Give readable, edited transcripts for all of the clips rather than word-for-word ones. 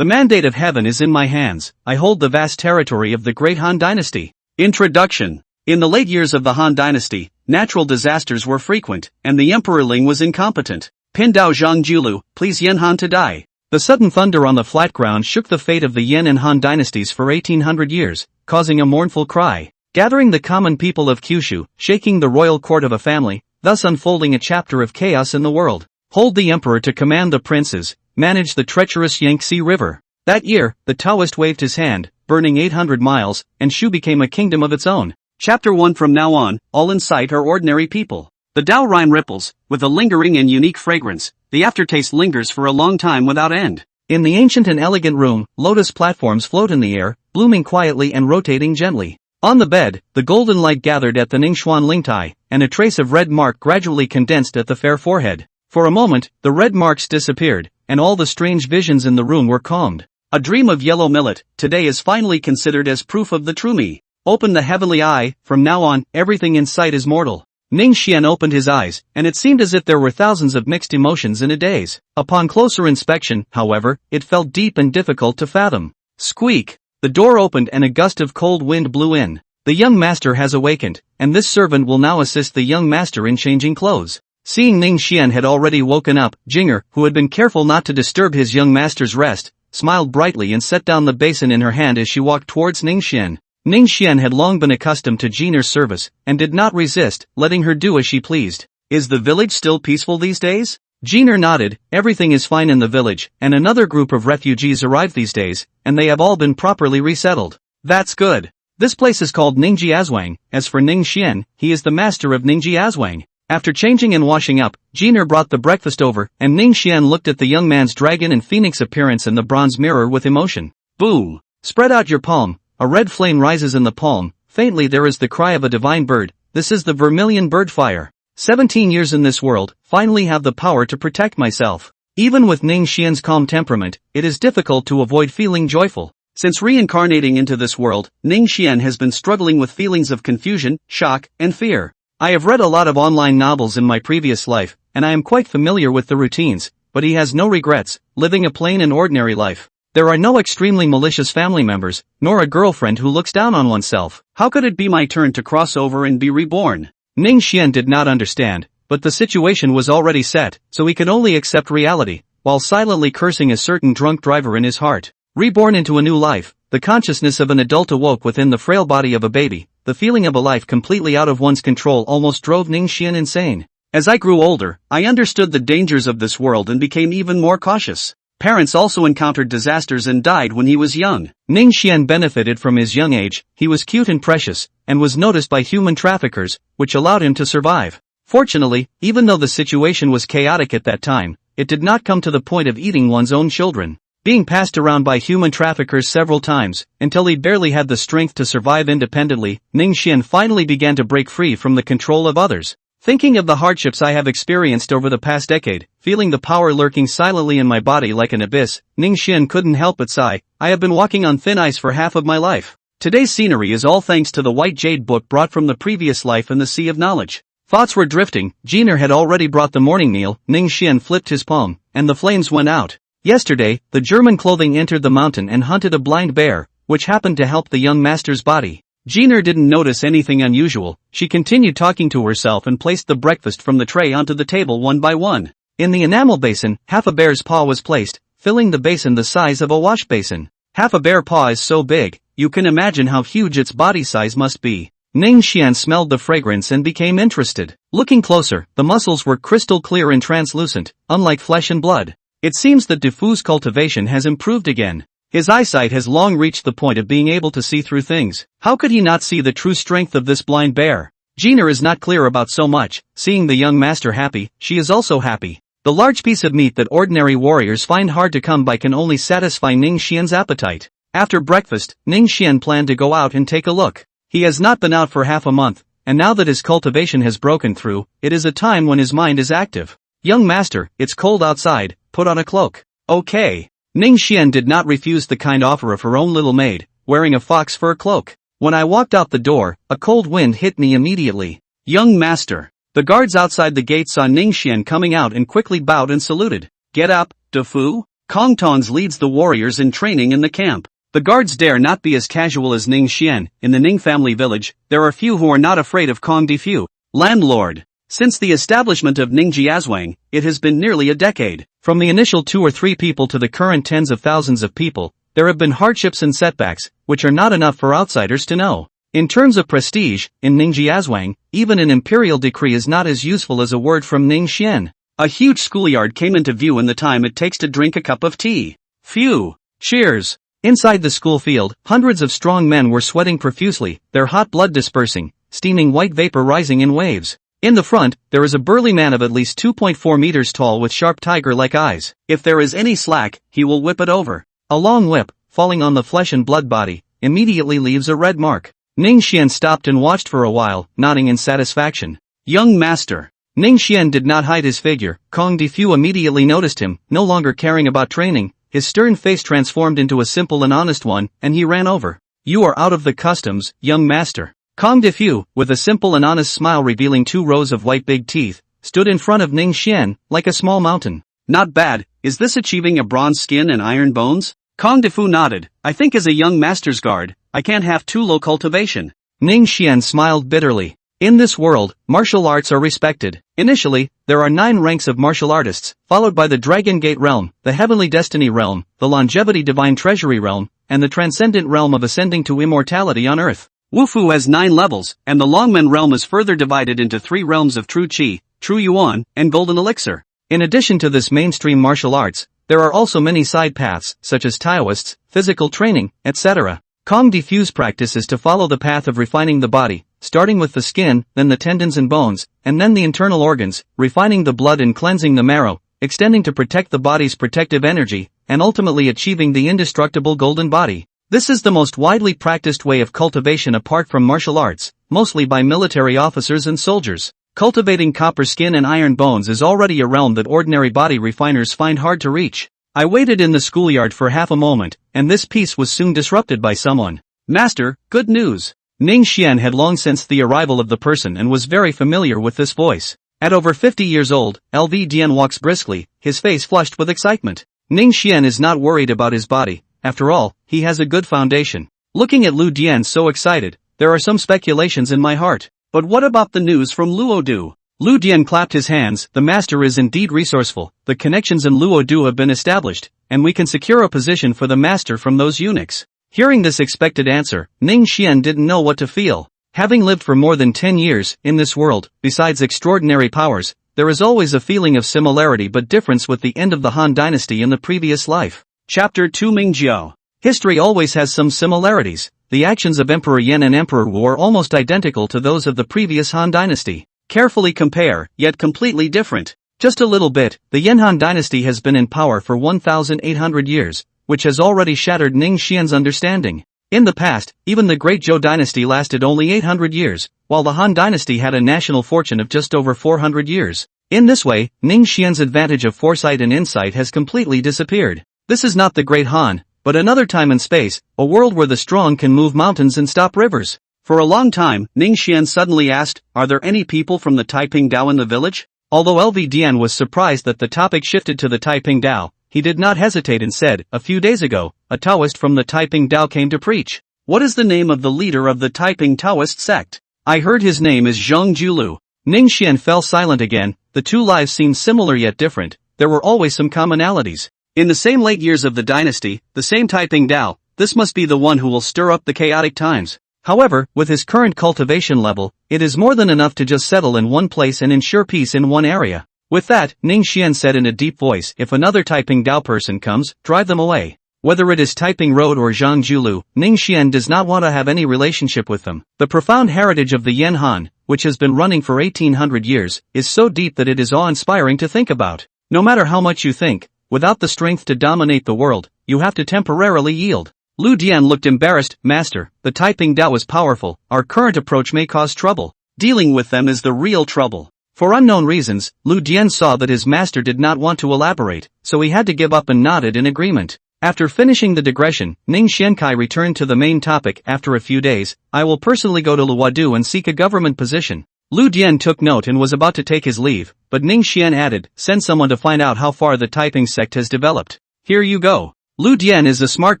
The mandate of heaven is in my hands, I hold the vast territory of the great Han dynasty. Introduction. In the late years of the Han dynasty, natural disasters were frequent, and the Emperor Ling was incompetent. Pindao Zhang Julu, please Yen Han to die. The sudden thunder on the flat ground shook the fate of the Yen and Han dynasties for 1800 years, causing a mournful cry, gathering the common people of Kyushu, shaking the royal court of a family, thus unfolding a chapter of chaos in the world. Hold the emperor to command the princes, manage the treacherous Yangtze River. That year, the Taoist waved his hand, burning 800 miles, and Shu became a kingdom of its own. Chapter 1. From now on, all in sight are ordinary people. The Tao rhyme ripples, with a lingering and unique fragrance. The aftertaste lingers for a long time without end. In the ancient and elegant room, lotus platforms float in the air, blooming quietly and rotating gently. On the bed, the golden light gathered at the Ningxuan Lingtai, and a trace of red mark gradually condensed at the fair forehead. For a moment, the red marks disappeared, and all the strange visions in the room were calmed. A dream of yellow millet, today is finally considered as proof of the true me. Open the heavenly eye, from now on, everything in sight is mortal. Ning Xian opened his eyes, and it seemed as if there were thousands of mixed emotions in a daze. Upon closer inspection, however, it felt deep and difficult to fathom. Squeak! The door opened and a gust of cold wind blew in. The young master has awakened, and this servant will now assist the young master in changing clothes. Seeing Ning Xian had already woken up, Jinger, who had been careful not to disturb his young master's rest, smiled brightly and set down the basin in her hand as she walked towards Ning Xian. Ning Xian had long been accustomed to Jinger's service, and did not resist, letting her do as she pleased. Is the village still peaceful these days? Jinger nodded. Everything is fine in the village, and another group of refugees arrived these days, and they have all been properly resettled. That's good. This place is called Ningji Azwang. As for Ning Xian, he is the master of Ningji Azwang. After changing and washing up, Jinger brought the breakfast over, and Ning Xian looked at the young man's dragon and phoenix appearance in the bronze mirror with emotion. Boom! Spread out your palm. A red flame rises in the palm. Faintly there is the cry of a divine bird. This is the vermilion bird fire. 17 years in this world, finally have the power to protect myself. Even with Ning Xian's calm temperament, it is difficult to avoid feeling joyful. Since reincarnating into this world, Ning Xian has been struggling with feelings of confusion, shock, and fear. I have read a lot of online novels in my previous life, and I am quite familiar with the routines, but he has no regrets, living a plain and ordinary life. There are no extremely malicious family members, nor a girlfriend who looks down on oneself. How could it be my turn to cross over and be reborn? Ning Xian did not understand, but the situation was already set, so he could only accept reality, while silently cursing a certain drunk driver in his heart. Reborn into a new life, the consciousness of an adult awoke within the frail body of a baby. The feeling of a life completely out of one's control almost drove Ning Xian insane. As I grew older, I understood the dangers of this world and became even more cautious. Parents also encountered disasters and died when he was young. Ning Xian benefited from his young age. He was cute and precious, and was noticed by human traffickers, which allowed him to survive. Fortunately, even though the situation was chaotic at that time, it did not come to the point of eating one's own children. Being passed around by human traffickers several times, until he barely had the strength to survive independently, Ning Xian finally began to break free from the control of others. Thinking of the hardships I have experienced over the past decade, feeling the power lurking silently in my body like an abyss, Ning Xian couldn't help but sigh. I have been walking on thin ice for half of my life. Today's scenery is all thanks to the white jade book brought from the previous life and the sea of knowledge. Thoughts were drifting. Jinger had already brought the morning meal. Ning Xian flipped his palm, and the flames went out. Yesterday, the German clothing entered the mountain and hunted a blind bear, which happened to help the young master's body. Jinger didn't notice anything unusual. She continued talking to herself and placed the breakfast from the tray onto the table one by one. In the enamel basin, half a bear's paw was placed, filling the basin the size of a wash basin. Half a bear paw is so big, you can imagine how huge its body size must be. Ning Xian smelled the fragrance and became interested. Looking closer, the muscles were crystal clear and translucent, unlike flesh and blood. It seems that Dufu's cultivation has improved again. His eyesight has long reached the point of being able to see through things. How could he not see the true strength of this blind bear? Jinger is not clear about so much. Seeing the young master happy, she is also happy. The large piece of meat that ordinary warriors find hard to come by can only satisfy Ning Xian's appetite. After breakfast, Ning Xian planned to go out and take a look. He has not been out for half a month, and now that his cultivation has broken through, it is a time when his mind is active. Young master, it's cold outside, put on a cloak. Okay. Ning Xian did not refuse the kind offer of her own little maid, wearing a fox fur cloak. When I walked out the door, a cold wind hit me immediately. Young master. The guards outside the gate saw Ning Xian coming out and quickly bowed and saluted. Get up, Dufu. Kong Tons leads the warriors in training in the camp. The guards dare not be as casual as Ning Xian. In the Ning family village, there are few who are not afraid of Kong Defu, landlord. Since the establishment of Ning Jiazwang, it has been nearly a decade. From the initial 2 or 3 people to the current tens of thousands of people, there have been hardships and setbacks, which are not enough for outsiders to know. In terms of prestige, in Ning Jiazwang, even an imperial decree is not as useful as a word from Ning Xian. A huge schoolyard came into view in the time it takes to drink a cup of tea. Phew! Cheers! Inside the school field, hundreds of strong men were sweating profusely, their hot blood dispersing, steaming white vapor rising in waves. In the front, there is a burly man of at least 2.4 meters tall with sharp tiger-like eyes. If there is any slack, he will whip it over. A long whip, falling on the flesh and blood body, immediately leaves a red mark. Ning Xian stopped and watched for a while, nodding in satisfaction. Young master. Ning Xian did not hide his figure. Kong Defu immediately noticed him, no longer caring about training. His stern face transformed into a simple and honest one, and he ran over. You are out of the customs, young master. Kong Defu, with a simple and honest smile revealing 2 rows of white big teeth, stood in front of Ning Xian, like a small mountain. Not bad. Is this achieving a bronze skin and iron bones? Kong Defu nodded. I think as a young master's guard, I can't have too low cultivation. Ning Xian smiled bitterly. In this world, martial arts are respected. Initially, there are 9 ranks of martial artists, followed by the Dragon Gate realm, the Heavenly Destiny realm, the Longevity Divine Treasury realm, and the Transcendent realm of ascending to immortality on Earth. Wufu has 9 levels, and the Longmen realm is further divided into 3 realms of True Qi, True Yuan, and Golden Elixir. In addition to this mainstream martial arts, there are also many side paths, such as Taoists, physical training, etc. Kong Defu's practice is to follow the path of refining the body, starting with the skin, then the tendons and bones, and then the internal organs, refining the blood and cleansing the marrow, extending to protect the body's protective energy, and ultimately achieving the indestructible golden body. This is the most widely practiced way of cultivation apart from martial arts, mostly by military officers and soldiers. Cultivating copper skin and iron bones is already a realm that ordinary body refiners find hard to reach. I waited in the schoolyard for half a moment, and this peace was soon disrupted by someone. Master, good news. Ning Xian had long sensed the arrival of the person and was very familiar with this voice. At over 50 years old, LV Dian walks briskly, his face flushed with excitement. Ning Xian is not worried about his body. After all, he has a good foundation. Looking at Lu Dian so excited, there are some speculations in my heart. But what about the news from Luodu? Lu Dian clapped his hands. The master is indeed resourceful. The connections in Luodu have been established, and we can secure a position for the master from those eunuchs. Hearing this expected answer, Ning Xian didn't know what to feel. Having lived for more than 10 years in this world, besides extraordinary powers, there is always a feeling of similarity but difference with the end of the Han Dynasty in the previous life. Chapter 2 Mingjiao. History always has some similarities. The actions of Emperor Yan and Emperor Wu are almost identical to those of the previous Han Dynasty. Carefully compare, yet completely different. Just a little bit, the Yan Han Dynasty has been in power for 1,800 years, which has already shattered Ning Xian's understanding. In the past, even the Great Zhou Dynasty lasted only 800 years, while the Han Dynasty had a national fortune of just over 400 years. In this way, Ning Xian's advantage of foresight and insight has completely disappeared. This is not the Great Han, but another time and space, a world where the strong can move mountains and stop rivers. For a long time, Ning Xian suddenly asked, are there any people from the Taiping Dao in the village? Although LV Dian was surprised that the topic shifted to the Taiping Dao, he did not hesitate and said, a few days ago, a Taoist from the Taiping Dao came to preach. What is the name of the leader of the Taiping Taoist sect? I heard his name is Zheng Julu. Ning Xian fell silent again. The two lives seemed similar yet different. There were always some commonalities. In the same late years of the dynasty, the same Taiping Dao, this must be the one who will stir up the chaotic times. However, with his current cultivation level, it is more than enough to just settle in one place and ensure peace in one area. With that, Ning Xian said in a deep voice, if another Taiping Dao person comes, drive them away. Whether it is Taiping Road or Zhang Julu, Ning Xian does not want to have any relationship with them. The profound heritage of the Yan Han, which has been running for 1800 years, is so deep that it is awe-inspiring to think about. No matter how much you think, without the strength to dominate the world, you have to temporarily yield. Lu Dian looked embarrassed. Master, the Taiping Dao is powerful. Our current approach may cause trouble. Dealing with them is the real trouble. For unknown reasons, Lu Dian saw that his master did not want to elaborate, so he had to give up and nodded in agreement. After finishing the digression, Ning Xiankai returned to the main topic. After a few days, I will personally go to Luodu and seek a government position. Lu Dian took note and was about to take his leave, but Ning Xian added, send someone to find out how far the Taiping sect has developed. Here you go. Lu Dian is a smart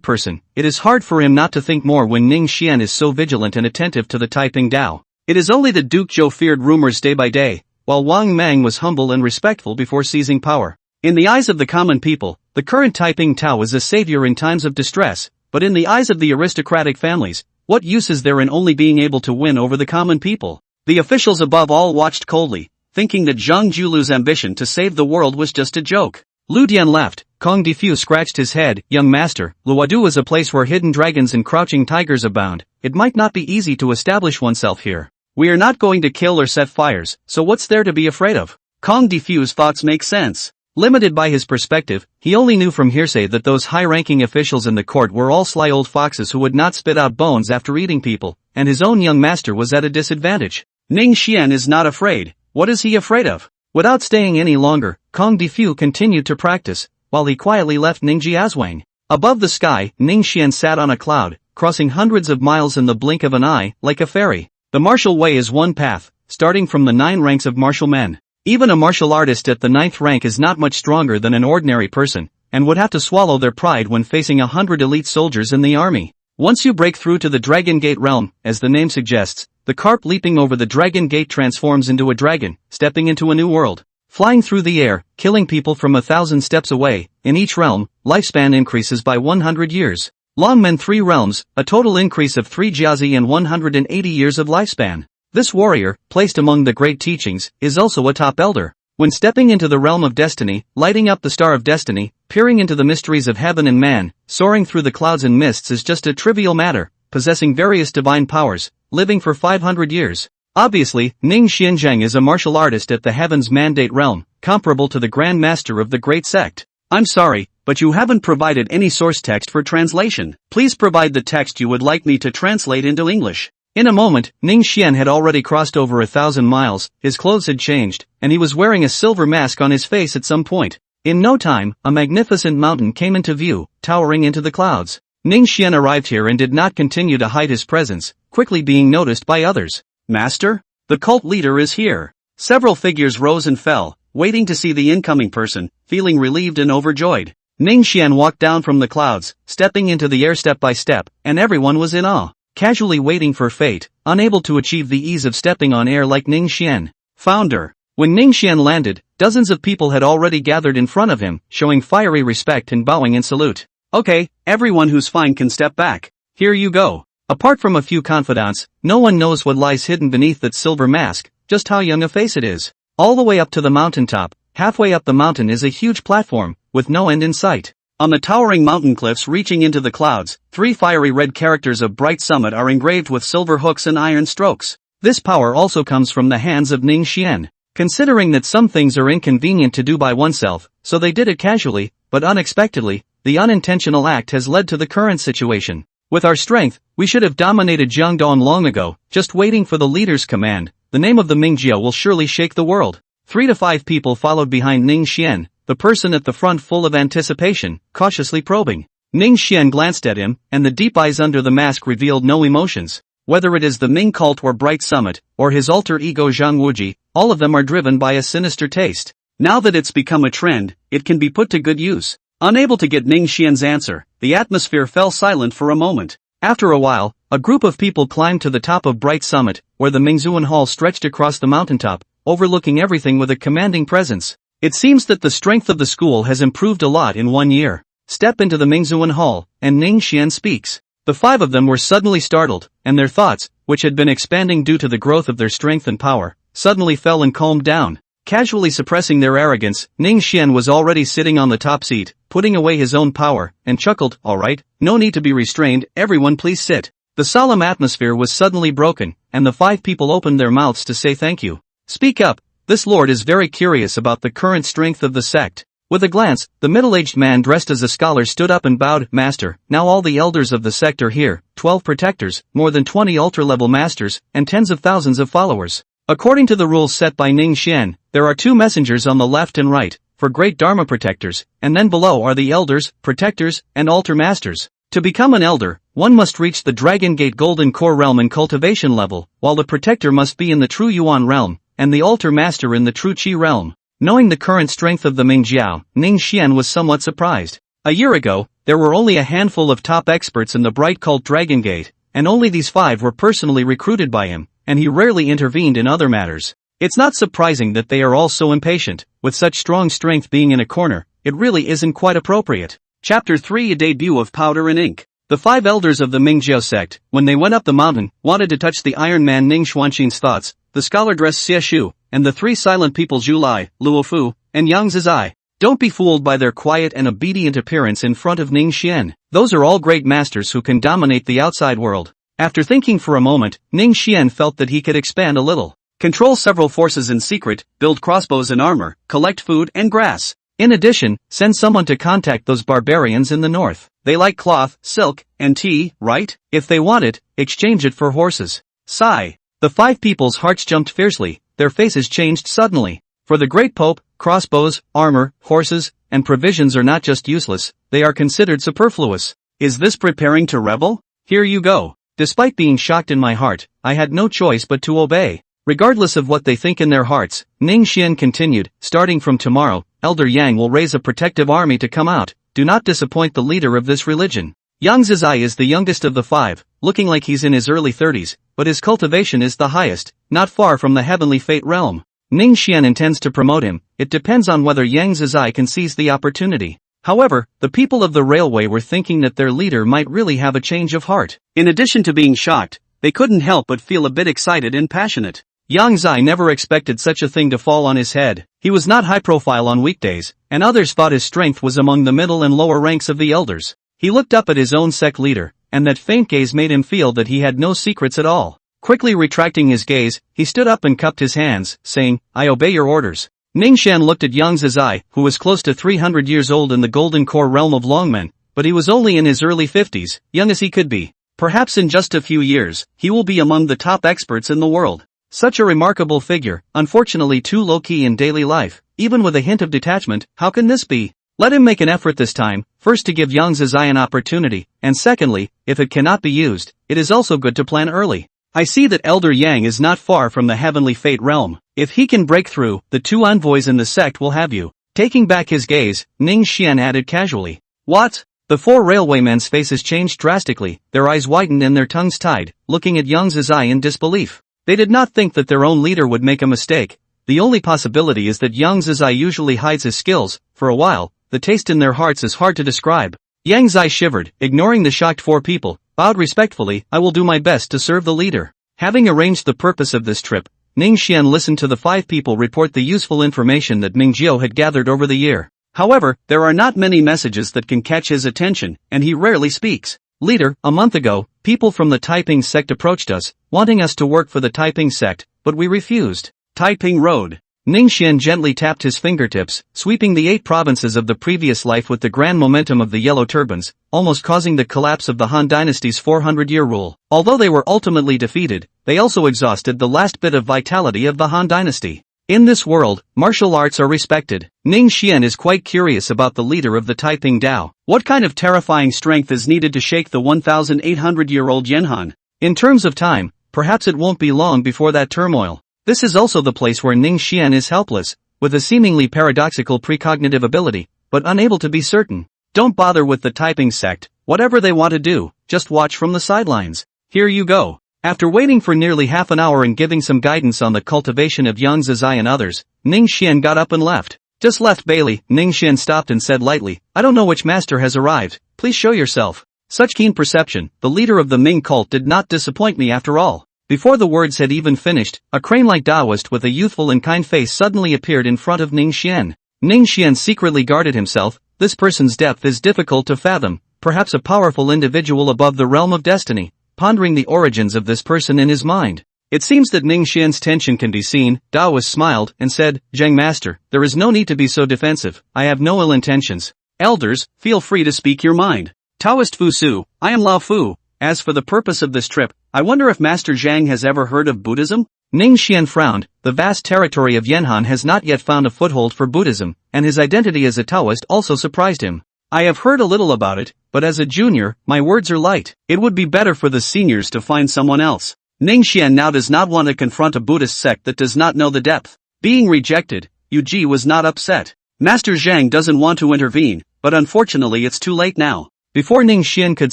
person. It is hard for him not to think more when Ning Xian is so vigilant and attentive to the Taiping Dao. It is only that Duke Zhou feared rumors day by day, while Wang Mang was humble and respectful before seizing power. In the eyes of the common people, the current Taiping Tao is a savior in times of distress, but in the eyes of the aristocratic families, what use is there in only being able to win over the common people? The officials above all watched coldly, thinking that Zhang Julu's ambition to save the world was just a joke. Lu Dian left. Kong Defu scratched his head. Young master, Luodu is a place where hidden dragons and crouching tigers abound. It might not be easy to establish oneself here. We are not going to kill or set fires, so what's there to be afraid of? Kong Defu's thoughts make sense. Limited by his perspective, he only knew from hearsay that those high-ranking officials in the court were all sly old foxes who would not spit out bones after eating people, and his own young master was at a disadvantage. Ning Xian is not afraid. What is he afraid of? Without staying any longer, Kong Defu continued to practice, while he quietly left Ning Jiazwang. Above the sky, Ning Xian sat on a cloud, crossing hundreds of miles in the blink of an eye, like a fairy. The martial way is one path, starting from the 9 ranks of martial men. Even a martial artist at the 9th rank is not much stronger than an ordinary person, and would have to swallow their pride when facing 100 elite soldiers in the army. Once you break through to the Dragon Gate realm, as the name suggests, the carp leaping over the Dragon Gate transforms into a dragon, stepping into a new world. Flying through the air, killing people from 1,000 steps away, in each realm, lifespan increases by 100 years. Longmen 3 realms, a total increase of 3 jiazi and 180 years of lifespan. This warrior, placed among the great teachings, is also a top elder. When stepping into the realm of destiny, lighting up the star of destiny, peering into the mysteries of heaven and man, soaring through the clouds and mists is just a trivial matter, possessing various divine powers, living for 500 years. Obviously, Ning Xianzhang is a martial artist at the Heaven's Mandate realm, comparable to the Grand Master of the Great Sect. I'm sorry, but you haven't provided any source text for translation. Please provide the text you would like me to translate into English. In a moment, Ning Xian had already crossed over 1,000 miles, his clothes had changed, and he was wearing a silver mask on his face at some point. In no time, a magnificent mountain came into view, towering into the clouds. Ning Xian arrived here and did not continue to hide his presence, quickly being noticed by others. Master? The cult leader is here. Several figures rose and fell, waiting to see the incoming person, feeling relieved and overjoyed. Ning Xian walked down from the clouds, stepping into the air step by step, and everyone was in awe. Casually waiting for fate, unable to achieve the ease of stepping on air like Ning Xian. Founder. When Ning Xian landed, dozens of people had already gathered in front of him, showing fiery respect and bowing in salute. Okay, everyone who's fine can step back. Here you go. Apart from a few confidants, no one knows what lies hidden beneath that silver mask, just how young a face it is. All the way up to the mountaintop, halfway up the mountain is a huge platform, with no end in sight. On the towering mountain cliffs reaching into the clouds, 3 fiery red characters of bright summit are engraved with silver hooks and iron strokes. This power also comes from the hands of Ning Xian. Considering that some things are inconvenient to do by oneself, so they did it casually, but unexpectedly, the unintentional act has led to the current situation. With our strength, we should have dominated Jiangdong long ago, just waiting for the leader's command. The name of the Mingjia will surely shake the world. 3 to 5 people followed behind Ning Xian, the person at the front full of anticipation, cautiously probing. Ning Xian glanced at him, and the deep eyes under the mask revealed no emotions. Whether it is the Ming cult or Bright Summit, or his alter ego Zhang Wuji, all of them are driven by a sinister taste. Now that it's become a trend, it can be put to good use. Unable to get Ning Xian's answer, the atmosphere fell silent for a moment. After a while, a group of people climbed to the top of Bright Summit, where the Mingzuan Hall stretched across the mountaintop, overlooking everything with a commanding presence. It seems that the strength of the school has improved a lot in 1 year. Step into the Mingzuan Hall, and Ning Xian speaks. The 5 of them were suddenly startled, and their thoughts, which had been expanding due to the growth of their strength and power, suddenly fell and calmed down. Casually suppressing their arrogance, Ning Xian was already sitting on the top seat, putting away his own power, and chuckled, "All right, no need to be restrained, everyone please sit." The solemn atmosphere was suddenly broken, and the 5 people opened their mouths to say thank you. "Speak up, this lord is very curious about the current strength of the sect." With a glance, the middle-aged man dressed as a scholar stood up and bowed. "Master, now all the elders of the sect are here, 12 protectors, more than 20 altar-level masters, and tens of thousands of followers. According to the rules set by Ning Xian, there are 2 messengers on the left and right, for great Dharma protectors, and then below are the elders, protectors, and altar masters. To become an elder, one must reach the Dragon Gate Golden Core realm and cultivation level, while the protector must be in the true Yuan realm, and the altar master in the true Qi realm." Knowing the current strength of the Mingjiao, Ning Xian was somewhat surprised. A year ago, there were only a handful of top experts in the bright cult Dragon Gate, and only these 5 were personally recruited by him, and he rarely intervened in other matters. It's not surprising that they are all so impatient, with such strong strength being in a corner. It really isn't quite appropriate. Chapter 3: A Debut of Powder and Ink. The 5 elders of the Mingjiao sect, when they went up the mountain, wanted to touch the Iron Man Ning Xuanqin's thoughts, the scholar-dressed Xie Shu, and the 3 silent people Zhu Lai, Luo Fu, and Yang Zizai. Don't be fooled by their quiet and obedient appearance in front of Ning Xian. Those are all great masters who can dominate the outside world. After thinking for a moment, Ning Xian felt that he could expand a little. Control several forces in secret, build crossbows and armor, collect food and grass. In addition, send someone to contact those barbarians in the north. They like cloth, silk, and tea, right? If they want it, exchange it for horses. Sigh. The 5 people's hearts jumped fiercely, their faces changed suddenly. For the great pope, crossbows, armor, horses, and provisions are not just useless, they are considered superfluous. Is this preparing to rebel? Here you go. Despite being shocked in my heart, I had no choice but to obey. Regardless of what they think in their hearts, Ning Xian continued, starting from tomorrow, Elder Yang will raise a protective army to come out. Do not disappoint the leader of this religion. Yang Zizai is the youngest of the 5, looking like he's in his early 30s, but his cultivation is the highest, not far from the heavenly fate realm. Ning Xian intends to promote him. It depends on whether Yang Zizai can seize the opportunity. However, the people of the railway were thinking that their leader might really have a change of heart. In addition to being shocked, they couldn't help but feel a bit excited and passionate. Yang Zai never expected such a thing to fall on his head. He was not high profile on weekdays, and others thought his strength was among the middle and lower ranks of the elders. He looked up at his own sect leader, and that faint gaze made him feel that he had no secrets at all. Quickly retracting his gaze, he stood up and cupped his hands, saying, I obey your orders. Ning Xian looked at Yang Zizai, who was close to 300 years old in the Golden Core realm of Longmen, but he was only in his early 50s, young as he could be. Perhaps in just a few years, he will be among the top experts in the world. Such a remarkable figure, unfortunately too low-key in daily life, even with a hint of detachment. How can this be? Let him make an effort this time, first to give Yang Zizai an opportunity, and secondly, if it cannot be used, it is also good to plan early. I see that Elder Yang is not far from the heavenly fate realm. If he can break through, the 2 envoys in the sect will have you. Taking back his gaze, Ning Xian added casually. What? The 4 railwaymen's faces changed drastically, their eyes widened and their tongues tied, looking at Yang Zizai in disbelief. They did not think that their own leader would make a mistake. The only possibility is that Yang Zizai usually hides his skills. For a while, the taste in their hearts is hard to describe. Yang Zai shivered, ignoring the shocked 4 people, bowed respectfully. I will do my best to serve the leader. Having arranged the purpose of this trip, Ning Xian listened to the 5 people report the useful information that Mingjiao had gathered over the year. However, there are not many messages that can catch his attention, and he rarely speaks. Leader, a month ago, people from the Taiping sect approached us, wanting us to work for the Taiping sect, but we refused. Taiping Road. Ning Xian gently tapped his fingertips, sweeping the 8 provinces of the previous life with the grand momentum of the yellow turbans, almost causing the collapse of the Han dynasty's 400-year rule. Although they were ultimately defeated, they also exhausted the last bit of vitality of the Han dynasty. In this world, martial arts are respected. Ning Xian is quite curious about the leader of the Taiping Dao. What kind of terrifying strength is needed to shake the 1,800-year-old Yanhan? In terms of time, perhaps it won't be long before that turmoil. This is also the place where Ning Xian is helpless, with a seemingly paradoxical precognitive ability, but unable to be certain. Don't bother with the Taiping sect, whatever they want to do, just watch from the sidelines. Here you go. After waiting for nearly half an hour and giving some guidance on the cultivation of Yang Zizai and others, Ning Xian got up and left. Just left Bailey, Ning Xian stopped and said lightly, I don't know which master has arrived, please show yourself. Such keen perception, the leader of the Ming cult did not disappoint me after all. Before the words had even finished, a crane-like Taoist with a youthful and kind face suddenly appeared in front of Ning Xian. Ning Xian secretly guarded himself. This person's depth is difficult to fathom, perhaps a powerful individual above the realm of destiny. Pondering the origins of this person in his mind, it seems that Ning Xian's tension can be seen. Taoist smiled and said, Zheng Master, there is no need to be so defensive, I have no ill intentions. Elders, feel free to speak your mind. Taoist Fu Su, I am Lao Fu. As for the purpose of this trip, I wonder if Master Zhang has ever heard of Buddhism? Ning Xian frowned. The vast territory of Yanhan has not yet found a foothold for Buddhism, and his identity as a Taoist also surprised him. I have heard a little about it, but as a junior, my words are light. It would be better for the seniors to find someone else. Ning Xian now does not want to confront a Buddhist sect that does not know the depth. Being rejected, Yu Ji was not upset. Master Zhang doesn't want to intervene, but unfortunately it's too late now. Before Ning Xian could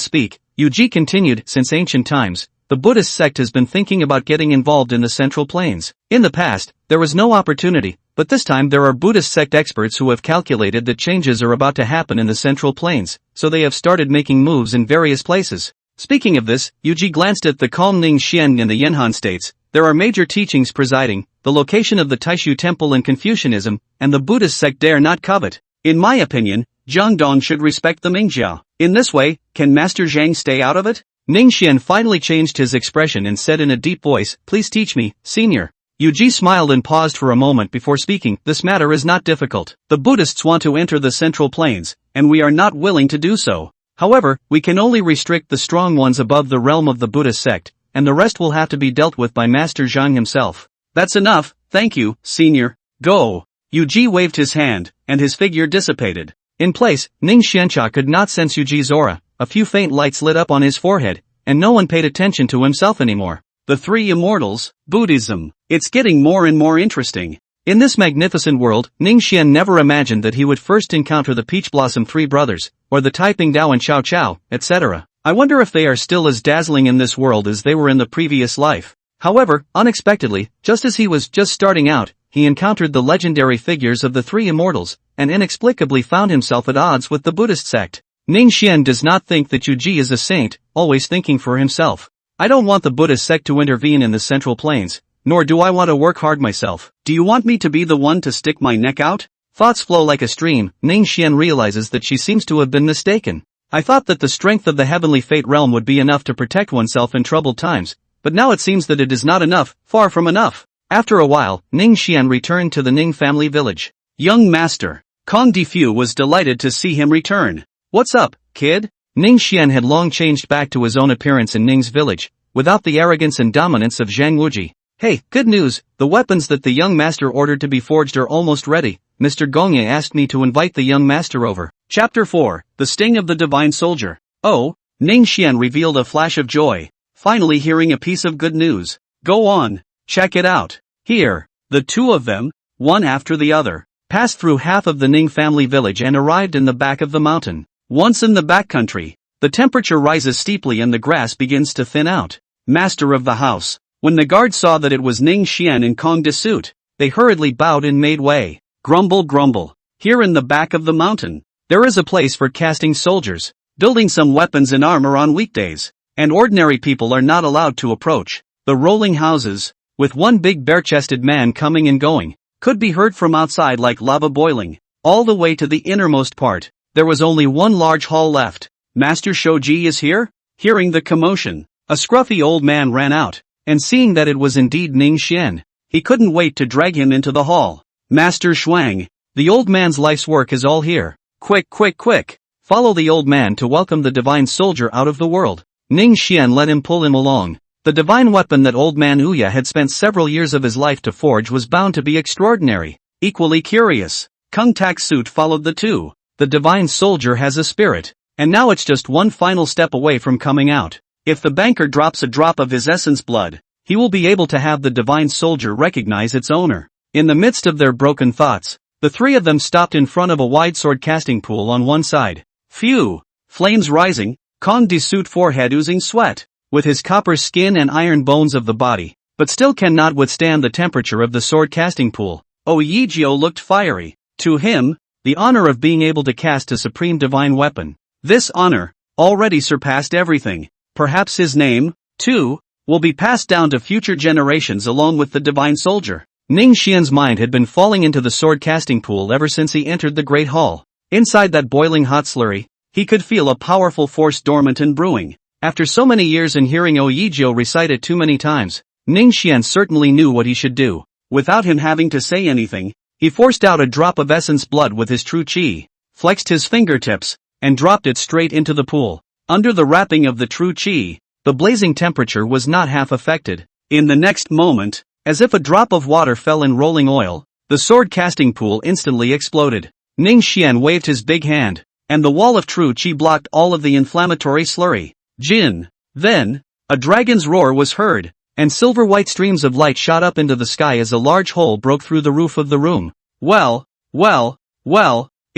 speak, Yuji continued, since ancient times, the Buddhist sect has been thinking about getting involved in the Central Plains. In the past, there was no opportunity, but this time there are Buddhist sect experts who have calculated that changes are about to happen in the Central Plains, so they have started making moves in various places. Speaking of this, Yuji glanced at the calm Ning Xian in the Yanhan states. There are major teachings presiding, the location of the Taishu temple and Confucianism, and the Buddhist sect dare not covet. In my opinion, Jiangdong should respect the Mingjiao. In this way, can Master Zhang stay out of it? Ning Xian finally changed his expression and said in a deep voice, please teach me, senior. Yuji smiled and paused for a moment before speaking, this matter is not difficult. The Buddhists want to enter the Central Plains, and we are not willing to do so. However, we can only restrict the strong ones above the realm of the Buddhist sect, and the rest will have to be dealt with by Master Zhang himself. That's enough, thank you, senior. Go. Yuji waved his hand, and his figure dissipated. In place, Ning Xiancha could not sense Yuji's aura. A few faint lights lit up on his forehead, and no one paid attention to himself anymore. The Three Immortals, Buddhism. It's getting more and more interesting. In this magnificent world, Ning Xian never imagined that he would first encounter the Peach Blossom Three Brothers, or the Taiping Dao and Xiao Chao, etc. I wonder if they are still as dazzling in this world as they were in the previous life. However, unexpectedly, just as he was just starting out, he encountered the legendary figures of the Three Immortals, and inexplicably found himself at odds with the Buddhist sect. Ning Xian does not think that Yuji is a saint, always thinking for himself. I don't want the Buddhist sect to intervene in the Central Plains, nor do I want to work hard myself. Do you want me to be the one to stick my neck out? Thoughts flow like a stream. Ning Xian realizes that she seems to have been mistaken. I thought that the strength of the heavenly fate realm would be enough to protect oneself in troubled times, but now it seems that it is not enough, far from enough. After a while, Ning Xian returned to the Ning family village. Young master. Kong Defu was delighted to see him return. What's up, kid? Ning Xian had long changed back to his own appearance in Ning's village, without the arrogance and dominance of Zhang Wuji. Hey, good news, the weapons that the young master ordered to be forged are almost ready. Mr. Gongye asked me to invite the young master over. Chapter 4, The Sting of the Divine Soldier. Oh, Ning Xian revealed a flash of joy, finally hearing a piece of good news. Go on, check it out. Here, the two of them, one after the other, passed through half of the Ning family village and arrived in the back of the mountain. Once in the backcountry, the temperature rises steeply and the grass begins to thin out. Master of the house. When the guards saw that it was Ning Xian in Kong de suit, they hurriedly bowed and made way. Grumble grumble. Here in the back of the mountain, there is a place for casting soldiers, building some weapons and armor on weekdays, and ordinary people are not allowed to approach. The rolling houses, with one big bare-chested man coming and going, could be heard from outside like lava boiling. All the way to the innermost part, there was only one large hall left. Master Shoji is here? Hearing the commotion, a scruffy old man ran out, and seeing that it was indeed Ning Xian, he couldn't wait to drag him into the hall. Master Shuang, the old man's life's work is all here. Quick, quick, quick! Follow the old man to welcome the divine soldier out of the world. Ning Xian let him pull him along. The divine weapon that old man Ouya had spent several years of his life to forge was bound to be extraordinary. Equally curious, Kung Tak Suit followed the two. The divine soldier has a spirit, and now it's just one final step away from coming out. If the banker drops a drop of his essence blood, he will be able to have the divine soldier recognize its owner. In the midst of their broken thoughts, the three of them stopped in front of a wide sword casting pool on one side. Phew! Flames rising, Kong de suit forehead oozing sweat, with his copper skin and iron bones of the body, but still cannot withstand the temperature of the sword casting pool. Oijio looked fiery. To him, the honor of being able to cast a supreme divine weapon. This honor already surpassed everything. Perhaps his name, too, will be passed down to future generations along with the divine soldier. Ning Xian's mind had been falling into the sword casting pool ever since he entered the great hall. Inside that boiling hot slurry, he could feel a powerful force dormant and brewing. After so many years and hearing Oijio recite it too many times, Ning Xian certainly knew what he should do. Without him having to say anything, he forced out a drop of essence blood with his true chi, flexed his fingertips, and dropped it straight into the pool. Under the wrapping of the true chi, the blazing temperature was not half affected. In the next moment, as if a drop of water fell in rolling oil, the sword casting pool instantly exploded. Ning Xian waved his big hand, and the wall of true chi blocked all of the inflammatory slurry. Jin. Then, a dragon's roar was heard, and silver-white streams of light shot up into the sky as a large hole broke through the roof of the room. Well,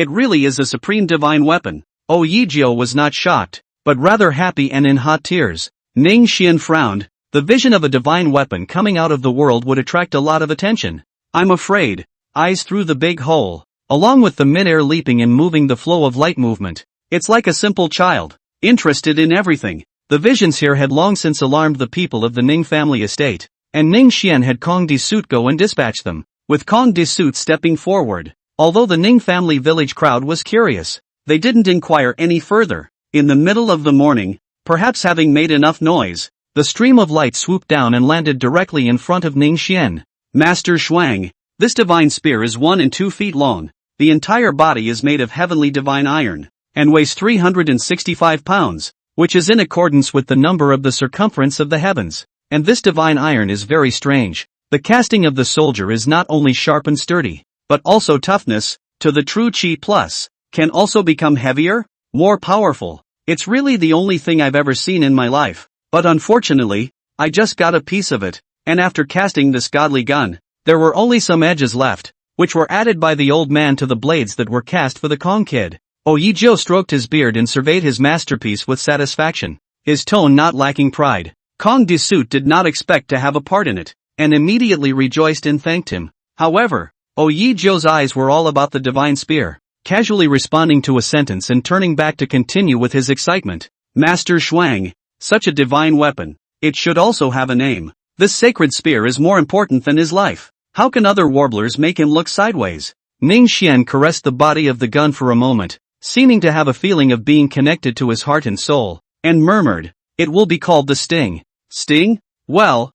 it really is a supreme divine weapon. Oh Yijio was not shocked, but rather happy and in hot tears. Ning Xian frowned. The vision of a divine weapon coming out of the world would attract a lot of attention. I'm afraid. Eyes through the big hole. Along with the mid-air leaping and moving the flow of light movement. It's like a simple child, interested in everything. The visions here had long since alarmed the people of the Ning family estate, and Ning Xian had Kong de Suit go and dispatch them, with Kong de Suit stepping forward. Although the Ning family village crowd was curious, they didn't inquire any further. In the middle of the morning, perhaps having made enough noise, the stream of light swooped down and landed directly in front of Ning Xian. Master Shuang, this divine spear is 1 and 2 feet long. The entire body is made of heavenly divine iron, and weighs 365 pounds, which is in accordance with the number of the circumference of the heavens. And this divine iron is very strange. The casting of the soldier is not only sharp and sturdy, but also toughness, to the true chi plus, can also become heavier, more powerful. It's really the only thing I've ever seen in my life, but unfortunately, I just got a piece of it, and after casting this godly gun, there were only some edges left, which were added by the old man to the blades that were cast for the Kong kid. Oh Yijio stroked his beard and surveyed his masterpiece with satisfaction, his tone not lacking pride. Kong de Suit did not expect to have a part in it, and immediately rejoiced and thanked him. However, Oh Yijio's eyes were all about the divine spear, casually responding to a sentence and turning back to continue with his excitement. Master Shuang, such a divine weapon, it should also have a name. This sacred spear is more important than his life. How can other warblers make him look sideways? Ning Xian caressed the body of the gun for a moment, seeming to have a feeling of being connected to his heart and soul, and murmured, "It will be called the Sting." Sting? Well,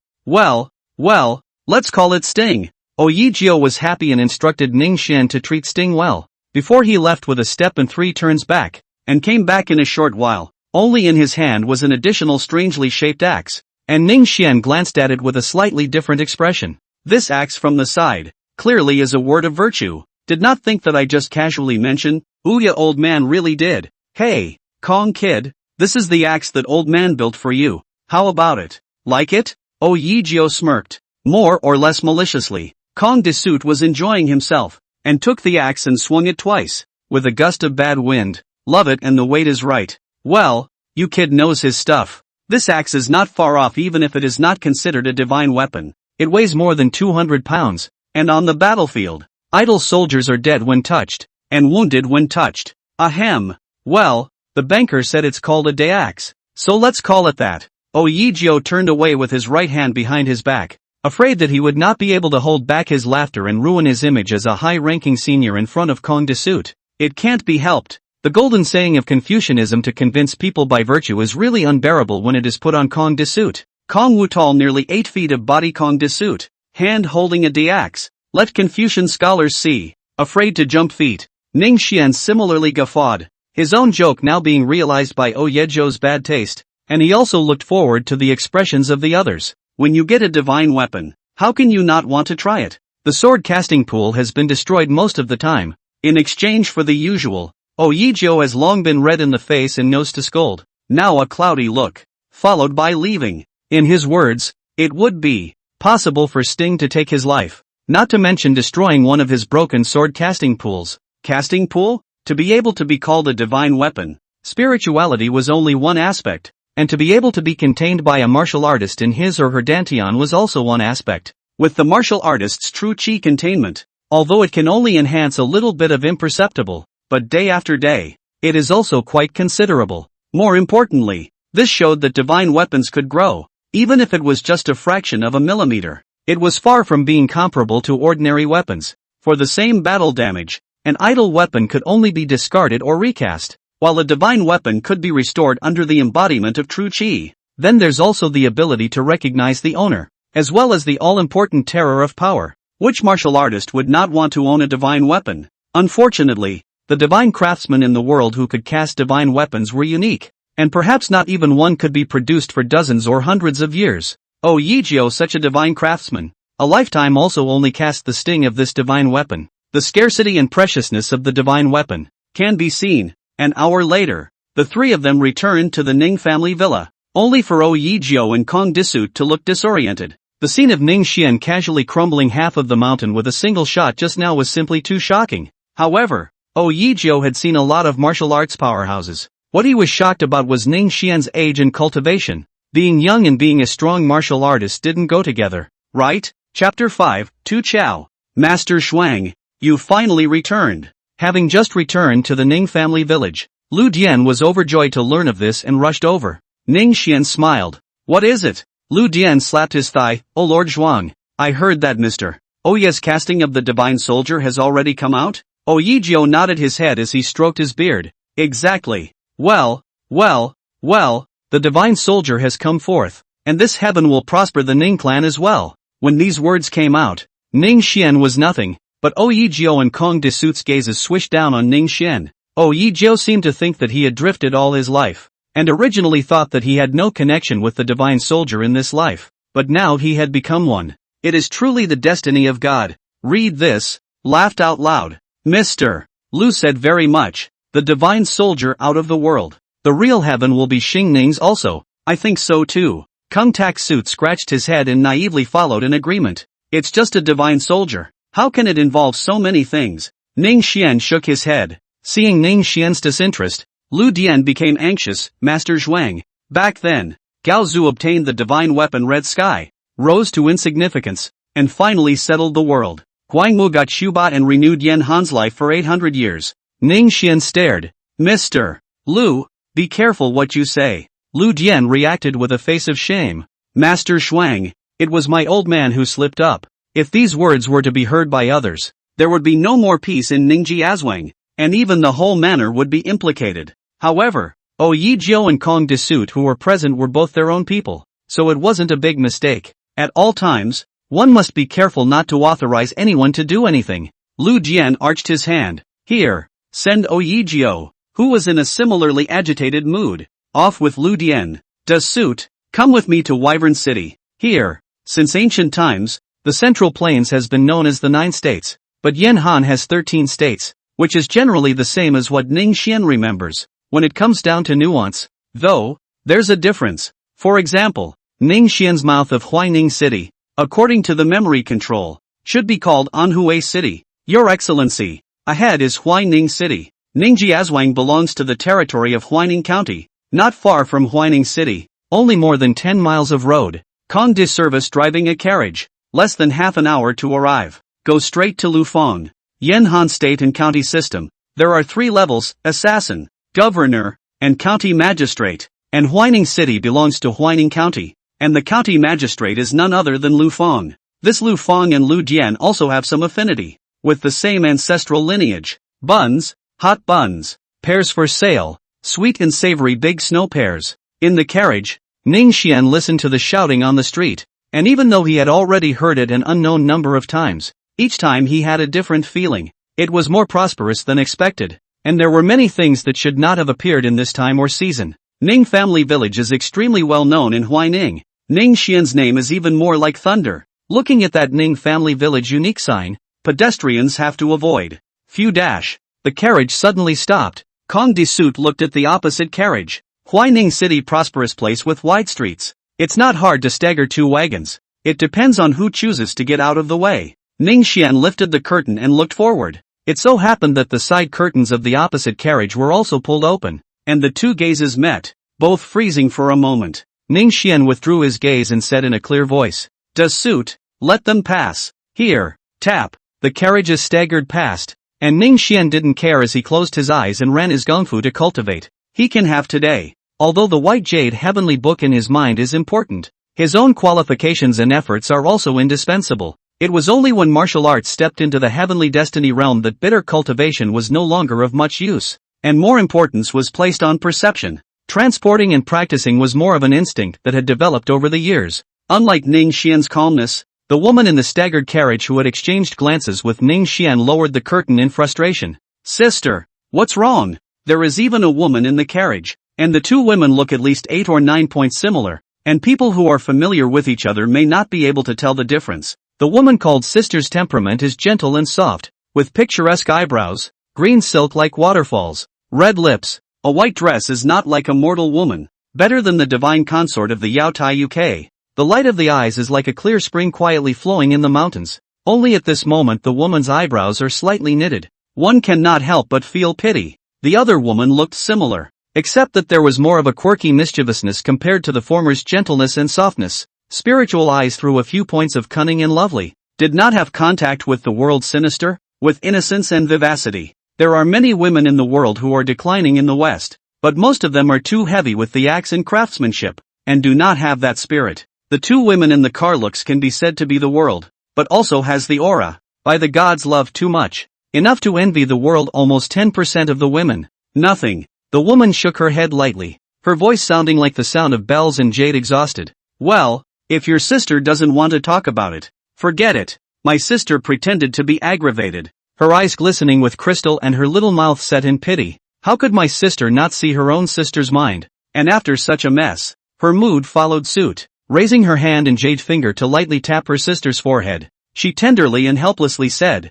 let's call it Sting. Oh Yijio was happy and instructed Ning Xian to treat Sting well, before he left with a step and 3 turns back, and came back in a short while. Only in his hand was an additional strangely shaped axe, and Ning Xian glanced at it with a slightly different expression. This axe from the side, clearly is a word of virtue. Did not think that I just casually mentioned. Ouya old man really did. Hey, Kong kid, this is the axe that old man built for you. How about it? Like it? Oh Yijio smirked, more or less maliciously. Kong de Suit was enjoying himself, and took the axe and swung it twice, with a gust of bad wind. Love it, and the weight is right. Well, you kid knows his stuff. This axe is not far off even if it is not considered a divine weapon. It weighs more than 200 pounds, and on the battlefield, idle soldiers are dead when touched, and wounded when touched. Ahem. Well, the banker said it's called a day axe, so let's call it that. Oh Yijio turned away with his right hand behind his back, afraid that he would not be able to hold back his laughter and ruin his image as a high-ranking senior in front of Kong de Suit. It can't be helped. The golden saying of Confucianism to convince people by virtue is really unbearable when it is put on Kong de Suit. Kong Wu tall, nearly 8 feet of body. Kong de Suit, hand holding a axe. Let Confucian scholars see. Afraid to jump feet. Ning Xian similarly guffawed, his own joke now being realized by Oh Yijio's bad taste, and he also looked forward to the expressions of the others. When you get a divine weapon, how can you not want to try it? The sword casting pool has been destroyed most of the time. In exchange for the usual, Oh Yijio has long been red in the face and knows to scold. Now a cloudy look, followed by leaving. In his words, it would be possible for Sting to take his life, not to mention destroying one of his broken sword casting pools. Casting pool? To be able to be called a divine weapon, spirituality was only one aspect, and to be able to be contained by a martial artist in his or her dantian was also one aspect. With the martial artist's true chi containment, although it can only enhance a little bit of imperceptible, but day after day, it is also quite considerable. More importantly, this showed that divine weapons could grow, even if it was just a fraction of a millimeter. It was far from being comparable to ordinary weapons. For the same battle damage, an idle weapon could only be discarded or recast, while a divine weapon could be restored under the embodiment of true chi. Then there's also the ability to recognize the owner, as well as the all-important terror of power. Which martial artist would not want to own a divine weapon? Unfortunately, the divine craftsmen in the world who could cast divine weapons were unique, and perhaps not even one could be produced for dozens or hundreds of years. Oh Yijio, such a divine craftsman, a lifetime also only cast the sting of this divine weapon. The scarcity and preciousness of the divine weapon can be seen. An hour later, the three of them returned to the Ning family villa, only for Oh Yijio and Kong de Suit to look disoriented. The scene of Ning Xian casually crumbling half of the mountain with a single shot just now was simply too shocking. However, Oh Yijio had seen a lot of martial arts powerhouses. What he was shocked about was Ning Xian's age and cultivation. Being young and being a strong martial artist didn't go together, right? Chapter 5, Tu Chao. Master Shuang, you finally returned. Having just returned to the Ning family village, Lu Dian was overjoyed to learn of this and rushed over. Ning Xian smiled. What is it? Lu Dian slapped his thigh. Oh Lord Zhuang, I heard that Mr. Oya's casting of the Divine Soldier has already come out? Oh Yijio nodded his head as he stroked his beard. Exactly. Well, the Divine Soldier has come forth, and this heaven will prosper the Ning clan as well. When these words came out, Ning Xian was nothing, but Oh Yijio and Kong Desuit's gazes swished down on Ning Xian. Oh Yijio seemed to think that he had drifted all his life, and originally thought that he had no connection with the Divine Soldier in this life, but now he had become one. It is truly the destiny of God. Read this, laughed out loud. Mr. Lu said very much, the Divine Soldier out of the world. The real heaven will be Xing Ning's also. I think so too. Kung Tak Suit scratched his head and naively followed in agreement. It's just a Divine Soldier. How can it involve so many things? Ning Xian shook his head. Seeing Ning Xian's disinterest, Lu Dian became anxious. Master Zhuang. Back then, Gao Zhu obtained the divine weapon Red Sky, rose to insignificance, and finally settled the world. Huang Mu got Shubat and renewed Yan Han's life for 800 years. Ning Xian stared. Mr. Lu, be careful what you say. Lu Dian reacted with a face of shame. Master Shuang, it was my old man who slipped up. If these words were to be heard by others, there would be no more peace in Ningji Azwang, and even the whole manor would be implicated. However, Oh Yijio and Kong Desuit who were present were both their own people, so it wasn't a big mistake. At all times, one must be careful not to authorize anyone to do anything. Lu Dian arched his hand. Here, send Oh Yijio, who was in a similarly agitated mood. Off with Lu Dian. Desuit, come with me to Wyvern City. Here, since ancient times, the Central Plains has been known as the 9 states, but Yanhan has 13 states, which is generally the same as what Ning Xian remembers. When it comes down to nuance, though, there's a difference. For example, Ning Xian's mouth of Huaining City, according to the memory control, should be called Anhui City. Your Excellency, ahead is Huaining City. Ningji Azwang belongs to the territory of Huaining County, not far from Huaining City, only more than 10 miles of road. Kong de service driving a carriage, less than half an hour to arrive. Go straight to Lufeng. Yanhan State and County System. There are 3 levels, Assassin, Governor, and County Magistrate, and Huaining City belongs to Huaining County, and the County Magistrate is none other than Lufeng. This Lufeng and Lu Dian also have some affinity, with the same ancestral lineage. Buns, hot buns, pears for sale, sweet and savory big snow pears. In the carriage, Ning Xian listened to the shouting on the street, and even though he had already heard it an unknown number of times, each time he had a different feeling. It was more prosperous than expected, and there were many things that should not have appeared in this time or season. Ning Family Village is extremely well known in Huaining. Ning Xian's name is even more like thunder. Looking at that Ning Family Village unique sign, pedestrians have to avoid. Phew dash. The carriage suddenly stopped. Kong Desuit looked at the opposite carriage. Huaining City prosperous place with wide streets. It's not hard to stagger 2 wagons. It depends on who chooses to get out of the way. Ning Xian lifted the curtain and looked forward. It so happened that the side curtains of the opposite carriage were also pulled open, and the 2 gazes met, both freezing for a moment. Ning Xian withdrew his gaze and said in a clear voice, Desuit, let them pass. Here, tap. The carriages staggered past, and Ning Xian didn't care as he closed his eyes and ran his gungfu to cultivate. He can have today. Although the White Jade Heavenly Book in his mind is important, his own qualifications and efforts are also indispensable. It was only when martial arts stepped into the heavenly destiny realm that bitter cultivation was no longer of much use, and more importance was placed on perception. Transporting and practicing was more of an instinct that had developed over the years. Unlike Ning Xian's calmness, the woman in the staggered carriage who had exchanged glances with Ning Xian lowered the curtain in frustration. Sister, what's wrong? There is even a woman in the carriage, and the 2 women look at least 8 or 9 points similar, and people who are familiar with each other may not be able to tell the difference. The woman called Sister's temperament is gentle and soft, with picturesque eyebrows, green silk like waterfalls, red lips. A white dress is not like a mortal woman, better than the divine consort of the Yao Tai UK. The light of the eyes is like a clear spring quietly flowing in the mountains. Only at this moment the woman's eyebrows are slightly knitted. One cannot help but feel pity. The other woman looked similar, except that there was more of a quirky mischievousness compared to the former's gentleness and softness. Spiritual eyes through a few points of cunning and lovely. Did not have contact with the world sinister, with innocence and vivacity. There are many women in the world who are declining in the West, but most of them are too heavy with the axe and craftsmanship, and do not have that spirit. The two women in the car looks can be said to be the world, but also has the aura. By the gods, love too much. Enough to envy the world almost 10% of the women. Nothing. The woman shook her head lightly, her voice sounding like the sound of bells and jade exhausted. Well, if your sister doesn't want to talk about it, forget it. My sister pretended to be aggravated, her eyes glistening with crystal and her little mouth set in pity. How could my sister not see her own sister's mind? And after such a mess, her mood followed suit. Raising her hand and jade finger to lightly tap her sister's forehead, she tenderly and helplessly said,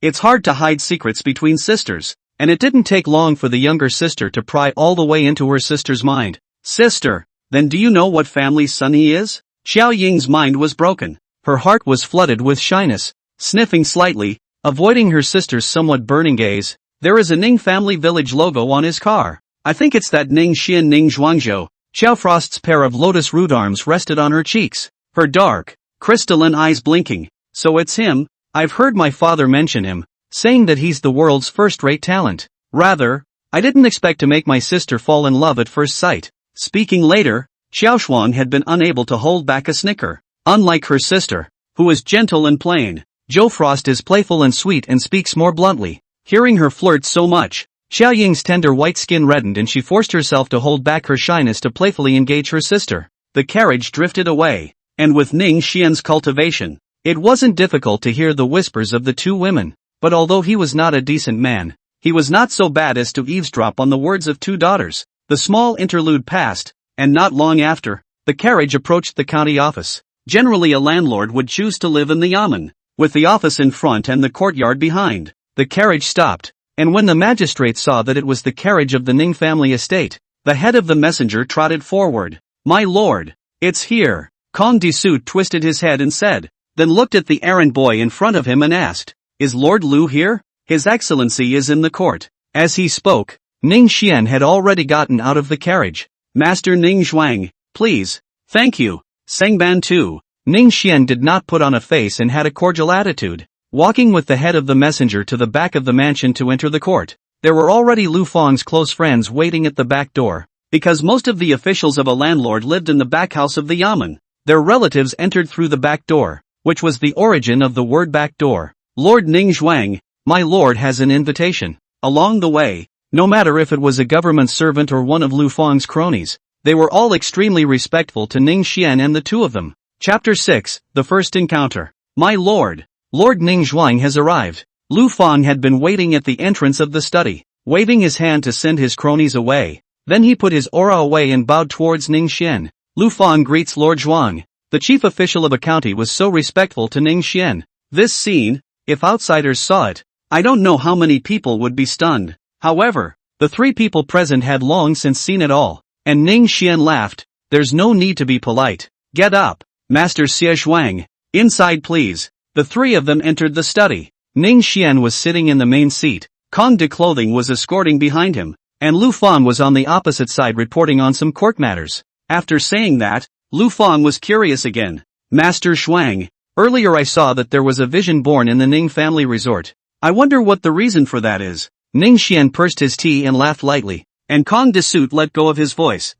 it's hard to hide secrets between sisters, and it didn't take long for the younger sister to pry all the way into her sister's mind. Sister, then do you know what family's son he is? Xiao Ying's mind was broken. Her heart was flooded with shyness. Sniffing slightly, avoiding her sister's somewhat burning gaze, there is a Ning family village logo on his car. I think it's that Ning Xian Ning Zhuangzhou. Xiao Frost's pair of lotus root arms rested on her cheeks, her dark, crystalline eyes blinking. So it's him. I've heard my father mention him, saying that he's the world's first-rate talent. Rather, I didn't expect to make my sister fall in love at first sight. Speaking later, Xiao Shuang had been unable to hold back a snicker. Unlike her sister, who is gentle and plain, Zhou Frost is playful and sweet and speaks more bluntly. Hearing her flirt so much, Xiao Ying's tender white skin reddened and she forced herself to hold back her shyness to playfully engage her sister. The carriage drifted away, and with Ning Xian's cultivation, it wasn't difficult to hear the whispers of the two women. But although he was not a decent man, he was not so bad as to eavesdrop on the words of two daughters. The small interlude passed, and not long after, the carriage approached the county office. Generally a landlord would choose to live in the yamen, with the office in front and the courtyard behind. The carriage stopped, and when the magistrate saw that it was the carriage of the Ning family estate, the head of the messenger trotted forward. My lord, it's here. Kong Disut twisted his head and said, then looked at the errand boy in front of him and asked, is Lord Lu here? His Excellency is in the court. As he spoke, Ning Xian had already gotten out of the carriage. Master Ning Zhuang, please. Thank you. Sengban too. Ning Xian did not put on a face and had a cordial attitude. Walking with the head of the messenger to the back of the mansion to enter the court, there were already Lu Fang's close friends waiting at the back door. Because most of the officials of a landlord lived in the back house of the yamen, their relatives entered through the back door, which was the origin of the word back door. Lord Ning Zhuang, my lord has an invitation. Along the way, no matter if it was a government servant or one of Lu Fang's cronies, they were all extremely respectful to Ning Xian and the two of them. Chapter 6, The First Encounter. My lord, Lord Ning Zhuang has arrived. Lu Fang had been waiting at the entrance of the study, waving his hand to send his cronies away. Then he put his aura away and bowed towards Ning Xian. Lu Fang greets Lord Zhuang. The chief official of a county was so respectful to Ning Xian. This scene, if outsiders saw it, I don't know how many people would be stunned. However, the three people present had long since seen it all, and Ning Xian laughed. There's no need to be polite. Get up, Master Xie Zhuang. Inside please. The three of them entered the study. Ning Xian was sitting in the main seat, Kong De Clothing was escorting behind him, and Lu Fang was on the opposite side reporting on some court matters. After saying that, Lu Fang was curious again. Master Shuang, earlier I saw that there was a vision born in the Ning family resort. I wonder what the reason for that is. Ning Xian pursed his tea and laughed lightly, and Kong De Suit let go of his voice.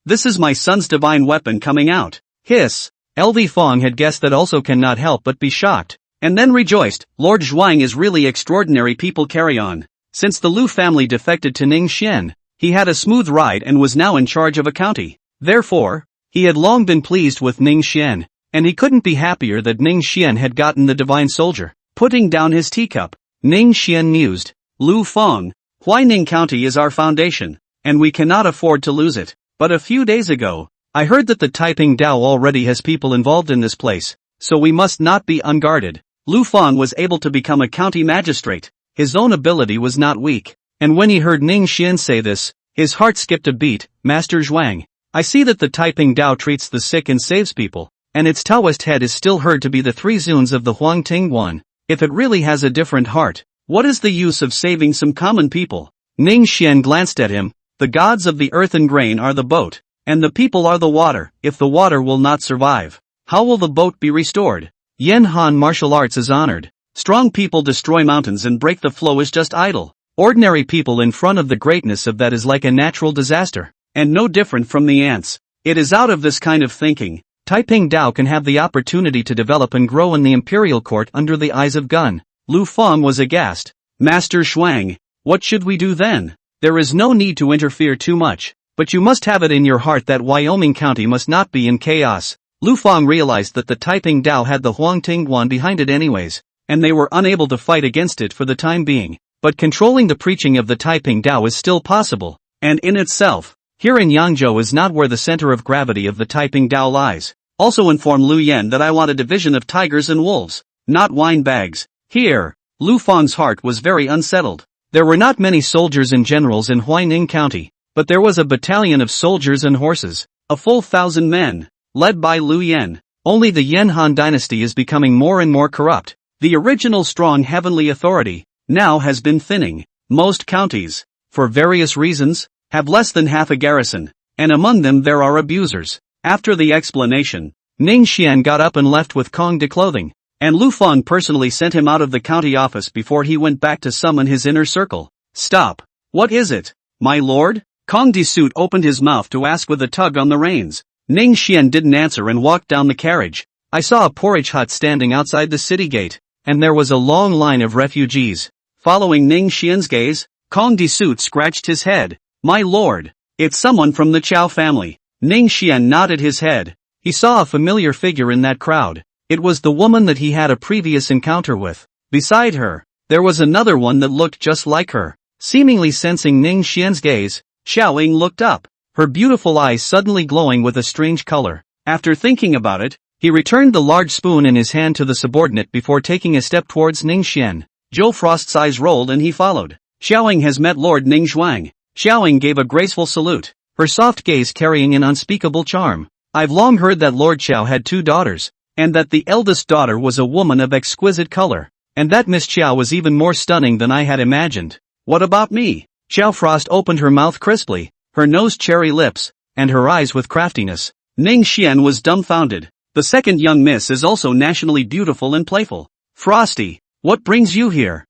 This is my son's divine weapon coming out. Hiss. LV Fang had guessed that also cannot help but be shocked, and then rejoiced. Lord Zhuang is really extraordinary. People carry on. Since the Lu family defected to Ning Xian, he had a smooth ride and was now in charge of a county. Therefore, he had long been pleased with Ning Xian, and he couldn't be happier that Ning Xian had gotten the divine soldier. Putting down his teacup, Ning Xian mused, Lu Fang, Huaining County is our foundation, and we cannot afford to lose it. But a few days ago, I heard that the Taiping Dao already has people involved in this place, so we must not be unguarded. Lu Fang was able to become a county magistrate. His own ability was not weak, and when he heard Ning Xian say this, his heart skipped a beat. Master Zhuang, I see that the Taiping Dao treats the sick and saves people, and its Taoist head is still heard to be the three zuns of the Huang Ting One. If it really has a different heart, What is the use of saving some common people? Ning Xian glanced at him. The gods of the earth and grain are the boat, and the people are the water. If the water will not survive, how will the boat be restored? Yen Han martial arts is honored. Strong people destroy mountains and break the flow is just idle. Ordinary people in front of the greatness of that is like a natural disaster, and no different from the ants. It is out of this kind of thinking, Taiping Dao can have the opportunity to develop and grow in the imperial court under the eyes of Gun. Lu Feng was aghast. Master Shuang, what should we do then? There is no need to interfere too much, but you must have it in your heart that Wyoming County must not be in chaos. Lu Feng realized that the Taiping Dao had the Huang Tingguan behind it anyways, and they were unable to fight against it for the time being. But controlling the preaching of the Taiping Dao is still possible, and in itself, here in Yangzhou is not where the center of gravity of the Taiping Dao lies. Also inform Lu Yen that I want a division of tigers and wolves, not wine bags. Here, Lu Feng's heart was very unsettled. There were not many soldiers and generals in Huaining County, but there was a battalion of soldiers and horses, a full 1,000 men, led by Lu Yen. Only the Yen Han dynasty is becoming more and more corrupt. The original strong heavenly authority now has been thinning. Most counties, for various reasons, have less than half a garrison, and among them there are abusers. After the explanation, Ning Xian got up and left with Kong de clothing, and Lu Feng personally sent him out of the county office before he went back to summon his inner circle. Stop! What is it, my lord? Kong de suit opened his mouth to ask with a tug on the reins. Ning Xian didn't answer and walked down the carriage. I saw a porridge hut standing outside the city gate, and there was a long line of refugees. Following Ning Xian's gaze, Kong de suit scratched his head. My lord, it's someone from the Chao family. Ning Xian nodded his head. He saw a familiar figure in that crowd. It was the woman that he had a previous encounter with. Beside her, there was another one that looked just like her. Seemingly sensing Ning Xian's gaze, Xiaoying looked up, her beautiful eyes suddenly glowing with a strange color. After thinking about it, he returned the large spoon in his hand to the subordinate before taking a step towards Ning Xian. Zhou Frost's eyes rolled and he followed. Xiaoying has met Lord Ning Zhuang. Xiaoying gave a graceful salute, her soft gaze carrying an unspeakable charm. I've long heard that Lord Xiao had 2 daughters, and that the eldest daughter was a woman of exquisite color, and that Miss Xiao was even more stunning than I had imagined. What about me? Zhou Frost opened her mouth crisply, her nose cherry lips, and her eyes with craftiness. Ning Xian was dumbfounded. The second young miss is also nationally beautiful and playful. Frosty, what brings you here?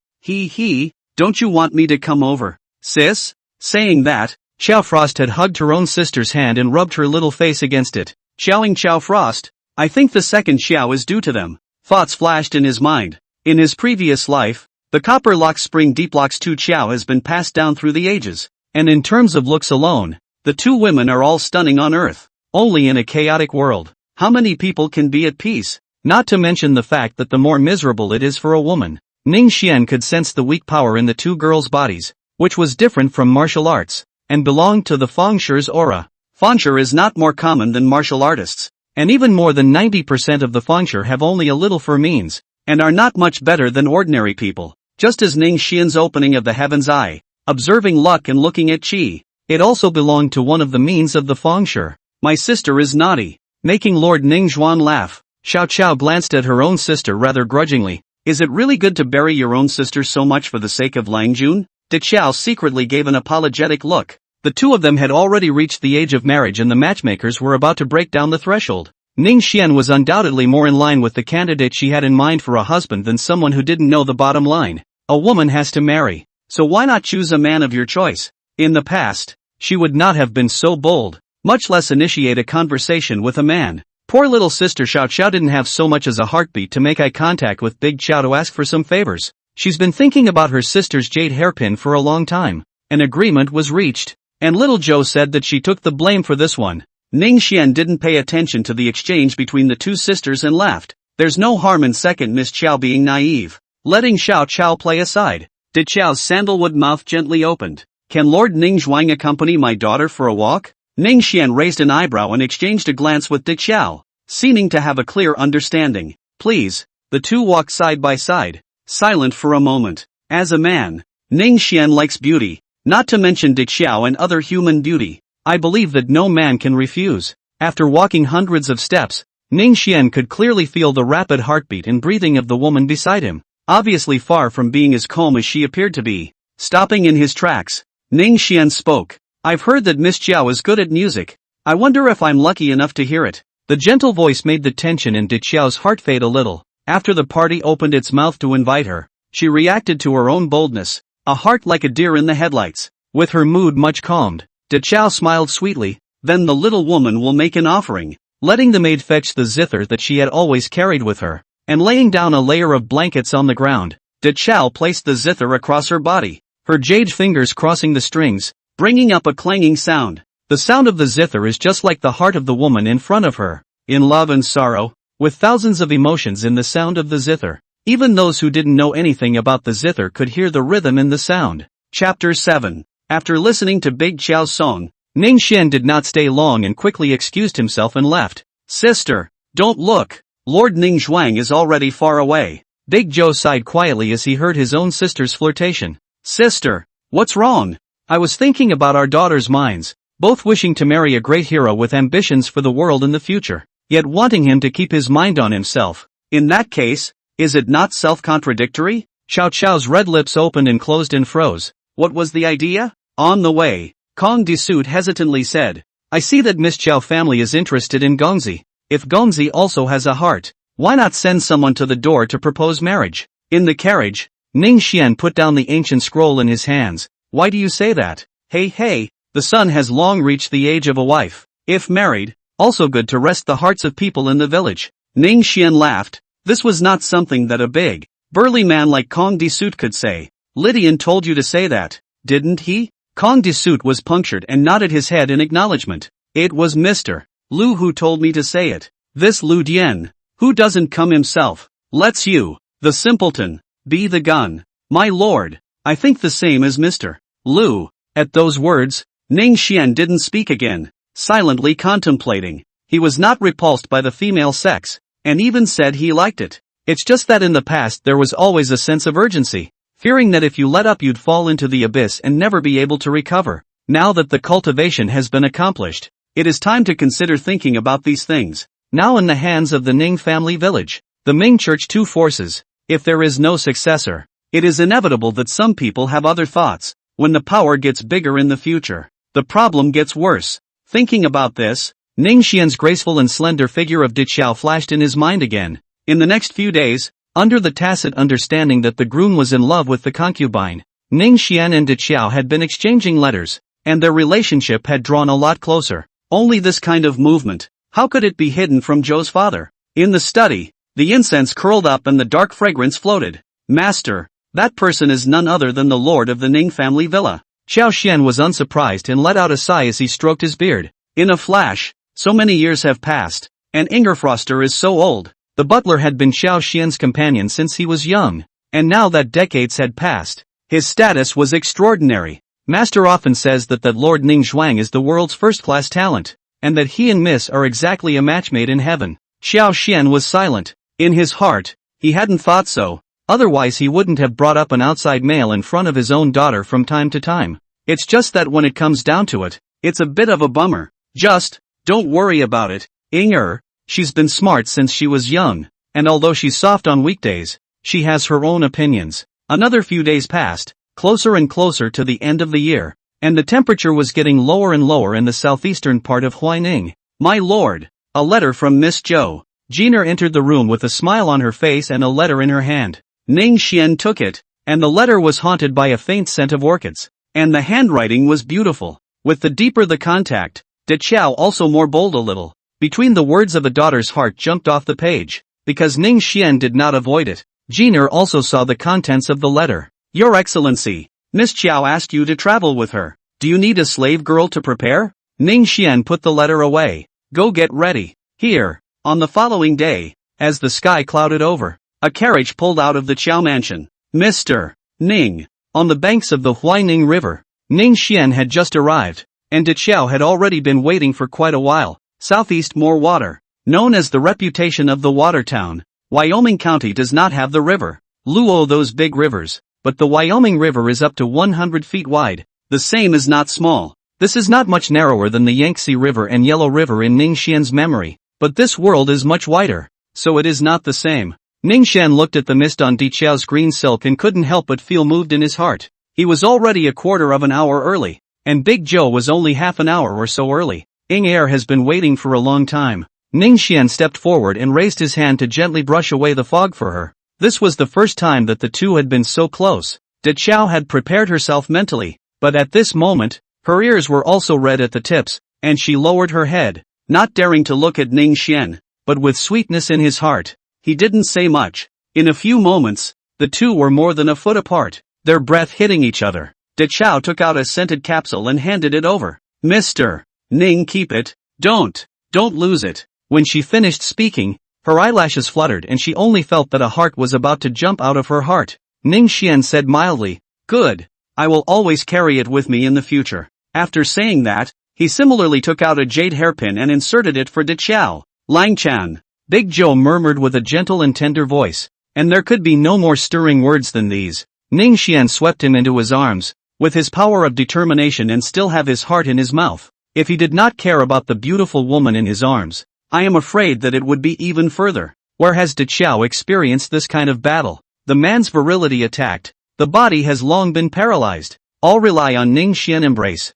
Don't you want me to come over, sis? Saying that, Xiao Frost had hugged her own sister's hand and rubbed her little face against it. Xiaoing Xiao Frost, I think the second Xiao is due to them. Thoughts flashed in his mind. In his previous life, the Copper Lock Spring Deep Locks 2 Xiao has been passed down through the ages, and in terms of looks alone, the 2 women are all stunning on Earth. Only in a chaotic world, how many people can be at peace? Not to mention the fact that the more miserable it is for a woman. Ning Xian could sense the weak power in the 2 girls' bodies, which was different from martial arts, and belonged to the Fengsher's aura. Fengsher is not more common than martial artists, and even more than 90% of the Fengsher have only a little for means, and are not much better than ordinary people. Just as Ning Xian's opening of the heaven's eye, observing luck and looking at qi, it also belonged to one of the means of the Fengsher. My sister is naughty, making Lord Ning Zhuan laugh. Xiao Qiao glanced at her own sister rather grudgingly. Is it really good to bury your own sister so much for the sake of Lang Jun? De Qiao secretly gave an apologetic look. The 2 of them had already reached the age of marriage and the matchmakers were about to break down the threshold. Ning Xian was undoubtedly more in line with the candidate she had in mind for a husband than someone who didn't know the bottom line. A woman has to marry, so why not choose a man of your choice? In the past, she would not have been so bold, much less initiate a conversation with a man. Poor little sister Xiao Qiao didn't have so much as a heartbeat to make eye contact with Big Qiao to ask for some favors. She's been thinking about her sister's jade hairpin for a long time. An agreement was reached, and little Zhou said that she took the blame for this one. Ning Xian didn't pay attention to the exchange between the 2 sisters and laughed. There's no harm in second Miss Qiao being naive. Letting Xiao Qiao play aside, De Qiao's sandalwood mouth gently opened. Can Lord Ning Zhuang accompany my daughter for a walk? Ning Xian raised an eyebrow and exchanged a glance with De Qiao, seeming to have a clear understanding. Please. The 2 walked side by side, silent for a moment. As a man, Ning Xian likes beauty, not to mention De Qiao and other human beauty. I believe that no man can refuse. After walking hundreds of steps, Ning Xian could clearly feel the rapid heartbeat and breathing of the woman beside him. obviously far from being as calm as she appeared to be. Stopping in his tracks, Ning Xian spoke. I've heard that Miss Jiao is good at music. I wonder if I'm lucky enough to hear it. The gentle voice made the tension in De Qiao's heart fade a little. After the party opened its mouth to invite her, she reacted to her own boldness, a heart like a deer in the headlights. With her mood much calmed, De Qiao smiled sweetly. Then the little woman will make an offering. Letting the maid fetch the zither that she had always carried with her, and laying down a layer of blankets on the ground, De Qiao placed the zither across her body, her jade fingers crossing the strings, bringing up a clanging sound. The sound of the zither is just like the heart of the woman in front of her, in love and sorrow, with thousands of emotions in the sound of the zither. Even those who didn't know anything about the zither could hear the rhythm in the sound. Chapter 7. After listening to Big Qiao's song, Ning Xian did not stay long and quickly excused himself and left. Sister, don't look. Lord Ning Zhuang is already far away. Big Zhou sighed quietly as he heard his own sister's flirtation. Sister, what's wrong? I was thinking about our daughter's minds, both wishing to marry a great hero with ambitions for the world in the future, yet wanting him to keep his mind on himself. In that case, is it not self-contradictory? Xiao Qiao's red lips opened and closed and froze. What was the idea? On the way, Kong Disut hesitantly said, I see that Miss Qiao family is interested in Gongzi. If Gongzi also has a heart, why not send someone to the door to propose marriage? In the carriage, Ning Xian put down the ancient scroll in his hands. Why do you say that? Hey, the son has long reached the age of a wife. If married, also good to rest the hearts of people in the village. Ning Xian laughed. This was not something that a big, burly man like Kong Disut could say. Lydian told you to say that, didn't he? Kong Disut was punctured and nodded his head in acknowledgement. It was Mr. Lu who told me to say it. This Lu Dian, who doesn't come himself, lets you, the simpleton, be the gun. My lord, I think the same as Mr. Lu. At those words, Ning Xian didn't speak again, silently contemplating. He was not repulsed by the female sex, and even said he liked it. It's just that in the past there was always a sense of urgency, fearing that if you let up you'd fall into the abyss and never be able to recover. Now that the cultivation has been accomplished, it is time to consider thinking about these things. Now in the hands of the Ning family village, the Ming Church two forces. If there is no successor, it is inevitable that some people have other thoughts. When the power gets bigger in the future, the problem gets worse. Thinking about this, Ning Xian's graceful and slender figure of De Qiao flashed in his mind again. In the next few days, under the tacit understanding that the groom was in love with the concubine, Ning Xian and De Qiao had been exchanging letters, and their relationship had drawn a lot closer. Only this kind of movement, how could it be hidden from Zhou's father? In the study, the incense curled up and the dark fragrance floated. Master, that person is none other than the lord of the Ning family villa. Xiao Xian was unsurprised and let out a sigh as he stroked his beard. In a flash, so many years have passed, and Ingerfroster is so old. The butler had been Xiao Xian's companion since he was young, and now that decades had passed, his status was extraordinary. Master often says that Lord Ning Zhuang is the world's first-class talent, and that he and Miss are exactly a match made in heaven. Xiao Xian was silent. In his heart, he hadn't thought so. Otherwise he wouldn't have brought up an outside male in front of his own daughter from time to time. It's just that when it comes down to it, it's a bit of a bummer. Just, don't worry about it, Inger. She's been smart since she was young, and although she's soft on weekdays, she has her own opinions. Another few days passed, closer and closer to the end of the year, and the temperature was getting lower and lower in the southeastern part of Huaining. My lord, a letter from Miss Zhou. Jeaner entered the room with a smile on her face and a letter in her hand. Ning Xian took it, and the letter was haunted by a faint scent of orchids, and the handwriting was beautiful. With the deeper the contact, De Qiao also more bold a little. Between the words of a daughter's heart jumped off the page, because Ning Xian did not avoid it. Jeaner also saw the contents of the letter. Your Excellency, Miss Qiao asked you to travel with her. Do you need a slave girl to prepare? Ning Xian put the letter away. Go get ready. Here. On the following day, as the sky clouded over, a carriage pulled out of the Qiao mansion. Mr. Ning. On the banks of the Huaining River, Ning Xian had just arrived, and De Qiao had already been waiting for quite a while. Southeast more water. Known as the reputation of the water town, Wyoming County does not have the river Luo, those big rivers, but the Wyoming River is up to 100 feet wide. The same is not small. This is not much narrower than the Yangtze River and Yellow River in Ning Xian's memory, but this world is much wider, so it is not the same. Ningxian looked at the mist on Diqiao's green silk and couldn't help but feel moved in his heart. He was already a quarter of an hour early, and Big Joe was only half an hour or so early. Air has been waiting for a long time. Ningxian stepped forward and raised his hand to gently brush away the fog for her. This was the first time that the two had been so close. Diqiao had prepared herself mentally, but at this moment, her ears were also red at the tips, and she lowered her head, not daring to look at Ningxian, but with sweetness in his heart. He didn't say much. In a few moments, the two were more than a foot apart, their breath hitting each other. Diqiao took out a scented capsule and handed it over. Mr. Ning, keep it. Don't lose it. When she finished speaking, her eyelashes fluttered and she only felt that a heart was about to jump out of her heart. Ningxian said mildly, good. I will always carry it with me in the future. After saying that, he similarly took out a jade hairpin and inserted it for Diqiao. Langchan. Big Joe murmured with a gentle and tender voice, and there could be no more stirring words than these. Ningxian swept him into his arms, with his power of determination and still have his heart in his mouth. If he did not care about the beautiful woman in his arms, I am afraid that it would be even further. Where has Diqiao experienced this kind of battle? The man's virility attacked, the body has long been paralyzed. All rely on Ningxian embrace.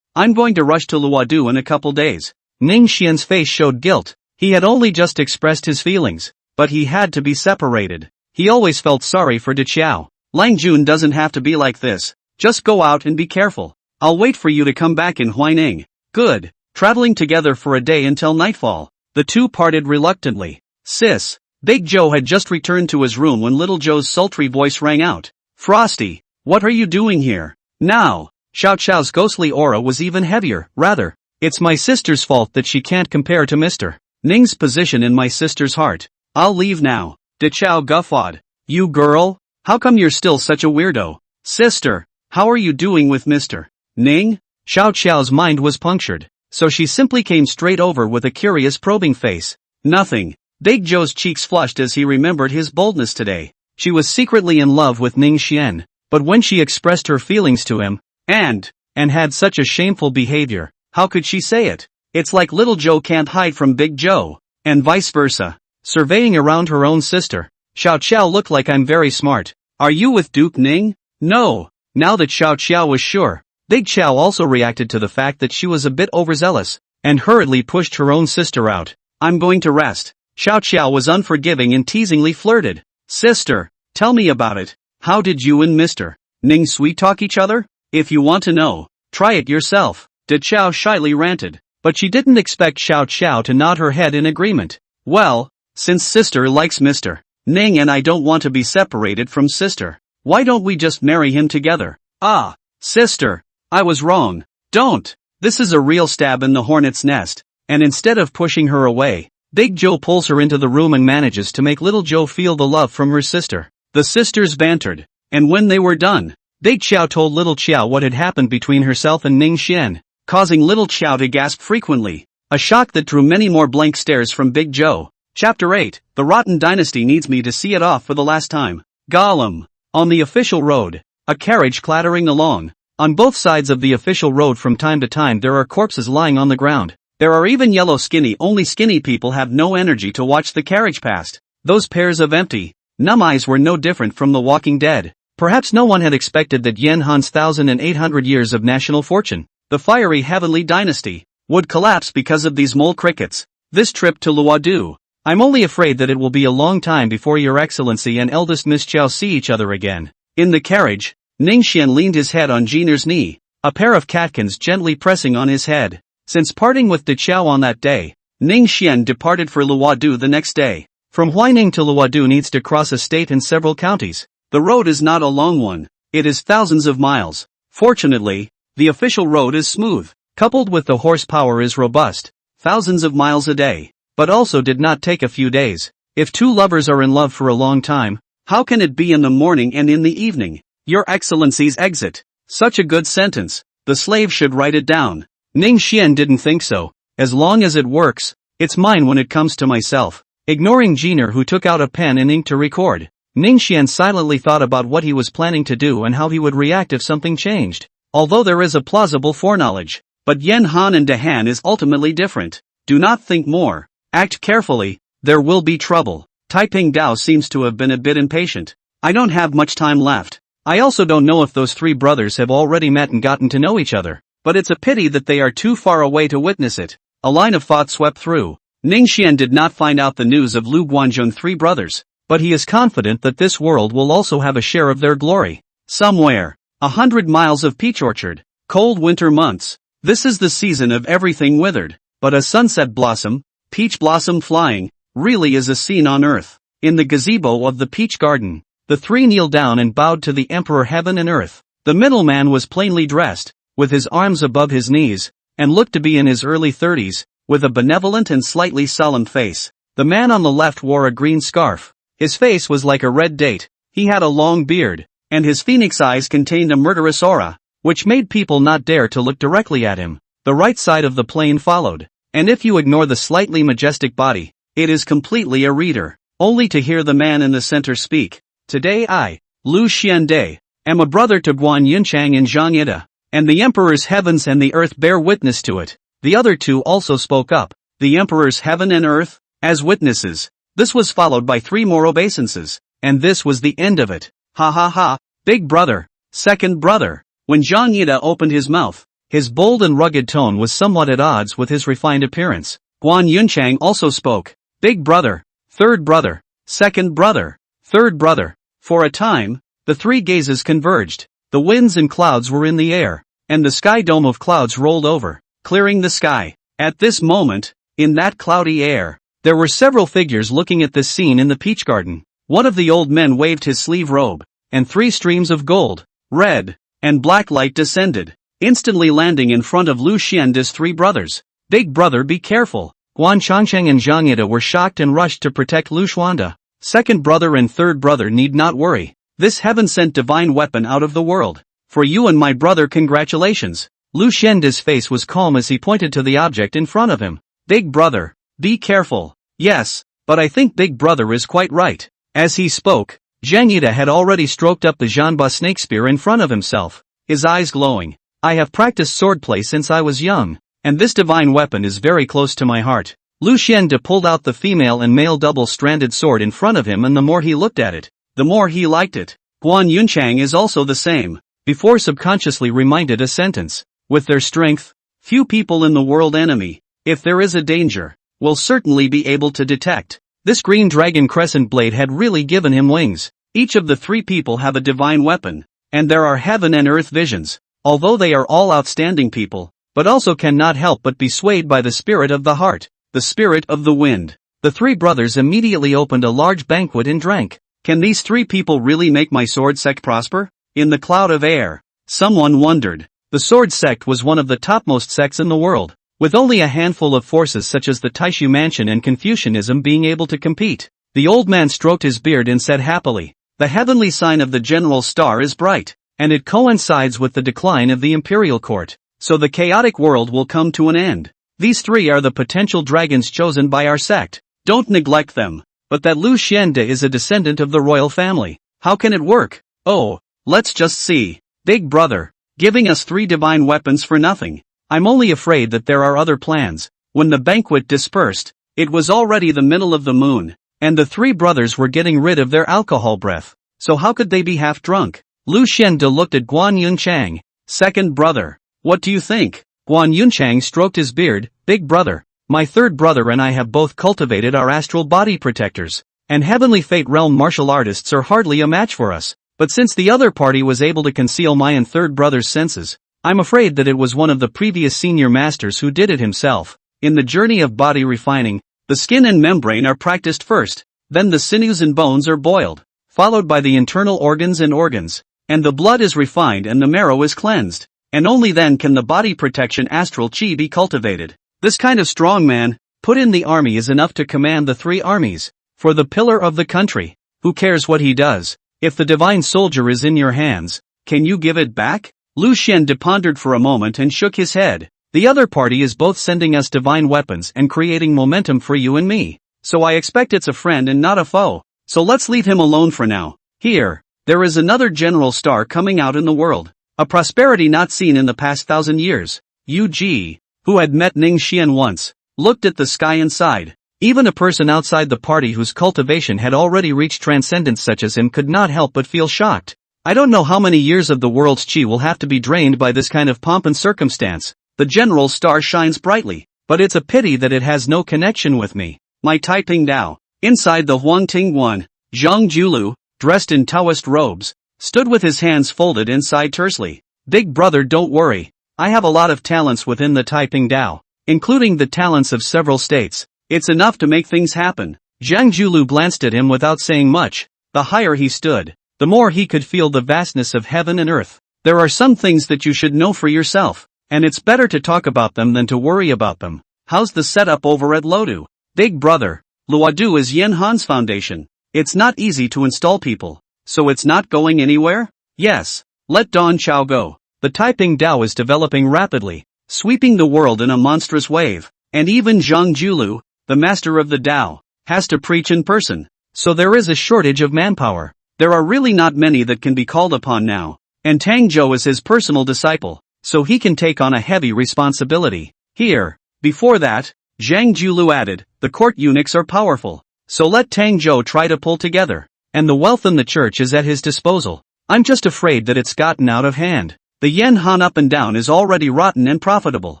I'm going to rush to Luodu in a couple days. Ningxian's face showed guilt. He had only just expressed his feelings, but he had to be separated. He always felt sorry for Diqiao. Langjun doesn't have to be like this. Just go out and be careful. I'll wait for you to come back in Huaining. Good. Traveling together for a day until nightfall. The two parted reluctantly. Sis. Big Joe had just returned to his room when Little Joe's sultry voice rang out. Frosty, what are you doing here? Now. Xiao Xiao's ghostly aura was even heavier, rather. It's my sister's fault that she can't compare to Mr. Ning's position in my sister's heart. I'll leave now. Diqiao guffawed. You girl? How come you're still such a weirdo? Sister, how are you doing with Mr. Ning? Xiao Xiao's mind was punctured, so she simply came straight over with a curious probing face. Nothing. Big Joe's cheeks flushed as he remembered his boldness today. She was secretly in love with Ningxian, but when she expressed her feelings to him, and had such a shameful behavior, how could she say it? It's like Little Joe can't hide from Big Joe, and vice versa. Surveying around her own sister, Xiao Xiao looked like I'm very smart. Are you with Duke Ning? No. Now that Xiao Xiao was sure, Big Xiao also reacted to the fact that she was a bit overzealous, and hurriedly pushed her own sister out. I'm going to rest. Xiao Xiao was unforgiving and teasingly flirted. Sister, tell me about it. How did you and Mr. Ning sweet talk each other? If you want to know, try it yourself. Diqiao shyly ranted. But she didn't expect Xiao Xiao to nod her head in agreement. Well, since sister likes Mr. Ning and I don't want to be separated from sister, why don't we just marry him together? Ah, sister, I was wrong. Don't. This is a real stab in the hornet's nest. And instead of pushing her away, Big Joe pulls her into the room and manages to make Little Joe feel the love from her sister. The sisters bantered, and when they were done, Big Xiao told Little Xiao what had happened between herself and Ningxian, causing Little Xiao to gasp frequently, a shock that drew many more blank stares from Big Joe. Chapter 8, The Rotten Dynasty needs me to see it off for the last time. Gollum. On the official road, a carriage clattering along. On both sides of the official road from time to time there are corpses lying on the ground. There are even yellow only skinny people have no energy to watch the carriage past. Those pairs of empty, numb eyes were no different from the Walking Dead. Perhaps no one had expected that Yen Han's 1,800 years of national fortune, the fiery heavenly dynasty, would collapse because of these mole crickets. This trip to Luodu. I'm only afraid that it will be a long time before Your Excellency and eldest Miss Chow see each other again. In the carriage, Ningxian leaned his head on Jiner's knee, a pair of catkins gently pressing on his head. Since parting with Diqiao on that day, Ningxian departed for Luodu the next day. From Huaining to Luodu needs to cross a state and several counties. The road is not a long one. It is thousands of miles. Fortunately, the official road is smooth, coupled with the horsepower is robust. Thousands of miles a day. But also did not take a few days. If two lovers are in love for a long time, how can it be in the morning and in the evening? Your Excellency's exit. Such a good sentence. The slave should write it down. Ningxian didn't think so. As long as it works, it's mine when it comes to myself. Ignoring Jiner, who took out a pen and ink to record, Ningxian silently thought about what he was planning to do and how he would react if something changed. Although there is a plausible foreknowledge, but Yen Han and Dehan is ultimately different. Do not think more. Act carefully, there will be trouble. Taiping Dao seems to have been a bit impatient. I don't have much time left. I also don't know if those three brothers have already met and gotten to know each other, but it's a pity that they are too far away to witness it. A line of thought swept through. Ning Xian did not find out the news of Lu Guanzhong three brothers, but he is confident that this world will also have a share of their glory. Somewhere. 100 miles of peach orchard. Cold winter months. This is the season of everything withered, but a sunset blossom, peach blossom flying, really is a scene on earth. In the gazebo of the peach garden, the three kneeled down and bowed to the Emperor Heaven and Earth. The middleman was plainly dressed, with his arms above his knees, and looked to be in his early 30s, with a benevolent and slightly solemn face. The man on the left wore a green scarf. His face was like a red date, he had a long beard, and his phoenix eyes contained a murderous aura, which made people not dare to look directly at him. The right side of the plane followed, and if you ignore the slightly majestic body, it is completely a reader, only to hear the man in the center speak. Today I, Lu Xiande, am a brother to Guan Yunchang and Zhang Yida, and the Emperor's heavens and the earth bear witness to it. The other two also spoke up, the Emperor's heaven and earth, as witnesses. This was followed by 3 more obeisances, and this was the end of it. Ha ha ha, big brother, second brother. When Zhang Yida opened his mouth, his bold and rugged tone was somewhat at odds with his refined appearance. Guan Yunchang also spoke, big brother, third brother, second brother, third brother. For a time, the three gazes converged. The winds and clouds were in the air, and the sky dome of clouds rolled over, clearing the sky. At this moment, in that cloudy air, there were several figures looking at this scene in the peach garden. One of the old men waved his sleeve robe, and 3 streams of gold, red, and black light descended, instantly landing in front of Lu Xiande's 3 brothers. Big brother, be careful. Guan Changcheng and Zhang Yida were shocked and rushed to protect Lu Xuande. Second brother and third brother need not worry. This heaven sent divine weapon out of the world. For you and my brother, congratulations. Lu Xiande's face was calm as he pointed to the object in front of him. Big brother, be careful. Yes, but I think big brother is quite right. As he spoke, Zhang Yida had already stroked up the Zhanba snake spear in front of himself, his eyes glowing. I have practiced swordplay since I was young, and this divine weapon is very close to my heart. Lu Xiande pulled out the female and male double-stranded sword in front of him, and the more he looked at it, the more he liked it. Guan Yunchang is also the same. Before subconsciously reminded a sentence. With their strength, few people in the world enemy, if there is a danger, will certainly be able to detect. This green dragon crescent blade had really given him wings. Each of the 3 people have a divine weapon, and there are heaven and earth visions, although they are all outstanding people, but also cannot help but be swayed by the spirit of the heart. The spirit of the wind. The 3 brothers immediately opened a large banquet and drank. Can these 3 people really make my sword sect prosper? In the cloud of air, someone wondered. The sword sect was one of the topmost sects in the world, with only a handful of forces such as the Taishu Mansion and Confucianism being able to compete. The old man stroked his beard and said happily, the heavenly sign of the general star is bright, and it coincides with the decline of the imperial court, so the chaotic world will come to an end. These 3 are the potential dragons chosen by our sect. Don't neglect them. But that Lu Xiande is a descendant of the royal family. How can it work? Oh, let's just see. Big brother, giving us 3 divine weapons for nothing. I'm only afraid that there are other plans. When the banquet dispersed, it was already the middle of the moon, and the 3 brothers were getting rid of their alcohol breath. So how could they be half drunk? Lu Xiande looked at Guan Yunchang. Second brother, what do you think? Guan Yunchang stroked his beard. Big brother, my third brother and I have both cultivated our astral body protectors, and heavenly fate realm martial artists are hardly a match for us. But since the other party was able to conceal my and third brother's senses, I'm afraid that it was one of the previous senior masters who did it himself. In the journey of body refining, the skin and membrane are practiced first, then the sinews and bones are boiled, followed by the internal organs, and the blood is refined and the marrow is cleansed. And only then can the body protection astral chi be cultivated. This kind of strong man, put in the army, is enough to command the 3 armies. For the pillar of the country, who cares what he does? If the divine soldier is in your hands, can you give it back? Lu Xiande pondered for a moment and shook his head. The other party is both sending us divine weapons and creating momentum for you and me. So I expect it's a friend and not a foe. So let's leave him alone for now. Here, there is another general star coming out in the world. A prosperity not seen in the past 1,000 years. Yu Ji, who had met Ning Xian once, looked at the sky and sighed. Even a person outside the party whose cultivation had already reached transcendence such as him could not help but feel shocked. I don't know how many years of the world's chi will have to be drained by this kind of pomp and circumstance. The general star shines brightly, but it's a pity that it has no connection with me. My Taiping Dao. Inside the Huangting One, Zhang Julu, dressed in Taoist robes, stood with his hands folded inside tersely. Big brother, don't worry. I have a lot of talents within the Taiping Dao, including the talents of several states. It's enough to make things happen. Zhang Julu glanced at him without saying much. The higher he stood, the more he could feel the vastness of heaven and earth. There are some things that you should know for yourself, and it's better to talk about them than to worry about them. How's the setup over at Luodu? Big brother, Luodu is Yen Han's foundation. It's not easy to install people. So it's not going anywhere? Yes. Let Don Chao go. The Taiping Dao is developing rapidly, sweeping the world in a monstrous wave, and even Zhang Julu, the master of the Dao, has to preach in person. So there is a shortage of manpower. There are really not many that can be called upon now, and Tang Zhou is his personal disciple, so he can take on a heavy responsibility. Here. Before that, Zhang Julu added, the court eunuchs are powerful, so let Tang Zhou try to pull together, and the wealth in the church is at his disposal. I'm just afraid that it's gotten out of hand. The Yen Han up and down is already rotten and profitable.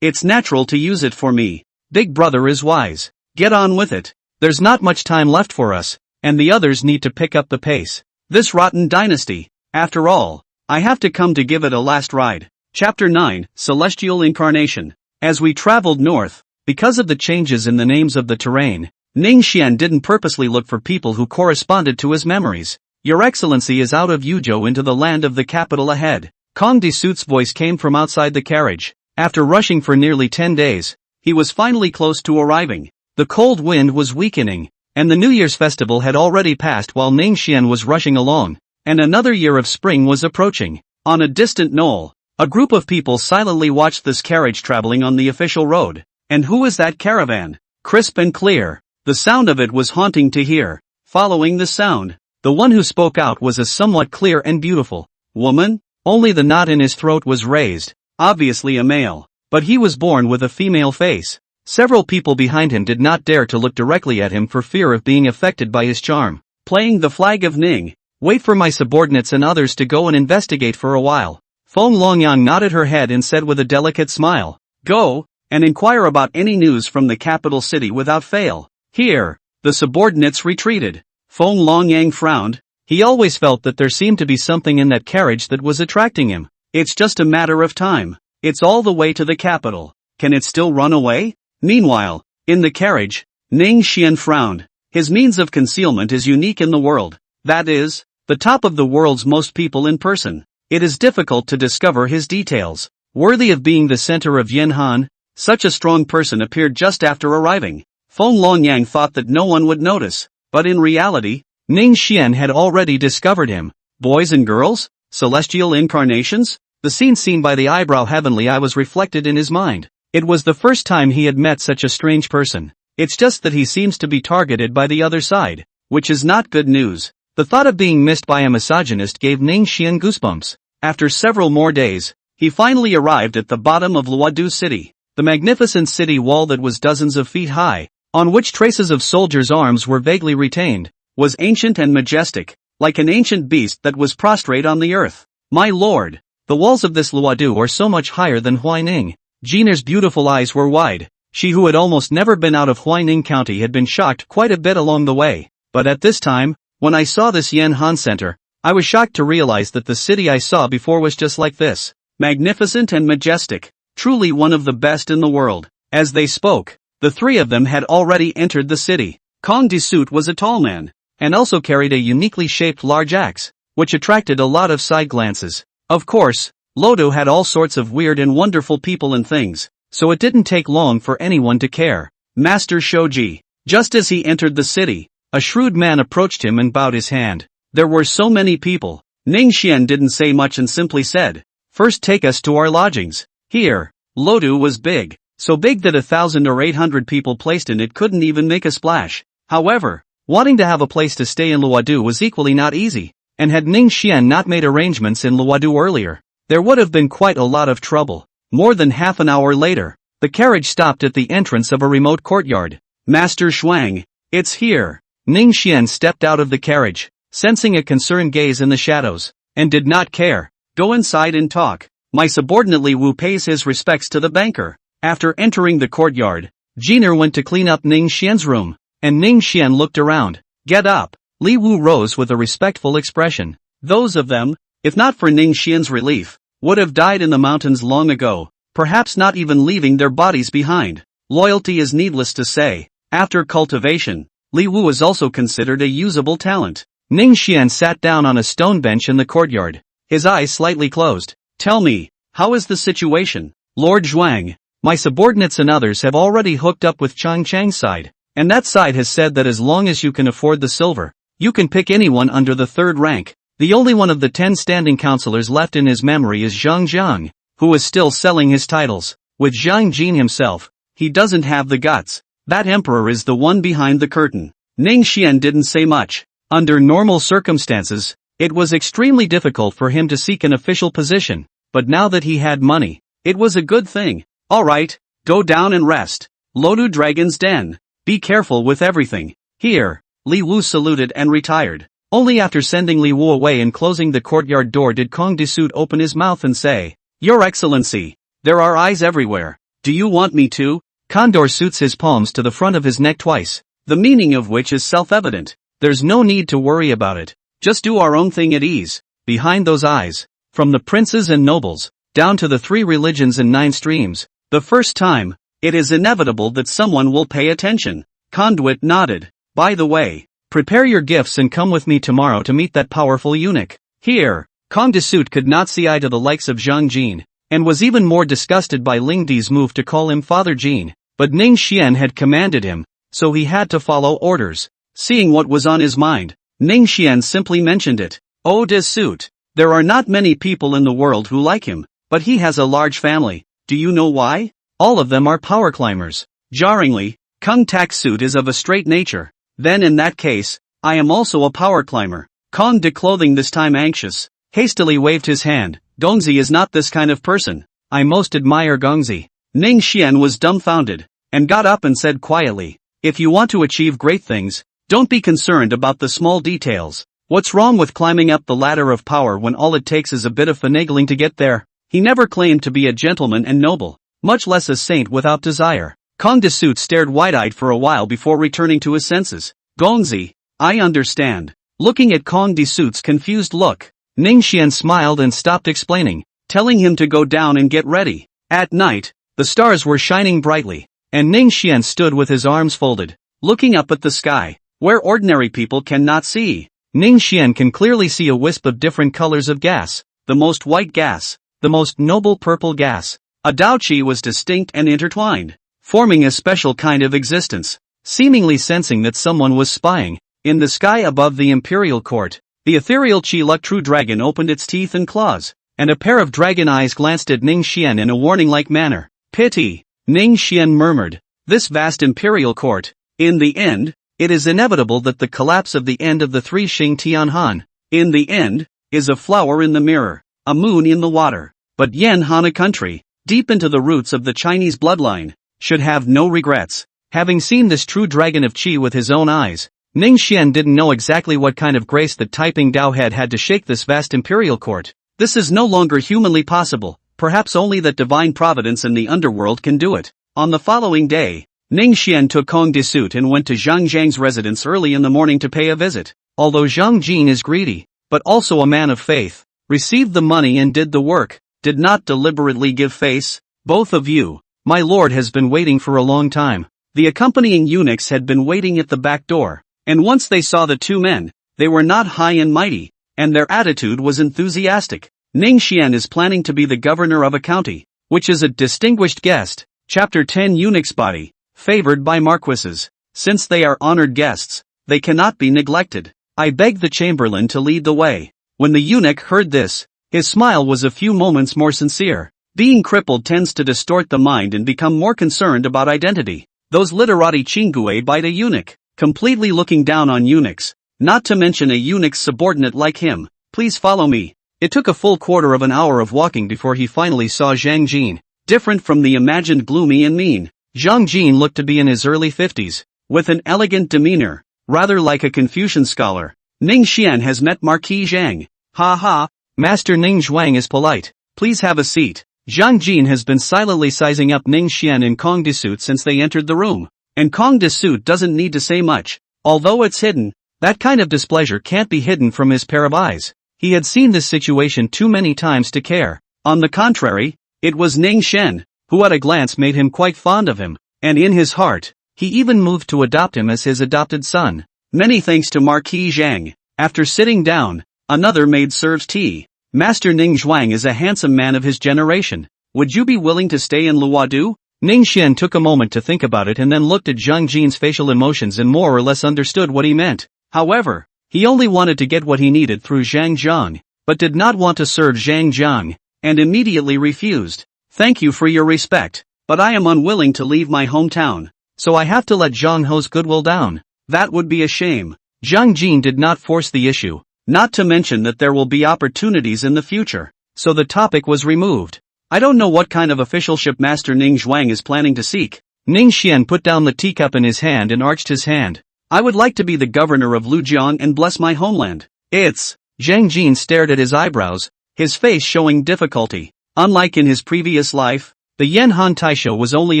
It's natural to use it for me. Big brother is wise. Get on with it. There's not much time left for us, and the others need to pick up the pace. This rotten dynasty. After all, I have to come to give it a last ride. Chapter 9, Celestial Incarnation. As we traveled north, because of the changes in the names of the terrain, Ning Xian didn't purposely look for people who corresponded to his memories. Your Excellency is out of Yuzhou into the land of the capital ahead. Kong Disuit's voice came from outside the carriage. After rushing for nearly 10 days, he was finally close to arriving. The cold wind was weakening, and the New Year's festival had already passed while Ning Xian was rushing along, and another year of spring was approaching. On a distant knoll, a group of people silently watched this carriage traveling on the official road. And who is that caravan? Crisp and clear. The sound of it was haunting to hear. Following the sound, the one who spoke out was a somewhat clear and beautiful woman. Only the knot in his throat was raised, obviously a male, but he was born with a female face. Several people behind him did not dare to look directly at him for fear of being affected by his charm. Playing the flag of Ning. Wait for my subordinates and others to go and investigate for a while. Feng Longyang nodded her head and said with a delicate smile, go, and inquire about any news from the capital city without fail. Here, the subordinates retreated. Feng Longyang frowned. He always felt that there seemed to be something in that carriage that was attracting him. It's just a matter of time. It's all the way to the capital. Can it still run away? Meanwhile, in the carriage, Ning Xian frowned. His means of concealment is unique in the world. That is, the top of the world's most people in person. It is difficult to discover his details. Worthy of being the center of Yen Han, such a strong person appeared just after arriving. Feng Longyang thought that no one would notice, but in reality, Ning Xian had already discovered him. Boys and girls? Celestial incarnations? The scene seen by the eyebrow heavenly eye was reflected in his mind. It was the first time he had met such a strange person. It's just that he seems to be targeted by the other side, which is not good news. The thought of being missed by a misogynist gave Ning Xian goosebumps. After several more days, he finally arrived at the bottom of Luodu City, the magnificent city wall that was dozens of feet high, on which traces of soldiers' arms were vaguely retained, was ancient and majestic, like an ancient beast that was prostrate on the earth. My lord, the walls of this Luodu are so much higher than Huaining. Jinner's beautiful eyes were wide. She who had almost never been out of Huaining County had been shocked quite a bit along the way, but at this time, when I saw this Yen Han Center, I was shocked to realize that the city I saw before was just like this. Magnificent and majestic, truly one of the best in the world. As they spoke, the three of them had already entered the city. Kong Disuit was a tall man, and also carried a uniquely shaped large axe, which attracted a lot of side glances. Of course, Lodo had all sorts of weird and wonderful people and things, so it didn't take long for anyone to care. Master Shoji. Just as he entered the city, a shrewd man approached him and bowed his hand. There were so many people. Ning Xian didn't say much and simply said, first take us to our lodgings. Here, Lodu was big, so big that 1,000 or 800 people placed in it couldn't even make a splash. However, wanting to have a place to stay in Luodu was equally not easy, and had Ning Xian not made arrangements in Luodu earlier, there would have been quite a lot of trouble. More than half an hour later, the carriage stopped at the entrance of a remote courtyard. Master Shuang, it's here. Ning Xian stepped out of the carriage, sensing a concerned gaze in the shadows, and did not care. Go inside and talk. My subordinate Li Wu pays his respects to the banker. After entering the courtyard, Jiner went to clean up Ning Xian's room, and Ning Xian looked around. Get up. Li Wu rose with a respectful expression. Those of them, if not for Ning Xian's relief, would have died in the mountains long ago, perhaps not even leaving their bodies behind. Loyalty is needless to say. After cultivation, Li Wu is also considered a usable talent. Ning Xian sat down on a stone bench in the courtyard, his eyes slightly closed. Tell me, how is the situation? Lord Zhuang, my subordinates and others have already hooked up with Chang Chang's side, and that side has said that as long as you can afford the silver, you can pick anyone under the third rank. The only one of the 10 standing counselors left in his memory is Zhang Jiang, who is still selling his titles. With Zhang Jin himself, he doesn't have the guts. That emperor is the one behind the curtain. Ning Xian didn't say much. Under normal circumstances, it was extremely difficult for him to seek an official position, but now that he had money, it was a good thing. Alright, go down and rest. Lodu Dragon's Den. Be careful with everything. Here. Li Wu saluted and retired. Only after sending Li Wu away and closing the courtyard door did Kong Disut open his mouth and say, Your Excellency, there are eyes everywhere. Do you want me to? Condor suits his palms to the front of his neck twice, the meaning of which is self-evident. There's no need to worry about it. Just do our own thing at ease. Behind those eyes, from the princes and nobles, down to the 3 religions and 9 streams, the first time, it is inevitable that someone will pay attention. Conduit nodded. By the way, prepare your gifts and come with me tomorrow to meet that powerful eunuch. Here, Kong Disut could not see eye to the likes of Zhang Jin, and was even more disgusted by Ling Di's move to call him Father Jin, but Ning Xian had commanded him, so he had to follow orders. Seeing what was on his mind, Ning Xian simply mentioned it. Oh Disut, there are not many people in the world who like him, but he has a large family. Do you know why? All of them are power climbers. Jarringly, Kung Tak Suit is of a straight nature. Then in that case, I am also a power climber. Kong De Clothing this time anxious, hastily waved his hand. Gongzi is not this kind of person. I most admire Gongzi. Ning Xian was dumbfounded, and got up and said quietly, if you want to achieve great things, don't be concerned about the small details. What's wrong with climbing up the ladder of power when all it takes is a bit of finagling to get there? He never claimed to be a gentleman and noble, much less a saint without desire. Kong Disut stared wide-eyed for a while before returning to his senses. Gongzi, I understand. Looking at Kong Disut's confused look, Ning Xian smiled and stopped explaining, telling him to go down and get ready. At night, the stars were shining brightly, and Ning Xian stood with his arms folded, looking up at the sky, where ordinary people cannot see. Ning Xian can clearly see a wisp of different colors of gas, the most white gas, the most noble purple gas. A Daoqi was distinct and intertwined, forming a special kind of existence. Seemingly sensing that someone was spying, in the sky above the imperial court, the ethereal Chi-Luck True Dragon opened its teeth and claws, and a pair of dragon eyes glanced at Ning Xian in a warning-like manner. Pity, Ning Xian murmured. This vast imperial court, in the end, it is inevitable that the collapse of the end of the 3 Xing Tianhan, in the end, is a flower in the mirror, a moon in the water. But Yan Han, a country, deep into the roots of the Chinese bloodline, should have no regrets. Having seen this true dragon of Qi with his own eyes, Ning Xian didn't know exactly what kind of grace the Taiping Dao had to shake this vast imperial court. This is no longer humanly possible, perhaps only that divine providence in the underworld can do it. On the following day, Ning Xian took Kong Disut and went to Zhang Zhang's residence early in the morning to pay a visit. Although Zhang Jin is greedy, but also a man of faith, received the money and did the work, did not deliberately give face. Both of you, my lord has been waiting for a long time. The accompanying eunuchs had been waiting at the back door, and once they saw the 2 men, they were not high and mighty, and their attitude was enthusiastic. Ning Xian is planning to be the governor of a county, which is a distinguished guest. Chapter 10 Eunuch's Body, favored by marquises. Since they are honored guests, they cannot be neglected. I beg the chamberlain to lead the way. When the eunuch heard this, his smile was a few moments more sincere. Being crippled tends to distort the mind and become more concerned about identity. Those literati Chingue bite a eunuch, completely looking down on eunuchs, not to mention a eunuch's subordinate like him. Please follow me. It took a full quarter of an hour of walking before he finally saw Zhang Jin. Different from the imagined gloomy and mean, Zhang Jin looked to be in his early 50s, with an elegant demeanor, rather like a Confucian scholar. Ning Xian has met Marquis Zhang. Ha ha, Master Ning Zhuang is polite. Please have a seat. Zhang Jin has been silently sizing up Ning Xian and Kong Disut since they entered the room. And Kong Disut doesn't need to say much. Although it's hidden, that kind of displeasure can't be hidden from his pair of eyes. He had seen this situation too many times to care. On the contrary, it was Ning Shen, who at a glance made him quite fond of him, and in his heart, he even moved to adopt him as his adopted son. Many thanks to Marquis Zhang. After sitting down, another maid serves tea. Master Ning Zhuang is a handsome man of his generation. Would you be willing to stay in Luodu? Ning Xian took a moment to think about it and then looked at Zhang Jin's facial emotions and more or less understood what he meant. However, he only wanted to get what he needed through Zhang Zhang, but did not want to serve Zhang Zhang, and immediately refused. Thank you for your respect, but I am unwilling to leave my hometown, so I have to let Zhang Ho's goodwill down. That would be a shame. Zhang Jin did not force the issue, not to mention that there will be opportunities in the future, so the topic was removed. I don't know what kind of officialship Master Ning Zhuang is planning to seek. Ning Xian put down the teacup in his hand and arched his hand. I would like to be the governor of Lujiang and bless my homeland. It's... Zhang Jin stared at his eyebrows, his face showing difficulty. Unlike in his previous life, the Yanhan Taisho was only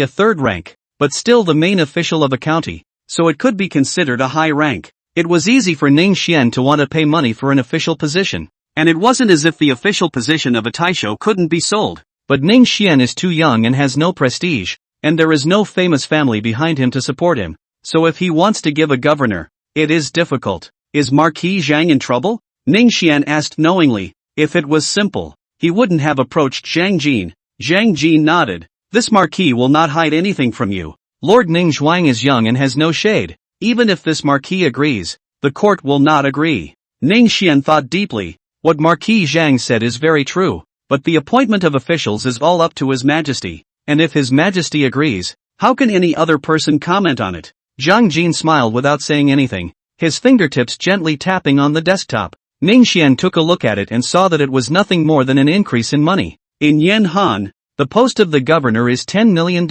a third rank, but still the main official of a county, so it could be considered a high rank. It was easy for Ning Xian to want to pay money for an official position, and it wasn't as if the official position of a Taisho couldn't be sold. But Ning Xian is too young and has no prestige, and there is no famous family behind him to support him, so if he wants to give a governor, it is difficult. Is Marquis Zhang in trouble? Ning Xian asked knowingly. If it was simple, he wouldn't have approached Zhang Jin. Zhang Jin nodded. This marquis will not hide anything from you. Lord Ning Zhuang is young and has no shade. Even if this marquis agrees, the court will not agree. Ning Xian thought deeply. What Marquis Zhang said is very true. But the appointment of officials is all up to His Majesty, and if His Majesty agrees, how can any other person comment on it? Zhang Jin smiled without saying anything, his fingertips gently tapping on the desktop. Ning Xian took a look at it and saw that it was nothing more than an increase in money. In Yanhan, the post of the governor is $10 million,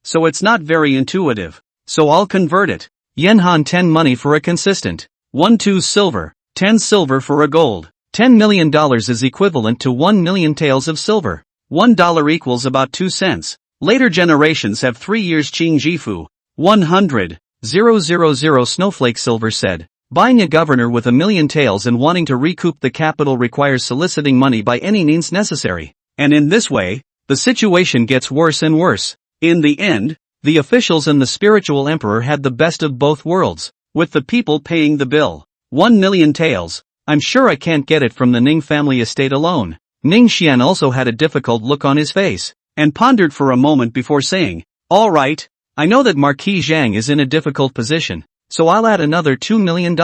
so it's not very intuitive. So I'll convert it. Yanhan 10 money for a consistent. 1 silver, 10 silver for a gold. $10 million is equivalent to 1 million taels of silver. $1 equals about 2 cents. Later generations have 3 years Qing Jifu. 100,000 Snowflake Silver said. Buying a governor with 1 million taels and wanting to recoup the capital requires soliciting money by any means necessary. And in this way, the situation gets worse and worse. In the end, the officials and the spiritual emperor had the best of both worlds, with the people paying the bill. 1 million taels. I'm sure I can't get it from the Ning family estate alone. Ning Xian also had a difficult look on his face, and pondered for a moment before saying, all right, I know that Marquis Zhang is in a difficult position, so I'll add another $2 million.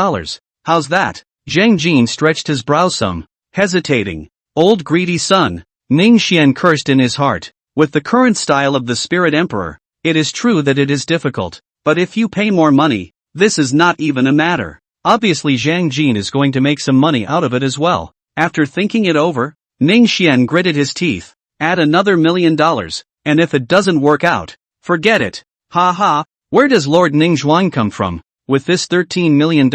How's that? Zhang Jin stretched his brows some, hesitating. Old greedy son. Ning Xian cursed in his heart. With the current style of the spirit emperor, it is true that it is difficult, but if you pay more money, this is not even a matter. Obviously Zhang Jin is going to make some money out of it as well. After thinking it over, Ning Xian gritted his teeth. Add another $1 million, and if it doesn't work out, forget it. Ha ha, where does Lord Ning Zhuang come from? With this $13 million,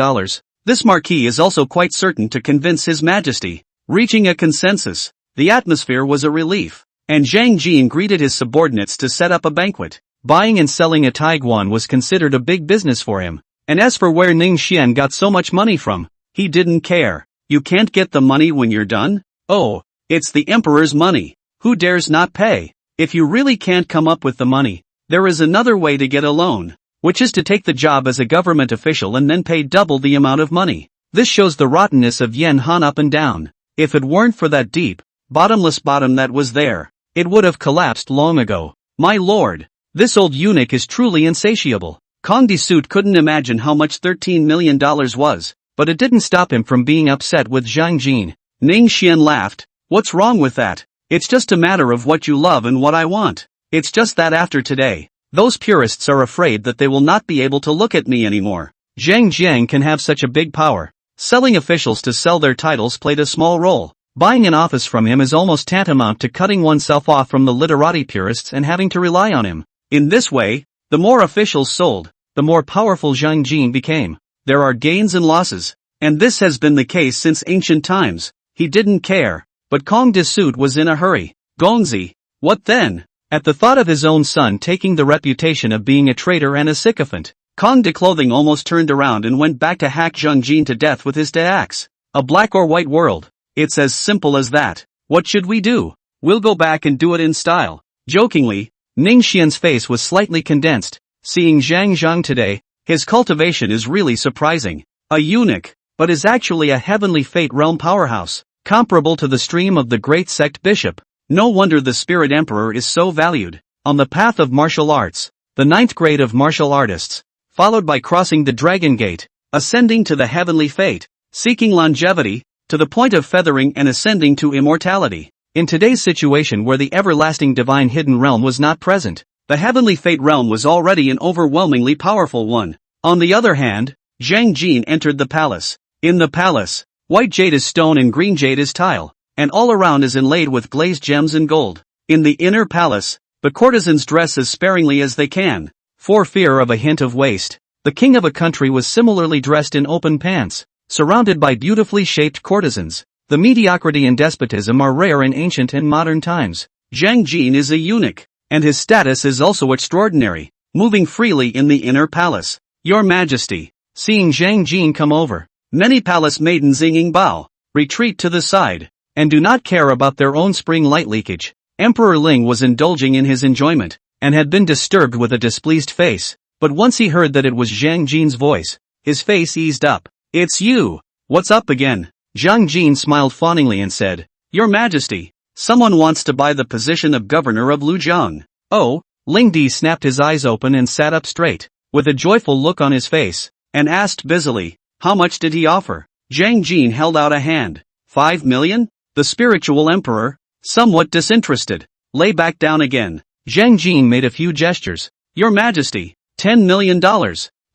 this marquis is also quite certain to convince His Majesty. Reaching a consensus, the atmosphere was a relief, and Zhang Jin greeted his subordinates to set up a banquet. Buying and selling a taiguan was considered a big business for him. And as for where Ning Xian got so much money from, he didn't care. You can't get the money when you're done? Oh, it's the emperor's money. Who dares not pay? If you really can't come up with the money, there is another way to get a loan, which is to take the job as a government official and then pay double the amount of money. This shows the rottenness of Yanhan up and down. If it weren't for that deep, bottomless bottom that was there, it would have collapsed long ago. My lord, this old eunuch is truly insatiable. Kong Disut couldn't imagine how much $13 million was, but it didn't stop him from being upset with Zhang Jin. Ning Xian laughed. What's wrong with that? It's just a matter of what you love and what I want. It's just that after today, those purists are afraid that they will not be able to look at me anymore. Zhang Jiang can have such a big power. Selling officials to sell their titles played a small role. Buying an office from him is almost tantamount to cutting oneself off from the literati purists and having to rely on him. In this way, the more officials sold, the more powerful Zhang Jin became. There are gains and losses, and this has been the case since ancient times. He didn't care, but Kong Disut was in a hurry. Gongzi, what then? At the thought of his own son taking the reputation of being a traitor and a sycophant, Kong de Clothing almost turned around and went back to hack Zhang Jin to death with his axe. A black or white world. It's as simple as that. What should we do? We'll go back and do it in style. Jokingly, Ning Xian's face was slightly condensed. Seeing Zhang Zhang today, his cultivation is really surprising. A eunuch, but is actually a heavenly fate realm powerhouse, comparable to the stream of the great sect bishop. No wonder the spirit emperor is so valued. On the path of martial arts, the 9th grade of martial artists, followed by crossing the dragon gate, ascending to the heavenly fate, seeking longevity, to the point of feathering and ascending to immortality. In today's situation where the everlasting divine hidden realm was not present, the heavenly fate realm was already an overwhelmingly powerful one. On the other hand, Zhang Jin entered the palace. In the palace, white jade is stone and green jade is tile, and all around is inlaid with glazed gems and gold. In the inner palace, the courtesans dress as sparingly as they can, for fear of a hint of waste. The king of a country was similarly dressed in open pants, surrounded by beautifully shaped courtesans. The mediocrity and despotism are rare in ancient and modern times. Zhang Jin is a eunuch, and his status is also extraordinary, moving freely in the inner palace. Your Majesty, seeing Zhang Jin come over, many palace maidens bow, retreat to the side, and do not care about their own spring light leakage. Emperor Ling was indulging in his enjoyment, and had been disturbed with a displeased face, but once he heard that it was Zhang Jin's voice, his face eased up. It's you! What's up again? Zhang Jin smiled fawningly and said, Your Majesty, someone wants to buy the position of governor of Lujiang. Oh, Ling Di snapped his eyes open and sat up straight, with a joyful look on his face, and asked busily, how much did he offer? Zhang Jin held out a hand. 5 million? The spiritual emperor, somewhat disinterested, lay back down again. Zhang Jin made a few gestures. Your Majesty, $10 million.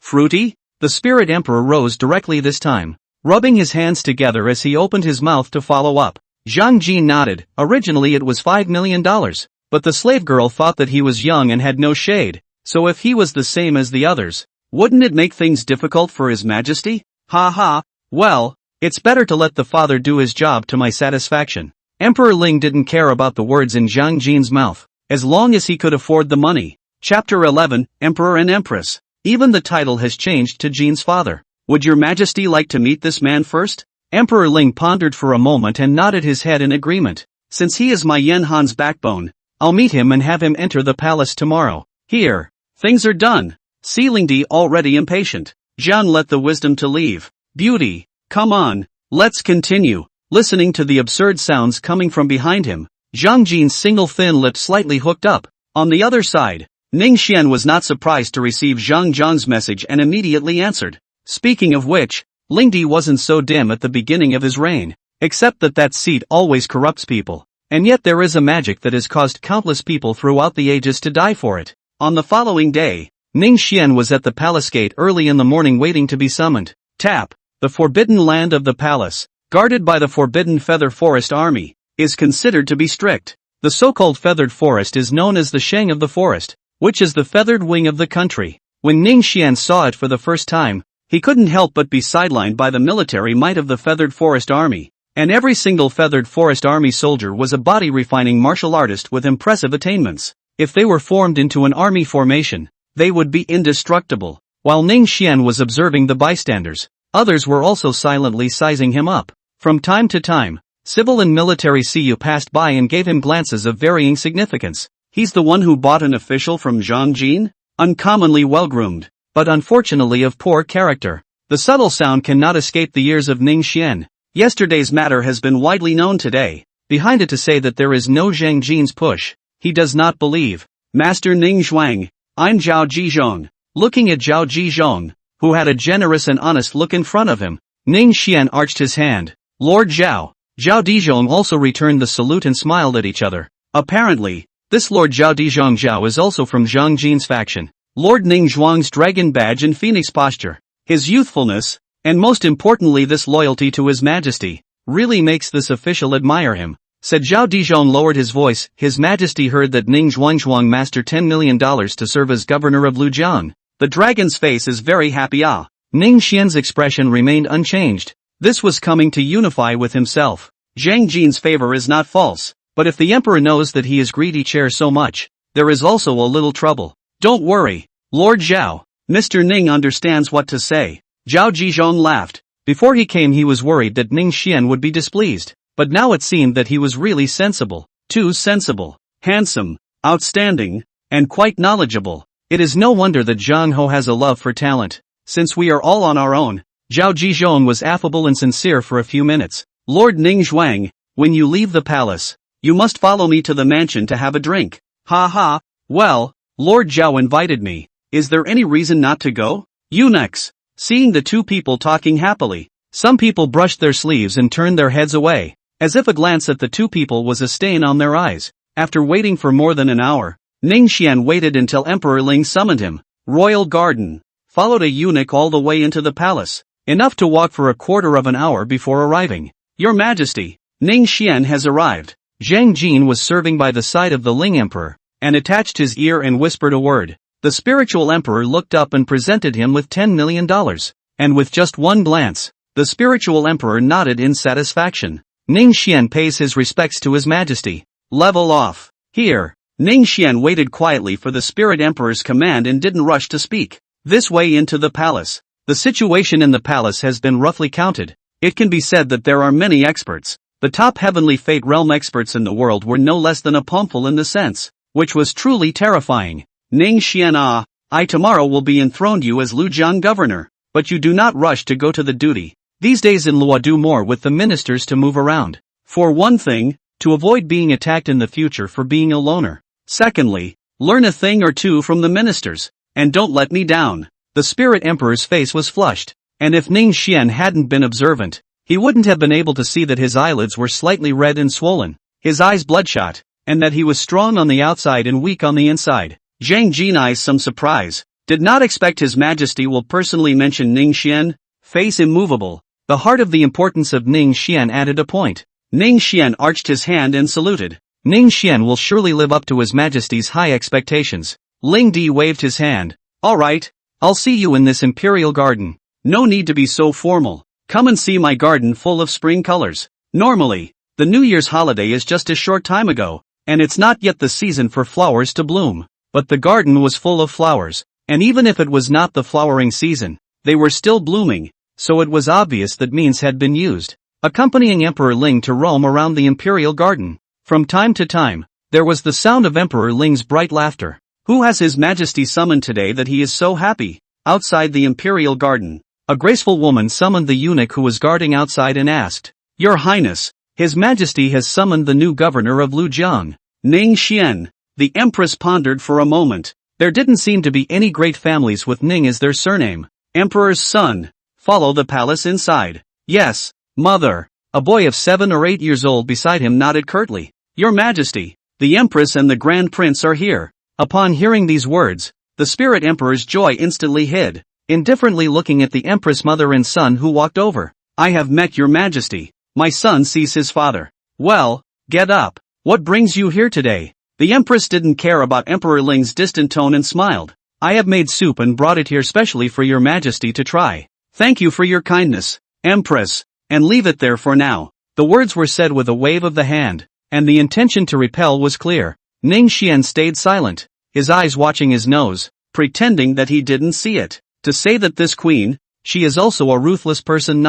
Fruity? The spirit emperor rose directly this time, rubbing his hands together as he opened his mouth to follow up. Zhang Jin nodded. Originally it was $5 million, but the slave girl thought that he was young and had no shade, so if he was the same as the others, wouldn't it make things difficult for His Majesty? Ha ha, well, it's better to let the father do his job to my satisfaction. Emperor Ling didn't care about the words in Zhang Jin's mouth, as long as he could afford the money. Chapter 11, Emperor and Empress. Even the title has changed to Jin's father. Would your Majesty like to meet this man first? Emperor Ling pondered for a moment and nodded his head in agreement. Since he is my Yen Han's backbone, I'll meet him and have him enter the palace tomorrow. Here, things are done. See Lingdi already impatient. Zhang let the wisdom to leave. Beauty, come on, let's continue. Listening to the absurd sounds coming from behind him, Zhang Jin's single thin lip slightly hooked up. On the other side, Ning Xian was not surprised to receive Zhang Zhang's message and immediately answered. Speaking of which, Lingdi wasn't so dim at the beginning of his reign, except that seat always corrupts people, and yet there is a magic that has caused countless people throughout the ages to die for it. On the following day, Ning Xian was at the palace gate early in the morning waiting to be summoned. Tap. The forbidden land of the palace, guarded by the forbidden feather forest army, is considered to be strict. The so-called feathered forest is known as the Sheng of the forest, which is the feathered wing of the country. When Ning Xian saw it for the first time, he couldn't help but be sidelined by the military might of the feathered forest army, and every single feathered forest army soldier was a body-refining martial artist with impressive attainments. If they were formed into an army formation, they would be indestructible. While Ning Xian was observing the bystanders, others were also silently sizing him up. From time to time, civil and military Siyu passed by and gave him glances of varying significance. He's the one who bought an official from Zhang Jin? Uncommonly well-groomed, but unfortunately of poor character. The subtle sound cannot escape the ears of Ning Xian. Yesterday's matter has been widely known today. Behind it to say that there is no Zhang Jin's push. He does not believe. Master Ning Zhuang, I'm Zhao Jizhong. Looking at Zhao Jizhong, who had a generous and honest look in front of him, Ning Xian arched his hand. Lord Zhao. Zhao Dijong also returned the salute and smiled at each other. Apparently, this Lord Zhao Dijong Zhao is also from Zhang Jin's faction. Lord Ning Zhuang's dragon badge and phoenix posture, his youthfulness, and most importantly this loyalty to His Majesty, really makes this official admire him. Said Zhao Dijong lowered his voice. His Majesty heard that Ning Zhuang mastered $10 million to serve as governor of Lujiang. The dragon's face is very happy. Ning Xian's expression remained unchanged. This was coming to unify with himself. Zhang Jin's favor is not false, but if the emperor knows that he is greedy chair so much, there is also a little trouble. Don't worry, Lord Zhao. Mr. Ning understands what to say. Zhao Zhizhong laughed. Before he came he was worried that Ning Xian would be displeased, but now it seemed that he was really sensible. Too sensible, handsome, outstanding, and quite knowledgeable. It is no wonder that Zhang Ho has a love for talent. Since we are all on our own, Zhao Zhizhong was affable and sincere for a few minutes. Lord Ning Zhuang, when you leave the palace, you must follow me to the mansion to have a drink. Ha ha, well, Lord Zhao invited me. Is there any reason not to go? Eunuchs. Seeing the two people talking happily, some people brushed their sleeves and turned their heads away, as if a glance at the two people was a stain on their eyes. After waiting for more than an hour, Ning Xian waited until Emperor Ling summoned him. Royal Garden. Followed a eunuch all the way into the palace, enough to walk for a quarter of an hour before arriving. Your Majesty, Ning Xian has arrived. Zhang Jin was serving by the side of the Ling Emperor, and attached his ear and whispered a word. The spiritual emperor looked up and presented him with $10 million. And with just one glance, the spiritual emperor nodded in satisfaction. Ning Xian pays his respects to his majesty. Level off. Here. Ning Xian waited quietly for the spirit emperor's command and didn't rush to speak. This way into the palace. The situation in the palace has been roughly counted. It can be said that there are many experts. The top heavenly fate realm experts in the world were no less than a palmful in the sense, which was truly terrifying. Ning Xian, I tomorrow will be enthroned you as Lujiang governor, but you do not rush to go to the duty. These days in Lua do more with the ministers to move around. For one thing, to avoid being attacked in the future for being a loner. Secondly, learn a thing or two from the ministers, and don't let me down. The spirit emperor's face was flushed, and if Ning Xian hadn't been observant, he wouldn't have been able to see that his eyelids were slightly red and swollen, his eyes bloodshot, and that he was strong on the outside and weak on the inside. Zhang Jin eyes some surprise. Did not expect his majesty will personally mention Ning Xian. Face immovable. The heart of the importance of Ning Xian added a point. Ning Xian arched his hand and saluted. Ning Xian will surely live up to his majesty's high expectations. Ling Di waved his hand. Alright, I'll see you in this imperial garden. No need to be so formal. Come and see my garden full of spring colors. Normally, the New Year's holiday is just a short time ago, and it's not yet the season for flowers to bloom. But the garden was full of flowers, and even if it was not the flowering season, they were still blooming, so it was obvious that means had been used, accompanying Emperor Ling to roam around the imperial garden. From time to time, there was the sound of Emperor Ling's bright laughter. Who has his majesty summoned today that he is so happy? Outside the imperial garden, a graceful woman summoned the eunuch who was guarding outside and asked, Your Highness, his majesty has summoned the new governor of Lujiang, Ning Xian. The empress pondered for a moment. There didn't seem to be any great families with Ning as their surname. Emperor's son. Follow the palace inside. Yes, mother. A boy of 7 or 8 years old beside him nodded curtly. Your Majesty, the empress and the grand prince are here. Upon hearing these words, the spirit emperor's joy instantly hid, indifferently looking at the empress mother and son who walked over. I have met your majesty. My son sees his father. Well, get up. What brings you here today? The empress didn't care about Emperor Ling's distant tone and smiled. I have made soup and brought it here specially for your majesty to try. Thank you for your kindness, empress, and leave it there for now. The words were said with a wave of the hand, and the intention to repel was clear. Ning Xian stayed silent, his eyes watching his nose, pretending that he didn't see it. To say that this queen, she is also a ruthless person.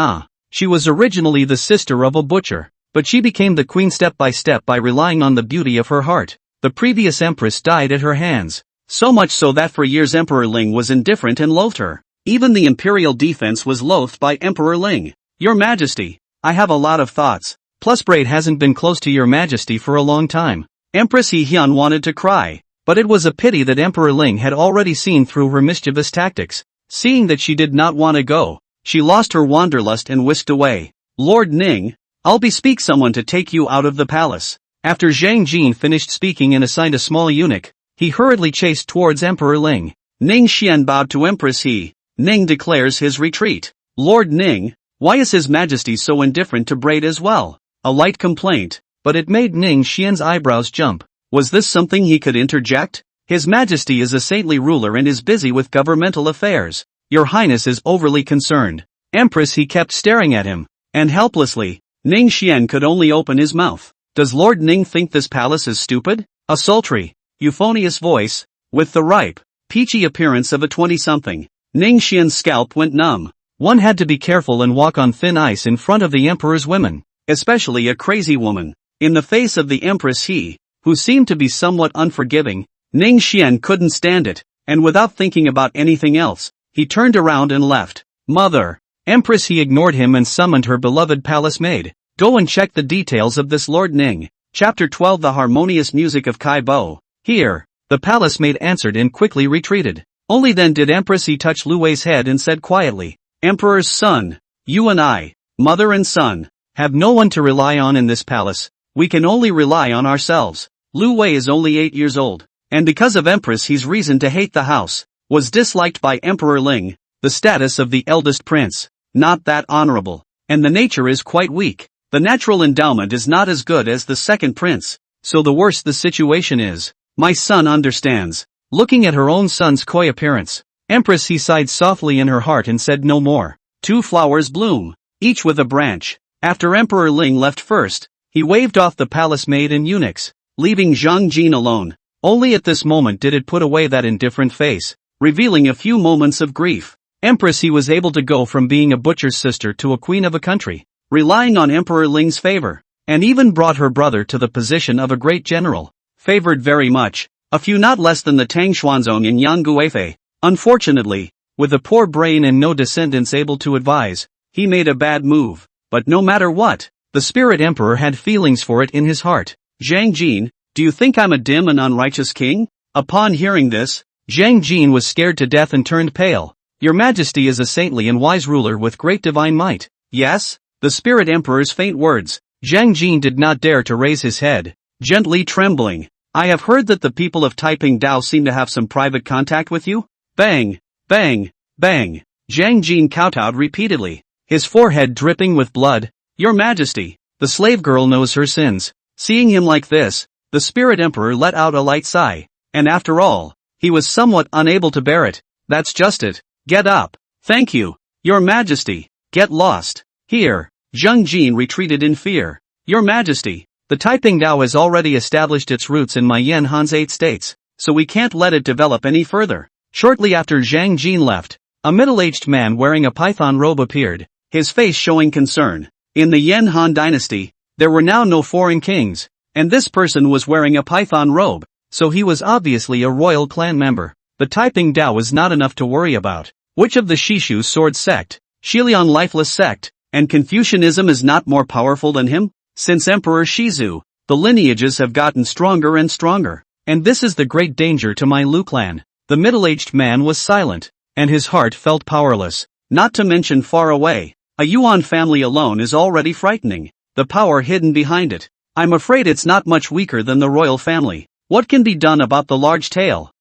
She was originally the sister of a butcher, but she became the queen step by relying on the beauty of her heart. The previous empress died at her hands, so much so that for years Emperor Ling was indifferent and loathed her. Even the imperial defense was loathed by Emperor Ling. Your Majesty, I have a lot of thoughts. Plus Braid hasn't been close to your Majesty for a long time. Empress He Hyun wanted to cry, but it was a pity that Emperor Ling had already seen through her mischievous tactics. Seeing that she did not want to go, she lost her wanderlust and whisked away. Lord Ning, I'll bespeak someone to take you out of the palace. After Zhang Jin finished speaking and assigned a small eunuch, he hurriedly chased towards Emperor Ling. Ning Xian bowed to Empress He. Ning declares his retreat. Lord Ning, why is His Majesty so indifferent to Braid as well? A light complaint, but it made Ning Xian's eyebrows jump. Was this something he could interject? His Majesty is a saintly ruler and is busy with governmental affairs. Your Highness is overly concerned. Empress, he kept staring at him. And helplessly, Ning Xian could only open his mouth. Does Lord Ning think this palace is stupid? A sultry, euphonious voice, with the ripe, peachy appearance of a 20-something. Ning Xian's scalp went numb. One had to be careful and walk on thin ice in front of the emperor's women, especially a crazy woman. In the face of the empress who seemed to be somewhat unforgiving, Ning Xian couldn't stand it, and without thinking about anything else, he turned around and left. Mother! Empress, he ignored him and summoned her beloved palace maid. Go and check the details of this Lord Ning. Chapter 12 The harmonious music of Kai Bo. Here, the palace maid answered and quickly retreated. Only then did Empress He touch Lu Wei's head and said quietly, Emperor's son, you and I, mother and son, have no one to rely on in this palace. We can only rely on ourselves. Lu Wei is only 8 years old, and because of Empress He's reason to hate the house, was disliked by Emperor Ling, the status of the eldest prince, not that honorable, and the nature is quite weak. The natural endowment is not as good as the second prince, so the worse the situation is. My son understands. Looking at her own son's coy appearance, Empress He sighed softly in her heart and said no more. 2 flowers bloom, each with a branch. After Emperor Ling left first, he waved off the palace maid and eunuchs, leaving Zhang Jin alone. Only at this moment did it put away that indifferent face, revealing a few moments of grief. Empress He was able to go from being a butcher's sister to a queen of a country, relying on Emperor Ling's favor, and even brought her brother to the position of a great general, favored very much, a few not less than the Tang Xuanzong and Yang Guifei. Unfortunately, with a poor brain and no descendants able to advise, he made a bad move. But no matter what, the spirit emperor had feelings for it in his heart. Zhang Jin, do you think I'm a dim and unrighteous king? Upon hearing this, Zhang Jin was scared to death and turned pale. Your Majesty is a saintly and wise ruler with great divine might. Yes? The spirit emperor's faint words. Zhang Jin did not dare to raise his head, gently trembling. I have heard that the people of Taiping Dao seem to have some private contact with you? Bang! Bang! Bang! Zhang Jin kowtowed repeatedly, his forehead dripping with blood. Your Majesty, the slave girl knows her sins. Seeing him like this, the spirit emperor let out a light sigh. And after all, he was somewhat unable to bear it. That's just it. Get up. Thank you, Your Majesty. Get lost. Here. Zhang Jin retreated in fear. Your Majesty, the Taiping Dao has already established its roots in Mayan Han's 8 states, so we can't let it develop any further. Shortly after Zhang Jin left, a middle-aged man wearing a python robe appeared, his face showing concern. In the Yan Han dynasty, there were now no foreign kings, and this person was wearing a python robe, so he was obviously a royal clan member. The Taiping Dao was not enough to worry about. Which of the Shishu sword sect, Shilian lifeless sect, and Confucianism is not more powerful than him? Since Emperor Shizu, the lineages have gotten stronger and stronger, and this is the great danger to my Lu clan. The middle-aged man was silent, and his heart felt powerless, not to mention far away. A Yuan family alone is already frightening, the power hidden behind it. I'm afraid it's not much weaker than the royal family. What can be done about the large tail?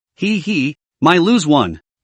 My Lu's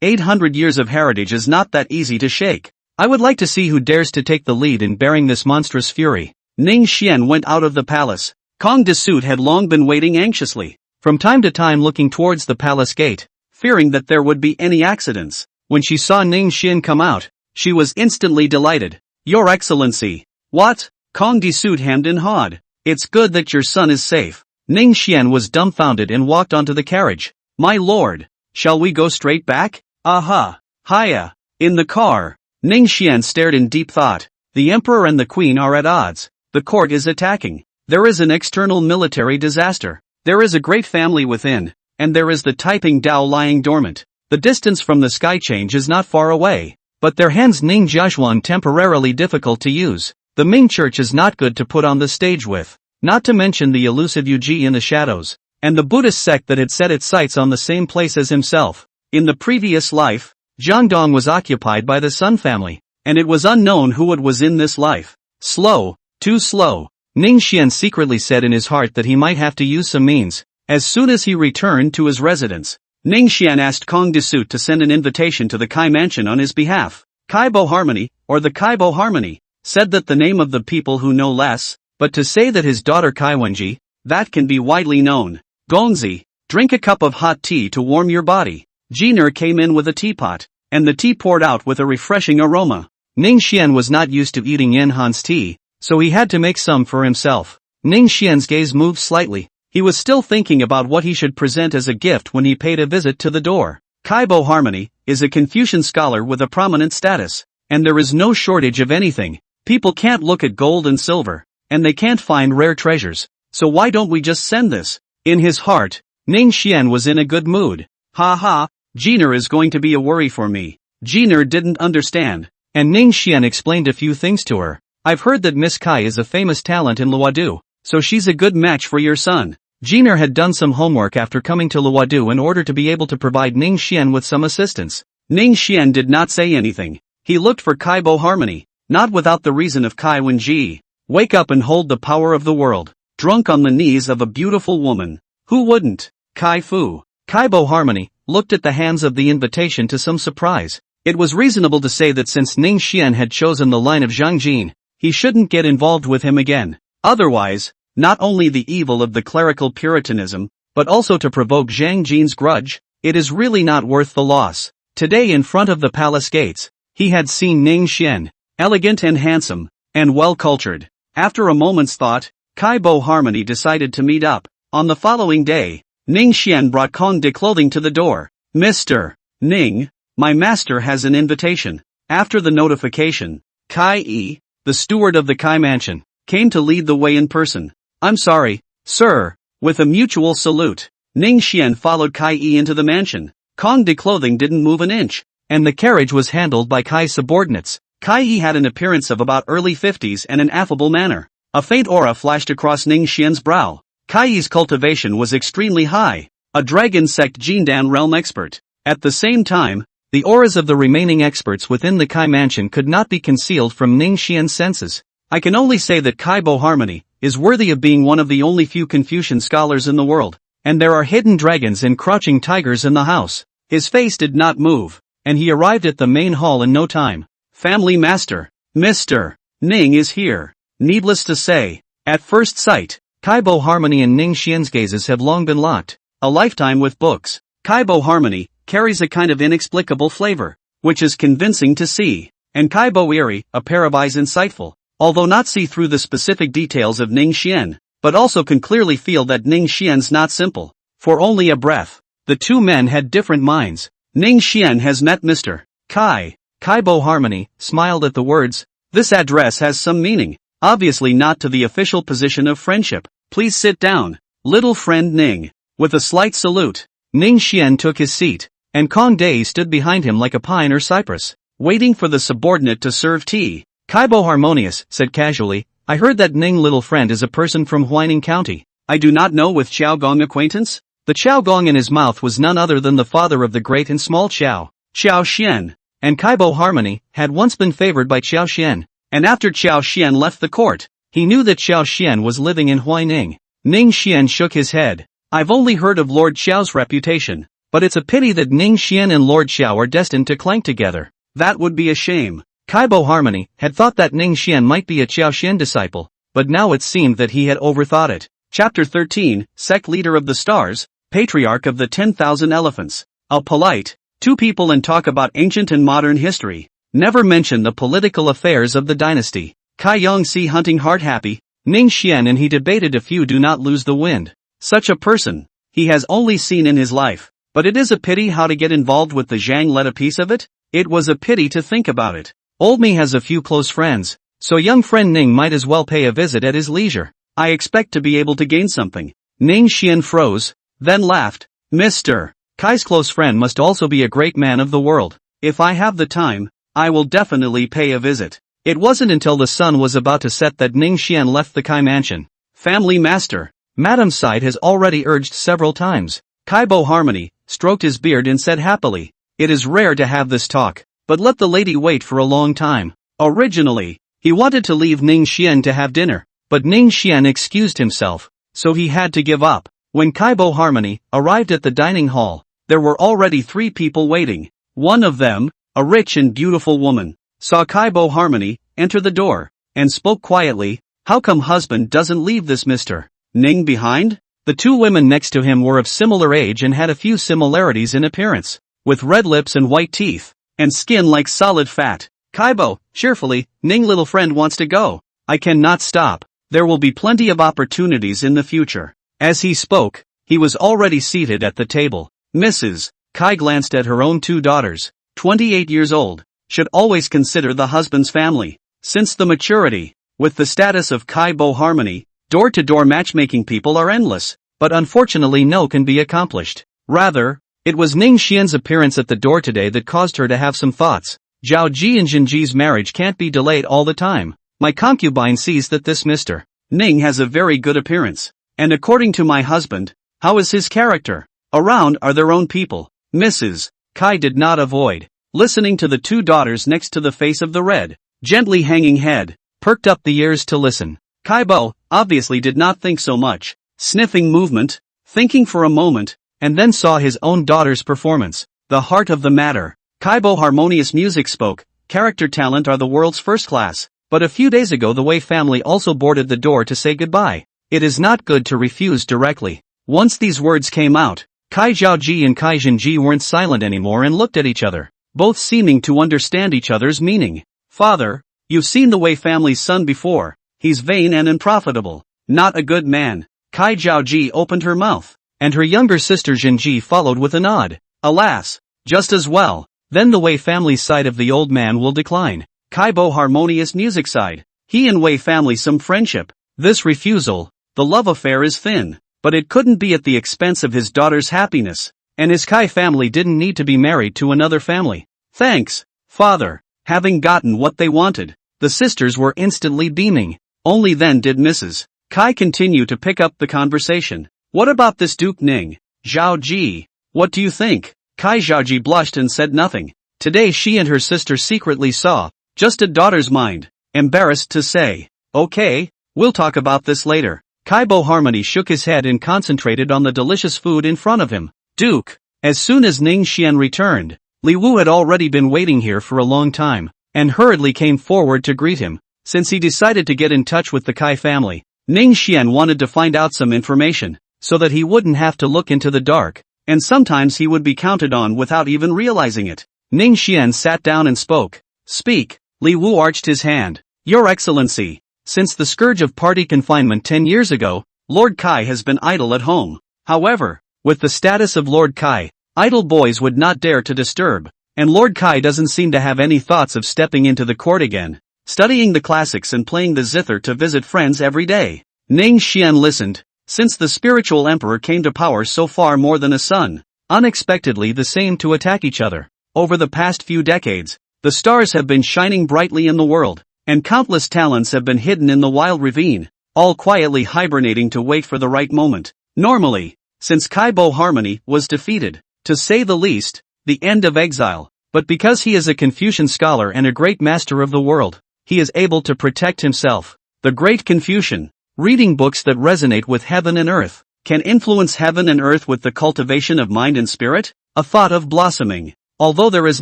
800 years of heritage is not that easy to shake. I would like to see who dares to take the lead in bearing this monstrous fury. Ning Xian went out of the palace. Kong Disut had long been waiting anxiously, from time to time looking towards the palace gate, fearing that there would be any accidents. When she saw Ning Xian come out, she was instantly delighted. Your Excellency. What? Kong Disut hemmed and hawed. It's good that your son is safe. Ning Xian was dumbfounded and walked onto the carriage. My lord, shall we go straight back? Aha. Hiya. In the car, Ning Xian stared in deep thought. The emperor and the queen are at odds. The court is attacking. There is an external military disaster. There is a great family within, and there is the Taiping Dao lying dormant. The distance from the sky change is not far away, but their hands Ning Jiaxuan temporarily difficult to use. The Ming Church is not good to put on the stage with, not to mention the elusive Yuji in the shadows, and the Buddhist sect that had set its sights on the same place as himself. In the previous life, Jiangdong was occupied by the Sun family, and it was unknown who it was in this life. Slow, too slow. Ning Xian secretly said in his heart that he might have to use some means. As soon as he returned to his residence, Ning Xian asked Kong Disut to send an invitation to the Kai mansion on his behalf. Kai Bo Harmony, or the Kai Bo Harmony, said that the name of the people who know less, but to say that his daughter Kai Wenji, that can be widely known. Gongzi, Drink a cup of hot tea to warm your body. Jiner came in with a teapot, and the tea poured out with a refreshing aroma. Ning Xian was not used to eating Yan Han's tea, so he had to make some for himself. Ning Xian's gaze moved slightly. He was still thinking about what he should present as a gift when he paid a visit to the door. Kaibo Harmony is a Confucian scholar with a prominent status, and there is no shortage of anything. People can't look at gold and silver, and they can't find rare treasures, so why don't we just send this? In his heart, Ning Xian was in a good mood. Ha ha, Jiner is going to be a worry for me. Jiner didn't understand, and Ning Xian explained a few things to her. I've heard that Miss Kai is a famous talent in Luodu, so she's a good match for your son. Jiner had done some homework after coming to Luodu in order to be able to provide Ning Xian with some assistance. Ning Xian did not say anything. He looked for Kaibo Harmony, not without the reason of Kai Wenji. Wake up and hold the power of the world. Drunk on the knees of a beautiful woman. Who wouldn't? Kai Fu. Kaibo Harmony looked at the hands of the invitation to some surprise. It was reasonable to say that since Ning Xian had chosen the line of Zhang Jin, he shouldn't get involved with him again. Otherwise, not only the evil of the clerical puritanism, but also to provoke Zhang Jin's grudge, it is really not worth the loss. Today in front of the palace gates, he had seen Ning Xian, elegant and handsome, and well-cultured. After a moment's thought, Kaibo Harmony decided to meet up. On the following day, Ning Xian brought Kong de clothing to the door. Mr. Ning, my master has an invitation. After the notification, Kai Yi, the steward of the Kai mansion, came to lead the way in person. I'm sorry, sir. With a mutual salute, Ning Xian followed Kai Yi into the mansion. Kong de clothing didn't move an inch, and the carriage was handled by Kai's subordinates. Kai Yi had an appearance of about early 50s and an affable manner. A faint aura flashed across Ning Xian's brow. Kai Yi's cultivation was extremely high, a dragon sect Jindan realm expert. At the same time, the auras of the remaining experts within the Kai mansion could not be concealed from Ning Xian's senses. I can only say that Kaibo Harmony is worthy of being one of the only few Confucian scholars in the world, and there are hidden dragons and crouching tigers in the house. His face did not move, and he arrived at the main hall in no time. Family Master, Mr. Ning is here. Needless to say, at first sight, Kaibo Harmony and Ning Xian's gazes have long been locked. A lifetime with books. Kaibo Harmony carries a kind of inexplicable flavor, which is convincing to see, and Kaibo Eri, a pair of eyes insightful, although not see through the specific details of Ning Xian, but also can clearly feel that Ning Xian's not simple. For only a breath, the two men had different minds. Ning Xian has met Mr. Kai. Kaibo Harmony smiled at the words. This address has some meaning, obviously not to the official position of friendship. Please sit down, little friend Ning. With a slight salute, Ning Xian took his seat, and Kong Dei stood behind him like a pine or cypress, waiting for the subordinate to serve tea. Kaibo Harmonious said casually, I heard that Ning little friend is a person from Huaining County. I do not know with Qiao Gong acquaintance? The Qiao Gong in his mouth was none other than the father of the great and small Qiao, Qiao Xian, and Kaibo Harmony had once been favored by Qiao Xian, and after Qiao Xian left the court, he knew that Qiao Xian was living in Huaining. Ning Xian shook his head. I've only heard of Lord Qiao's reputation, but it's a pity that Ning Xian and Lord Qiao are destined to clank together. That would be a shame. Kaibo Harmony had thought that Ning Xian might be a Qiao Xian disciple, but now it seemed that he had overthought it. Chapter 13, Sect Leader of the Stars, Patriarch of the 10,000 Elephants. A polite, two people and talk about ancient and modern history. Never mention the political affairs of the dynasty. Kai Yongxi hunting heart happy, Ning Xian and he debated a few do not lose the wind. Such a person, he has only seen in his life, but it is a pity how to get involved with the Zhang let a piece of it. It was a pity to think about it. Old me has a few close friends, so young friend Ning might as well pay a visit at his leisure. I expect to be able to gain something. Ning Xian froze, then laughed. Mr. Kai's close friend must also be a great man of the world. If I have the time, I will definitely pay a visit. It wasn't until the sun was about to set that Ning Xian left the Kai mansion. Family Master, Madam's side has already urged several times. Kaibo Harmony stroked his beard and said happily, it is rare to have this talk, but let the lady wait for a long time. Originally, he wanted to leave Ning Xian to have dinner, but Ning Xian excused himself, so he had to give up. When Kaibo Harmony arrived at the dining hall, there were already 3 people waiting. One of them, a rich and beautiful woman, saw Kaibo Harmony enter the door, and spoke quietly, how come husband doesn't leave this Mr. Ning behind? The two women next to him were of similar age and had a few similarities in appearance, with red lips and white teeth, and skin like solid fat. Kaibo, cheerfully, Ning little friend wants to go. I cannot stop. There will be plenty of opportunities in the future. As he spoke, he was already seated at the table. Mrs. Kai glanced at her own two daughters, 28 years old, should always consider the husband's family, since the maturity. With the status of Kaibo Harmony, door-to-door matchmaking people are endless, but unfortunately no can be accomplished. Rather, it was Ning Xian's appearance at the door today that caused her to have some thoughts. Zhao Ji and Jinji's marriage can't be delayed all the time. My concubine sees that this Mr. Ning has a very good appearance. And according to my husband, how is his character? Around are their own people. Mrs. Kai did not avoid listening to the two daughters next to the face of the red, gently hanging head, perked up the ears to listen. Kaibo, obviously did not think so much, sniffing movement, thinking for a moment, and then saw his own daughter's performance. The heart of the matter. Kaibo harmonious music spoke, character talent are the world's first class, but a few days ago the Wei family also boarded the door to say goodbye. It is not good to refuse directly. Once these words came out, Kai Zhaoji and Kai Jinji weren't silent anymore and looked at each other, both seeming to understand each other's meaning. Father, you've seen the Wei family's son before. He's vain and unprofitable. Not a good man. Kai Zhaoji opened her mouth, and her younger sister Jinji followed with a nod. Alas, just as well. Then the Wei family's side of the old man will decline. Kaibo harmonious music side. He and Wei family some friendship. This refusal, the love affair is thin, but it couldn't be at the expense of his daughter's happiness, and his Kai family didn't need to be married to another family. Thanks, father. Having gotten what they wanted, the sisters were instantly beaming. Only then did Mrs. Kai continue to pick up the conversation. What about this Duke Ning? Zhao Ji, what do you think? Kai Zhaoji blushed and said nothing. Today she and her sister secretly saw just a daughter's mind, embarrassed to say. Okay, we'll talk about this later. Kaibo Harmony shook his head and concentrated on the delicious food in front of him. Duke, as soon as Ning Xian returned, Li Wu had already been waiting here for a long time, and hurriedly came forward to greet him. Since he decided to get in touch with the Kai family, Ning Xian wanted to find out some information, so that he wouldn't have to look into the dark, and sometimes he would be counted on without even realizing it. Ning Xian sat down and spoke. Speak. Li Wu arched his hand. Your Excellency, since the scourge of party confinement 10 years ago, Lord Kai has been idle at home. However, with the status of Lord Kai, idle boys would not dare to disturb, and Lord Kai doesn't seem to have any thoughts of stepping into the court again, studying the classics and playing the zither to visit friends every day. Ning Xian listened. Since the spiritual emperor came to power so far more than a son, unexpectedly the same to attack each other. Over the past few decades, the stars have been shining brightly in the world, and countless talents have been hidden in the wild ravine, all quietly hibernating to wait for the right moment. Normally, since Kaibo Harmony was defeated, to say the least, the end of exile, but because he is a Confucian scholar and a great master of the world, he is able to protect himself. The great Confucian, reading books that resonate with heaven and earth, can influence heaven and earth with the cultivation of mind and spirit, a thought of blossoming. Although there is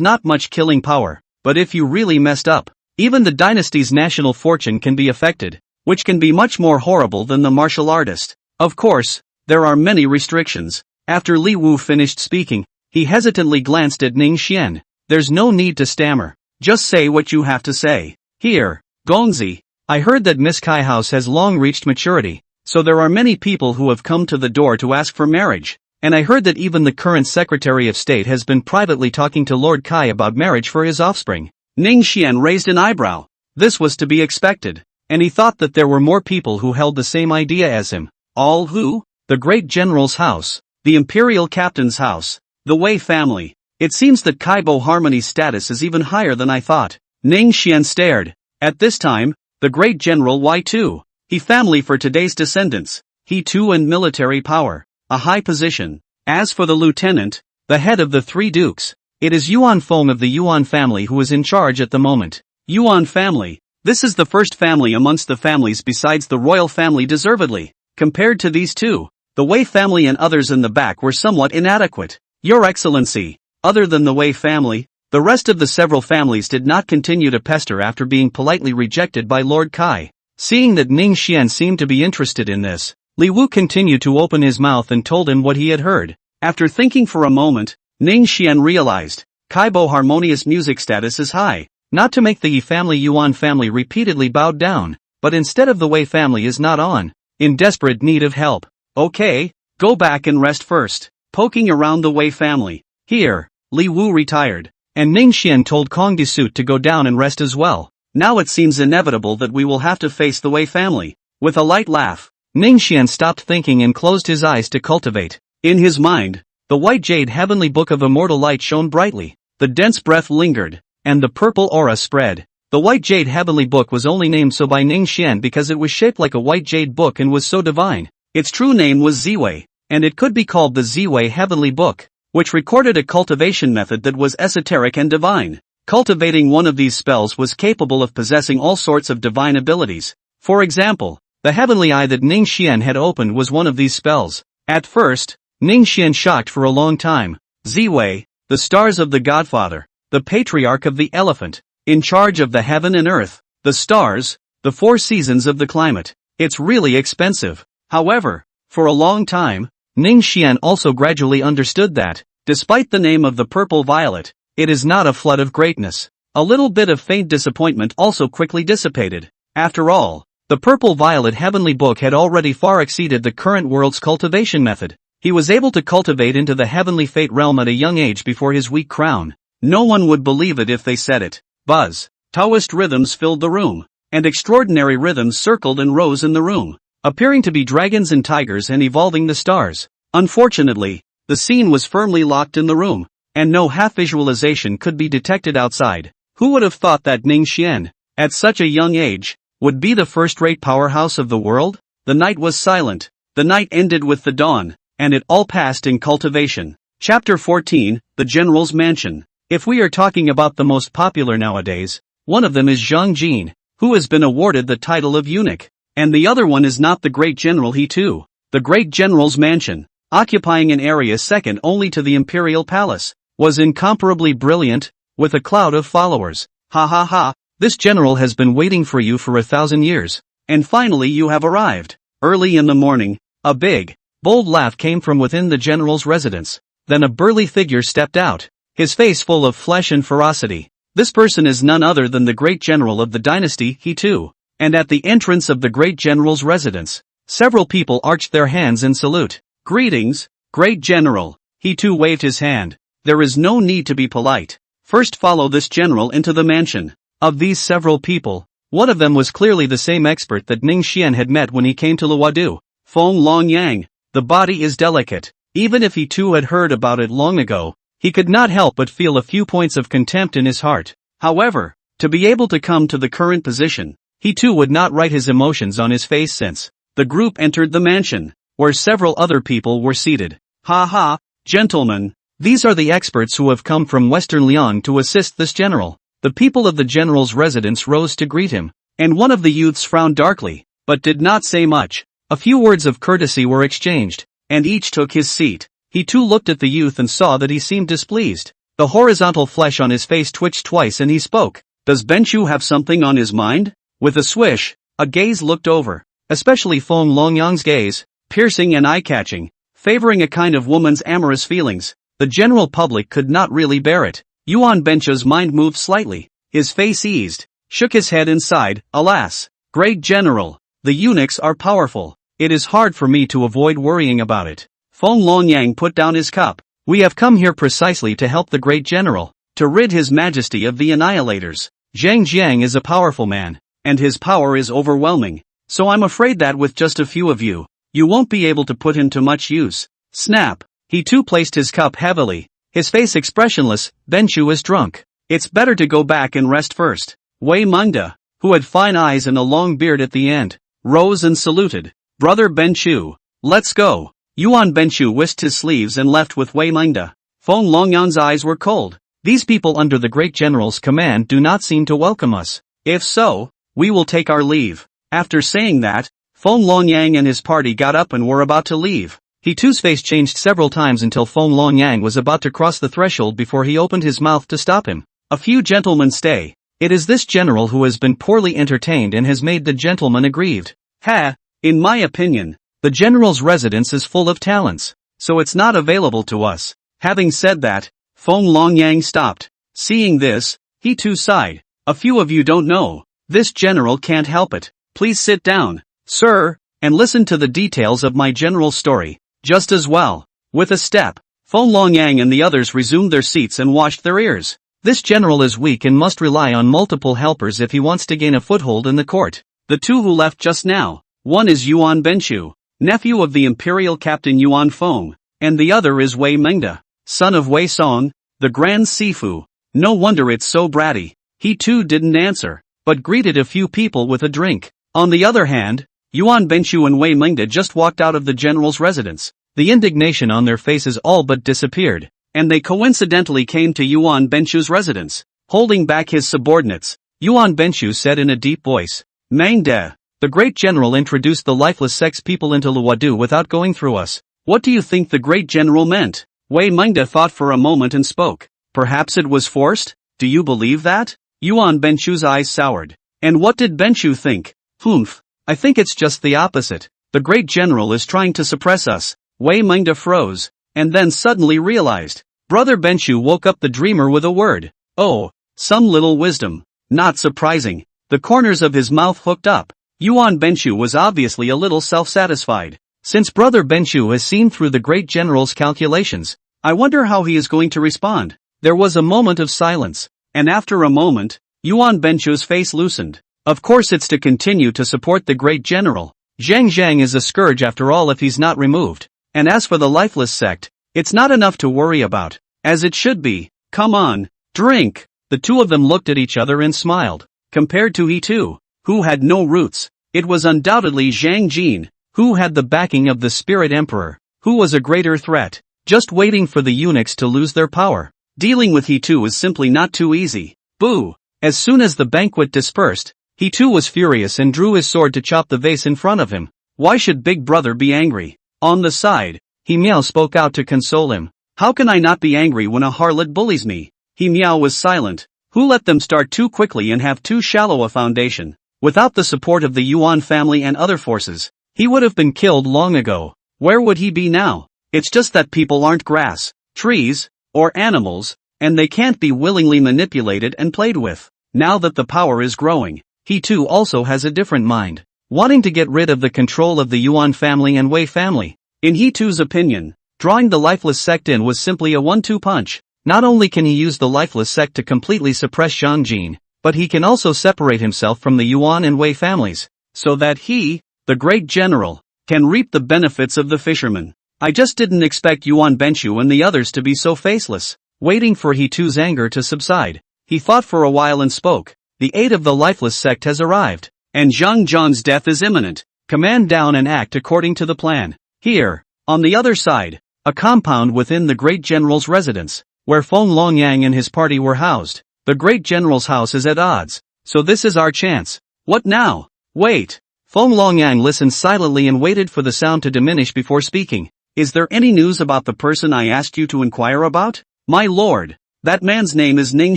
not much killing power, but if you really messed up, even the dynasty's national fortune can be affected, which can be much more horrible than the martial artist. Of course, there are many restrictions. After Li Wu finished speaking, he hesitantly glanced at Ning Xian. There's no need to stammer. Just say what you have to say. Here, Gongzi, I heard that Miss Kai House has long reached maturity, so there are many people who have come to the door to ask for marriage, and I heard that even the current Secretary of State has been privately talking to Lord Kai about marriage for his offspring. Ning Xian raised an eyebrow. This was to be expected, and he thought that there were more people who held the same idea as him. All who? The great general's house, the imperial captain's house, the Wei family. It seems that Kaibo Harmony's status is even higher than I thought. Ning Xian stared. At this time, the great general Wei too. He family for today's descendants. He too in military power, a high position. As for the lieutenant, the head of the three dukes, it is Yuan Feng of the Yuan family who is in charge at the moment. Yuan family. This is the first family amongst the families besides the royal family deservedly. Compared to these two, the Wei family and others in the back were somewhat inadequate. Your Excellency, other than the Wei family, the rest of the several families did not continue to pester after being politely rejected by Lord Kai. Seeing that Ning Xian seemed to be interested in this, Li Wu continued to open his mouth and told him what he had heard. After thinking for a moment, Ning Xian realized, Kaibo harmonious music status is high. Not to make the Yi family Yuan family repeatedly bowed down, but instead of the Wei family is not on, in desperate need of help. Okay, go back and rest first. Poking around the Wei family. Here, Li Wu retired, and Ning Xian told Kong Disut to go down and rest as well. Now it seems inevitable that we will have to face the Wei family. With a light laugh, Ning Xian stopped thinking and closed his eyes to cultivate. In his mind, the white jade heavenly book of immortal light shone brightly. The dense breath lingered, and the purple aura spread. The white jade heavenly book was only named so by Ning Xian because it was shaped like a white jade book and was so divine. Its true name was Ziwei, and it could be called the Ziwei heavenly book, which recorded a cultivation method that was esoteric and divine. Cultivating one of these spells was capable of possessing all sorts of divine abilities. For example, the heavenly eye that Ning Xian had opened was one of these spells. At first, Ning Xian shocked for a long time. Ziwei, the stars of the Godfather, the patriarch of the elephant, in charge of the heaven and earth, the stars, the 4 seasons of the climate. It's really expensive. However, for a long time, Ning Xian also gradually understood that, despite the name of the purple violet, it is not a flood of greatness. A little bit of faint disappointment also quickly dissipated. After all, the purple violet heavenly book had already far exceeded the current world's cultivation method. He was able to cultivate into the heavenly fate realm at a young age before his weak crown. No one would believe it if they said it. Buzz. Taoist rhythms filled the room, and extraordinary rhythms circled and rose in the room, appearing to be dragons and tigers and evolving the stars. Unfortunately, the scene was firmly locked in the room, and no half-visualization could be detected outside. Who would have thought that Ning Xian, at such a young age, would be the first-rate powerhouse of the world? The night was silent. The night ended with the dawn, and it all passed in cultivation. Chapter 14, The General's Mansion. If we are talking about the most popular nowadays, one of them is Zhang Jin, who has been awarded the title of eunuch, and the other one is not the great general He too. The great general's mansion, occupying an area second only to the imperial palace, was incomparably brilliant, with a cloud of followers. Ha ha ha, this general has been waiting for you for 1,000 years, and finally you have arrived. Early in the morning, a big, bold laugh came from within the general's residence. Then a burly figure stepped out, his face full of flesh and ferocity. This person is none other than the great general of the dynasty, He too. And at the entrance of the great general's residence, several people arched their hands in salute. Greetings, great general. He too waved his hand. There is no need to be polite. First follow this general into the mansion. Of these several people, one of them was clearly the same expert that Ning Xian had met when he came to Luodu. Feng Longyang. The body is delicate. Even if he too had heard about it long ago, he could not help but feel a few points of contempt in his heart. However, to be able to come to the current position, he too would not write his emotions on his face since the group entered the mansion, where several other people were seated. Ha ha, gentlemen, these are the experts who have come from Western Liang to assist this general. The people of the general's residence rose to greet him, and one of the youths frowned darkly, but did not say much. A few words of courtesy were exchanged, and each took his seat. He too looked at the youth and saw that he seemed displeased. The horizontal flesh on his face twitched twice and he spoke. Does Benchu have something on his mind? With a swish, a gaze looked over, especially Feng Longyang's gaze, piercing and eye-catching, favoring a kind of woman's amorous feelings. The general public could not really bear it. Yuan Benchu's mind moved slightly, his face eased, shook his head and sighed. Alas, great general, the eunuchs are powerful. It is hard for me to avoid worrying about it. Feng Longyang put down his cup. We have come here precisely to help the great general, to rid his majesty of the annihilators. Zhang Jiang is a powerful man, and his power is overwhelming, so I'm afraid that with just a few of you, you won't be able to put him to much use. Snap! He too placed his cup heavily, his face expressionless. Benchu is drunk. It's better to go back and rest first. Wei Mengda, who had fine eyes and a long beard at the end, rose and saluted. Brother Benchu, let's go. Yuan Benchu whisked his sleeves and left with Wei Mengda. Feng Longyang's eyes were cold. These people under the great general's command do not seem to welcome us. If so, we will take our leave. After saying that, Feng Longyang and his party got up and were about to leave. He too's face changed several times until Feng Longyang was about to cross the threshold before he opened his mouth to stop him. A few gentlemen stay. It is this general who has been poorly entertained and has made the gentleman aggrieved. Ha! In my opinion, The general's residence is full of talents, so it's not available to us. Having said that, Feng Longyang stopped. Seeing this, he too sighed. A few of you don't know. This general can't help it. Please sit down, sir, and listen to the details of my general's story. Just as well. With a step, Feng Longyang and the others resumed their seats and washed their ears. This general is weak and must rely on multiple helpers if he wants to gain a foothold in the court. The two who left just now, one is Yuan Benshu, nephew of the imperial captain Yuan Feng, and the other is Wei Mengda, son of Wei Song, the grand Sifu. No wonder it's so bratty. He too didn't answer, but greeted a few people with a drink. On the other hand, Yuan Benshu and Wei Mengda just walked out of the general's residence. The indignation on their faces all but disappeared, and they coincidentally came to Yuan Benshu's residence. Holding back his subordinates, Yuan Benshu said in a deep voice, Mengda, the great general introduced the lifeless sex people into Luodu without going through us. What do you think the great general meant? Wei Mengda thought for a moment and spoke. Perhaps it was forced? Do you believe that? Yuan Benshu's eyes soured. And what did Benshu think? Humph. I think it's just the opposite. The great general is trying to suppress us. Wei Mengda froze, and then suddenly realized. Brother Benshu woke up the dreamer with a word. Oh, some little wisdom. Not surprising. The corners of his mouth hooked up. Yuan Benshu was obviously a little self-satisfied. Since Brother Benshu has seen through the great general's calculations, I wonder how he is going to respond. There was a moment of silence, and after a moment, Yuan Benshu's face loosened. Of course it's to continue to support the great general. Zhang Zhang is a scourge after all if he's not removed. And as for the lifeless sect, it's not enough to worry about, as it should be. Come on, drink. The two of them looked at each other and smiled. Compared to he too, who had no roots, it was undoubtedly Zhang Jin, who had the backing of the spirit emperor, who was a greater threat, just waiting for the eunuchs to lose their power. Dealing with he too was simply not too easy. Boo! As soon as the banquet dispersed, he too was furious and drew his sword to chop the vase in front of him. Why should Big Brother be angry? On the side, He Miao spoke out to console him. How can I not be angry when a harlot bullies me? He Miao was silent. Who let them start too quickly and have too shallow a foundation? Without the support of the Yuan family and other forces, he would have been killed long ago. Where would he be now? It's just that people aren't grass, trees, or animals, and they can't be willingly manipulated and played with. Now that the power is growing, he too also has a different mind, wanting to get rid of the control of the Yuan family and Wei family. In he too's opinion, drawing the lifeless sect in was simply a 1-2 punch. Not only can he use the lifeless sect to completely suppress Zhang Jin, but he can also separate himself from the Yuan and Wei families, so that he, the great general, can reap the benefits of the fisherman. I just didn't expect Yuan Benshu and the others to be so faceless. Waiting for he too's anger to subside, he thought for a while and spoke. The aid of the lifeless sect has arrived, and Zhang Zhang's death is imminent. Command down and act according to the plan. Here, on the other side, a compound within the great general's residence, where Feng Longyang and his party were housed. The great general's house is at odds, so this is our chance. What now? Wait. Feng Longyang listened silently and waited for the sound to diminish before speaking. Is there any news about the person I asked you to inquire about? My lord, that man's name is Ning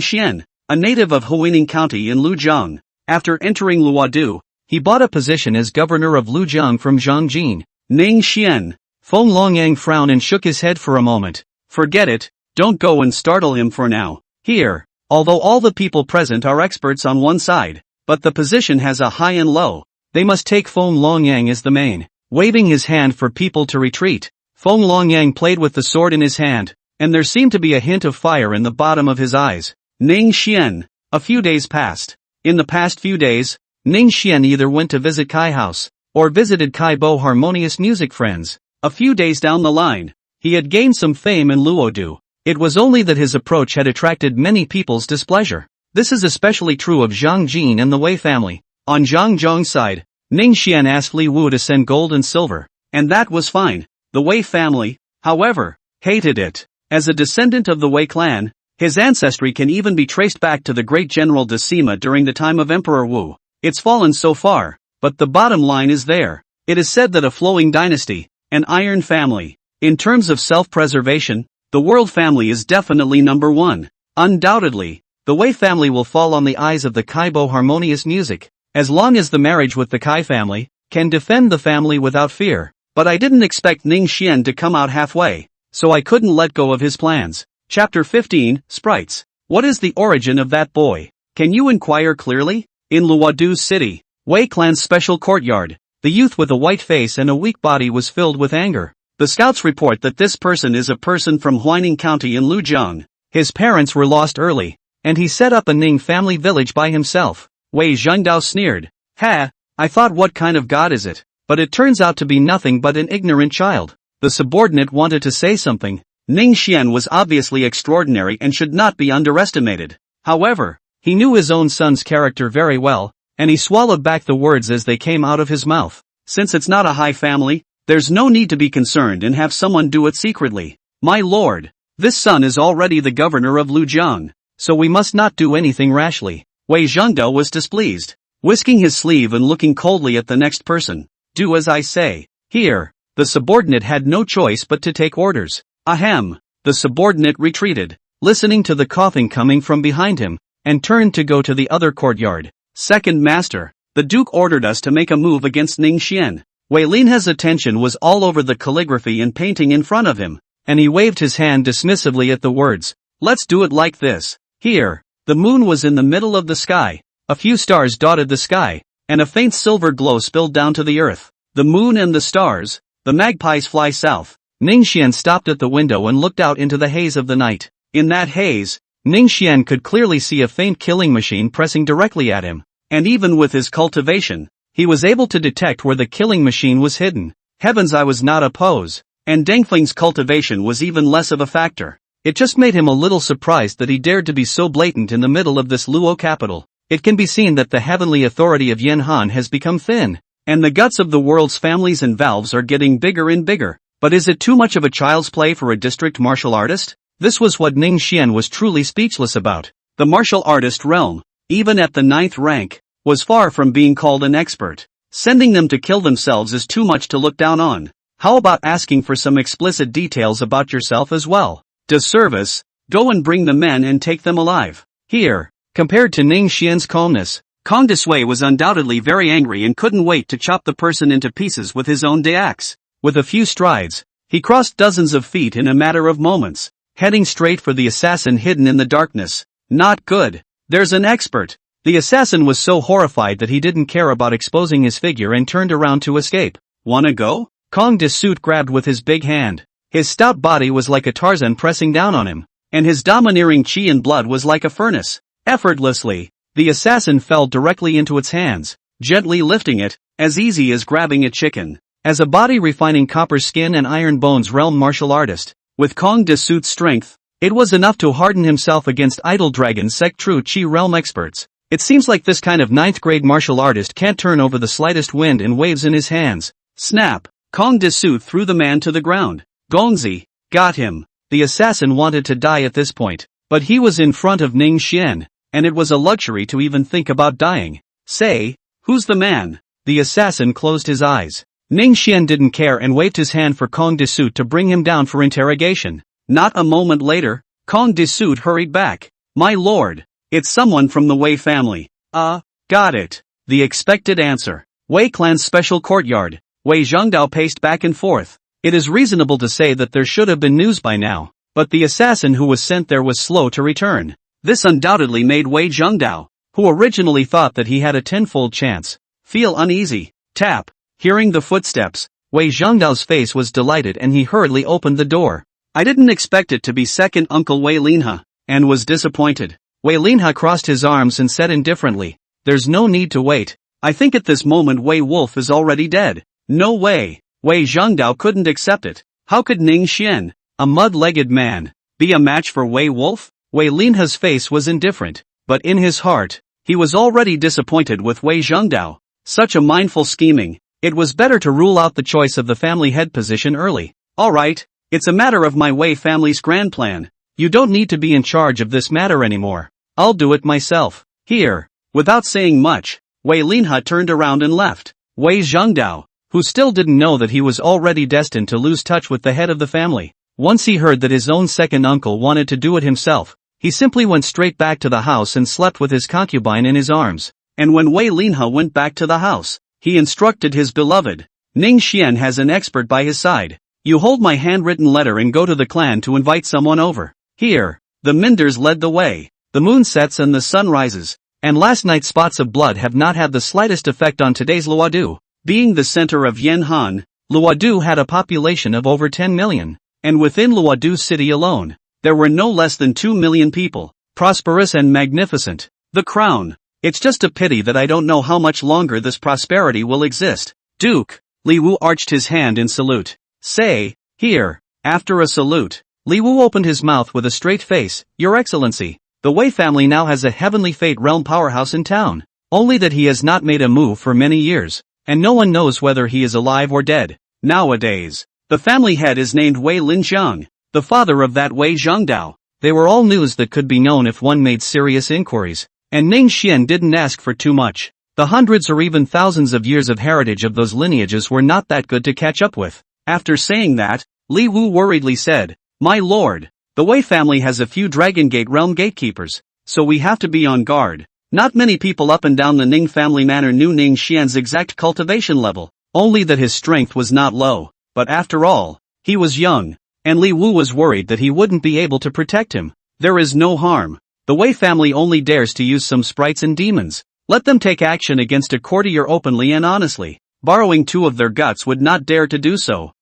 Xian, a native of Huining County in Lujiang. After entering Luodu, he bought a position as governor of Lujiang from Zhang Jin. Ning Xian. Feng Longyang frowned and shook his head for a moment. Forget it, don't go and startle him for now. Here, although all the people present are experts on one side, but the position has a high and low, they must take Feng Longyang as the main. Waving his hand for people to retreat, Feng Longyang played with the sword in his hand, and there seemed to be a hint of fire in the bottom of his eyes. Ning Xian. A few days passed. In the past few days, Ning Xian either went to visit Kai House, or visited Kai Bo Harmonious Music Friends. A few days down the line, he had gained some fame in Luodu. It was only that his approach had attracted many people's displeasure. This is especially true of Zhang Jin and the Wei family. On Zhang Zhang's side, Ning Xian asked Li Wu to send gold and silver, and that was fine. The Wei family, however, hated it. As a descendant of the Wei clan, his ancestry can even be traced back to the great general Decima during the time of Emperor Wu. It's fallen so far, but the bottom line is there. It is said that a flowing dynasty, an iron family. In terms of self-preservation, the world family is definitely number one. Undoubtedly, the Wei family will fall on the eyes of the Kai Bo Harmonious Music, as long as the marriage with the Kai family can defend the family without fear. but I didn't expect Ning Xian to come out halfway, so I couldn't let go of his plans. Chapter 15, Sprites. What is the origin of that boy? Can you inquire clearly? In Luodu's city, Wei Clan's special courtyard, the youth with a white face and a weak body was filled with anger. The scouts report that this person is a person from Huaining County in Lujiang. His parents were lost early, and he set up a Ning family village by himself. Wei Zhengdao sneered. Ha, I thought, what kind of god is it? But it turns out to be nothing but an ignorant child. The subordinate wanted to say something. Ning Xian was obviously extraordinary and should not be underestimated. However, he knew his own son's character very well, and he swallowed back the words as they came out of his mouth. Since it's not a high family, there's no need to be concerned and have someone do it secretly. My lord, this son is already the governor of Lujiang, so we must not do anything rashly. Wei Zhengdao was displeased, whisking his sleeve and looking coldly at the next person. Do as I say. Here, the subordinate had no choice but to take orders. Ahem. The subordinate retreated, listening to the coughing coming from behind him, and turned to go to the other courtyard. Second master, the duke ordered us to make a move against Ning Xian. Wei Linha's attention was all over the calligraphy and painting in front of him, and he waved his hand dismissively at the words. Let's do it like this. Here, the moon was in the middle of the sky. A few stars dotted the sky, and a faint silver glow spilled down to the earth. The moon and the stars, the magpies fly south. Ning Xian stopped at the window and looked out into the haze of the night. In that haze, Ning Xian could clearly see a faint killing machine pressing directly at him, and even with his cultivation, he was able to detect where the killing machine was hidden. Heavens, I was not a pose, and Dengfeng's cultivation was even less of a factor. It just made him a little surprised that he dared to be so blatant in the middle of this Luo capital. It can be seen that the heavenly authority of Yanhan has become thin, and the guts of the world's families and valves are getting bigger and bigger. But is it too much of a child's play for a district martial artist? This was what Ning Xian was truly speechless about. The martial artist realm, even at the 9th rank, was far from being called an expert. Sending them to kill themselves is too much to look down on. How about asking for some explicit details about yourself as well? De service, go and bring the men and take them alive. Here, compared to Ning Xian's calmness, Kong Disui was undoubtedly very angry and couldn't wait to chop the person into pieces with his own axe. With a few strides, he crossed dozens of feet in a matter of moments, heading straight for the assassin hidden in the darkness. Not good. There's an expert. The assassin was so horrified that he didn't care about exposing his figure and turned around to escape. Wanna go? Kong Disui grabbed with his big hand. His stout body was like a Tarzan pressing down on him, and his domineering chi and blood was like a furnace. Effortlessly, the assassin fell directly into its hands, gently lifting it, as easy as grabbing a chicken. As a body-refining copper skin and iron bones realm martial artist, with Kong Disui's strength, it was enough to harden himself against Idol Dragon Sect True Chi realm experts. It seems like this kind of 9th grade martial artist can't turn over the slightest wind and waves in his hands. Snap! Kong Disui threw the man to the ground. Gongzi, got him. The assassin wanted to die at this point, but he was in front of Ning Xian, and it was a luxury to even think about dying. Say, who's the man? The assassin closed his eyes. Ning Xian didn't care and waved his hand for Kong Disui to bring him down for interrogation. Not a moment later, Kong Disui hurried back. My lord, it's someone from the Wei family. Got it. The expected answer. Wei clan's special courtyard. Wei Zhengdao paced back and forth. It is reasonable to say that there should have been news by now, but the assassin who was sent there was slow to return. This undoubtedly made Wei Zhengdao, who originally thought that he had a tenfold chance, feel uneasy. Tap. Hearing the footsteps, Wei Zhengdao's face was delighted and he hurriedly opened the door. I didn't expect it to be second Uncle Wei Linha, and was disappointed. Wei Linha crossed his arms and said indifferently, there's no need to wait. I think at this moment Wei Wolf is already dead. No way. Wei Zhengdao couldn't accept it. How could Ning Xian, a mud-legged man, be a match for Wei Wolf? Wei Linha's face was indifferent, but in his heart, he was already disappointed with Wei Zhengdao. Such a mindful scheming. It was better to rule out the choice of the family head position early. Alright, it's a matter of my Wei family's grand plan. You don't need to be in charge of this matter anymore. I'll do it myself. Here. Without saying much, Wei Linha turned around and left. Wei Zhengdao, who still didn't know that he was already destined to lose touch with the head of the family. Once he heard that his own second uncle wanted to do it himself, he simply went straight back to the house and slept with his concubine in his arms. And when Wei Linha went back to the house, he instructed his beloved, Ning Xian has an expert by his side. You hold my handwritten letter and go to the clan to invite someone over. Here, the Minders led the way. The moon sets and the sun rises, and last night's spots of blood have not had the slightest effect on today's Luodu. Being the center of Yanhan, Luodu had a population of over 10 million, and within Luodu city alone, there were no less than 2 million people, prosperous and magnificent. The crown. It's just a pity that I don't know how much longer this prosperity will exist. Duke. Li Wu arched his hand in salute. Say, here. After a salute, Li Wu opened his mouth with a straight face. Your Excellency, the Wei family now has a heavenly fate realm powerhouse in town. Only that he has not made a move for many years, and no one knows whether he is alive or dead. Nowadays, the family head is named Wei Linjiang, the father of that Wei Zhongdao. They were all news that could be known if one made serious inquiries, and Ning Xian didn't ask for too much. The hundreds or even thousands of years of heritage of those lineages were not that good to catch up with. After saying that, Li Wu worriedly said, My lord, the Wei family has a few Dragon Gate realm gatekeepers, so we have to be on guard. Not many people up and down the Ning family manor knew Ning Xian's exact cultivation level, only that his strength was not low, but after all, he was young, and Li Wu was worried that he wouldn't be able to protect him. There is no harm. The Wei family only dares to use some sprites and demons. Let them take action against a courtier openly and honestly. Borrowing 2 of their guts would not dare to do so.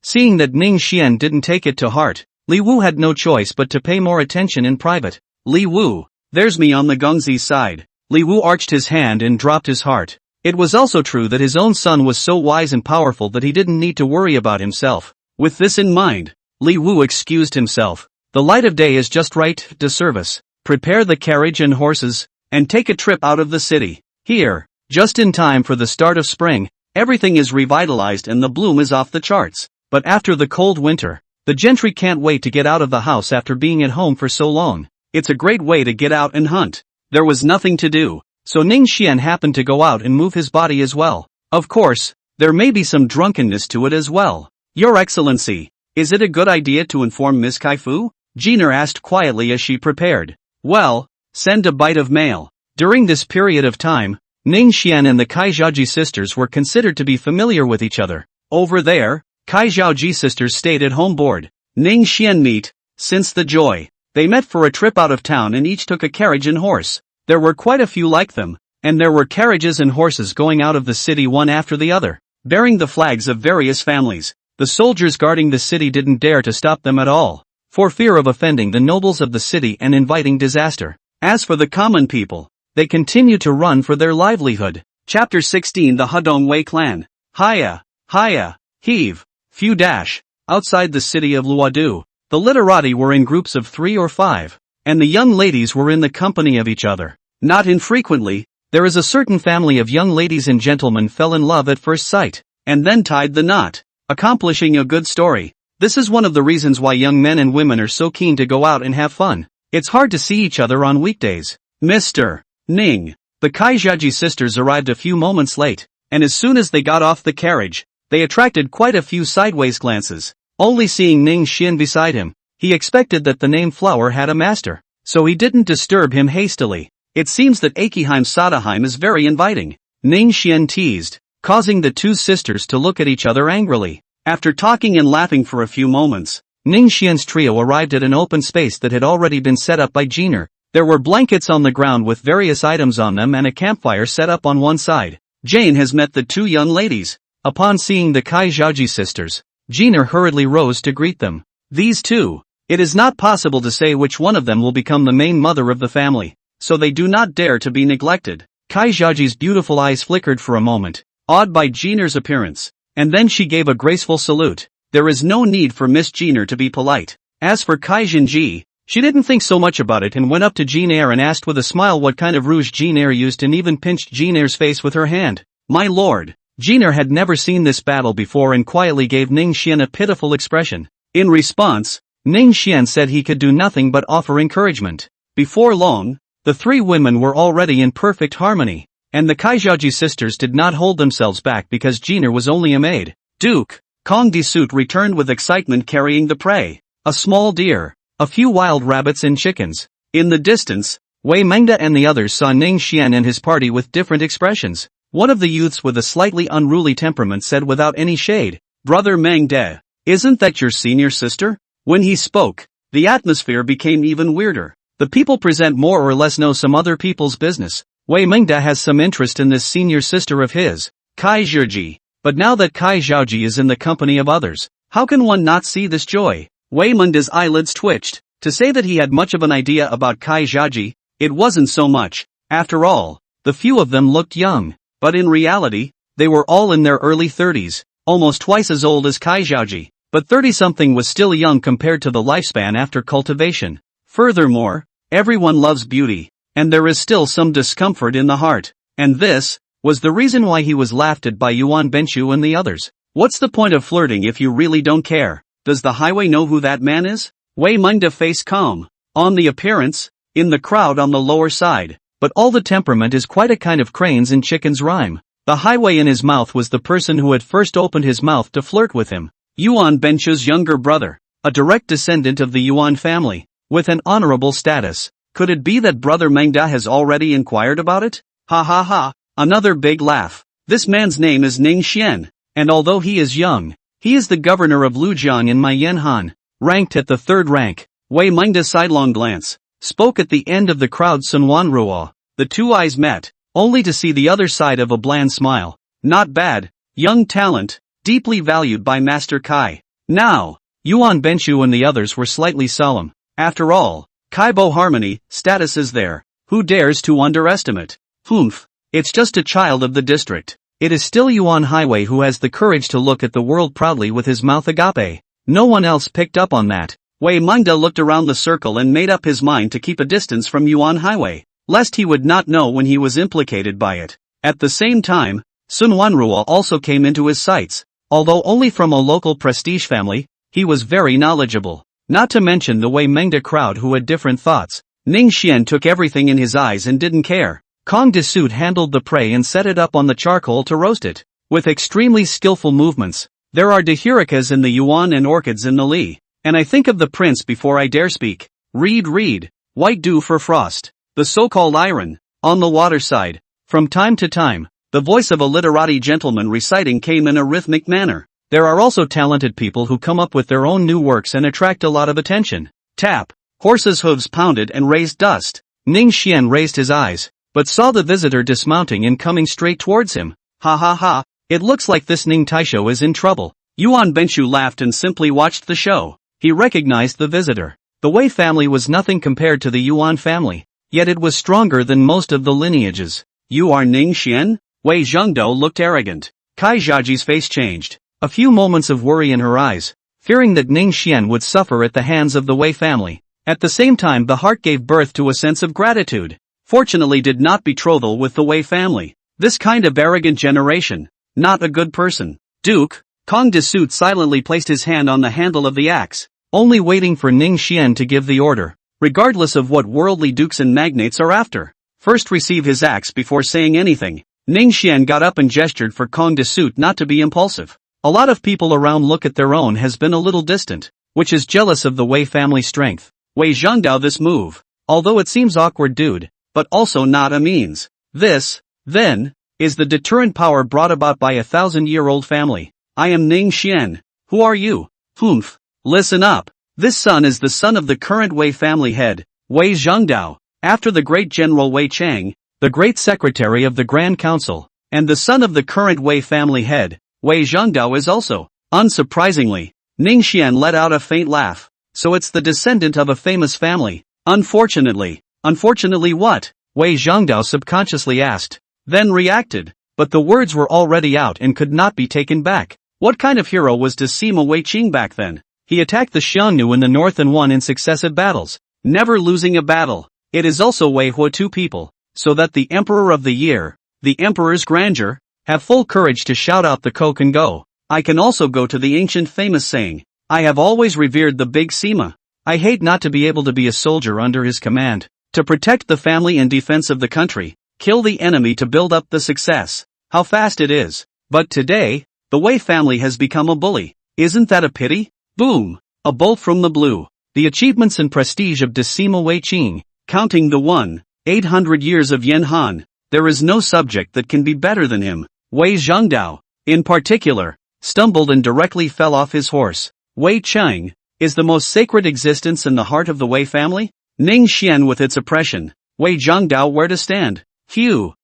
Seeing that Ning Xian didn't take it to heart, Li Wu had no choice but to pay more attention in private. Li Wu, there's me on the Gongzi's side. Li Wu arched his hand and dropped his heart. It was also true that his own son was so wise and powerful that he didn't need to worry about himself. With this in mind, Li Wu excused himself. The light of day is just right to service. Prepare the carriage and horses, and take a trip out of the city. Here, just in time for the start of spring, everything is revitalized and the bloom is off the charts. But after the cold winter, the gentry can't wait to get out of the house after being at home for so long. It's a great way to get out and hunt. There was nothing to do, so Ning Xian happened to go out and move his body as well. Of course, there may be some drunkenness to it as well. Your Excellency, is it a good idea to inform Miss Kaifu? Jiner asked quietly as she prepared. Well, send a bite of mail. During this period of time, Ning Xian and the Kai Zhaoji sisters were considered to be familiar with each other. Over there, Kai Zhaoji sisters stayed at home bored. Ning Xian meet, since the joy. They met for a trip out of town and each took a carriage and horse. There were quite a few like them, and there were carriages and horses going out of the city one after the other, bearing the flags of various families. The soldiers guarding the city didn't dare to stop them at all, for fear of offending the nobles of the city and inviting disaster. As for the common people, they continued to run for their livelihood. Chapter 16 The Hedong Wei Clan. Hiya, heave, few dash. Outside the city of Luodu, the literati were in groups of 3 or 5, and the young ladies were in the company of each other. Not infrequently, there is a certain family of young ladies and gentlemen fell in love at first sight, and then tied the knot, accomplishing a good story. This is one of the reasons why young men and women are so keen to go out and have fun. It's hard to see each other on weekdays. Mr. Ning. The Kai Zhaoji sisters arrived a few moments late, and as soon as they got off the carriage, they attracted quite a few sideways glances. Only seeing Ning Xian beside him, he expected that the name Flower had a master, so he didn't disturb him hastily. It seems that Akiheim Sadaheim is very inviting. Ning Xian teased, causing the 2 sisters to look at each other angrily. After talking and laughing for a few moments, Ning Xian's trio arrived at an open space that had already been set up by Jiner. There were blankets on the ground with various items on them and a campfire set up on one side. Jane has met the 2 young ladies. Upon seeing the Kai Zhaoji sisters, Jiner hurriedly rose to greet them. These 2. It is not possible to say which one of them will become the main mother of the family, so they do not dare to be neglected. Kai Zhaoji's beautiful eyes flickered for a moment, awed by Jiner's appearance, and then she gave a graceful salute. There is no need for Miss Jiner to be polite. As for Kai Jinji, she didn't think so much about it and went up to Jiner and asked with a smile what kind of rouge Jiner used and even pinched Jiner's face with her hand. My lord. Jiner had never seen this battle before and quietly gave Ning Xian a pitiful expression. In response, Ning Xian said he could do nothing but offer encouragement. Before long, the 3 women were already in perfect harmony, and the Kai Zhaoji sisters did not hold themselves back because Jiner was only a maid. Duke Kong Disut returned with excitement carrying the prey. A small deer, a few wild rabbits and chickens. In the distance, Wei Mengda and the others saw Ning Xian and his party with different expressions. One of the youths with a slightly unruly temperament said without any shade, "Brother Meng De, isn't that your senior sister?" When he spoke, the atmosphere became even weirder. The people present more or less know some other people's business. Wei Mengda has some interest in this senior sister of his, Kai Zhiji. But now that Kai Zhaoji is in the company of others, how can one not see this joy? Wei Mengda's eyelids twitched. To say that he had much of an idea about Kai Zhaoji, it wasn't so much. After all, the few of them looked young. But in reality, they were all in their early 30s, almost twice as old as Kai Zhaoji. But 30-something was still young compared to the lifespan after cultivation. Furthermore, everyone loves beauty, and there is still some discomfort in the heart. And this was the reason why he was laughed at by Yuan Benshu and the others. What's the point of flirting if you really don't care? Does the highway know who that man is? Wei Mengda face calm. On the appearance, in the crowd on the lower side. But all the temperament is quite a kind of cranes and chickens rhyme. The highway in his mouth was the person who had first opened his mouth to flirt with him. Yuan Benshu's younger brother, a direct descendant of the Yuan family, with an honorable status. Could it be that Brother Mengda has already inquired about it? Ha ha ha, another big laugh. This man's name is Ning Xian, and although he is young, he is the governor of Lujiang in Maiyanhan, ranked at the 3rd rank. Wei Mengda sidelong glance, spoke at the end of the crowd. Sun Wanruo. The two eyes met, only to see the other side of a bland smile. Not bad, young talent, deeply valued by Master Kai. Now, Yuan Benshu and the others were slightly solemn. After all, Kaibo harmony, status is there. Who dares to underestimate? Humph, it's just a child of the district. It is still Yuan Highway who has the courage to look at the world proudly with his mouth agape. No one else picked up on that. Wei Mengda looked around the circle and made up his mind to keep a distance from Yuan Highway, lest he would not know when he was implicated by it. At the same time, Sun Wanruo also came into his sights. Although only from a local prestige family, he was very knowledgeable. Not to mention the Wei Mengda crowd who had different thoughts. Ning Xian took everything in his eyes and didn't care. Kong Desut handled the prey and set it up on the charcoal to roast it. With extremely skillful movements. There are dahurikas in the Yuan and orchids in the Li. And I think of the prince before I dare speak. Read. White dew for frost. The so-called iron. On the water side. From time to time, the voice of a literati gentleman reciting came in a rhythmic manner. There are also talented people who come up with their own new works and attract a lot of attention. Tap. Horses' hooves pounded and raised dust. Ning Xian raised his eyes, but saw the visitor dismounting and coming straight towards him. Ha ha ha, it looks like this Ning Taisho is in trouble. Yuan Benshu laughed and simply watched the show. He recognized the visitor. The Wei family was nothing compared to the Yuan family, yet it was stronger than most of the lineages. You are Ning Xian? Wei Zhengdou looked arrogant. Kai Zhaji's face changed. A few moments of worry in her eyes, fearing that Ning Xian would suffer at the hands of the Wei family. At the same time the heart gave birth to a sense of gratitude. Fortunately did not betrothal with the Wei family. This kind of arrogant generation, not a good person. Duke, Kong Desut silently placed his hand on the handle of the axe, only waiting for Ning Xian to give the order. Regardless of what worldly dukes and magnates are after, first receive his axe before saying anything. Ning Xian got up and gestured for Kong Desut not to be impulsive. A lot of people around look at their own has been a little distant, which is jealous of the Wei family strength. Wei Zhengdao this move, although it seems awkward dude, but also not a means. This, then, is the deterrent power brought about by a 1,000-year-old family. I am Ning Xian. Who are you? Humph. Listen up. This son is the son of the current Wei family head, Wei Zhengdao, after the great General Wei Chang, the great secretary of the Grand Council, and the son of the current Wei family head, Wei Zhengdao is also. Unsurprisingly, Ning Xian let out a faint laugh. So it's the descendant of a famous family. Unfortunately what? Wei Zhengdao subconsciously asked, then reacted, but the words were already out and could not be taken back. What kind of hero was Sima Wei Qing back then? He attacked the Xiongnu in the north and won in successive battles, never losing a battle. It is also Wei Huotu people, so that the emperor of the year, the emperor's grandeur, have full courage to shout out the Ko can go. I can also go to the ancient famous saying, I have always revered the big Sima. I hate not to be able to be a soldier under his command, to protect the family and defense of the country, kill the enemy to build up the success. How fast it is. But today, the Wei family has become a bully. Isn't that a pity? Boom! A bolt from the blue. The achievements and prestige of Sima Wei Qing, counting the 1,800 years of Yan Han, There is no subject that can be better than him. Wei Zhengdao, in particular, stumbled and directly fell off his horse. Wei Cheng is the most sacred existence in the heart of the Wei family. Ning Xian with its oppression. Wei Zhengdao where to stand. Hugh,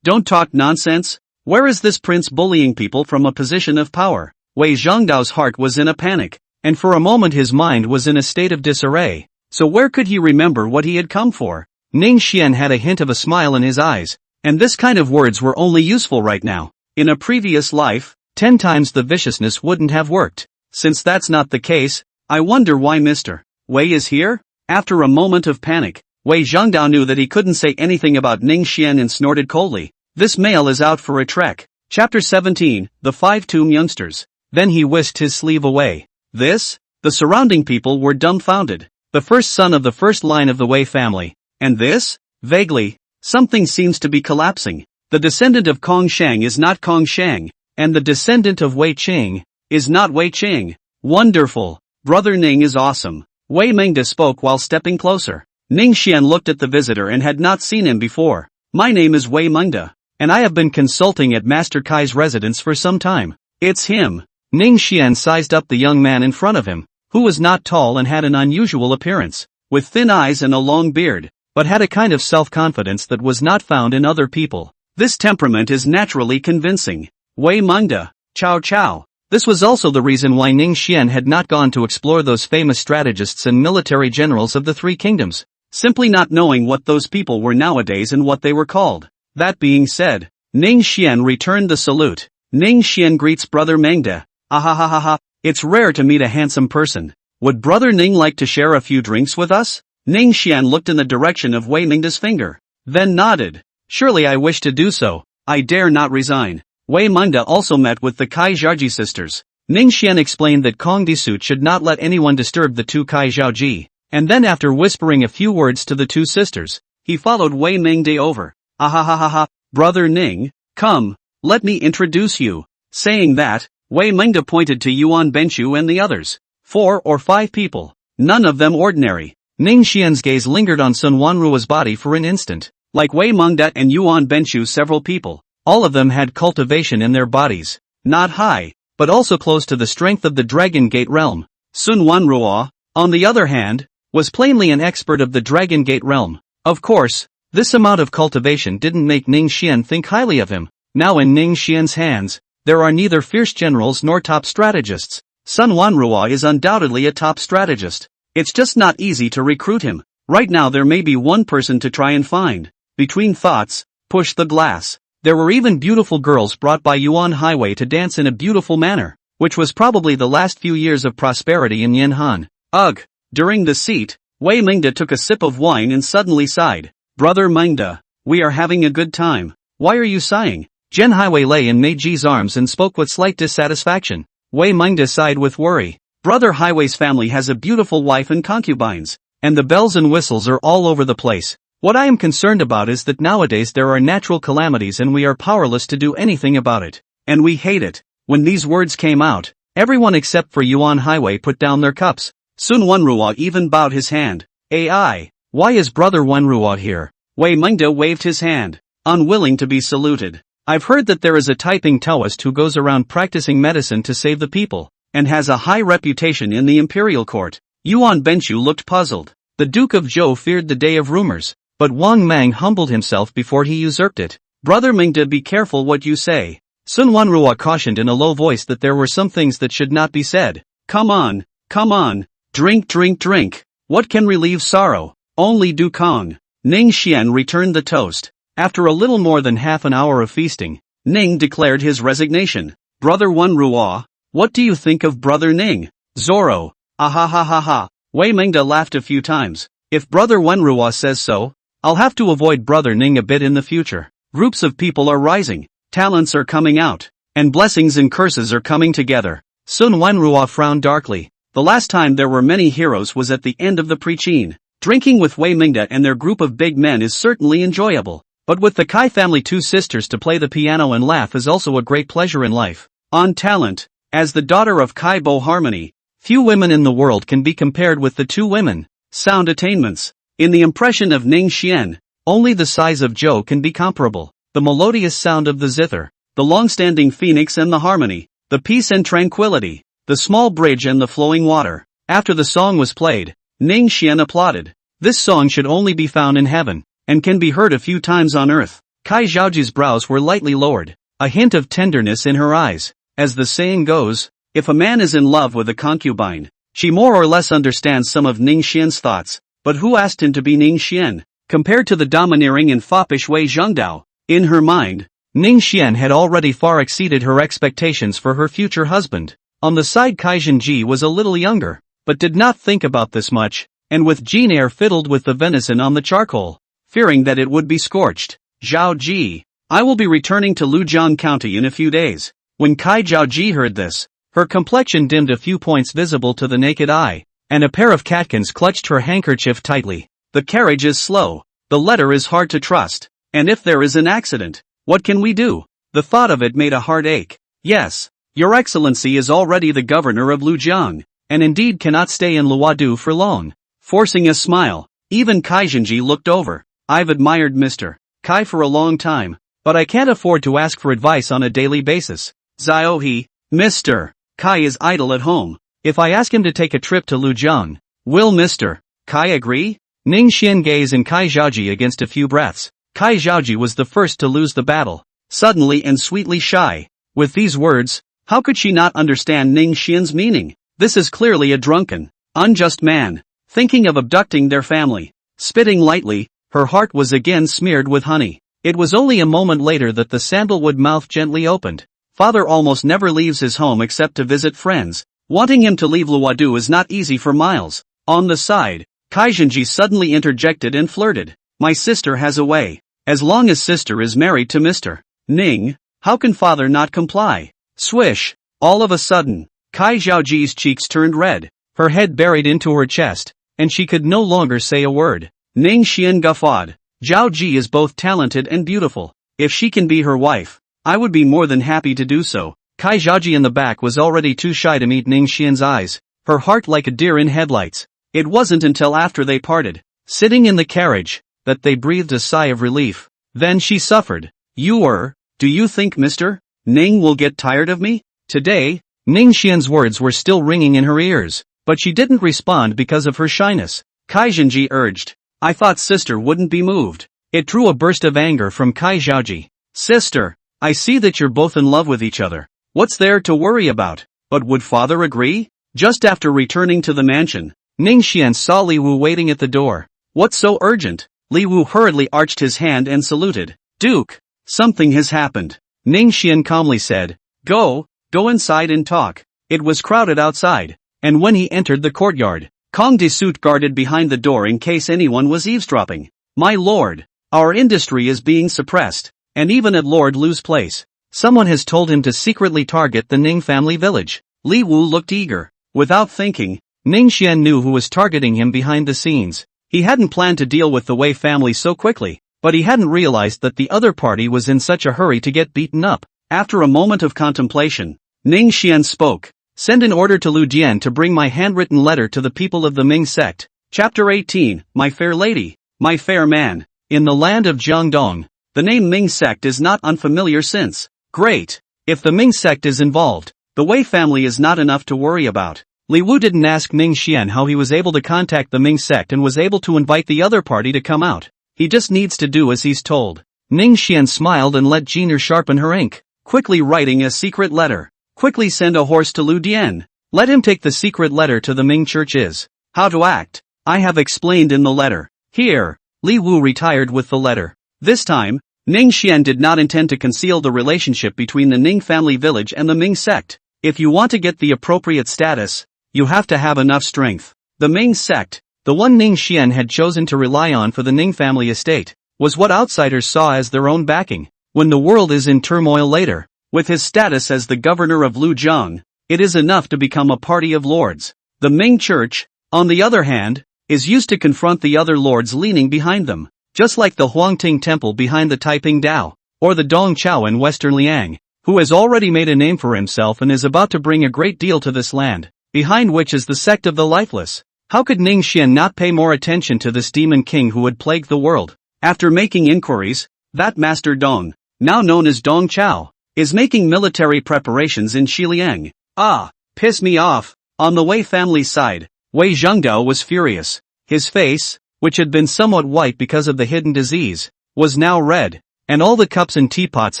don't talk nonsense. Where is this prince bullying people from a position of power? Wei Zhengdao's heart was in a panic, and for a moment his mind was in a state of disarray. So where could he remember what he had come for? Ning Xian had a hint of a smile in his eyes, and this kind of words were only useful right now. In a previous life, 10 times the viciousness wouldn't have worked. Since that's not the case, I wonder why Mr. Wei is here? After a moment of panic, Wei Zhengdao knew that he couldn't say anything about Ning Xian and snorted coldly. This male is out for a trek. Chapter 17, The 5 Tomb Youngsters. Then he whisked his sleeve away. This? The surrounding people were dumbfounded. The first son of the first line of the Wei family. And this? Vaguely, something seems to be collapsing. The descendant of Kong Shang is not Kong Shang, and the descendant of Wei Qing is not Wei Qing. Wonderful. Brother Ning is awesome. Wei Mingda spoke while stepping closer. Ning Xian looked at the visitor and had not seen him before. My name is Wei Mingda, and I have been consulting at Master Kai's residence for some time. It's him. Ning Xian sized up the young man in front of him, who was not tall and had an unusual appearance, with thin eyes and a long beard, but had a kind of self-confidence that was not found in other people. This temperament is naturally convincing. Wei Mingda, Chow Chow. This was also the reason why Ning Xian had not gone to explore those famous strategists and military generals of the Three Kingdoms, simply not knowing what those people were nowadays and what they were called. That being said, Ning Xian returned the salute. Ning Xian greets Brother Mengda. Ahahaha, it's rare to meet a handsome person. Would Brother Ning like to share a few drinks with us? Ning Xian looked in the direction of Wei Mingda's finger, then nodded. Surely I wish to do so. I dare not resign. Wei Mingda also met with the Kai Zhaoji sisters. Ning Xian explained that Kong Disut should not let anyone disturb the two Kai Zhaoji, and then after whispering a few words to the two sisters, he followed Wei Mingda over. Ahahaha, Brother Ning, come, let me introduce you. Saying that, Wei Mingda pointed to Yuan Benchu and the others. 4 or 5 people, none of them ordinary. Ning Xian's gaze lingered on Sun Wanruo's body for an instant. Like Wei Mingda and Yuan Benchu, several people, all of them had cultivation in their bodies, not high, but also close to the strength of the Dragon Gate realm. Sun Wanruo, on the other hand, was plainly an expert of the Dragon Gate realm. Of course, this amount of cultivation didn't make Ning Xian think highly of him. Now in Ning Xian's hands, there are neither fierce generals nor top strategists. Sun Wanruo is undoubtedly a top strategist. It's just not easy to recruit him. Right now there may be one person to try and find. Between thoughts, push the glass. There were even beautiful girls brought by Yuan Highway to dance in a beautiful manner, which was probably the last few years of prosperity in Yanhan. Ugh! During the seat, Wei Mingda took a sip of wine and suddenly sighed. Brother Mingda, we are having a good time. Why are you sighing? Zhen Highway lay in Meiji's arms and spoke with slight dissatisfaction. Wei Mingda sighed with worry. Brother Highway's family has a beautiful wife and concubines, and the bells and whistles are all over the place. What I am concerned about is that nowadays there are natural calamities and we are powerless to do anything about it. And we hate it. When these words came out, everyone except for Yuan Highway put down their cups. Sun Wanruo even bowed his hand. Ai, why is Brother Wanruo here? Wei Mingda waved his hand, unwilling to be saluted. I've heard that there is a typing Taoist who goes around practicing medicine to save the people, and has a high reputation in the imperial court. Yuan Benchu looked puzzled. The Duke of Zhou feared the day of rumors, but Wang Mang humbled himself before he usurped it. Brother Mingda, be careful what you say. Sun Wanruo cautioned in a low voice that there were some things that should not be said. Come on, drink. What can relieve sorrow? Only Dukong. Ning Xian returned the toast. After a little more than half an hour of feasting, Ning declared his resignation. Brother Wanruo, what do you think of Brother Ning? Zoro. Ahahaha. Wei Mingda laughed a few times. If Brother Wanruo says so, I'll have to avoid Brother Ning a bit in the future. Groups of people are rising, talents are coming out, and blessings and curses are coming together. Sun Wanruo frowned darkly. The last time there were many heroes was at the end of the Preqin. Drinking with Wei Mingda and their group of big men is certainly enjoyable, but with the Kai family two sisters to play the piano and laugh is also a great pleasure in life. On talent, as the daughter of Kai Bo Harmony, few women in the world can be compared with the two women. Sound attainments. In the impression of Ning Xian, Only the size of Joe can be comparable. The melodious sound of the zither, the long-standing phoenix and the harmony, the peace and tranquility, the small bridge and the flowing water. After the song was played, Ning Xian applauded. This song should only be found in heaven, and can be heard a few times on earth. Kai Zhaoju's brows were lightly lowered, a hint of tenderness in her eyes. As the saying goes, if a man is in love with a concubine, she more or less understands some of Ning Xian's thoughts, but who asked him to be Ning Xian? Compared to the domineering and foppish Wei Zhengdao, in her mind, Ning Xian had already far exceeded her expectations for her future husband. On the side Kai Zhenji was a little younger, but did not think about this much, and with Jean Eyre fiddled with the venison on the charcoal, fearing that it would be scorched. Zhao Ji, I will be returning to Lujiang County in a few days. When Kai Zhao Ji heard this, her complexion dimmed a few points visible to the naked eye, and a pair of catkins clutched her handkerchief tightly. The carriage is slow, the letter is hard to trust, and if there is an accident, what can we do? The thought of it made a heart ache. Yes, Your Excellency is already the governor of Lujiang, and indeed cannot stay in Luodu for long. Forcing a smile, even Kai Zhenji looked over. I've admired Mr. Kai for a long time, but I can't afford to ask for advice on a daily basis. Ziohe, Mr. Kai is idle at home. If I ask him to take a trip to Lujiang, will Mr. Kai agree? Ning Xian gazed and Kai Zhaoji against a few breaths. Kai Zhaoji was the first to lose the battle, suddenly and sweetly shy. With these words, how could she not understand Ning Xian's meaning? This is clearly a drunken, unjust man, thinking of abducting their family. Spitting lightly, her heart was again smeared with honey. It was only a moment later that the sandalwood mouth gently opened. Father almost never leaves his home except to visit friends. Wanting him to leave Luodu is not easy for miles. On the side, Kai Zhenji suddenly interjected and flirted. My sister has a way. As long as sister is married to Mr. Ning, how can father not comply? Swish! All of a sudden, Kai Zhaoji's cheeks turned red, her head buried into her chest, and she could no longer say a word. Ning Xian guffawed. Zhao Ji is both talented and beautiful. If she can be her wife, I would be more than happy to do so. Kai Zhaoji in the back was already too shy to meet Ning Xian's eyes, her heart like a deer in headlights. It wasn't until after they parted, sitting in the carriage, that they breathed a sigh of relief. Then she suffered. Do you think Mr. Ning will get tired of me? Today, Ning Xian's words were still ringing in her ears, but she didn't respond because of her shyness. Kai Zhenji urged. I thought sister wouldn't be moved. It drew a burst of anger from Kai Zhaoji. Sister, I see that you're both in love with each other. What's there to worry about? But would father agree? Just after returning to the mansion, Ning Xian saw Li Wu waiting at the door. What's so urgent? Li Wu hurriedly arched his hand and saluted. Duke, something has happened. Ning Xian calmly said. Go inside and talk. It was crowded outside, and when he entered the courtyard, Kong de Suit guarded behind the door in case anyone was eavesdropping. My lord, our industry is being suppressed, and even at Lord Lu's place, someone has told him to secretly target the Ning family village. Li Wu looked eager. Without thinking, Ning Xian knew who was targeting him behind the scenes. He hadn't planned to deal with the Wei family so quickly, but he hadn't realized that the other party was in such a hurry to get beaten up. After a moment of contemplation, Ning Xian spoke. Send an order to Lu Jian to bring my handwritten letter to the people of the Ming sect. Chapter 18, My fair lady, my fair man. In the land of Jiangdong, the name Ming sect is not unfamiliar since. Great! If the Ming sect is involved, the Wei family is not enough to worry about. Li Wu didn't ask Ning Xian how he was able to contact the Ming sect and was able to invite the other party to come out. He just needs to do as he's told. Ning Xian smiled and let Jiner sharpen her ink, quickly writing a secret letter. Quickly send a horse to Lu Dian. Let him take the secret letter to the Ming churches. How to act, I have explained in the letter. Here, Li Wu retired with the letter. This time, Ning Xian did not intend to conceal the relationship between the Ning family village and the Ming sect. If you want to get the appropriate status, you have to have enough strength. The Ming sect, the one Ning Xian had chosen to rely on for the Ning family estate, was what outsiders saw as their own backing. When the world is in turmoil later, with his status as the governor of Lujiang, it is enough to become a party of lords. The Ming church, on the other hand, is used to confront the other lords leaning behind them, just like the Huangting temple behind the Taiping Dao, or the Dong Chao in western Liang, who has already made a name for himself and is about to bring a great deal to this land, behind which is the sect of the lifeless. How could Ning Xian not pay more attention to this demon king who would plague the world? After making inquiries, that Master Dong, now known as Dong Chao, is making military preparations in Xiliang. Ah, piss me off. On the Wei family's side, Wei Zhengdao was furious. His face, which had been somewhat white because of the hidden disease, was now red, and all the cups and teapots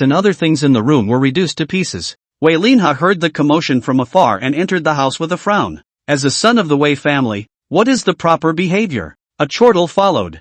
and other things in the room were reduced to pieces. Wei Linha heard the commotion from afar and entered the house with a frown. As a son of the Wei family, what is the proper behavior? A chortle followed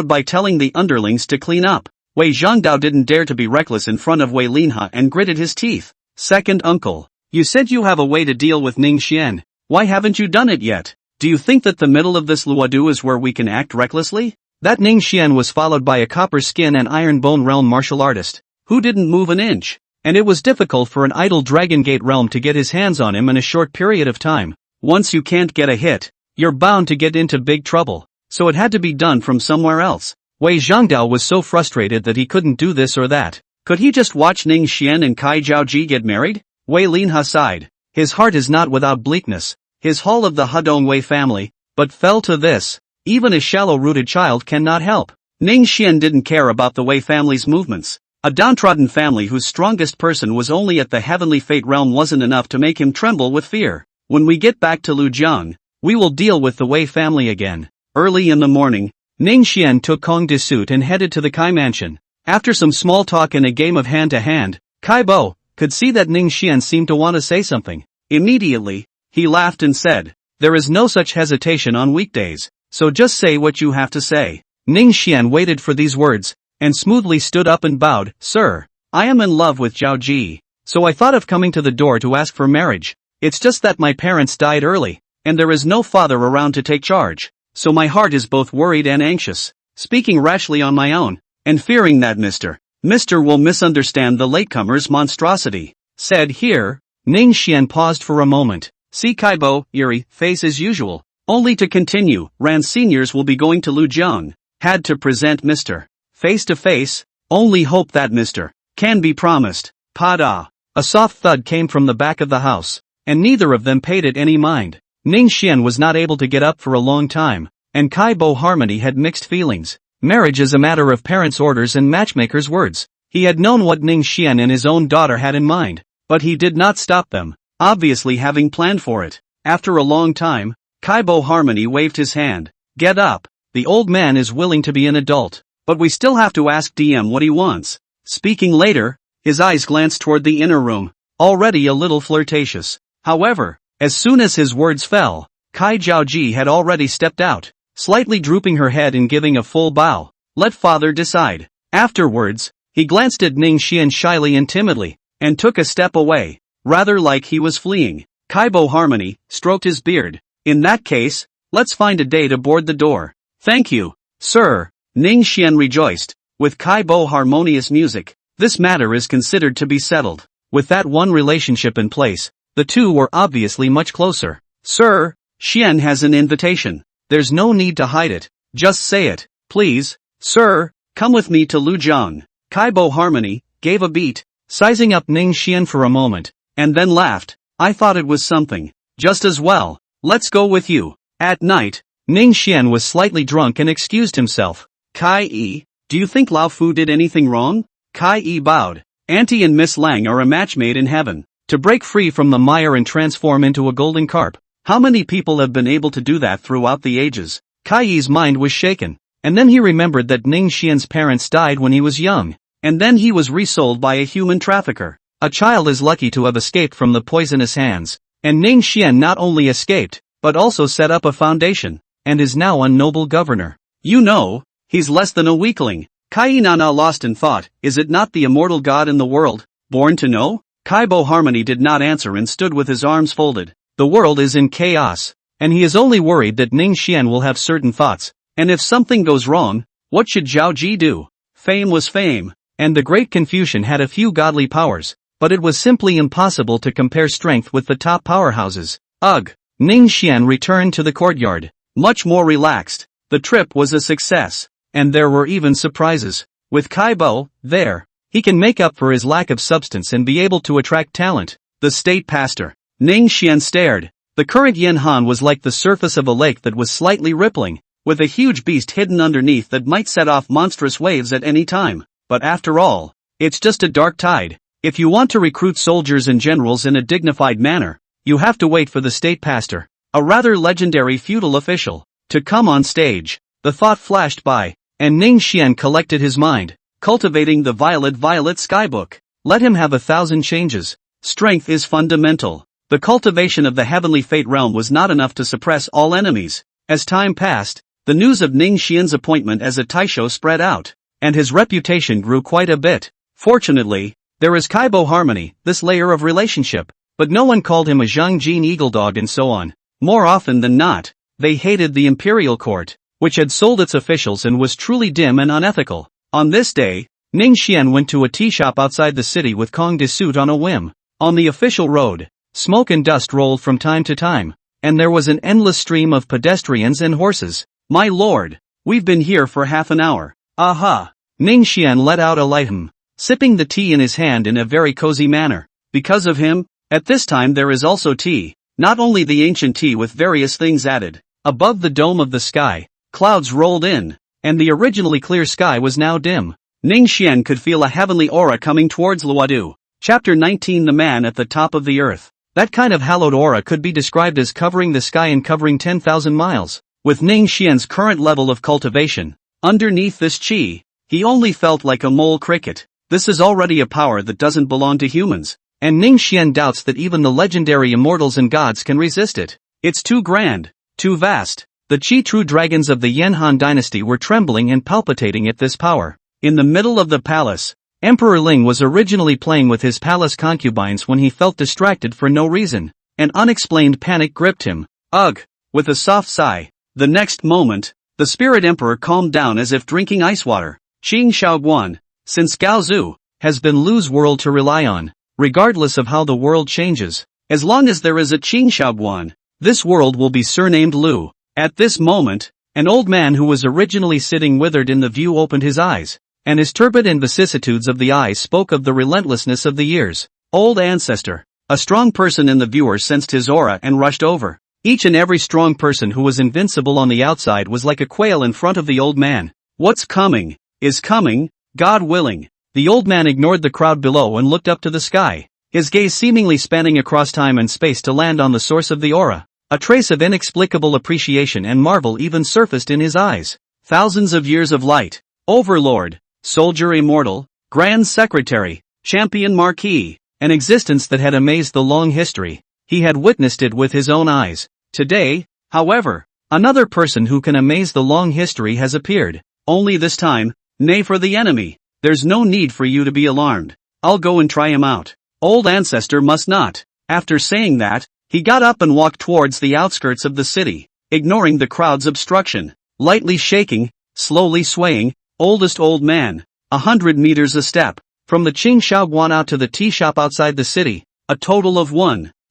by telling the underlings to clean up. Wei Zhengdao didn't dare to be reckless in front of Wei Linha and gritted his teeth. Second uncle, you said you have a way to deal with Ning Xian. Why haven't you done it yet? Do you think that the middle of this luodu is where we can act recklessly? That Ning Xian was followed by a copper skin and iron bone realm martial artist, who didn't move an inch, and it was difficult for an idle Dragon Gate realm to get his hands on him in a short period of time. Once you can't get a hit, you're bound to get into big trouble, so it had to be done from somewhere else. Wei Zhengdao was so frustrated that he couldn't do this or that. Could he just watch Ning Xian and Kai Zhaoji get married? Wei Linha sighed. His heart is not without bleakness. His hall of the Hedong Wei family, but fell to this. Even a shallow-rooted child cannot help. Ning Xian didn't care about the Wei family's movements. A downtrodden family whose strongest person was only at the heavenly fate realm wasn't enough to make him tremble with fear. When we get back to Lujiang, we will deal with the Wei family again. Early in the morning, Ning Xian took Kong de suit and headed to the Kai mansion. After some small talk and a game of hand-to-hand, Kai Bo could see that Ning Xian seemed to want to say something. Immediately, he laughed and said, "There is no such hesitation on weekdays, so just say what you have to say." Ning Xian waited for these words, and smoothly stood up and bowed. "Sir, I am in love with Zhao Ji, so I thought of coming to the door to ask for marriage. It's just that my parents died early, and there is no father around to take charge, so my heart is both worried and anxious, speaking rashly on my own, and fearing that Mr. will misunderstand the latecomer's monstrosity." Said here, Ning Xian paused for a moment. See Kaibo, eerie face as usual, only to continue. Ran seniors will be going to Lujiang. Had to present Mr. face to face. Only hope that Mr. can be promised. Pada. A soft thud came from the back of the house, and neither of them paid it any mind. Ning Xian was not able to get up for a long time, and Kaibo Harmony had mixed feelings. Marriage is a matter of parents' orders and matchmakers' words. He had known what Ning Xian and his own daughter had in mind, but he did not stop them, obviously having planned for it. After a long time, Kaibo Harmony waved his hand. "Get up. The old man is willing to be an adult, but we still have to ask DM what he wants." Speaking later, his eyes glanced toward the inner room, already a little flirtatious. However, as soon as his words fell, Kai Zhaoji had already stepped out, slightly drooping her head and giving a full bow. "Let father decide." Afterwards, he glanced at Ning Xian shyly and timidly, and took a step away, rather like he was fleeing. Kaibo Harmony stroked his beard. "In that case, let's find a day to board the door." "Thank you, sir." Ning Xian rejoiced. With Kaibo harmonious music, this matter is considered to be settled. With that one relationship in place, the two were obviously much closer. "Sir, Xian has an invitation. There's no need to hide it. Just say it, please. Sir, come with me to Lujiang." Kaibo Harmony gave a beat, sizing up Ning Xian for a moment, and then laughed. "I thought it was something. Just as well. Let's go with you." At night, Ning Xian was slightly drunk and excused himself. "Kai Yi, do you think Lao Fu did anything wrong?" Kai Yi bowed. "Auntie and Miss Lang are a match made in heaven. To break free from the mire and transform into a golden carp. How many people have been able to do that throughout the ages?" Kai Yi's mind was shaken, and then he remembered that Ning Xian's parents died when he was young, and then he was resold by a human trafficker. A child is lucky to have escaped from the poisonous hands, and Ning Xian not only escaped, but also set up a foundation, and is now a noble governor. You know, he's less than a weakling. Kai Nana lost in thought. Is it not the immortal god in the world, born to know? Kaibo Harmony did not answer and stood with his arms folded. The world is in chaos, and he is only worried that Ning Xian will have certain thoughts, and if something goes wrong, what should Zhao Ji do? Fame was fame, and the great Confucian had a few godly powers, but it was simply impossible to compare strength with the top powerhouses. Ugh! Ning Xian returned to the courtyard, much more relaxed. The trip was a success, and there were even surprises. With Kaibo there, he can make up for his lack of substance and be able to attract talent. The state pastor. Ning Xian stared. The current Yin Han was like the surface of a lake that was slightly rippling, with a huge beast hidden underneath that might set off monstrous waves at any time. But after all, it's just a dark tide. If you want to recruit soldiers and generals in a dignified manner, you have to wait for the state pastor, a rather legendary feudal official, to come on stage. The thought flashed by, and Ning Xian collected his mind, cultivating the violet skybook. Let him have 1,000 changes. Strength is fundamental. The cultivation of the heavenly fate realm was not enough to suppress all enemies. As time passed, the news of Ning Xian's appointment as a taisho spread out, and his reputation grew quite a bit. Fortunately, there is Kaibo harmony, this layer of relationship, but no one called him a Zhangjin eagle dog and so on. More often than not, they hated the imperial court, which had sold its officials and was truly dim and unethical. On this day, Ning Xian went to a tea shop outside the city with Kong de Suit on a whim. On the official road, smoke and dust rolled from time to time, and there was an endless stream of pedestrians and horses. My lord, we've been here for half an hour. Aha! Ning Xian let out a light hum, sipping the tea in his hand in a very cozy manner. Because of him, at this time there is also tea, not only the ancient tea with various things added. Above the dome of the sky, clouds rolled in, and the originally clear sky was now dim. Ning Xian could feel a heavenly aura coming towards Luodu. Chapter 19 The Man at the Top of the Earth. That kind of hallowed aura could be described as covering the sky and covering 10,000 miles. With Ning Xian's current level of cultivation, underneath this chi, he only felt like a mole cricket. This is already a power that doesn't belong to humans, and Ning Xian doubts that even the legendary immortals and gods can resist it. It's too grand, too vast. The true dragons of the Yanhan dynasty were trembling and palpitating at this power. In the middle of the palace, Emperor Ling was originally playing with his palace concubines when he felt distracted for no reason. An unexplained panic gripped him. Ugh! With a soft sigh. The next moment, the spirit emperor calmed down as if drinking ice water. Qing Shaoguan, since Gaozu, has been Lu's world to rely on, regardless of how the world changes. As long as there is a Qing Shaoguan, this world will be surnamed Lu. At this moment, an old man who was originally sitting withered in the view opened his eyes, and his turbid and vicissitudes of the eyes spoke of the relentlessness of the years. Old ancestor. A strong person in the viewer sensed his aura and rushed over. Each and every strong person who was invincible on the outside was like a quail in front of the old man. What's coming, is coming, God willing. The old man ignored the crowd below and looked up to the sky, his gaze seemingly spanning across time and space to land on the source of the aura. A trace of inexplicable appreciation and marvel even surfaced in his eyes. Thousands of years of light. Overlord. Soldier immortal, Grand Secretary, Champion Marquis, an existence that had amazed the long history. He had witnessed it with his own eyes. Today, however, another person who can amaze the long history has appeared. Only this time, nay for the enemy. There's no need for you to be alarmed. I'll go and try him out. Old ancestor must not. After saying that, he got up and walked towards the outskirts of the city, ignoring the crowd's obstruction. Lightly shaking, slowly swaying, oldest old man, 100 meters a step, from the Qing Shaoguan out to the tea shop outside the city, a total of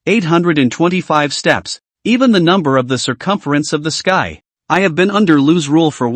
825 steps, even the number of the circumference of the sky. I have been under Lu's rule for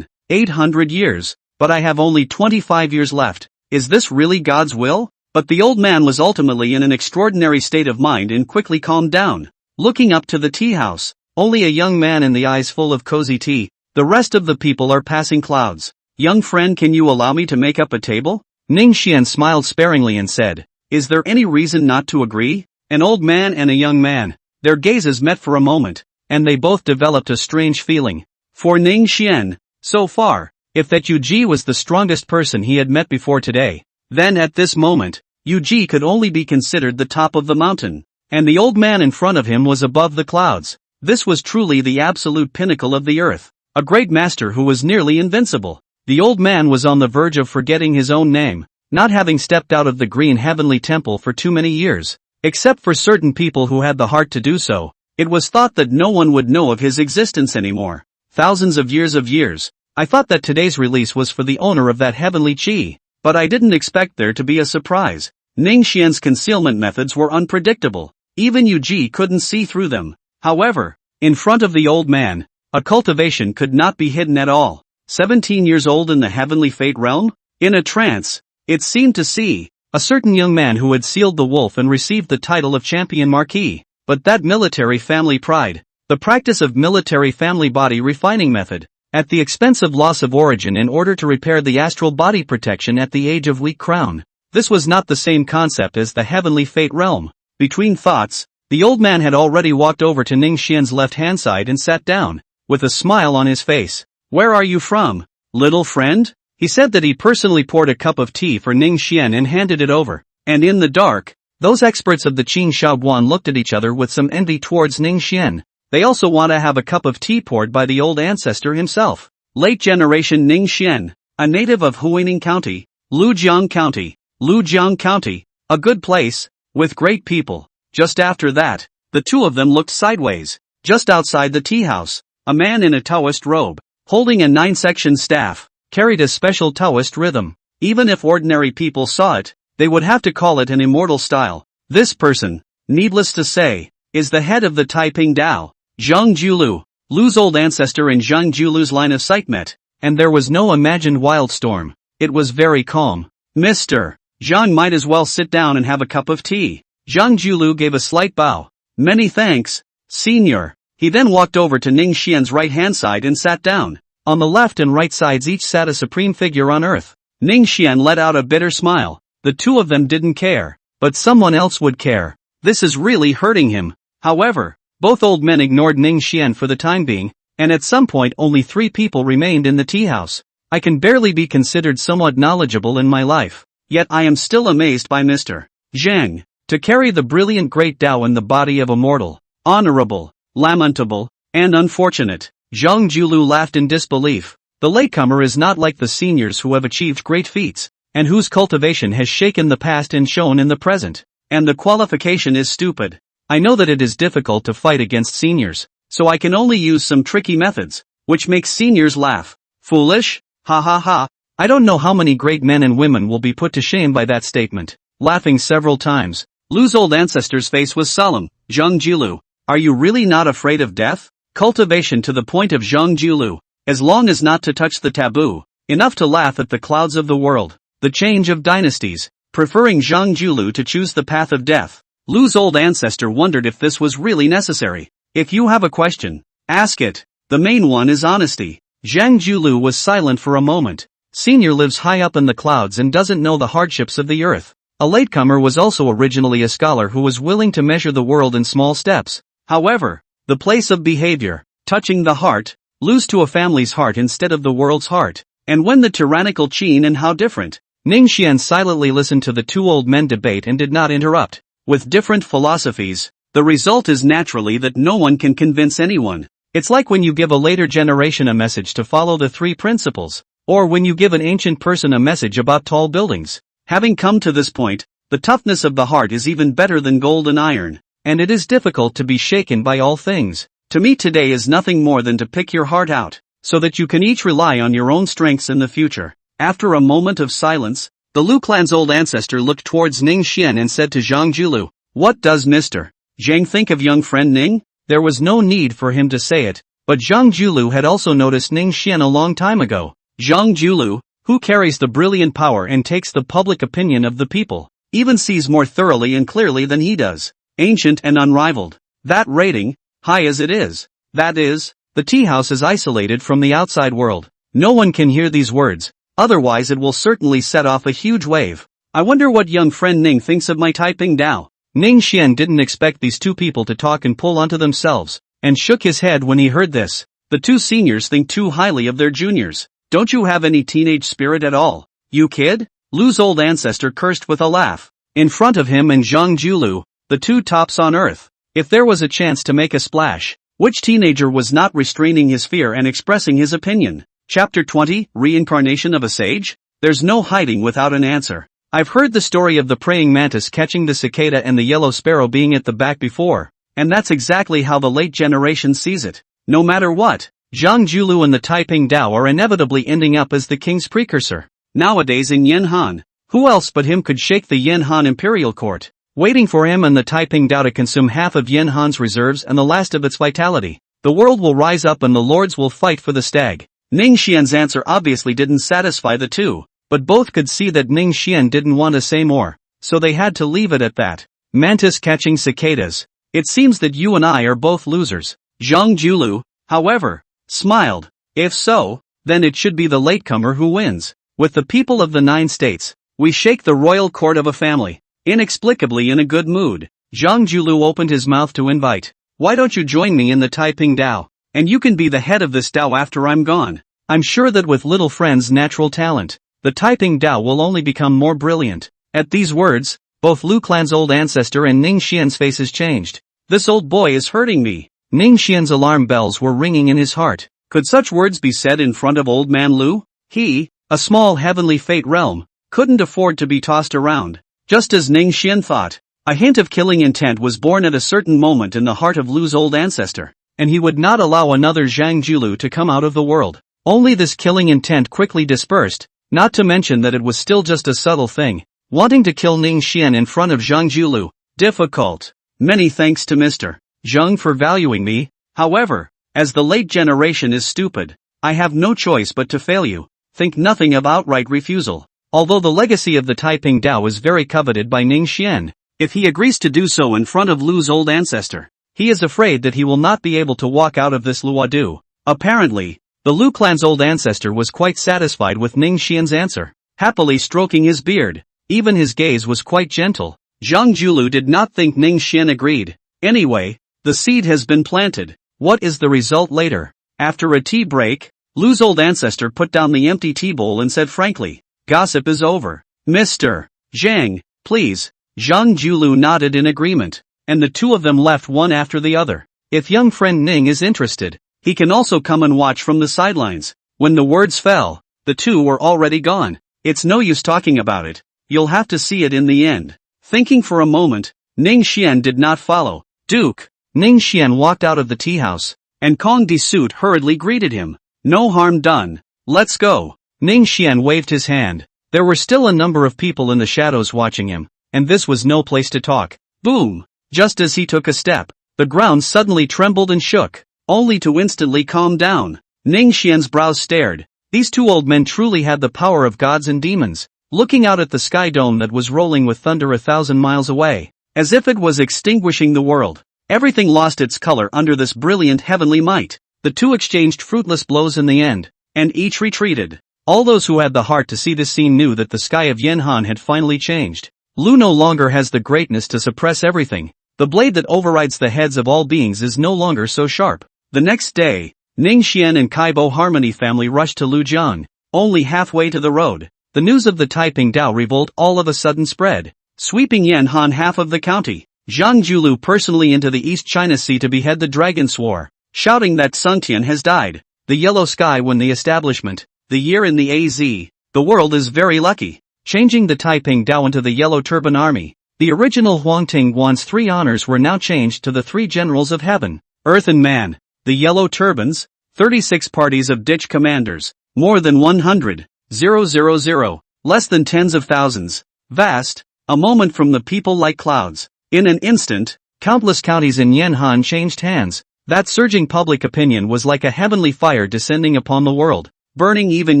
800 years, but I have only 25 years left. Is this really God's will? But the old man was ultimately in an extraordinary state of mind and quickly calmed down. Looking up to the tea house, only a young man in the eyes full of cozy tea. The rest of the people are passing clouds. Young friend, can you allow me to make up a table? Ning Xian smiled sparingly and said, is there any reason not to agree? An old man and a young man. Their gazes met for a moment, and they both developed a strange feeling. For Ning Xian, so far, if that Yu Ji was the strongest person he had met before today, then at this moment, Yu Ji could only be considered the top of the mountain, and the old man in front of him was above the clouds. This was truly the absolute pinnacle of the earth, a great master who was nearly invincible. The old man was on the verge of forgetting his own name, not having stepped out of the green heavenly temple for too many years. Except for certain people who had the heart to do so, it was thought that no one would know of his existence anymore. Thousands of years. I thought that today's release was for the owner of that heavenly chi, but I didn't expect there to be a surprise. Ning Xian's concealment methods were unpredictable. Even Yu Ji couldn't see through them. However, in front of the old man, a cultivation could not be hidden at all. 17 years old in the heavenly fate realm? In a trance, it seemed to see a certain young man who had sealed the wolf and received the title of Champion Marquis. But that military family pride, the practice of military family body refining method, at the expense of loss of origin in order to repair the astral body protection at the age of weak crown. This was not the same concept as the heavenly fate realm. Between thoughts, the old man had already walked over to Ning Xian's left-hand side and sat down, with a smile on his face. "Where are you from, little friend?" He said that he personally poured a cup of tea for Ning Xian and handed it over. And in the dark, those experts of the Qin Shaoguan looked at each other with some envy towards Ning Xian. They also want to have a cup of tea poured by the old ancestor himself. Late generation Ning Xian, a native of Huining County, Lujiang County, a good place, with great people. Just after that, the two of them looked sideways. Just outside the tea house, a man in a Taoist robe, holding a 9-section staff, carried a special Taoist rhythm. Even if ordinary people saw it, they would have to call it an immortal style. This person, needless to say, is the head of the Taiping Dao, Zhang Julu. Lu's old ancestor and Zhang Julu's line of sight met, and there was no imagined wildstorm. It was very calm. "Mr. Zhang might as well sit down and have a cup of tea." Zhang Julu gave a slight bow. "Many thanks, senior." He then walked over to Ning Xian's right-hand side and sat down. On the left and right sides each sat a supreme figure on earth. Ning Xian let out a bitter smile. The two of them didn't care, but someone else would care. This is really hurting him. However, both old men ignored Ning Xian for the time being, and at some point only 3 people remained in the tea house. I can barely be considered somewhat knowledgeable in my life, yet I am still amazed by Mr. Zhang. To carry the brilliant great Tao in the body of a mortal, honorable, lamentable, and unfortunate. Zhang Julu laughed in disbelief. The latecomer is not like the seniors who have achieved great feats, and whose cultivation has shaken the past and shown in the present. And the qualification is stupid. I know that it is difficult to fight against seniors, so I can only use some tricky methods, which makes seniors laugh. Foolish? Ha ha ha. I don't know how many great men and women will be put to shame by that statement. Laughing several times, Lu's old ancestor's face was solemn. "Zhang Julu, are you really not afraid of death?" Cultivation to the point of Zhang Julu, as long as not to touch the taboo, enough to laugh at the clouds of the world. The change of dynasties, preferring Zhang Julu to choose the path of death. Lu's old ancestor wondered if this was really necessary. "If you have a question, ask it. The main one is honesty." Zhang Julu was silent for a moment. Senior lives high up in the clouds and doesn't know the hardships of the earth. A latecomer was also originally a scholar who was willing to measure the world in small steps. However, the place of behavior, touching the heart, lose to a family's heart instead of the world's heart. And when the tyrannical Qin and how different. Ning Xian silently listened to the two old men debate and did not interrupt. With different philosophies, the result is naturally that no one can convince anyone. It's like when you give a later generation a message to follow the 3 principles, or when you give an ancient person a message about tall buildings. Having come to this point, the toughness of the heart is even better than gold and iron, and it is difficult to be shaken by all things. To me today is nothing more than to pick your heart out, so that you can each rely on your own strengths in the future. After a moment of silence, the Lu clan's old ancestor looked towards Ning Xian and said to Zhang Julu, "What does Mr. Zhang think of young friend Ning?" There was no need for him to say it, but Zhang Julu had also noticed Ning Xian a long time ago. Zhang Julu, who carries the brilliant power and takes the public opinion of the people, even sees more thoroughly and clearly than he does. Ancient and unrivaled. That rating, high as it is, that is, the tea house is isolated from the outside world. No one can hear these words, otherwise it will certainly set off a huge wave. I wonder what young friend Ning thinks of my Taiping Dao. Ning Xian didn't expect these two people to talk and pull onto themselves, and shook his head when he heard this. The two seniors think too highly of their juniors. Don't you have any teenage spirit at all, you kid? Lu's old ancestor cursed with a laugh. In front of him and Zhang Julu, the two tops on earth. If there was a chance to make a splash, which teenager was not restraining his fear and expressing his opinion? Chapter 20, Reincarnation of a Sage? There's no hiding without an answer. I've heard the story of the praying mantis catching the cicada and the yellow sparrow being at the back before, and that's exactly how the late generation sees it. No matter what, Zhang Julu and the Taiping Dao are inevitably ending up as the king's precursor. Nowadays in Yanhan, who else but him could shake the Yanhan imperial court? Waiting for him and the Taiping Dao to consume half of Yanhan's reserves and the last of its vitality. The world will rise up and the lords will fight for the stag. Ning Xian's answer obviously didn't satisfy the two, but both could see that Ning Xian didn't want to say more, so they had to leave it at that. Mantis catching cicadas. It seems that you and I are both losers. Zhang Julu, however, smiled. If so, then it should be the latecomer who wins. With the people of the 9 states, we shake the royal court of a family. Inexplicably in a good mood, Zhang Julu opened his mouth to invite. Why don't you join me in the Taiping Dao? And you can be the head of this Dao after I'm gone. I'm sure that with little friend's natural talent, the Taiping Dao will only become more brilliant. At these words, both Lu Clan's old ancestor and Ning Xian's faces changed. This old boy is hurting me. Ning Xian's alarm bells were ringing in his heart. Could such words be said in front of old man Lu? He, a small heavenly fate realm, couldn't afford to be tossed around. Just as Ning Xian thought, a hint of killing intent was born at a certain moment in the heart of Lu's old ancestor, and he would not allow another Zhang Julu to come out of the world. Only this killing intent quickly dispersed, not to mention that it was still just a subtle thing. Wanting to kill Ning Xian in front of Zhang Julu, difficult. Many thanks to Mr. Zhang for valuing me. However, as the late generation is stupid, I have no choice but to fail you. Think nothing of outright refusal. Although the legacy of the Taiping Dao is very coveted by Ning Xian, if he agrees to do so in front of Lu's old ancestor, he is afraid that he will not be able to walk out of this Luodu. Apparently, the Lu clan's old ancestor was quite satisfied with Ning Xian's answer, happily stroking his beard. Even his gaze was quite gentle. Zhang Julu did not think Ning Xian agreed. Anyway, the seed has been planted. What is the result later? After a tea break, Lu's old ancestor put down the empty tea bowl and said frankly, gossip is over. Mr. Zhang, please. Zhang Julu nodded in agreement, and the two of them left one after the other. If young friend Ning is interested, he can also come and watch from the sidelines. When the words fell, the two were already gone. It's no use talking about it. You'll have to see it in the end. Thinking for a moment, Ning Xian did not follow. Duke. Ning Xian walked out of the tea house, and Kong Di Suit hurriedly greeted him. No harm done. Let's go. Ning Xian waved his hand. There were still a number of people in the shadows watching him, and this was no place to talk. Boom! Just as he took a step, the ground suddenly trembled and shook, only to instantly calm down. Ning Xian's brows stared. These two old men truly had the power of gods and demons. Looking out at the sky dome that was rolling with thunder 1,000 miles away, as if it was extinguishing the world. Everything lost its color under this brilliant heavenly might. The two exchanged fruitless blows in the end, and each retreated. All those who had the heart to see this scene knew that the sky of Yanhan had finally changed. Lu no longer has the greatness to suppress everything. The blade that overrides the heads of all beings is no longer so sharp. The next day, Ning Xian and Kaibo Harmony family rushed to Lujiang, only halfway to the road. The news of the Taiping Dao revolt all of a sudden spread, sweeping Yanhan half of the county. Zhang Julu personally into the East China Sea to behead the dragon swore, shouting that Sun Tian has died. The yellow sky when the establishment, the year in the AZ, the world is very lucky. Changing the Taiping Dao into the Yellow Turban Army, the original Huangting Guan's 3 honors were now changed to the 3 generals of heaven, earth and man. The Yellow Turbans, 36 parties of ditch commanders, more than 100, 000, less than tens of thousands, vast, a moment from the people like clouds. In an instant, countless counties in Yanhan changed hands. That surging public opinion was like a heavenly fire descending upon the world, burning even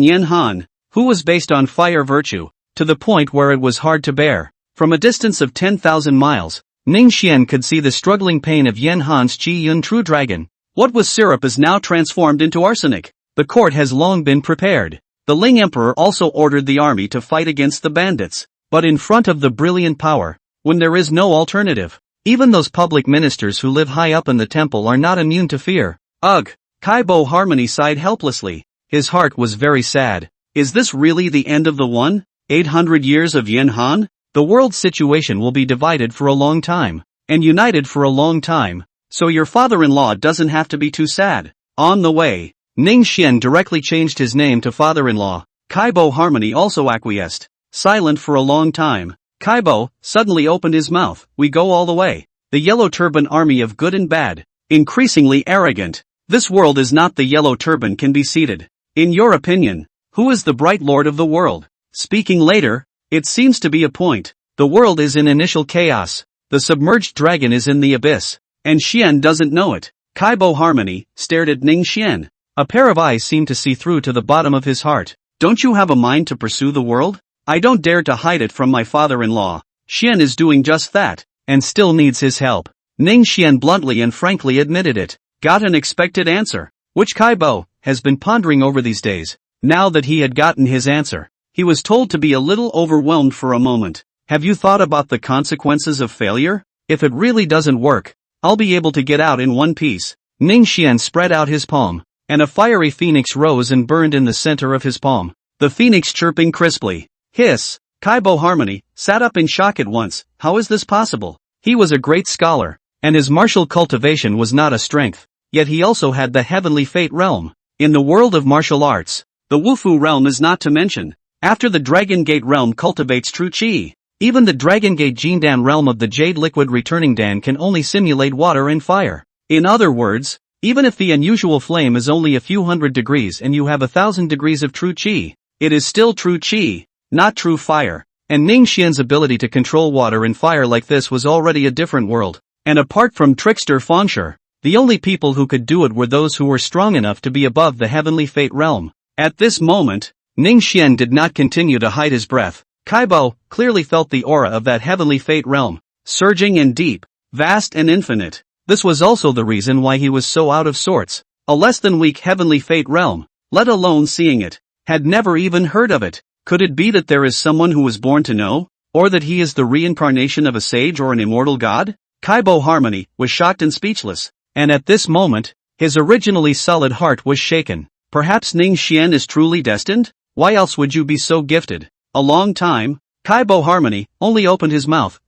Yanhan, who was based on fire virtue, to the point where it was hard to bear. From a distance of 10,000 miles, Ning Xian could see the struggling pain of Yanhan's Qi Yun True Dragon. What was syrup is now transformed into arsenic. The court has long been prepared. The Ling Emperor also ordered the army to fight against the bandits. But in front of the brilliant power, when there is no alternative, even those public ministers who live high up in the temple are not immune to fear. Ugh! Kaibo Harmony sighed helplessly. His heart was very sad. Is this really the end of the 800 years of Yanhan? The world's situation will be divided for a long time, and united for a long time, so your father-in-law doesn't have to be too sad. On the way, Ning Xian directly changed his name to father-in-law. Kaibo Harmony also acquiesced. Silent for a long time, Kaibo suddenly opened his mouth. We go all the way. The Yellow Turban army of good and bad, increasingly arrogant. This world is not the Yellow Turban can be seated. In your opinion, who is the bright lord of the world? Speaking later, it seems to be a point. The world is in initial chaos. The submerged dragon is in the abyss, and Xian doesn't know it. Kaibo Harmony stared at Ning Xian. A pair of eyes seemed to see through to the bottom of his heart. Don't you have a mind to pursue the world? I don't dare to hide it from my father-in-law. Xian is doing just that, and still needs his help. Ning Xian bluntly and frankly admitted it. Got an expected answer. which Kaibo has been pondering over these days. Now that he had gotten his answer, he was told to be a little overwhelmed for a moment. Have you thought about the consequences of failure? If it really doesn't work, I'll be able to get out in one piece. Ning Xian spread out his palm, and a fiery phoenix rose and burned in the center of his palm. The phoenix chirping crisply. Hiss! Kaibo Harmony sat up in shock at once. How is this possible? He was a great scholar, and his martial cultivation was not a strength, yet he also had the heavenly fate realm. In the world of martial arts, the Wufu realm is not to mention. After the Dragon Gate realm cultivates true qi, even the Dragon Gate Jindan realm of the Jade Liquid Returning Dan can only simulate water and fire. In other words, even if the unusual flame is only a few hundred degrees and you have 1,000 degrees of true qi, it is still true qi, not true fire. And Ning Xian's ability to control water and fire like this was already a different world. And apart from trickster Fangshe, the only people who could do it were those who were strong enough to be above the heavenly fate realm. At this moment, Ning Xian did not continue to hide his breath. Kaibo clearly felt the aura of that heavenly fate realm, surging and deep, vast and infinite. This was also the reason why he was so out of sorts. A less than weak heavenly fate realm, let alone seeing it, had never even heard of it. Could it be that there is someone who was born to know? Or that he is the reincarnation of a sage or an immortal god? Kaibo Harmony was shocked and speechless, and at this moment, his originally solid heart was shaken. Perhaps Ning Xian is truly destined? Why else would you be so gifted? A long time, Kaibo Harmony only opened his mouth.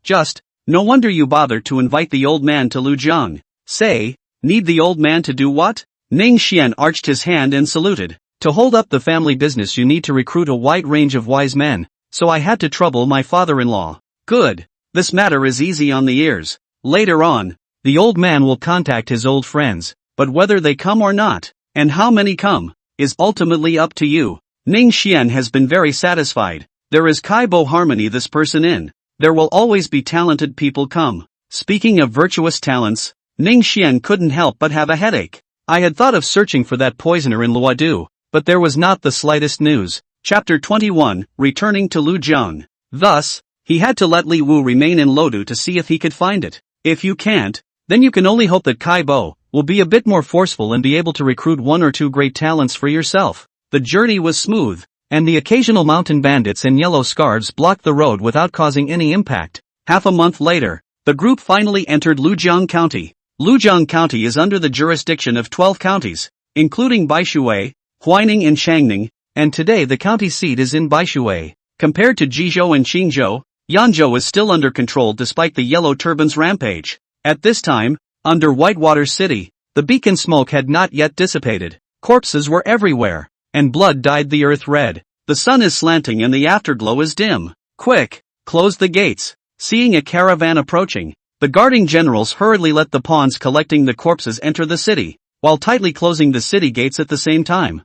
No wonder you bothered to invite the old man to Lujiang. Say, need the old man to do what? Ning Xian arched his hand and saluted. To hold up the family business you need to recruit a wide range of wise men, so I had to trouble my father-in-law. Good. This matter is easy on the ears. Later on, the old man will contact his old friends, but whether they come or not, and how many come, is ultimately up to you. Ning Xian has been very satisfied. There is Kaibo Harmony this person in. There will always be talented people come. Speaking of virtuous talents, Ning Xian couldn't help but have a headache. I had thought of searching for that poisoner in Luodu, but there was not the slightest news. Chapter 21, Returning to Lujiang. Thus, he had to let Li Wu remain in Luodu to see if he could find it. If you can't, then you can only hope that Kaibo will be a bit more forceful and be able to recruit one or two great talents for yourself. The journey was smooth, and the occasional mountain bandits in yellow scarves blocked the road without causing any impact. Half a month later, the group finally entered Lujiang County. Lujiang County is under the jurisdiction of 12 counties, including Baishui, Huaining and Shangning, and today the county seat is in Baishui. Compared to Jizhou and Qingzhou, Yanzhou is still under control despite the Yellow Turban's rampage. At this time, under Whitewater City, the beacon smoke had not yet dissipated. Corpses were everywhere, and blood dyed the earth red. The sun is slanting and the afterglow is dim. Quick, close the gates. Seeing a caravan approaching, the guarding generals hurriedly let the pawns collecting the corpses enter the city, while tightly closing the city gates at the same time.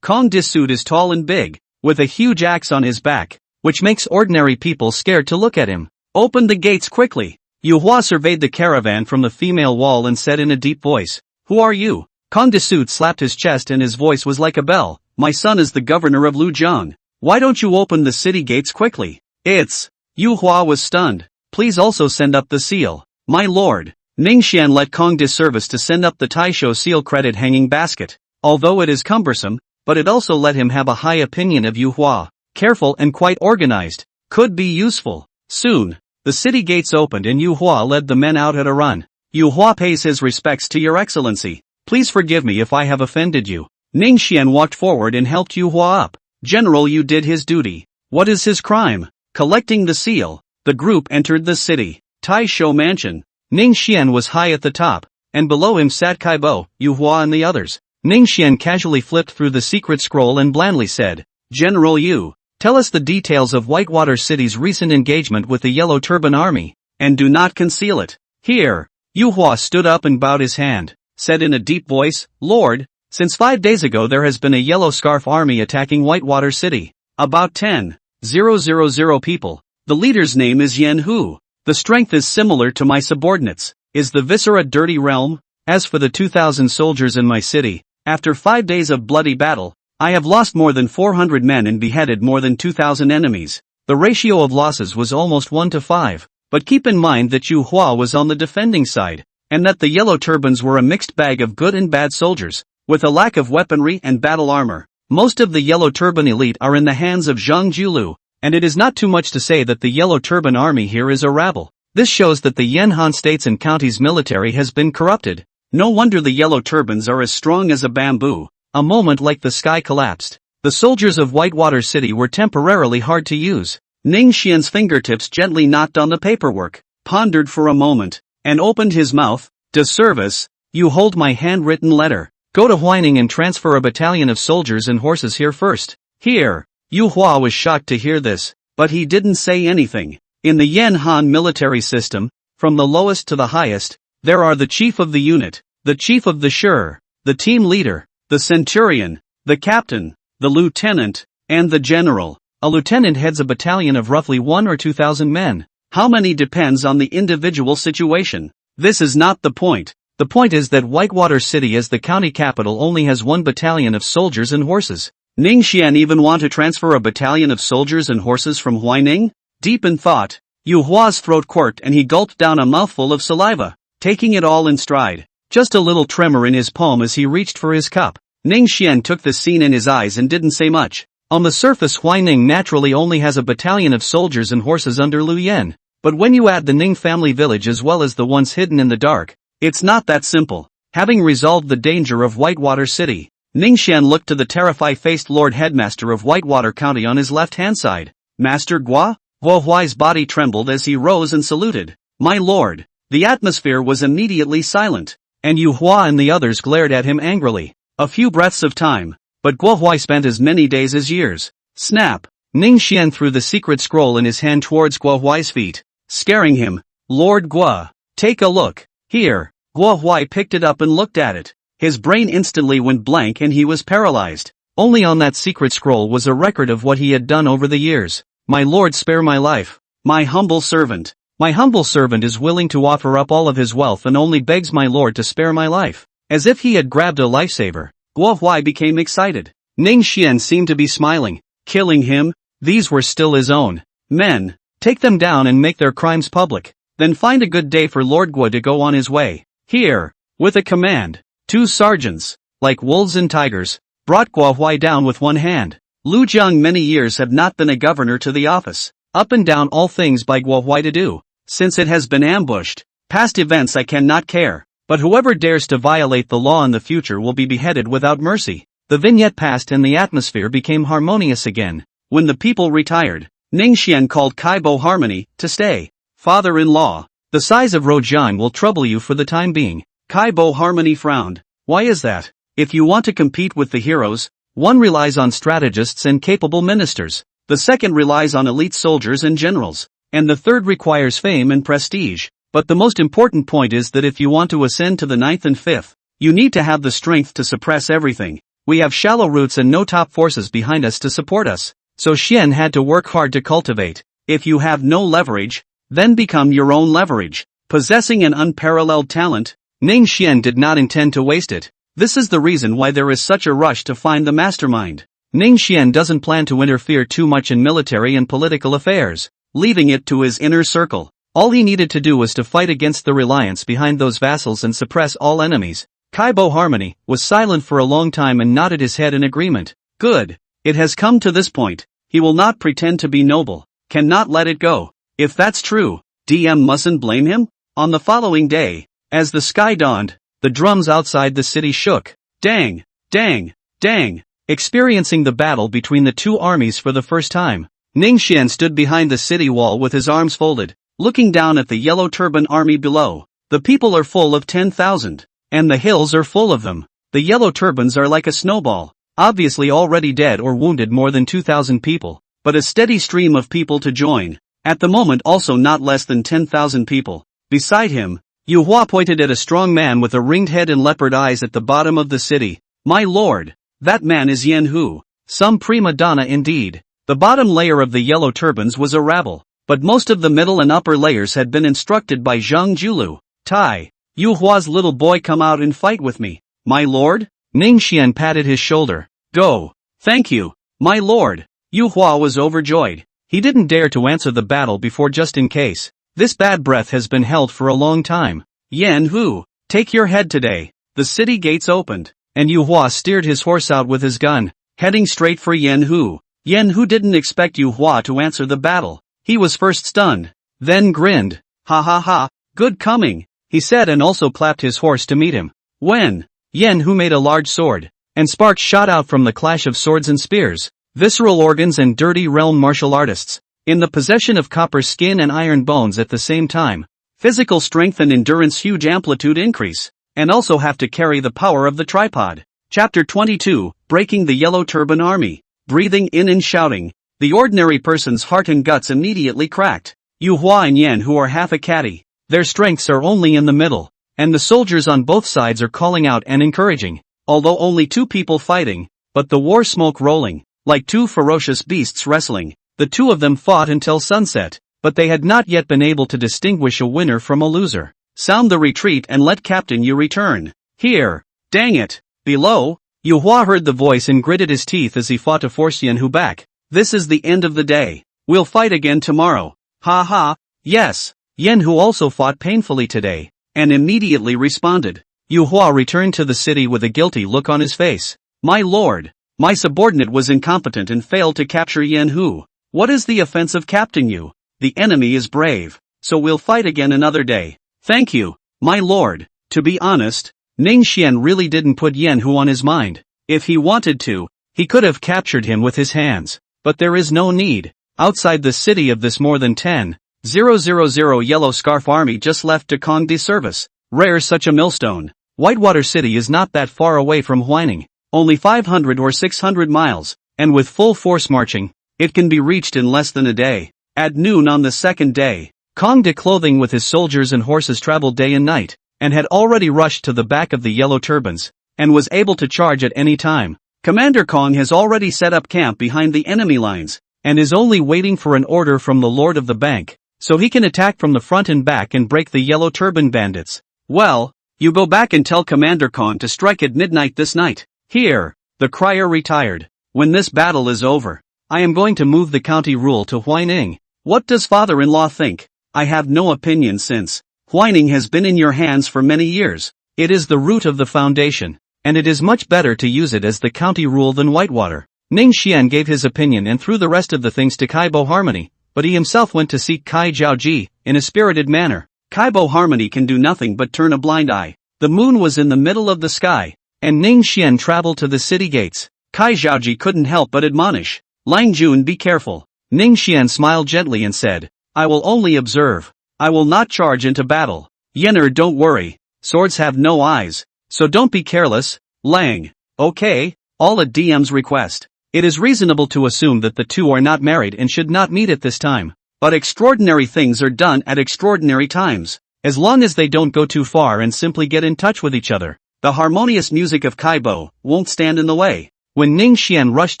Kong Disud is tall and big, with a huge axe on his back, which makes ordinary people scared to look at him. Open the gates quickly. Yu Hua surveyed the caravan from the female wall and said in a deep voice, Who are you? Kong Disud slapped his chest and his voice was like a bell. My son is the governor of Lujiang. Why don't you open the city gates quickly? Yu Hua was stunned. Please also send up the seal. My lord. Ning Xian let Kong Disservice to send up the Taisho seal credit hanging basket. Although it is cumbersome, but it also let him have a high opinion of Yu Hua. Careful and quite organized. Could be useful. Soon, the city gates opened and Yu Hua led the men out at a run. Yu Hua pays his respects to your excellency. Please forgive me if I have offended you. Ning Xian walked forward and helped Yu Hua up. General Yu did his duty. What is his crime? Collecting the seal. The group entered the city. Taisho Mansion. Ning Xian was high at the top, and below him sat Kaibo, Yu Hua and the others. Ning Xian casually flipped through the secret scroll and blandly said, General Yu, tell us the details of Whitewater City's recent engagement with the Yellow Turban Army, and do not conceal it. Here. Yu Hua stood up and bowed his hand, said in a deep voice, Lord, since 5 days ago there has been a Yellow Scarf army attacking Whitewater City. About 10,000 people. The leader's name is Yen Hu. The strength is similar to my subordinates. Is the Viscera dirty realm? As for the 2,000 soldiers in my city, after 5 days of bloody battle, I have lost more than 400 men and beheaded more than 2,000 enemies. The ratio of losses was almost 1 to 5, but keep in mind that Yu Hua was on the defending side. and that the Yellow Turbans were a mixed bag of good and bad soldiers, with a lack of weaponry and battle armor. Most of the Yellow Turban elite are in the hands of Zhang Julu, and it is not too much to say that the Yellow Turban army here is a rabble. This shows that the Yanhan states and counties military has been corrupted. No wonder the Yellow Turbans are as strong as a bamboo. A moment like the sky collapsed. The soldiers of Whitewater City were temporarily hard to use. Ning Xian's fingertips gently knocked on the paperwork, pondered for a moment, and opened his mouth. "De service, you hold my handwritten letter. Go to Huaining and transfer a battalion of soldiers and horses here first." Here. Yu Hua was shocked to hear this, but he didn't say anything. In the Yanhan military system, from the lowest to the highest, there are the chief of the unit, the chief of the shur, the team leader, the centurion, the captain, the lieutenant, and the general. A lieutenant heads a battalion of roughly 1 or 2,000 men. How many depends on the individual situation. This is not the point. The point is that Whitewater City as the county capital only has 1 battalion of soldiers and horses. Ning Xian even want to transfer a battalion of soldiers and horses from Huaining? Deep in thought, Yu Hua's throat quirked and he gulped down a mouthful of saliva, taking it all in stride. Just a little tremor in his palm as he reached for his cup. Ning Xian took the scene in his eyes and didn't say much. On the surface Huaining naturally only has a battalion of soldiers and horses under Liu Yan. But when you add the Ning family village as well as the ones hidden in the dark, it's not that simple. Having resolved the danger of Whitewater City, Ning Xian looked to the terrify-faced Lord Headmaster of Whitewater County on his left-hand side. "Master Gua?" Guo Huai's body trembled as he rose and saluted. "My lord." The atmosphere was immediately silent, and Yu Hua and the others glared at him angrily. A few breaths of time, but Guo Huai spent as many days as years. Snap! Ning Xian threw the secret scroll in his hand towards Guo Huai's feet, scaring him. "Lord Gua, take a look." Here. Guo Huai picked it up and looked at it. His brain instantly went blank and he was paralyzed. Only on that secret scroll was a record of what he had done over the years. "My lord, spare my life. My humble servant. My humble servant is willing to offer up all of his wealth and only begs my lord to spare my life." As if he had grabbed a lifesaver, Guo Huai became excited. Ning Xian seemed to be smiling. Killing him? These were still his own men. Take them down and make their crimes public. Then find a good day for Lord Gua to go on his way. Here. With a command, 2 sergeants, like wolves and tigers, brought Guo Huai down with one hand. Lu Jiang many years have not been a governor to the office. Up and down all things by Guo Huai to do. Since it has been ambushed. Past events I cannot care. But whoever dares to violate the law in the future will be beheaded without mercy. The vignette passed and the atmosphere became harmonious again. When the people retired, Ning Xian called Kaibo Harmony to stay. "Father-in-law, the size of Rojiang will trouble you for the time being." Kaibo Harmony frowned. "Why is that?" "If you want to compete with the heroes, one relies on strategists and capable ministers, the second relies on elite soldiers and generals, and the third requires fame and prestige. But the most important point is that if you want to ascend to the 9th and 5th, you need to have the strength to suppress everything. We have shallow roots and no top forces behind us to support us, so Xian had to work hard to cultivate. If you have no leverage, then become your own leverage." Possessing an unparalleled talent, Ning Xian did not intend to waste it. This is the reason why there is such a rush to find the mastermind. Ning Xian doesn't plan to interfere too much in military and political affairs, leaving it to his inner circle. All he needed to do was to fight against the reliance behind those vassals and suppress all enemies. Kaibo Harmony was silent for a long time and nodded his head in agreement. Good. It has come to this point. He will not pretend to be noble. Cannot let it go. If that's true, DM mustn't blame him. On the following day, as the sky dawned, the drums outside the city shook. Dang, dang, dang. Experiencing the battle between the two armies for the first time, Ning Xian stood behind the city wall with his arms folded, looking down at the Yellow Turban army below. The people are full of 10,000, and the hills are full of them. The Yellow Turbans are like a snowball, obviously already dead or wounded more than 2,000 people, but a steady stream of people to join. At the moment also not less than 10,000 people. Beside him, Yu Hua pointed at a strong man with a ringed head and leopard eyes at the bottom of the city. My lord, that man is Yen Hu. Some prima donna indeed. The bottom layer of the Yellow Turbans was a rabble, but most of the middle and upper layers had been instructed by Zhang Julu. Tai, Yu Hua's little boy, come out and fight with me. My lord? Ning Xian patted his shoulder. Go. Thank you, my lord. Yu Hua was overjoyed. He didn't dare to answer the battle before just in case. This bad breath has been held for a long time. Yan Hu, take your head today. The city gates opened, and Yu Hua steered his horse out with his gun, heading straight for Yan Hu. Yan Hu didn't expect Yu Hua to answer the battle. He was first stunned, then grinned. Ha ha ha, good coming, he said, and also clapped his horse to meet him. When Yan Hu made a large sword, and sparks shot out from the clash of swords and spears, visceral organs and dirty realm martial artists, in the possession of copper skin and iron bones at the same time. Physical strength and endurance, huge amplitude increase, and also have to carry the power of the tripod. Chapter 22, Breaking the Yellow Turban Army. Breathing in and shouting, the ordinary person's heart and guts immediately cracked. Yu Hua and Yan Hu are half a catty. Their strengths are only in the middle, and the soldiers on both sides are calling out and encouraging. Although only two people fighting, but the war smoke rolling, like two ferocious beasts wrestling. The two of them fought until sunset, but they had not yet been able to distinguish a winner from a loser. Sound the retreat and let Captain Yu return. Here. Dang it. Below. Yu Hua heard the voice and gritted his teeth as he fought to force Yan Hu back. This is the end of the day. We'll fight again tomorrow. Ha ha. Yes. Yan Hu also fought painfully today, and immediately responded. Yu Hua returned to the city with a guilty look on his face. My lord, my subordinate was incompetent and failed to capture Yan Hu. What is the offense of Captain Yu? The enemy is brave, so we'll fight again another day. Thank you, my lord. To be honest, Ning Xian really didn't put Yan Hu on his mind. If he wanted to, he could have captured him with his hands, but there is no need. Outside the city of this more than 10,000 Yellow Scarf Army just left to Kong de service. Rare such a millstone. Whitewater City is not that far away from Huining, only 500 or 600 miles, and with full force marching, it can be reached in less than a day. At noon on the second day, Kong de clothing with his soldiers and horses traveled day and night, and had already rushed to the back of the Yellow Turbans, and was able to charge at any time. Commander Kong has already set up camp behind the enemy lines, and is only waiting for an order from the Lord of the Bank, so he can attack from the front and back and break the Yellow Turban bandits. Well, you go back and tell Commander Kong to strike at midnight this night. Here. The crier retired. When this battle is over, I am going to move the county rule to Huining. What does father-in-law think? I have no opinion since Huining has been in your hands for many years. It is the root of the foundation, and it is much better to use it as the county rule than Whitewater. Ning Xian gave his opinion and threw the rest of the things to Kaibo Harmony, but he himself went to seek Kai Jiaoji, in a spirited manner. Kaibo Harmony can do nothing but turn a blind eye. The moon was in the middle of the sky, and Ning Xian traveled to the city gates. Kai Jiaoji couldn't help but admonish. Lang Jun, be careful. Ning Xian smiled gently and said, I will only observe. I will not charge into battle. Yenner, don't worry. Swords have no eyes, so don't be careless. Lang. Okay, all at DM's request. It is reasonable to assume that the two are not married and should not meet at this time. But extraordinary things are done at extraordinary times. As long as they don't go too far and simply get in touch with each other, the harmonious music of Kaibo won't stand in the way. When Ning Xian rushed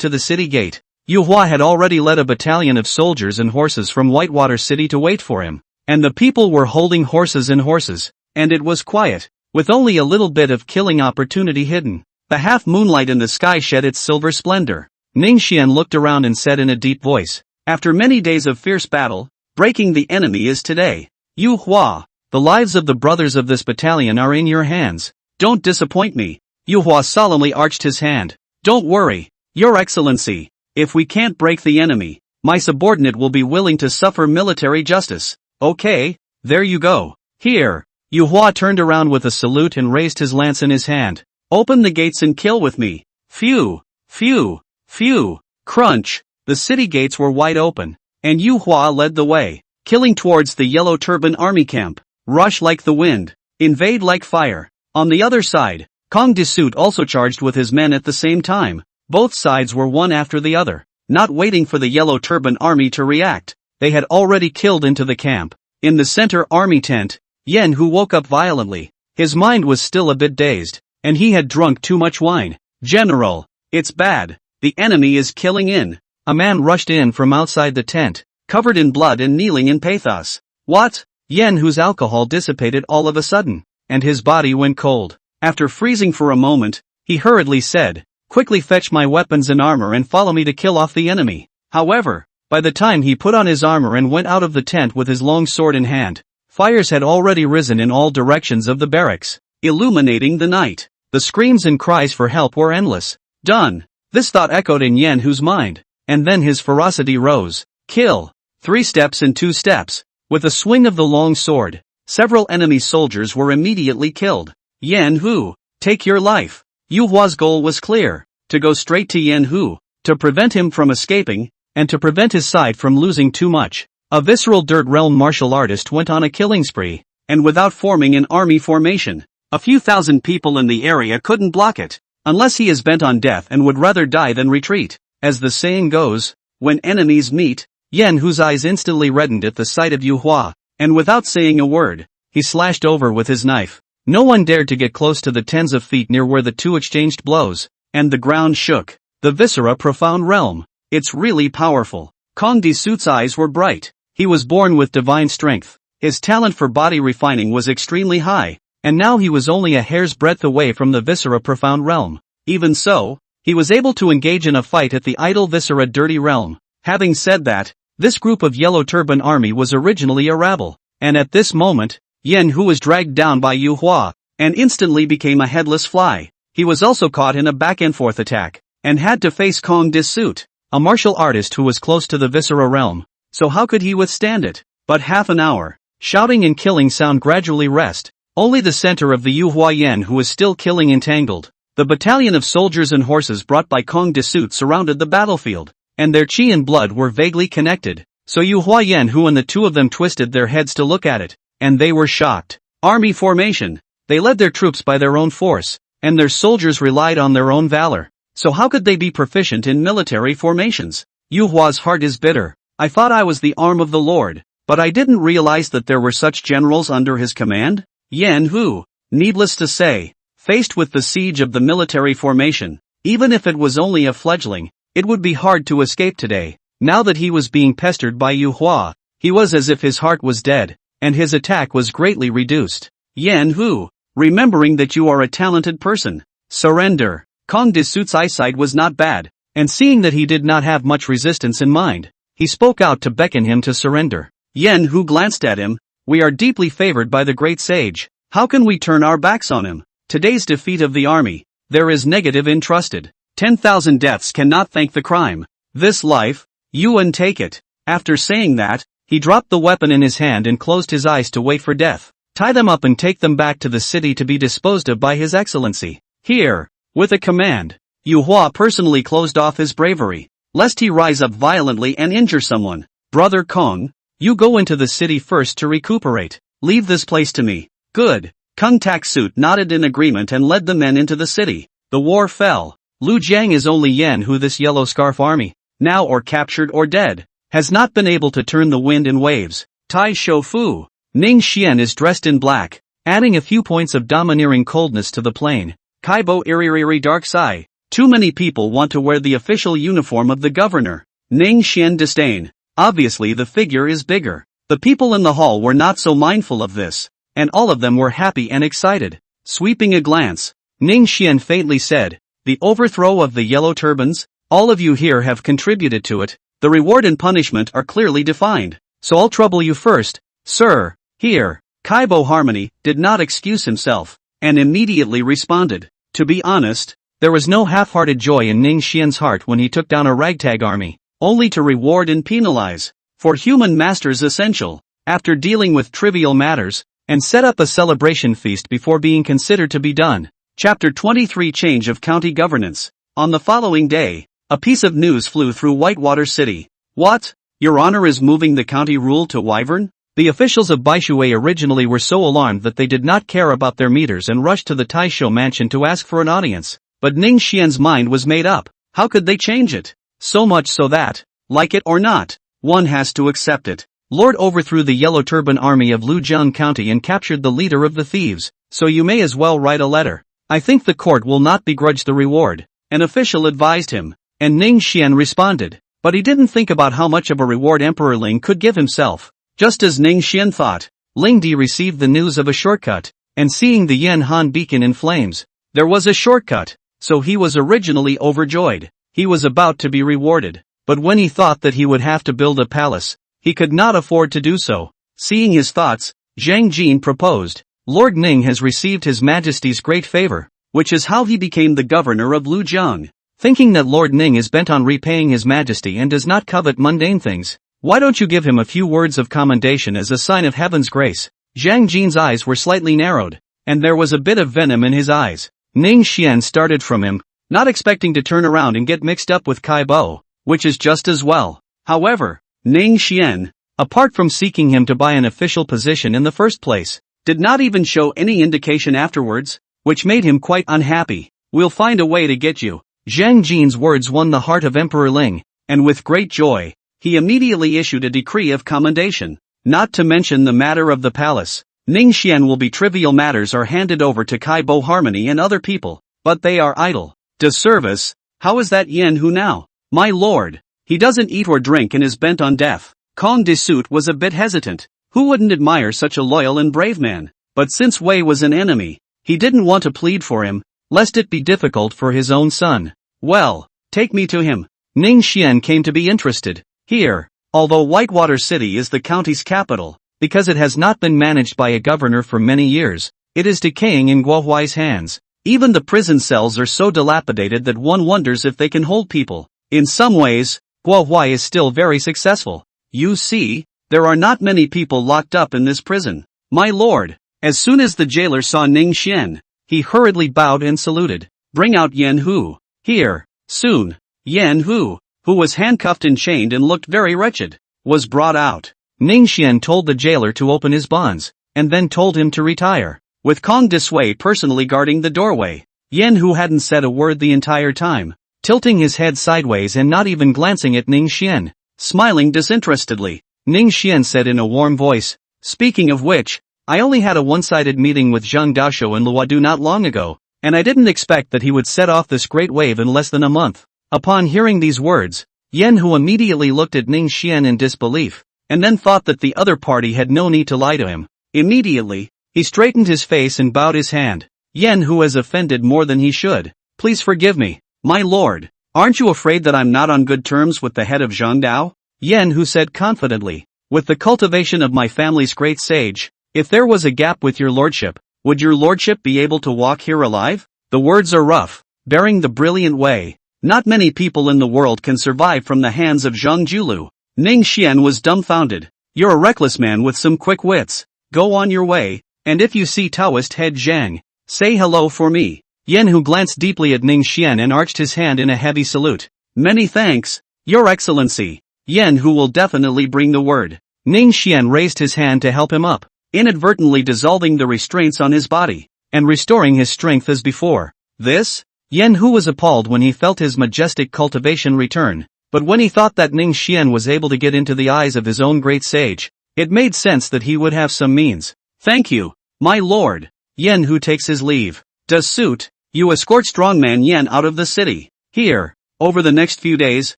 to the city gate, Yu Hua had already led a battalion of soldiers and horses from Whitewater City to wait for him. And the people were holding horses, and it was quiet, with only a little bit of killing opportunity hidden. The half-moonlight in the sky shed its silver splendor. Ning Xian looked around and said in a deep voice, after many days of fierce battle, breaking the enemy is today. Yu Hua, the lives of the brothers of this battalion are in your hands. Don't disappoint me. Yu Hua solemnly arched his hand. Don't worry, Your Excellency. If we can't break the enemy, my subordinate will be willing to suffer military justice. Okay, there you go. Here. Yu Hua turned around with a salute and raised his lance in his hand. Open the gates and kill with me. Phew, phew, phew. Crunch. The city gates were wide open, and Yu Hua led the way, killing towards the Yellow Turban Army camp. Rush like the wind, invade like fire. On the other side, Kong de Suit also charged with his men at the same time. Both sides were one after the other, not waiting for the Yellow Turban Army to react. They had already killed into the camp. In the center army tent, Yan Hu woke up violently. His mind was still a bit dazed, and he had drunk too much wine. General, it's bad. The enemy is killing in. A man rushed in from outside the tent, covered in blood and kneeling in pathos. What? Yan Hu's alcohol dissipated all of a sudden, and his body went cold. After freezing for a moment, he hurriedly said, quickly fetch my weapons and armor and follow me to kill off the enemy. However, by the time he put on his armor and went out of the tent with his long sword in hand, Fires had already risen in all directions of the barracks, illuminating the night. The screams and cries for help were endless. Done. This thought echoed in Yen Hu's mind, and then his ferocity rose. Kill. 3 steps and 2 steps. With a swing of the long sword, several enemy soldiers were immediately killed. Yen Hu, take your life. Yu Hua's goal was clear, to go straight to Yen Hu, to prevent him from escaping, and to prevent his side from losing too much. A visceral dirt realm martial artist went on a killing spree, and without forming an army formation. A few thousand people in the area couldn't block it, unless he is bent on death and would rather die than retreat. As the saying goes, when enemies meet, Yen Hu's eyes instantly reddened at the sight of Yu Hua, and without saying a word, he slashed over with his knife. No one dared to get close to the tens of feet near where the two exchanged blows, and the ground shook. The viscera profound realm. It's really powerful. Kong Disuit's eyes were bright. He was born with divine strength. His talent for body refining was extremely high, and now he was only a hair's breadth away from the viscera profound realm. Even so, he was able to engage in a fight at the idle viscera dirty realm. Having said that, this group of Yellow Turban army was originally a rabble, and at this moment, Yen Hu was dragged down by Yu Hua, and instantly became a headless fly. He was also caught in a back-and-forth attack, and had to face Kong Disuit, a martial artist who was close to the viscera realm. So how could he withstand it? But half an hour, shouting and killing sound gradually rest. Only the center of the Yu Hua Yen who was still killing entangled. The battalion of soldiers and horses brought by Kong Disuit surrounded the battlefield, and their chi and blood were vaguely connected. So Yu Hua Yen Hu and the two of them twisted their heads to look at it, and they were shocked. Army formation. They led their troops by their own force, and their soldiers relied on their own valor. So how could they be proficient in military formations? Yu Hua's heart is bitter. I thought I was the arm of the Lord, but I didn't realize that there were such generals under his command. Yen Hu, needless to say, faced with the siege of the military formation, even if it was only a fledgling, it would be hard to escape today. Now that he was being pestered by Yu Hua, he was as if his heart was dead, and his attack was greatly reduced. Yen Hu, remembering that you are a talented person, surrender. Kong Disuit's eyesight was not bad, and seeing that he did not have much resistance in mind, he spoke out to beckon him to surrender. Yen Hu glanced at him. We are deeply favored by the great sage. How can we turn our backs on him? Today's defeat of the army, there is negative entrusted. 10,000 deaths cannot thank the crime. This life, Yuan take it. After saying that, he dropped the weapon in his hand and closed his eyes to wait for death. Tie them up and take them back to the city to be disposed of by his excellency. Here, with a command, Yu Hua personally closed off his bravery, lest he rise up violently and injure someone. Brother Kong, you go into the city first to recuperate. Leave this place to me. Good. Kung Tak Suit nodded in agreement and led the men into the city. The war fell. Lu Jiang is only Yen Hu. This yellow scarf army, now or captured or dead, has not been able to turn the wind in waves. Tai Shoufu, Ning Xian is dressed in black, adding a few points of domineering coldness to the plain. Kaibo Iririri Dark Sai, too many people want to wear the official uniform of the governor. Ning Xian disdain. Obviously the figure is bigger. The people in the hall were not so mindful of this, and all of them were happy and excited. Sweeping a glance, Ning Xian faintly said, the overthrow of the yellow turbans, all of you here have contributed to it. The reward and punishment are clearly defined, so I'll trouble you first, sir. Here, Kaibo Harmony did not excuse himself, and immediately responded. To be honest, there was no half-hearted joy in Ning Xian's heart when he took down a ragtag army, only to reward and penalize. For human masters essential, after dealing with trivial matters, and set up a celebration feast before being considered to be done. Chapter 23 Change of County Governance. On the following day, a piece of news flew through Whitewater City. What? Your Honor is moving the county rule to Wyvern? The officials of Baishui originally were so alarmed that they did not care about their meters and rushed to the Taisho mansion to ask for an audience. But Ning Xian's mind was made up. How could they change it? So much so that, like it or not, one has to accept it. Lord overthrew the Yellow Turban army of Lujiang County and captured the leader of the thieves, so you may as well write a letter. I think the court will not begrudge the reward. An official advised him, and Ning Xian responded, but he didn't think about how much of a reward Emperor Ling could give himself. Just as Ning Xian thought, Ling Di received the news of a shortcut, and seeing the Yan Han beacon in flames, there was a shortcut, so he was originally overjoyed. He was about to be rewarded, but when he thought that he would have to build a palace, he could not afford to do so. Seeing his thoughts, Zhang Jin proposed. Lord Ning has received His Majesty's great favor, which is how he became the governor of Lujiang. Thinking that Lord Ning is bent on repaying His Majesty and does not covet mundane things, why don't you give him a few words of commendation as a sign of heaven's grace? Zhang Jin's eyes were slightly narrowed, and there was a bit of venom in his eyes. Ning Xian started from him, not expecting to turn around and get mixed up with Kai Bo, which is just as well. However, Ning Xian, apart from seeking him to buy an official position in the first place, did not even show any indication afterwards, which made him quite unhappy. We'll find a way to get you. Zhang Jin's words won the heart of Emperor Ling, and with great joy, he immediately issued a decree of commendation. Not to mention the matter of the palace. Ning Xian will be trivial matters are handed over to Kai Bo Harmony and other people, but they are idle. Disservice, how is that Yen Hu now? My lord, he doesn't eat or drink and is bent on death. Kong Disut was a bit hesitant. Who wouldn't admire such a loyal and brave man? But since Wei was an enemy, he didn't want to plead for him, lest it be difficult for his own son. Well, take me to him. Ning Xian came to be interested. Here, although Whitewater City is the county's capital, because it has not been managed by a governor for many years, it is decaying in Guohuai's hands. Even the prison cells are so dilapidated that one wonders if they can hold people. In some ways, Guohuai is still very successful. You see, there are not many people locked up in this prison. My lord, as soon as the jailer saw Ning Xian, he hurriedly bowed and saluted. Bring out Yen Hu. Here, soon. Yen Hu, who was handcuffed and chained and looked very wretched, was brought out. Ning Xian told the jailer to open his bonds, and then told him to retire, with Kong Disui personally guarding the doorway. Yen Hu hadn't said a word the entire time, tilting his head sideways and not even glancing at Ning Xian, smiling disinterestedly. Ning Xian said in a warm voice, speaking of which, I only had a one-sided meeting with Zhang Daosho and Luodu not long ago, and I didn't expect that he would set off this great wave in less than a month. Upon hearing these words, Yen Hu immediately looked at Ning Xian in disbelief, and then thought that the other party had no need to lie to him. Immediately, he straightened his face and bowed his hand. Yen Hu has offended more than he should. Please forgive me, my lord. Aren't you afraid that I'm not on good terms with the head of Zhang Dao? Yen Hu said confidently. With the cultivation of my family's great sage, if there was a gap with your lordship, would your lordship be able to walk here alive? The words are rough, bearing the brilliant way. Not many people in the world can survive from the hands of Zhang Julu. Ning Xian was dumbfounded. You're a reckless man with some quick wits. Go on your way, and if you see Taoist head Zhang, say hello for me. Yen Hu glanced deeply at Ning Xian and arched his hand in a heavy salute. Many thanks, Your Excellency. Yen Hu will definitely bring the word. Ning Xian raised his hand to help him up, inadvertently dissolving the restraints on his body, and restoring his strength as before. This? Yen Hu was appalled when he felt his majestic cultivation return, but when he thought that Ning Xian was able to get into the eyes of his own great sage, it made sense that he would have some means. Thank you, my lord. Yen Hu takes his leave. Does suit, you escort strongman Yen out of the city. Here, over the next few days,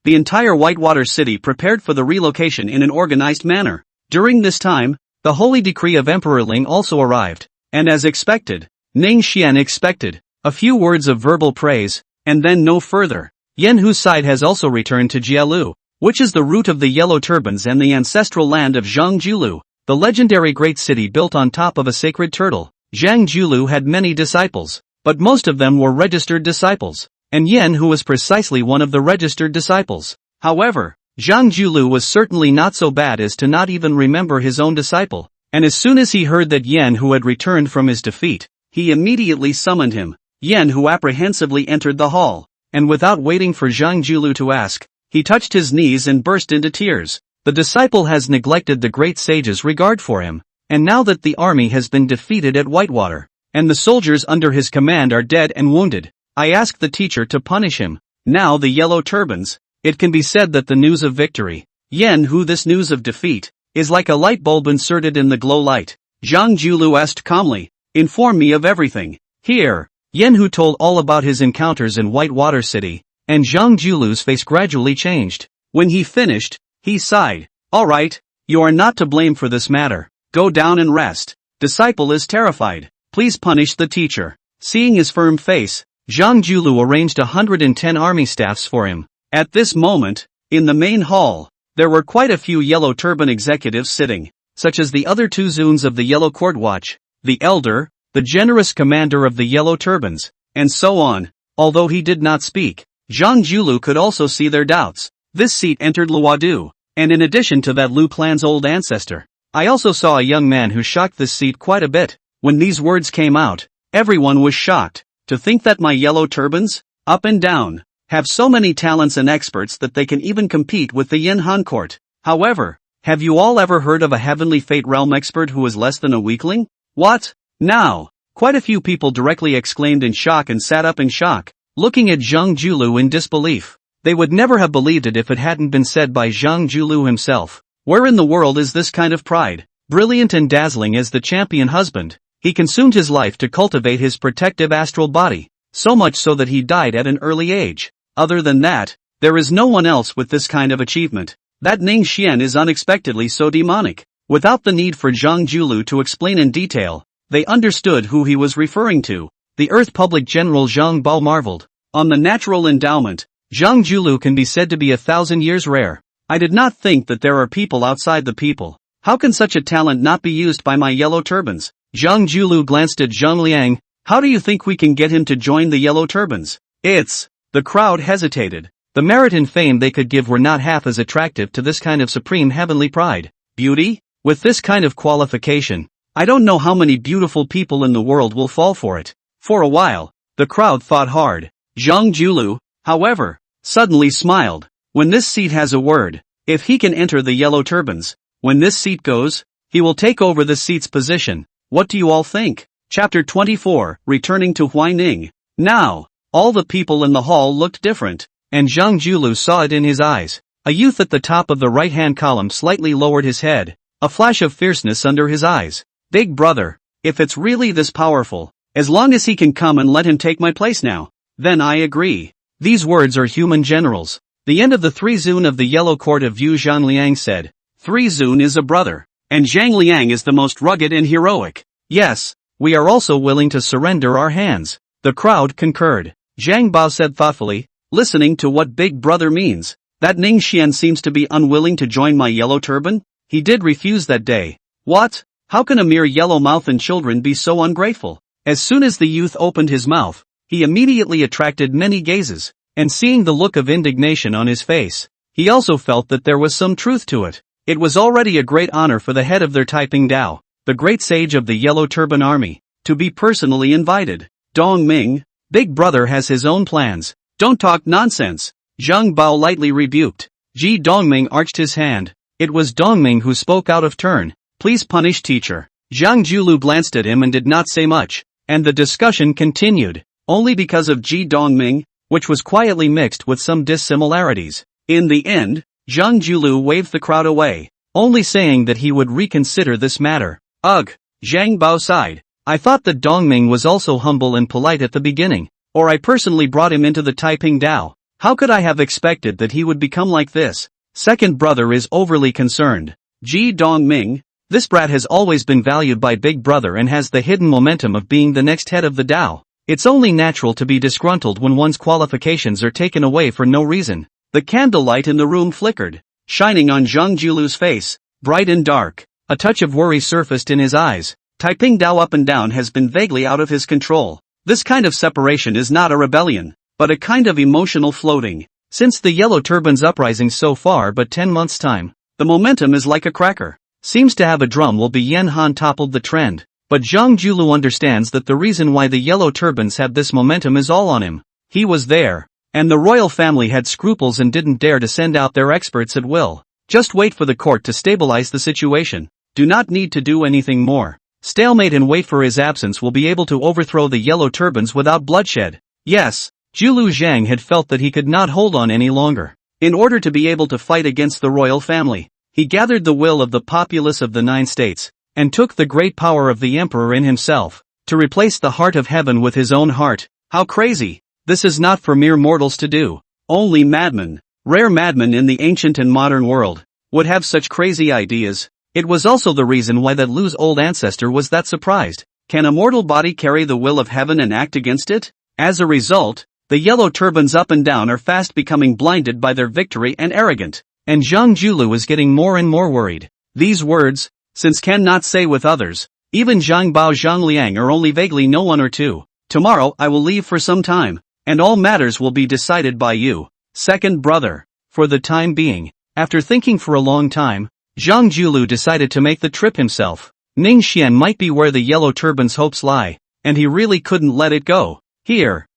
the entire Whitewater City prepared for the relocation in an organized manner. During this time, the holy decree of Emperor Ling also arrived, and as expected, Ning Xian expected a few words of verbal praise, and then no further. Yen Hu's side has also returned to Jialu, which is the root of the Yellow Turbans and the ancestral land of Zhang Julu, the legendary great city built on top of a sacred turtle. Zhang Julu had many disciples, but most of them were registered disciples, and Yen Hu was precisely one of the registered disciples. However, Zhang Julu was certainly not so bad as to not even remember his own disciple, and as soon as he heard that Yen Hu had returned from his defeat, he immediately summoned him. Yen Hu apprehensively entered the hall, and without waiting for Zhang Julu to ask, he touched his knees and burst into tears. The disciple has neglected the great sage's regard for him, and now that the army has been defeated at Whitewater, and the soldiers under his command are dead and wounded, I asked the teacher to punish him. Now the Yellow Turbans, it can be said that the news of victory, Yen Hu this news of defeat, is like a light bulb inserted in the glow light. Zhang Julu asked calmly, inform me of everything. Here, Yen Hu told all about his encounters in Whitewater City, and Zhang Julu's face gradually changed. When he finished, he sighed. All right, you are not to blame for this matter. Go down and rest. Disciple is terrified. Please punish the teacher. Seeing his firm face, Zhang Julu arranged 110 army staffs for him. At this moment, in the main hall, there were quite a few Yellow Turban executives sitting. such as the other two Zuns of the Yellow Court Watch, the Elder, the generous commander of the Yellow Turbans, and so on. Although he did not speak, Zhang Julu could also see their doubts. This seat entered Luodu, and in addition to that Lu clan's old ancestor, I also saw a young man who shocked this seat quite a bit. When these words came out, everyone was shocked. To think that my Yellow Turbans, up and down, have so many talents and experts that they can even compete with the Yin Han court. However, have you all ever heard of a Heavenly Fate Realm expert who is less than a weakling? What? Now? Quite a few people directly exclaimed in shock and sat up in shock, looking at Zhang Julu in disbelief. They would never have believed it if it hadn't been said by Zhang Julu himself. Where in the world is this kind of pride? Brilliant and dazzling as the champion husband, he consumed his life to cultivate his protective astral body, so much so that he died at an early age. Other than that, there is no one else with this kind of achievement. That Ning Xian is unexpectedly so demonic. Without the need for Zhang Julu to explain in detail, they understood who he was referring to. The Earth Public General Zhang Bao marveled. On the natural endowment, Zhang Julu can be said to be 1,000 years rare. I did not think that there are people outside the people. How can such a talent not be used by my Yellow Turbans? Zhang Julu glanced at Zhang Liang. How do you think we can get him to join the Yellow Turbans? The crowd hesitated. The merit and fame they could give were not half as attractive to this kind of supreme heavenly pride. Beauty? With this kind of qualification, I don't know how many beautiful people in the world will fall for it. For a while, the crowd thought hard. Zhang Julu, however, suddenly smiled. When this seat has a word, if he can enter the Yellow Turbans, when this seat goes, he will take over the seat's position. What do you all think? Chapter 24, Returning to Huaining. Now, all the people in the hall looked different, and Zhang Julu saw it in his eyes. A youth at the top of the right-hand column slightly lowered his head, a flash of fierceness under his eyes. Big brother, if it's really this powerful, as long as he can come and let him take my place now, then I agree. These words are human generals. The end of the 3 Zun of the Yellow Court of Yu Zhang Liang said, 3 Zun is a brother, and Zhang Liang is the most rugged and heroic. Yes, we are also willing to surrender our hands. The crowd concurred. Zhang Bao said thoughtfully, listening to what big brother means. That Ning Xian seems to be unwilling to join my Yellow Turban? He did refuse that day. What? How can a mere yellow mouth and children be so ungrateful? As soon as the youth opened his mouth, he immediately attracted many gazes, and seeing the look of indignation on his face, he also felt that there was some truth to it. It was already a great honor for the head of their Taiping Dao, the great sage of the Yellow Turban Army, to be personally invited. Dong Ming, big brother has his own plans. Don't talk nonsense. Zhang Bao lightly rebuked. Ji Dongming arched his hand. It was Dongming who spoke out of turn. Please punish teacher. Zhang Julu glanced at him and did not say much, and the discussion continued, only because of Ji Dongming, which was quietly mixed with some dissimilarities. In the end, Zhang Julu waved the crowd away, only saying that he would reconsider this matter. Ugh, Zhang Bao sighed. I thought that Dongming was also humble and polite at the beginning, or I personally brought him into the Taiping Dao. How could I have expected that he would become like this? Second brother is overly concerned. Ji Dongming, this brat has always been valued by big brother and has the hidden momentum of being the next head of the Dao. It's only natural to be disgruntled when one's qualifications are taken away for no reason. The candlelight in the room flickered, shining on Zhang Julu's face, bright and dark. A touch of worry surfaced in his eyes. Taiping Dao up and down has been vaguely out of his control. This kind of separation is not a rebellion, but a kind of emotional floating. Since the Yellow Turban's uprising so far but 10 months' time, the momentum is like a cracker. Seems to have a drum will be Yen Han toppled the trend. But Zhang Julu understands that the reason why the Yellow Turbans have this momentum is all on him. He was there, and the royal family had scruples and didn't dare to send out their experts at will. Just wait for the court to stabilize the situation. Do not need to do anything more. Stalemate and wait for his absence will be able to overthrow the Yellow Turbans without bloodshed. Yes, Julu Zhang had felt that he could not hold on any longer. In order to be able to fight against the royal family, he gathered the will of the populace of the 9 states, and took the great power of the emperor in himself, to replace the heart of heaven with his own heart. How crazy! This is not for mere mortals to do. Only madmen, rare madmen in the ancient and modern world, would have such crazy ideas. It was also the reason why that Lu's old ancestor was that surprised. Can a mortal body carry the will of heaven and act against it? As a result, the Yellow Turbans up and down are fast becoming blinded by their victory and arrogant. And Zhang Julu is getting more and more worried. These words, since cannot say with others, even Zhang Bao Zhang Liang are only vaguely know one or two. Tomorrow I will leave for some time, and all matters will be decided by you, second brother. For the time being, after thinking for a long time, Zhang Julu decided to make the trip himself. Ningxian might be where the Yellow Turban's hopes lie, and he really couldn't let it go. Here.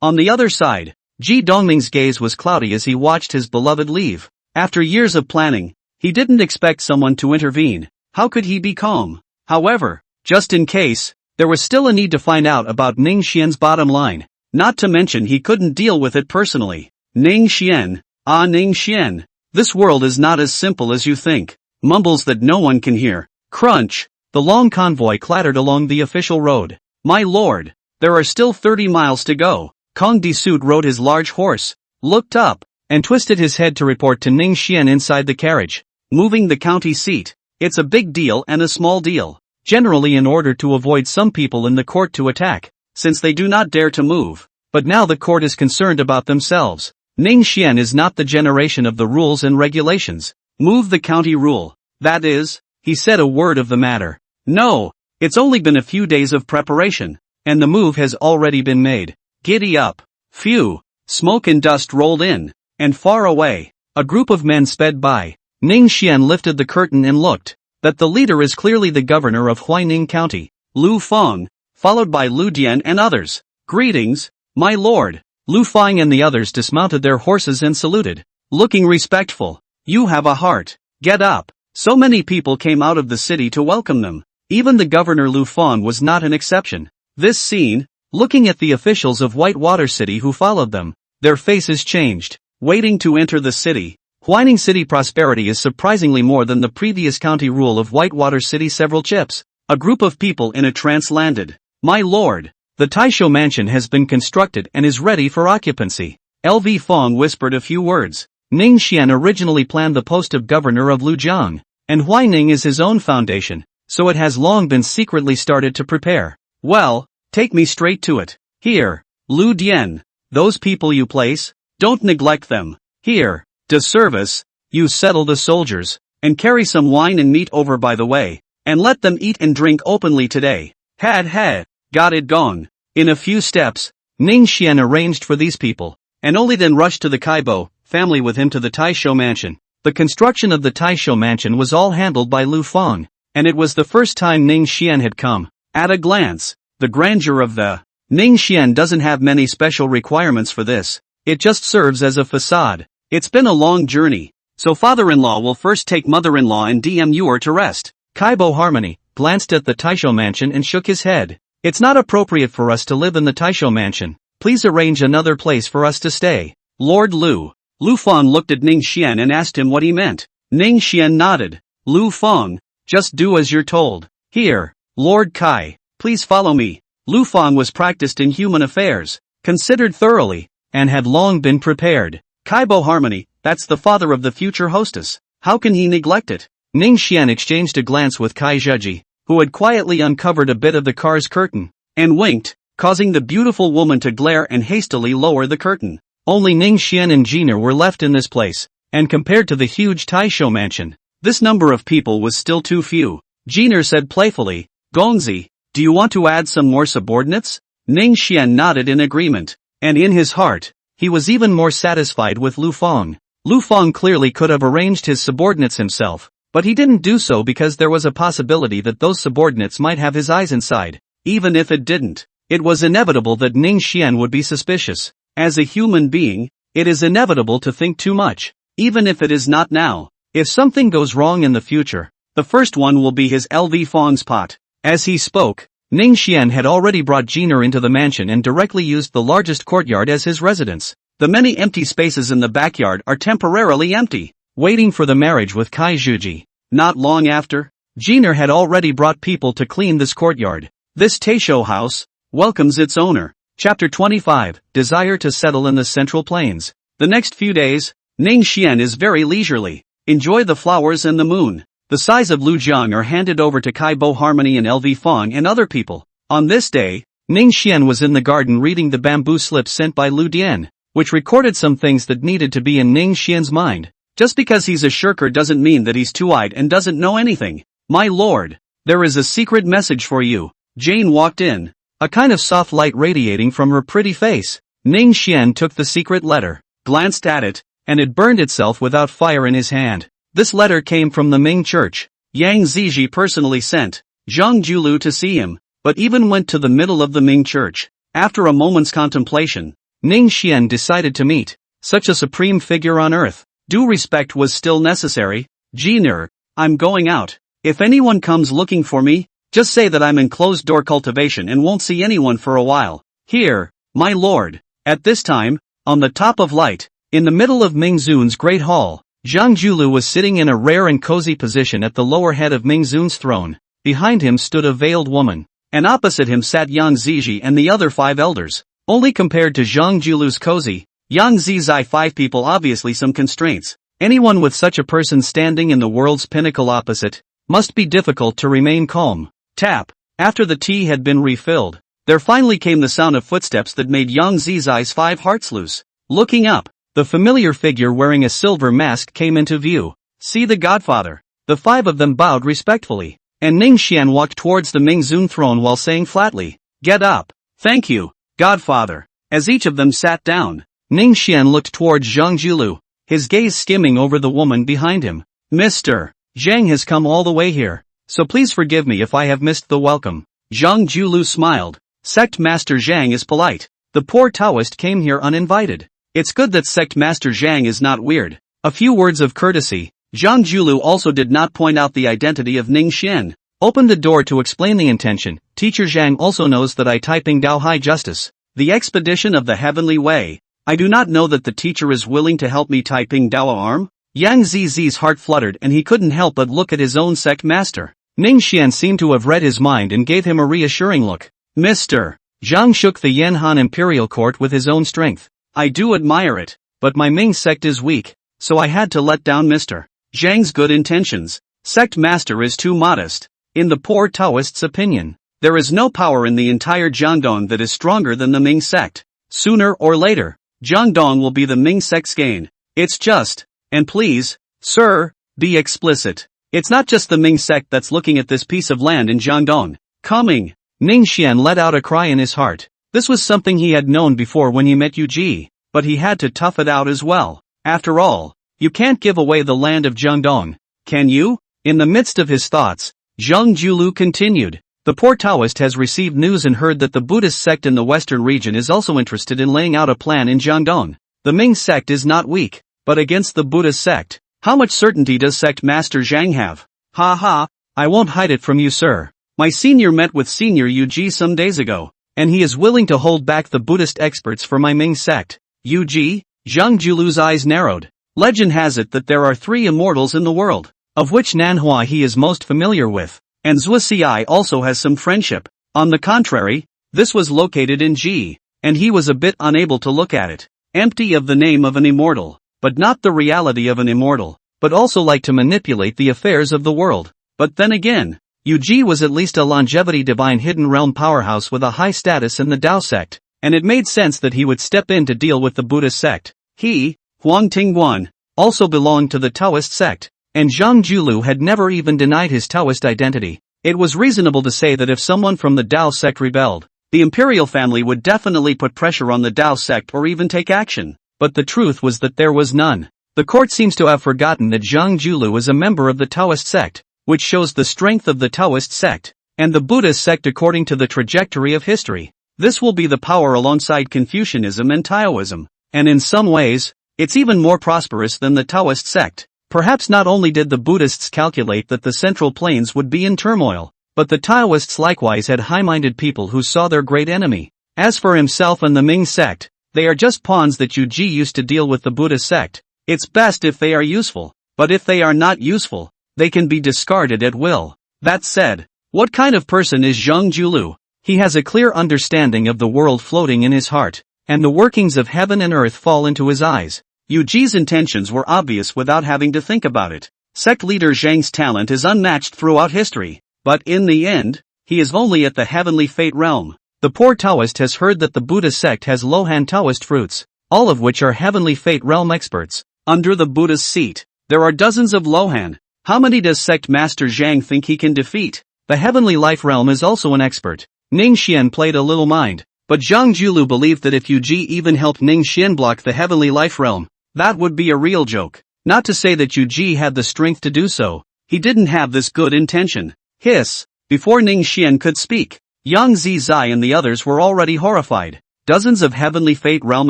On the other side, Ji Dongming's gaze was cloudy as he watched his beloved leave. After years of planning, he didn't expect someone to intervene. How could he be calm? However, just in case, there was still a need to find out about Ningxian's bottom line. Not to mention he couldn't deal with it personally. Ningxian, Ningxian, this world is not as simple as you think. Mumbles that no one can hear. Crunch. The long convoy clattered along the official road. My lord, there are still 30 miles to go. Kong Disut rode his large horse, looked up, and twisted his head to report to Ningxian inside the carriage. Moving the county seat. It's a big deal and a small deal. Generally in order to avoid some people in the court to attack, since they do not dare to move. But now the court is concerned about themselves. Ningxian is not the generation of the rules and regulations. Move the county rule. That is, he said a word of the matter. No, it's only been a few days of preparation, and the move has already been made. Giddy up. Phew. Smoke and dust rolled in, and far away, a group of men sped by. Ningxian lifted the curtain and looked. That the leader is clearly the governor of Huaining County, Lu Feng, followed by Lu Dian and others. Greetings, my lord. Lu Feng and the others dismounted their horses and saluted, looking respectful. You have a heart. Get up. So many people came out of the city to welcome them. Even the governor Lu Feng was not an exception. This scene, looking at the officials of Whitewater City who followed them, their faces changed. Waiting to enter the city. Huaining City prosperity is surprisingly more than the previous county rule of Whitewater City. Several chips. A group of people in a trance landed. My lord, the Taisho mansion has been constructed and is ready for occupancy. LV Feng whispered a few words. Ningxian originally planned the post of governor of Lujiang, and Huaining is his own foundation, so it has long been secretly started to prepare. Well, take me straight to it. Here, Lu Dian, those people you place, don't neglect them. Here. De service, you settle the soldiers, and carry some wine and meat over by the way, and let them eat and drink openly today. Had, got it gone. In a few steps, Ningxian arranged for these people, and only then rushed to the Kaibo family with him to the Taisho mansion. The construction of the Taisho mansion was all handled by Lu Feng, and it was the first time Ningxian had come. At a glance, the grandeur of the Ningxian doesn't have many special requirements for this, it just serves as a facade. It's been a long journey, so father-in-law will first take mother-in-law and DMUer to rest. Kaibo Harmony glanced at the Taisho mansion and shook his head. It's not appropriate for us to live in the Taisho mansion. Please arrange another place for us to stay. Lord Lu. Lu Feng looked at Ningxian and asked him what he meant. Ningxian nodded. Lu Feng, just do as you're told. Here, Lord Kai, please follow me. Lu Feng was practiced in human affairs, considered thoroughly, and had long been prepared. Kaibo Harmony, that's the father of the future hostess. How can he neglect it? Ningxian exchanged a glance with Kai Zheji, who had quietly uncovered a bit of the car's curtain, and winked, causing the beautiful woman to glare and hastily lower the curtain. Only Ningxian and Jiner were left in this place, and compared to the huge Taisho mansion, this number of people was still too few. Jiner said playfully, Gongzi, do you want to add some more subordinates? Ningxian nodded in agreement, and in his heart, he was even more satisfied with Lu Feng. Lu Feng clearly could have arranged his subordinates himself, but he didn't do so because there was a possibility that those subordinates might have his eyes inside. Even if it didn't, it was inevitable that Ningxian would be suspicious. As a human being, it is inevitable to think too much, even if it is not now. If something goes wrong in the future, the first one will be his LV Feng's pot. As he spoke, Ningxian had already brought Jiner into the mansion and directly used the largest courtyard as his residence. The many empty spaces in the backyard are temporarily empty, waiting for the marriage with Kai Zhuji. Not long after, Jiner had already brought people to clean this courtyard. This Taisho house welcomes its owner. Chapter 25, Desire to settle in the Central Plains. The next few days, Ningxian is very leisurely. Enjoy the flowers and the moon. The size of Lujiang are handed over to Kaibo Harmony and LV Feng and other people. On this day, Ningxian was in the garden reading the bamboo slips sent by Lu Dian, which recorded some things that needed to be in Ningxian's mind. Just because he's a shirker doesn't mean that he's two-eyed and doesn't know anything. My lord, there is a secret message for you. Jane walked in, a kind of soft light radiating from her pretty face. Ning Xian took the secret letter, glanced at it, and it burned itself without fire in his hand. This letter came from the Ming Church. Yang Ziji personally sent Zhang Julu to see him, but even went to the middle of the Ming Church. After a moment's contemplation, Ning Xian decided to meet such a supreme figure on earth. Due respect was still necessary. Jiner, I'm going out. If anyone comes looking for me, just say that I'm in closed-door cultivation and won't see anyone for a while. Here, my lord. At this time, on the top of light, in the middle of Ming Zun's great hall, Zhang Julu was sitting in a rare and cozy position at the lower head of Ming Zun's throne. Behind him stood a veiled woman, and opposite him sat Yang Ziji and the other 5 elders. Only compared to Zhang Julu's cozy, Yang Zizai 5 people obviously some constraints. Anyone with such a person standing in the world's pinnacle opposite, must be difficult to remain calm. Tap. After the tea had been refilled, there finally came the sound of footsteps that made Yang Zizai's 5 hearts loose. Looking up, the familiar figure wearing a silver mask came into view. See the Godfather. The 5 of them bowed respectfully, and Ning Xian walked towards the Ming Zun throne while saying flatly, "Get up." "Thank you, Godfather." As each of them sat down, Ning Xian looked towards Zhang Julu, his gaze skimming over the woman behind him. "Mr. Zhang has come all the way here, so please forgive me if I have missed the welcome." Zhang Julu smiled. Sect Master Zhang is polite. The poor Taoist came here uninvited. It's good that Sect Master Zhang is not weird. A few words of courtesy. Zhang Julu also did not point out the identity of Ning Xian. Opened the door to explain the intention. Teacher Zhang also knows that I typing Dao High Justice, the expedition of the heavenly way. I do not know that the teacher is willing to help me typing Dao arm. Yang Zizi's heart fluttered and he couldn't help but look at his own sect master. Ning Xian seemed to have read his mind and gave him a reassuring look. Mr. Zhang shook the Yanhan imperial court with his own strength. I do admire it, but my Ming sect is weak, so I had to let down Mr. Zhang's good intentions. Sect master is too modest. In the poor Taoist's opinion, there is no power in the entire Jiangdong that is stronger than the Ming sect. Sooner or later, Jiangdong will be the Ming sect's gain. It's just, and please, sir, be explicit. It's not just the Ming sect that's looking at this piece of land in Jiangdong. Coming. Ning Xian let out a cry in his heart. This was something he had known before when he met Yu Ji, but he had to tough it out as well. After all, you can't give away the land of Jiangdong, can you? In the midst of his thoughts, Zhang Julu continued. The poor Taoist has received news and heard that the Buddhist sect in the western region is also interested in laying out a plan in Jiangdong. The Ming sect is not weak, but against the Buddhist sect. How much certainty does sect master Zhang have? Ha ha, I won't hide it from you, sir. My senior met with senior Yu Ji some days ago, and he is willing to hold back the Buddhist experts for my Ming sect. Yu Ji? Zhang Julu's eyes narrowed. Legend has it that there are 3 immortals in the world, of which Manhwa he is most familiar with, and Zhuo Xi also has some friendship. On the contrary, this was located in Ji, and he was a bit unable to look at it. Empty of the name of an immortal, but not the reality of an immortal, but also like to manipulate the affairs of the world. But then again, Yu Ji was at least a longevity divine hidden realm powerhouse with a high status in the Dao sect, and it made sense that he would step in to deal with the Buddhist sect. He, Huang Tingguan, also belonged to the Taoist sect, and Zhang Julu had never even denied his Taoist identity. It was reasonable to say that if someone from the Dao sect rebelled, the imperial family would definitely put pressure on the Dao sect or even take action. But the truth was that there was none. The court seems to have forgotten that Zhang Julu is a member of the Taoist sect, which shows the strength of the Taoist sect, and the Buddhist sect according to the trajectory of history. This will be the power alongside Confucianism and Taoism, and in some ways, it's even more prosperous than the Taoist sect. Perhaps not only did the Buddhists calculate that the Central Plains would be in turmoil, but the Taoists likewise had high-minded people who saw their great enemy. As for himself and the Ming sect, they are just pawns that Yu Ji used to deal with the Buddhist sect. It's best if they are useful, but if they are not useful, they can be discarded at will. That said, what kind of person is Zhang Julu? He has a clear understanding of the world floating in his heart, and the workings of heaven and earth fall into his eyes. Yu Ji's intentions were obvious without having to think about it. Sect leader Zhang's talent is unmatched throughout history, but in the end, he is only at the heavenly fate realm. The poor Taoist has heard that the Buddhist sect has Lohan Taoist fruits, all of which are heavenly fate realm experts. Under the Buddhist seat, there are dozens of Lohan. How many does Sect Master Zhang think he can defeat? The Heavenly Life Realm is also an expert. Ning Xian played a little mind, but Zhang Julu believed that if Yu Ji even helped Ning Xian block the Heavenly Life Realm, that would be a real joke. Not to say that Yu Ji had the strength to do so, he didn't have this good intention. Hiss! Before Ning Xian could speak, Yang Zizai and the others were already horrified. Dozens of Heavenly Fate Realm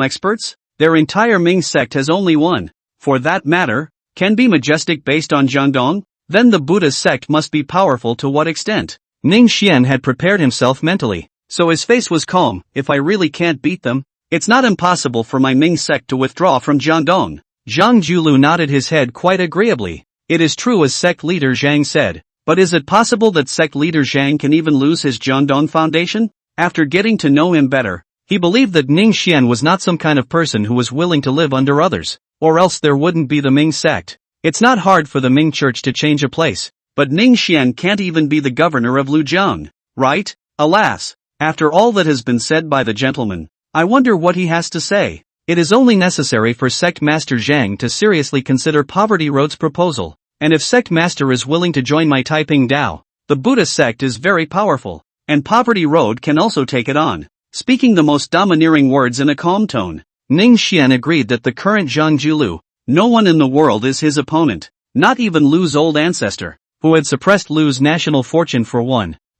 experts? Their entire Ming sect has only one. For that matter, can be majestic based on Jiangdong? Then the Buddha sect must be powerful to what extent? Ning Xian had prepared himself mentally, so his face was calm. If I really can't beat them, it's not impossible for my Ming sect to withdraw from Jiangdong. Zhang Julu nodded his head quite agreeably. It is true as sect leader Zhang said, but is it possible that sect leader Zhang can even lose his Jiangdong foundation? After getting to know him better, he believed that Ning Xian was not some kind of person who was willing to live under others, or else there wouldn't be the Ming sect. It's not hard for the Ming church to change a place, but Ning Xian can't even be the governor of Lujiang, right? Alas, after all that has been said by the gentleman, I wonder what he has to say. It is only necessary for Sect Master Zhang to seriously consider Poverty Road's proposal, and if Sect Master is willing to join my Taiping Dao, the Buddha sect is very powerful, and Poverty Road can also take it on. Speaking the most domineering words in a calm tone, Ning Xian agreed that the current Zhang Julu, no one in the world is his opponent, not even Lu's old ancestor, who had suppressed Lu's national fortune for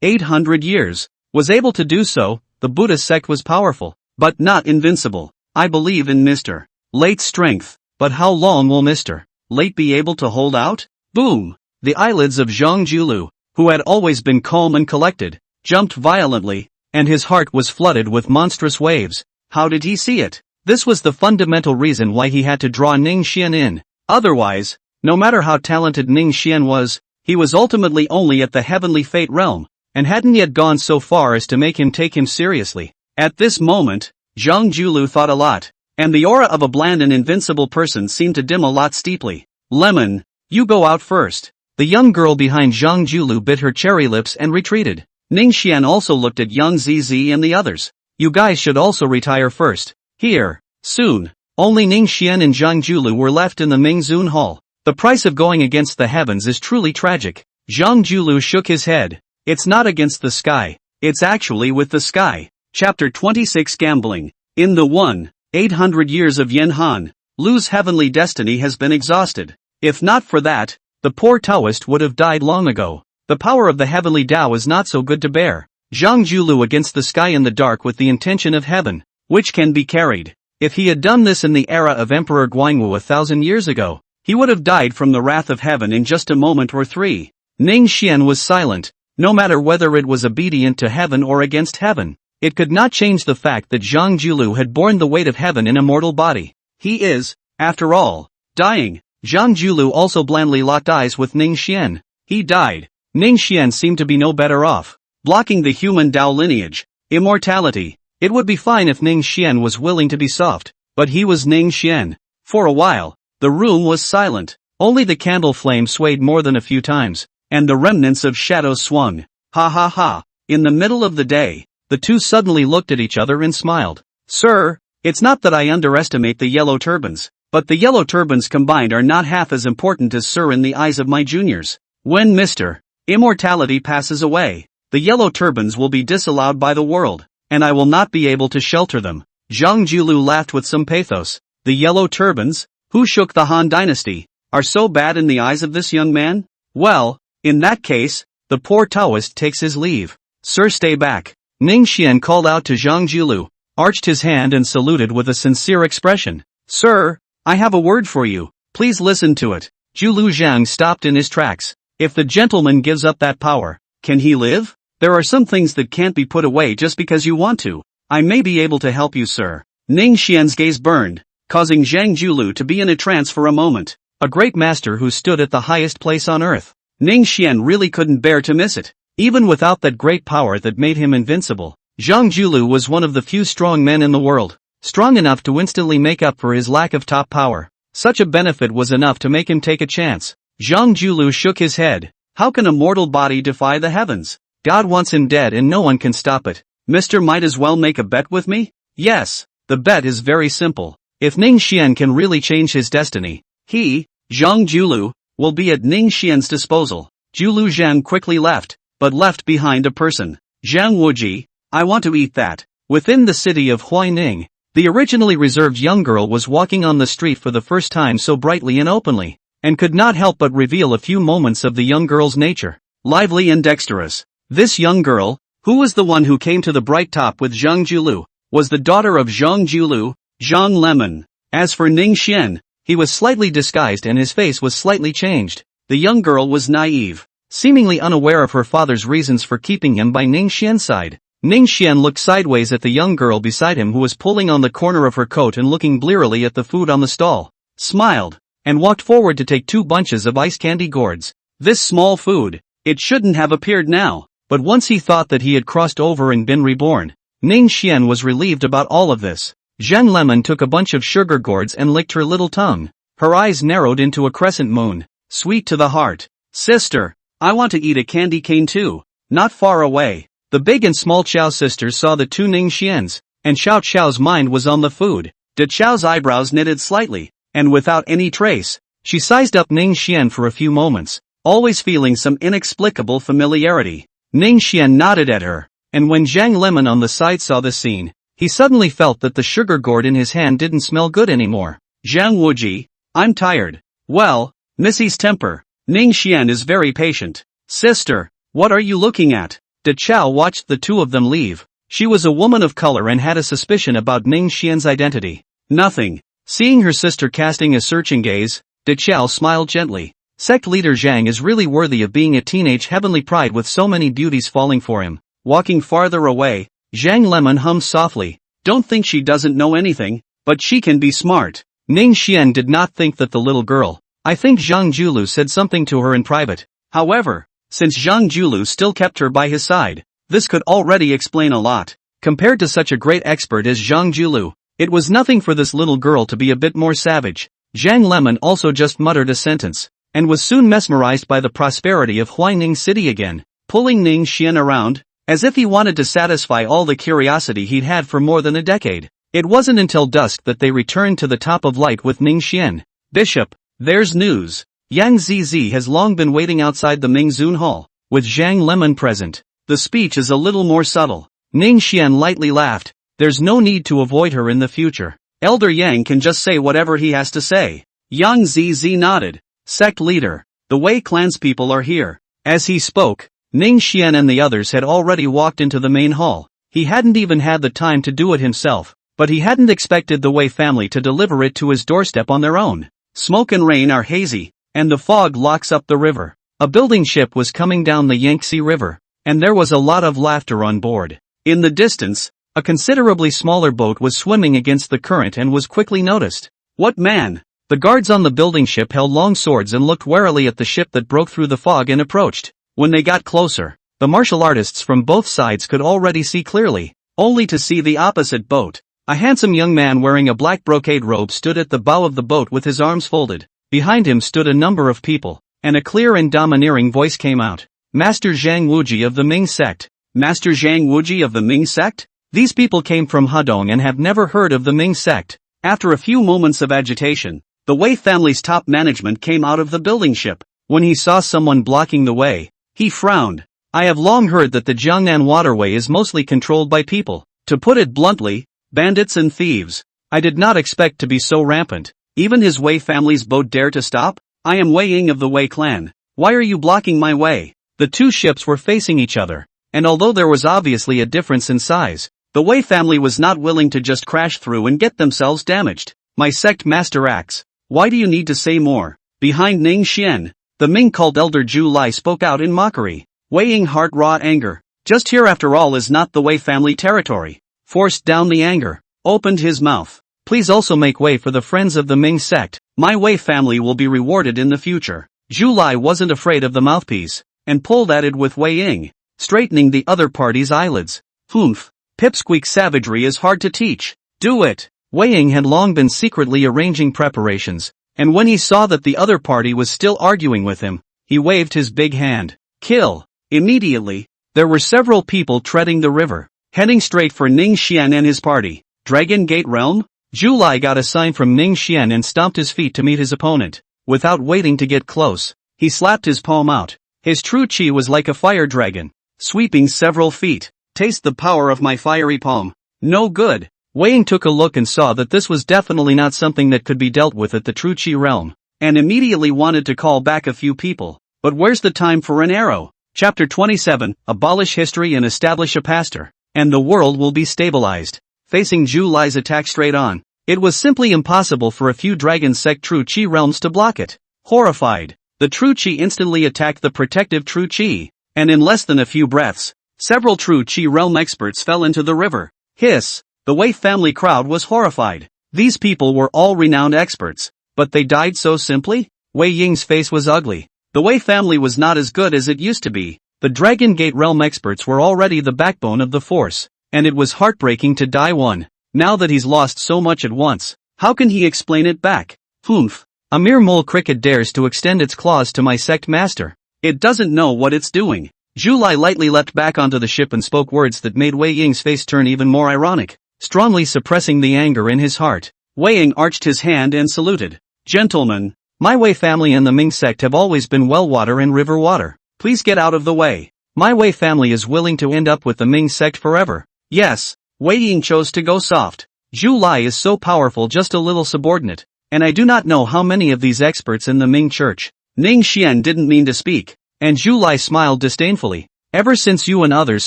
800 years, was able to do so. The Buddha sect was powerful, but not invincible. I believe in Mr. Late's strength, but how long will Mr. Late be able to hold out? Boom! The eyelids of Zhang Julu, who had always been calm and collected, jumped violently, and his heart was flooded with monstrous waves. How did he see it? This was the fundamental reason why he had to draw Ning Xian in. Otherwise, no matter how talented Ning Xian was, he was ultimately only at the Heavenly Fate realm, and hadn't yet gone so far as to make him take him seriously. At this moment, Zhang Julu thought a lot, and the aura of a bland and invincible person seemed to dim a lot steeply. Lemon, you go out first. The young girl behind Zhang Julu bit her cherry lips and retreated. Ning Xian also looked at Yang Zizi and the others. You guys should also retire first. Here, soon. Only Ning Xian and Zhang Julu were left in the Mingzun Hall. The price of going against the heavens is truly tragic. Zhang Julu shook his head. It's not against the sky, it's actually with the sky. Chapter 26 Gambling. In the 800 years of Yanhan, Lu's heavenly destiny has been exhausted. If not for that, the poor Taoist would have died long ago. The power of the heavenly Tao is not so good to bear. Zhang Julu against the sky in the dark with the intention of heaven, which can be carried. If he had done this in the era of Emperor Guangwu 1,000 years ago, he would have died from the wrath of heaven in just a moment or three. Ning Xian was silent. No matter whether it was obedient to heaven or against heaven, it could not change the fact that Zhang Julu had borne the weight of heaven in a mortal body. He is, after all, dying. Zhang Julu also blandly locked eyes with Ning Xian. He died. Ning Xian seemed to be no better off, blocking the human Dao lineage. Immortality. It would be fine if Ning Xian was willing to be soft, but he was Ning Xian. For a while, the room was silent. Only the candle flame swayed more than a few times, and the remnants of shadows swung. Ha ha ha. In the middle of the day, the two suddenly looked at each other and smiled. Sir, it's not that I underestimate the yellow turbans, but the yellow turbans combined are not half as important as Sir in the eyes of my juniors. When Mr. Immortality passes away, the yellow turbans will be disallowed by the world, and I will not be able to shelter them. Zhang Julu laughed with some pathos. The yellow turbans, who shook the Han dynasty, are so bad in the eyes of this young man? Well, in that case, the poor Taoist takes his leave. Sir, stay back. Ning Xian called out to Zhang Julu, arched his hand and saluted with a sincere expression. Sir, I have a word for you. Please listen to it. Julu Zhang stopped in his tracks. If the gentleman gives up that power, can he live? There are some things that can't be put away just because you want to. I may be able to help you, sir. Ning Xian's gaze burned, causing Zhang Julu to be in a trance for a moment. A great master who stood at the highest place on earth. Ning Xian really couldn't bear to miss it. Even without that great power that made him invincible, Zhang Julu was one of the few strong men in the world, strong enough to instantly make up for his lack of top power. Such a benefit was enough to make him take a chance. Zhang Julu shook his head. How can a mortal body defy the heavens? God wants him dead and no one can stop it. Mister might as well make a bet with me? Yes, the bet is very simple. If Ning Xian can really change his destiny, he, Zhang Julu, will be at Ning Xian's disposal. Zhu Zhang quickly left, but left behind a person. Zhang Wuji, I want to eat that. Within the city of Huaining, the originally reserved young girl was walking on the street for the first time so brightly and openly, and could not help but reveal a few moments of the young girl's nature. Lively and dexterous. This young girl, who was the one who came to the bright top with Zhang Julu, was the daughter of Zhang Julu, Zhang Lemon. As for Ning Xian, he was slightly disguised and his face was slightly changed. The young girl was naive, seemingly unaware of her father's reasons for keeping him by Ning Xian's side. Ning Xian looked sideways at the young girl beside him who was pulling on the corner of her coat and looking blearily at the food on the stall, smiled, and walked forward to take 2 bunches of ice candy gourds. This small food, it shouldn't have appeared now, but once he thought that he had crossed over and been reborn, Ning Xian was relieved about all of this. Zhang Lemon took a bunch of sugar gourds and licked her little tongue. Her eyes narrowed into a crescent moon, sweet to the heart. Sister, I want to eat a candy cane too. Not far away. The big and small Chao sisters saw the 2 Ning Xians, and Xiao Chao's mind was on the food. De Chao's eyebrows knitted slightly, and without any trace, she sized up Ning Xian for a few moments, always feeling some inexplicable familiarity. Ning Xian nodded at her, and when Zhang Lemon on the side saw the scene, he suddenly felt that the sugar gourd in his hand didn't smell good anymore. Zhang Wuji, I'm tired. Well, Missy's temper. Ning Xian is very patient. Sister, what are you looking at? De Chao watched the 2 of them leave. She was a woman of color and had a suspicion about Ning Xian's identity. Nothing. Seeing her sister casting a searching gaze, De Chao smiled gently. Sect leader Zhang is really worthy of being a teenage heavenly pride with so many beauties falling for him. Walking farther away, Zhang Lemon hummed softly. Don't think she doesn't know anything, but she can be smart. Ning Xian did not think that the little girl. I think Zhang Julu said something to her in private. However, since Zhang Julu still kept her by his side, this could already explain a lot. Compared to such a great expert as Zhang Julu, it was nothing for this little girl to be a bit more savage. Zhang Lemon also just muttered a sentence, and was soon mesmerized by the prosperity of Huaining City again, pulling Ning Xian around, as if he wanted to satisfy all the curiosity he'd had for more than a decade. It wasn't until dusk that they returned to the top of light with Ning Xian. Bishop, there's news. Yang Zizi has long been waiting outside the Mingzun Hall, with Zhang Lemon present. The speech is a little more subtle. Ning Xian lightly laughed. There's no need to avoid her in the future. Elder Yang can just say whatever he has to say. Yang Zizi nodded. Sect leader, the Wei clan's people are here. As he spoke, Ning Xian and the others had already walked into the main hall. He hadn't even had the time to do it himself, but he hadn't expected the Wei family to deliver it to his doorstep on their own. Smoke and rain are hazy, and the fog locks up the river. A building ship was coming down the Yangtze River, and there was a lot of laughter on board. In the distance, a considerably smaller boat was swimming against the current and was quickly noticed. What man? The guards on the building ship held long swords and looked warily at the ship that broke through the fog and approached. When they got closer, the martial artists from both sides could already see clearly, only to see the opposite boat. A handsome young man wearing a black brocade robe stood at the bow of the boat with his arms folded. Behind him stood a number of people, and a clear and domineering voice came out. Master Zhang Wuji of the Ming sect. Master Zhang Wuji of the Ming sect? These people came from Hedong and have never heard of the Ming sect. After a few moments of agitation, the Wei family's top management came out of the building ship. When he saw someone blocking the way, he frowned. I have long heard that the Jiangnan waterway is mostly controlled by people. To put it bluntly, bandits and thieves. I did not expect to be so rampant. Even his Wei family's boat dare to stop? I am Wei Ying of the Wei clan. Why are you blocking my way? The 2 ships were facing each other, and although there was obviously a difference in size, the Wei family was not willing to just crash through and get themselves damaged. My sect master acts. Why do you need to say more? Behind Ning Xian, the Ming cult elder Zhu Lai spoke out in mockery. Wei Ying heart wrought anger. Just here after all is not the Wei family territory. Forced down the anger, opened his mouth. Please also make way for the friends of the Ming sect. My Wei family will be rewarded in the future. Zhu Lai wasn't afraid of the mouthpiece, and pulled at it with Wei Ying, straightening the other party's eyelids. Humph. Pipsqueak savagery is hard to teach. Do it. Wei Ying had long been secretly arranging preparations, and when he saw that the other party was still arguing with him, he waved his big hand. Kill. Immediately, there were several people treading the river, heading straight for Ning Xian and his party. Dragon Gate Realm? Zhu Lai got a sign from Ning Xian and stomped his feet to meet his opponent. Without waiting to get close, he slapped his palm out. His true chi was like a fire dragon, sweeping several feet. Taste the power of my fiery palm. No good. Wei Ying took a look and saw that this was definitely not something that could be dealt with at the true chi realm, and immediately wanted to call back a few people. But where's the time for an arrow? Chapter 27, Abolish history and establish a pastor, and the world will be stabilized. Facing Zhu Lai's attack straight on, it was simply impossible for a few Dragon Sect True Chi realms to block it. Horrified, the True Chi instantly attacked the protective True Chi, and in less than a few breaths, several True Chi realm experts fell into the river. Hiss! The Wei family crowd was horrified. These people were all renowned experts, but they died so simply? Wei Ying's face was ugly. The Wei family was not as good as it used to be. The Dragon Gate realm experts were already the backbone of the force, and it was heartbreaking to die one. Now that he's lost so much at once, how can he explain it back? Humph! A mere mole cricket dares to extend its claws to my sect master. It doesn't know what it's doing. Zhu Lai lightly leapt back onto the ship and spoke words that made Wei Ying's face turn even more ironic, strongly suppressing the anger in his heart. Wei Ying arched his hand and saluted. Gentlemen, my Wei family and the Ming sect have always been well water and river water. Please get out of the way. My Wei family is willing to end up with the Ming sect forever. Yes, Wei Ying chose to go soft. Zhu Lai is so powerful, just a little subordinate, and I do not know how many of these experts in the Ming church. Ning Xian didn't mean to speak, and Zhu Lai smiled disdainfully. Ever since you and others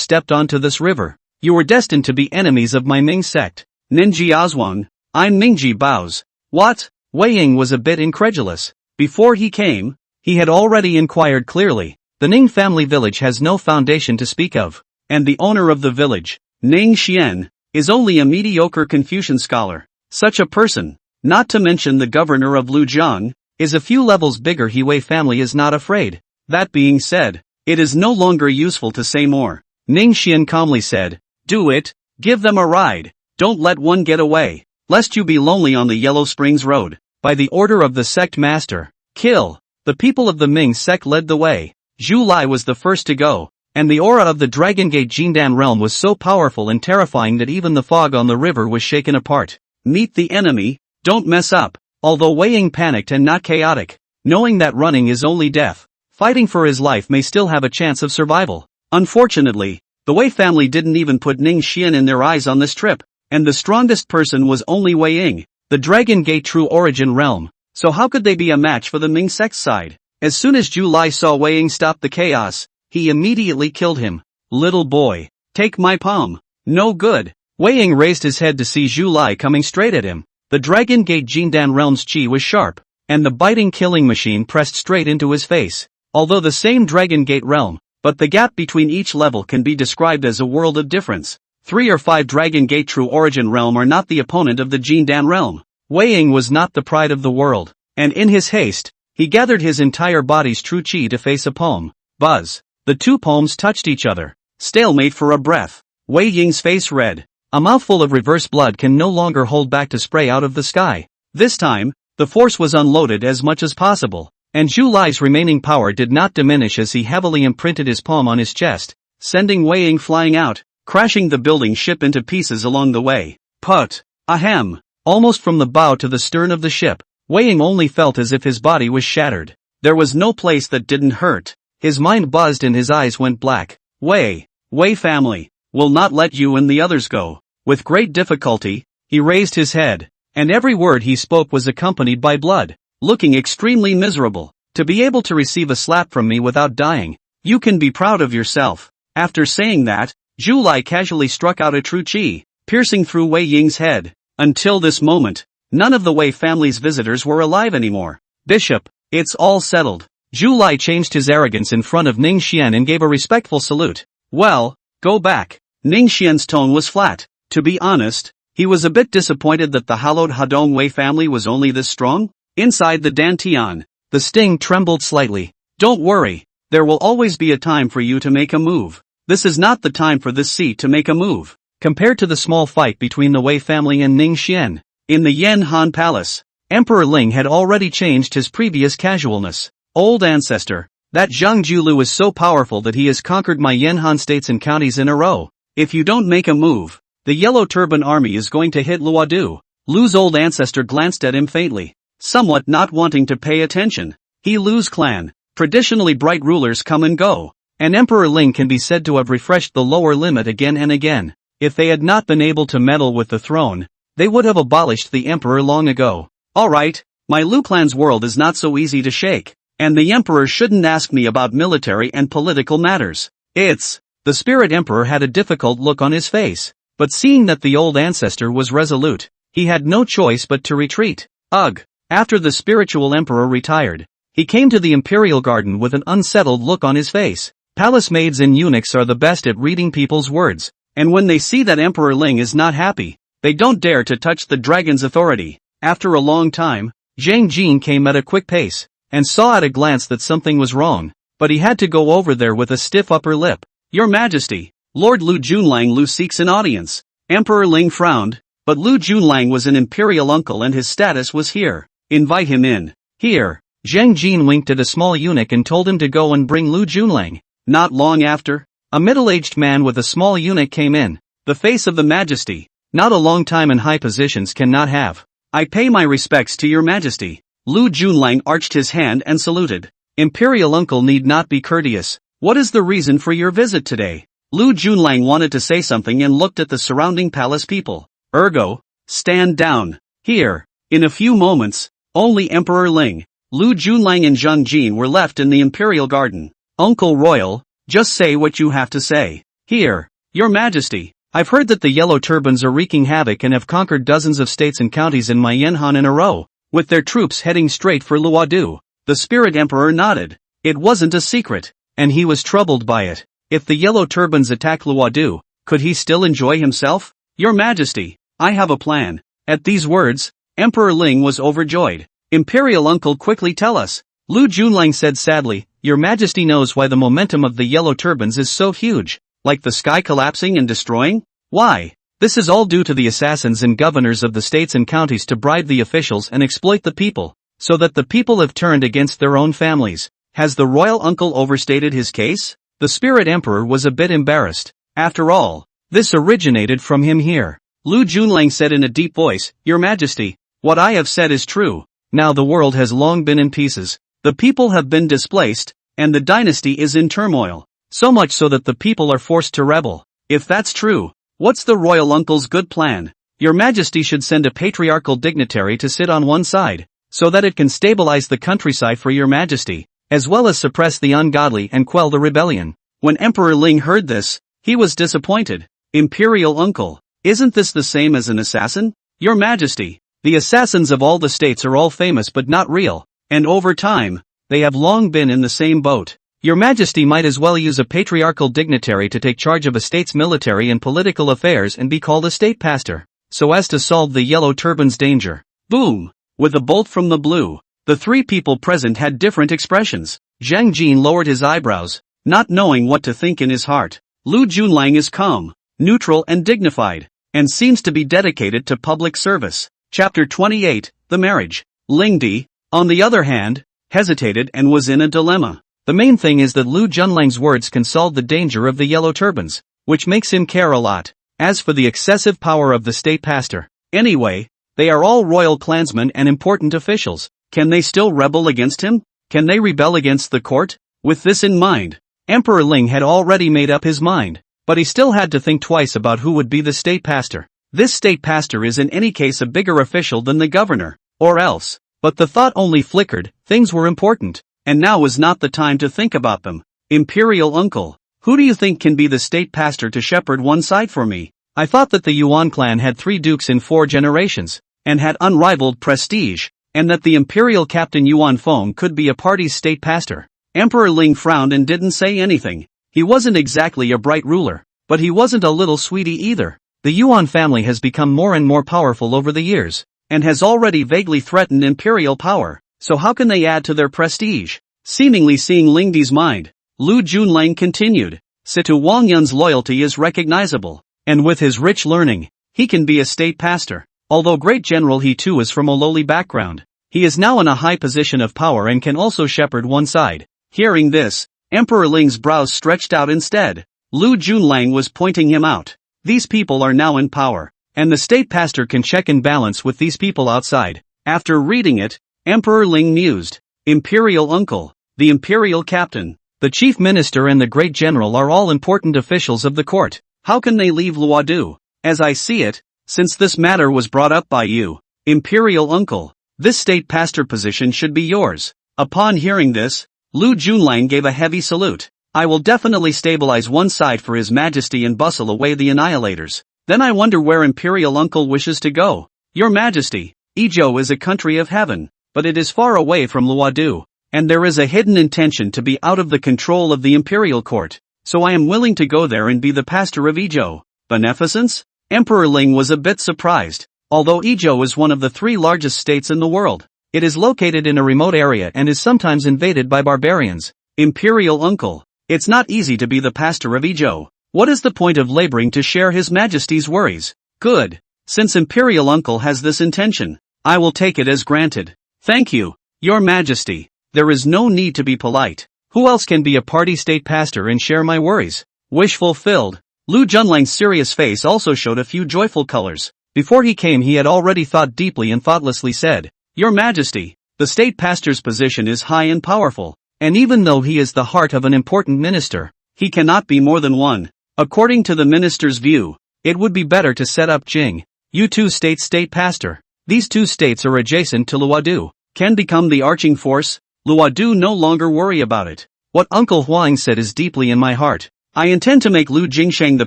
stepped onto this river, you were destined to be enemies of my Ming sect. Ninji Ozwang, I'm Mingji Bao's. What? Wei Ying was a bit incredulous. Before he came, he had already inquired clearly. The Ning family village has no foundation to speak of, and the owner of the village, Ning Xian, is only a mediocre Confucian scholar. Such a person, not to mention the governor of Lujiang, is a few levels bigger. He Wei family is not afraid. That being said, it is no longer useful to say more. Ning Xian calmly said, do it, give them a ride, don't let one get away, lest you be lonely on the Yellow Springs Road. By the order of the sect master, kill. The people of the Ming sect led the way. Zhu Lai was the first to go, and the aura of the Dragon Gate Jindan realm was so powerful and terrifying that even the fog on the river was shaken apart. Meet the enemy, don't mess up. Although Wei Ying panicked and not chaotic, knowing that running is only death, fighting for his life may still have a chance of survival. Unfortunately, the Wei family didn't even put Ning Xian in their eyes on this trip, and the strongest person was only Wei Ying, the Dragon Gate True Origin realm. So how could they be a match for the Ming sect side? As soon as Zhu Lai saw Wei Ying stop the chaos, he immediately killed him. Little boy, take my palm. No good. Wei Ying raised his head to see Zhu Lai coming straight at him. The Dragon Gate Jindan realm's chi was sharp, and the biting killing machine pressed straight into his face. Although the same Dragon Gate realm, but the gap between each level can be described as a world of difference. 3 or 5 Dragon Gate True Origin realm are not the opponent of the Jindan realm. Wei Ying was not the pride of the world, and in his haste, he gathered his entire body's true chi to face a palm. Buzz. The two palms touched each other. Stalemate for a breath. Wei Ying's face red. A mouthful of reverse blood can no longer hold back to spray out of the sky. This time, the force was unloaded as much as possible, and Zhu Lai's remaining power did not diminish as he heavily imprinted his palm on his chest, sending Wei Ying flying out, crashing the building ship into pieces along the way. Put! Ahem! Almost from the bow to the stern of the ship, Wei Ying only felt as if his body was shattered. There was no place that didn't hurt. His mind buzzed and his eyes went black. Wei family, will not let you and the others go. With great difficulty, he raised his head, and every word he spoke was accompanied by blood. Looking extremely miserable. To be able to receive a slap from me without dying, you can be proud of yourself. After saying that, Zhu Lai casually struck out a true chi, piercing through Wei Ying's head. Until this moment, none of the Wei family's visitors were alive anymore. Bishop, it's all settled. Zhu Lai changed his arrogance in front of Ning Xian and gave a respectful salute. Well, go back. Ning Xian's tone was flat. To be honest, he was a bit disappointed that the hallowed Hadong Wei family was only this strong. Inside the Dantian, the sting trembled slightly. Don't worry, there will always be a time for you to make a move. This is not the time for this seat to make a move. Compared to the small fight between the Wei family and Ning Xian, in the Yan Han Palace, Emperor Ling had already changed his previous casualness. Old ancestor, that Zhang Julu is so powerful that he has conquered my Yanhan states and counties in a row. If you don't make a move, the Yellow Turban army is going to hit Luodu. Lu's old ancestor glanced at him faintly. somewhat not wanting to pay attention. He Lu's clan, traditionally bright rulers come and go, and Emperor Ling can be said to have refreshed the lower limit again and again. If they had not been able to meddle with the throne, they would have abolished the emperor long ago. Alright, my Lu clan's world is not so easy to shake, and the emperor shouldn't ask me about military and political matters. The spirit emperor had a difficult look on his face, but seeing that the old ancestor was resolute, he had no choice but to retreat. Ugh! After the spiritual emperor retired, he came to the imperial garden with an unsettled look on his face. Palace maids and eunuchs are the best at reading people's words, and when they see that Emperor Ling is not happy, they don't dare to touch the dragon's authority. After a long time, Zhang Jin came at a quick pace, and saw at a glance that something was wrong, but he had to go over there with a stiff upper lip. Your Majesty, Lord Lu Junlang seeks an audience. Emperor Ling frowned, but Lu Junlang was an imperial uncle and his status was here. Invite him in. Here. Zhang Jin winked at a small eunuch and told him to go and bring Lu Junlang. Not long after, a middle-aged man with a small eunuch came in. The face of the Majesty. Not a long time in high positions cannot have. I pay my respects to your Majesty. Lu Junlang arched his hand and saluted. Imperial uncle need not be courteous. What is the reason for your visit today? Lu Junlang wanted to say something and looked at the surrounding palace people. Ergo, stand down. Here. In a few moments, only Emperor Ling, Lu Junlang and Zhang Jin were left in the imperial garden. Uncle Royal, just say what you have to say. Here. Your Majesty, I've heard that the Yellow Turbans are wreaking havoc and have conquered dozens of states and counties in Myanhan in a row, with their troops heading straight for Luodu. The Spirit Emperor nodded. It wasn't a secret, and he was troubled by it. If the Yellow Turbans attack Luodu, could he still enjoy himself? Your Majesty, I have a plan. At these words, Emperor Ling was overjoyed. Imperial uncle, quickly tell us. Lu Junlang said sadly, Your Majesty knows why the momentum of the Yellow Turbans is so huge, like the sky collapsing and destroying? Why? This is all due to the assassins and governors of the states and counties to bribe the officials and exploit the people, so that the people have turned against their own families. Has the royal uncle overstated his case? The Spirit Emperor was a bit embarrassed. After all, this originated from him here. Lu Junlang said in a deep voice, Your Majesty, what I have said is true. Now the world has long been in pieces. The people have been displaced, and the dynasty is in turmoil. So much so that the people are forced to rebel. If that's true, what's the royal uncle's good plan? Your Majesty should send a patriarchal dignitary to sit on one side, so that it can stabilize the countryside for your Majesty, as well as suppress the ungodly and quell the rebellion. When Emperor Ling heard this, he was disappointed. Imperial uncle, isn't this the same as an assassin? Your Majesty, the assassins of all the states are all famous but not real, and over time, they have long been in the same boat. Your Majesty might as well use a patriarchal dignitary to take charge of a state's military and political affairs and be called a state pastor, so as to solve the Yellow Turban's danger. Boom! With a bolt from the blue, the three people present had different expressions. Zhang Jin lowered his eyebrows, not knowing what to think in his heart. Lu Junlang is calm, neutral and dignified, and seems to be dedicated to public service. Chapter 28, The Marriage. Ling Di, on the other hand, hesitated and was in a dilemma. The main thing is that Lu Junlang's words can solve the danger of the Yellow Turbans, which makes him care a lot. As for the excessive power of the state pastor, anyway, they are all royal clansmen and important officials. Can they still rebel against him? Can they rebel against the court? With this in mind, Emperor Ling had already made up his mind, but he still had to think twice about who would be the state pastor. This state pastor is in any case a bigger official than the governor, or else. But the thought only flickered, things were important, and now was not the time to think about them. Imperial uncle, who do you think can be the state pastor to shepherd one side for me? I thought that the Yuan clan had 3 dukes in 4 generations, and had unrivaled prestige, and that the imperial captain Yuan Feng could be a party's state pastor. Emperor Ling frowned and didn't say anything. He wasn't exactly a bright ruler, but he wasn't a little sweetie either. The Yuan family has become more and more powerful over the years, and has already vaguely threatened imperial power, so how can they add to their prestige? Seemingly seeing Ling Di's mind, Lu Junlang continued, Situ Wang Yun's loyalty is recognizable, and with his rich learning, he can be a state pastor. Although great general, he too is from a lowly background. He is now in a high position of power and can also shepherd one side. Hearing this, Emperor Ling's brows stretched out instead. Lu Junlang was pointing him out. These people are now in power, and the state pastor can check and balance with these people outside. After reading it, Emperor Ling mused. Imperial uncle, the imperial captain, the chief minister and the great general are all important officials of the court. How can they leave Luodu? As I see it, since this matter was brought up by you, imperial uncle, this state pastor position should be yours. Upon hearing this, Lu Junlang gave a heavy salute. I will definitely stabilize one side for His Majesty and bustle away the annihilators. Then I wonder where imperial uncle wishes to go. Your Majesty, Izhou is a country of heaven, but it is far away from Luodu, and there is a hidden intention to be out of the control of the imperial court. So I am willing to go there and be the pastor of Izhou. Beneficence? Emperor Ling was a bit surprised. Although Izhou is one of the 3 largest states in the world, it is located in a remote area and is sometimes invaded by barbarians. Imperial uncle, it's not easy to be the pastor of Izhou. What is the point of laboring to share His Majesty's worries? Good. Since imperial uncle has this intention, I will take it as granted. Thank you, Your Majesty. There is no need to be polite. Who else can be a party state pastor and share my worries? Wish fulfilled. Lu Junlang's serious face also showed a few joyful colors. Before he came he had already thought deeply and thoughtlessly said, Your Majesty, the state pastor's position is high and powerful, and even though he is the heart of an important minister, he cannot be more than one. According to the minister's view, it would be better to set up Jing, Yu2 state's state pastor. These 2 states are adjacent to Luodu, can become the arching force. Luodu no longer worry about it. What Uncle Huang said is deeply in my heart. I intend to make Lu Jingsheng the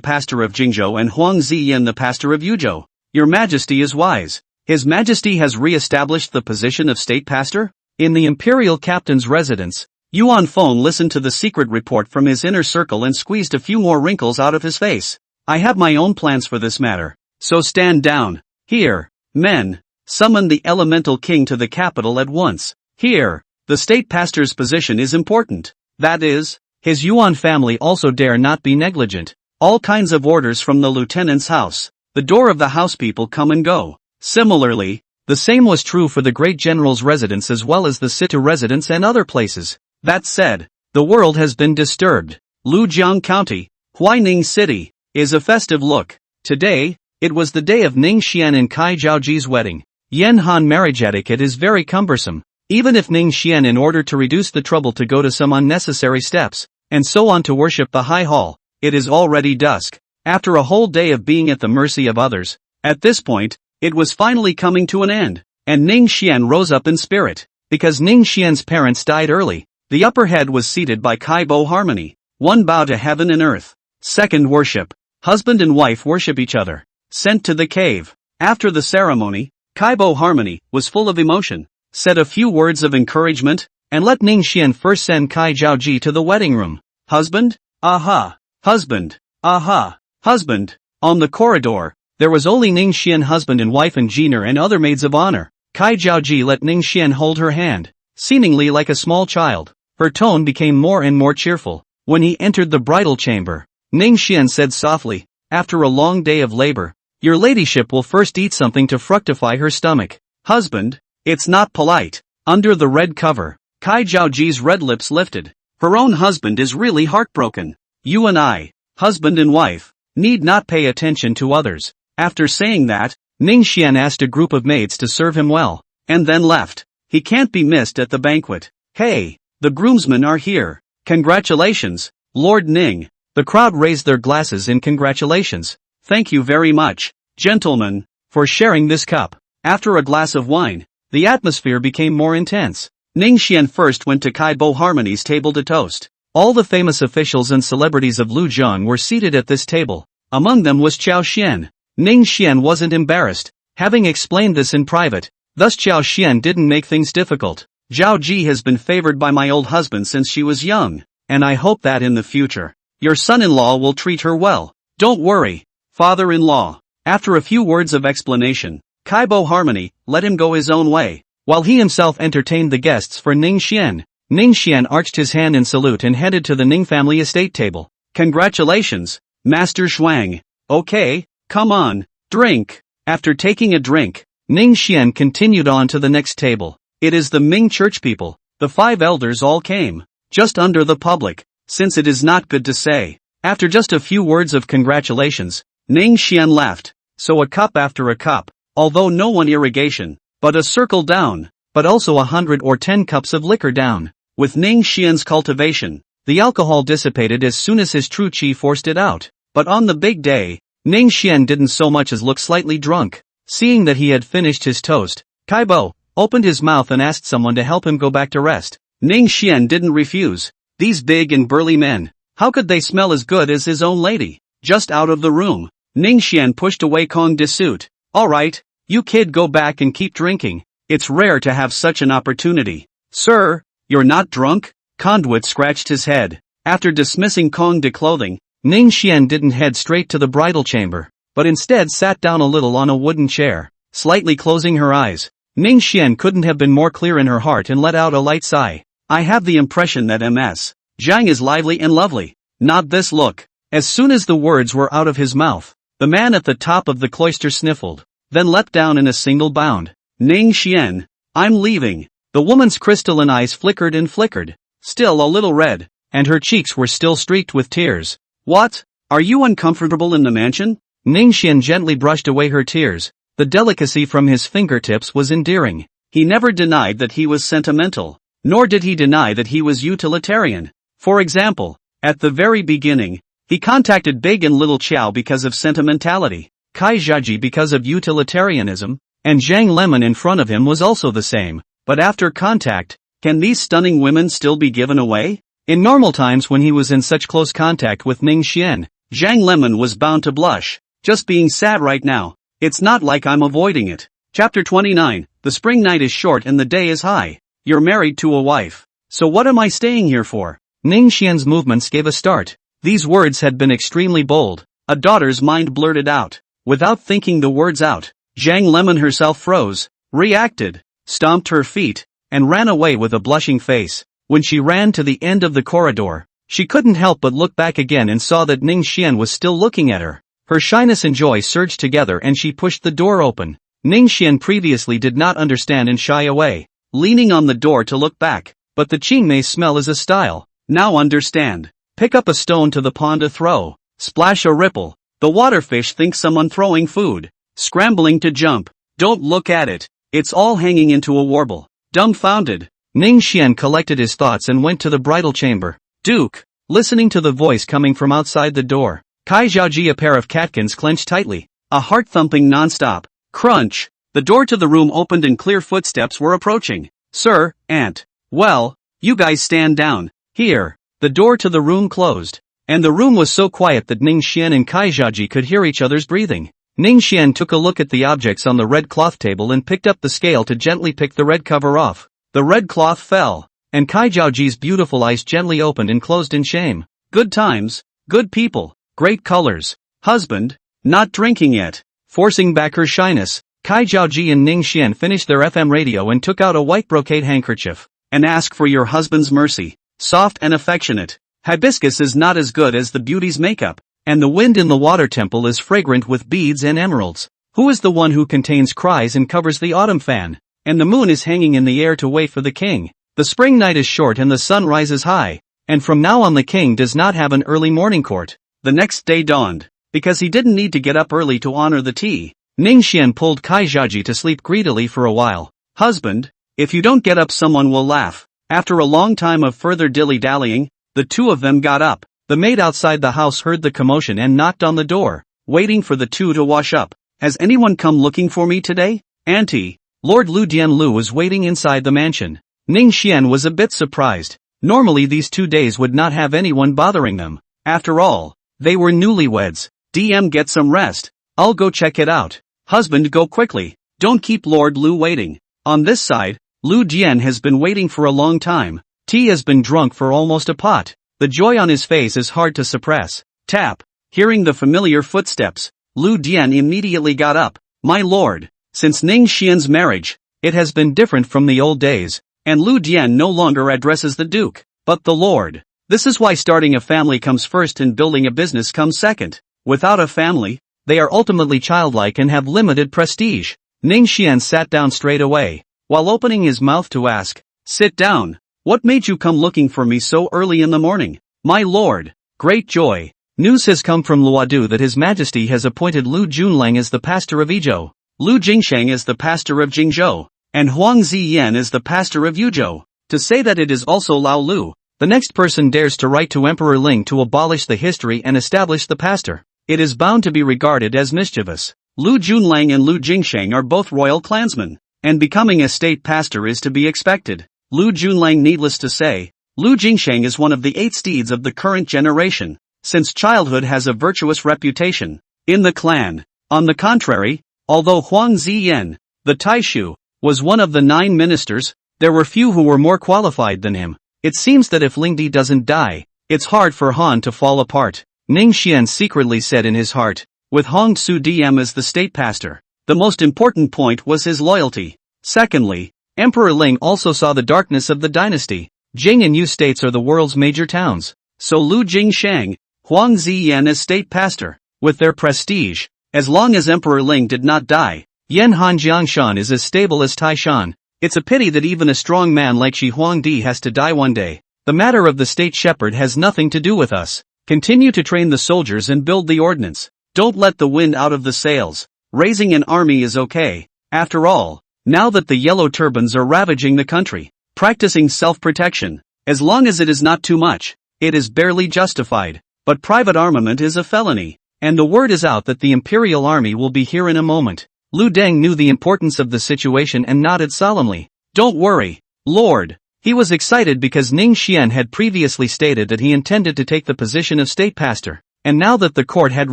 pastor of Jingzhou and Huang Ziyin the pastor of Yuzhou. Your Majesty is wise. His Majesty has re-established the position of state pastor? In the imperial captain's residence, Yuan Feng listened to the secret report from his inner circle and squeezed a few more wrinkles out of his face. I have my own plans for this matter. So stand down. Here, men. Summon the elemental king to the capital at once. Here. The state pastor's position is important. That is, his Yuan family also dare not be negligent. All kinds of orders from the lieutenant's house. The door of the house people come and go. Similarly, the same was true for the great general's residence as well as the Situ residence and other places. That said, the world has been disturbed. Lujiang County, Huaining City, is a festive look. Today, it was the day of Ningxian and Kai Zhaoji's wedding. Yanhan marriage etiquette is very cumbersome. Even if Ningxian in order to reduce the trouble to go to some unnecessary steps, and so on to worship the high hall, it is already dusk. After a whole day of being at the mercy of others, at this point, it was finally coming to an end, and Ningxian rose up in spirit. Because Ningxian's parents died early, the upper head was seated by Kaibo Harmony. One bow to heaven and earth. Second worship. Husband and wife worship each other. Sent to the cave. After the ceremony, Kaibo Harmony was full of emotion. Said a few words of encouragement, and let Ningxian first send Kai Zhaoji to the wedding room. Husband? Aha. Husband. Aha. Husband. On the corridor, there was only Ningxian husband and wife and Jiner and other maids of honor. Kai Zhaoji let Ningxian hold her hand, seemingly like a small child. Her tone became more and more cheerful. When he entered the bridal chamber, Ningxian said softly, after a long day of labor, your ladyship will first eat something to fructify her stomach. Husband? It's not polite. Under the red cover, Kai Zhaoji's red lips lifted. Her own husband is really heartbroken. You and I, husband and wife, need not pay attention to others. After saying that, Ningxian asked a group of maids to serve him well, and then left. He can't be missed at the banquet. Hey, the groomsmen are here. Congratulations, Lord Ning. The crowd raised their glasses in congratulations. Thank you very much, gentlemen, for sharing this cup. After a glass of wine, the atmosphere became more intense. Ningxian first went to Kaibo Harmony's table to toast. All the famous officials and celebrities of Lujiang were seated at this table. Among them was Chao Xian. Ningxian wasn't embarrassed, having explained this in private. Thus Chao Xian didn't make things difficult. Zhao Ji has been favored by my old husband since she was young, and I hope that in the future, your son-in-law will treat her well. Don't worry, father-in-law. After a few words of explanation, Kaibo Harmony let him go his own way, while he himself entertained the guests for Ningxian. Ningxian arched his hand in salute and headed to the Ning family estate table. Congratulations, Master Shuang. Okay, come on, drink. After taking a drink, Ningxian continued on to the next table. It is the Ming church people. The 5 elders all came, just under the public, since it is not good to say. After just a few words of congratulations, Ningxian left. So a cup after a cup. Although no one irrigation, but a circle down, but also 100 or 10 cups of liquor down. With Ning Xian's cultivation, the alcohol dissipated as soon as his true qi forced it out. But on the big day, Ning Xian didn't so much as look slightly drunk. Seeing that he had finished his toast, Kaibo opened his mouth and asked someone to help him go back to rest. Ning Xian didn't refuse. These big and burly men, how could they smell as good as his own lady? Just out of the room, Ning Xian pushed away Kong Disute. Alright, you kid, go back and keep drinking. It's rare to have such an opportunity. Sir, you're not drunk? Conduit scratched his head. After dismissing Kong de clothing, Ning Xian didn't head straight to the bridal chamber, but instead sat down a little on a wooden chair, slightly closing her eyes. Ning Xian couldn't have been more clear in her heart and let out a light sigh. I have the impression that Ms. Zhang is lively and lovely. Not this look. As soon as the words were out of his mouth, the man at the top of the cloister sniffled, then leapt down in a single bound. Ning Xian, I'm leaving. The woman's crystalline eyes flickered and flickered, still a little red, and her cheeks were still streaked with tears. What? Are you uncomfortable in the mansion? Ning Xian gently brushed away her tears. The delicacy from his fingertips was endearing. He never denied that he was sentimental, nor did he deny that he was utilitarian. For example, at the very beginning, he contacted Big and Little Qiao because of sentimentality, Kai Zhaji because of utilitarianism, and Zhang Lemon in front of him was also the same. But after contact, can these stunning women still be given away? In normal times when he was in such close contact with Ning Xian, Zhang Lemon was bound to blush. Just being sad right now. It's not like I'm avoiding it. Chapter 29, the spring night is short and the day is high. You're married to a wife. So what am I staying here for? Ning Xian's movements gave a start. These words had been extremely bold. A daughter's mind blurted out. Without thinking the words out, Zhang Lemon herself froze, reacted, stomped her feet, and ran away with a blushing face. When she ran to the end of the corridor, she couldn't help but look back again and saw that Ning Xian was still looking at her. Her shyness and joy surged together and she pushed the door open. Ning Xian previously did not understand and shy away, leaning on the door to look back. But the Qingmei smell is a style. Now understand. Pick up a stone to the pond to throw. Splash a ripple. The waterfish thinks someone throwing food. Scrambling to jump. Don't look at it. It's all hanging into a warble. Dumbfounded, Ning Xian collected his thoughts and went to the bridal chamber. Duke, listening to the voice coming from outside the door, Kai Zhaoji, a pair of catkins clenched tightly, a heart thumping non-stop. Crunch! The door to the room opened and clear footsteps were approaching. Sir, Aunt. Well, you guys stand down. Here. The door to the room closed, and the room was so quiet that Ning Xian and Kai Zhaoji could hear each other's breathing. Ning Xian took a look at the objects on the red cloth table and picked up the scale to gently pick the red cover off. The red cloth fell, and Kai Zhaoji's beautiful eyes gently opened and closed in shame. Good times, good people, great colors. Husband, not drinking yet. Forcing back her shyness, Kai Zhaoji and Ning Xian finished their FM radio and took out a white brocade handkerchief. And ask for your husband's mercy. Soft and affectionate. Hibiscus is not as good as the beauty's makeup, and the wind in the water temple is fragrant with beads and emeralds. Who is the one who contains cries and covers the autumn fan? And the moon is hanging in the air to wait for the king. The spring night is short and the sun rises high, and from now on the king does not have an early morning court. The next day dawned, because he didn't need to get up early to honor the tea. Ning Xian pulled Kai Zhaoji to sleep greedily for a while. Husband, if you don't get up someone will laugh. After a long time of further dilly-dallying, the two of them got up. The maid outside the house heard the commotion and knocked on the door, waiting for the two to wash up. Has anyone come looking for me today? Auntie. Lord Lu Dianlu was waiting inside the mansion. Ning Xian was a bit surprised. Normally these 2 days would not have anyone bothering them. After all, they were newlyweds. DM, get some rest. I'll go check it out. Husband, go quickly. Don't keep Lord Lu waiting. On this side, Lu Jian has been waiting for a long time. Tea has been drunk for almost a pot. The joy on his face is hard to suppress. Tap. Hearing the familiar footsteps, Lu Dian immediately got up. My lord, since Ning Xian's marriage, it has been different from the old days, and Lu Dian no longer addresses the duke, but the lord. This is why starting a family comes first and building a business comes second. Without a family, they are ultimately childlike and have limited prestige. Ning Xian sat down straight away, while opening his mouth to ask, sit down. What made you come looking for me so early in the morning? My lord, great joy. News has come from Luodu that His Majesty has appointed Lu Junlang as the pastor of Izhou, Lu Jingsheng as the pastor of Jingzhou, and Huang Ziyan is the pastor of Yuzhou. To say that it is also Lao Lu, the next person dares to write to Emperor Ling to abolish the history and establish the pastor. It is bound to be regarded as mischievous. Lu Junlang and Lu Jingsheng are both royal clansmen, and becoming a state pastor is to be expected. Lu Junlang, needless to say, Lu Jingsheng is one of the 8 steeds of the current generation, since childhood has a virtuous reputation in the clan. On the contrary, although Huang Ziyan, the Taishu, was one of the 9 ministers, there were few who were more qualified than him. It seems that if Lingdi doesn't die, it's hard for Han to fall apart. Ning Xian secretly said in his heart, with Hong Tsu DM as the state pastor, the most important point was his loyalty. Secondly, Emperor Ling also saw the darkness of the dynasty. Jing and Yu states are the world's major towns. So Lu Jingsheng, Huang Ziyan as state pastor, with their prestige, as long as Emperor Ling did not die, Yan Han Jiangshan is as stable as Taishan. It's a pity that even a strong man like Shi Huangdi has to die one day. The matter of the state shepherd has nothing to do with us. Continue to train the soldiers and build the ordnance. Don't let the wind out of the sails. Raising an army is okay. After all, now that the yellow turbans are ravaging the country, practicing self-protection, as long as it is not too much, it is barely justified. But private armament is a felony, and the word is out that the imperial army will be here in a moment. Lu Deng knew the importance of the situation and nodded solemnly. Don't worry, Lord. He was excited because Ning Xian had previously stated that he intended to take the position of state pastor, and now that the court had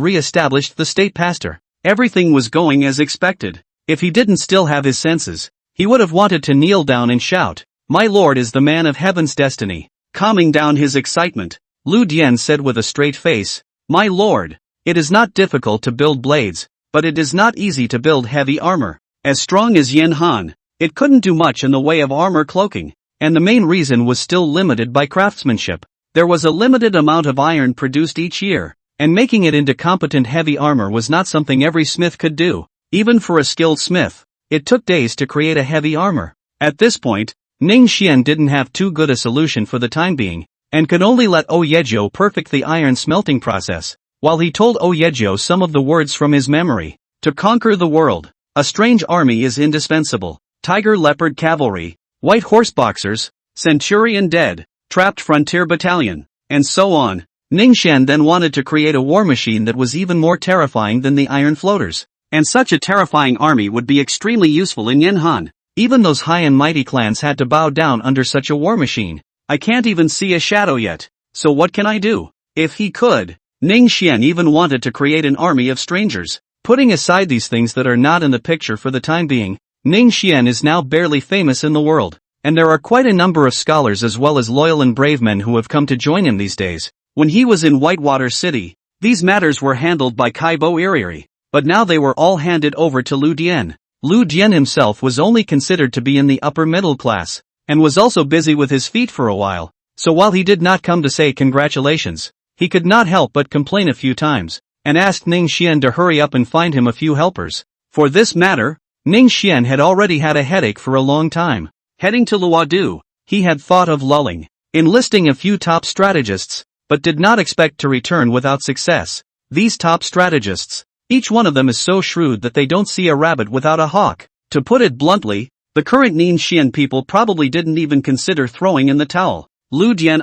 re-established the state pastor, everything was going as expected. If he didn't still have his senses, he would have wanted to kneel down and shout, "My lord is the man of heaven's destiny." Calming down his excitement, Lu Dian said with a straight face, "My lord, it is not difficult to build blades, but it is not easy to build heavy armor. As strong as Yan Han, it couldn't do much in the way of armor cloaking, and the main reason was still limited by craftsmanship. There was a limited amount of iron produced each year, and making it into competent heavy armor was not something every smith could do. Even for a skilled smith, it took days to create a heavy armor. At this point, Ning Xian didn't have too good a solution for the time being, and could only let Oyejo perfect the iron smelting process, while he told Oyejo some of the words from his memory. To conquer the world, a strange army is indispensable. Tiger leopard cavalry, white horse boxers, centurion dead, trapped frontier battalion, and so on. Ningxian then wanted to create a war machine that was even more terrifying than the iron floaters. And such a terrifying army would be extremely useful in Yanhan. Even those high and mighty clans had to bow down under such a war machine. I can't even see a shadow yet. So what can I do? If he could. Ning Xian even wanted to create an army of strangers. Putting aside these things that are not in the picture for the time being, Ning Xian is now barely famous in the world, and there are quite a number of scholars as well as loyal and brave men who have come to join him these days. When he was in Whitewater City, these matters were handled by Kaibo Iriri, but now they were all handed over to Lu Dian. Lu Dian himself was only considered to be in the upper middle class, and was also busy with his feet for a while, so while he did not come to say congratulations, he could not help but complain a few times, and asked Ning Xian to hurry up and find him a few helpers. For this matter, Ning Xian had already had a headache for a long time. Heading to Luodu, he had thought of lulling, enlisting a few top strategists, but did not expect to return without success. These top strategists, each one of them is so shrewd that they don't see a rabbit without a hawk. To put it bluntly, the current Ning Xian people probably didn't even consider throwing in the towel. Lu Dian,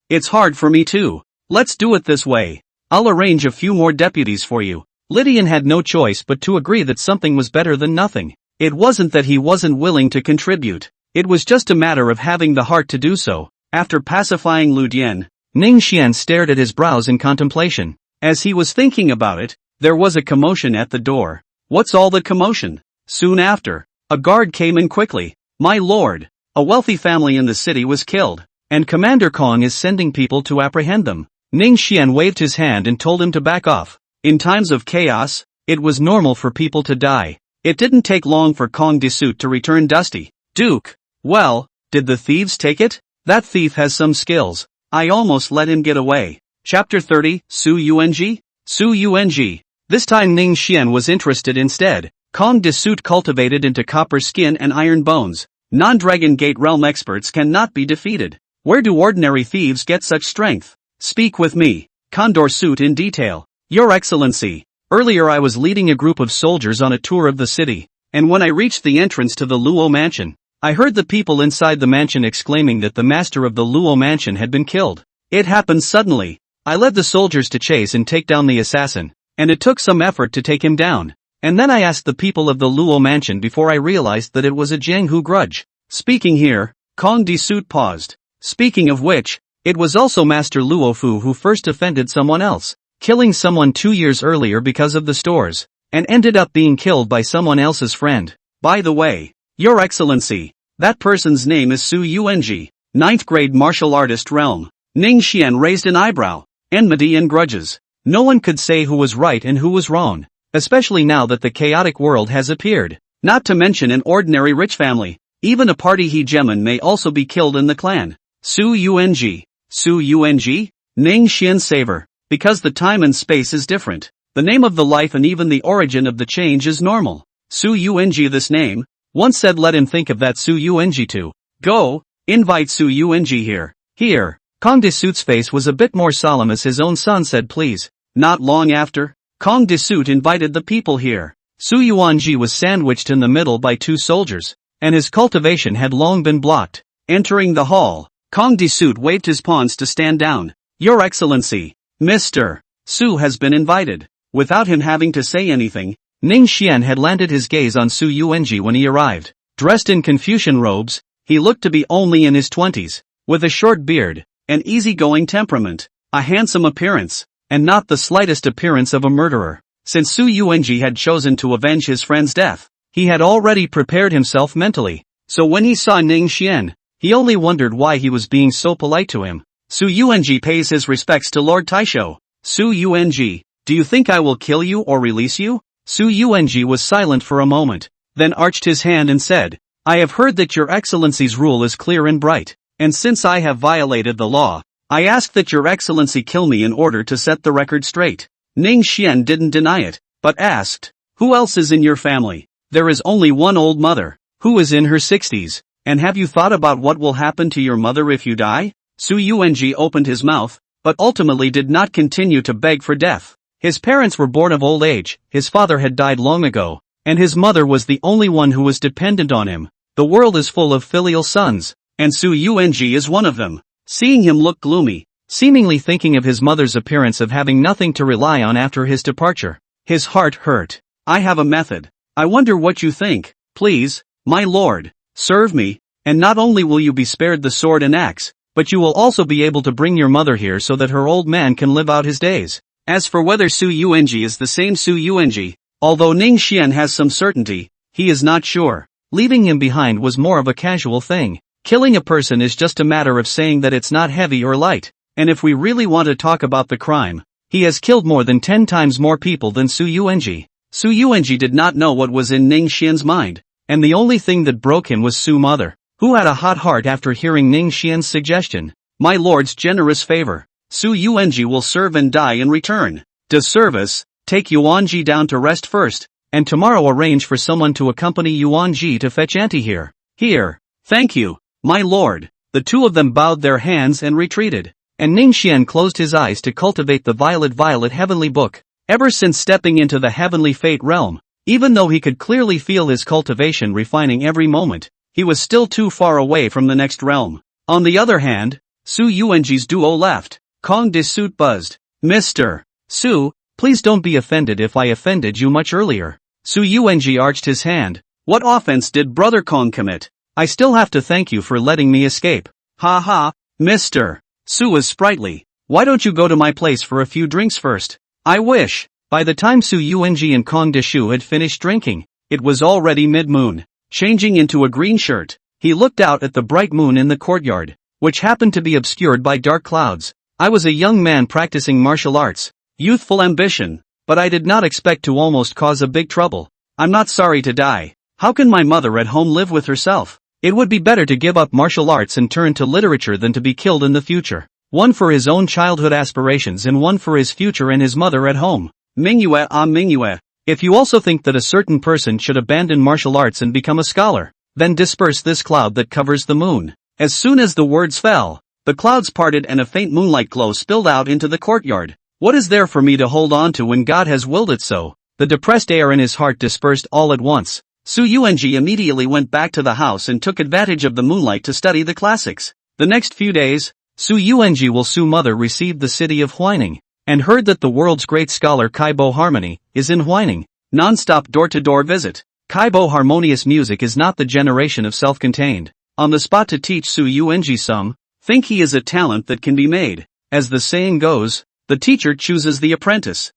it's hard for me too. Let's do it this way. I'll arrange a few more deputies for you. Lydian had no choice but to agree that something was better than nothing. It wasn't that he wasn't willing to contribute. It was just a matter of having the heart to do so. After pacifying Lu Dian, Ning Xian stared at his brows in contemplation. As he was thinking about it, there was a commotion at the door. What's all the commotion? Soon after, a guard came in quickly. My lord, a wealthy family in the city was killed, and Commander Kong is sending people to apprehend them. Ning Xian waved his hand and told him to back off. In times of chaos, it was normal for people to die. It didn't take long for Kong Disut to return dusty. Duke, well, did the thieves take it? That thief has some skills. I almost let him get away. Chapter 30, Su Yung? Su Yung. This time Ning Xian was interested instead. Kong Disut cultivated into copper skin and iron bones. Non-Dragon Gate realm experts cannot be defeated. Where do ordinary thieves get such strength? Speak with me. Condor Suit in detail. Your Excellency, earlier I was leading a group of soldiers on a tour of the city, and when I reached the entrance to the Luo mansion, I heard the people inside the mansion exclaiming that the master of the Luo mansion had been killed. It happened suddenly. I led the soldiers to chase and take down the assassin, and it took some effort to take him down. And then I asked the people of the Luo mansion before I realized that it was a Jianghu grudge. Speaking here, Kong Di-suit paused. Speaking of which, it was also Master Luo Fu who first offended someone else, killing someone 2 years earlier because of the stores, and ended up being killed by someone else's friend. By the way, Your Excellency, that person's name is Su Yuanji, 9th grade martial artist realm. Ning Xian raised an eyebrow. Enmity and grudges. No one could say who was right and who was wrong, especially now that the chaotic world has appeared. Not to mention an ordinary rich family. Even a party hegemon may also be killed in the clan. Su Yuanji. Su Yuanji? Ning Xian savor. Because the time and space is different. The name of the life and even the origin of the change is normal. Su Yuanji, this name. Once said let him think of that Su Yuanji too. Go, invite Su Yuanji here. Here. Kong Di-suit's face was a bit more solemn as his own son said please. Not long after, Kong Di-suit invited the people here. Su Yuanji was sandwiched in the middle by 2 soldiers, and his cultivation had long been blocked. Entering the hall, Kong Di-suit waved his pawns to stand down. Your Excellency, Mr. Su has been invited. Without him having to say anything, Ning Xian had landed his gaze on Su Yuanji when he arrived. Dressed in Confucian robes, he looked to be only in his 20s, with a short beard, an easygoing temperament, a handsome appearance, and not the slightest appearance of a murderer. Since Su Yuanji had chosen to avenge his friend's death, he had already prepared himself mentally. So when he saw Ning Xian, he only wondered why he was being so polite to him. Su Yuanji pays his respects to Lord Taisho. Su Yuanji, do you think I will kill you or release you? Su Yuanji was silent for a moment, then arched his hand and said, I have heard that your Excellency's rule is clear and bright. And since I have violated the law, I ask that your Excellency kill me in order to set the record straight. Ning Xian didn't deny it, but asked, who else is in your family? There is only one old mother, who is in her 60s, and have you thought about what will happen to your mother if you die? Su Yuanji opened his mouth, but ultimately did not continue to beg for death. His parents were born of old age, his father had died long ago, and his mother was the only one who was dependent on him. The world is full of filial sons, and Su Yuanji is one of them. Seeing him look gloomy, seemingly thinking of his mother's appearance of having nothing to rely on after his departure, his heart hurt. I have a method. I wonder what you think. Please, my lord, serve me, and not only will you be spared the sword and axe, but you will also be able to bring your mother here so that her old man can live out his days. As for whether Su Yuanji is the same Su Yuanji, although Ning Xian has some certainty, he is not sure. Leaving him behind was more of a casual thing. Killing a person is just a matter of saying that it's not heavy or light, and if we really want to talk about the crime, he has killed more than 10 times more people than Su Yuanji. Su Yuanji did not know what was in Ning Xian's mind, and the only thing that broke him was Su mother, who had a hot heart after hearing Ning Xian's suggestion. My lord's generous favor. Su Yuanji will serve and die in return. Does service, take Yuanji down to rest first, and tomorrow arrange for someone to accompany Yuanji to fetch auntie here. Here. Thank you. My lord. The 2 of them bowed their hands and retreated, and Ning Xian closed his eyes to cultivate the violet heavenly book. Ever since stepping into the heavenly fate realm, even though he could clearly feel his cultivation refining every moment, he was still too far away from the next realm. On the other hand, Su Yuanji's duo left. Kong Di-suit buzzed. Mr. Su, please don't be offended if I offended you much earlier. Su Yuanji arched his hand. What offense did Brother Kong commit? I still have to thank you for letting me escape. Ha ha, Mr. Su was sprightly. Why don't you go to my place for a few drinks first? I wish. By the time Su Yuanji and Kong Di-shu had finished drinking, it was already mid-moon. Changing into a green shirt, he looked out at the bright moon in the courtyard, which happened to be obscured by dark clouds. I was a young man practicing martial arts, youthful ambition, but I did not expect to almost cause a big trouble. I'm not sorry to die. How can my mother at home live with herself? It would be better to give up martial arts and turn to literature than to be killed in the future. One for his own childhood aspirations and one for his future and his mother at home. Mingyue Mingyue. If you also think that a certain person should abandon martial arts and become a scholar, then disperse this cloud that covers the moon. As soon as the words fell, the clouds parted and a faint moonlight glow spilled out into the courtyard. What is there for me to hold on to when God has willed it so? The depressed air in his heart dispersed all at once, Su Yuanji immediately went back to the house and took advantage of the moonlight to study the classics. The next few days, Su Yuanji will Su mother received the city of Huining, and heard that the world's great scholar Kaibo Harmony is in Huining. Non-stop door-to-door visit. Kaibo harmonious music is not the generation of self-contained, on the spot to teach Su Yuanji some, think he is a talent that can be made. As the saying goes, the teacher chooses the apprentice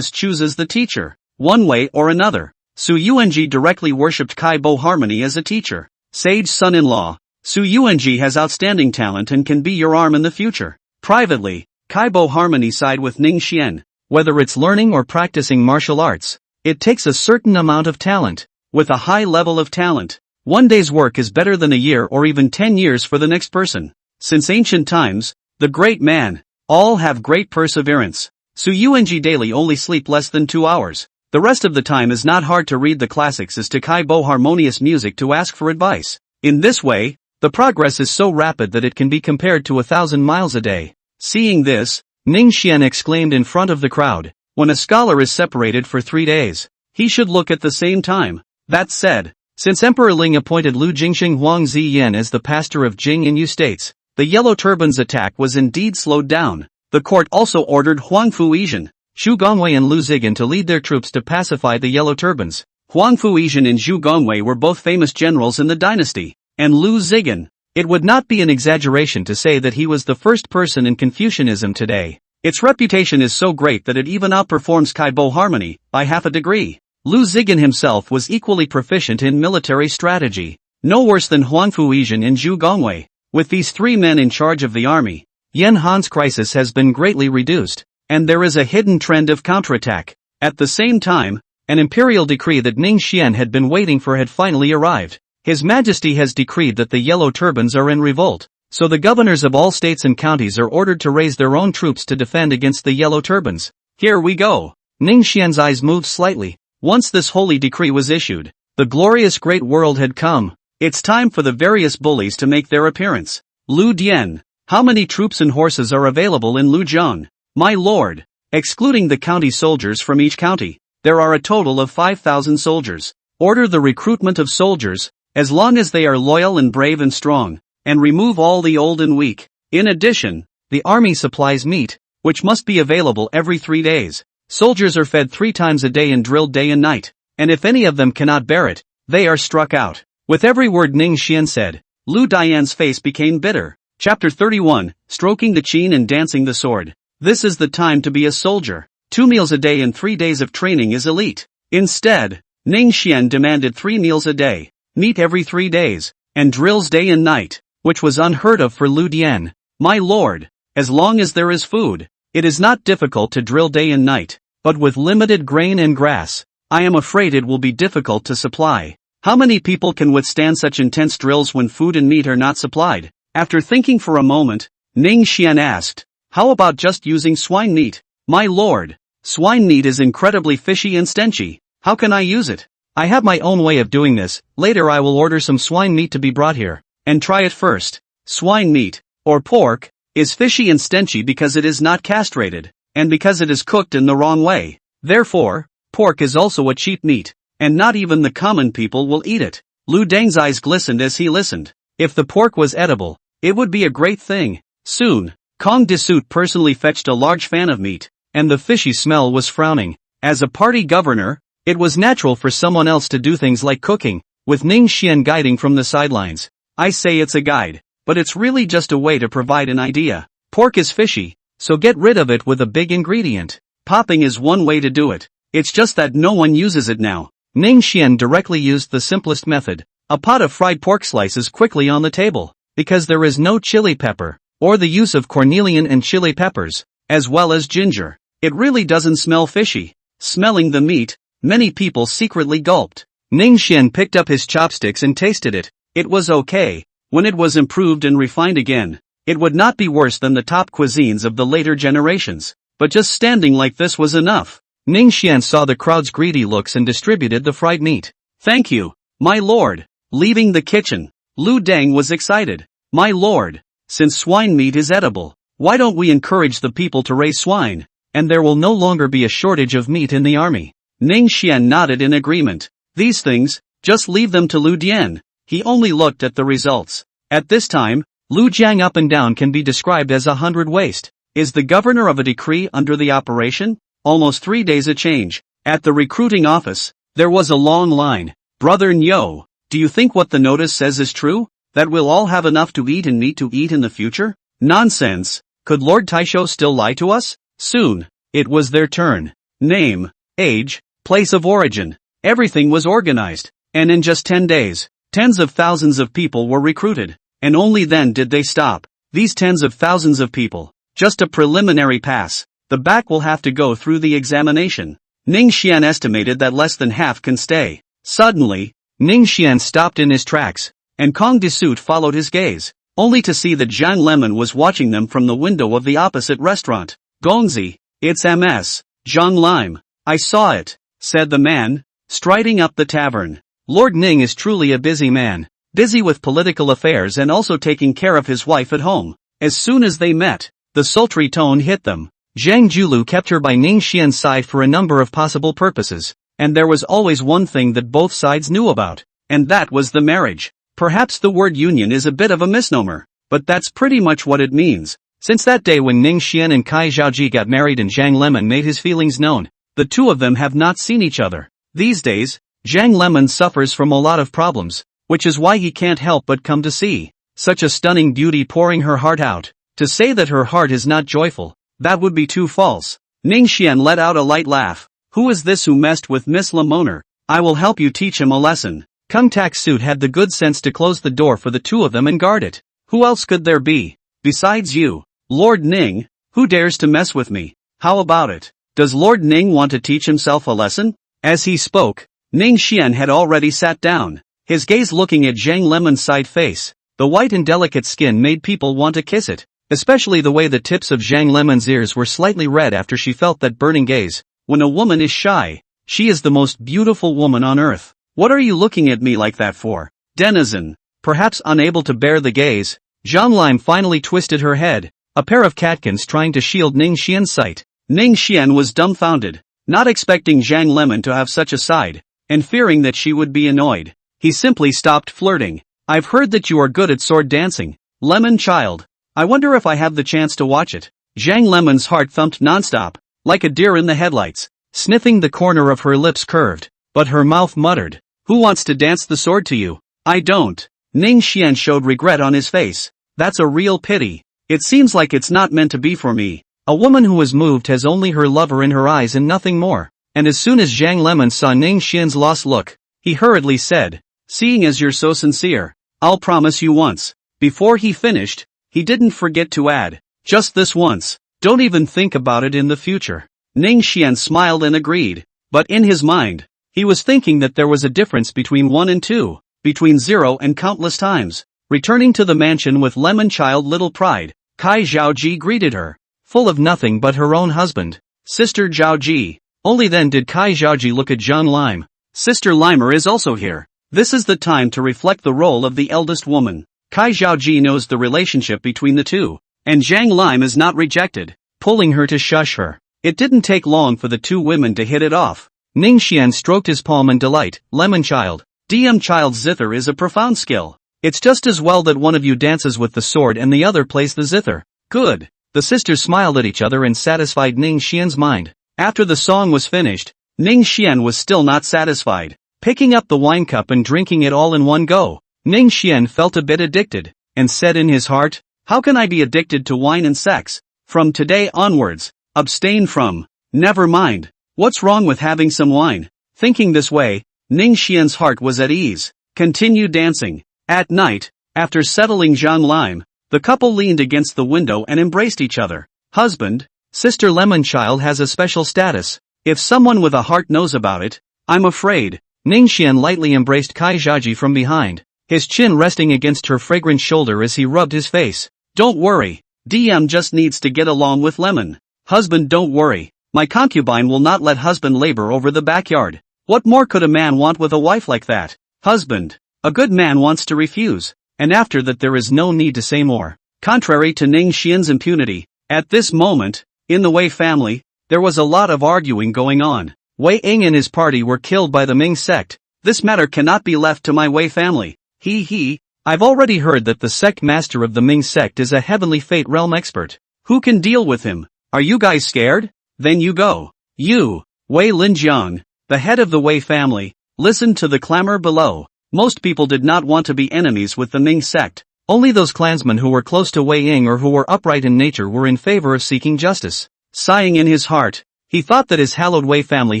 chooses the teacher. One way or another, Su Yuanji directly worshipped Kaibo Harmony as a teacher. Sage son-in-law, Su Yuanji has outstanding talent and can be your arm in the future. Privately, Kaibo Harmony side with Ning Xian. Whether it's learning or practicing martial arts, it takes a certain amount of talent. With a high level of talent, one day's work is better than a year or even 10 years for the next person. Since ancient times, the great man, all have great perseverance. Su Yuanji daily only sleep less than 2 hours. The rest of the time is not hard to read the classics as to Kaibo harmonious music to ask for advice. In this way, the progress is so rapid that it can be compared to 1,000 miles a day. Seeing this, Ning Xian exclaimed in front of the crowd, when a scholar is separated for 3 days, he should look at the same time. That said, since Emperor Ling appointed Lu Jingxing Huang Ziyan as the pastor of Jing in Yu states, the Yellow Turban's attack was indeed slowed down. The court also ordered Huang Fuizhen, Zhu Gongwei and Lu Zigan to lead their troops to pacify the Yellow Turbans. Huang Fuizhen and Zhu Gongwei were both famous generals in the dynasty, and Lu Zigan. It would not be an exaggeration to say that he was the first person in Confucianism today. Its reputation is so great that it even outperforms Kaibo Harmony by half a degree. Lu Zigan himself was equally proficient in military strategy, no worse than Huang Fuizhen and Zhu Gongwei. With these 3 men in charge of the army, Yan Han's crisis has been greatly reduced, and there is a hidden trend of counterattack. At the same time, an imperial decree that Ning Xian had been waiting for had finally arrived. His Majesty has decreed that the Yellow Turbans are in revolt, so the governors of all states and counties are ordered to raise their own troops to defend against the Yellow Turbans. Here we go. Ning Xian's eyes moved slightly. Once this holy decree was issued, the glorious great world had come. It's time for the various bullies to make their appearance. Lu Dian, how many troops and horses are available in Luzhang? My lord, excluding the county soldiers from each county, there are a total of 5,000 soldiers. Order the recruitment of soldiers, as long as they are loyal and brave and strong, and remove all the old and weak. In addition, the army supplies meat, which must be available every 3 days. Soldiers are fed 3 times a day and drilled day and night, and if any of them cannot bear it, they are struck out. With every word Ning Xian said, Lu Dian's face became bitter. Chapter 31, Stroking the Qin and Dancing the Sword. This is the time to be a soldier. 2 meals a day and 3 days of training is elite. Instead, Ning Xian demanded 3 meals a day, meat every 3 days, and drills day and night, which was unheard of for Lu Dian. My lord, as long as there is food, it is not difficult to drill day and night, but with limited grain and grass, I am afraid it will be difficult to supply. How many people can withstand such intense drills when food and meat are not supplied? After thinking for a moment, Ning Xian asked, how about just using swine meat? My lord, swine meat is incredibly fishy and stenchy. How can I use it? I have my own way of doing this. Later I will order some swine meat to be brought here, and try it first. Swine meat, or pork, is fishy and stenchy because it is not castrated, and because it is cooked in the wrong way. Therefore, pork is also a cheap meat, and not even the common people will eat it. Lu Deng's eyes glistened as he listened. If the pork was edible, it would be a great thing. Soon, Kong Disut personally fetched a large fan of meat, and the fishy smell was frowning. As a party governor, it was natural for someone else to do things like cooking, with Ning Xian guiding from the sidelines. I say it's a guide, but it's really just a way to provide an idea. Pork is fishy, so get rid of it with a big ingredient. Popping is one way to do it. It's just that no one uses it now. Ning Xian directly used the simplest method. A pot of fried pork slices quickly on the table, because there is no chili pepper, or the use of cornelian and chili peppers, as well as ginger. It really doesn't smell fishy. Smelling the meat, many people secretly gulped. Ning Xian picked up his chopsticks and tasted it. It was okay. When it was improved and refined again, it would not be worse than the top cuisines of the later generations. But just standing like this was enough. Ning Xian saw the crowd's greedy looks and distributed the fried meat. Thank you, my lord. Leaving the kitchen, Lu Deng was excited. My lord, since swine meat is edible, why don't we encourage the people to raise swine, and there will no longer be a shortage of meat in the army. Ning Xian nodded in agreement. These things, just leave them to Lu Dian. He only looked at the results. At this time, Lu Jiang up and down can be described as 100 waist. Is the governor of a decree under the operation? Almost 3 days a change. At the recruiting office, there was a long line. Brother Nyo, do you think what the notice says is true? That we'll all have enough to eat and meat to eat in the future? Nonsense. Could Lord Taisho still lie to us? Soon. It was their turn. Name, age, place of origin. Everything was organized. And in just 10 days, tens of thousands of people were recruited. And only then did they stop. These tens of thousands of people. Just a preliminary pass. The back will have to go through the examination. Ning Xian estimated that less than half can stay. Suddenly, Ning Xian stopped in his tracks, and Kong Disut followed his gaze, only to see that Zhang Lemon was watching them from the window of the opposite restaurant. Gongzi, it's MS. Zhang Lime. I saw it, said the man, striding up the tavern. Lord Ning is truly a busy man, busy with political affairs and also taking care of his wife at home. As soon as they met, the sultry tone hit them. Zhang Julu kept her by Ning Xian's side for a number of possible purposes, and there was always one thing that both sides knew about, and that was the marriage. Perhaps the word union is a bit of a misnomer, but that's pretty much what it means. Since that day when Ning Xian and Kai Zhaoji got married and Zhang Lemon made his feelings known, the two of them have not seen each other. These days, Zhang Lemon suffers from a lot of problems, which is why he can't help but come to see such a stunning beauty pouring her heart out. To say that her heart is not joyful, that would be too false. Ning Xian let out a light laugh. Who is this who messed with Miss Lamoner? I will help you teach him a lesson. Kung Tak Suit had the good sense to close the door for the two of them and guard it. Who else could there be? Besides you, Lord Ning, who dares to mess with me? How about it? Does Lord Ning want to teach himself a lesson? As he spoke, Ning Xian had already sat down, his gaze looking at Zhang Lemon's side face. The white and delicate skin made people want to kiss it, especially the way the tips of Zhang Lemon's ears were slightly red after she felt that burning gaze. When a woman is shy, she is the most beautiful woman on earth. What are you looking at me like that for? Denizen. Perhaps unable to bear the gaze, Zhang Lime finally twisted her head, a pair of catkins trying to shield Ning Xian's sight. Ning Xian was dumbfounded, not expecting Zhang Lemon to have such a side, and fearing that she would be annoyed. He simply stopped flirting. I've heard that you are good at sword dancing, Lemon child. I wonder if I have the chance to watch it. Zhang Lemon's heart thumped nonstop, like a deer in the headlights. Sniffing, the corner of her lips curved, but her mouth muttered, who wants to dance the sword to you? I don't. Ning Xian showed regret on his face. That's a real pity. It seems like it's not meant to be for me. A woman who is moved has only her lover in her eyes and nothing more. And as soon as Zhang Lemon saw Ning Xian's lost look, he hurriedly said, seeing as you're so sincere, I'll promise you once. Before he finished, he didn't forget to add, just this once. Don't even think about it in the future. Ning Xian smiled and agreed, but in his mind, he was thinking that there was a difference between 1 and 2, between 0 and countless times. Returning to the mansion with Lemon Child little pride, Kai Zhaoji greeted her, full of nothing but her own husband, Sister Zhaoji. Only then did Kai Zhaoji look at Zhang Lime. Sister Limer is also here. This is the time to reflect the role of the eldest woman. Kai Zhaoji knows the relationship between the two, and Zhang Lime is not rejected, pulling her to shush her. It didn't take long for the two women to hit it off. Ning Xian stroked his palm in delight. Lemon Child, DM Child's zither is a profound skill. It's just as well that one of you dances with the sword and the other plays the zither. Good. The sisters smiled at each other and satisfied Ning Xian's mind. After the song was finished, Ning Xian was still not satisfied. Picking up the wine cup and drinking it all in one go, Ning Xian felt a bit addicted, and said in his heart, how can I be addicted to wine and sex? From today onwards, abstain from. Never mind. What's wrong with having some wine? Thinking this way, Ning Xian's heart was at ease. Continue dancing. At night, after settling Zhang Lime, the couple leaned against the window and embraced each other. Husband, Sister Lemon Child has a special status. If someone with a heart knows about it, I'm afraid. Ning Xian lightly embraced Kai Zhaji from behind, his chin resting against her fragrant shoulder as he rubbed his face. Don't worry. DM just needs to get along with Lemon. Husband, don't worry. My concubine will not let husband labor over the backyard. What more could a man want with a wife like that? Husband, a good man wants to refuse, and after that there is no need to say more. Contrary to Ning Xian's impunity, at this moment, in the Wei family, there was a lot of arguing going on. Wei Ying and his party were killed by the Ming sect, This matter cannot be left to my Wei family. He. I've already heard that the sect master of the Ming sect is a heavenly fate realm expert. Who can deal with him? Are you guys scared? Then you go. You, Wei Linjiang, the head of the Wei family, listened to the clamor below. Most people did not want to be enemies with the Ming sect. Only those clansmen who were close to Wei Ying or who were upright in nature were in favor of seeking justice. Sighing in his heart, he thought that his hallowed Wei family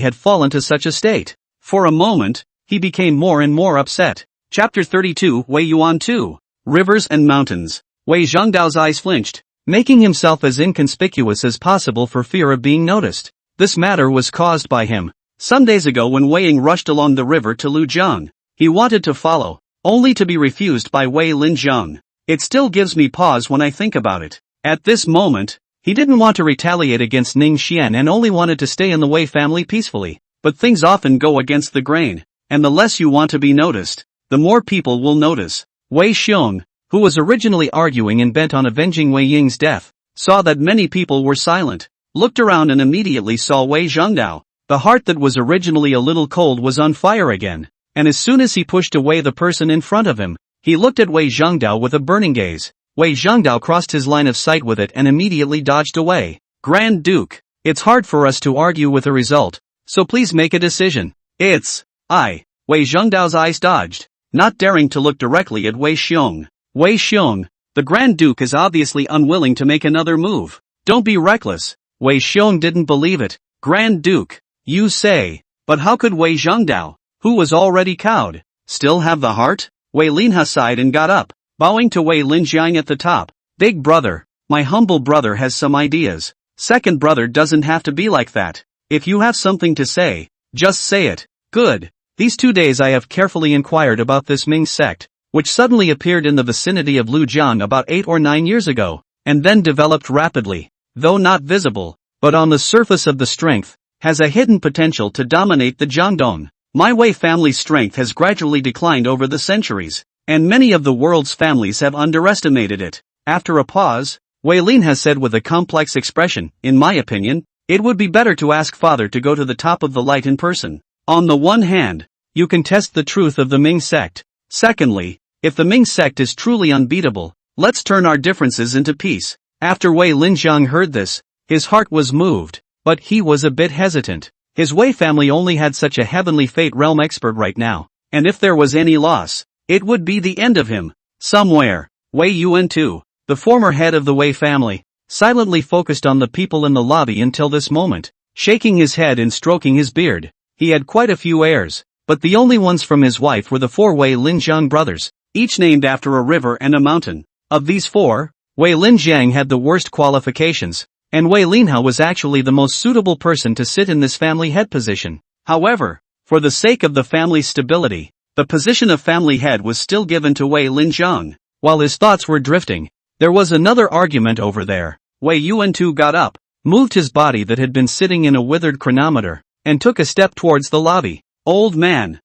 had fallen to such a state. For a moment, he became more and more upset. Chapter 32 Wei Yuan 2. Rivers and Mountains. Wei Zhongdao's eyes flinched, making himself as inconspicuous as possible for fear of being noticed. This matter was caused by him. Some days ago when Wei Ying rushed along the river to Lujiang, he wanted to follow, only to be refused by Wei Linjiang. It still gives me pause when I think about it. At this moment, he didn't want to retaliate against Ning Xian and only wanted to stay in the Wei family peacefully. But things often go against the grain, and the less you want to be noticed, the more people will notice. Wei Xiong, who was originally arguing and bent on avenging Wei Ying's death, saw that many people were silent, looked around and immediately saw Wei Zhongdao. The heart that was originally a little cold was on fire again, and as soon as he pushed away the person in front of him, he looked at Wei Zhongdao with a burning gaze. Wei Zhongdao crossed his line of sight with it and immediately dodged away. Grand Duke, it's hard for us to argue with a result, so please make a decision. It's, I. Wei Zhongdao's eyes dodged, not daring to look directly at Wei Xiong. Wei Xiong, the Grand Duke is obviously unwilling to make another move. Don't be reckless. Wei Xiong didn't believe it. Grand Duke, you say, but how could Wei Zhongdao, who was already cowed, still have the heart? Wei Linha sighed and got up, bowing to Wei Linjiang at the top. Big brother, my humble brother has some ideas. Second brother doesn't have to be like that. If you have something to say, just say it. Good. These 2 days I have carefully inquired about this Ming sect, which suddenly appeared in the vicinity of Lujiang about 8 or 9 years ago, and then developed rapidly, though not visible, but on the surface of the strength, has a hidden potential to dominate the Jiangdong. My Wei family's strength has gradually declined over the centuries, and many of the world's families have underestimated it. After a pause, Wei Lin has said with a complex expression, in my opinion, it would be better to ask father to go to the top of the light in person. On the one hand, you can test the truth of the Ming sect. Secondly, if the Ming sect is truly unbeatable, let's turn our differences into peace. After Wei Linjiang heard this, his heart was moved, but he was a bit hesitant. His Wei family only had such a heavenly fate realm expert right now, and if there was any loss, it would be the end of him. Somewhere, Wei Yuan too, the former head of the Wei family, silently focused on the people in the lobby until this moment, shaking his head and stroking his beard. He had quite a few heirs, but the only ones from his wife were the 4 Wei Linjiang brothers, each named after a river and a mountain. Of these 4, Wei Linjiang had the worst qualifications, and Wei Linha was actually the most suitable person to sit in this family head position. However, for the sake of the family's stability, the position of family head was still given to Wei Linjiang. While his thoughts were drifting, there was another argument over there. Wei Yuan too got up, moved his body that had been sitting in a withered chronometer, and took a step towards the lobby. Old man,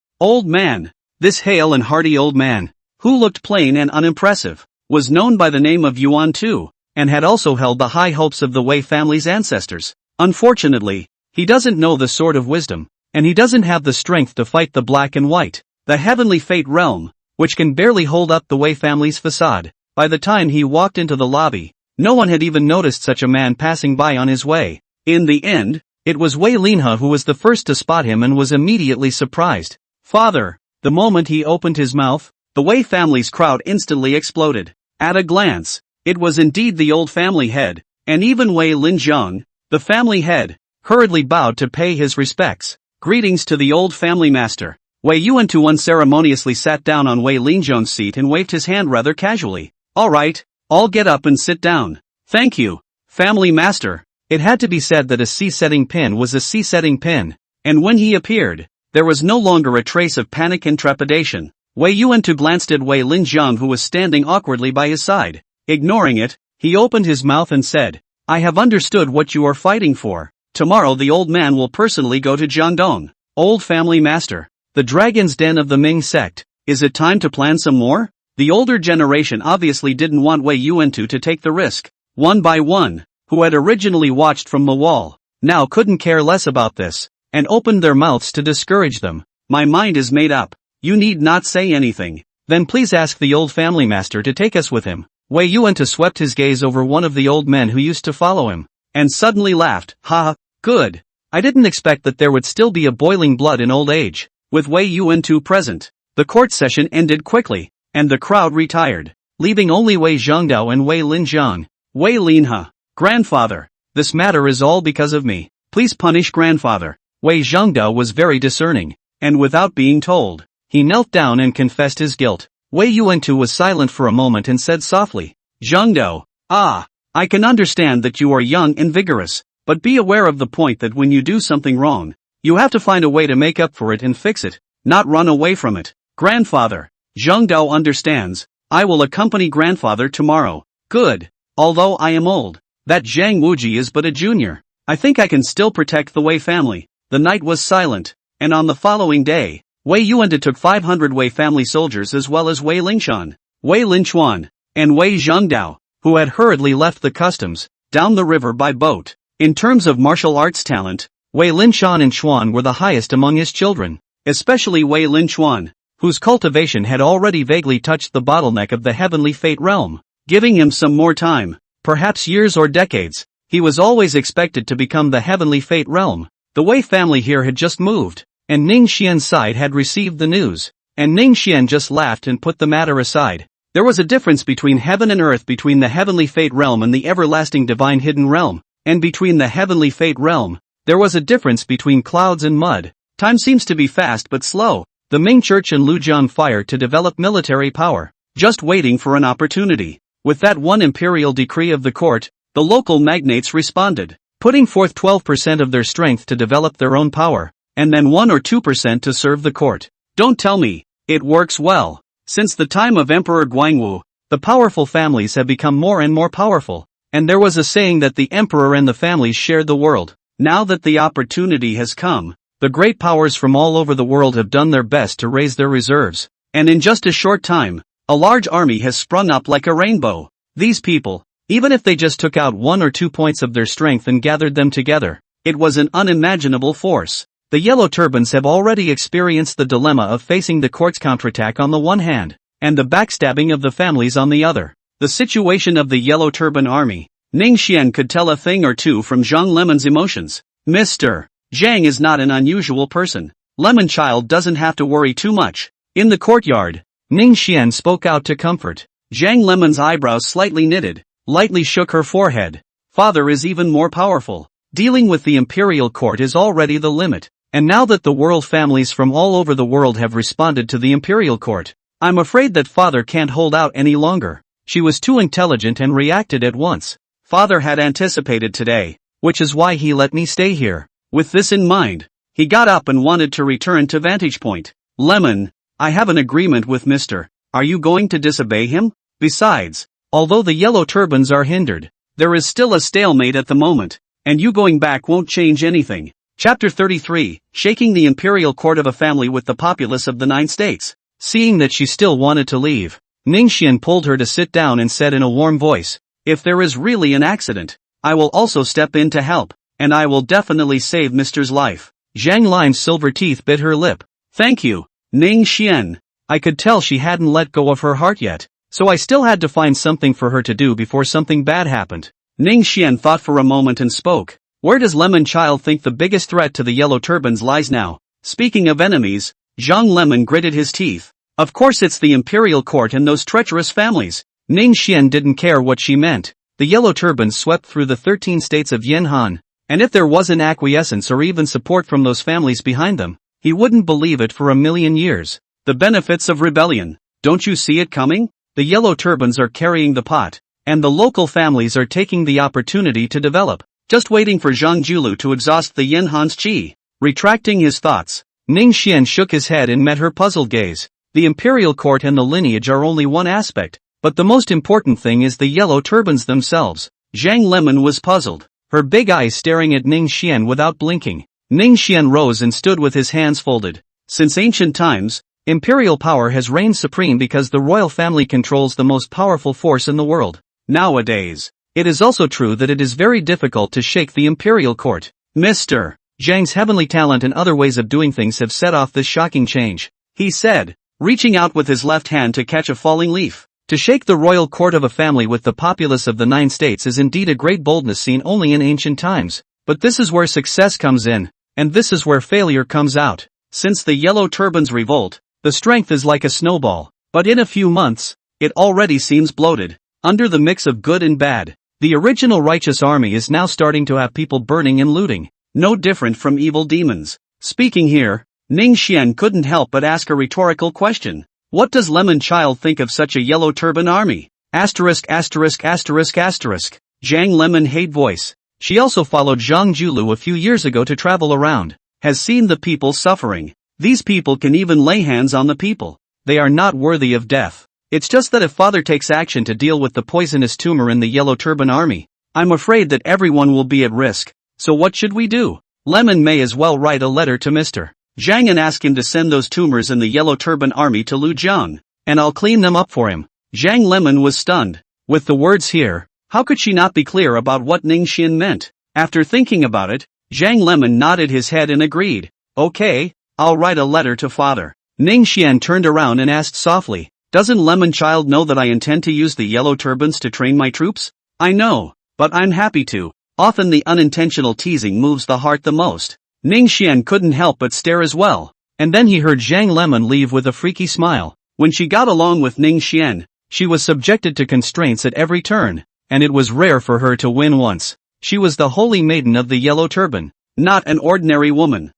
this hale and hearty old man, who looked plain and unimpressive, was known by the name of Yuan Tu, and had also held the high hopes of the Wei family's ancestors. Unfortunately, he doesn't know the sword of wisdom, and he doesn't have the strength to fight the black and white, the heavenly fate realm, which can barely hold up the Wei family's facade. By the time he walked into the lobby, no one had even noticed such a man passing by on his way. In the end, it was Wei Linha who was the first to spot him and was immediately surprised. Father! The moment he opened his mouth, the Wei family's crowd instantly exploded. At a glance, it was indeed the old family head, and even Wei Linjiang, the family head, hurriedly bowed to pay his respects. Greetings to the old family master. Wei Yuan Tu unceremoniously sat down on Wei Linjiang's seat and waved his hand rather casually. Alright, I'll get up and sit down. Thank you, family master. It had to be said that a sea-setting pin was a sea-setting pin, and when he appeared, there was no longer a trace of panic and trepidation. Wei Yuan Tu glanced at Wei Linjiang who was standing awkwardly by his side. Ignoring it, he opened his mouth and said, I have understood what you are fighting for. Tomorrow the old man will personally go to Jiangdong. Old family master, the dragon's den of the Ming sect, is it time to plan some more? The older generation obviously didn't want Wei Yuan Tu to take the risk. One by one, who had originally watched from the wall, now couldn't care less about this, and opened their mouths to discourage them. My mind is made up. You need not say anything. Then please ask the old family master to take us with him. Wei Yuan swept his gaze over one of the old men who used to follow him, and suddenly laughed. Ha, good. I didn't expect that there would still be a boiling blood in old age. With Wei Yuan present, the court session ended quickly, and the crowd retired, leaving only Wei Zhengdao and Wei Linzhang. Wei Linhe, grandfather, this matter is all because of me. Please punish grandfather. Wei Zhengdao was very discerning, and without being told, he knelt down and confessed his guilt. Wei Yuan was silent for a moment and said softly, Zhengdao, I can understand that you are young and vigorous, but be aware of the point that when you do something wrong, you have to find a way to make up for it and fix it, not run away from it. Grandfather, Zhengdao understands. I will accompany grandfather tomorrow. Good. Although I am old, that Zhang Wuji is but a junior. I think I can still protect the Wei family. The night was silent, and on the following day, Wei Yuan took 500 Wei family soldiers as well as Wei Lingshan, Wei Linchuan, and Wei Zhengdao, who had hurriedly left the customs, down the river by boat. In terms of martial arts talent, Wei Linshan and Chuan were the highest among his children, especially Wei Linchuan, whose cultivation had already vaguely touched the bottleneck of the heavenly fate realm. Giving him some more time, perhaps years or decades, he was always expected to become the heavenly fate realm. The Wei family here had just moved, and Ning Xian's side had received the news, and Ning Xian just laughed and put the matter aside. There was a difference between heaven and earth, between the heavenly fate realm and the everlasting divine hidden realm, and between the heavenly fate realm, there was a difference between clouds and mud. Time seems to be fast but slow. The Ming Church and Lujiang fire to develop military power, just waiting for an opportunity. With that one imperial decree of the court, the local magnates responded, putting forth 12% of their strength to develop their own power, and then 1 or 2% to serve the court. Don't tell me, it works well. Since the time of Emperor Guangwu, the powerful families have become more and more powerful, and there was a saying that the emperor and the families shared the world. Now that the opportunity has come, the great powers from all over the world have done their best to raise their reserves, and in just a short time, a large army has sprung up like a rainbow. These people, even if they just took out 1 or 2 points of their strength and gathered them together, it was an unimaginable force. The Yellow Turbans have already experienced the dilemma of facing the court's counterattack on the one hand, and the backstabbing of the families on the other. The situation of the Yellow Turban army. Ning Xian could tell a thing or two from Zhang Lemon's emotions. Mr. Zhang is not an unusual person. Lemon Child doesn't have to worry too much. In the courtyard, Ning Xian spoke out to comfort. Zhang Lemon's eyebrows slightly knitted, lightly shook her forehead. Father is even more powerful. Dealing with the imperial court is already the limit. And now that the world families from all over the world have responded to the imperial court, I'm afraid that father can't hold out any longer. She was too intelligent and reacted at once. Father had anticipated today, which is why he let me stay here. With this in mind, he got up and wanted to return to Vantage Point. Lemon, I have an agreement with Mr. Are you going to disobey him? Besides, although the Yellow Turbans are hindered, there is still a stalemate at the moment, and you going back won't change anything. Chapter 33, Shaking the Imperial Court of a Family with the Populace of the 9 States. Seeing that she still wanted to leave, Ning Xian pulled her to sit down and said in a warm voice, if there is really an accident, I will also step in to help, and I will definitely save Mr.'s life. Zhang Line's silver teeth bit her lip. Thank you, Ning Xian. I could tell she hadn't let go of her heart yet, so I still had to find something for her to do before something bad happened. Ning Xian thought for a moment and spoke. Where does Lemon Child think the biggest threat to the Yellow Turbans lies now? Speaking of enemies, Zhang Lemon gritted his teeth. Of course it's the imperial court and those treacherous families. Ning Xian didn't care what she meant. The Yellow Turbans swept through the 13 states of Yanhan, and if there was an acquiescence or even support from those families behind them, he wouldn't believe it for a million years. The benefits of rebellion. Don't you see it coming? The Yellow Turbans are carrying the pot, and the local families are taking the opportunity to develop. Just waiting for Zhang Julu to exhaust the Yanhan's qi. Retracting his thoughts, Ning Xian shook his head and met her puzzled gaze. The imperial court and the lineage are only one aspect, but the most important thing is the Yellow Turbans themselves. Zhang Lemon was puzzled, her big eyes staring at Ning Xian without blinking. Ning Xian rose and stood with his hands folded. Since ancient times, imperial power has reigned supreme because the royal family controls the most powerful force in the world. Nowadays, it is also true that it is very difficult to shake the imperial court. Mr. Zhang's heavenly talent and other ways of doing things have set off this shocking change, he said, reaching out with his left hand to catch a falling leaf. To shake the royal court of a family with the populace of the 9 states is indeed a great boldness seen only in ancient times. But this is where success comes in, and this is where failure comes out. Since the Yellow Turbans' revolt, the strength is like a snowball, but in a few months, it already seems bloated. Under the mix of good and bad, the original righteous army is now starting to have people burning and looting, no different from evil demons. Speaking here, Ning Xian couldn't help but ask a rhetorical question. What does Lemon Child think of such a Yellow Turban army? Asterisk. Zhang Lemon hate voice. She also followed Zhang Julu a few years ago to travel around, has seen the people suffering. These people can even lay hands on the people. They are not worthy of death. It's just that if father takes action to deal with the poisonous tumor in the Yellow Turban army, I'm afraid that everyone will be at risk. So what should we do? Lemon may as well write a letter to Mr. Zhang and ask him to send those tumors in the Yellow Turban army to Lu Jiang, and I'll clean them up for him. Zhang Lemon was stunned. With the words here, how could she not be clear about what Ning Xian meant? After thinking about it, Zhang Lemon nodded his head and agreed. Okay, I'll write a letter to father. Ning Xian turned around and asked softly, doesn't Lemon Child know that I intend to use the Yellow Turbans to train my troops? I know, but I'm happy to. Often the unintentional teasing moves the heart the most. Ning Xian couldn't help but stare as well, and then he heard Zhang Lemon leave with a freaky smile. When she got along with Ning Xian, she was subjected to constraints at every turn, and it was rare for her to win once. She was the holy maiden of the Yellow Turban, not an ordinary woman.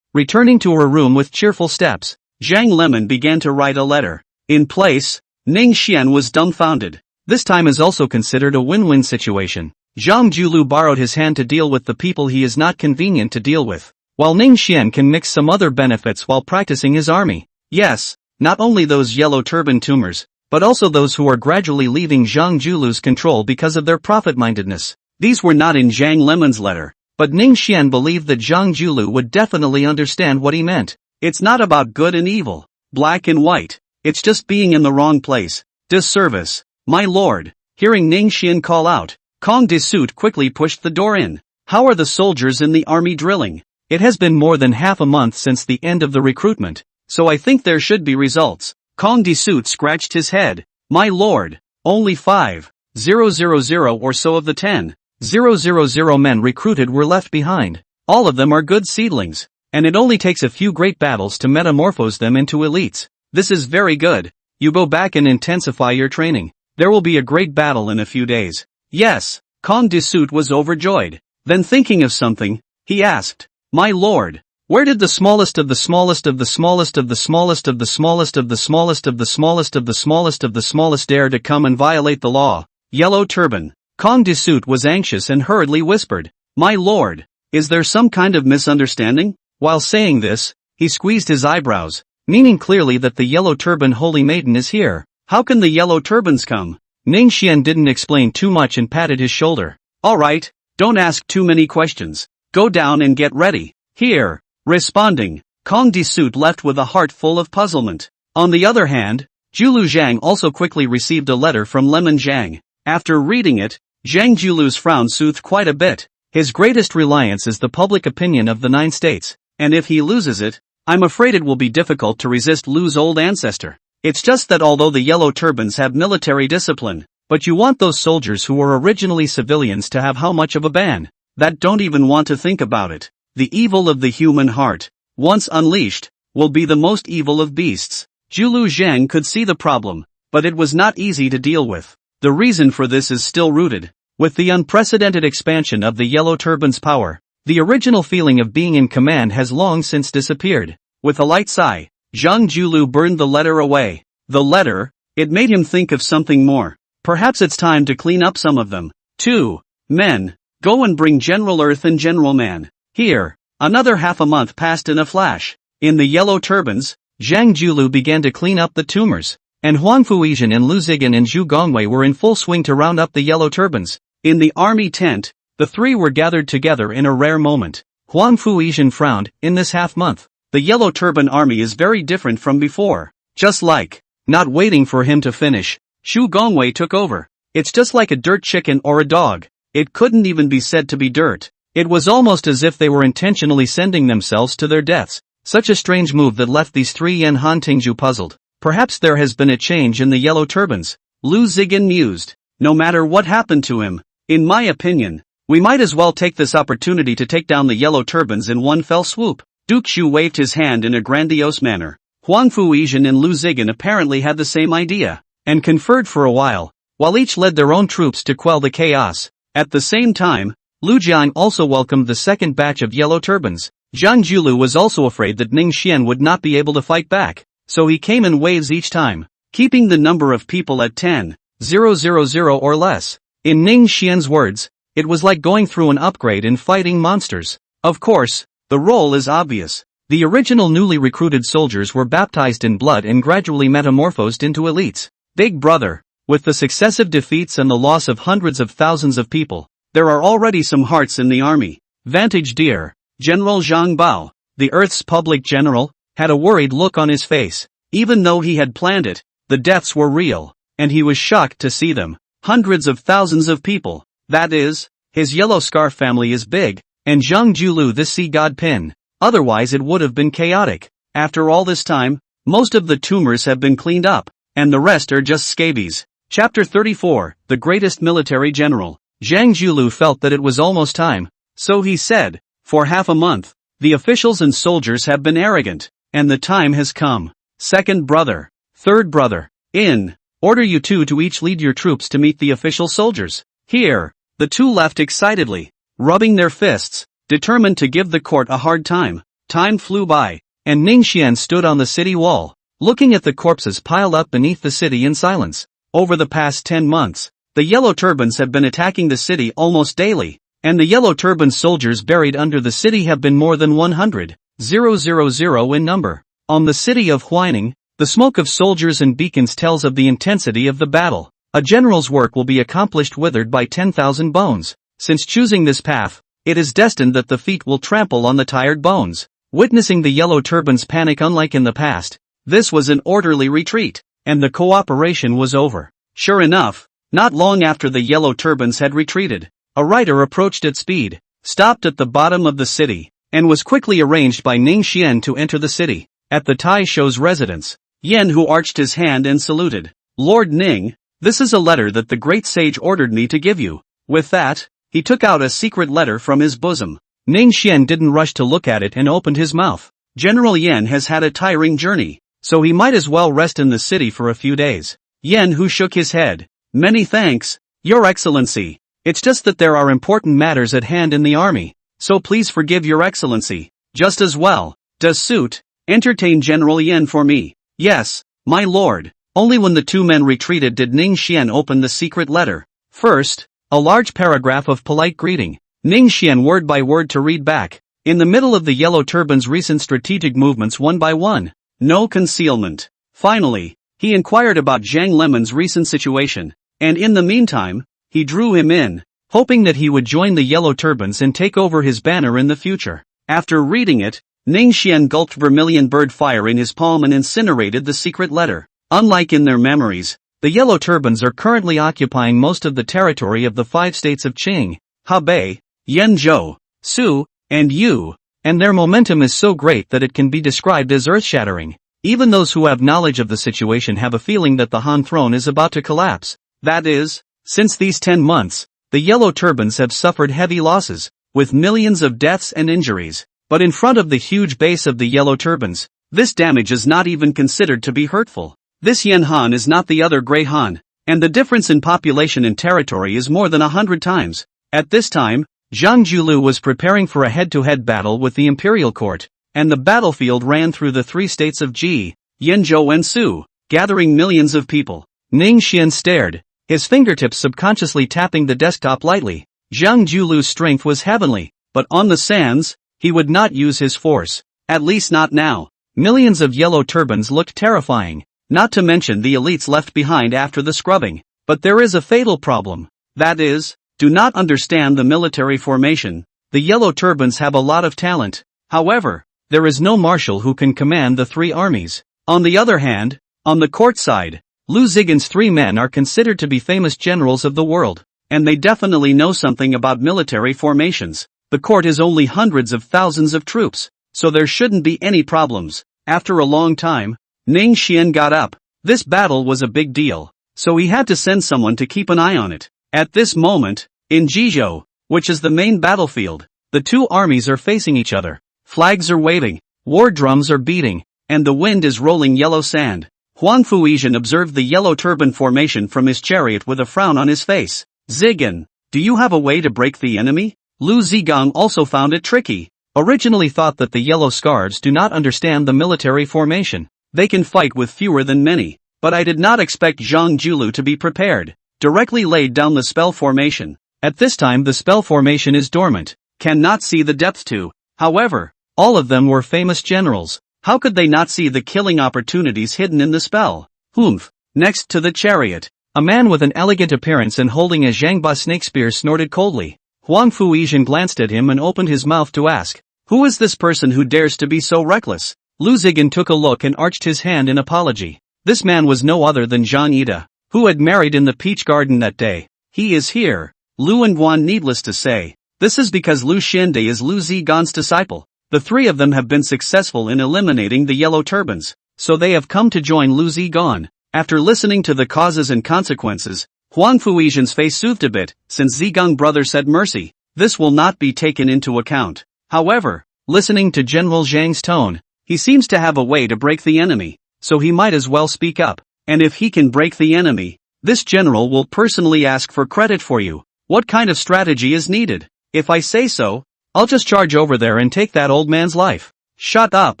Returning to her room with cheerful steps, Zhang Lemon began to write a letter. In place, Ning Xian was dumbfounded. This time is also considered a win-win situation. Zhang Julu borrowed his hand to deal with the people he is not convenient to deal with, while Ning Xian can mix some other benefits while practicing his army. Yes, not only those Yellow Turban tumors, but also those who are gradually leaving Zhang Julu's control because of their profit-mindedness. These were not in Zhang Lemon's letter, but Ning Xian believed that Zhang Julu would definitely understand what he meant. It's not about good and evil, black and white, it's just being in the wrong place. Disservice, my lord. Hearing Ning Xian call out, Kong Disut quickly pushed the door in. How are the soldiers in the army drilling? It has been more than half a month since the end of the recruitment, so I think there should be results. Kong Disut scratched his head. My lord, only 5,000 or so of the 10,000 men recruited were left behind. All of them are good seedlings, and it only takes a few great battles to metamorphose them into elites. This is very good. You go back and intensify your training. There will be a great battle in a few days. Yes, Kong Disut was overjoyed. Then thinking of something, he asked, my lord, where did the smallest of the smallest of the smallest of the smallest of the smallest of the smallest of the smallest of the smallest of the smallest dare to come and violate the law? Yellow Turban. Kong Disut was anxious and hurriedly whispered, my lord, is there some kind of misunderstanding? While saying this, he squeezed his eyebrows, meaning clearly that the Yellow Turban Holy Maiden is here. How can the Yellow Turbans come? Ning Xian didn't explain too much and patted his shoulder. Alright, don't ask too many questions. Go down and get ready. Here. Responding, Kong Disut left with a heart full of puzzlement. On the other hand, Julu Zhang also quickly received a letter from Lemon Zhang. After reading it, Zhang Julu's frown soothed quite a bit. His greatest reliance is the public opinion of the 9 states, and if he loses it, I'm afraid it will be difficult to resist Lu's old ancestor. It's just that although the Yellow Turbans have military discipline, but you want those soldiers who were originally civilians to have how much of a ban? That don't even want to think about it. The evil of the human heart, once unleashed, will be the most evil of beasts. Julu Zhang could see the problem, but it was not easy to deal with. The reason for this is still rooted with the unprecedented expansion of the Yellow Turban's power. The original feeling of being in command has long since disappeared. With a light sigh, Zhang Julu burned the letter away. The letter, it made him think of something more. Perhaps it's time to clean up some of them. 2 men, go and bring General Earth and General Man. Here, another half a month passed in a flash. In the Yellow Turbans, Zhang Julu began to clean up the tumors, and Huang Fuizhen and Lu Zigan and Zhu Gongwei were in full swing to round up the Yellow Turbans. In the army tent, the 3 were gathered together in a rare moment. Huang Fuizhen frowned. In this half-month, the Yellow Turban army is very different from before. Just like, not waiting for him to finish, Zhu Gongwei took over. It's just like a dirt chicken or a dog. It couldn't even be said to be dirt. It was almost as if they were intentionally sending themselves to their deaths. Such a strange move that left these three Yan Han Tingju puzzled. Perhaps there has been a change in the yellow turbans. Lu Zigan mused. No matter what happened to him, in my opinion, we might as well take this opportunity to take down the yellow turbans in one fell swoop. Duke Shu waved his hand in a grandiose manner. Huang Fuizhen and Lu Zigan apparently had the same idea, and conferred for a while each led their own troops to quell the chaos. At the same time, Lu Jiang also welcomed the second batch of yellow turbans. Zhang Julu was also afraid that Ning Xian would not be able to fight back, so he came in waves each time, keeping the number of people at 10,000 or less. In Ning Xian's words, it was like going through an upgrade in fighting monsters. Of course, the role is obvious. The original newly recruited soldiers were baptized in blood and gradually metamorphosed into elites. Big brother, with the successive defeats and the loss of hundreds of thousands of people, there are already some hearts in the army. Vantage dear. General Zhang Bao, the Earth's public general, had a worried look on his face. Even though he had planned it, the deaths were real, and he was shocked to see them. Hundreds of thousands of people. That is, his yellow scarf family is big, and Zhang Julu this sea god pin. Otherwise it would have been chaotic. After all this time, most of the tumors have been cleaned up, and the rest are just scabies. Chapter 34, The Greatest Military General. Zhang Julu felt that it was almost time, so he said, for half a month, the officials and soldiers have been arrogant, and the time has come. Second brother, third brother, in order you two to each lead your troops to meet the official soldiers. Here, the two left excitedly, rubbing their fists, determined to give the court a hard time. Time flew by, and Ning Xian stood on the city wall, looking at the corpses piled up beneath the city in silence. Over the past 10 months, the yellow turbans have been attacking the city almost daily, and the yellow turban soldiers buried under the city have been more than 100,000 in number. On the city of Huaining, the smoke of soldiers and beacons tells of the intensity of the battle. A general's work will be accomplished withered by 10,000 bones. Since choosing this path, it is destined that the feet will trample on the tired bones. Witnessing the yellow turbans panic unlike in the past, this was an orderly retreat, and the cooperation was over. Sure enough, not long after the yellow turbans had retreated, a rider approached at speed, stopped at the bottom of the city, and was quickly arranged by Ning Xian to enter the city. At the Tai Shou's residence, Yen Hu arched his hand and saluted. Lord Ning, this is a letter that the great sage ordered me to give you. With that, he took out a secret letter from his bosom. Ning Xian didn't rush to look at it and opened his mouth. General Yen has had a tiring journey, so he might as well rest in the city for a few days. Yen Hu shook his head. Many thanks, Your Excellency. It's just that there are important matters at hand in the army, so please forgive Your Excellency. Just as well. Does suit. Entertain General Yen for me. Yes, my lord. Only when the two men retreated did Ning Xian open the secret letter. First, a large paragraph of polite greeting. Ning Xian word by word to read back. In the middle of the yellow turban's recent strategic movements one by one. No concealment. Finally, he inquired about Zhang Lemon's recent situation, and in the meantime, he drew him in, hoping that he would join the yellow turbans and take over his banner in the future. After reading it, Ning Xian gulped vermilion bird fire in his palm and incinerated the secret letter. Unlike in their memories, the yellow turbans are currently occupying most of the territory of the 5 states of Qing, Hebei, Yenzhou, Su, and Yu, and their momentum is so great that it can be described as earth-shattering. Even those who have knowledge of the situation have a feeling that the Han throne is about to collapse. That is, since these 10 months, the yellow turbans have suffered heavy losses, with millions of deaths and injuries. But in front of the huge base of the yellow turbans, this damage is not even considered to be hurtful. This Yen Han is not the other Grey Han, and the difference in population and territory is more than 100 times. At this time, Zhang Julu was preparing for a head-to-head battle with the imperial court, and the battlefield ran through the 3 states of Ji, Yenzhou and Su, gathering millions of people. Ning Xian stared, his fingertips subconsciously tapping the desktop lightly. Zhang Julu's strength was heavenly, but on the sands, he would not use his force. At least not now. Millions of yellow turbans looked terrifying, not to mention the elites left behind after the scrubbing. But there is a fatal problem. That is, do not understand the military formation. The yellow turbans have a lot of talent. However, there is no marshal who can command the 3 armies. On the other hand, on the court side, Lu Zigan's 3 men are considered to be famous generals of the world, and they definitely know something about military formations. The court is only hundreds of thousands of troops, so there shouldn't be any problems. After a long time, Ning Xian got up. This battle was a big deal, so he had to send someone to keep an eye on it. At this moment, in Jizhou, which is the main battlefield, the two armies are facing each other. Flags are waving, war drums are beating, and the wind is rolling yellow sand. Huang Fuizhen observed the yellow turban formation from his chariot with a frown on his face. Zigan, do you have a way to break the enemy? Lu Zigong also found it tricky. Originally thought that the yellow scarves do not understand the military formation. They can fight with fewer than many, but I did not expect Zhang Julu to be prepared. Directly laid down the spell formation. At this time the spell formation is dormant, cannot see the depth to. However, all of them were famous generals. How could they not see the killing opportunities hidden in the spell? Humph. Next to the chariot, a man with an elegant appearance and holding a Zhangba snake spear snorted coldly. Huang Fuizhen glanced at him and opened his mouth to ask, who is this person who dares to be so reckless? Lu Zigan took a look and arched his hand in apology. This man was no other than Zhang Ida, who had married in the peach garden that day. He is here. Lu and Guan, needless to say. This is because Lu Xiande is Lu Zigong's disciple. The three of them have been successful in eliminating the yellow turbans, so they have come to join Lu Zigong. After listening to the causes and consequences, Huang Fuizhen's face soothed a bit, since Zigong brother said mercy. This will not be taken into account. However, listening to General Zhang's tone, he seems to have a way to break the enemy, so he might as well speak up. And if he can break the enemy, this general will personally ask for credit for you. What kind of strategy is needed? If I say so, I'll just charge over there and take that old man's life. Shut up.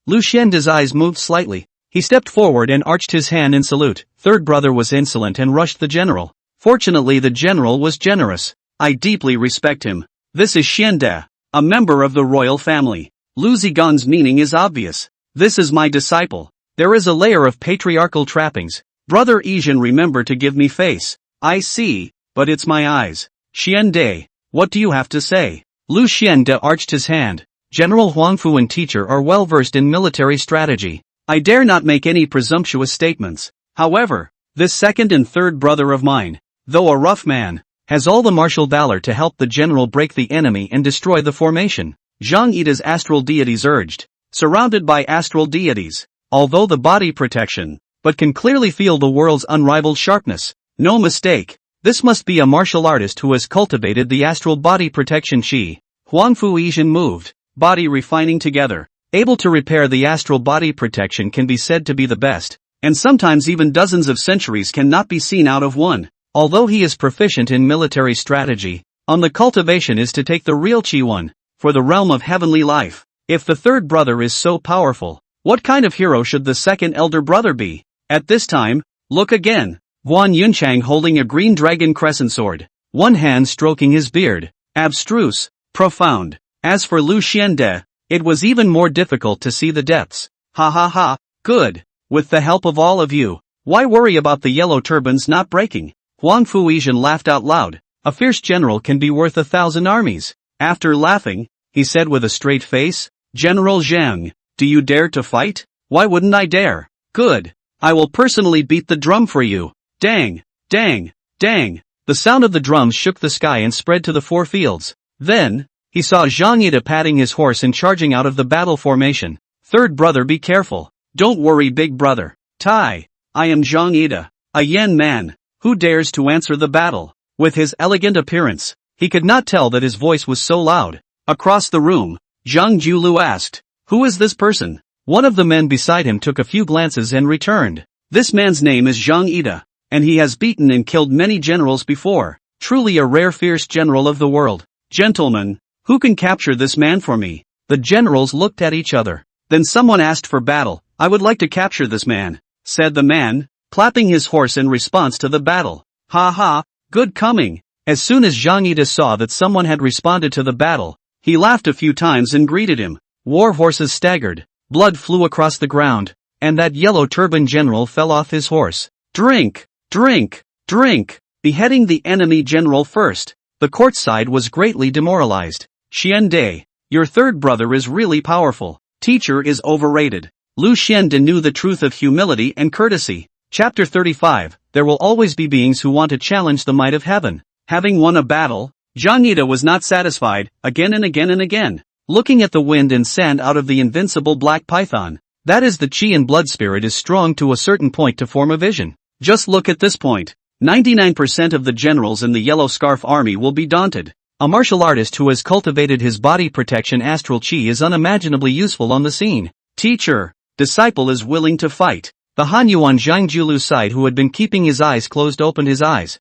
Lu Xiande's eyes moved slightly. He stepped forward and arched his hand in salute. Third brother was insolent and rushed the general. Fortunately the general was generous. I deeply respect him. This is Xiande, a member of the royal family. Lu Zigong's meaning is obvious. This is my disciple. There is a layer of patriarchal trappings. Brother Izhen, remember to give me face. I see, but it's my eyes. Xiande, what do you have to say? Lu Xiande arched his hand. General Huangfu and teacher are well versed in military strategy. I dare not make any presumptuous statements. However, this second and third brother of mine, though a rough man, has all the martial valor to help the general break the enemy and destroy the formation. Zhang Yida's astral deities urged. Surrounded by astral deities, although the body protection, but can clearly feel the world's unrivaled sharpness. No mistake. This must be a martial artist who has cultivated the astral body protection chi. Huang Fuizhen moved, body refining together. Able to repair the astral body protection can be said to be the best, and sometimes even dozens of centuries cannot be seen out of one. Although he is proficient in military strategy, on the cultivation is to take the real chi one, for the realm of heavenly life. If the third brother is so powerful, what kind of hero should the second elder brother be? At this time, look again. Guan Yunchang holding a green dragon crescent sword, one hand stroking his beard, abstruse, profound. As for Lu Xiande, it was even more difficult to see the depths. Ha ha ha, good. With the help of all of you, why worry about the yellow turbans not breaking? Huang Fuizhen laughed out loud. A fierce general can be worth 1,000 armies. After laughing, he said with a straight face, General Zhang, do you dare to fight? Why wouldn't I dare? Good. I will personally beat the drum for you. Dang, dang, dang. The sound of the drums shook the sky and spread to the four fields. Then, he saw Zhang Yida patting his horse and charging out of the battle formation. Third brother, be careful. Don't worry, big brother. Tai, I am Zhang Yida, a Yan man, who dares to answer the battle. With his elegant appearance, he could not tell that his voice was so loud. Across the room, Zhang Julu asked, who is this person? One of the men beside him took a few glances and returned. This man's name is Zhang Yida, and he has beaten and killed many generals before. Truly a rare fierce general of the world. Gentlemen, who can capture this man for me? The generals looked at each other. Then someone asked for battle. I would like to capture this man, said the man, clapping his horse in response to the battle. Ha ha, good coming. As soon as Zhang Yida saw that someone had responded to the battle, he laughed a few times and greeted him. War horses staggered, blood flew across the ground, and that yellow turban general fell off his horse. Drink, drink, drink. Beheading the enemy general first. The court side was greatly demoralized. Xiande, your third brother is really powerful. Teacher is overrated. Lu Xiande knew the truth of humility and courtesy. Chapter 35, there will always be beings who want to challenge the might of heaven. Having won a battle, Zhang Ida was not satisfied, again and again and again, looking at the wind and sand out of the invincible black python. That is, the chi and blood spirit is strong to a certain point to form a vision. Just look at this point. 99% of the generals in the Yellow Scarf Army will be daunted. A martial artist who has cultivated his body protection astral chi is unimaginably useful on the scene. Teacher, disciple is willing to fight. The Hanyu on Zhang Julu side, who had been keeping his eyes closed, opened his eyes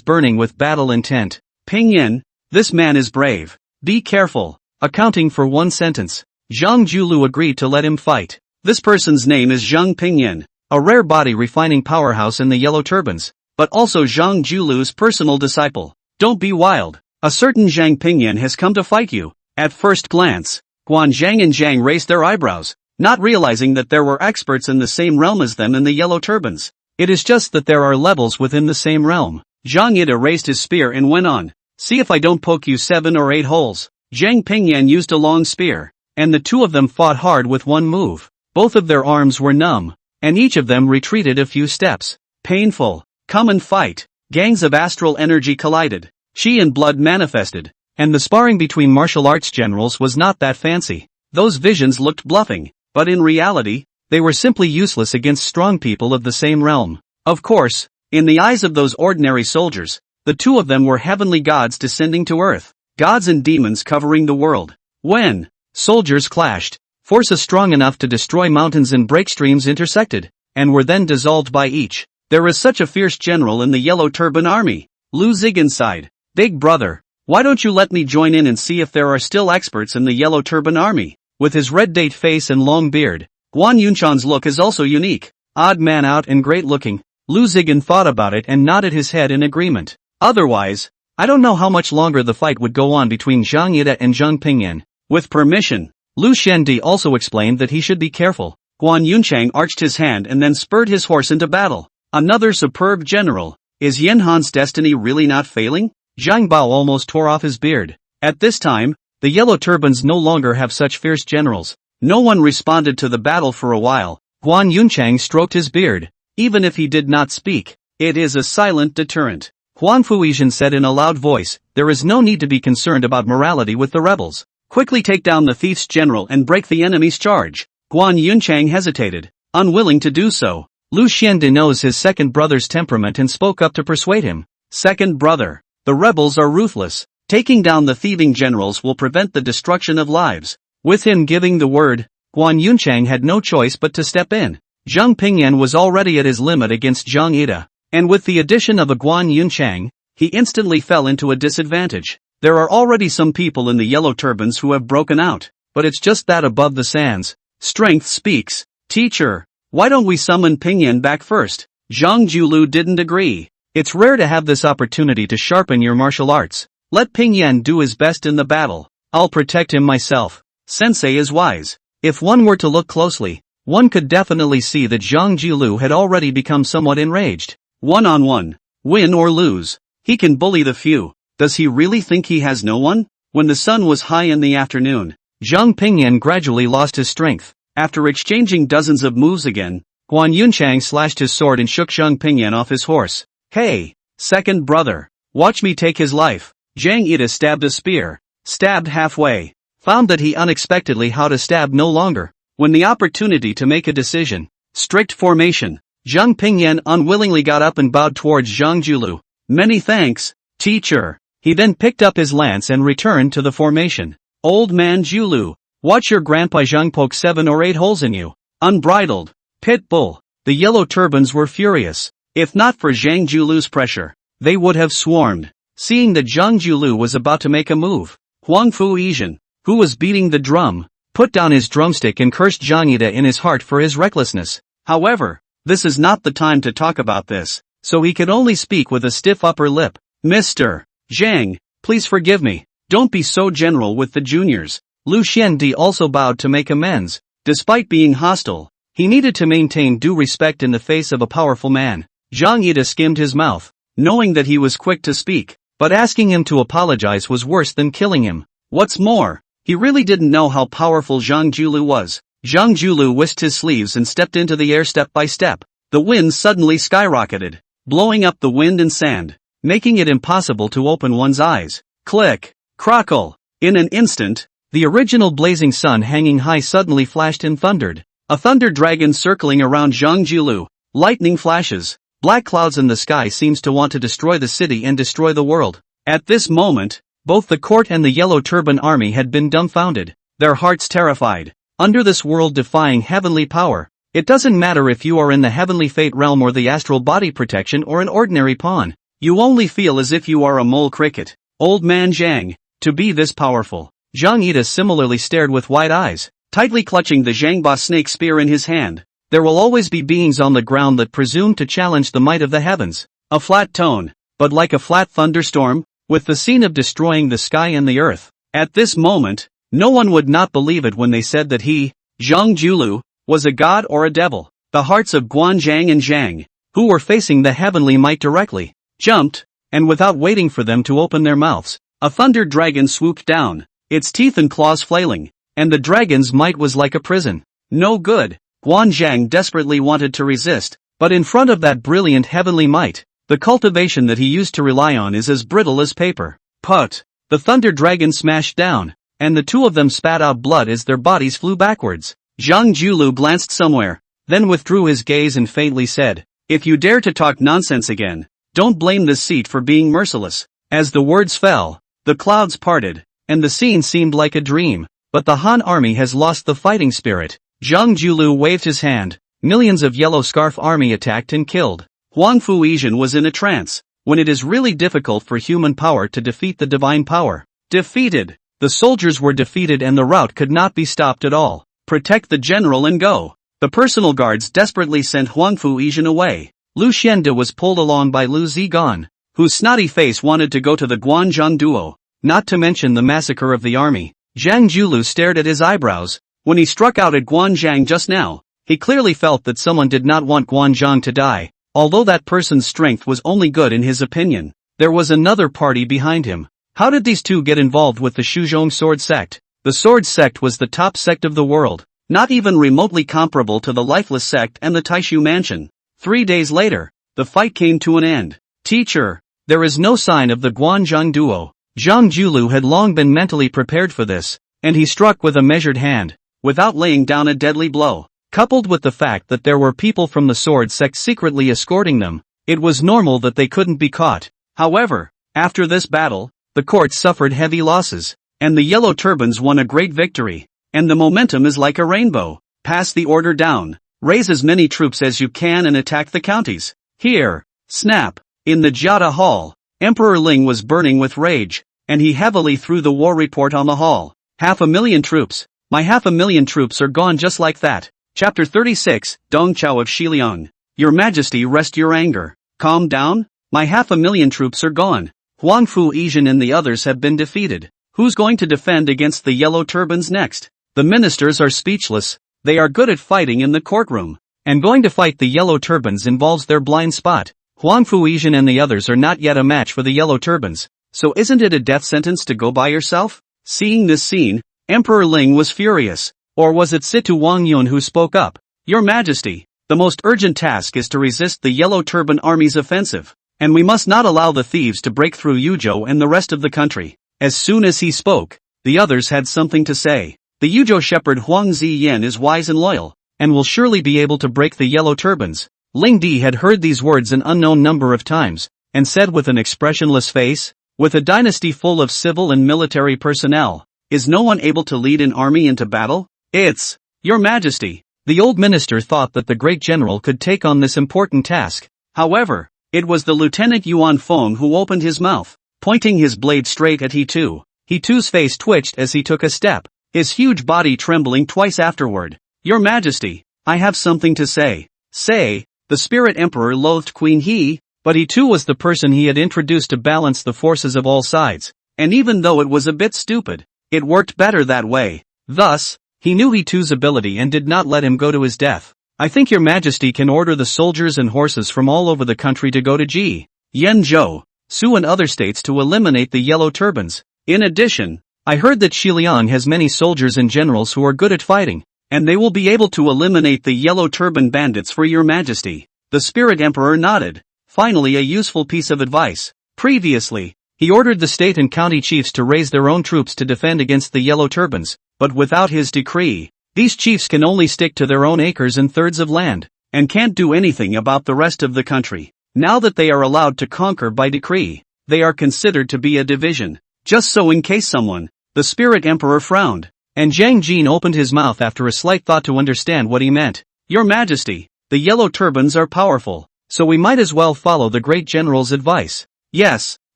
burning with battle intent. Pingyan, this man is brave. Be careful. Accounting for one sentence, Zhang Julu agreed to let him fight. This person's name is Zhang Pingyan, a rare body refining powerhouse in the Yellow Turbans, but also Zhang Julu's personal disciple. Don't be wild. A certain Zhang Pingyan has come to fight you. At first glance, Guan Zhang and Zhang raised their eyebrows, not realizing that there were experts in the same realm as them in the Yellow Turbans. It is just that there are levels within the same realm. Zhang Ida raised his spear and went on. See if I don't poke you 7 or 8 holes. Zhang Pingyan used a long spear, and the two of them fought hard with one move. Both of their arms were numb, and each of them retreated a few steps. Painful. Come and fight. Gangs of astral energy collided. Chi and blood manifested, and the sparring between martial arts generals was not that fancy. Those visions looked bluffing, but in reality, they were simply useless against strong people of the same realm. Of course, in the eyes of those ordinary soldiers, the two of them were heavenly gods descending to earth, gods and demons covering the world. When soldiers clashed, forces strong enough to destroy mountains and break streams intersected, and were then dissolved by each. There is such a fierce general in the Yellow Turban Army. Lu Zigan sighed. Big brother, why don't you let me join in and see if there are still experts in the Yellow Turban Army? With his red date face and long beard, Guan Yunchan's look is also unique. Odd man out and great looking. Lu Zigan thought about it and nodded his head in agreement. Otherwise, I don't know how much longer the fight would go on between Zhang Ida and Zhang Pingyan. With permission, Lu Xiandi also explained that he should be careful. Guan Yunchang arched his hand and then spurred his horse into battle. Another superb general. Is Yanhan's destiny really not failing? Zhang Bao almost tore off his beard. At this time, the Yellow Turbans no longer have such fierce generals. No one responded to the battle for a while. Guan Yunchang stroked his beard. Even if he did not speak, it is a silent deterrent. Huan Fuizhen said in a loud voice, there is no need to be concerned about morality with the rebels. Quickly take down the thief's general and break the enemy's charge. Guan Yunchang hesitated, unwilling to do so. Lu Xiande knows his second brother's temperament and spoke up to persuade him. Second brother, the rebels are ruthless. Taking down the thieving generals will prevent the destruction of lives. With him giving the word, Guan Yunchang had no choice but to step in. Zhang Pingyan was already at his limit against Zhang Ida, and with the addition of a Guan Yunchang, he instantly fell into a disadvantage. There are already some people in the Yellow Turbans who have broken out, but it's just that above the sands, strength speaks. Teacher, why don't we summon Pingyan back first? Zhang Julu didn't agree. It's rare to have this opportunity to sharpen your martial arts. Let Pingyan do his best in the battle. I'll protect him myself. Sensei is wise. If one were to look closely, one could definitely see that Zhang Julu had already become somewhat enraged. One-on-one, win or lose, he can bully the few. Does he really think he has no one? When the sun was high in the afternoon, Zhang Pingyan gradually lost his strength. After exchanging dozens of moves again, Guan Yunchang slashed his sword and shook Zhang Pingyan off his horse. Hey, second brother, watch me take his life. Zhang Ida stabbed a spear, stabbed halfway, found that he unexpectedly how to stab no longer. When the opportunity to make a decision, strict formation, Zhang Pingyan unwillingly got up and bowed towards Zhang Julu. Many thanks, teacher. He then picked up his lance and returned to the formation. Old man Julu, watch your grandpa Zhang poke 7 or 8 holes in you. Unbridled, pit bull. The Yellow Turbans were furious. If not for Zhang Julu's pressure, they would have swarmed. Seeing that Zhang Julu was about to make a move, Huang Fuizhen, who was beating the drum, put down his drumstick and cursed Zhang Ida in his heart for his recklessness. However, this is not the time to talk about this, so he could only speak with a stiff upper lip. Mr. Zhang, please forgive me. Don't be so general with the juniors. Lu Xiandi also bowed to make amends. Despite being hostile, he needed to maintain due respect in the face of a powerful man. Zhang Ida skimmed his mouth, knowing that he was quick to speak, but asking him to apologize was worse than killing him. What's more, he really didn't know how powerful Zhang Julu was. Zhang Julu whisked his sleeves and stepped into the air step by step. The wind suddenly skyrocketed, blowing up the wind and sand, making it impossible to open one's eyes. Click. Crackle. In an instant, the original blazing sun hanging high suddenly flashed and thundered. A thunder dragon circling around Zhang Julu. Lightning flashes. Black clouds in the sky seems to want to destroy the city and destroy the world. At this moment, both the court and the Yellow Turban army had been dumbfounded, their hearts terrified. Under this world-defying heavenly power, it doesn't matter if you are in the heavenly fate realm or the astral body protection or an ordinary pawn. You only feel as if you are a mole cricket. Old man Zhang, to be this powerful. Zhang Yida similarly stared with wide eyes, tightly clutching the Zhangba snake spear in his hand. There will always be beings on the ground that presume to challenge the might of the heavens. A flat tone, but like a flat thunderstorm, with the scene of destroying the sky and the earth. At this moment, no one would not believe it when they said that he, Zhang Julu, was a god or a devil. The hearts of Guanzhang and Zhang, who were facing the heavenly might directly, jumped, and without waiting for them to open their mouths, a thunder dragon swooped down, its teeth and claws flailing, and the dragon's might was like a prison. No good. Guanzhang desperately wanted to resist, but in front of that brilliant heavenly might, the cultivation that he used to rely on is as brittle as paper. Put. The thunder dragon smashed down, and the two of them spat out blood as their bodies flew backwards. Zhang Julu glanced somewhere, then withdrew his gaze and faintly said, "If you dare to talk nonsense again, don't blame this seat for being merciless." As the words fell, the clouds parted, and the scene seemed like a dream. But the Han army has lost the fighting spirit. Zhang Julu waved his hand. Millions of Yellow Scarf army attacked and killed. Huang Fuizhen was in a trance, when it is really difficult for human power to defeat the divine power. Defeated. The soldiers were defeated and the rout could not be stopped at all. Protect the general and go. The personal guards desperately sent Huang Fuizhen away. Lu Xiande was pulled along by Lu Zigan, whose snotty face wanted to go to the Guanzhang duo, not to mention the massacre of the army. Zhang Julu stared at his eyebrows. When he struck out at Guanzhang just now, he clearly felt that someone did not want Guanzhang to die, although that person's strength was only good in his opinion. There was another party behind him. How did these two get involved with the Shuzhong sword sect? The sword sect was the top sect of the world, not even remotely comparable to the lifeless sect and the Taishu mansion. 3 days later, the fight came to an end. Teacher, there is no sign of the Guanzhang duo. Zhang Julu had long been mentally prepared for this, and he struck with a measured hand, without laying down a deadly blow. Coupled with the fact that there were people from the sword sect secretly escorting them, it was normal that they couldn't be caught. However, after this battle, the court suffered heavy losses, and the Yellow Turbans won a great victory, and the momentum is like a rainbow. Pass the order down, raise as many troops as you can and attack the counties. Here, snap. In the Jiada Hall, Emperor Ling was burning with rage, and he heavily threw the war report on the hall. 500,000 troops. My 500,000 troops are gone just like that. Chapter 36, Dong Chao of Shiliang. Your Majesty, rest your anger. Calm down. My 500,000 troops are gone. Huang Fuizhen and the others have been defeated. Who's going to defend against the Yellow Turbans next? The ministers are speechless. They are good at fighting in the courtroom, and going to fight the Yellow Turbans involves their blind spot. Huang Fuizhen and the others are not yet a match for the Yellow Turbans, so isn't it a death sentence to go by yourself? Seeing this scene, Emperor Ling was furious. Or was it Situ Wangyun who spoke up? Your Majesty, the most urgent task is to resist the Yellow Turban army's offensive, and we must not allow the thieves to break through Yuzhou and the rest of the country. As soon as he spoke, the others had something to say. The Yuzhou shepherd Huang Ziyan is wise and loyal, and will surely be able to break the Yellow Turbans. Ling Di had heard these words an unknown number of times, and said with an expressionless face, with a dynasty full of civil and military personnel, is no one able to lead an army into battle? It's, Your Majesty. The old minister thought that the great general could take on this important task. However, it was the Lieutenant Yuan Feng who opened his mouth, pointing his blade straight at He Tu. He Tu's face twitched as he took a step, his huge body trembling twice afterward. Your Majesty, I have something to say. Say. The Spirit Emperor loathed Queen He, but He Tu was the person he had introduced to balance the forces of all sides, and even though it was a bit stupid, it worked better that way. Thus, he knew He Tu's ability and did not let him go to his death. I think Your Majesty can order the soldiers and horses from all over the country to go to Ji, Yenzhou, Su and other states to eliminate the Yellow Turbans. In addition, I heard that Xiliang has many soldiers and generals who are good at fighting, and they will be able to eliminate the Yellow Turban bandits for Your Majesty. The Spirit Emperor nodded. Finally, a useful piece of advice. Previously, He ordered the state and county chiefs to raise their own troops to defend against the Yellow Turbans, but without his decree, these chiefs can only stick to their own acres and thirds of land, and can't do anything about the rest of the country. Now that they are allowed to conquer by decree, they are considered to be a division. Just so in case someone, the spirit emperor frowned, and Zhang Jin opened his mouth after a slight thought to understand what he meant. Your Majesty, the Yellow Turbans are powerful, so we might as well follow the great general's advice. Yes,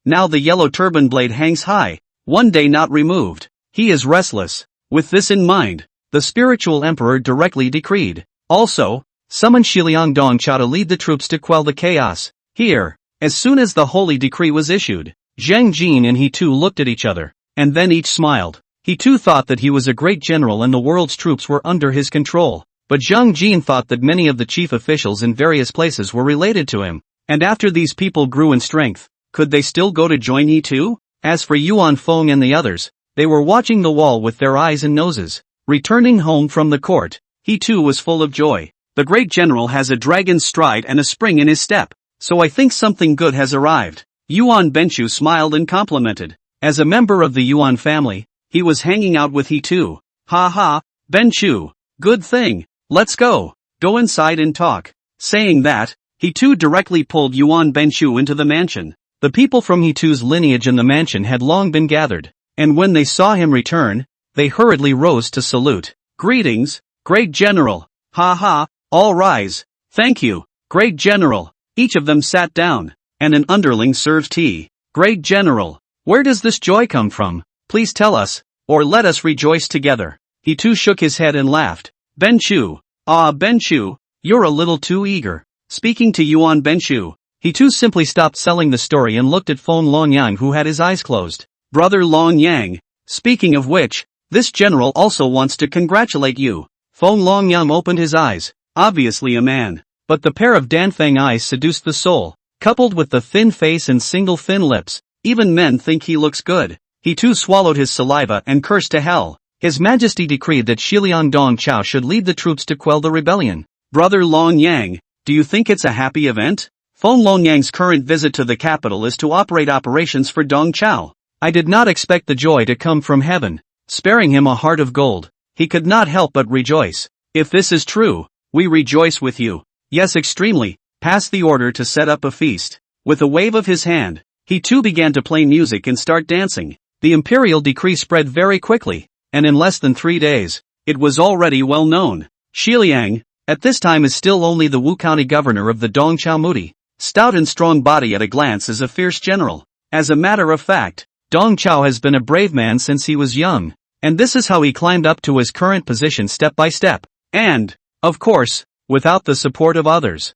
now the yellow turban blade hangs high, one day not removed. He is restless. With this in mind, the spiritual emperor directly decreed. Also, summon Shiliang Dongchao to lead the troops to quell the chaos. Here, as soon as the holy decree was issued, Zhang Jin and he too looked at each other, and then each smiled. He too thought that he was a great general and the world's troops were under his control. But Zhang Jin thought that many of the chief officials in various places were related to him, and after these people grew in strength, could they still go to join he too? As for Yuan Feng and the others, they were watching the wall with their eyes and noses. Returning home from the court, he too was full of joy. The great general has a dragon's stride and a spring in his step, so I think something good has arrived. Yuan Benshu smiled and complimented. As a member of the Yuan family, he was hanging out with he too. Ha ha, Benshu, good thing. Let's go. Go inside and talk. Saying that, he too directly pulled Yuan Benshu into the mansion. The people from he too's lineage in the mansion had long been gathered, and when they saw him return, they hurriedly rose to salute. Greetings, great general. Ha ha, all rise. Thank you, great general. Each of them sat down, and an underling served tea. Great general, where does this joy come from? Please tell us, or let us rejoice together. He too shook his head and laughed. Benshu, Benshu, you're a little too eager. Speaking to Yuan Benshu, he too simply stopped selling the story and looked at Feng Longyang who had his eyes closed. Brother Longyang, speaking of which, this general also wants to congratulate you. Feng Longyang opened his eyes, obviously a man, but the pair of Danfeng eyes seduced the soul, coupled with the thin face and single thin lips, even men think he looks good. He too swallowed his saliva and cursed to hell. His Majesty decreed that Shiliang Dongchao should lead the troops to quell the rebellion. Brother Longyang, do you think it's a happy event? Feng Longyang's current visit to the capital is to operate operations for Dongchao. I did not expect the joy to come from heaven, sparing him a heart of gold. He could not help but rejoice. If this is true, we rejoice with you. Yes, extremely. Pass the order to set up a feast. With a wave of his hand, he too began to play music and start dancing. The imperial decree spread very quickly, and in less than 3 days, it was already well known. Shiliang, at this time is still only the Wu County governor of the Dongchao Mudi. Stout and strong body at a glance is a fierce general. As a matter of fact, Dongchao has been a brave man since he was young, and this is how he climbed up to his current position step by step. And, of course, without the support of others.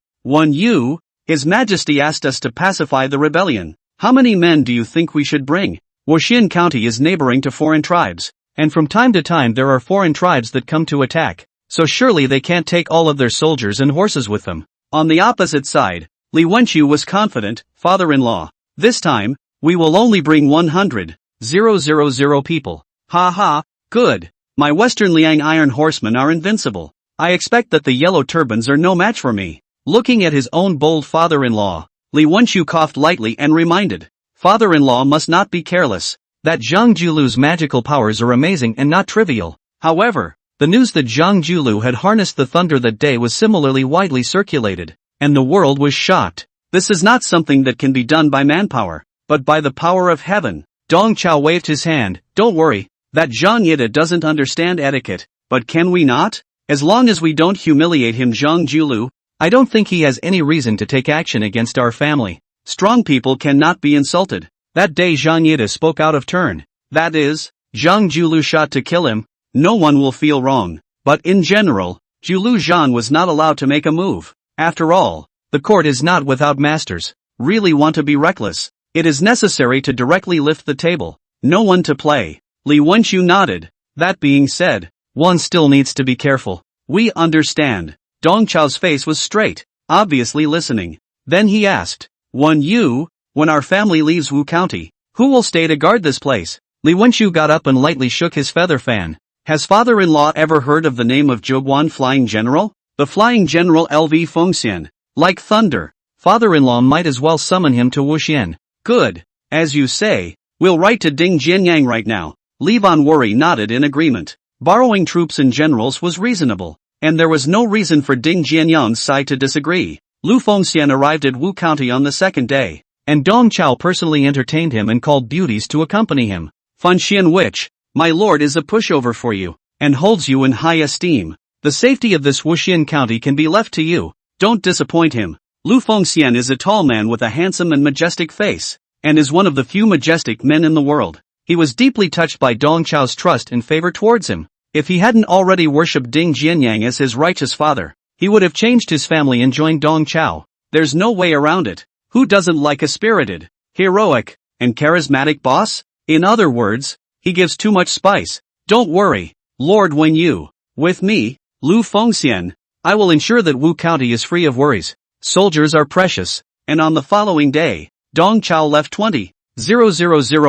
His Majesty asked us to pacify the rebellion. How many men do you think we should bring? Wuxian County is neighboring to foreign tribes, and from time to time there are foreign tribes that come to attack, so surely they can't take all of their soldiers and horses with them. On the opposite side, Li Wenqiu was confident, father-in-law. This time, we will only bring 100,000 people. Ha ha, good. My Western Liang Iron Horsemen are invincible. I expect that the Yellow Turbans are no match for me. Looking at his own bold father-in-law, Li Wenqiu coughed lightly and reminded, father-in-law must not be careless. That Zhang Julu's magical powers are amazing and not trivial. However, the news that Zhang Julu had harnessed the thunder that day was similarly widely circulated, and the world was shocked. This is not something that can be done by manpower, but by the power of heaven. Dongchao waved his hand. Don't worry, that Zhang Yida doesn't understand etiquette, but can we not? As long as we don't humiliate him, Zhang Julu, I don't think he has any reason to take action against our family. Strong people cannot be insulted. That day Zhang Yida spoke out of turn. That is, Zhang Julu shot to kill him. No one will feel wrong. But in general, Julu Zhan was not allowed to make a move. After all, the court is not without masters. Really want to be reckless. It is necessary to directly lift the table. No one to play. Li Wenqiu nodded. That being said, one still needs to be careful. We understand. Dongchao's face was straight, obviously listening. Then he asked, when our family leaves Wu County, who will stay to guard this place? Li Wenqiu got up and lightly shook his feather fan. Has father-in-law ever heard of the name of Zhoguan Flying General? The Flying General LV Fengxian. Like thunder. Father-in-law might as well summon him to Wuxian. Good. As you say, we'll write to Ding Jianyang right now. Li Ban Worry nodded in agreement. Borrowing troops and generals was reasonable, and there was no reason for Ding Jianyang's side to disagree. Lu Fengxian arrived at Wu County on the second day, and Dong Chao personally entertained him and called beauties to accompany him. Fan Xian, which, my lord, is a pushover for you, and holds you in high esteem. The safety of this Wuxian county can be left to you. Don't disappoint him. Lu Fengxian is a tall man with a handsome and majestic face, and is one of the few majestic men in the world. He was deeply touched by Dong Chao's trust and favor towards him. If he hadn't already worshipped Ding Jianyang as his righteous father, he would have changed his family and joined Dong Chao. There's no way around it. Who doesn't like a spirited, heroic, and charismatic boss? In other words, he gives too much spice. Don't worry, Lord Wen Yu. With me, Lu Fengxian, I will ensure that Wu County is free of worries. Soldiers are precious, and on the following day, Dong Chao left 20,000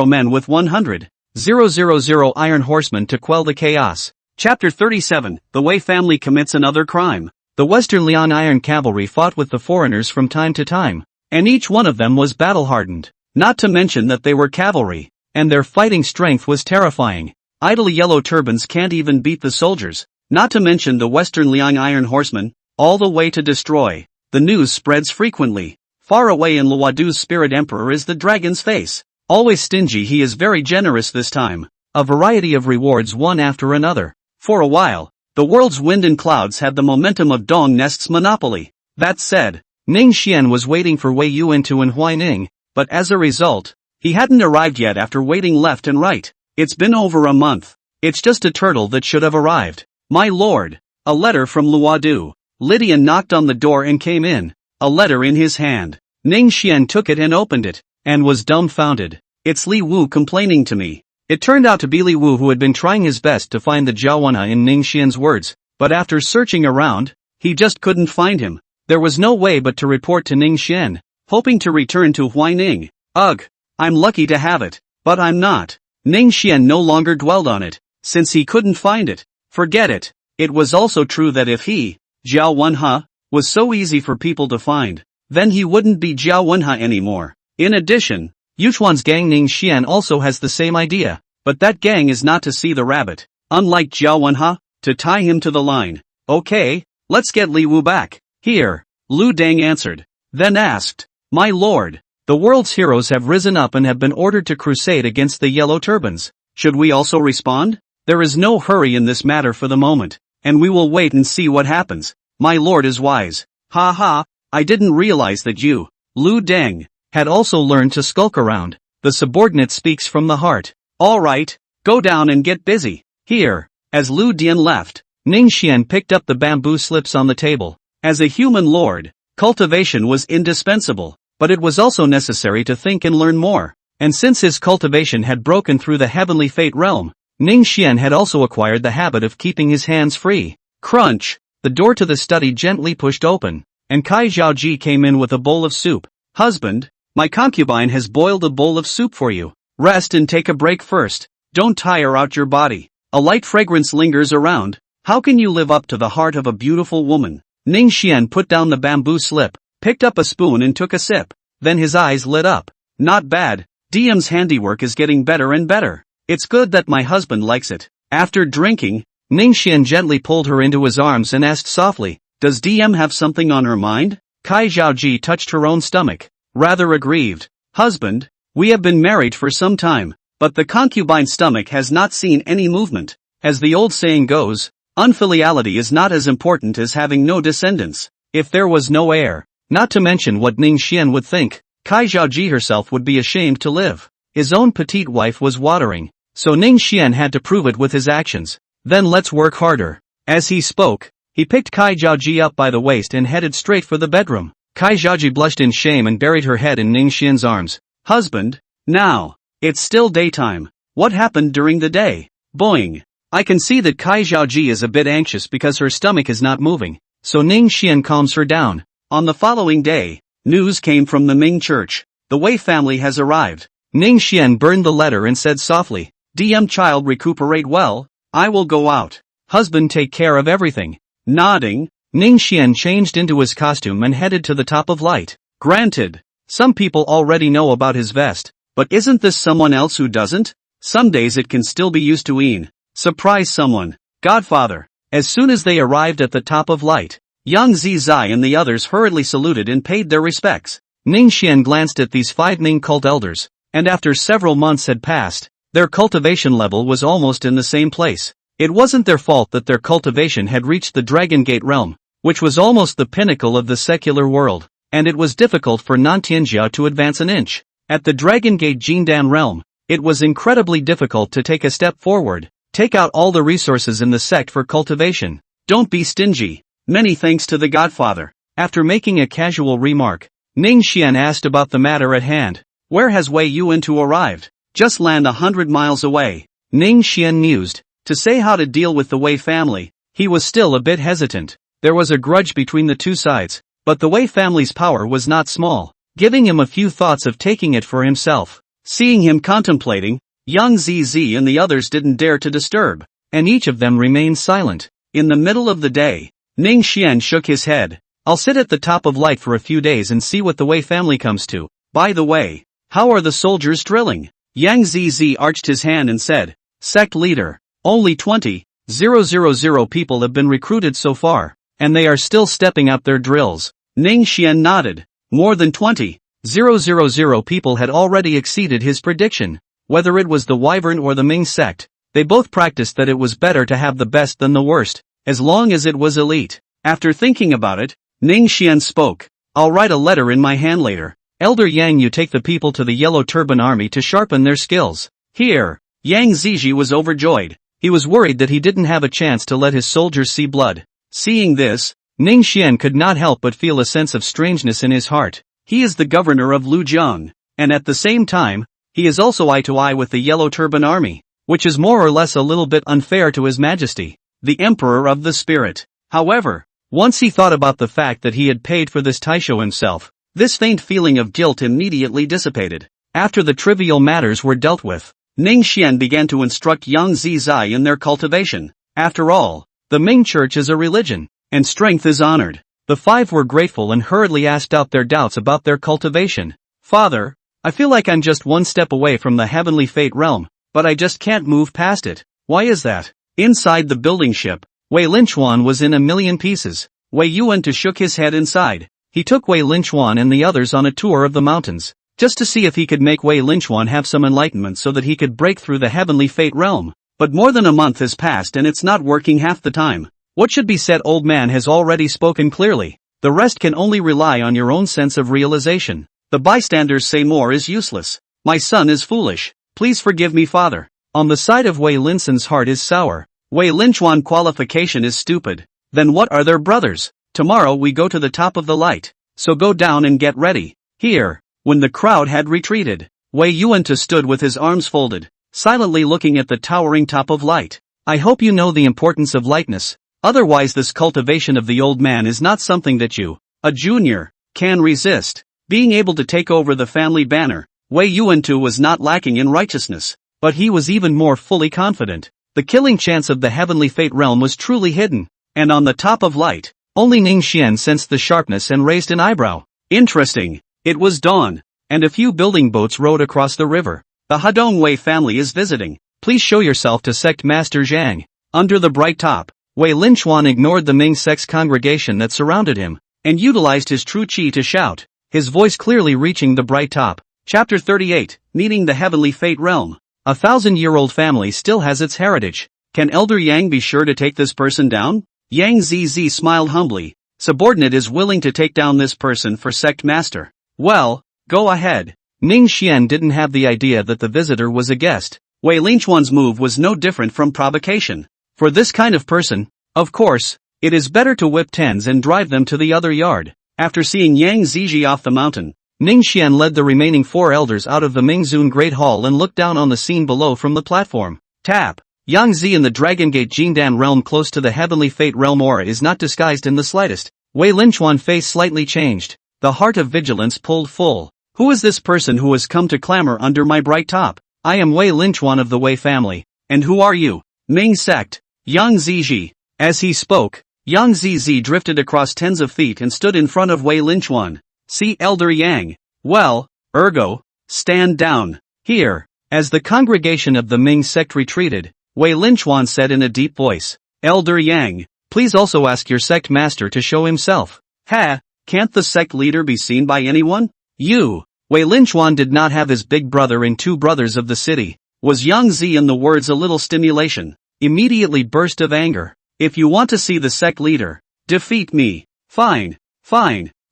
men with 100,000 iron horsemen to quell the chaos. Chapter 37, The Wei family commits another crime. The Western Liang Iron Cavalry fought with the foreigners from time to time, and each one of them was battle-hardened, not to mention that they were cavalry, and their fighting strength was terrifying. Idle yellow turbans can't even beat the soldiers, not to mention the Western Liang Iron Horsemen, all the way to destroy. The news spreads frequently. Far away in Luodu's spirit emperor is the dragon's face. Always stingy, he is very generous this time. A variety of rewards one after another. For a while, the world's wind and clouds had the momentum of Dong Nest's monopoly. That said, Ning Xian was waiting for Wei Yuan to and Huaining, but as a result, he hadn't arrived yet after waiting left and right. It's been over a month. It's just a turtle that should have arrived. My lord, a letter from Luodu. Lydian knocked on the door and came in, a letter in his hand. Ning Xian took it and opened it, and was dumbfounded. It's Li Wu complaining to me. It turned out to be Li Wu, who had been trying his best to find the Jiawenha in Ning Xian's words, but after searching around, he just couldn't find him. There was no way but to report to Ning Xian, hoping to return to Huaining. Ugh, I'm lucky to have it, but I'm not. Ning Xian no longer dwelled on it, since he couldn't find it. Forget it. It was also true that if he, Jiao Wenha, was so easy for people to find, then he wouldn't be Jiao Wenha anymore. In addition, Yuchuan's gang Ning Xian also has the same idea, but that gang is not to see the rabbit, unlike Jiao Wenha, to tie him to the line. Okay, let's get Li Wu back. Here, Lu Dang answered, then asked, my lord, the world's heroes have risen up and have been ordered to crusade against the yellow turbans. Should we also respond? There is no hurry in this matter for the moment, and we will wait and see what happens. My lord is wise. Ha ha, I didn't realize that you, Lu Deng, had also learned to skulk around. The subordinate speaks from the heart. All right, go down and get busy. Here, as Lu Dian left, Ning Xian picked up the bamboo slips on the table. As a human lord, cultivation was indispensable, but it was also necessary to think and learn more. And since his cultivation had broken through the heavenly fate realm, Ning Xian had also acquired the habit of keeping his hands free. Crunch! The door to the study gently pushed open, and Kai Zhaoji came in with a bowl of soup. Husband, my concubine has boiled a bowl of soup for you. Rest and take a break first. Don't tire out your body. A light fragrance lingers around. How can you live up to the heart of a beautiful woman? Ning Xian put down the bamboo slip, picked up a spoon and took a sip. Then his eyes lit up. Not bad. DM's handiwork is getting better and better. It's good that my husband likes it. After drinking, Ning Xian gently pulled her into his arms and asked softly, does DM have something on her mind? Kai Zhaoji touched her own stomach, rather aggrieved. Husband, we have been married for some time, but the concubine's stomach has not seen any movement. As the old saying goes, unfiliality is not as important as having no descendants. If there was no heir, not to mention what Ning Xian would think, Kai Zhaoji herself would be ashamed to live. His own petite wife was watering, so Ning Xian had to prove it with his actions. Then let's work harder. As he spoke, he picked Kai Zhaoji up by the waist and headed straight for the bedroom. Kai Zhaoji blushed in shame and buried her head in Ning Xian's arms. Husband, now, it's still daytime. What happened during the day? Boing. I can see that Kai Zhaoji is a bit anxious because her stomach is not moving, so Ning Xian calms her down. On the following day, news came from the Ming church. The Wei family has arrived. Ning Xian burned the letter and said softly, DM child recuperate well, I will go out. Husband take care of everything. Nodding, Ning Xian changed into his costume and headed to the top of light. Granted, some people already know about his vest, But isn't this someone else who doesn't? Some days it can still be used to surprise someone. Godfather. As soon as they arrived at the top of light, Yang Zizai and the others hurriedly saluted and paid their respects. Ning Xian glanced at these 5 Ming cult elders, and after several months had passed, their cultivation level was almost in the same place. It wasn't their fault that their cultivation had reached the Dragon Gate realm, which was almost the pinnacle of the secular world, and it was difficult for Nantianjia to advance an inch. At the Dragon Gate Jindan realm, it was incredibly difficult to take a step forward. Take out all the resources in the sect for cultivation. Don't be stingy. Many thanks to the Godfather. After making a casual remark, Ning Xian asked about the matter at hand. Where has Wei Yuantu arrived? Just land 100 miles away. Ning Xian mused. To say how to deal with the Wei family, he was still a bit hesitant. There was a grudge between the two sides, but the Wei family's power was not small, giving him a few thoughts of taking it for himself. Seeing him contemplating, Yang Zizi and the others didn't dare to disturb, and each of them remained silent. In the middle of the day, Ning Xian shook his head. I'll sit at the top of light for a few days and see what the Wei family comes to. By the way, how are the soldiers drilling? Yang Zizi arched his hand and said, Sect leader, only 20,000 people have been recruited so far, and they are still stepping up their drills. Ning Xian nodded. More than 20,000 people had already exceeded his prediction. Whether it was the Wyvern or the Ming sect, they both practiced that it was better to have the best than the worst, as long as it was elite. After thinking about it, Ning Xian spoke. I'll write a letter in my hand later. Elder Yang, you take the people to the Yellow Turban Army to sharpen their skills. Here. Yang Ziji was overjoyed. He was worried that he didn't have a chance to let his soldiers see blood. Seeing this, Ning Xian could not help but feel a sense of strangeness in his heart. He is the governor of Lujiang, and at the same time, he is also eye to eye with the Yellow Turban Army, which is more or less a little bit unfair to His Majesty, the Emperor of the Spirit. However, once he thought about the fact that he had paid for this taisho himself, this faint feeling of guilt immediately dissipated. After the trivial matters were dealt with, Ning Xian began to instruct Yang Zizai in their cultivation. After all, the Ming Church is a religion, and strength is honored. The 5 were grateful and hurriedly asked out their doubts about their cultivation. Father, I feel like I'm just one step away from the heavenly fate realm, but I just can't move past it. Why is that? Inside the building ship, Wei Linchuan was in a million pieces. Wei Yuantu shook his head inside. He took Wei Linchuan and the others on a tour of the mountains, just to see if he could make Wei Linchuan have some enlightenment so that he could break through the heavenly fate realm. But more than a month has passed and it's not working half the time. What should be said, old man has already spoken clearly. The rest can only rely on your own sense of realization. The bystanders say more is useless. My son is foolish. Please forgive me, father. On the side of Wei Linsen's heart is sour. Wei Linchuan qualification is stupid. Then what are their brothers? Tomorrow we go to the top of the light. So go down and get ready. Here. When the crowd had retreated, Wei Yuantu stood with his arms folded, silently looking at the towering top of light. I hope you know the importance of lightness. Otherwise this cultivation of the old man is not something that you, a junior, can resist. Being able to take over the family banner, Wei Yuantu was not lacking in righteousness, but he was even more fully confident. The killing chance of the heavenly fate realm was truly hidden, and on the top of light, only Ning Xian sensed the sharpness and raised an eyebrow. Interesting. It was dawn, and a few building boats rowed across the river. The Hadong Wei family is visiting. Please show yourself to Sect Master Zhang. Under the bright top, Wei Linchuan ignored the Ming sect's congregation that surrounded him, and utilized his true qi to shout, his voice clearly reaching the bright top. Chapter 38, Meeting the Heavenly Fate Realm. 1,000-year-old family still has its heritage. Can Elder Yang be sure to take this person down? Yang Zizi smiled humbly. Subordinate is willing to take down this person for Sect Master. Well, go ahead. Ning Xian didn't have the idea that the visitor was a guest. Wei Linchuan's move was no different from provocation. For this kind of person, of course, it is better to whip tens and drive them to the other yard. After seeing Yang Ziji off the mountain, Ning Xian led the remaining 4 elders out of the Mingzun Great Hall and looked down on the scene below from the platform. Tap. Yang Zi in the Dragon Gate Jindan realm close to the Heavenly Fate realm aura is not disguised in the slightest. Wei Linchuan face slightly changed. The heart of vigilance pulled full. Who is this person who has come to clamor under my bright top? I am Wei Linchuan of the Wei family. And who are you? Ming sect. Yang Ziji. As he spoke, Yang Zizi drifted across tens of feet and stood in front of Wei Linchuan. See Elder Yang. Well, ergo, stand down. Here, as the congregation of the Ming sect retreated, Wei Linchuan said in a deep voice, Elder Yang, please also ask your sect master to show himself. Ha, can't the sect leader be seen by anyone? Wei Linchuan did not have his big brother and two brothers of the city. Was Yang Zi in the words a little stimulation? Immediately burst of anger. If you want to see the sect leader, defeat me. Fine.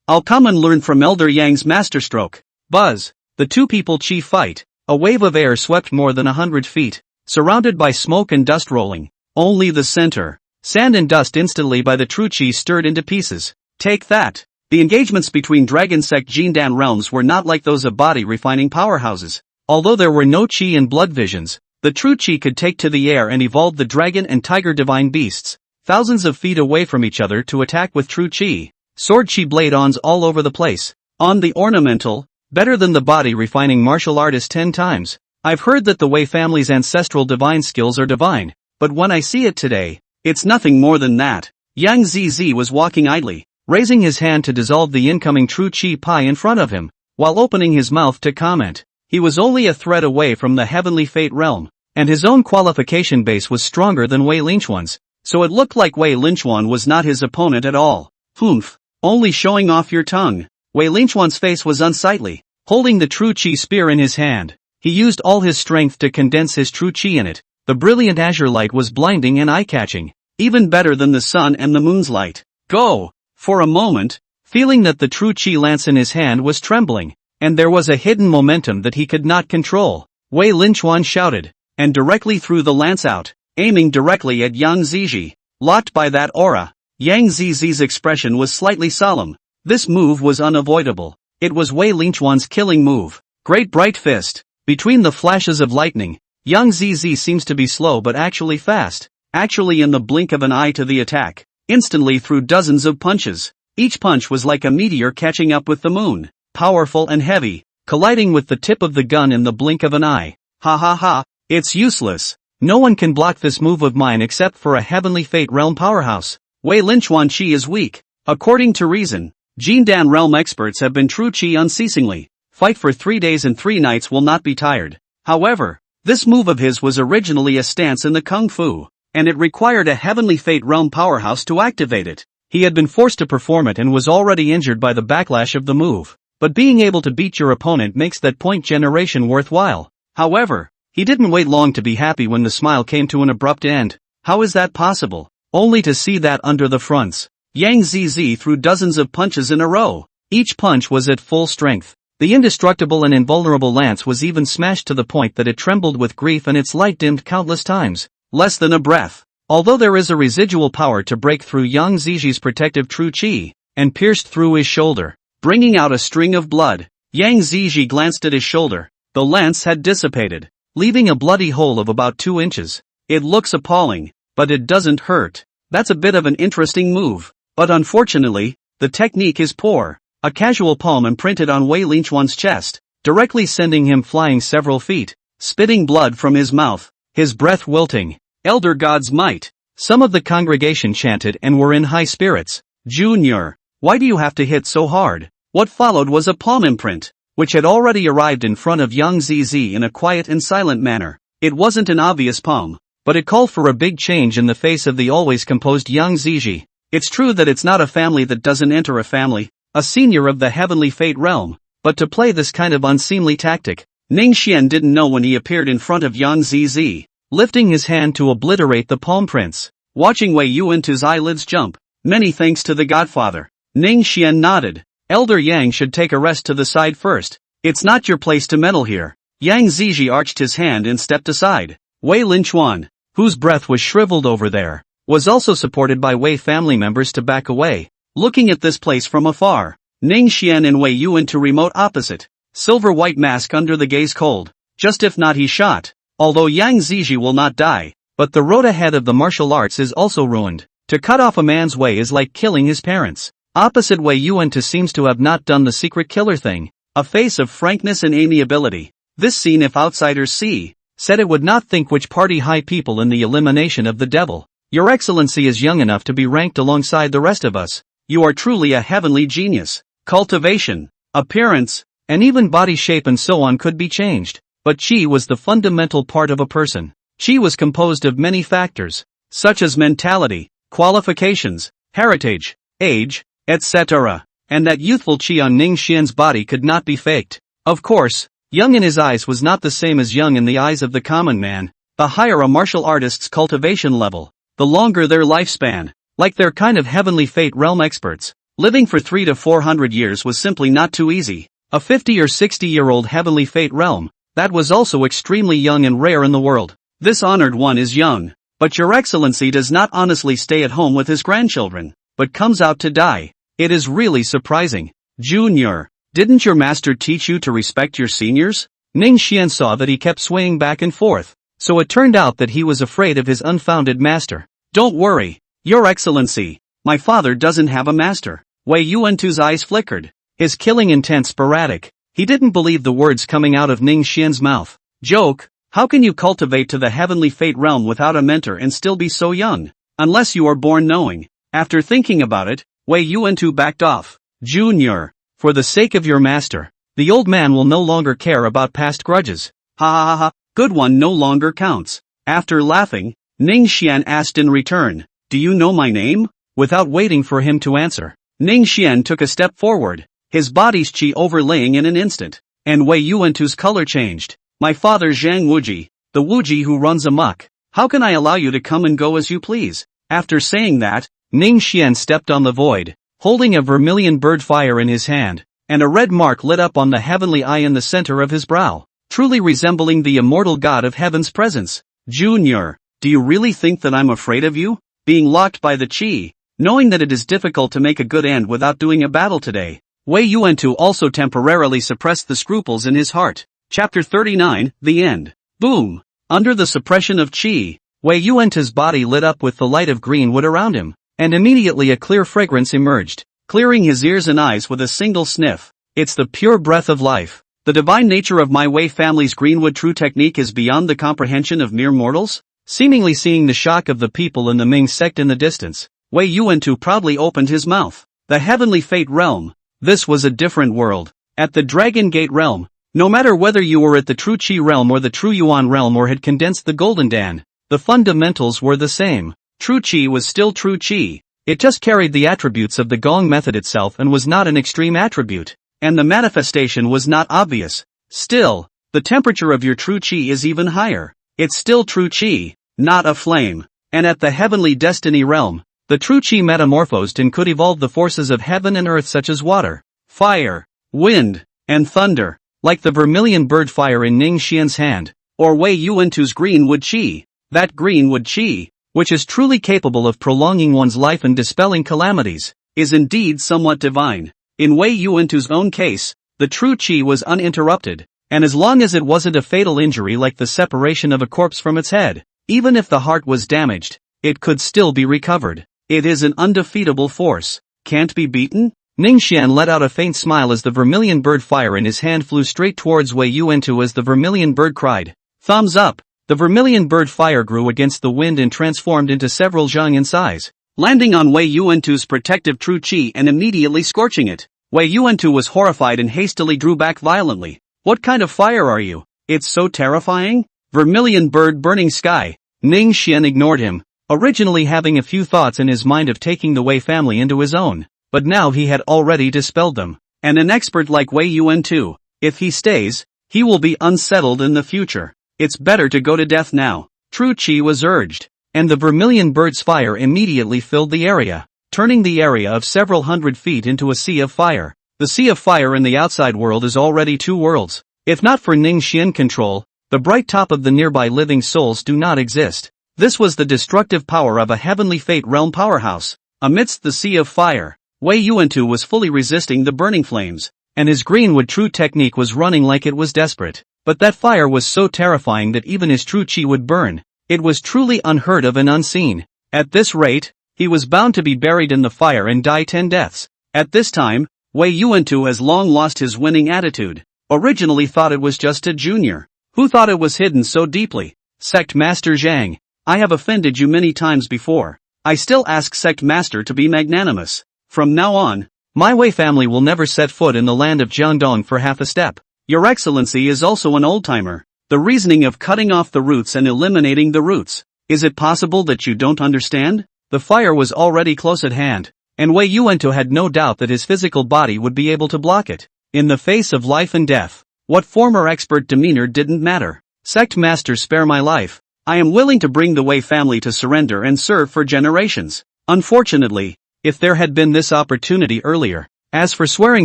I'll come and learn from Elder Yang's masterstroke. Buzz. The two people chief fight. A wave of air swept more than 100 feet, surrounded by smoke and dust rolling. Only the center. Sand and dust instantly by the true chi stirred into pieces. Take that. The engagements between Dragon Sect Jindan realms were not like those of body refining powerhouses. Although there were no chi and blood visions, the true chi could take to the air and evolve the dragon and tiger divine beasts, thousands of feet away from each other to attack with true chi. Sword chi blade-ons all over the place. On the ornamental, better than the body refining martial artist 10 times. I've heard that the Wei family's ancestral divine skills are divine, but when I see it today, it's nothing more than that. Yang Zizi was walking idly, raising his hand to dissolve the incoming true chi pie in front of him, while opening his mouth to comment. He was only a thread away from the heavenly fate realm, and his own qualification base was stronger than Wei Linchuan's, so it looked like Wei Linchuan was not his opponent at all. Humph, only showing off your tongue. Wei Linchuan's face was unsightly, holding the true chi spear in his hand. He used all his strength to condense his true chi in it. The brilliant azure light was blinding and eye-catching, even better than the sun and the moon's light. Go! For a moment, feeling that the true chi lance in his hand was trembling, and there was a hidden momentum that he could not control, Wei Linchuan shouted, and directly threw the lance out, aiming directly at Yang Zizi. Locked by that aura, Yang Zizi's expression was slightly solemn. This move was unavoidable. It was Wei Linchuan's killing move. Great bright fist. Between the flashes of lightning, Yang Zizi seems to be slow but actually fast, actually in the blink of an eye to the attack, instantly threw dozens of punches. Each punch was like a meteor catching up with the moon, powerful and heavy, colliding with the tip of the gun in the blink of an eye. Ha ha ha, it's useless. No one can block this move of mine except for a heavenly fate realm powerhouse. Wei Linchuan chi is weak. According to reason, Jindan realm experts have been true chi unceasingly. Fight for 3 days and 3 nights will not be tired. However, this move of his was originally a stance in the Kung Fu, and it required a heavenly fate realm powerhouse to activate it. He had been forced to perform it and was already injured by the backlash of the move. But being able to beat your opponent makes that point generation worthwhile. However, he didn't wait long to be happy when the smile came to an abrupt end. How is that possible? Only to see that under the fronts, Yang Zizi threw dozens of punches in a row. Each punch was at full strength. The indestructible and invulnerable lance was even smashed to the point that it trembled with grief and its light dimmed countless times. Less than a breath. Although there is a residual power to break through Yang Ziji's protective true chi, and pierced through his shoulder, bringing out a string of blood. Yang Ziji glanced at his shoulder. The lance had dissipated, leaving a bloody hole of about 2 inches. It looks appalling, but it doesn't hurt. That's a bit of an interesting move. But unfortunately, the technique is poor. A casual palm imprinted on Wei Linchuan's chest, directly sending him flying several feet, spitting blood from his mouth, his breath wilting. Elder God's might. Some of the congregation chanted and were in high spirits. Junior, why do you have to hit so hard? What followed was a palm imprint, which had already arrived in front of Yang Zizi in a quiet and silent manner. It wasn't an obvious palm, but it called for a big change in the face of the always composed Yang Zizi. It's true that it's not a family that doesn't enter a family, a senior of the heavenly fate realm, but to play this kind of unseemly tactic, Ning Xian didn't know when he appeared in front of Yang Zizi, lifting his hand to obliterate the palm prints, watching Wei Yuan's eyelids jump. Many thanks to the Godfather. Ning Xian nodded. Elder Yang should take a rest to the side first. It's not your place to meddle here. Yang Zizi arched his hand and stepped aside. Wei Linchuan, whose breath was shriveled over there, was also supported by Wei family members to back away, looking at this place from afar. Ning Xian and Wei Yuan to remote opposite. Silver white mask under the gaze cold. Just if not he shot. Although Yang Zizi will not die, but the road ahead of the martial arts is also ruined. To cut off a man's way is like killing his parents. Opposite Wei Yuan seems to have not done the secret killer thing. A face of frankness and amiability. This scene, if outsiders see, said it would not think which party high people in the elimination of the devil. Your Excellency is young enough to be ranked alongside the rest of us. You are truly a heavenly genius. Cultivation, appearance, and even body shape and so on could be changed. but qi was the fundamental part of a person. Qi was composed of many factors, such as mentality, qualifications, heritage, age, etc., and that youthful qi on Ning Xian's body could not be faked. Of course, young in his eyes was not the same as young in the eyes of the common man. The higher a martial artist's cultivation level, the longer their lifespan. Like their kind of heavenly fate realm experts, living for 300 to 400 years was simply not too easy. A 50 or 60-year-old heavenly fate realm, that was also extremely young and rare in the world. This honored one is young, but your excellency does not honestly stay at home with his grandchildren, but comes out to die. It is really surprising. Junior, didn't your master teach you to respect your seniors? Ning Xian saw that he kept swaying back and forth, so it turned out that he was afraid of his unfounded master. Don't worry, Your Excellency, my father doesn't have a master. Wei Yuantu's eyes flickered, his killing intent sporadic. He didn't believe the words coming out of Ning Xian's mouth. Joke, how can you cultivate to the heavenly fate realm without a mentor and still be so young? Unless you are born knowing. After thinking about it, Wei Yuantu backed off. Junior, for the sake of your master, the old man will no longer care about past grudges. Ha ha ha ha, good one no longer counts. After laughing, Ning Xian asked in return, do you know my name? Without waiting for him to answer, Ning Xian took a step forward, his body's qi overlaying in an instant, and Wei Yuantu's color changed. My father Zhang Wuji, the Wuji who runs amok. How can I allow you to come and go as you please? After saying that, Ning Xian stepped on the void, holding a vermilion bird fire in his hand, and a red mark lit up on the heavenly eye in the center of his brow, truly resembling the immortal god of heaven's presence. Junior, do you really think that I'm afraid of you? Being locked by the qi, knowing that it is difficult to make a good end without doing a battle today, Wei Yuantu also temporarily suppressed the scruples in his heart. Chapter 39, The End. Boom! Under the suppression of qi, Wei Yuantu's body lit up with the light of green wood around him, and immediately a clear fragrance emerged, clearing his ears and eyes with a single sniff. It's the pure breath of life. The divine nature of my Wei family's greenwood true technique is beyond the comprehension of mere mortals? Seemingly seeing the shock of the people in the Ming sect in the distance, Wei Yuantu proudly opened his mouth. The heavenly fate realm. This was a different world. At the Dragon Gate realm, no matter whether you were at the true Qi realm or the true Yuan realm or had condensed the Golden Dan, the fundamentals were the same. True Qi was still true Qi. It just carried the attributes of the Gong method itself and was not an extreme attribute, and the manifestation was not obvious. Still, the temperature of your true Qi is even higher. It's still true Qi, not a flame. And at the heavenly destiny realm, the true Qi metamorphosed and could evolve the forces of heaven and earth such as water, fire, wind, and thunder, like the vermilion bird fire in Ning Xian's hand, or Wei Yuantu's greenwood Qi. That greenwood Qi, which is truly capable of prolonging one's life and dispelling calamities, is indeed somewhat divine. In Wei Yuantu's own case, the true Qi was uninterrupted, and as long as it wasn't a fatal injury like the separation of a corpse from its head, even if the heart was damaged, it could still be recovered. It is an undefeatable force. Can't be beaten? Ning Xian let out a faint smile as the vermilion bird fire in his hand flew straight towards Wei Yuantu as the vermilion bird cried, thumbs up! The vermilion bird fire grew against the wind and transformed into several zhang in size, landing on Wei Yuantu's protective true Qi and immediately scorching it. Wei Yuantu was horrified and hastily drew back violently. What kind of fire are you? It's so terrifying? Vermilion bird burning sky. Ning Xian ignored him, originally having a few thoughts in his mind of taking the Wei family into his own, but now he had already dispelled them. And an expert like Wei Yuantu, if he stays, he will be unsettled in the future. It's better to go to death now. True Qi was urged, and the vermilion bird's fire immediately filled the area, turning the area of several hundred feet into a sea of fire. The sea of fire in the outside world is already two worlds. If not for Ning Xian control, the bright top of the nearby living souls do not exist. This was the destructive power of a heavenly fate realm powerhouse. Amidst the sea of fire, Wei Yuantu was fully resisting the burning flames, and his greenwood true technique was running like it was desperate. But that fire was so terrifying that even his true Qi would burn. It was truly unheard of and unseen. At this rate, he was bound to be buried in the fire and die 10 deaths. At this time, Wei Yuantu has long lost his winning attitude. Originally thought it was just a junior. Who thought it was hidden so deeply? Sect Master Zhang, I have offended you many times before. I still ask Sect Master to be magnanimous. From now on, my Wei family will never set foot in the land of Jiangdong for half a step. Your Excellency is also an old-timer. The reasoning of cutting off the roots and eliminating the roots. Is it possible that you don't understand? The fire was already close at hand, and Wei Yuantou had no doubt that his physical body would be able to block it. In the face of life and death, what former expert demeanor didn't matter. Sect master, spare my life. I am willing to bring the Wei family to surrender and serve for generations. Unfortunately, if there had been this opportunity earlier, as for swearing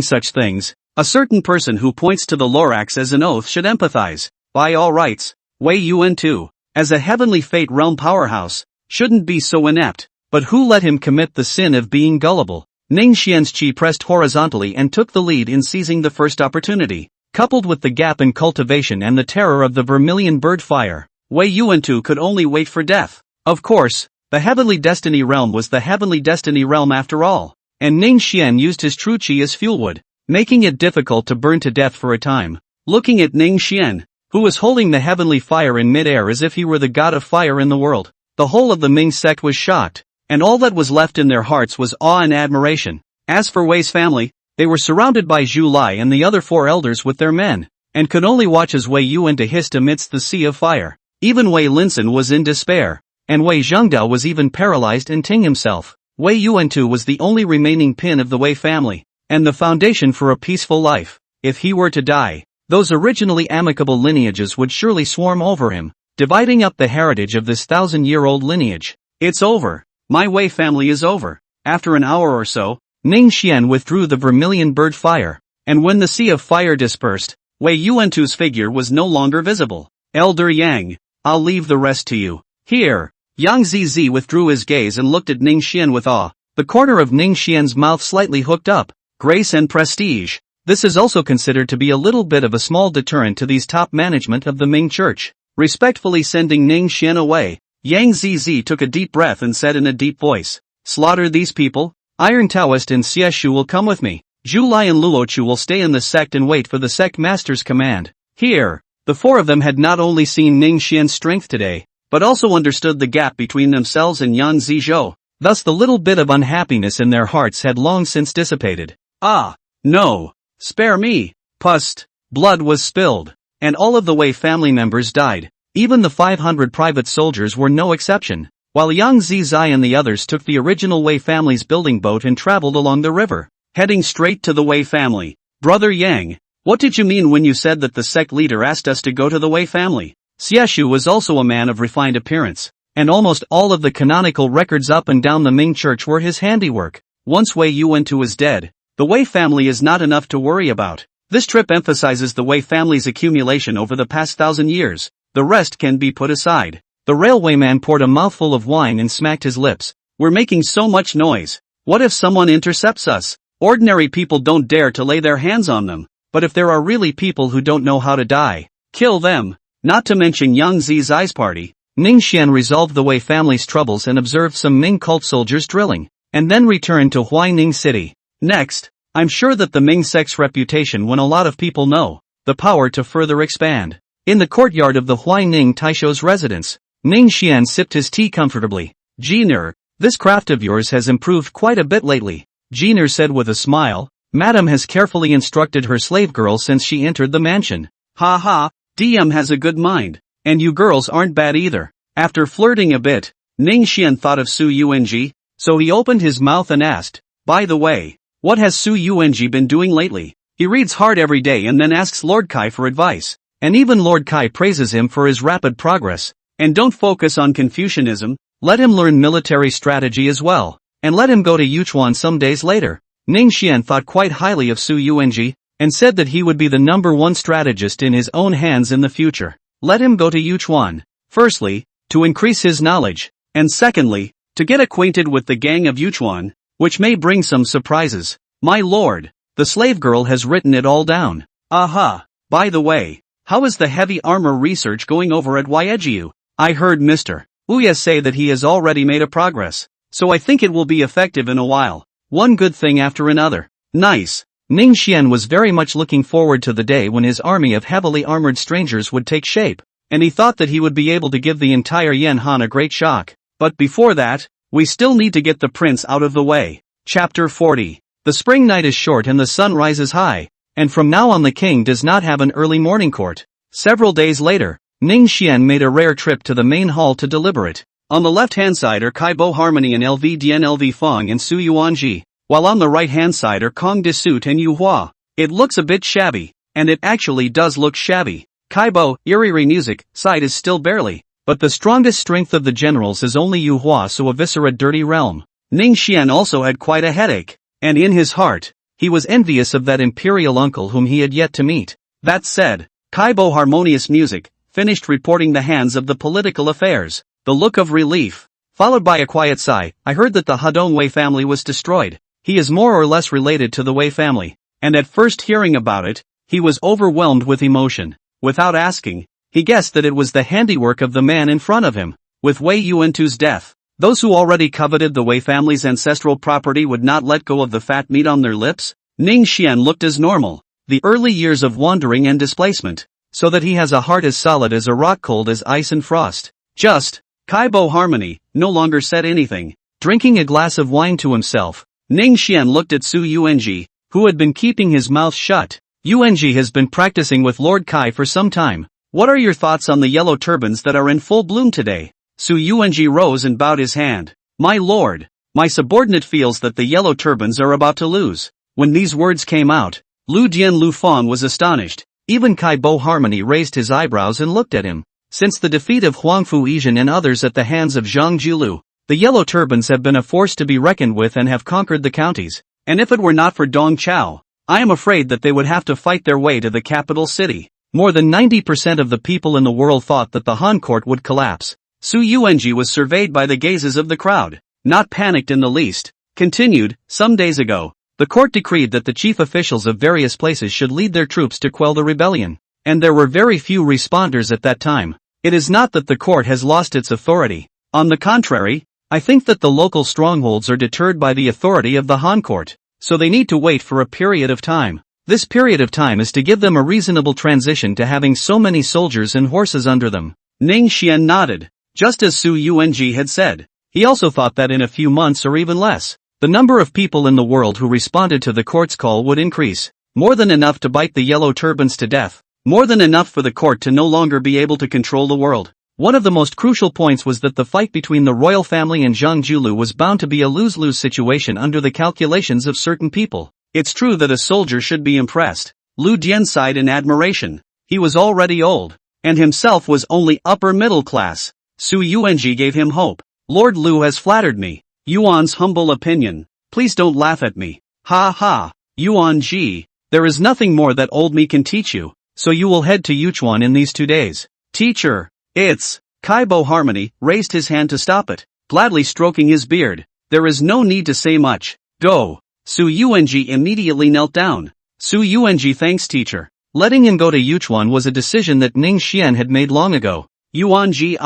such things, a certain person who points to the Lorax as an oath should empathize. By all rights, Wei Yuantou, as a heavenly fate realm powerhouse, shouldn't be so inept. But who let him commit the sin of being gullible? Ning Xian's chi pressed horizontally and took the lead in seizing the first opportunity. Coupled with the gap in cultivation and the terror of the vermilion bird fire, Wei Yuantou could only wait for death. Of course, the heavenly destiny realm was the heavenly destiny realm after all, and Ning Xian used his true chi as fuelwood, making it difficult to burn to death for a time. Looking at Ning Xian, who was holding the heavenly fire in midair as if he were the god of fire in the world, the whole of the Ming sect was shocked, and all that was left in their hearts was awe and admiration. As for Wei's family, they were surrounded by Zhu Lai and the other 4 elders with their men, and could only watch as Wei Yuantou hissed amidst the sea of fire. Even Wei Linsun was in despair, and Wei Zhengdao was even paralyzed and Ting himself. Wei Yuantou was the only remaining pin of the Wei family, and the foundation for a peaceful life. If he were to die, those originally amicable lineages would surely swarm over him, dividing up the heritage of this 1,000-year-old lineage. It's over. My Wei family is over. After an hour or so, Ning Xian withdrew the vermilion bird fire, and when the sea of fire dispersed, Wei Yuantou's figure was no longer visible. Elder Yang, I'll leave the rest to you. Here. Yang Zizi withdrew his gaze and looked at Ning Xian with awe. The corner of Ning Xian's mouth slightly hooked up. Grace and prestige. This is also considered to be a little bit of a small deterrent to these top management of the Ming Church. Respectfully sending Ning Xian away, Yang Zizi took a deep breath and said in a deep voice, "Slaughter these people. Iron Taoist and Xieshu will come with me. Zhu Lai and Luochu will stay in the sect and wait for the sect master's command." Here, the 4 of them had not only seen Ning Xian's strength today, but also understood the gap between themselves and Yan Zizhou. Thus the little bit of unhappiness in their hearts had long since dissipated. Ah, no. Spare me. Pust. Blood was spilled. And all of the Wei family members died. Even the 500 private soldiers were no exception. While Yang Zizai and the others took the original Wei family's building boat and traveled along the river, heading straight to the Wei family. Brother Yang, what did you mean when you said that the sect leader asked us to go to the Wei family? Xieshu was also a man of refined appearance, and almost all of the canonical records up and down the Ming Church were his handiwork. Once Wei Yuantou is dead, the Wei family is not enough to worry about. This trip emphasizes the Wei family's accumulation over the past 1,000 years. The rest can be put aside. The railwayman poured a mouthful of wine and smacked his lips. We're making so much noise. What if someone intercepts us? Ordinary people don't dare to lay their hands on them. But if there are really people who don't know how to die, kill them. Not to mention Yang Zizai's party. Ning Xian resolved the Wei family's troubles and observed some Ming cult soldiers drilling, and then returned to Huaining City. Next, I'm sure that the Ming sect's reputation when a lot of people know the power to further expand. In the courtyard of the Huaining Taisho's residence, Ning Xian sipped his tea comfortably. "Jiner, this craft of yours has improved quite a bit lately," Jiner said with a smile. "Madam has carefully instructed her slave girl since she entered the mansion." "Ha ha, DM has a good mind, and you girls aren't bad either." After flirting a bit, Ning Xian thought of Su Yuanji, so he opened his mouth and asked, "By the way, what has Su Yuanji been doing lately? He reads hard every day and then asks Lord Kai for advice, and even Lord Kai praises him for his rapid progress. And don't focus on Confucianism, let him learn military strategy as well, and let him go to Yuchuan some days later." Ning Xian thought quite highly of Su Yuanji, and said that he would be the #1 strategist in his own hands in the future. Let him go to Yuchuan, firstly, to increase his knowledge, and secondly, to get acquainted with the gang of Yuchuan, which may bring some surprises. My lord, the slave girl has written it all down. Aha, by the way, how is the heavy armor research going over at Yejiu? I heard Mr. Uya say that he has already made a progress, so I think it will be effective in a while. One good thing after another. Nice. Ning Xian was very much looking forward to the day when his army of heavily armored strangers would take shape, and he thought that he would be able to give the entire Yan Han a great shock. But before that, we still need to get the prince out of the way. Chapter 40. The spring night is short and the sun rises high, and from now on the king does not have an early morning court. Several days later, Ning Xian made a rare trip to the main hall to deliberate. On the left-hand side are Kai Bo Harmony and LV Dien LV Fong and Su Yuanji, while on the right-hand side are Kong Disut and Yu Hua. It looks a bit shabby, and it actually does look shabby. Kai Bo, Iriri music, side is still barely, but the strongest strength of the generals is only Yu Hua, so eviscerate dirty realm. Ning Xian also had quite a headache, and in his heart, he was envious of that imperial uncle whom he had yet to meet. That said, Kai Bo harmonious music, finished reporting the hands of the political affairs. The look of relief, followed by a quiet sigh. I heard that the Hadong Wei family was destroyed. He is more or less related to the Wei family, and at first hearing about it, he was overwhelmed with emotion. Without asking, he guessed that it was the handiwork of the man in front of him. With Wei Yuantu's death, those who already coveted the Wei family's ancestral property would not let go of the fat meat on their lips. Ning Xian looked as normal, the early years of wandering and displacement, so that he has a heart as solid as a rock, cold as ice and frost. Just, Kai Bo Harmony, no longer said anything, drinking a glass of wine to himself. Ning Xian looked at Su Yuanji, who had been keeping his mouth shut. Yuanji has been practicing with Lord Kai for some time. What are your thoughts on the yellow turbans that are in full bloom today? Su Yuanji rose and bowed his hand. My lord, my subordinate feels that the yellow turbans are about to lose. When these words came out, Lu Dian Lu Fong was astonished. Even Kai Bo Harmony raised his eyebrows and looked at him. Since the defeat of Huangfu Yizhen and others at the hands of Zhang Julu, the yellow turbans have been a force to be reckoned with and have conquered the counties. And if it were not for Dong Chao, I am afraid that they would have to fight their way to the capital city. More than 90% of the people in the world thought that the Han court would collapse. Su Yuanji was surveyed by the gazes of the crowd, not panicked in the least. Continued, some days ago, the court decreed that the chief officials of various places should lead their troops to quell the rebellion. And there were very few responders at that time. It is not that the court has lost its authority. On the contrary, I think that the local strongholds are deterred by the authority of the Han court, so they need to wait for a period of time. This period of time is to give them a reasonable transition to having so many soldiers and horses under them. Ning Xian nodded, just as Su Yuanji had said. He also thought that in a few months or even less, the number of people in the world who responded to the court's call would increase, more than enough to bite the yellow turbans to death. More than enough for the court to no longer be able to control the world. One of the most crucial points was that the fight between the royal family and Zhang Julu was bound to be a lose-lose situation under the calculations of certain people. It's true that a soldier should be impressed. Lu Dian sighed in admiration. He was already old, and himself was only upper middle class. Su Yuanji gave him hope. Lord Lu has flattered me. Yuan's humble opinion. Please don't laugh at me. Ha ha. Yuanji, there is nothing more that old me can teach you. So you will head to Yuchuan in these 2 days. Teacher, it's... Kai Bo Harmony raised his hand to stop it, gladly stroking his beard. There is no need to say much. Go. Su Yuanji immediately knelt down. Su Yuanji thanks teacher. Letting him go to Yuchuan was a decision that Ning Xian had made long ago. Yuanji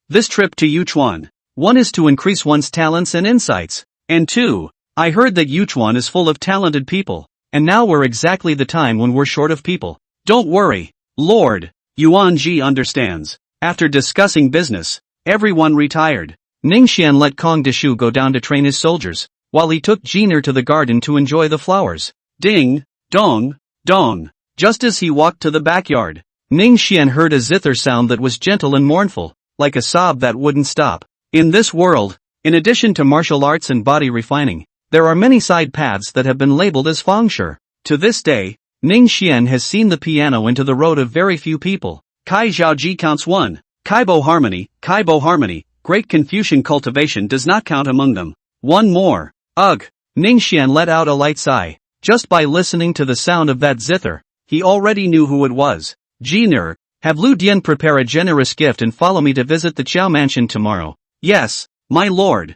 this trip to Yuchuan. 1 is to increase one's talents and insights. And 2, I heard that Yuchuan is full of talented people. And now we're exactly the time when we're short of people. Don't worry, Lord. Yuanji understands. After discussing business, everyone retired. Ning Xian let Kong Dishu go down to train his soldiers, while he took Jiner to the garden to enjoy the flowers. Ding, dong, dong. Just as he walked to the backyard, Ning Xian heard a zither sound that was gentle and mournful, like a sob that wouldn't stop. In this world, in addition to martial arts and body refining, there are many side paths that have been labeled as fengshui. To this day, Ning Xian has seen the piano into the road of very few people. Kai Zhaoji counts 1. Kai Bo Harmony, great Confucian cultivation does not count among them. 1 more. Ugh. Ning Xian let out a light sigh. Just by listening to the sound of that zither, he already knew who it was. Jiner, have Lu Dian prepare a generous gift and follow me to visit the Qiao mansion tomorrow. Yes, my lord.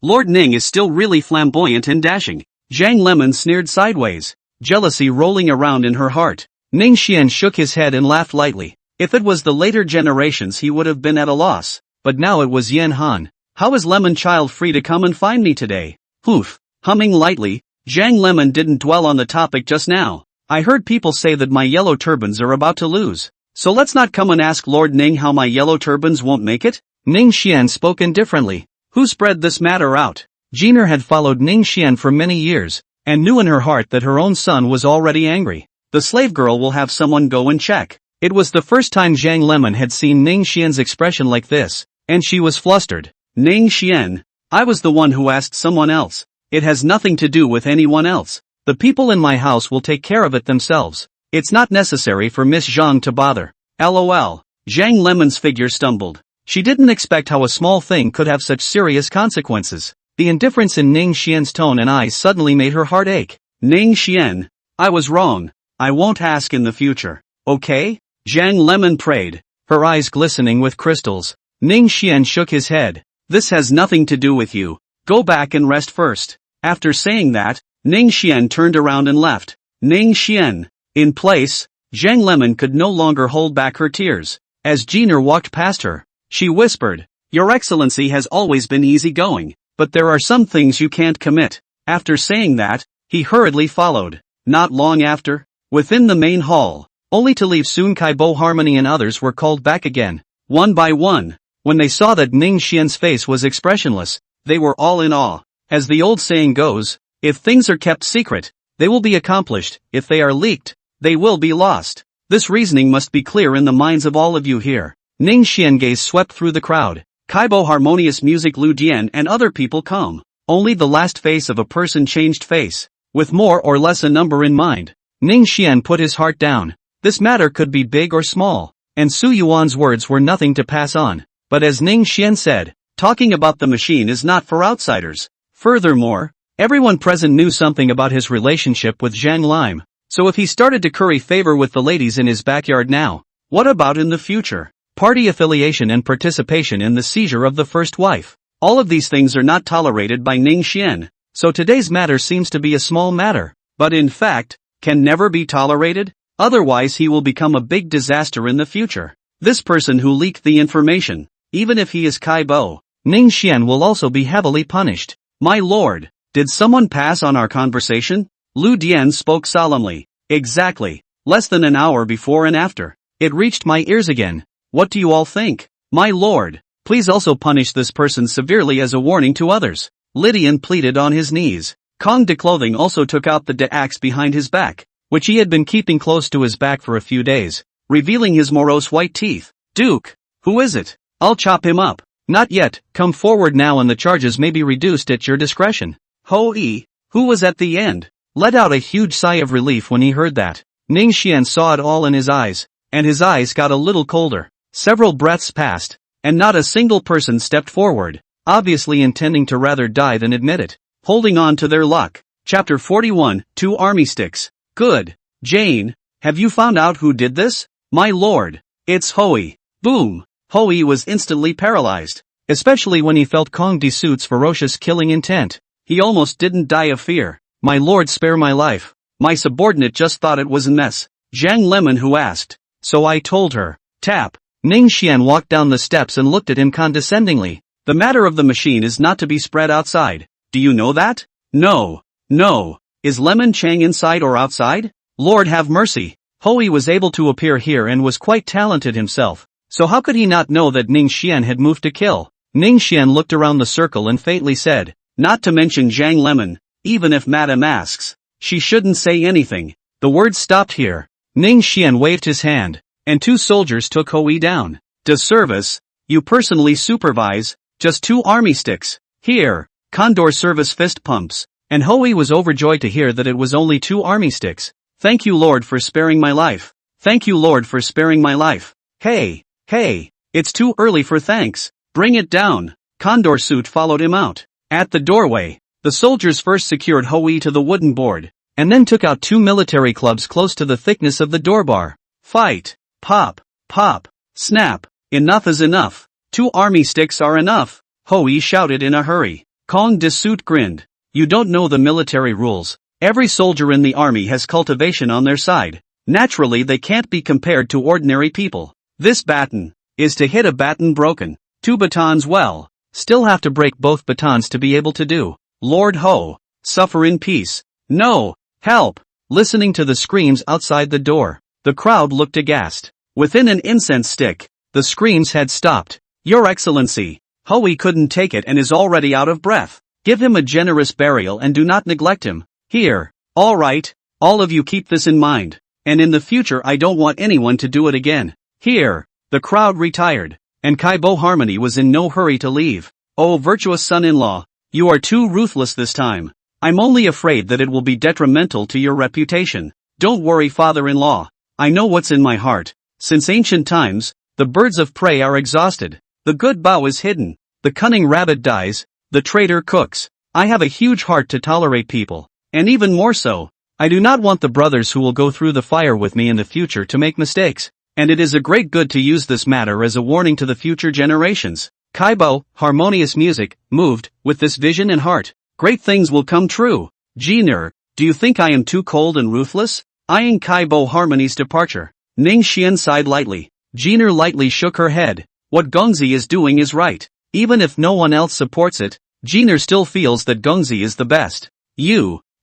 Lord Ning is still really flamboyant and dashing. Zhang Lemon sneered sideways, jealousy rolling around in her heart. Ning Xian shook his head and laughed lightly. If it was the later generations he would have been at a loss, but now it was Yan Han. How is Lemon Child free to come and find me today? Poof. Humming lightly, Zhang Lemon didn't dwell on the topic just now. I heard people say that my yellow turbans are about to lose. So let's not come and ask Lord Ning how my yellow turbans won't make it? Ning Xian spoke indifferently. Who spread this matter out? Jiner had followed Ning Xian for many years, and knew in her heart that her own son was already angry. The slave girl will have someone go and check. It was the first time Zhang Lemon had seen Ning Xian's expression like this, and she was flustered. Ning Xian, I was the one who asked someone else. It has nothing to do with anyone else. The people in my house will take care of it themselves. It's not necessary for Miss Zhang to bother. LOL. Zhang Lemon's figure stumbled. She didn't expect how a small thing could have such serious consequences. The indifference in Ning Xian's tone and eyes suddenly made her heart ache. Ning Xian, I was wrong. I won't ask in the future. Okay? Zhang Lemon prayed, her eyes glistening with crystals. Ning Xian shook his head. This has nothing to do with you. Go back and rest first. After saying that, Ning Xian turned around and left. Ning Xian. In place, Zhang Lemon could no longer hold back her tears. As Jiner walked past her, she whispered, Your Excellency has always been easygoing, but there are some things you can't commit. After saying that, he hurriedly followed. Not long after, within the main hall, only to leave soon Kaibo Harmony and others were called back again. One by one, when they saw that Ning Xian's face was expressionless, they were all in awe. As the old saying goes, if things are kept secret, they will be accomplished. If they are leaked, they will be lost. This reasoning must be clear in the minds of all of you here. Ning Xian gaze swept through the crowd. Kaibo harmonious music Lu Dian and other people calm. Only the last face of a person changed face, with more or less a number in mind. Ning Xian put his heart down. This matter could be big or small, and Su Yuan's words were nothing to pass on. But as Ning Xian said, talking about the machine is not for outsiders. Furthermore, everyone present knew something about his relationship with Zhang Lime. So if he started to curry favor with the ladies in his backyard now, what about in the future? Party affiliation and participation in the seizure of the first wife. All of these things are not tolerated by Ning Xian, so today's matter seems to be a small matter, but in fact, can never be tolerated, otherwise he will become a big disaster in the future. This person who leaked the information, even if he is Kaibo, Ning Xian will also be heavily punished. My lord, did someone pass on our conversation? Lu Dian spoke solemnly. Exactly. Less than an hour before and after. It reached my ears again. What do you all think? My lord, please also punish this person severely as a warning to others. Lydian pleaded on his knees. Kong de Clothing also took out the axe behind his back, which he had been keeping close to his back for a few days, revealing his morose white teeth. Duke, who is it? I'll chop him up. Not yet, come forward now and the charges may be reduced at your discretion. Ho-ee, who was at the end, let out a huge sigh of relief when he heard that. Ning Xian saw it all in his eyes, and his eyes got a little colder. Several breaths passed, and not a single person stepped forward, obviously intending to rather die than admit it. Holding on to their luck. Chapter 41, 2 Army Sticks. Good. Jane, have you found out who did this? My lord, it's Hoey. Boom. Hoey was instantly paralyzed, especially when he felt Kong de Suit's ferocious killing intent. He almost didn't die of fear. My lord, spare my life. My subordinate just thought it was a mess. Zhang Lemon who asked. So I told her. Tap. Ning Xian walked down the steps and looked at him condescendingly. The matter of the machine is not to be spread outside. Do you know that? No. No. Is Lemon Chang inside or outside? Lord have mercy. Hoey was able to appear here and was quite talented himself. So how could he not know that Ning Xian had moved to kill? Ning Xian looked around the circle and faintly said, not to mention Zhang Lemon, even if Madame asks, she shouldn't say anything. The words stopped here. Ning Xian waved his hand, and 2 soldiers took Hoey down. De service, you personally supervise, just 2 army sticks. Here, Condor service fist pumps, and Hoey was overjoyed to hear that it was only 2 army sticks. Thank you Lord for sparing my life. Thank you Lord for sparing my life. Hey, it's too early for thanks. Bring it down. Condor suit followed him out. At the doorway, the soldiers first secured Hoey to the wooden board, and then took out 2 military clubs close to the thickness of the door bar. Fight. Pop. Pop. Snap. Enough is enough. 2 army sticks are enough. Hoey shouted in a hurry. Kong de Suit grinned. You don't know the military rules. Every soldier in the army has cultivation on their side. Naturally they can't be compared to ordinary people. This baton is to hit a baton broken. 2 batons well, still have to break both batons to be able to do. Lord Ho, suffer in peace. No, help. Listening to the screams outside the door, the crowd looked aghast. Within an incense stick, the screams had stopped. Your Excellency, Hoey couldn't take it and is already out of breath. Give him a generous burial and do not neglect him. Here, all right, all of you keep this in mind. and in the future I don't want anyone to do it again. Here. The crowd retired, and Kaibo Harmony was in no hurry to leave. Oh, virtuous son-in-law, you are too ruthless this time. I'm only afraid that it will be detrimental to your reputation. Don't worry, father-in-law. I know what's in my heart. Since ancient times, the birds of prey are exhausted. The good bough is hidden. The cunning rabbit dies. The traitor cooks. I have a huge heart to tolerate people. And even more so, I do not want the brothers who will go through the fire with me in the future to make mistakes. And it is a great good to use this matter as a warning to the future generations. Kaibo, harmonious music, moved, with this vision and heart. Great things will come true. Jiner, do you think I am too cold and ruthless? Eyeing Kaibo Harmony's departure, Ning Xian sighed lightly. Jiner lightly shook her head. What Gongzi is doing is right. Even if no one else supports it, Jiner still feels that Gongzi is the best.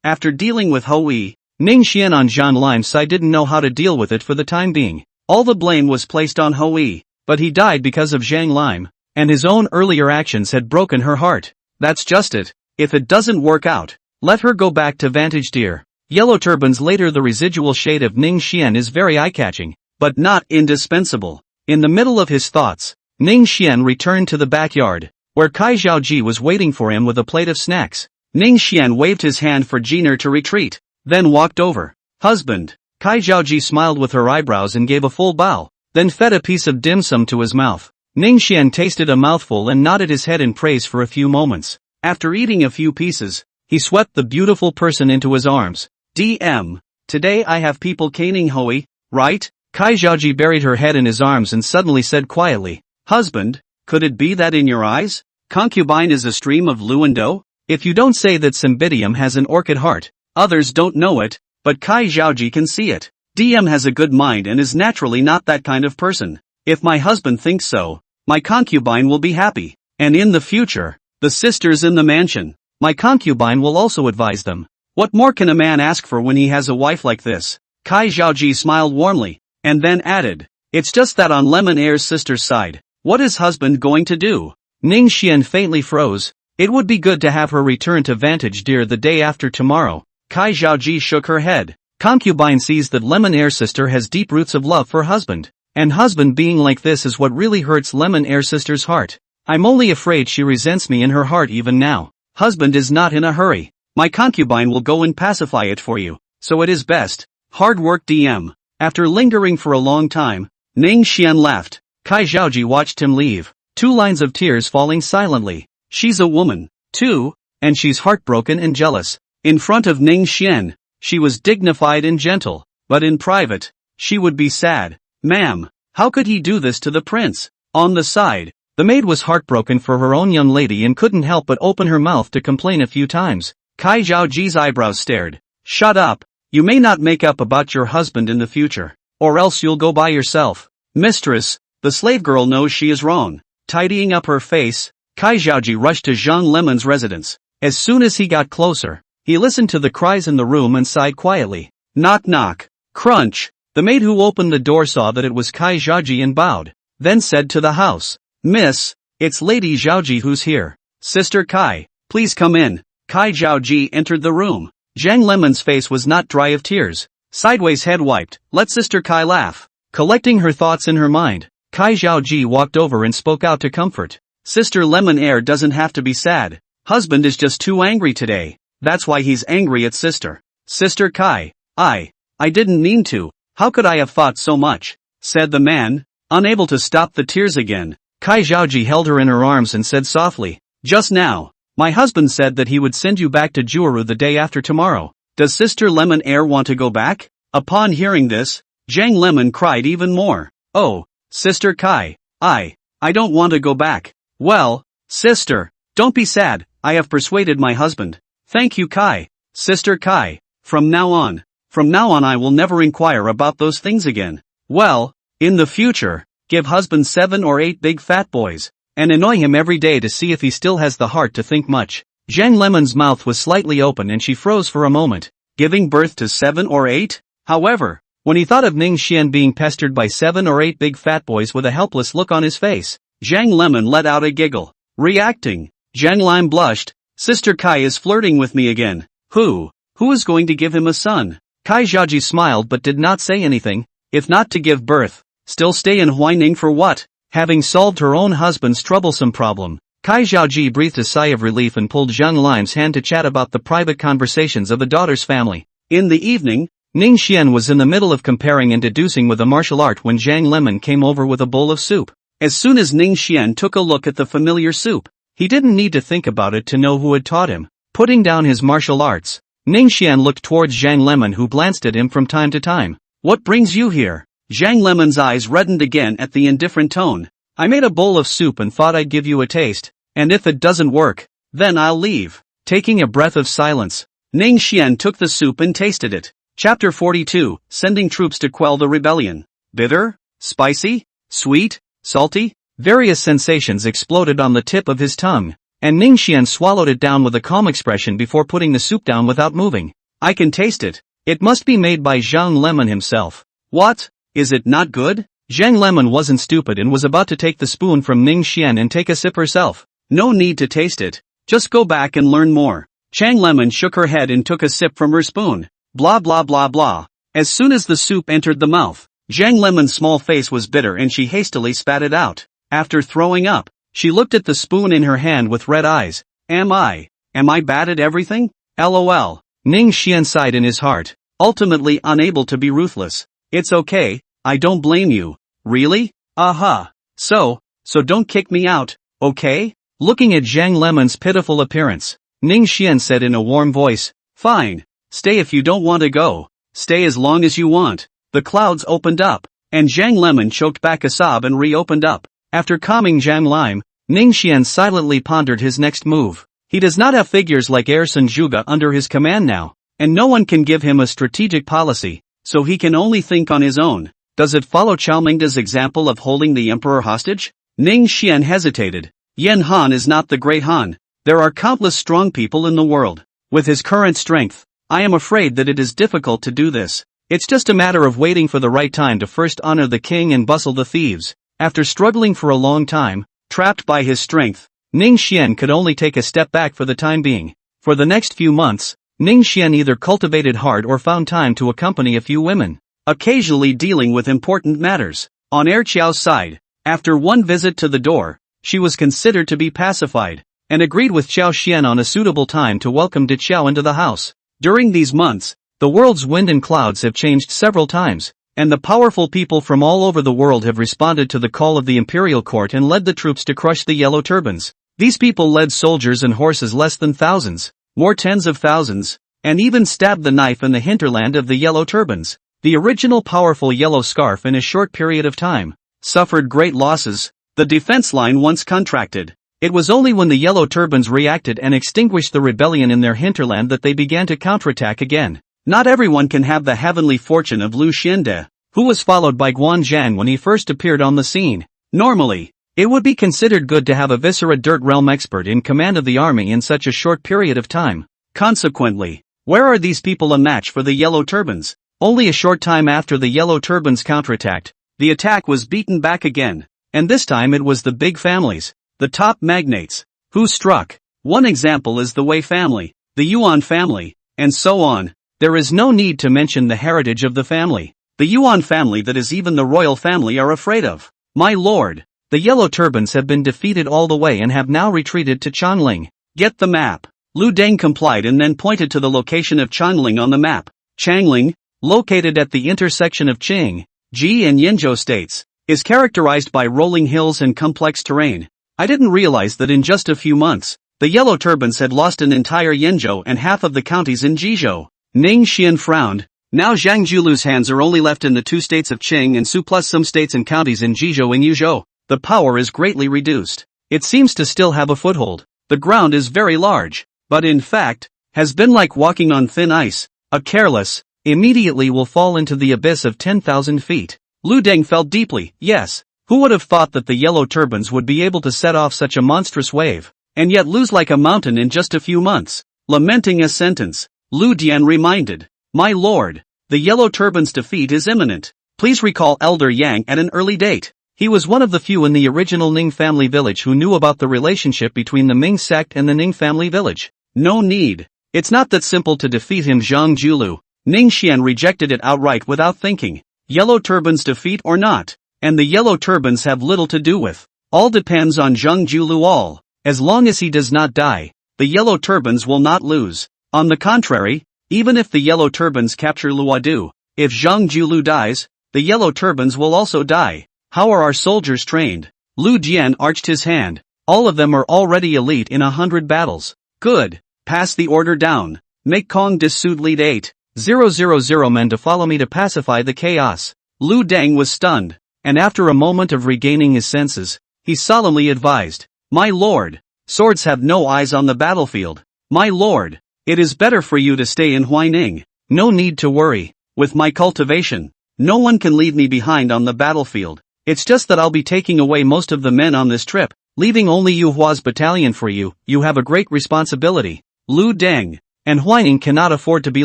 After dealing with Hui, Ning Xian on Zhang Lime's side didn't know how to deal with it for the time being. All the blame was placed on Hui, but he died because of Zhang Lime, and his own earlier actions had broken her heart. That's just it. If it doesn't work out, let her go back to Vantage Deer. Yellow turbans. Later, the residual shade of Ning Xian is very eye-catching, but not indispensable. In the middle of his thoughts, Ning Xian returned to the backyard, where Kai Zhaoji was waiting for him with a plate of snacks. Ning Xian waved his hand for Jiner to retreat, then walked over. Husband. Kai Zhaoji smiled with her eyebrows and gave a full bow, then fed a piece of dim sum to his mouth. Ning Xian tasted a mouthful and nodded his head in praise for a few moments. After eating a few pieces, he swept the beautiful person into his arms. Today I have people caning Hui, right? Kai Zhaoji buried her head in his arms and suddenly said quietly, Husband, could it be that in your eyes, concubine is a stream of Luando? If you don't say that Cymbidium has an orchid heart, others don't know it, but Kai Zhaoji can see it. DM has a good mind and is naturally not that kind of person. If my husband thinks so, my concubine will be happy. And in the future, the sisters in the mansion, my concubine will also advise them. What more can a man ask for when he has a wife like this? Kai Zhaoji smiled warmly, and then added, it's just that on Lemon Air's sister's side, what is husband going to do? Ning Xian faintly froze. It would be good to have her return to Vantage Deer the day after tomorrow. Kai Zhaoji shook her head. Concubine sees that Lemon Air's sister has deep roots of love for husband. And husband being like this is what really hurts Lemon Air's sister's heart. I'm only afraid she resents me in her heart even now. Husband is not in a hurry. My concubine will go and pacify it for you. So it is best. Hard work DM. After lingering for a long time, Ning Xian left. Kai Zhaoji watched him leave. 2 lines of tears falling silently. She's a woman, too, and she's heartbroken and jealous. In front of Ning Xian, she was dignified and gentle, but in private, she would be sad. Ma'am, how could he do this to the prince? On the side, the maid was heartbroken for her own young lady and couldn't help but open her mouth to complain a few times. Kai Zhaoji's eyebrows stared. Shut up. You may not make up about your husband in the future, or else you'll go by yourself. Mistress, the slave girl knows she is wrong. Tidying up her face, Kai Zhaoji rushed to Zhang Lemon's residence. As soon as he got closer, he listened to the cries in the room and sighed quietly. Knock knock. Crunch. The maid who opened the door saw that it was Kai Zhaoji and bowed, then said to the house, Miss, it's Lady Zhaoji who's here. Sister Kai, please come in. Kai Zhaoji entered the room. Zhang Lemon's face was not dry of tears. Sideways head wiped. Let Sister Kai laugh. Collecting her thoughts in her mind, Kai Zhaoji walked over and spoke out to comfort. Sister Lemon Air doesn't have to be sad. Husband is just too angry today. That's why he's angry at sister. Sister Kai, I didn't mean to. How could I have thought so much? Said the man, unable to stop the tears again. Kai Zhaoji held her in her arms and said softly, just now, my husband said that he would send you back to Juru the day after tomorrow. Does Sister Lemon Air want to go back? Upon hearing this, Zhang Lemon cried even more. Oh, Sister Kai, I don't want to go back. Well, sister, don't be sad, I have persuaded my husband. Thank you Kai. Sister Kai, from now on I will never inquire about those things again. Well, in the future, give husband 7 or 8 big fat boys, and annoy him every day to see if he still has the heart to think much. Zhang Lemon's mouth was slightly open and she froze for a moment. Giving birth to 7 or 8? However, when he thought of Ning Xian being pestered by 7 or 8 big fat boys with a helpless look on his face, Zhang Lemon let out a giggle. Reacting, Zhang Lime blushed. Sister Kai is flirting with me again. Who is going to give him a son? Kai Xiaoji smiled but did not say anything. If not to give birth, still stay in Huaining for what? Having solved her own husband's troublesome problem, Kai Xiaoji breathed a sigh of relief and pulled Zhang Lim's hand to chat about the private conversations of the daughter's family. In the evening, Ning Xian was in the middle of comparing and deducing with a martial art when Zhang Lemon came over with a bowl of soup. As soon as Ning Xian took a look at the familiar soup, he didn't need to think about it to know who had taught him. Putting down his martial arts, Ning Xian looked towards Zhang Lemon, who glanced at him from time to time. What brings you here? Zhang Lemon's eyes reddened again at the indifferent tone. I made a bowl of soup and thought I'd give you a taste, and if it doesn't work, then I'll leave. Taking a breath of silence, Ning Xian took the soup and tasted it. Chapter 42, Sending Troops to Quell the Rebellion. Bitter? Spicy? Sweet? Salty? Various sensations exploded on the tip of his tongue, and Ning Xian swallowed it down with a calm expression before putting the soup down without moving. I can taste it. It must be made by Zhang Lemon himself. What? Is it not good? Zhang Lemon wasn't stupid and was about to take the spoon from Ning Xian and take a sip herself. No need to taste it. Just go back and learn more. Zhang Lemon shook her head and took a sip from her spoon. Blah blah blah blah. As soon as the soup entered the mouth, Zhang Lemon's small face was bitter and she hastily spat it out. After throwing up, she looked at the spoon in her hand with red eyes. Am I bad at everything? LOL. Ning Xian sighed in his heart, ultimately unable to be ruthless. It's okay, I don't blame you. Really? Aha. So don't kick me out, okay? Looking at Zhang Lemon's pitiful appearance, Ning Xian said in a warm voice, fine. Stay if you don't want to go. Stay as long as you want. The clouds opened up, and Zhang Lemon choked back a sob and reopened up. After calming Zhang Lim, Ning Xian silently pondered his next move. He does not have figures like Ersan Zhuge under his command now, and no one can give him a strategic policy, so he can only think on his own. Does it follow Chao Mingda's example of holding the emperor hostage? Ning Xian hesitated. Yan Han is not the great Han. There are countless strong people in the world. With his current strength, I am afraid that it is difficult to do this. It's just a matter of waiting for the right time to first honor the king and bustle the thieves. After struggling for a long time, trapped by his strength, Ning Xian could only take a step back for the time being. For the next few months, Ning Xian either cultivated hard or found time to accompany a few women, occasionally dealing with important matters. On Chiao's side, after one visit to the door, she was considered to be pacified, and agreed with Xiao Xian on a suitable time to welcome De Qiao into the house. During these months, the world's wind and clouds have changed several times, and the powerful people from all over the world have responded to the call of the imperial court and led the troops to crush the yellow turbans. These people led soldiers and horses less than thousands, more tens of thousands, and even stabbed the knife in the hinterland of the yellow turbans. The original powerful yellow scarf in a short period of time suffered great losses. The defense line once contracted. It was only when the yellow turbans reacted and extinguished the rebellion in their hinterland that they began to counterattack again. Not everyone can have the heavenly fortune of Lu Xiande, who was followed by Guan Zhan when he first appeared on the scene. Normally, it would be considered good to have a Viscera Dirt Realm expert in command of the army in such a short period of time. Consequently, where are these people a match for the yellow turbans? Only a short time after the yellow turbans counterattacked, the attack was beaten back again, and this time it was the big families, the top magnates, who struck. One example is the Wei family, the Yuan family, and so on. There is no need to mention the heritage of the family. The Yuan family that is even the royal family are afraid of. My lord, the yellow turbans have been defeated all the way and have now retreated to Changling. Get the map. Lu Deng complied and then pointed to the location of Changling on the map. Changling, located at the intersection of Qing, Ji and Yinzhou states, is characterized by rolling hills and complex terrain. I didn't realize that in just a few months, the yellow turbans had lost an entire Yinzhou and half of the counties in Jizhou. Ning Xian frowned. Now Zhang Julu's hands are only left in the two states of Qing and Su plus some states and counties in Jizhou and Yuzhou. The power is greatly reduced. It seems to still have a foothold. The ground is very large, but in fact, has been like walking on thin ice. A careless, immediately will fall into the abyss of 10,000 feet. Lu Deng felt deeply. Yes, who would have thought that the yellow turbans would be able to set off such a monstrous wave, and yet lose like a mountain in just a few months? Lamenting a sentence, Lu Dian reminded, my lord, the yellow turban's defeat is imminent. Please recall Elder Yang at an early date. He was one of the few in the original Ning family village who knew about the relationship between the Ming sect and the Ning family village. No need. It's not that simple to defeat him. Zhang Julu, Ning Xian rejected it outright without thinking. Yellow Turban's defeat or not? And the Yellow Turbans have little to do with. All depends on Zhang Juluo. As long as he does not die, the Yellow Turbans will not lose. On the contrary, even if the Yellow Turbans capture Luodu, if Zhang Julu dies, the Yellow Turbans will also die. How are our soldiers trained? Lu Jian arched his hand. All of them are already elite in 100 battles. Good. Pass the order down. Make Kong Disud lead 8,000 men to follow me to pacify the chaos. Lu Deng was stunned, and after a moment of regaining his senses, he solemnly advised, "My lord, swords have no eyes on the battlefield. My lord, it is better for you to stay in Huaining. No need to worry. With my cultivation, no one can leave me behind on the battlefield. It's just that I'll be taking away most of the men on this trip, leaving only Yu Hua's battalion for you. You have a great responsibility, Lu Deng, and Huaining cannot afford to be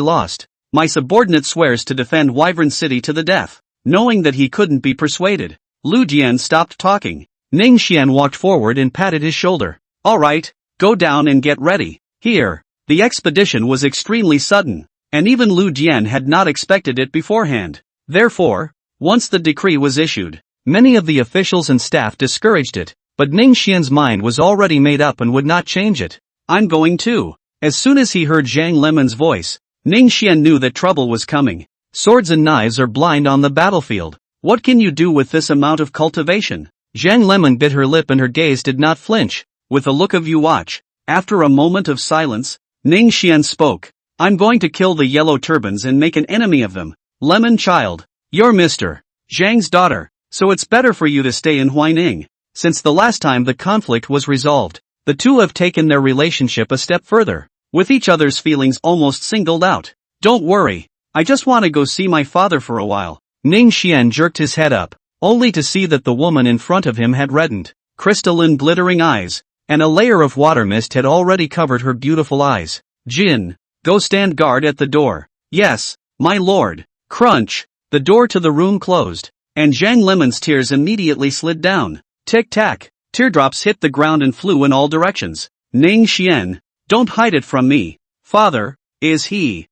lost. My subordinate swears to defend Wyvern City to the death." Knowing that he couldn't be persuaded, Lu Jian stopped talking. Ning Xian walked forward and patted his shoulder. "Alright, go down and get ready." Here, the expedition was extremely sudden, and even Lu Jian had not expected it beforehand. Therefore, once the decree was issued, many of the officials and staff discouraged it, but Ning Xian's mind was already made up and would not change it. "I'm going too." As soon as he heard Zhang Lemon's voice, Ning Xian knew that trouble was coming. Swords and knives are blind on the battlefield. What can you do with this amount of cultivation? Zhang Lemon bit her lip and her gaze did not flinch. With a look of "you watch." After a moment of silence, Ning Xian spoke. "I'm going to kill the Yellow Turbans and make an enemy of them. Lemon child, you're Mr. Zhang's daughter, so it's better for you to stay in Huaining." Since the last time the conflict was resolved, the two have taken their relationship a step further, with each other's feelings almost singled out. "Don't worry, I just want to go see my father for a while." Ning Xian jerked his head up, only to see that the woman in front of him had reddened, crystalline glittering eyes, and a layer of water mist had already covered her beautiful eyes. "Jin, go stand guard at the door." "Yes, my lord." Crunch! The door to the room closed, and Zhang Lemon's tears immediately slid down. Tick-tack, teardrops hit the ground and flew in all directions. "Ning Xian, don't hide it from me. Father, is he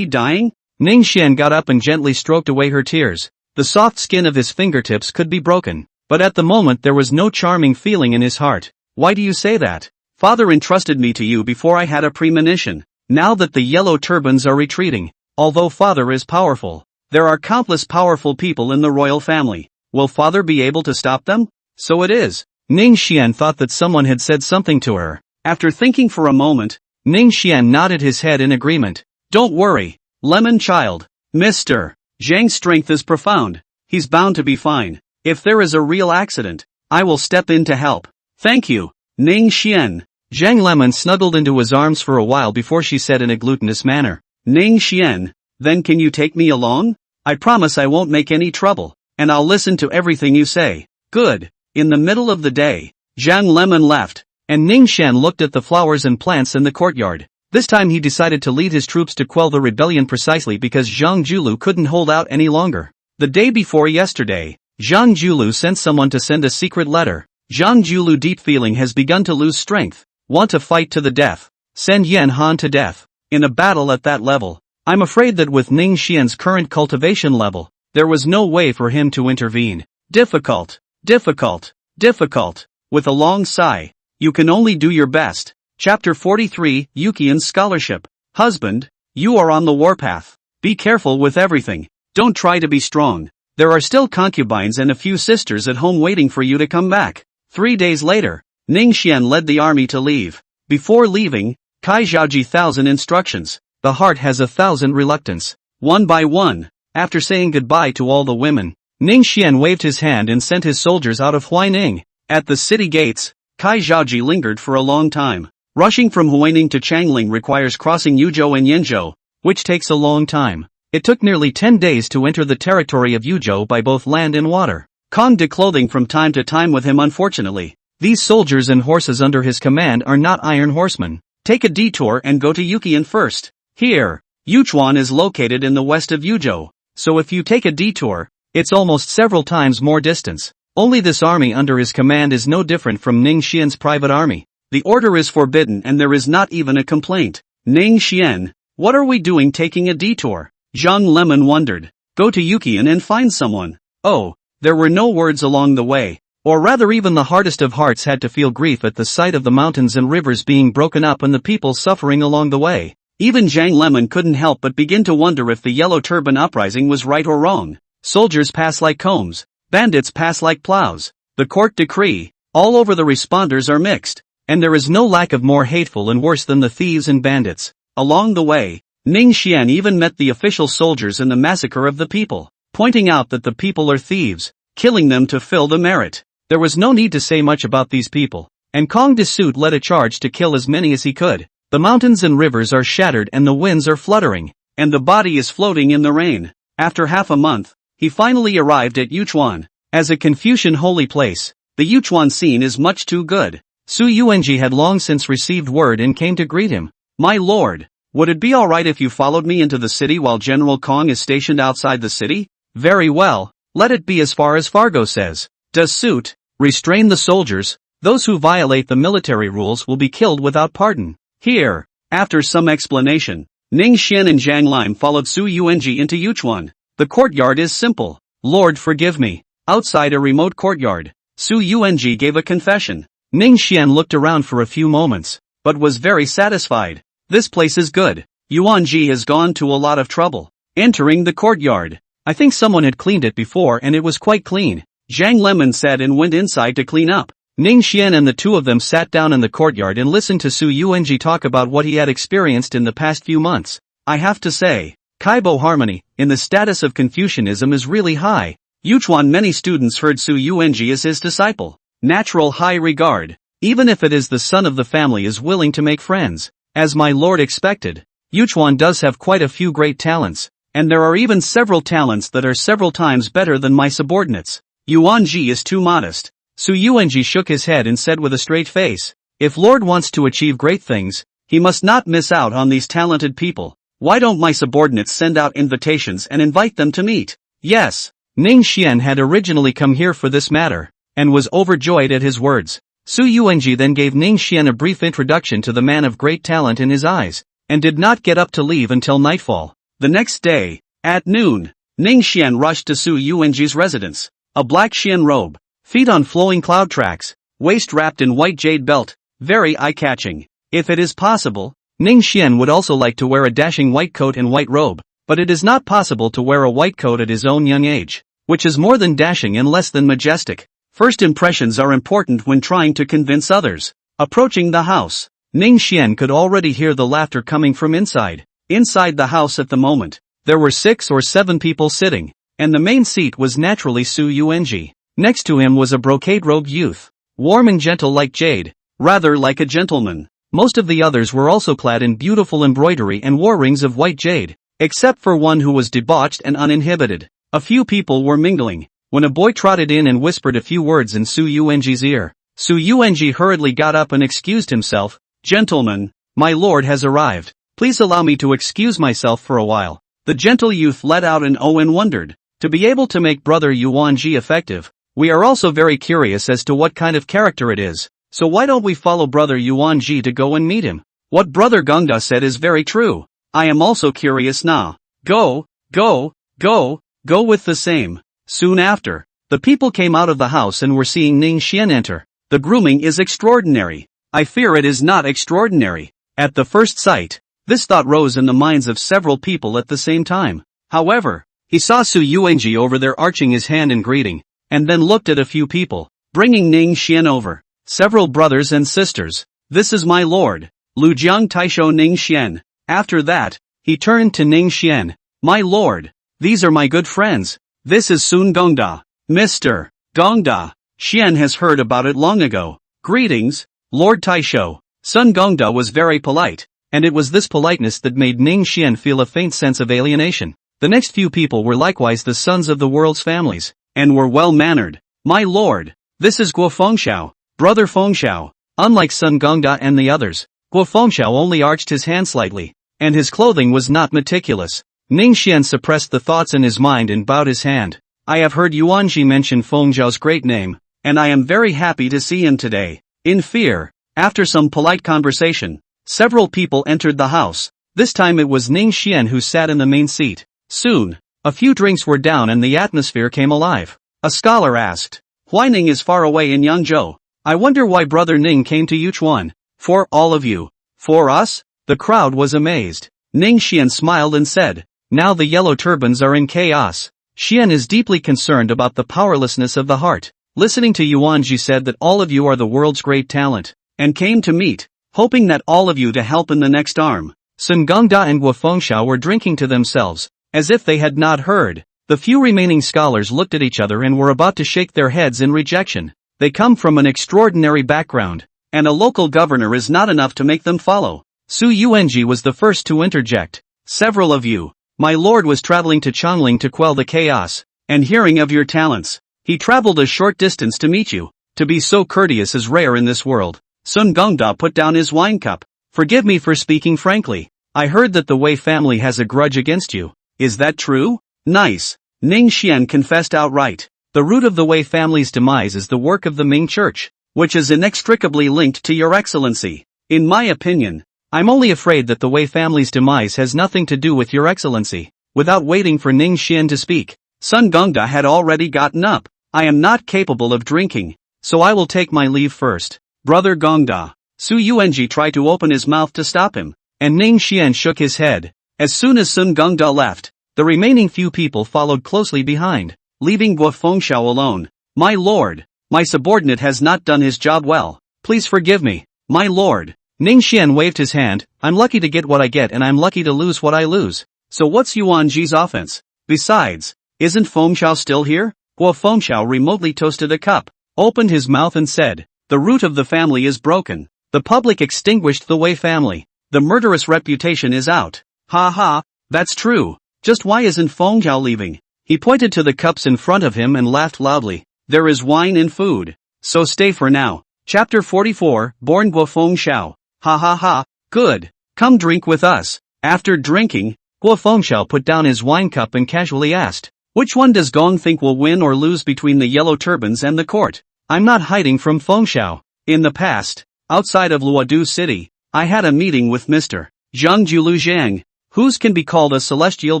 dying?" Ning Xian got up and gently stroked away her tears. The soft skin of his fingertips could be broken, but at the moment there was no charming feeling in his heart. "Why do you say that? Father entrusted me to you before I had a premonition. Now that the Yellow Turbans are retreating, although father is powerful, there are countless powerful people in the royal family. Will father be able to stop them?" "So it is." Ning Xian thought that someone had said something to her. After thinking for a moment, Ning Xian nodded his head in agreement. "Don't worry, Lemon child. Mr. Zhang's strength is profound. He's bound to be fine. If there is a real accident, I will step in to help." "Thank you, Ning Xian." Zhang Lemon snuggled into his arms for a while before she said in a glutinous manner, "Ning Xian, then can you take me along? I promise I won't make any trouble, and I'll listen to everything you say." "Good." In the middle of the day, Zhang Lemon left, and Ning Xian looked at the flowers and plants in the courtyard. This time he decided to lead his troops to quell the rebellion precisely because Zhang Julu couldn't hold out any longer. The day before yesterday, Zhang Julu sent someone to send a secret letter. "Zhang Julu deep feeling has begun to lose strength. Want to fight to the death. Send Yan Han to death." In a battle at that level, I'm afraid that with Ning Xian's current cultivation level, there was no way for him to intervene. Difficult, difficult, difficult. With a long sigh, "You can only do your best." Chapter 43, Yukian's Scholarship. "Husband, you are on the warpath. Be careful with everything. Don't try to be strong. There are still concubines and a few sisters at home waiting for you to come back." 3 days later, Ning Xian led the army to leave. Before leaving, Kai Zhaoji 1,000 instructions. The heart has 1,000 reluctance. One by one, after saying goodbye to all the women, Ning Xian waved his hand and sent his soldiers out of Huaining. At the city gates, Kai Zhaoji lingered for a long time. Rushing from Huaining to Changling requires crossing Yuzhou and Yanzhou, which takes a long time. It took nearly 10 days to enter the territory of Yuzhou by both land and water. Kong did clothing from time to time with him unfortunately. These soldiers and horses under his command are not iron horsemen. Take a detour and go to Yukian first. Here, Yuchuan is located in the west of Yuzhou, so if you take a detour, it's almost several times more distance. Only this army under his command is no different from Ning Xian's private army. The order is forbidden and there is not even a complaint. "Ning Xian, what are we doing taking a detour? Zhang Lemon wondered. Go to Yukian and find someone. Oh, there were no words along the way. Or rather, even the hardest of hearts had to feel grief at the sight of the mountains and rivers being broken up and the people suffering along the way. Even Zhang Lemon couldn't help but begin to wonder if the Yellow Turban uprising was right or wrong. Soldiers pass like combs. Bandits pass like plows. The court decree. All over the responders are mixed. And there is no lack of more hateful and worse than the thieves and bandits. Along the way, Ning Xian even met the official soldiers in the massacre of the people, pointing out that the people are thieves, killing them to fill the merit. There was no need to say much about these people, and Kong Disut led a charge to kill as many as he could. The mountains and rivers are shattered and the winds are fluttering, and the body is floating in the rain. After half a month, he finally arrived at Yuchuan. As a Confucian holy place, the Yuchuan scene is much too good. Su Yuanji had long since received word and came to greet him. My lord, would it be alright if you followed me into the city while General Kong is stationed outside the city? Very well, let it be as far as Fargo says. Does suit, restrain the soldiers, those who violate the military rules will be killed without pardon. Here, after some explanation, Ning Xian and Zhang Lime followed Su Yuanji into Yuchuan. The courtyard is simple. Lord forgive me. Outside a remote courtyard, Su Yuanji gave a confession. Ning Xian looked around for a few moments, but was very satisfied. This place is good. Yuanji has gone to a lot of trouble. Entering the courtyard, I think someone had cleaned it before and it was quite clean. Zhang Lemon said and went inside to clean up. Ning Xian and the two of them sat down in the courtyard and listened to Su Yuanji talk about what he had experienced in the past few months. I have to say, Kaibo harmony, in the status of Confucianism is really high. Yuchuan many students heard Su Yuanji as his disciple. Natural high regard, even if it is the son of the family is willing to make friends. As my lord expected, Yuchuan does have quite a few great talents, and there are even several talents that are several times better than my subordinates. Yuanji is too modest. Su Yuanji shook his head and said with a straight face, if Lord wants to achieve great things, he must not miss out on these talented people. Why don't my subordinates send out invitations and invite them to meet? Yes, Ning Xian had originally come here for this matter, and was overjoyed at his words. Su Yuanji then gave Ning Xian a brief introduction to the man of great talent in his eyes, and did not get up to leave until nightfall. The next day, at noon, Ning Xian rushed to Su Yuanji's residence. A black Xian robe, feet on flowing cloud tracks, waist wrapped in white jade belt, very eye-catching. If it is possible, Ning Xian would also like to wear a dashing white coat and white robe, but it is not possible to wear a white coat at his own young age, which is more than dashing and less than majestic. First impressions are important when trying to convince others. Approaching the house, Ning Xian could already hear the laughter coming from inside. Inside the house at the moment, there were 6 or 7 people sitting, and the main seat was naturally Su Yuanji. Next to him was a brocade-robed youth, warm and gentle like jade, rather like a gentleman. Most of the others were also clad in beautiful embroidery and wore rings of white jade, except for one who was debauched and uninhibited. A few people were mingling, when a boy trotted in and whispered a few words in Su Yuanji's ear. Su Yuanji hurriedly got up and excused himself. Gentlemen, my lord has arrived. Please allow me to excuse myself for a while. The gentle youth let out an "oh" and wondered. To be able to make brother Yuanji effective, we are also very curious as to what kind of character it is. So why don't we follow brother Yuanji to go and meet him? What brother Gongda said is very true. I am also curious now. Go with the same. Soon after, the people came out of the house and were seeing Ning Xian enter. The grooming is extraordinary. I fear it is not extraordinary. At the first sight, this thought rose in the minds of several people at the same time. However, he saw Su Yuanji over there arching his hand in greeting, and then looked at a few people, bringing Ning Xian over. Several brothers and sisters. This is my lord, Lu Jiang Taisho Ning Xian. After that, he turned to Ning Xian. My lord, these are my good friends. This is Sun Gongda. Mr. Gongda. Xian has heard about it long ago. Greetings, Lord Taisho. Sun Gongda was very polite, and it was this politeness that made Ning Xian feel a faint sense of alienation. The next few people were likewise the sons of the world's families, and were well-mannered. My lord, this is Guo Fengxiao, brother Fengxiao. Unlike Sun Gongda and the others, Guo Fengxiao only arched his hand slightly, and his clothing was not meticulous. Ning Xian suppressed the thoughts in his mind and bowed his hand. I have heard Yuanji mention Fengxiao's great name, and I am very happy to see him today. In fear, after some polite conversation, several people entered the house. This time it was Ning Xian who sat in the main seat. Soon, a few drinks were down and the atmosphere came alive. A scholar asked, "Why Ning is far away in Yangzhou? I wonder why brother Ning came to Yuchuan." "For all of you." "For us?" The crowd was amazed. Ning Xian smiled and said, "Now the yellow turbans are in chaos. Xian is deeply concerned about the powerlessness of the heart." Listening to Yuanji said that all of you are the world's great talent, and came to meet, hoping that all of you to help in the next arm. Sun Gongda and Guo Fengxiao were drinking to themselves, as if they had not heard. The few remaining scholars looked at each other and were about to shake their heads in rejection. They come from an extraordinary background, and a local governor is not enough to make them follow. Su Yuanji was the first to interject. "Several of you, my lord was traveling to Chongling to quell the chaos, and hearing of your talents, he traveled a short distance to meet you. To be so courteous is rare in this world." Sun Gongda put down his wine cup. "Forgive me for speaking frankly. I heard that the Wei family has a grudge against you. Is that true?" "Nice." Ning Xian confessed outright. "The root of the Wei family's demise is the work of the Ming Church, which is inextricably linked to your excellency. In my opinion, I'm only afraid that the Wei family's demise has nothing to do with your excellency." Without waiting for Ning Xian to speak, Sun Gongda had already gotten up. "I am not capable of drinking, so I will take my leave first." "Brother Gongda." Su Yuanji tried to open his mouth to stop him, and Ning Xian shook his head. As soon as Sun Gongda left, the remaining few people followed closely behind, leaving Guo Fengxiao alone. "My lord, my subordinate has not done his job well. Please forgive me, my lord." Ning Xian waved his hand. "I'm lucky to get what I get and I'm lucky to lose what I lose. So what's Yuanji's offense? Besides, isn't Fengxiao still here?" Guo Fengxiao remotely toasted a cup, opened his mouth and said, "The root of the family is broken. The public extinguished the Wei family. The murderous reputation is out." "Ha ha, that's true. Just why isn't Fengxiao leaving?" He pointed to the cups in front of him and laughed loudly. "There is wine and food. So stay for now." Chapter 44, Born Guo Fengxiao. "Ha ha ha, good. Come drink with us." After drinking, Guo Fengxiao put down his wine cup and casually asked, "Which one does Gong think will win or lose between the yellow turbans and the court?" I'm not hiding from Fengxiao. In the past, outside of Luodu City, I had a meeting with Mr. Zhang Julu Zhang, whose can be called a celestial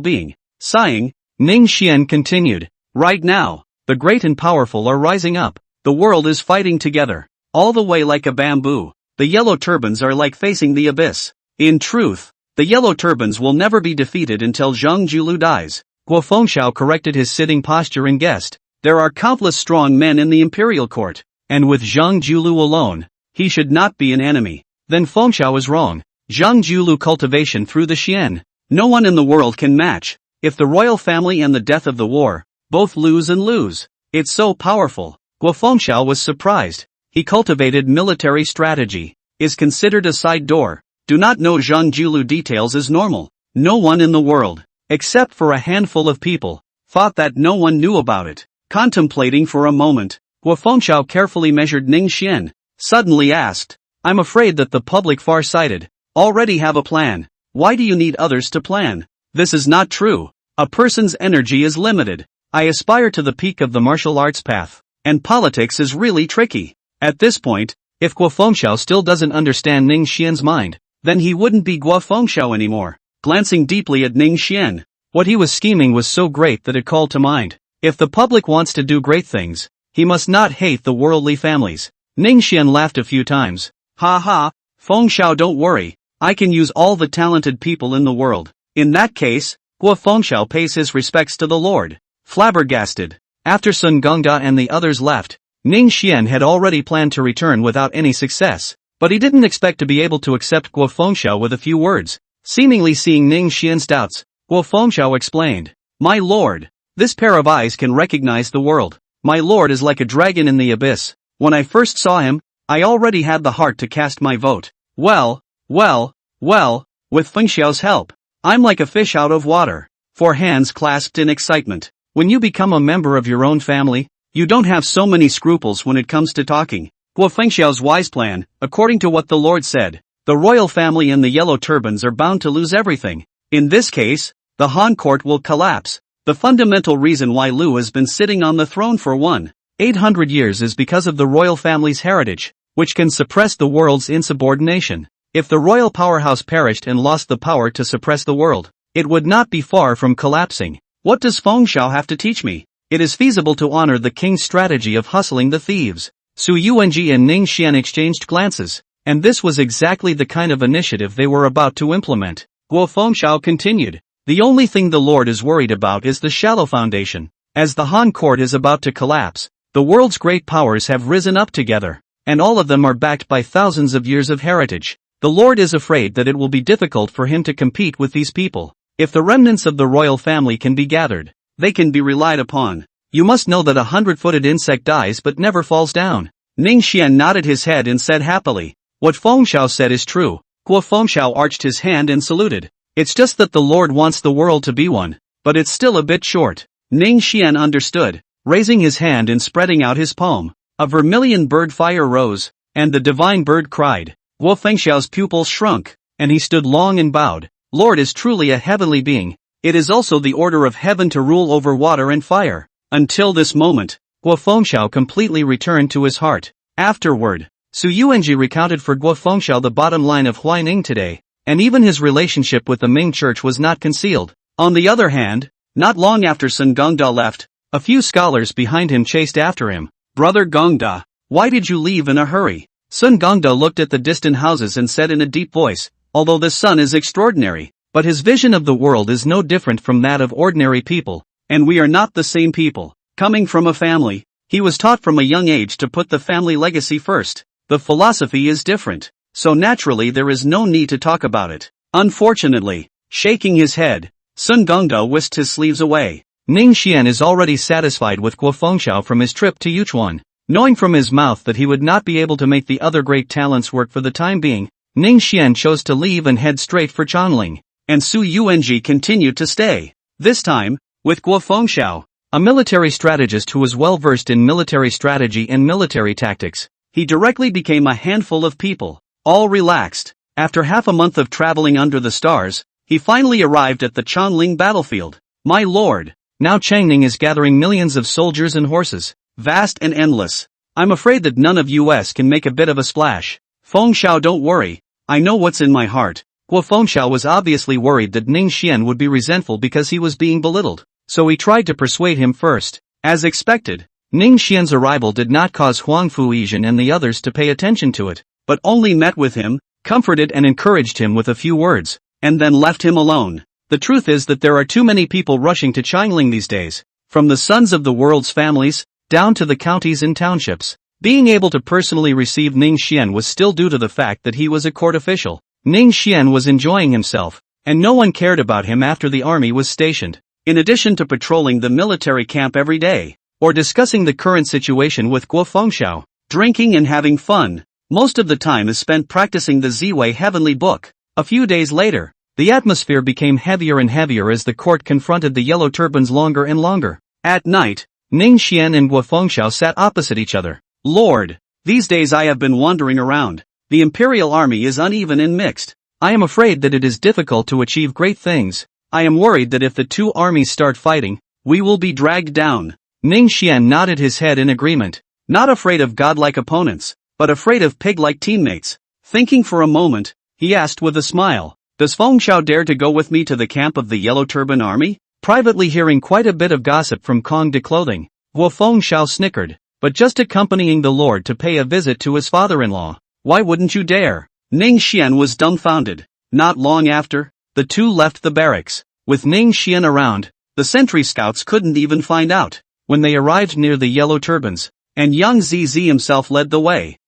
being. Sighing, Ning Xian continued, "Right now, the great and powerful are rising up. The world is fighting together, all the way like a bamboo. The yellow turbans are like facing the abyss. In truth, the yellow turbans will never be defeated until Zhang Julu dies." Guo Fengxiao corrected his sitting posture and guessed, "There are countless strong men in the imperial court, and with Zhang Julu alone, he should not be an enemy." Then Fengxiao is wrong. Zhang Julu cultivation through the Xian, no one in the world can match. If the royal family and the death of the war, both lose and lose. It's so powerful. Guo Fengxiao was surprised. He cultivated military strategy, is considered a side door. Do not know Zhang Julu details is normal. No one in the world, except for a handful of people, thought that no one knew about it. Contemplating for a moment, Guo Fengxiao carefully measured Ning Xian, suddenly asked, "I'm afraid that the public far-sighted already have a plan. Why do you need others to plan? This is not true. A person's energy is limited. I aspire to the peak of the martial arts path, and politics is really tricky." At this point, if Guo Fengxiao still doesn't understand Ning Xian's mind, then he wouldn't be Guo Fengxiao anymore. Glancing deeply at Ning Xian, what he was scheming was so great that it called to mind. If the public wants to do great things, he must not hate the worldly families. Ning Xian laughed a few times. "Ha ha, Fengxiao, don't worry. I can use all the talented people in the world. In that case, Guo Fengxiao pays his respects to the Lord." Flabbergasted. After Sun Gongda and the others left, Ning Xian had already planned to return without any success, but he didn't expect to be able to accept Guo Fengxiao with a few words. Seemingly seeing Ning Xian's doubts, Guo Fengxiao explained, "My lord, this pair of eyes can recognize the world. My lord is like a dragon in the abyss. When I first saw him, I already had the heart to cast my vote. Well, with Fengxiao's help, I'm like a fish out of water." Four hands clasped in excitement. When you become a member of your own family, you don't have so many scruples when it comes to talking. Guo Fengxiao's wise plan, according to what the Lord said, the royal family and the yellow turbans are bound to lose everything. In this case, the Han court will collapse. The fundamental reason why Lu has been sitting on the throne for 1,800 years is because of the royal family's heritage, which can suppress the world's insubordination. If the royal powerhouse perished and lost the power to suppress the world, it would not be far from collapsing. What does Feng Xiao have to teach me? It is feasible to honor the king's strategy of hustling the thieves. Su Yuanji and Ning Xian exchanged glances, and this was exactly the kind of initiative they were about to implement. Guo Fengxiao continued, the only thing the Lord is worried about is the shallow foundation. As the Han court is about to collapse, the world's great powers have risen up together, and all of them are backed by thousands of years of heritage. The Lord is afraid that it will be difficult for him to compete with these people. If the remnants of the royal family can be gathered, they can be relied upon. You must know that a 100-footed insect dies but never falls down. Ning Xian nodded his head and said happily, what Feng Xiao said is true. Guo Fengxiao arched his hand and saluted. It's just that the Lord wants the world to be one, but it's still a bit short. Ning Xian understood, raising his hand and spreading out his palm. A vermilion bird fire rose, and the divine bird cried. Guo Fengxiao's pupils shrunk, and he stood long and bowed. Lord is truly a heavenly being. It is also the order of heaven to rule over water and fire. Until this moment, Guo Fengxiao completely returned to his heart. Afterward, Su Yuanji recounted for Guo Fengxiao the bottom line of Huaining today, and even his relationship with the Ming Church was not concealed. On the other hand, not long after Sun Gongda left, a few scholars behind him chased after him. Brother Gongda, why did you leave in a hurry? Sun Gongda looked at the distant houses and said in a deep voice, although the sun is extraordinary, but his vision of the world is no different from that of ordinary people, and we are not the same people. Coming from a family, he was taught from a young age to put the family legacy first. The philosophy is different, so naturally there is no need to talk about it. Unfortunately, shaking his head, Sun Gongda whisked his sleeves away. Ning Xian is already satisfied with Guo Fengxiao from his trip to Yuchuan. Knowing from his mouth that he would not be able to make the other great talents work for the time being, Ning Xian chose to leave and head straight for Changling, and Su Yuanji continued to stay. This time, with Guo Fengxiao, a military strategist who was well versed in military strategy and military tactics. He directly became a handful of people, all relaxed. After half a month of traveling under the stars, he finally arrived at the Changling battlefield. My lord, now Changning is gathering millions of soldiers and horses, vast and endless. I'm afraid that none of us can make a bit of a splash. Fengxiao, don't worry, I know what's in my heart. Guo Fengxiao was obviously worried that Ning Xian would be resentful because he was being belittled, so he tried to persuade him first. As expected, Ning Xian's arrival did not cause Huang Fuizhen and the others to pay attention to it, but only met with him, comforted and encouraged him with a few words, and then left him alone. The truth is that there are too many people rushing to Changling these days, from the sons of the world's families, down to the counties and townships. Being able to personally receive Ning Xian was still due to the fact that he was a court official. Ning Xian was enjoying himself, and no one cared about him after the army was stationed. In addition to patrolling the military camp every day, or discussing the current situation with Guo Fengxiao, drinking and having fun, most of the time is spent practicing the Ziwei Heavenly Book. A few days later, the atmosphere became heavier and heavier as the court confronted the yellow turbans longer and longer. At night, Ning Xian and Guo Fengxiao sat opposite each other. Lord, these days I have been wandering around. The imperial army is uneven and mixed. I am afraid that it is difficult to achieve great things. I am worried that if the two armies start fighting, we will be dragged down. Ning Xian nodded his head in agreement. Not afraid of godlike opponents, but afraid of pig-like teammates. Thinking for a moment, he asked with a smile, does Fengxiao dare to go with me to the camp of the Yellow Turban Army? Privately hearing quite a bit of gossip from Kong de Clothing, Guo Fengxiao snickered, but just accompanying the Lord to pay a visit to his father-in-law. Why wouldn't you dare? Ning Xian was dumbfounded. Not long after, the two left the barracks. With Ning Xian around, the sentry scouts couldn't even find out. When they arrived near the yellow turbans, and Yang Zizi himself led the way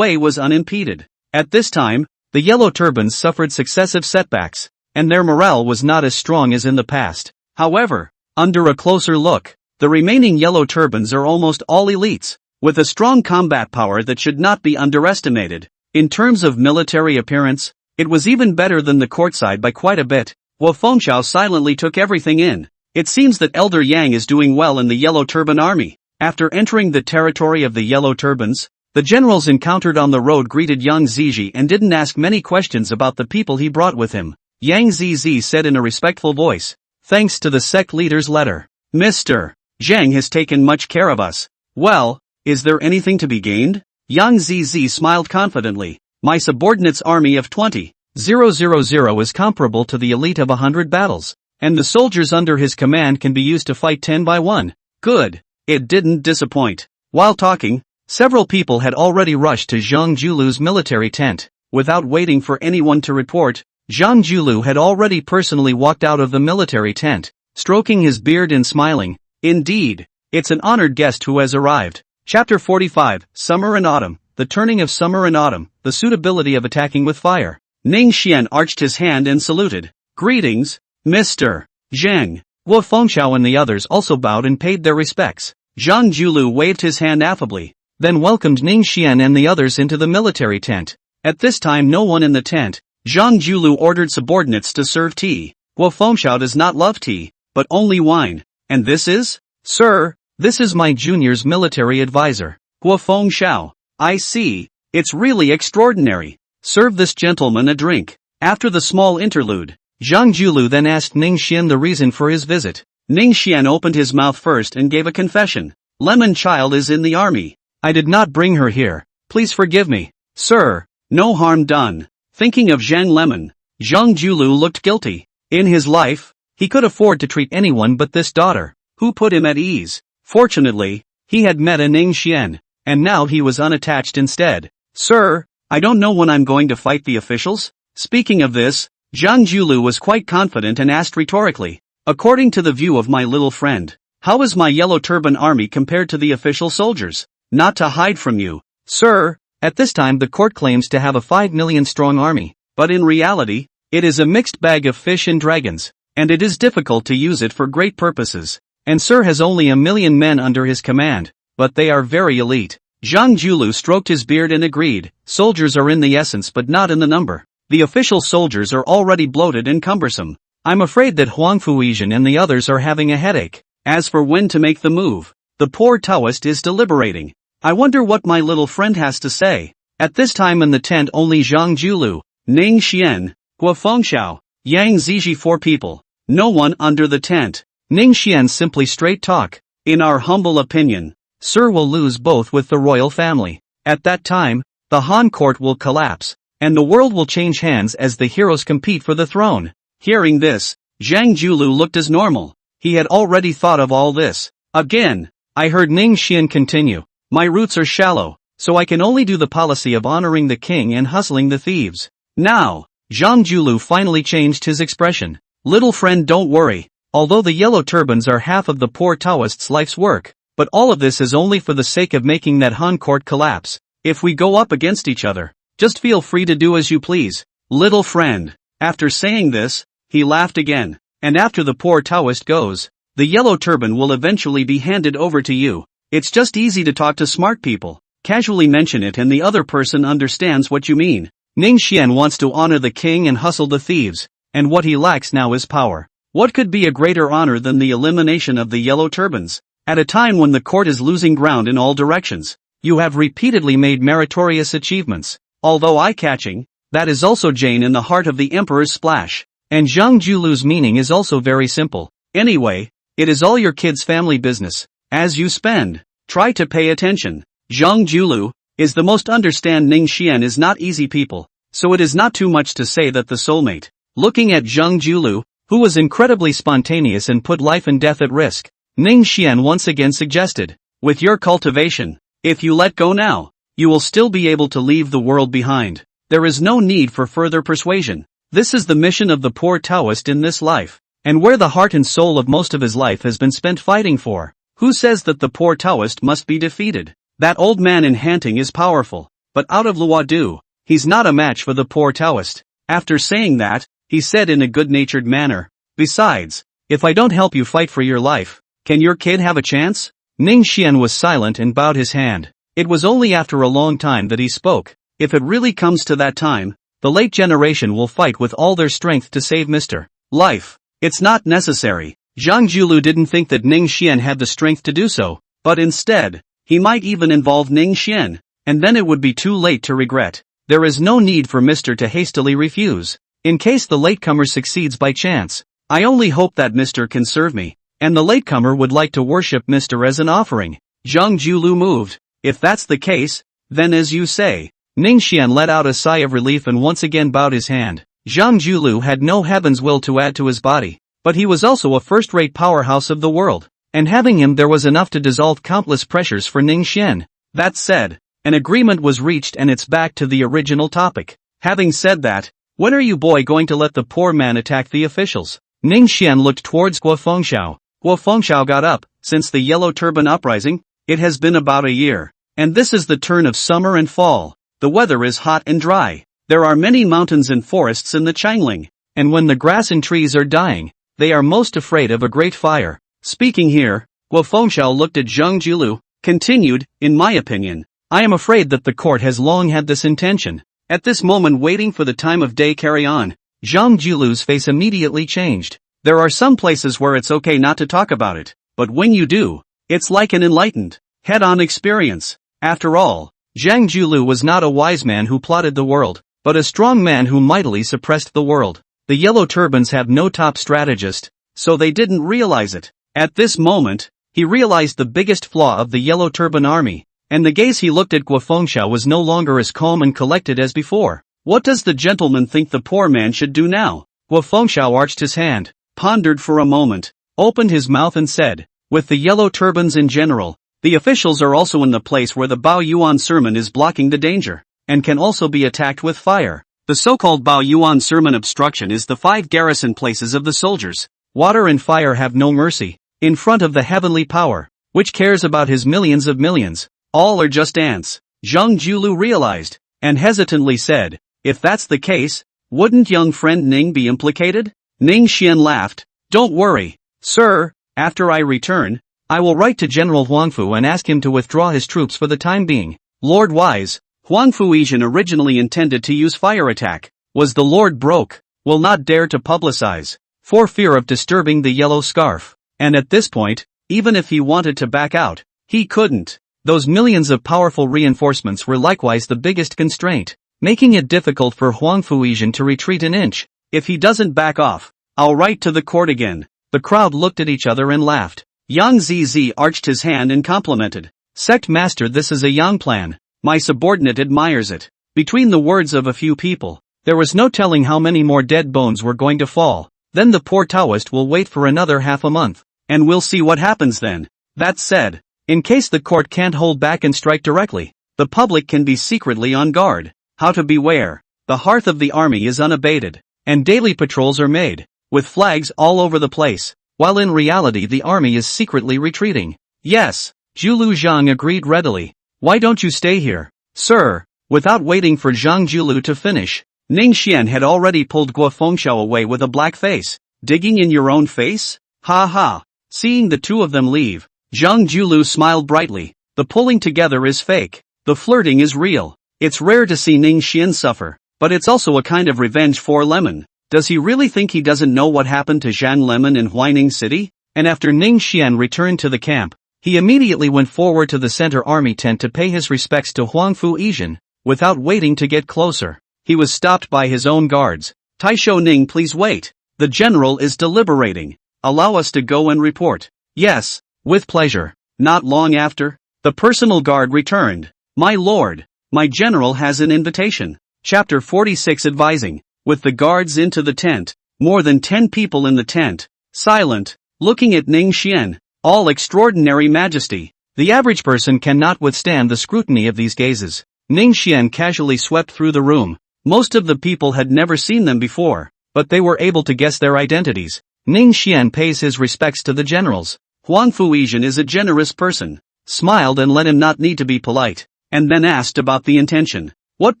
was unimpeded. At this time, the yellow turbans suffered successive setbacks, and their morale was not as strong as in the past. However, under a closer look, the remaining yellow turbans are almost all elites, with a strong combat power that should not be underestimated. In terms of military appearance, it was even better than the courtside by quite a bit. Guo Fengxiao silently took everything in. It seems that Elder Yang is doing well in the Yellow Turban Army. After entering the territory of the Yellow Turbans, the generals encountered on the road greeted Yang Zizi and didn't ask many questions about the people he brought with him. Yang Zizi said in a respectful voice, thanks to the sect leader's letter, Mr. Zhang has taken much care of us. Well, is there anything to be gained? Yang Zizi smiled confidently. My subordinate's army of 20,000 is comparable to the elite of 100 battles. and the soldiers under his command can be used to fight 10 by 1. Good. It didn't disappoint. While talking, several people had already rushed to Zhang Julu's military tent. Without waiting for anyone to report, Zhang Julu had already personally walked out of the military tent, stroking his beard and smiling. Indeed, it's an honored guest who has arrived. Chapter 45, Summer and Autumn. The turning of summer and autumn, the suitability of attacking with fire. Ning Xian arched his hand and saluted. Greetings, Mr. Zhang. Wu Fengxiao and the others also bowed and paid their respects. Zhang Julu waved his hand affably, then welcomed Ning Xian and the others into the military tent. At this time no one in the tent, Zhang Julu ordered subordinates to serve tea. Wu Fengxiao does not love tea, but only wine. And this is? Sir, this is my junior's military advisor. Wu Fengxiao. I see. It's really extraordinary. Serve this gentleman a drink. After the small interlude, Zhang Julu then asked Ning Xian the reason for his visit. Ning Xian opened his mouth first and gave a confession. Lemon Child is in the army. I did not bring her here. Please forgive me. Sir, no harm done. Thinking of Zhang Lemon, Zhang Julu looked guilty. In his life, he could afford to treat anyone but this daughter, who put him at ease. Fortunately, he had met a Ning Xian, and now he was unattached instead. Sir, I don't know when I'm going to fight the officials. Speaking of this, Zhang Julu was quite confident and asked rhetorically. According to the view of my little friend, how is my yellow turban army compared to the official soldiers? Not to hide from you, sir, at this time the court claims to have a 5 million strong army, but in reality, it is a mixed bag of fish and dragons, and it is difficult to use it for great purposes. And sir has only 1 million men under his command, but they are very elite. Zhang Julu stroked his beard and agreed, soldiers are in the essence but not in the number. The official soldiers are already bloated and cumbersome. I'm afraid that Huang Fuizhen and the others are having a headache. As for when to make the move, the poor Taoist is deliberating. I wonder what my little friend has to say. At this time in the tent only Zhang Julu, Ning Xian, Wu Fengxiao, Yang Ziji 4 people. No one under the tent. Ning Xian simply straight talk. In our humble opinion, Sir will lose both with the royal family. At that time, the Han court will collapse, and the world will change hands as the heroes compete for the throne. Hearing this, Zhang Julu looked as normal. He had already thought of all this. Again, I heard Ning Xian continue. My roots are shallow, so I can only do the policy of honoring the king and hustling the thieves. Now, Zhang Julu finally changed his expression. Little friend, don't worry. Although the yellow turbans are half of the poor Taoist's life's work, but all of this is only for the sake of making that Han court collapse. If we go up against each other, just feel free to do as you please. Little friend. After saying this, he laughed again. And after the poor Taoist goes, the yellow turban will eventually be handed over to you. It's just easy to talk to smart people. Casually mention it and the other person understands what you mean. Ning Xian wants to honor the king and hustle the thieves, and what he lacks now is power. What could be a greater honor than the elimination of the yellow turbans? At a time when the court is losing ground in all directions, you have repeatedly made meritorious achievements. Although eye-catching, that is also Jane in the heart of the emperor's splash. And Zhang Julu's meaning is also very simple. Anyway, it is all your kid's family business. As you spend, try to pay attention. Zhang Julu is the most understand. Ning Xian is not easy people, so it is not too much to say that the soulmate. Looking at Zhang Julu, who was incredibly spontaneous and put life and death at risk, Ning Xian once again suggested, with your cultivation, if you let go now, you will still be able to leave the world behind. There is no need for further persuasion. This is the mission of the poor Taoist in this life, and where the heart and soul of most of his life has been spent fighting for. Who says that the poor Taoist must be defeated? That old man in Hanting is powerful, but out of Luodu, he's not a match for the poor Taoist. After saying that, he said in a good-natured manner, besides, if I don't help you fight for your life, can your kid have a chance? Ning Xian was silent and bowed his hand. It was only after a long time that he spoke. If it really comes to that time, the late generation will fight with all their strength to save Mr. Life. It's not necessary. Zhang Julu didn't think that Ning Xian had the strength to do so, but instead, he might even involve Ning Xian, and then it would be too late to regret. There is no need for Mr. to hastily refuse. In case the latecomer succeeds by chance, I only hope that Mr. can serve me, and the latecomer would like to worship Mr. as an offering. Zhang Julu moved. If that's the case, then as you say. Ning Xian let out a sigh of relief and once again bowed his hand. Zhang Julu had no heaven's will to add to his body, but he was also a first-rate powerhouse of the world, and having him there was enough to dissolve countless pressures for Ning Xian. That said, an agreement was reached and it's back to the original topic. Having said that, when are you boy going to let the poor man attack the officials? Ning Xian looked towards Guo Fengxiao. Guo Fengxiao got up. Since the Yellow Turban uprising, it has been about a year. And this is the turn of summer and fall. The weather is hot and dry. There are many mountains and forests in the Changling. And when the grass and trees are dying, they are most afraid of a great fire. Speaking here, Guo Fengxiao looked at Zhang Jiulu, continued, in my opinion, I am afraid that the court has long had this intention. At this moment waiting for the time of day carry on. Zhang Jiulu's face immediately changed. There are some places where it's okay not to talk about it, but when you do, it's like an enlightened, head-on experience. After all, Zhang Jiulu was not a wise man who plotted the world, but a strong man who mightily suppressed the world. The Yellow Turbans have no top strategist, so they didn't realize it. At this moment, he realized the biggest flaw of the Yellow Turban army, and the gaze he looked at Guo Fengxiao was no longer as calm and collected as before. What does the gentleman think the poor man should do now? Guo Fengxiao arched his hand, pondered for a moment, opened his mouth and said, with the Yellow Turbans in general, the officials are also in the place where the Bao Yuan sermon is blocking the danger, and can also be attacked with fire. The so-called Bao Yuan sermon obstruction is the 5 garrison places of the soldiers. Water and fire have no mercy, in front of the heavenly power, which cares about his millions of millions. All are just ants. Zhang Jiulu realized, and hesitantly said, if that's the case, wouldn't young friend Ning be implicated? Ning Xian laughed, don't worry, sir, after I return, I will write to General Huangfu and ask him to withdraw his troops for the time being. Lord Wise, Huangfu Yijin originally intended to use fire attack, was the Lord broke, will not dare to publicize, for fear of disturbing the yellow scarf, and at this point, even if he wanted to back out, he couldn't. Those millions of powerful reinforcements were likewise the biggest constraint, making it difficult for Huangfu Yijin to retreat an inch. If he doesn't back off, I'll write to the court again. The crowd looked at each other and laughed. Yang Zizi arched his hand and complimented. Sect Master, this is a Yang plan. My subordinate admires it. Between the words of a few people, there was no telling how many more dead bones were going to fall. Then the poor Taoist will wait for another half a month, and we'll see what happens then. That said, in case the court can't hold back and strike directly, the public can be secretly on guard. How to beware? The hearth of the army is unabated, and daily patrols are made, with flags all over the place, while in reality the army is secretly retreating. Yes, Jiulu Zhang agreed readily. Why don't you stay here, sir? Without waiting for Zhang Jiulu to finish, Ning Xian had already pulled Guo Fengxiao away with a black face. Digging in your own face? Ha ha. Seeing the two of them leave, Zhang Jiulu smiled brightly. The pulling together is fake. The flirting is real. It's rare to see Ning Xian suffer, but it's also a kind of revenge for Lemon. Does he really think he doesn't know what happened to Zhang Lemon in Huaining City? And after Ning Xian returned to the camp, he immediately went forward to the center army tent to pay his respects to Huangfu Yijin. Without waiting to get closer, he was stopped by his own guards. Taisho Ning, please wait. The general is deliberating. Allow us to go and report. Yes, with pleasure. Not long after, the personal guard returned. My lord, my general has an invitation. Chapter 46 Advising. With the guards into the tent, more than 10 people in the tent, silent, looking at Ning Xian, all extraordinary majesty. The average person cannot withstand the scrutiny of these gazes. Ning Xian casually swept through the room. Most of the people had never seen them before, but they were able to guess their identities. Ning Xian pays his respects to the generals. Huangfu Yijin is a generous person, smiled and let him not need to be polite, and then asked about the intention. What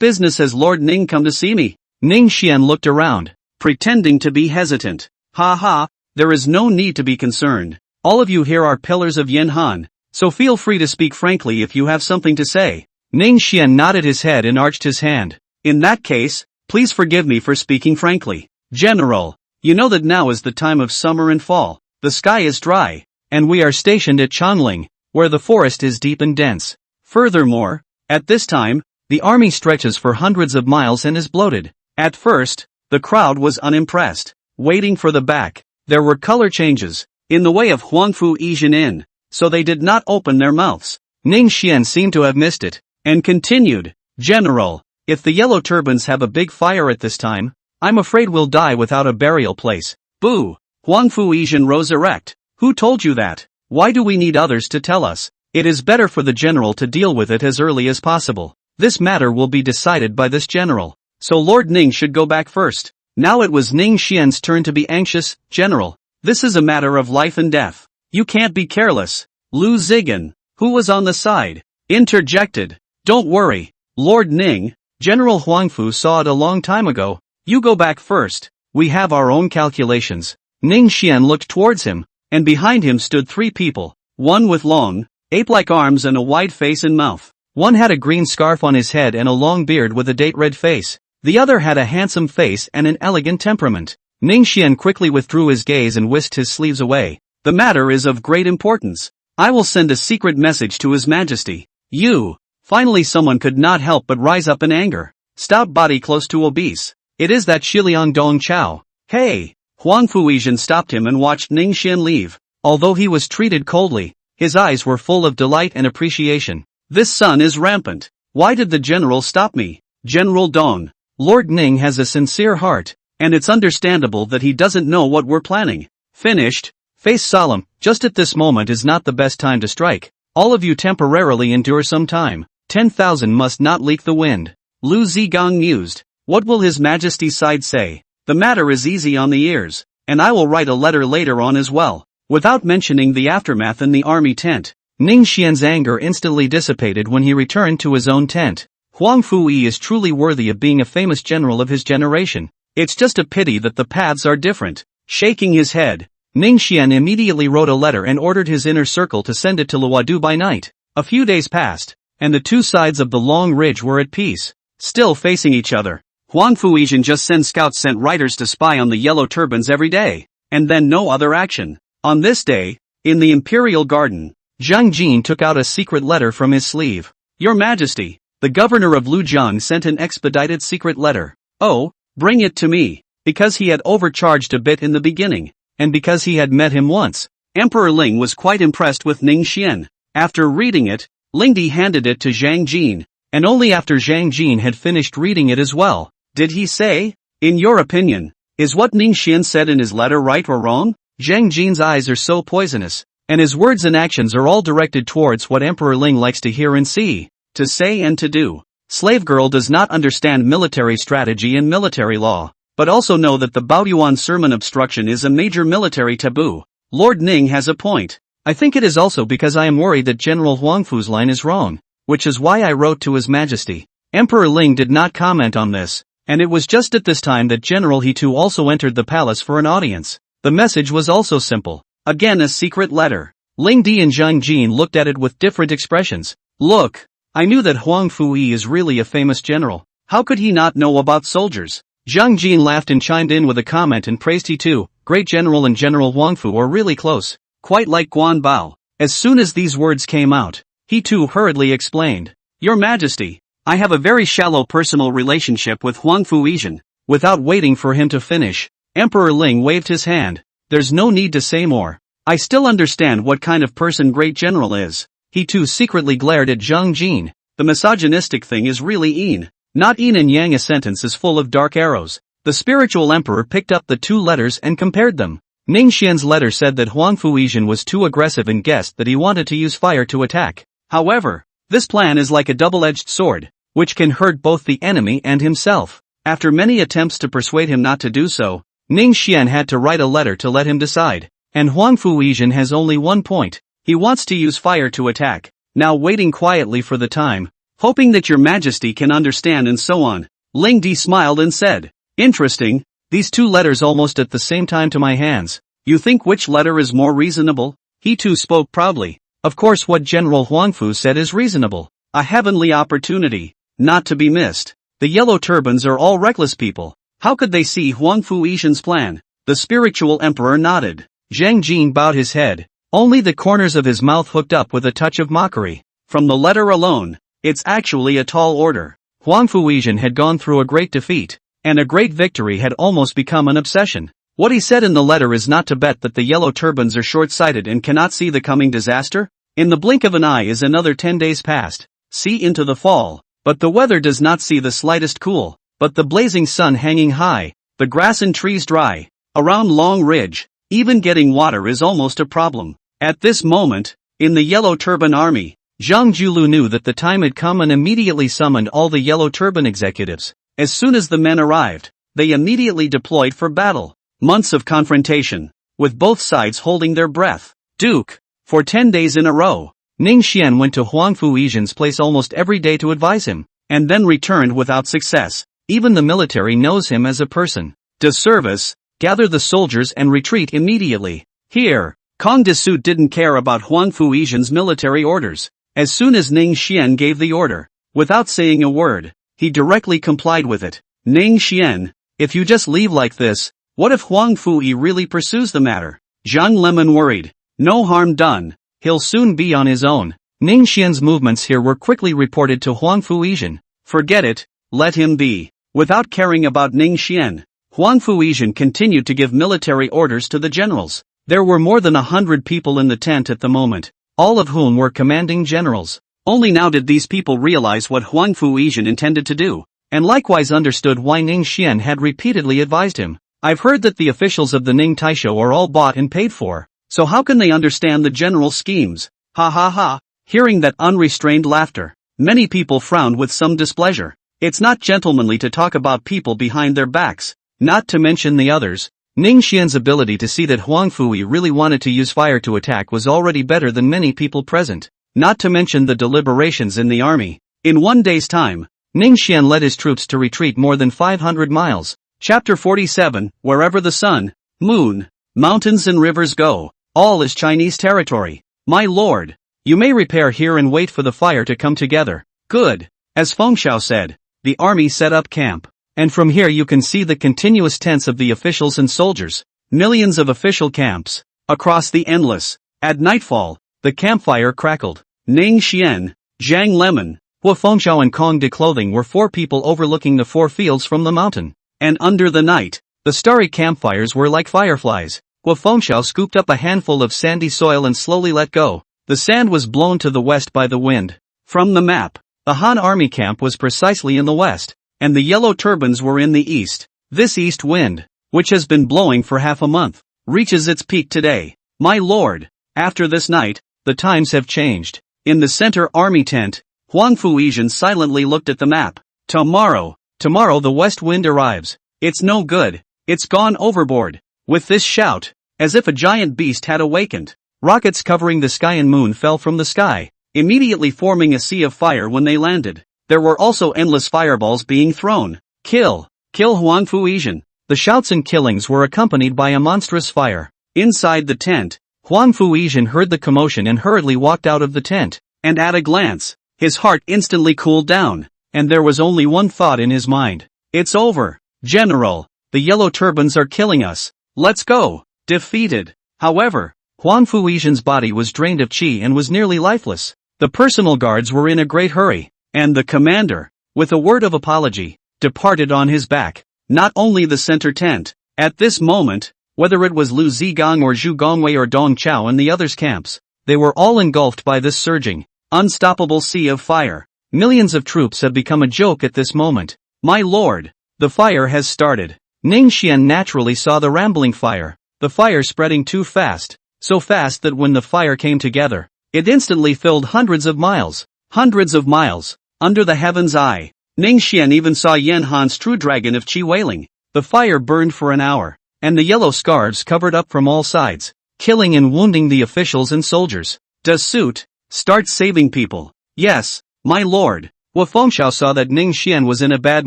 business has Lord Ning come to see me? Ning Xian looked around, pretending to be hesitant. Ha ha, there is no need to be concerned. All of you here are pillars of Yanhan, so feel free to speak frankly if you have something to say. Ning Xian nodded his head and arched his hand. In that case, please forgive me for speaking frankly. General, you know that now is the time of summer and fall. The sky is dry, and we are stationed at Changling, where the forest is deep and dense. Furthermore, at this time, the army stretches for hundreds of miles and is bloated. At first, the crowd was unimpressed, waiting for the back. There were color changes, in the way of Huangfu Yijin in, so they did not open their mouths. Ning Xian seemed to have missed it, and continued, General, if the Yellow Turbans have a big fire at this time, I'm afraid we'll die without a burial place. Boo! Huang Fuizhen rose erect. Who told you that? Why do we need others to tell us? It is better for the general to deal with it as early as possible. This matter will be decided by this general. So Lord Ning should go back first. Now it was Ning Xian's turn to be anxious. General, this is a matter of life and death. You can't be careless. Lu Zigan, who was on the side, interjected. Don't worry, Lord Ning, General Huangfu saw it a long time ago. You go back first. We have our own calculations. Ning Xian looked towards him, and behind him stood three people, one with long, ape-like arms and a wide face and mouth. One had a green scarf on his head and a long beard with a date-red face. The other had a handsome face and an elegant temperament. Ning Xian quickly withdrew his gaze and whisked his sleeves away. The matter is of great importance. I will send a secret message to His Majesty. You. Finally someone could not help but rise up in anger. Stout body close to obese. It is that Shiliang Dong Chao. Hey! Huang Fuizhen stopped him and watched Ning Xian leave. Although he was treated coldly, his eyes were full of delight and appreciation. This son is rampant. Why did the general stop me? General Dong. Lord Ning has a sincere heart, and it's understandable that he doesn't know what we're planning. Finished. Face solemn, just at this moment is not the best time to strike. All of you temporarily endure some time. 10,000 must not leak the wind. Lu Zigong mused. What will His Majesty's side say? The matter is easy on the ears, and I will write a letter later on as well. Without mentioning the aftermath in the army tent, Ning Xian's anger instantly dissipated when he returned to his own tent. Huang Fuyi is truly worthy of being a famous general of his generation. It's just a pity that the paths are different. Shaking his head, Ning Xian immediately wrote a letter and ordered his inner circle to send it to Luodu by night. A few days passed, and the two sides of the long ridge were at peace, still facing each other. Huang Fuizhen just sent writers to spy on the yellow turbans every day, and then no other action. On this day, in the imperial garden, Zhang Jin took out a secret letter from his sleeve. Your Majesty, the governor of Lujiang sent an expedited secret letter. Oh, bring it to me. Because he had overcharged a bit in the beginning, and because he had met him once, Emperor Ling was quite impressed with Ning Xian. After reading it, Ling Di handed it to Zhang Jin, and only after Zhang Jin had finished reading it as well, did he say, in your opinion, is what Ning Xian said in his letter right or wrong? Zhang Jin's eyes are so poisonous, and his words and actions are all directed towards what Emperor Ling likes to hear and see, to say and to do. Slave girl does not understand military strategy and military law, but also know that the Baoyuan sermon obstruction is a major military taboo. Lord Ning has a point. I think it is also because I am worried that General Huangfu's line is wrong, which is why I wrote to His Majesty. Emperor Ling did not comment on this, and it was just at this time that General He too also entered the palace for an audience. The message was also simple. Again a secret letter. Ling Di and Zhang Jin looked at it with different expressions. Look, I knew that Huang Fuyi is really a famous general. How could he not know about soldiers? Zhang Jin laughed and chimed in with a comment and praised He too. Great General and General Huangfu are really close, quite like Guan Bao. As soon as these words came out, He too hurriedly explained. Your Majesty, I have a very shallow personal relationship with Huang Fuizhen. Without waiting for him to finish, Emperor Ling waved his hand. There's no need to say more. I still understand what kind of person Great General is. He too secretly glared at Zhang Jin. The misogynistic thing is really yin, not yin and yang. A sentence is full of dark arrows. The spiritual emperor picked up the two letters and compared them. Ning Xian's letter said that Huang Fuizhen was too aggressive and guessed that he wanted to use fire to attack. However, this plan is like a double-edged sword, which can hurt both the enemy and himself. After many attempts to persuade him not to do so, Ning Xian had to write a letter to let him decide. And Huang Fuizhen has only one point. He wants to use fire to attack. Now waiting quietly for the time, hoping that your Majesty can understand and so on. Ling Di smiled and said, interesting, these two letters almost at the same time to my hands. You think which letter is more reasonable? He too spoke proudly. Of course what General Huangfu said is reasonable. A heavenly opportunity, not to be missed. The yellow turbans are all reckless people. How could they see Huang Fuizhen's plan? The spiritual emperor nodded. Zhang Jin bowed his head. Only the corners of his mouth hooked up with a touch of mockery. From the letter alone, it's actually a tall order. Huang Fuizhen had gone through a great defeat, and a great victory had almost become an obsession. What he said in the letter is not to bet that the yellow turbans are short-sighted and cannot see the coming disaster. In the blink of an eye is another 10 days past. See into the fall, but the weather does not see the slightest cool. But the blazing sun hanging high, the grass and trees dry, around Long Ridge, Even getting water is almost a problem. At this moment, in the Yellow Turban Army, Zhang Julu knew that the time had come and immediately summoned all the Yellow Turban executives. As soon as the men arrived, they immediately deployed for battle. Months of confrontation, with both sides holding their breath. Duke, for 10 days in a row, Ning Xian went to Huang Fuizhen's place almost every day to advise him, and then returned without success. Even the military knows him as a person. De service, gather the soldiers and retreat immediately. Here, Kong Desut didn't care about Huang Fuizhen's military orders. As soon as Ning Xian gave the order, without saying a word, he directly complied with it. Ning Xian, if you just leave like this, what if Huang Fuyi really pursues the matter? Zhang Lemon worried. No harm done, he'll soon be on his own. Ning Xian's movements here were quickly reported to Huang Fuizhen. Forget it, let him be. Without caring about Ning Xian, Huang Fuizhen continued to give military orders to the generals. There were more than 100 people in the tent at the moment, all of whom were commanding generals. Only now did these people realize what Huang Fuizhen intended to do, and likewise understood why Ning Xian had repeatedly advised him. I've heard that the officials of the Ning Taisho are all bought and paid for, so how can they understand the general schemes? Ha ha ha. Hearing that unrestrained laughter, many people frowned with some displeasure. It's not gentlemanly to talk about people behind their backs, not to mention the others. Ning Xian's ability to see that Huang Fuyi really wanted to use fire to attack was already better than many people present, not to mention the deliberations in the army. In 1 day's time, Ning Xian led his troops to retreat more than 500 miles. Chapter 47, Wherever the sun, moon, mountains and rivers go, all is Chinese territory. My lord, you may repair here and wait for the fire to come together. Good. As Feng Xiao said, the army set up camp. And from here you can see the continuous tents of the officials and soldiers. Millions of official camps, across the endless. At nightfall, the campfire crackled. Ning Xian, Zhang Lemon, Hua Fengxiao and Kong De Clothing were 4 people overlooking the 4 fields from the mountain. And under the night, the starry campfires were like fireflies. Hua Fengxiao scooped up a handful of sandy soil and slowly let go. The sand was blown to the west by the wind. From the map, the Han army camp was precisely in the west, and the yellow turbans were in the east. This east wind, which has been blowing for half a month, reaches its peak today. My lord, after this night, the times have changed. In the center army tent, Huang Fuizhen silently looked at the map. Tomorrow the west wind arrives. It's no good. It's gone overboard. With this shout, as if a giant beast had awakened, rockets covering the sky and moon fell from the sky, immediately forming a sea of fire when they landed. There were also endless fireballs being thrown. Kill Huang Fuizhen. The shouts and killings were accompanied by a monstrous fire. Inside the tent, Huang Fuizhen heard the commotion and hurriedly walked out of the tent, and at a glance, his heart instantly cooled down. And there was only one thought in his mind. It's over. General, the yellow turbans are killing us. Let's go. Defeated. However, Huang Fuizhen's body was drained of qi and was nearly lifeless. The personal guards were in a great hurry, and the commander, with a word of apology, departed on his back. Not only the center tent. At this moment, whether it was Lu Zigang or Zhu Gongwei or Dong Chao and the others' camps, they were all engulfed by this surging, unstoppable sea of fire. Millions of troops have become a joke at this moment. My lord, the fire has started. Ning Xian naturally saw the rambling fire, the fire spreading too fast, so fast that when the fire came together, it instantly filled hundreds of miles, under the heaven's eye. Ning Xian even saw Yan Han's true dragon of qi wailing. The fire burned for an hour, and the yellow scarves covered up from all sides, killing and wounding the officials and soldiers. Desut, start saving people. Yes, my lord. Hua Fengxiao saw that Ning Xian was in a bad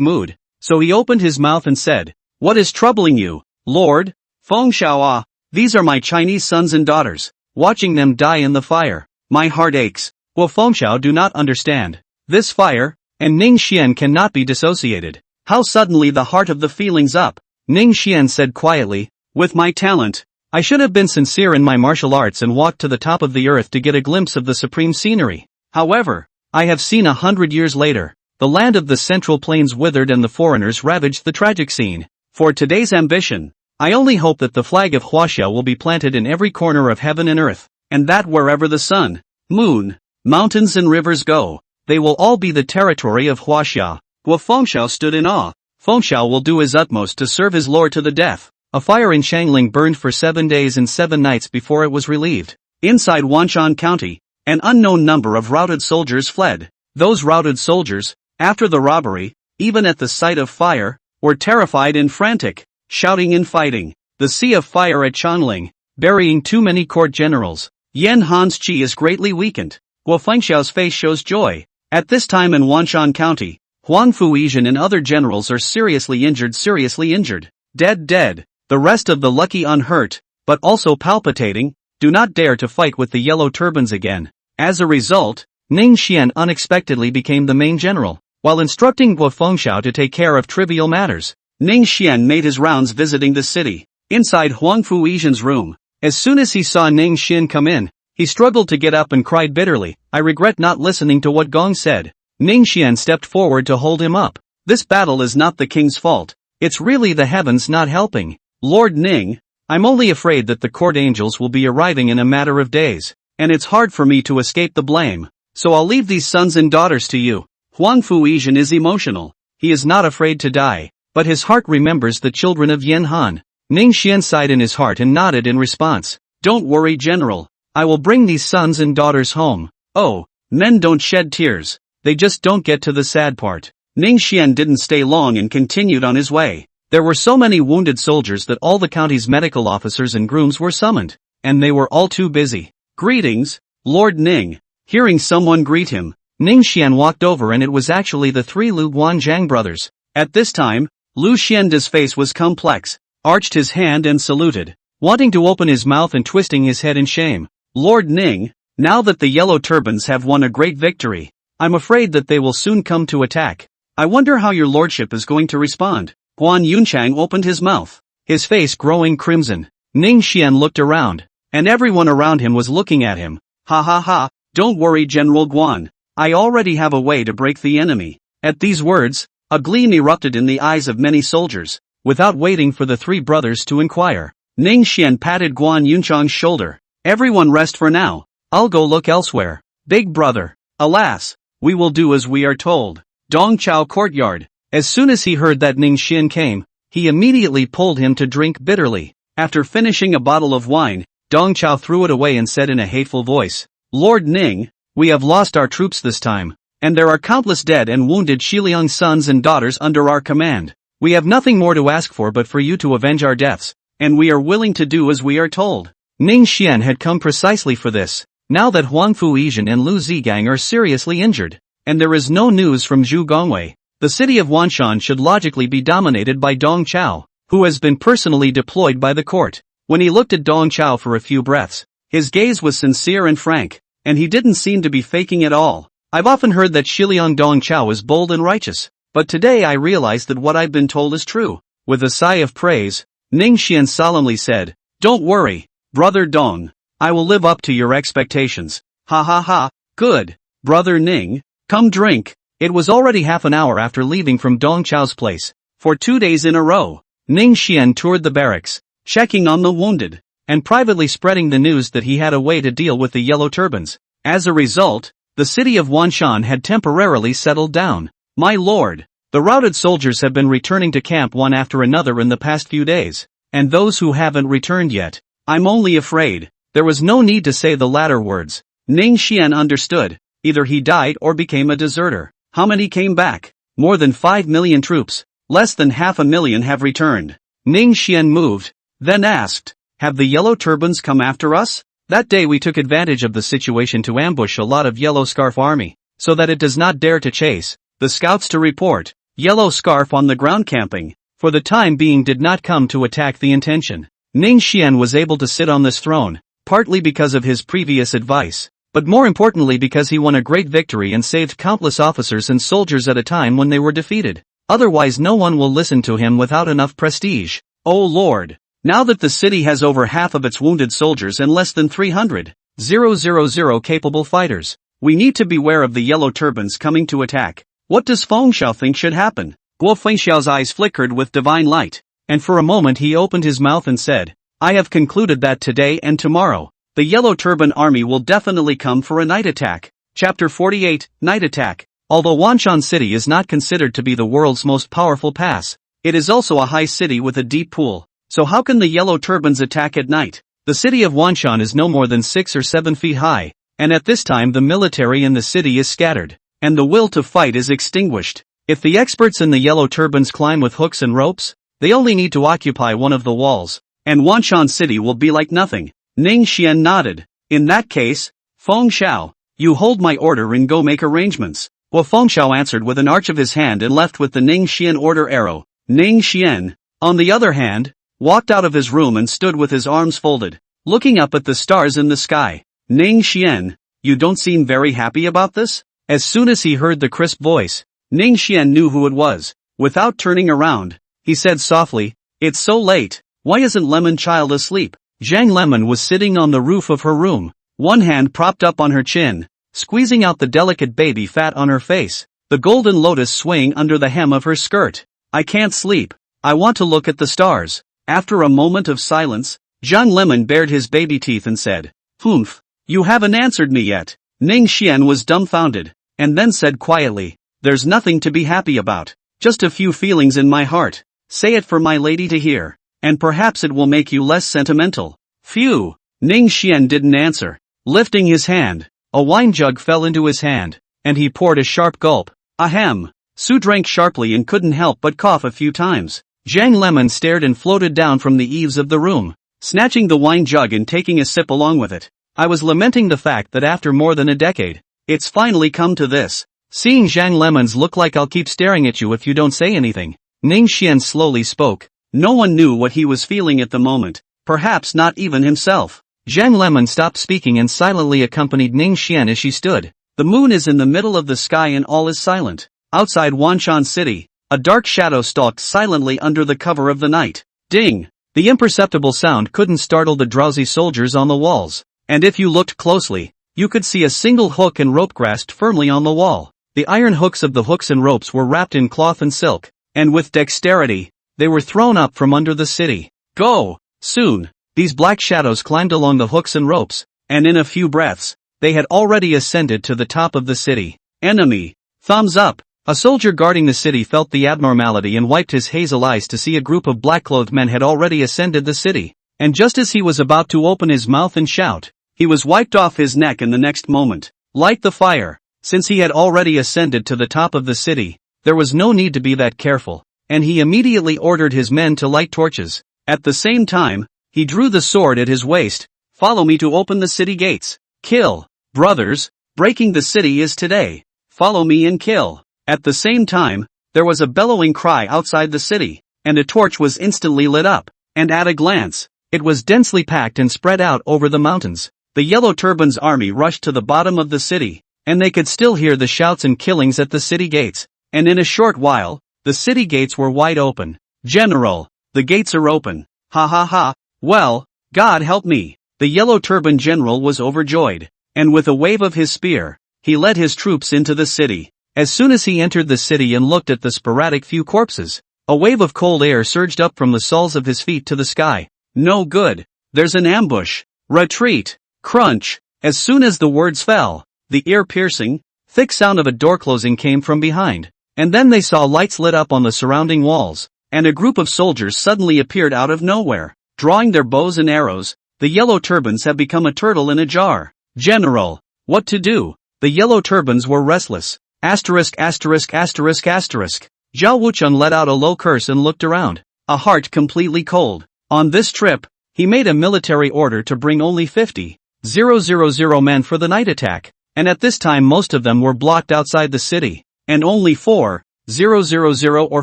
mood, so he opened his mouth and said, What is troubling you, Lord? Fengxiao, these are my Chinese sons and daughters. Watching them die in the fire, my heart aches. Hua Fengxiao do not understand. This fire, and Ning Xian cannot be dissociated. How suddenly the heart of the feelings up. Ning Xian said quietly, With my talent, I should have been sincere in my martial arts and walked to the top of the earth to get a glimpse of the supreme scenery. However, I have seen 100 years later, the land of the Central Plains withered and the foreigners ravaged the tragic scene. For today's ambition, I only hope that the flag of Huaxia will be planted in every corner of heaven and earth, and that wherever the sun, moon, mountains and rivers go, they will all be the territory of Huaxia. Hua Fengxiao stood in awe. Fengxiao will do his utmost to serve his lord to the death. A fire in Changling burned for 7 days and 7 nights before it was relieved. Inside Wanshan County, an unknown number of routed soldiers fled. Those routed soldiers, after the robbery, even at the sight of fire, were terrified and frantic, shouting and fighting. The sea of fire at Changling, burying too many court generals. Yan Han's chi is greatly weakened. Guo Fengxiao's face shows joy. At this time in Wanshan County, Huang Fuizhen and other generals are seriously injured. Dead. The rest of the lucky unhurt, but also palpitating, do not dare to fight with the yellow turbans again. As a result, Ning Xian unexpectedly became the main general. While instructing Guo Fengxiao to take care of trivial matters, Ning Xian made his rounds visiting the city. Inside Huang Fuizhen's room, as soon as he saw Ning Xian come in, he struggled to get up and cried bitterly. I regret not listening to what Gong said. Ning Xian stepped forward to hold him up. This battle is not the king's fault. It's really the heavens not helping. Lord Ning, I'm only afraid that the court angels will be arriving in a matter of days, and it's hard for me to escape the blame. So I'll leave these sons and daughters to you. Huang Fuizhen is emotional. He is not afraid to die, but his heart remembers the children of Yan Han. Ning Xian sighed in his heart and nodded in response. Don't worry, General. I will bring these sons and daughters home. Oh, men don't shed tears. They just don't get to the sad part. Ning Xian didn't stay long and continued on his way. There were so many wounded soldiers that all the county's medical officers and grooms were summoned, and they were all too busy. Greetings, Lord Ning. Hearing someone greet him, Ning Xian walked over and it was actually the 3 Lu Guanzhang brothers. At this time, Lu Xianda's face was complex, arched his hand and saluted, wanting to open his mouth and twisting his head in shame. Lord Ning, now that the yellow turbans have won a great victory, I'm afraid that they will soon come to attack. I wonder how your lordship is going to respond. Guan Yunchang opened his mouth, his face growing crimson. Ning Xian looked around, and everyone around him was looking at him. Ha ha ha, don't worry General Guan, I already have a way to break the enemy. At these words, a gleam erupted in the eyes of many soldiers. Without waiting for the 3 brothers to inquire, Ning Xian patted Guan Yunchang's shoulder. Everyone rest for now, I'll go look elsewhere. Big brother, alas, we will do as we are told. Dongchao Courtyard. As soon as he heard that Ning Xian came, he immediately pulled him to drink bitterly. After finishing a bottle of wine, Dongchao threw it away and said in a hateful voice, Lord Ning, we have lost our troops this time, and there are countless dead and wounded Xiliang sons and daughters under our command. We have nothing more to ask for but for you to avenge our deaths, and we are willing to do as we are told. Ning Xian had come precisely for this, now that Huang Fuizhen and Lu Zigang are seriously injured, and there is no news from Zhu Gongwei. The city of Wanshan should logically be dominated by Dong Chao, who has been personally deployed by the court. When he looked at Dong Chao for a few breaths, his gaze was sincere and frank, and he didn't seem to be faking at all. I've often heard that Xiliang Dong Chao is bold and righteous, but today I realized that what I've been told is true. With a sigh of praise, Ning Xian solemnly said, Don't worry, Brother Dong, I will live up to your expectations. Ha ha ha, good. Brother Ning, come drink. It was already half an hour after leaving from Dong Chao's place. For 2 days in a row, Ning Xian toured the barracks, checking on the wounded, and privately spreading the news that he had a way to deal with the yellow turbans. As a result, the city of Wanshan had temporarily settled down. My lord, the routed soldiers have been returning to camp one after another in the past few days, and those who haven't returned yet, I'm only afraid. There was no need to say the latter words. Ning Xian understood, either he died or became a deserter. How many came back? More than 5 million troops. Less than 500,000 have returned. Ning Xian moved, then asked, have the yellow turbans come after us? That day we took advantage of the situation to ambush a lot of Yellow Scarf army, so that it does not dare to chase. The scouts to report, Yellow Scarf on the ground camping, for the time being did not come to attack the intention. Ning Xian was able to sit on this throne, partly because of his previous advice, but more importantly because he won a great victory and saved countless officers and soldiers at a time when they were defeated. Otherwise no one will listen to him without enough prestige. Oh Lord! Now that the city has over half of its wounded soldiers and less than 300,000 capable fighters, we need to beware of the yellow turbans coming to attack. What does Fengxiao think should happen? Guo Fengxiao's eyes flickered with divine light, and for a moment he opened his mouth and said, I have concluded that today and tomorrow, the Yellow Turban army will definitely come for a night attack. Chapter 48, Night Attack. Although Wanshan City is not considered to be the world's most powerful pass, it is also a high city with a deep pool. So how can the yellow turbans attack at night? The city of Wanshan is no more than 6 or 7 feet high, and at this time the military in the city is scattered, and the will to fight is extinguished. If the experts in the yellow turbans climb with hooks and ropes, they only need to occupy one of the walls, and Wanshan City will be like nothing. Ning Xian nodded. In that case, Feng Xiao, you hold my order and go make arrangements. Well, Feng Xiao answered with an arch of his hand and left with the Ning Xian order arrow. Ning Xian, on the other hand, walked out of his room and stood with his arms folded, looking up at the stars in the sky. Ning Xian, you don't seem very happy about this? As soon as he heard the crisp voice, Ning Xian knew who it was. Without turning around, he said softly, "It's so late, why isn't Lemon Child asleep?" Zhang Lemon was sitting on the roof of her room, one hand propped up on her chin, squeezing out the delicate baby fat on her face, the golden lotus swaying under the hem of her skirt. "I can't sleep, I want to look at the stars." After a moment of silence, Zhang Lemon bared his baby teeth and said, "Humph, you haven't answered me yet." Ning Xian was dumbfounded, and then said quietly, "There's nothing to be happy about, just a few feelings in my heart. Say it for my lady to hear, and perhaps it will make you less sentimental." Phew! Ning Xian didn't answer. Lifting his hand, a wine jug fell into his hand, and he poured a sharp gulp. Ahem! Su drank sharply and couldn't help but cough a few times. Zhang Lemon stared and floated down from the eaves of the room, snatching the wine jug and taking a sip along with it. "I was lamenting the fact that after more than a decade, it's finally come to this. Seeing Zhang Lemon's look like I'll keep staring at you if you don't say anything." Ning Xian slowly spoke. No one knew what he was feeling at the moment, perhaps not even himself. Zhang Lemon stopped speaking and silently accompanied Ning Xian as she stood. The moon is in the middle of the sky and all is silent. Outside Wanshan City, a dark shadow stalked silently under the cover of the night. Ding! The imperceptible sound couldn't startle the drowsy soldiers on the walls, and if you looked closely, you could see a single hook and rope grasped firmly on the wall. The iron hooks of the hooks and ropes were wrapped in cloth and silk, and with dexterity, they were thrown up from under the city. Go! Soon, these black shadows climbed along the hooks and ropes, and in a few breaths, they had already ascended to the top of the city. Enemy! Thumbs up! A soldier guarding the city felt the abnormality and wiped his hazel eyes to see a group of black-clothed men had already ascended the city, and just as he was about to open his mouth and shout, he was wiped off his neck in the next moment. Light the fire! Since he had already ascended to the top of the city, there was no need to be that careful, and he immediately ordered his men to light torches. At the same time, he drew the sword at his waist. "Follow me to open the city gates. Kill! Brothers, breaking the city is today. Follow me and kill!" At the same time, there was a bellowing cry outside the city, and a torch was instantly lit up, and at a glance, it was densely packed and spread out over the mountains. The Yellow Turban's army rushed to the bottom of the city, and they could still hear the shouts and killings at the city gates, and in a short while, the city gates were wide open. "General, the gates are open. Ha ha ha, well, God help me." The Yellow Turban General was overjoyed, and with a wave of his spear, he led his troops into the city. As soon as he entered the city and looked at the sporadic few corpses, a wave of cold air surged up from the soles of his feet to the sky. "No good, there's an ambush. Retreat!" Crunch! As soon as the words fell, the ear-piercing, thick sound of a door closing came from behind, and then they saw lights lit up on the surrounding walls, and a group of soldiers suddenly appeared out of nowhere, drawing their bows and arrows. The Yellow Turbans have become a turtle in a jar. "General, what to do?" The Yellow Turbans were restless. Asterisk asterisk asterisk asterisk. Zhao Wucheng let out a low curse and looked around, a heart completely cold. On this trip, he made a military order to bring only 50,000 men for the night attack, and at this time most of them were blocked outside the city, and only 4,000 or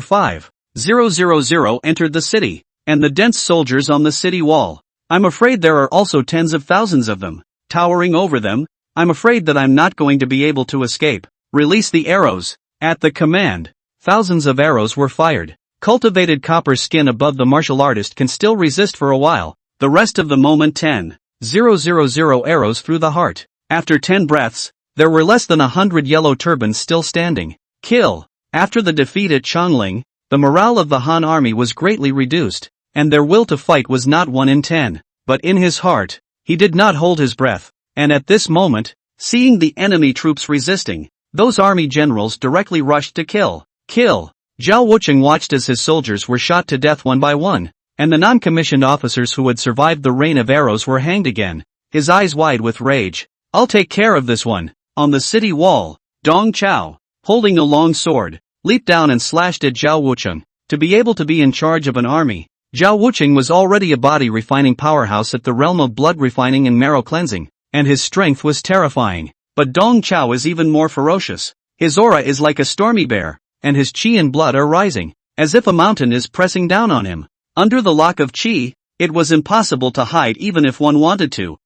5,000 entered the city, and the dense soldiers on the city wall. I'm afraid there are also tens of thousands of them, towering over them. I'm afraid that I'm not going to be able to escape. Release the arrows. At the command, thousands of arrows were fired. Cultivated copper skin above the martial artist can still resist for a while. The rest of the moment 10,000 arrows through the heart. After 10 breaths, there were less than 100 yellow turbans still standing. Kill. After the defeat at Chongling, the morale of the Han army was greatly reduced, and their will to fight was not 1 in 10. But in his heart, he did not hold his breath, and at this moment, seeing the enemy troops resisting, those army generals directly rushed to kill. Zhao Wucheng watched as his soldiers were shot to death one by one, and the non-commissioned officers who had survived the rain of arrows were hanged again, his eyes wide with rage. "I'll take care of this one." On the city wall, Dong Chao, holding a long sword, leaped down and slashed at Zhao Wucheng. To be able to be in charge of an army, Zhao Wucheng was already a body refining powerhouse at the realm of blood refining and marrow cleansing, and his strength was terrifying. But Dong Chao is even more ferocious. His aura is like a stormy bear, and his qi and blood are rising, as if a mountain is pressing down on him. Under the lock of qi, it was impossible to hide even if one wanted to.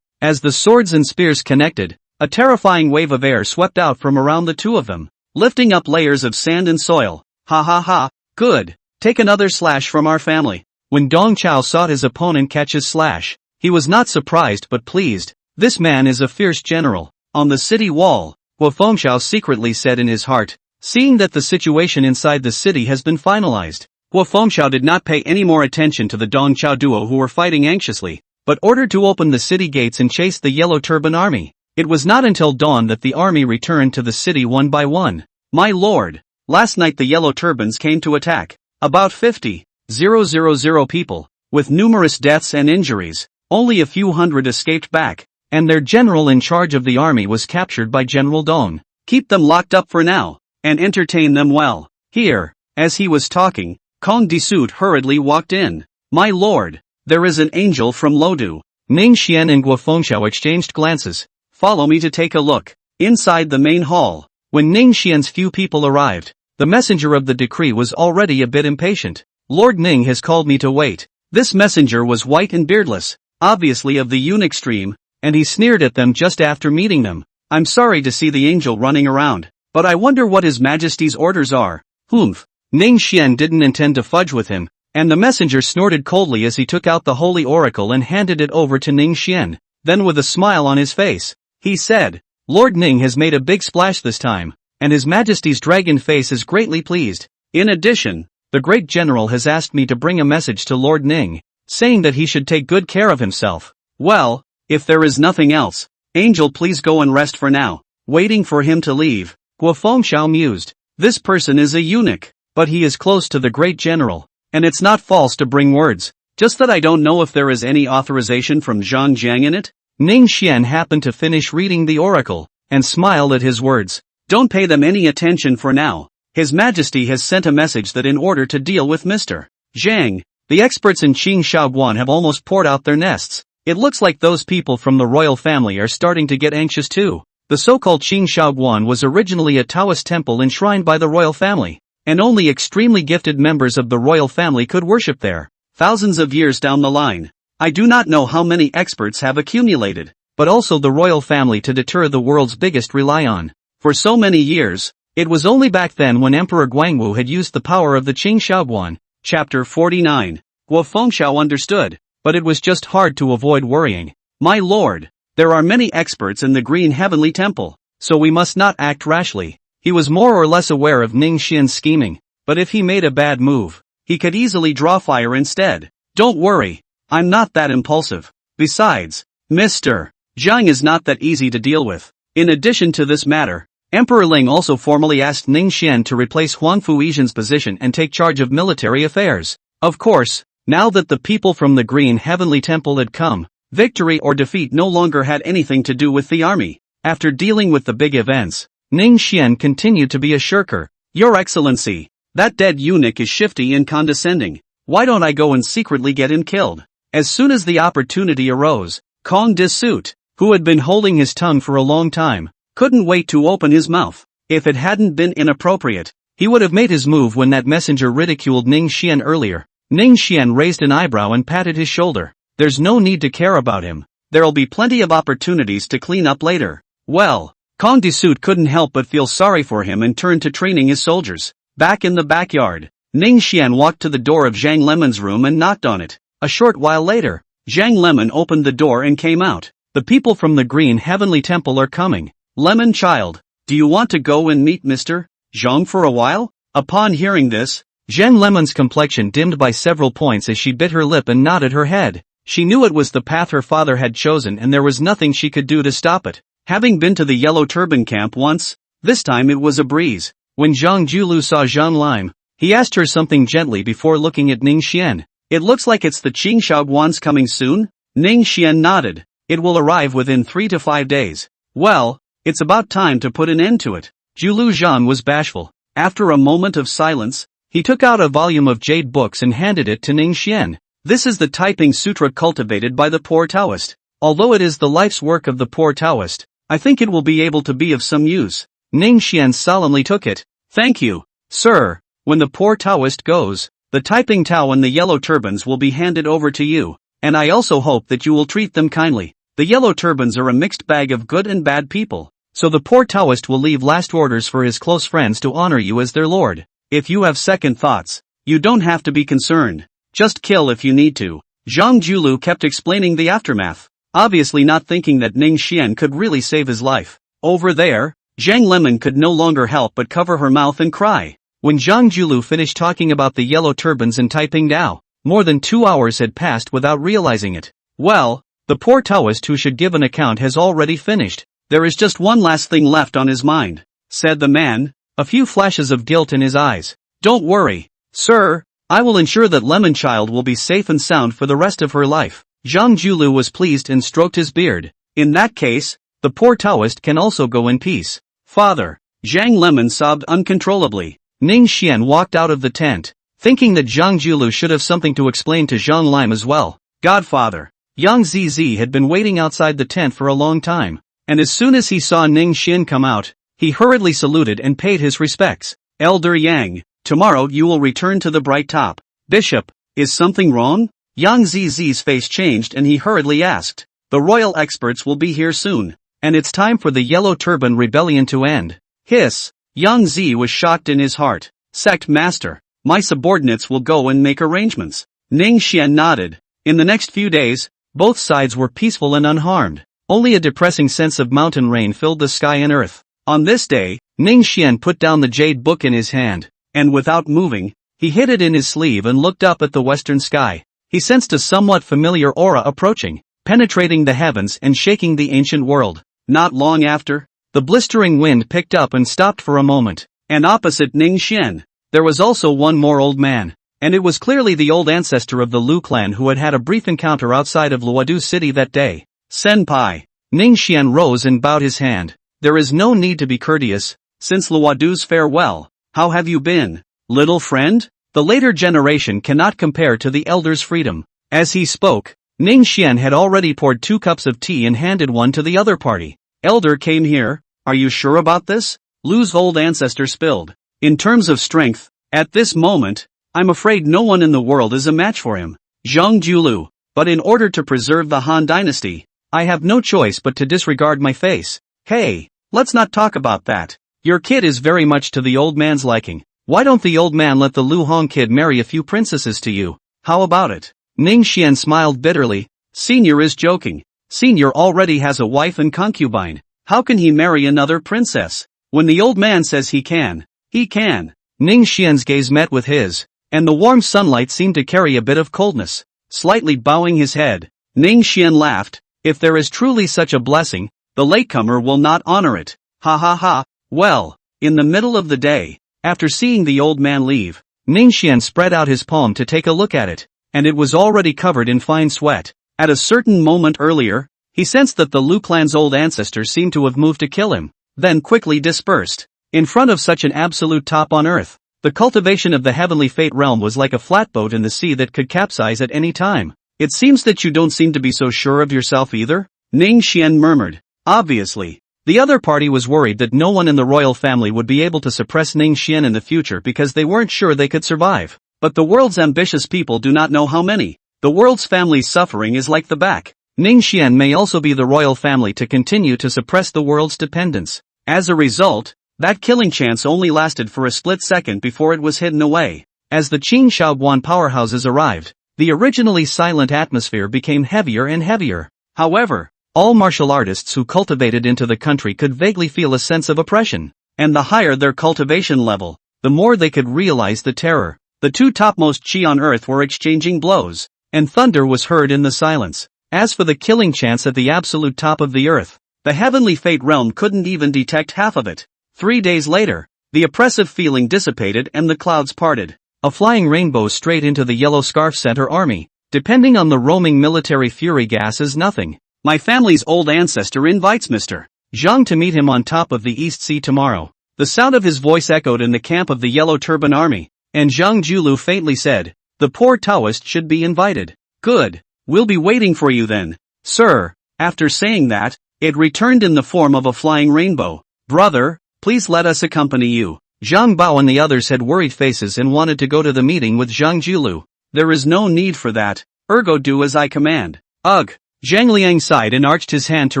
As the swords and spears connected, a terrifying wave of air swept out from around the two of them, lifting up layers of sand and soil. "Ha ha ha, good. Take another slash from our family." When Dong Chao saw his opponent catch his slash, he was not surprised but pleased. This man is a fierce general. On the city wall, Guo Fengxiao secretly said in his heart, seeing that the situation inside the city has been finalized. Guo Fengxiao did not pay any more attention to the Dong Chao duo who were fighting anxiously, but ordered to open the city gates and chase the Yellow Turban army. It was not until dawn that the army returned to the city one by one. "My lord, last night the Yellow Turbans came to attack. About 50,000 people, with numerous deaths and injuries. Only a few hundred escaped back, and their general in charge of the army was captured by General Dong. Keep them locked up for now, and entertain them well." Here, as he was talking, Kong Disut hurriedly walked in. "My lord, there is an angel from Lodu." Ning Xian and Guo Fengxiao exchanged glances. "Follow me to take a look." Inside the main hall, when Ning Xian's few people arrived, the messenger of the decree was already a bit impatient. "Lord Ning has called me to wait." This messenger was white and beardless, obviously of the eunuch stream, and he sneered at them just after meeting them. "I'm sorry to see the angel running around, but I wonder what His Majesty's orders are." "Humph." Ning Xian didn't intend to fudge with him, and the messenger snorted coldly as he took out the holy oracle and handed it over to Ning Xian. Then with a smile on his face, he said, "Lord Ning has made a big splash this time, and His Majesty's dragon face is greatly pleased. In addition, the great general has asked me to bring a message to Lord Ning, saying that he should take good care of himself." "Well, if there is nothing else, Angel, please go and rest for now." Waiting for him to leave, Guo Fengxiao mused. "This person is a eunuch, but he is close to the great general, and it's not false to bring words, just that I don't know if there is any authorization from Zhang Jiang in it." Ning Xian happened to finish reading the oracle, and smiled at his words. "Don't pay them any attention for now. His Majesty has sent a message that in order to deal with Mr. Zhang, the experts in Qing Shaoguan have almost poured out their nests. It looks like those people from the royal family are starting to get anxious too." The so-called Qing Shaoguan was originally a Taoist temple enshrined by the royal family, and only extremely gifted members of the royal family could worship there. Thousands of years down the line, I do not know how many experts have accumulated, but also the royal family to deter the world's biggest rely on. For so many years, it was only back then when Emperor Guangwu had used the power of the Qing Shaoguan. Chapter 49. Guo Fengxiao understood, but it was just hard to avoid worrying. "My lord, there are many experts in the Green Heavenly Temple, so we must not act rashly." He was more or less aware of Ning Xian's scheming, but if he made a bad move, he could easily draw fire instead. "Don't worry, I'm not that impulsive. Besides, Mr. Zhang is not that easy to deal with." In addition to this matter, Emperor Ling also formally asked Ning Xian to replace Huang Fuizhen's position and take charge of military affairs. Of course, now that the people from the Green Heavenly Temple had come, victory or defeat no longer had anything to do with the army. After dealing with the big events, Ning Xian continued to be a shirker. "Your Excellency, that dead eunuch is shifty and condescending. Why don't I go and secretly get him killed?" As soon as the opportunity arose, Kong Disut, who had been holding his tongue for a long time, couldn't wait to open his mouth. If it hadn't been inappropriate, he would have made his move when that messenger ridiculed Ning Xian earlier. Ning Xian raised an eyebrow and patted his shoulder. "There's no need to care about him. There'll be plenty of opportunities to clean up later." Well, Kong Disut couldn't help but feel sorry for him and turned to training his soldiers. Back in the backyard, Ning Xian walked to the door of Zhang Lemon's room and knocked on it. A short while later, Zhang Lemon opened the door and came out. "The people from the Green Heavenly Temple are coming. Lemon child, do you want to go and meet Mr. Zhang for a while?" Upon hearing this, Zhang Lemon's complexion dimmed by several points as she bit her lip and nodded her head. She knew it was the path her father had chosen and there was nothing she could do to stop it. Having been to the Yellow Turban camp once, this time it was a breeze. When Zhang Julu saw Zhang Lime, he asked her something gently before looking at Ning Xian. It looks like it's the Qingshao Guan's coming soon? Ning Xian nodded. It will arrive within 3 to 5 days. Well, it's about time to put an end to it. Zhu Zhang was bashful. After a moment of silence, he took out a volume of jade books and handed it to Ning Xian. This is the typing sutra cultivated by the poor Taoist. Although it is the life's work of the poor Taoist, I think it will be able to be of some use. Ning Xian solemnly took it. Thank you, sir. When the poor Taoist goes, the typing Tao and the yellow turbans will be handed over to you, and I also hope that you will treat them kindly. The yellow turbans are a mixed bag of good and bad people, so the poor Taoist will leave last orders for his close friends to honor you as their lord. If you have second thoughts, you don't have to be concerned. Just kill if you need to. Zhang Julu kept explaining the aftermath, obviously not thinking that Ning Xian could really save his life. Over there, Zhang Lemon could no longer help but cover her mouth and cry. When Zhang Julu finished talking about the yellow turbans and typing Dao, more than 2 hours had passed without realizing it. Well, the poor Taoist who should give an account has already finished. There is just one last thing left on his mind, said the man, a few flashes of guilt in his eyes. Don't worry, sir, I will ensure that Lemon Child will be safe and sound for the rest of her life. Zhang Julu was pleased and stroked his beard. In that case, the poor Taoist can also go in peace. Father, Zhang Lemon sobbed uncontrollably. Ning Xian walked out of the tent, thinking that Zhang Julu should have something to explain to Zhang Lime as well. Godfather, Yang Zizi had been waiting outside the tent for a long time, and as soon as he saw Ning Xian come out, he hurriedly saluted and paid his respects. Elder Yang, tomorrow you will return to the Bright Top. Bishop, is something wrong? Yang Zizi's face changed and he hurriedly asked. The royal experts will be here soon, and it's time for the Yellow Turban Rebellion to end. Hiss. Yang Zi was shocked in his heart. Sect Master, my subordinates will go and make arrangements. Ning Xian nodded. In the next few days, both sides were peaceful and unharmed. Only a depressing sense of mountain rain filled the sky and earth. On this day, Ning Xian put down the jade book in his hand, and without moving, he hid it in his sleeve and looked up at the western sky. He sensed a somewhat familiar aura approaching, penetrating the heavens and shaking the ancient world. Not long after, the blistering wind picked up and stopped for a moment, and opposite Ning Xian, there was also one more old man, and it was clearly the old ancestor of the Lu clan who had had a brief encounter outside of Luodu city that day. Senpai. Ning Xian rose and bowed his hand. There is no need to be courteous, since Luodu's farewell. How have you been, little friend? The later generation cannot compare to the elder's freedom. As he spoke, Ning Xian had already poured 2 cups of tea and handed one to the other party. Elder came here, are you sure about this? Lu's old ancestor spilled. In terms of strength, at this moment, I'm afraid no one in the world is a match for him. Zhang Julu. But in order to preserve the Han dynasty, I have no choice but to disregard my face. Hey, let's not talk about that. Your kid is very much to the old man's liking. Why don't the old man let the Lu Hong kid marry a few princesses to you? How about it? Ning Xian smiled bitterly. Senior is joking. Senior already has a wife and concubine. How can he marry another princess? When the old man says he can, he can. Ning Xian's gaze met with his, and the warm sunlight seemed to carry a bit of coldness. Slightly bowing his head, Ning Xian laughed. If there is truly such a blessing, the latecomer will not honor it. Ha ha ha. Well, in the middle of the day, after seeing the old man leave, Ning Xian spread out his palm to take a look at it, and it was already covered in fine sweat. At a certain moment earlier, he sensed that the Lu clan's old ancestor seemed to have moved to kill him, then quickly dispersed. In front of such an absolute top on earth, the cultivation of the heavenly fate realm was like a flatboat in the sea that could capsize at any time. It seems that you don't seem to be so sure of yourself either, Ning Xian murmured. Obviously, the other party was worried that no one in the royal family would be able to suppress Ning Xian in the future because they weren't sure they could survive. But the world's ambitious people do not know how many. The world's family's suffering is like the back. Ning Xian may also be the royal family to continue to suppress the world's dependence. As a result, that killing chance only lasted for a split second before it was hidden away. As the Qing Shaoguan powerhouses arrived, the originally silent atmosphere became heavier and heavier. However, all martial artists who cultivated into the country could vaguely feel a sense of oppression, and the higher their cultivation level, the more they could realize the terror. The 2 topmost Qi on earth were exchanging blows, and thunder was heard in the silence. As for the killing chance at the absolute top of the earth, the heavenly fate realm couldn't even detect half of it. 3 days later, the oppressive feeling dissipated and the clouds parted. a flying rainbow straight into the yellow scarf center army. Depending on the roaming military fury gas is nothing. My family's old ancestor invites Mr. Zhang to meet him on top of the East Sea tomorrow. The sound of his voice echoed in the camp of the Yellow Turban Army, and Zhang Julu faintly said, "The poor Taoist should be invited." "Good. We'll be waiting for you then, sir." After saying that, it returned in the form of a flying rainbow. "Brother, please let us accompany you." Zhang Bao and the others had worried faces and wanted to go to the meeting with Zhang Julu. "There is no need for that, ergo do as I command." "Ugh." Zhang Liang sighed and arched his hand to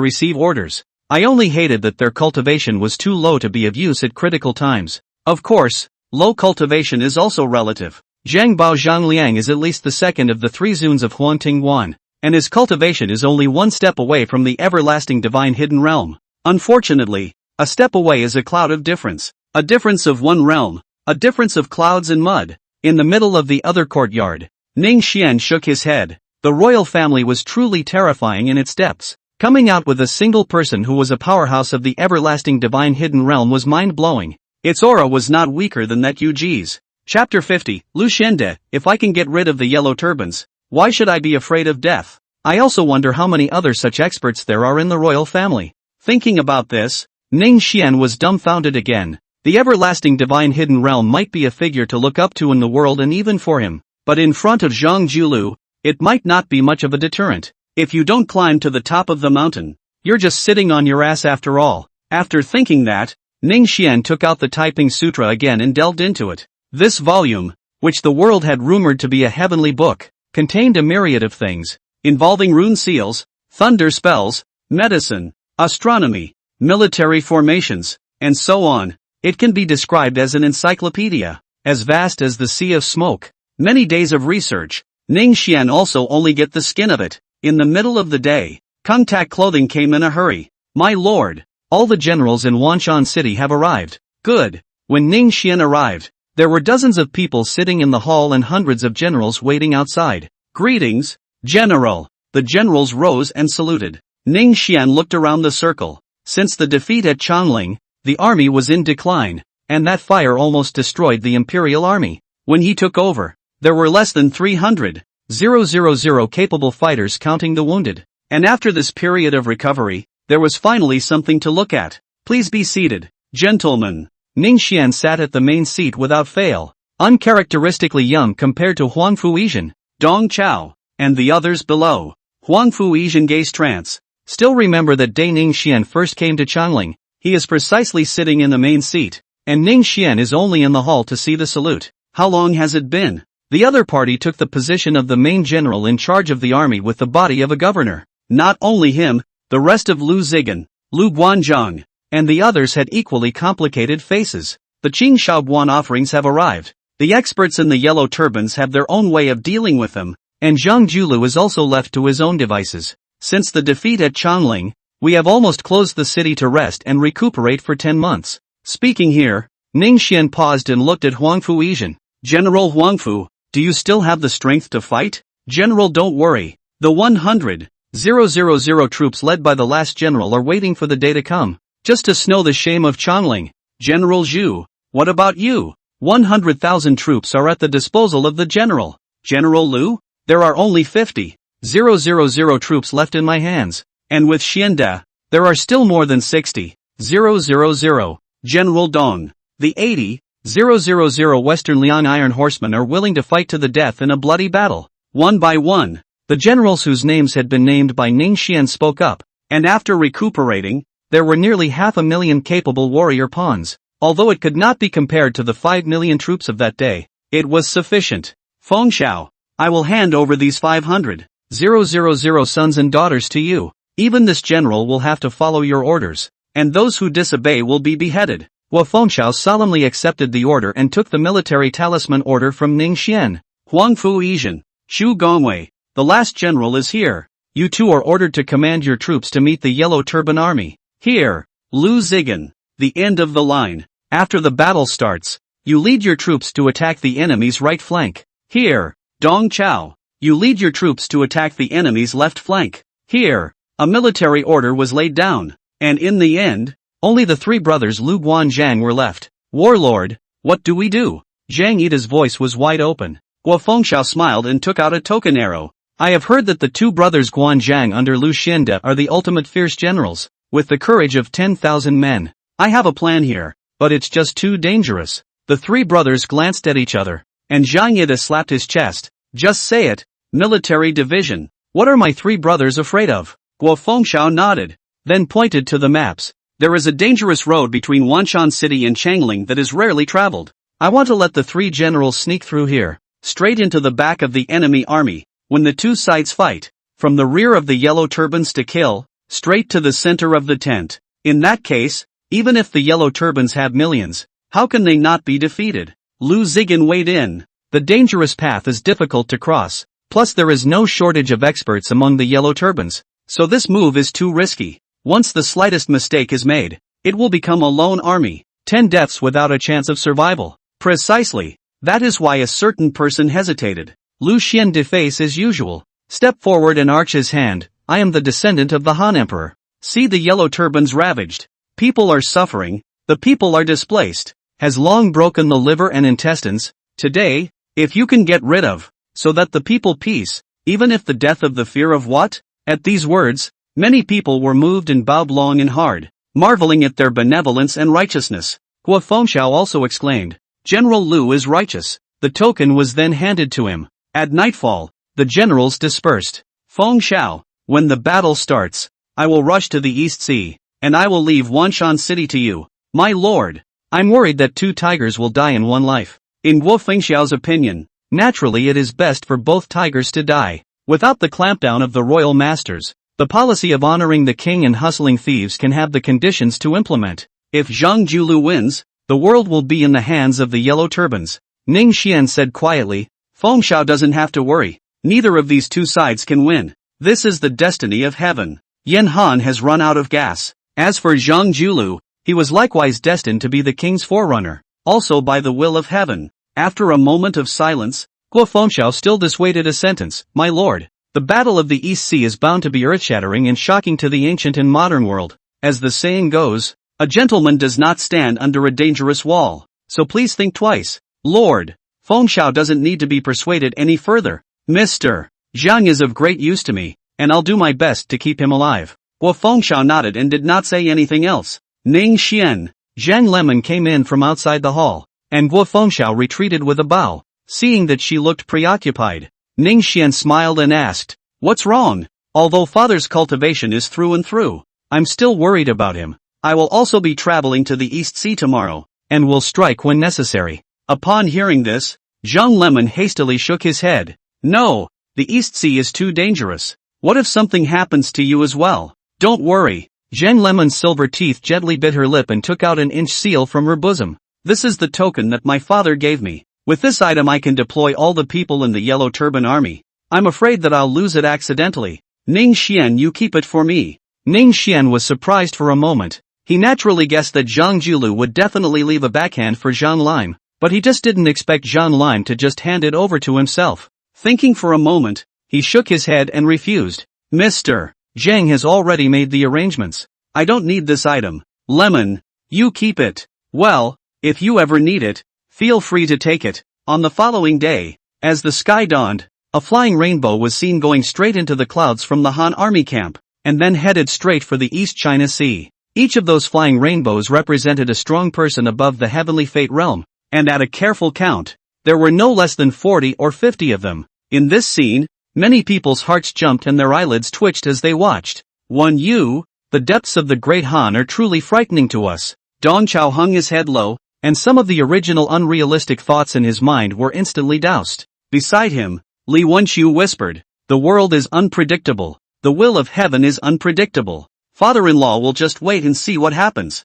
receive orders. "I only hated that their cultivation was too low to be of use at critical times." Of course, low cultivation is also relative. Zhang Bao Zhang Liang is at least the second of the three Zuns of Huangting Wan, and his cultivation is only one step away from the everlasting divine hidden realm. Unfortunately, a step away is a cloud of difference. A difference of one realm, a difference of clouds and mud. In the middle of the other courtyard, Ning Xian shook his head. The royal family was truly terrifying in its depths. Coming out with a single person who was a powerhouse of the everlasting divine hidden realm was mind-blowing. Its aura was not weaker than that Yuji's. Chapter 50, Lu Shende, if I can get rid of the yellow turbans, why should I be afraid of death? I also wonder how many other such experts there are in the royal family. Thinking about this, Ning Xian was dumbfounded again. The everlasting divine hidden realm might be a figure to look up to in the world and even for him, but in front of Zhang Julu, it might not be much of a deterrent. If you don't climb to the top of the mountain, you're just sitting on your ass after all. After thinking that, Ning Xian took out the Taiping Sutra again and delved into it. This volume, which the world had rumored to be a heavenly book, contained a myriad of things, involving rune seals, thunder spells, medicine, astronomy, military formations, and so on. It can be described as an encyclopedia, as vast as the sea of smoke. Many days of research, Ning Xian also only get the skin of it. In the middle of the day, contact clothing came in a hurry. "My lord, all the generals in Wanshan City have arrived." Good. When Ning Xian arrived, there were dozens of people sitting in the hall and hundreds of generals waiting outside. "Greetings, General." The generals rose and saluted. Ning Xian looked around the circle. Since the defeat at Changling, the army was in decline, and that fire almost destroyed the imperial army. When he took over, there were less than 300,000 capable fighters counting the wounded. And after this period of recovery, there was finally something to look at. "Please be seated, gentlemen." Ning Xian sat at the main seat without fail, uncharacteristically young compared to Huang Fuizhen, Dong Chao, and the others below. Huang Fuizhen gazed trance. Still remember that day Ning Xian first came to Changling. He is precisely sitting in the main seat, and Ning Xian is only in the hall to see the salute. How long has it been? The other party took the position of the main general in charge of the army with the body of a governor. Not only him, the rest of Lu Zigan, Lu Guanzhang, and the others had equally complicated faces. The Qing Shaoguan offerings have arrived. The experts in the yellow turbans have their own way of dealing with them, and Zhang Julu is also left to his own devices. Since the defeat at Changling, we have almost closed the city to rest and recuperate for 10 months. Speaking here, Ning Xian paused and looked at Huang Fuizhen. "General Huangfu, do you still have the strength to fight?" "General, don't worry. The 100,000 troops led by the last general are waiting for the day to come, just to snow the shame of Changling." "General Zhu, what about you?" 100,000 troops are at the disposal of the general. "General Lu, there are only 50,000 troops left in my hands. And with Xianda, there are still more than 60,000. General Dong, the 80,000 Western Liang Iron Horsemen are willing to fight to the death in a bloody battle." One by one, the generals whose names had been named by Ning Xian spoke up, and after recuperating, there were nearly 500,000 capable warrior pawns. Although it could not be compared to the 5 million troops of that day, it was sufficient. "Feng Xiao, I will hand over these 500,000 sons and daughters to you. Even this general will have to follow your orders, and those who disobey will be beheaded." Hua Fengshao solemnly accepted the order and took the military talisman order from Ning Xian. "Huang Fuizhen, Xu Gongwei, the last general is here. You two are ordered to command your troops to meet the Yellow Turban Army. Here, Lu Zigan, the end of the line. After the battle starts, you lead your troops to attack the enemy's right flank. Here, Dong Chao, you lead your troops to attack the enemy's left flank. Here." A military order was laid down, and in the end, only the three brothers Lu Guanzhang were left. "Warlord, what do we do?" Zhang Yida's voice was wide open. Guo Fengxiao smiled and took out a token arrow. I have heard that the two brothers Guan Zhang under Lu Xiande are the ultimate fierce generals, with the courage of 10,000 men. I have a plan here, but it's just too dangerous. The three brothers glanced at each other, and Zhang Yida slapped his chest. Just say it, military division. What are my three brothers afraid of? Guo Fengxiao nodded, then pointed to the maps. There is a dangerous road between Wanshan City and Changling that is rarely traveled. I want to let the three generals sneak through here, straight into the back of the enemy army, when the two sides fight, from the rear of the yellow turbans to kill, straight to the center of the tent. In that case, even if the yellow turbans have millions, how can they not be defeated? Lu Zigan weighed in. The dangerous path is difficult to cross, plus there is no shortage of experts among the yellow turbans, so this move is too risky. Once the slightest mistake is made, it will become a lone army, 10 deaths without a chance of survival. Precisely. That is why a certain person hesitated. Lu Xian deface as usual. Step forward and arch his hand. I am the descendant of the Han Emperor. See the yellow turbans ravaged. People are suffering. The people are displaced. Has long broken the liver and intestines. Today, if you can get rid of, so that the people peace, even if the death of the fear of what? At these words, many people were moved and bowed long and hard, marveling at their benevolence and righteousness. Guo Fengxiao also exclaimed, General Lu is righteous. The token was then handed to him. At nightfall, the generals dispersed. Fengxiao, when the battle starts, I will rush to the East Sea, and I will leave Wanshan City to you. My lord, I'm worried that 2 tigers will die in one life. In Guo Fengxiao's opinion, naturally it is best for both tigers to die. Without the clampdown of the royal masters, the policy of honoring the king and hustling thieves can have the conditions to implement. If Zhang Julu wins, the world will be in the hands of the yellow turbans. Ning Xian said quietly, Fengxiao doesn't have to worry. Neither of these two sides can win. This is the destiny of heaven. Yan Han has run out of gas. As for Zhang Julu, he was likewise destined to be the king's forerunner, also by the will of heaven. After a moment of silence, Guo Fengxiao still dissuaded a sentence. My lord, the battle of the East Sea is bound to be earth-shattering and shocking to the ancient and modern world. As the saying goes, a gentleman does not stand under a dangerous wall. So please think twice. Lord, Fengxiao doesn't need to be persuaded any further. Mr. Zhang is of great use to me, and I'll do my best to keep him alive. Guo Fengxiao nodded and did not say anything else. Ning Xian, Zhang Lemon came in from outside the hall, and Guo Fengxiao retreated with a bow. Seeing that she looked preoccupied, Ning Xian smiled and asked, What's wrong? Although father's cultivation is through and through, I'm still worried about him. I will also be traveling to the East Sea tomorrow, and will strike when necessary. Upon hearing this, Zhang Lemon hastily shook his head. No, the East Sea is too dangerous. What if something happens to you as well? Don't worry. Zhang Lemon's silver teeth gently bit her lip and took out an inch seal from her bosom. This is the token that my father gave me. With this item I can deploy all the people in the Yellow Turban Army. I'm afraid that I'll lose it accidentally. Ning Xian, you keep it for me. Ning Xian was surprised for a moment. He naturally guessed that Zhang Julu would definitely leave a backhand for Zhang Lime, but he just didn't expect Zhang Lime to just hand it over to himself. Thinking for a moment, he shook his head and refused. Mr. Zhang has already made the arrangements. I don't need this item. Lemon, you keep it. Well, if you ever need it, feel free to take it. On the following day, as the sky dawned, a flying rainbow was seen going straight into the clouds from the Han army camp, and then headed straight for the East China Sea. Each of those flying rainbows represented a strong person above the heavenly fate realm, and at a careful count, there were no less than 40 or 50 of them. In this scene, many people's hearts jumped and their eyelids twitched as they watched. The depths of the great Han are truly frightening to us. Dong Chao hung his head low, and some of the original unrealistic thoughts in his mind were instantly doused. Beside him, Li Wenqiu whispered, The world is unpredictable. The will of heaven is unpredictable. Father-in-law will just wait and see what happens.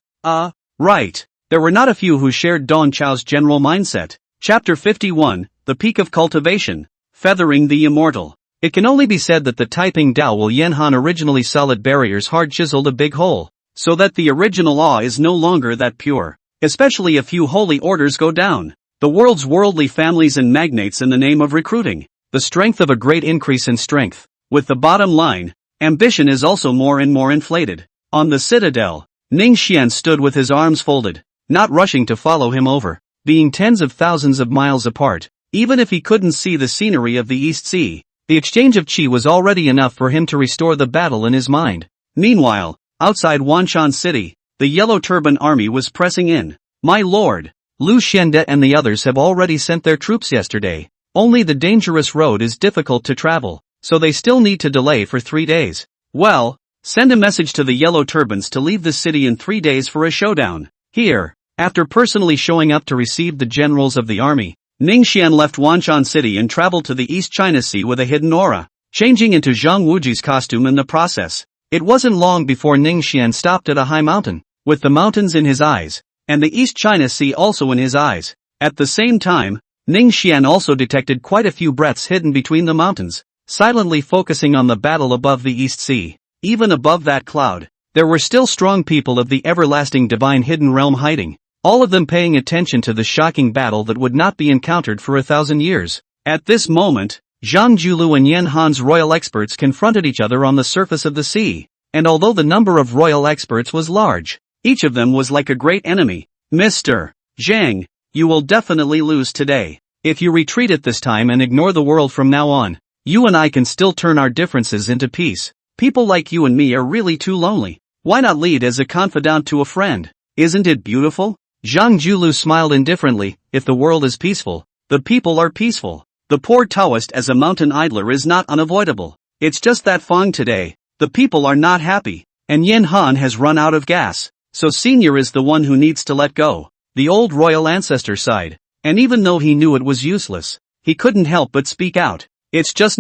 Right. There were not a few who shared Dong Chao's general mindset. Chapter 51, The Peak of Cultivation, Feathering the Immortal. It can only be said that the Taiping Dao will Yanhan originally solid barriers hard chiseled a big hole, so that the original awe is no longer that pure. Especially a few holy orders go down. The world's worldly families and magnates in the name of recruiting. The strength of a great increase in strength. With the bottom line, ambition is also more and more inflated. On the citadel, Ning Xian stood with his arms folded, not rushing to follow him over. being tens of thousands of miles apart. Even if he couldn't see the scenery of the East Sea, the exchange of qi was already enough for him to restore the battle in his mind. Meanwhile, outside Wanshan City, the Yellow Turban army was pressing in. My lord, Lu Xiande and the others have already sent their troops yesterday. Only the dangerous road is difficult to travel, so they still need to delay for 3 days. Well, send a message to the Yellow Turbans to leave the city in 3 days for a showdown. Here, after personally showing up to receive the generals of the army, Ningxian left Wanshan City and traveled to the East China Sea with a hidden aura, changing into Zhang Wuji's costume in the process. It wasn't long before Ningxian stopped at a high mountain, with the mountains in his eyes, and the East China Sea also in his eyes. At the same time, Ningxian also detected quite a few breaths hidden between the mountains, silently focusing on the battle above the East Sea. Even above that cloud, there were still strong people of the everlasting divine hidden realm hiding, all of them paying attention to the shocking battle that would not be encountered for 1,000 years. At this moment, Zhang Julu and Yan Han's royal experts confronted each other on the surface of the sea, and although the number of royal experts was large, each of them was like a great enemy. Mr. Zhang, you will definitely lose today. If you retreat at this time and ignore the world from now on, you and I can still turn our differences into peace. People like you and me are really too lonely. Why not lead as a confidant to a friend? Isn't it beautiful? Zhang Julu smiled indifferently. If the world is peaceful, the people are peaceful. The poor Taoist as a mountain idler is not unavoidable. It's just that Fang today, the people are not happy, and Yin Han has run out of gas. So Senior is the one who needs to let go. The old royal ancestor sighed, and even though he knew it was useless, he couldn't help but speak out. It's just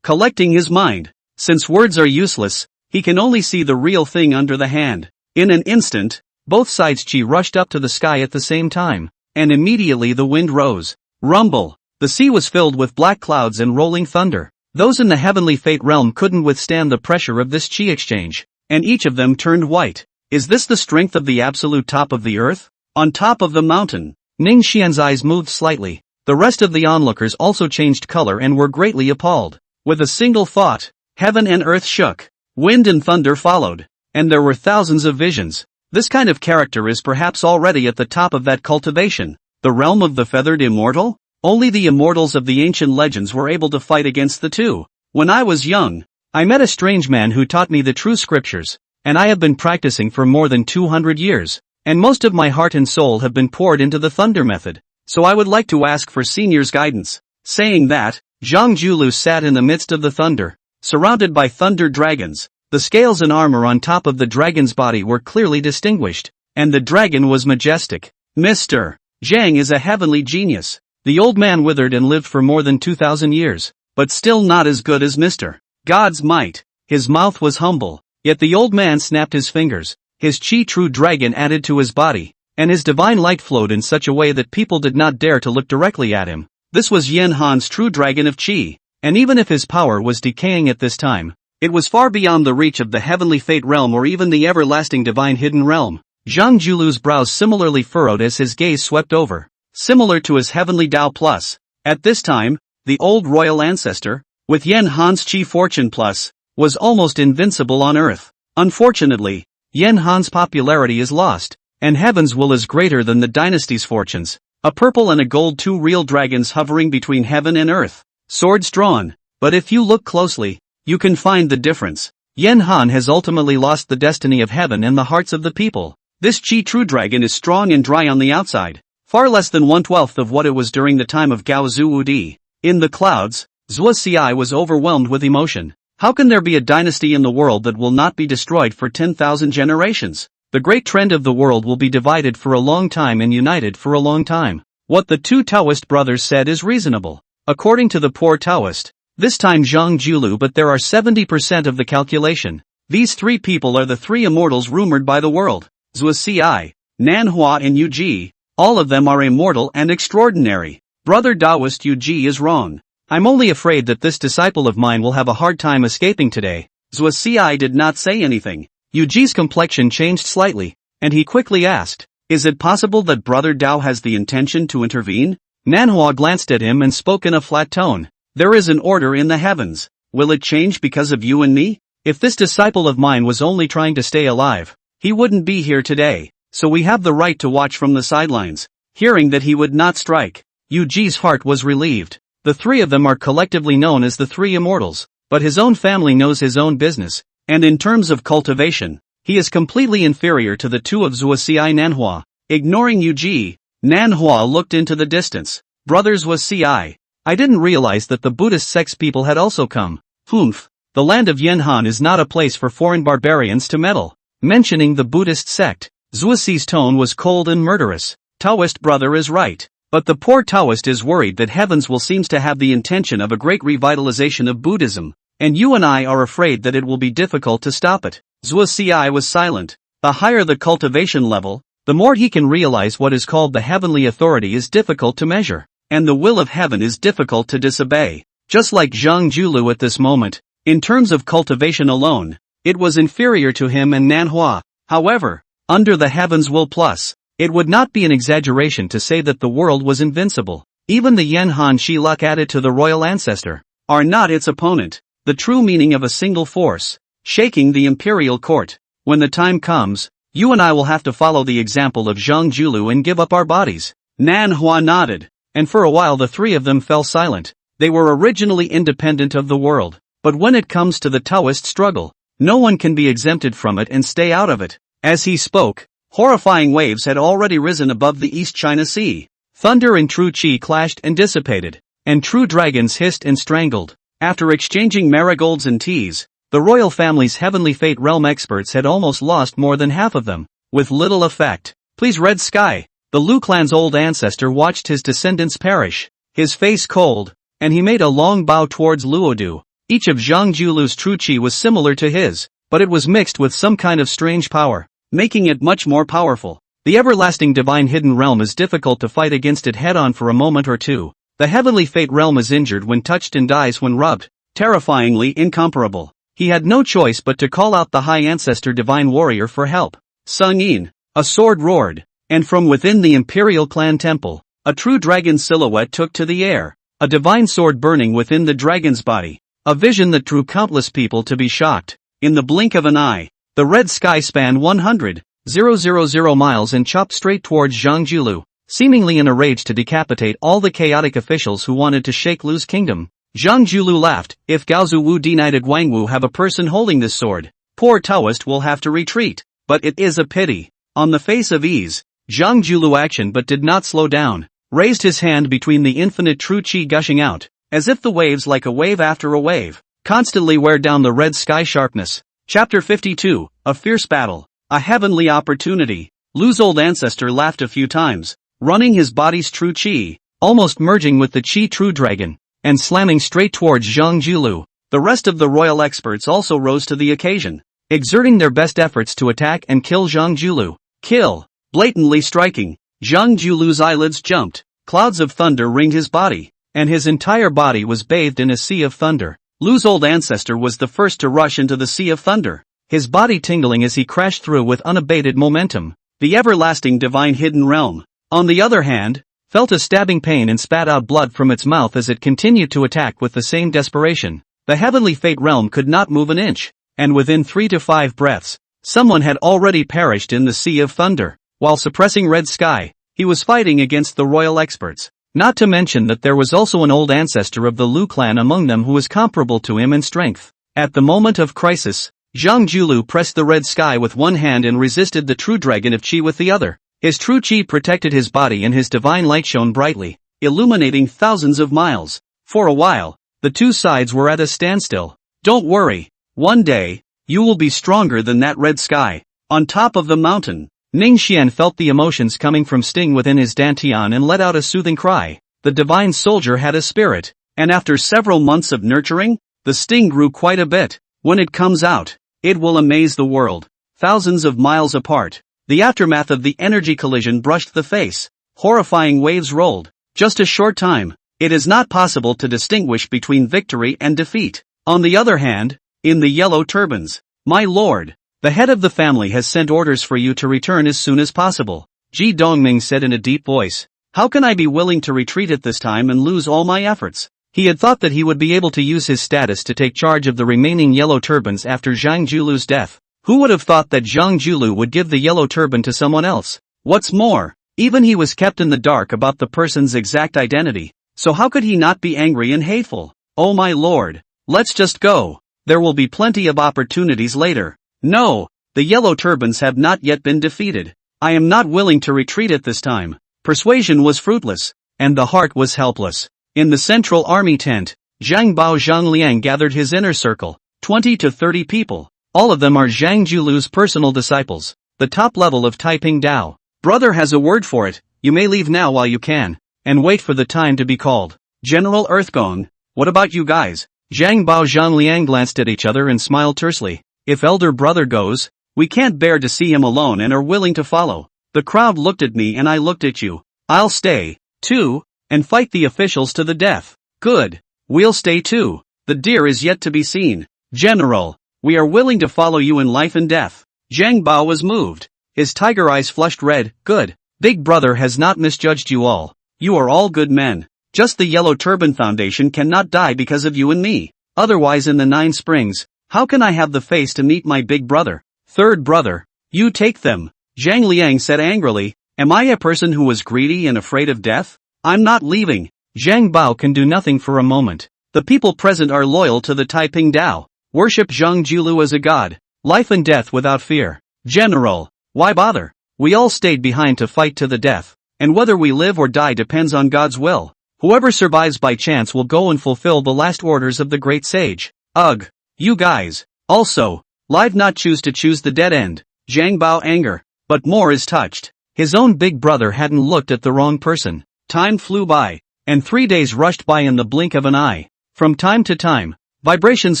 collecting his mind. Since words are useless, he can only see the real thing under the hand. In an instant, both sides' chi rushed up to the sky at the same time, and immediately the wind rose. Rumble. The sea was filled with black clouds and rolling thunder. Those in the heavenly fate realm couldn't withstand the pressure of this chi exchange, and each of them turned white. Is this the strength of the absolute top of the earth? On top of the mountain, Ning Xian's eyes moved slightly. The rest of the onlookers also changed color and were greatly appalled. With a single thought, heaven and earth shook. Wind and thunder followed, and there were thousands of visions. This kind of character is perhaps already at the top of that cultivation. The realm of the feathered immortal? Only the immortals of the ancient legends were able to fight against the two. When I was young, I met a strange man who taught me the true scriptures, and I have been practicing for more than 200 years, and most of my heart and soul have been poured into the thunder method, so I would like to ask for Senior's guidance. Saying that, Zhang Julu sat in the midst of the thunder, surrounded by thunder dragons. The scales and armor on top of the dragon's body were clearly distinguished, and the dragon was majestic. Mr. Zhang is a heavenly genius. The old man withered and lived for more than 2,000 years, but still not as good as Mr. God's might. His mouth was humble, yet the old man snapped his fingers. His chi true dragon added to his body, and his divine light flowed in such a way that people did not dare to look directly at him. This was Yin Han's true dragon of chi, and even if his power was decaying at this time, it was far beyond the reach of the heavenly fate realm or even the everlasting divine hidden realm. Zhang Julu's brows similarly furrowed as his gaze swept over, similar to his heavenly Tao Plus. At this time, the old royal ancestor, with Yen Han's Chi Fortune Plus, was almost invincible on earth. Unfortunately, Yen Han's popularity is lost, and heaven's will is greater than the dynasty's fortunes. A purple and a gold, two real dragons hovering between heaven and earth, swords drawn. But if you look closely, you can find the difference. Yen Han has ultimately lost the destiny of heaven in the hearts of the people. This Chi True Dragon is strong and dry on the outside, far less than 1/12 of what it was during the time of Gao Zuwudi. In the clouds, Zhuo Xi was overwhelmed with emotion. How can there be a dynasty in the world that will not be destroyed for 10,000 generations? The great trend of the world will be divided for a long time and united for a long time. What the two Taoist brothers said is reasonable. According to the poor Taoist, this time Zhang Julu, but there are 70% of the calculation. These three people are the three immortals rumored by the world. Zhuo Xi, Manhwa and Yu Ji, all of them are immortal and extraordinary. Brother Taoist Yu Ji is wrong. I'm only afraid that this disciple of mine will have a hard time escaping today. Zhuo Xi did not say anything. Yu Ji's complexion changed slightly, and he quickly asked, "Is it possible that Brother Dao has the intention to intervene?" Manhwa glanced at him and spoke in a flat tone. "There is an order in the heavens. Will it change because of you and me? If this disciple of mine was only trying to stay alive, he wouldn't be here today, so we have the right to watch from the sidelines. Hearing that he would not strike, Yuji's heart was relieved. The three of them are collectively known as the Three Immortals, but his own family knows his own business, and in terms of cultivation, he is completely inferior to the two of Zuo Manhwa. Ignoring Yuji, Manhwa looked into the distance. Brothers was I didn't realize that the Buddhist sex people had also come. Humph. The land of Yanhan is not a place for foreign barbarians to meddle. Mentioning the Buddhist sect, Zuo's tone was cold and murderous. Taoist brother is right. But the poor Taoist is worried that heavens will seems to have the intention of a great revitalization of Buddhism, and you and I are afraid that it will be difficult to stop it. Zuo was silent. The higher the cultivation level, the more he can realize what is called the heavenly authority is difficult to measure, and the will of heaven is difficult to disobey. Just like Zhang Julu at this moment, in terms of cultivation alone, it was inferior to him and Manhwa. However, under the heaven's will plus, it would not be an exaggeration to say that the world was invincible. Even the Yanhan Shiluk added to the royal ancestor are not its opponent. The true meaning of a single force, shaking the imperial court. When the time comes, you and I will have to follow the example of Zhang Julu and give up our bodies. Manhwa nodded, and for a while the three of them fell silent. They were originally independent of the world, but when it comes to the Taoist struggle, no one can be exempted from it and stay out of it. As he spoke, horrifying waves had already risen above the East China Sea. Thunder and true qi clashed and dissipated, and true dragons hissed and strangled. After exchanging marigolds and teas, the royal family's heavenly fate realm experts had almost lost more than half of them, with little effect. Please Red Sky. The Lu clan's old ancestor watched his descendants perish, his face cold, and he made a long bow towards Luodu. Each of Zhang Julu's true qi was similar to his, but it was mixed with some kind of strange power, making it much more powerful. The everlasting divine hidden realm is difficult to fight against it head-on for a moment or two. The heavenly fate realm is injured when touched and dies when rubbed, terrifyingly incomparable. He had no choice but to call out the high ancestor divine warrior for help. Sung Yin, a sword roared, and from within the imperial clan temple, a true dragon silhouette took to the air, a divine sword burning within the dragon's body, a vision that drew countless people to be shocked. In the blink of an eye, the red sky spanned 100,000 miles and chopped straight towards Zhang Julu, seemingly in a rage to decapitate all the chaotic officials who wanted to shake Lu's kingdom. Zhang Julu laughed. If Gaozu Wu denied Guangwu have a person holding this sword, poor Taoist will have to retreat. But it is a pity. On the face of ease, Zhang Julu action but did not slow down, raised his hand between the infinite true qi gushing out, as if the waves like a wave after a wave, constantly wear down the red sky sharpness. Chapter 52, A Fierce Battle, a Heavenly Opportunity. Lu's old ancestor laughed a few times, running his body's true qi, almost merging with the qi true dragon, and slamming straight towards Zhang Julu. The rest of the royal experts also rose to the occasion, exerting their best efforts to attack and kill Zhang Julu. Kill! Blatantly striking, Zhang Julu's eyelids jumped, clouds of thunder ringed his body, and his entire body was bathed in a sea of thunder. Lu's old ancestor was the first to rush into the sea of thunder, his body tingling as he crashed through with unabated momentum. The everlasting divine hidden realm, on the other hand, felt a stabbing pain and spat out blood from its mouth as it continued to attack with the same desperation. The heavenly fate realm could not move an inch, and within 3 to 5 breaths, someone had already perished in the sea of thunder. While suppressing Red Sky, he was fighting against the royal experts. Not to mention that there was also an old ancestor of the Lu clan among them who was comparable to him in strength. At the moment of crisis, Zhang Julu pressed the Red Sky with one hand and resisted the true dragon of Qi with the other. His true Qi protected his body and his divine light shone brightly, illuminating thousands of miles. For a while, the two sides were at a standstill. Don't worry, one day, you will be stronger than that Red Sky. On top of the mountain, Ning Xian felt the emotions coming from Sting within his dantian and let out a soothing cry. The divine soldier had a spirit, and after several months of nurturing, the sting grew quite a bit. When it comes out, it will amaze the world. Thousands of miles apart, the aftermath of the energy collision brushed the face. Horrifying waves rolled. Just a short time, it is not possible to distinguish between victory and defeat. On the other hand, in the yellow turbans, my lord, the head of the family has sent orders for you to return as soon as possible. Ji Dongming said in a deep voice. How can I be willing to retreat at this time and lose all my efforts? He had thought that he would be able to use his status to take charge of the remaining yellow turbans after Zhang Julu's death. Who would have thought that Zhang Julu would give the yellow turban to someone else? What's more, Even he was kept in the dark about the person's exact identity, so how could he not be angry and hateful? Oh my lord. Let's just go. There will be plenty of opportunities later. No, the yellow turbans have not yet been defeated. I am not willing to retreat at this time. Persuasion was fruitless, and the heart was helpless. In the central army tent, Zhang Bao Zhangliang gathered his inner circle, 20 to 30 people. All of them are Zhang Julu's personal disciples, the top level of Taiping Dao. Brother has a word for it, you may leave now while you can, and wait for the time to be called. General Earthgong, what about you guys? Zhang Bao Zhangliang glanced at each other and smiled tersely. If elder brother goes, we can't bear to see him alone and are willing to follow. The crowd looked at me and I looked at you. I'll stay, too, and fight the officials to the death. Good. We'll stay too. The deer is yet to be seen. General, we are willing to follow you in life and death. Zhang Bao was moved. His tiger eyes flushed red. Good. Big brother has not misjudged you all. You are all good men. Just the Yellow Turban Foundation cannot die because of you and me. Otherwise in the 9 springs, how can I have the face to meet my big brother? Third brother, you take them. Zhang Liang said angrily, am I a person who was greedy and afraid of death? I'm not leaving. Zhang Bao can do nothing for a moment. The people present are loyal to the Taiping Dao. Worship Zhang Julu as a god. Life and death without fear. General, why bother? We all stayed behind to fight to the death. And whether we live or die depends on God's will. Whoever survives by chance will go and fulfill the last orders of the great sage. Ugh. You guys. Also, live not choose to choose the dead end. Zhang Bao anger. But more is touched. His own big brother hadn't looked at the wrong person. Time flew by. And 3 days rushed by in the blink of an eye. From time to time, vibrations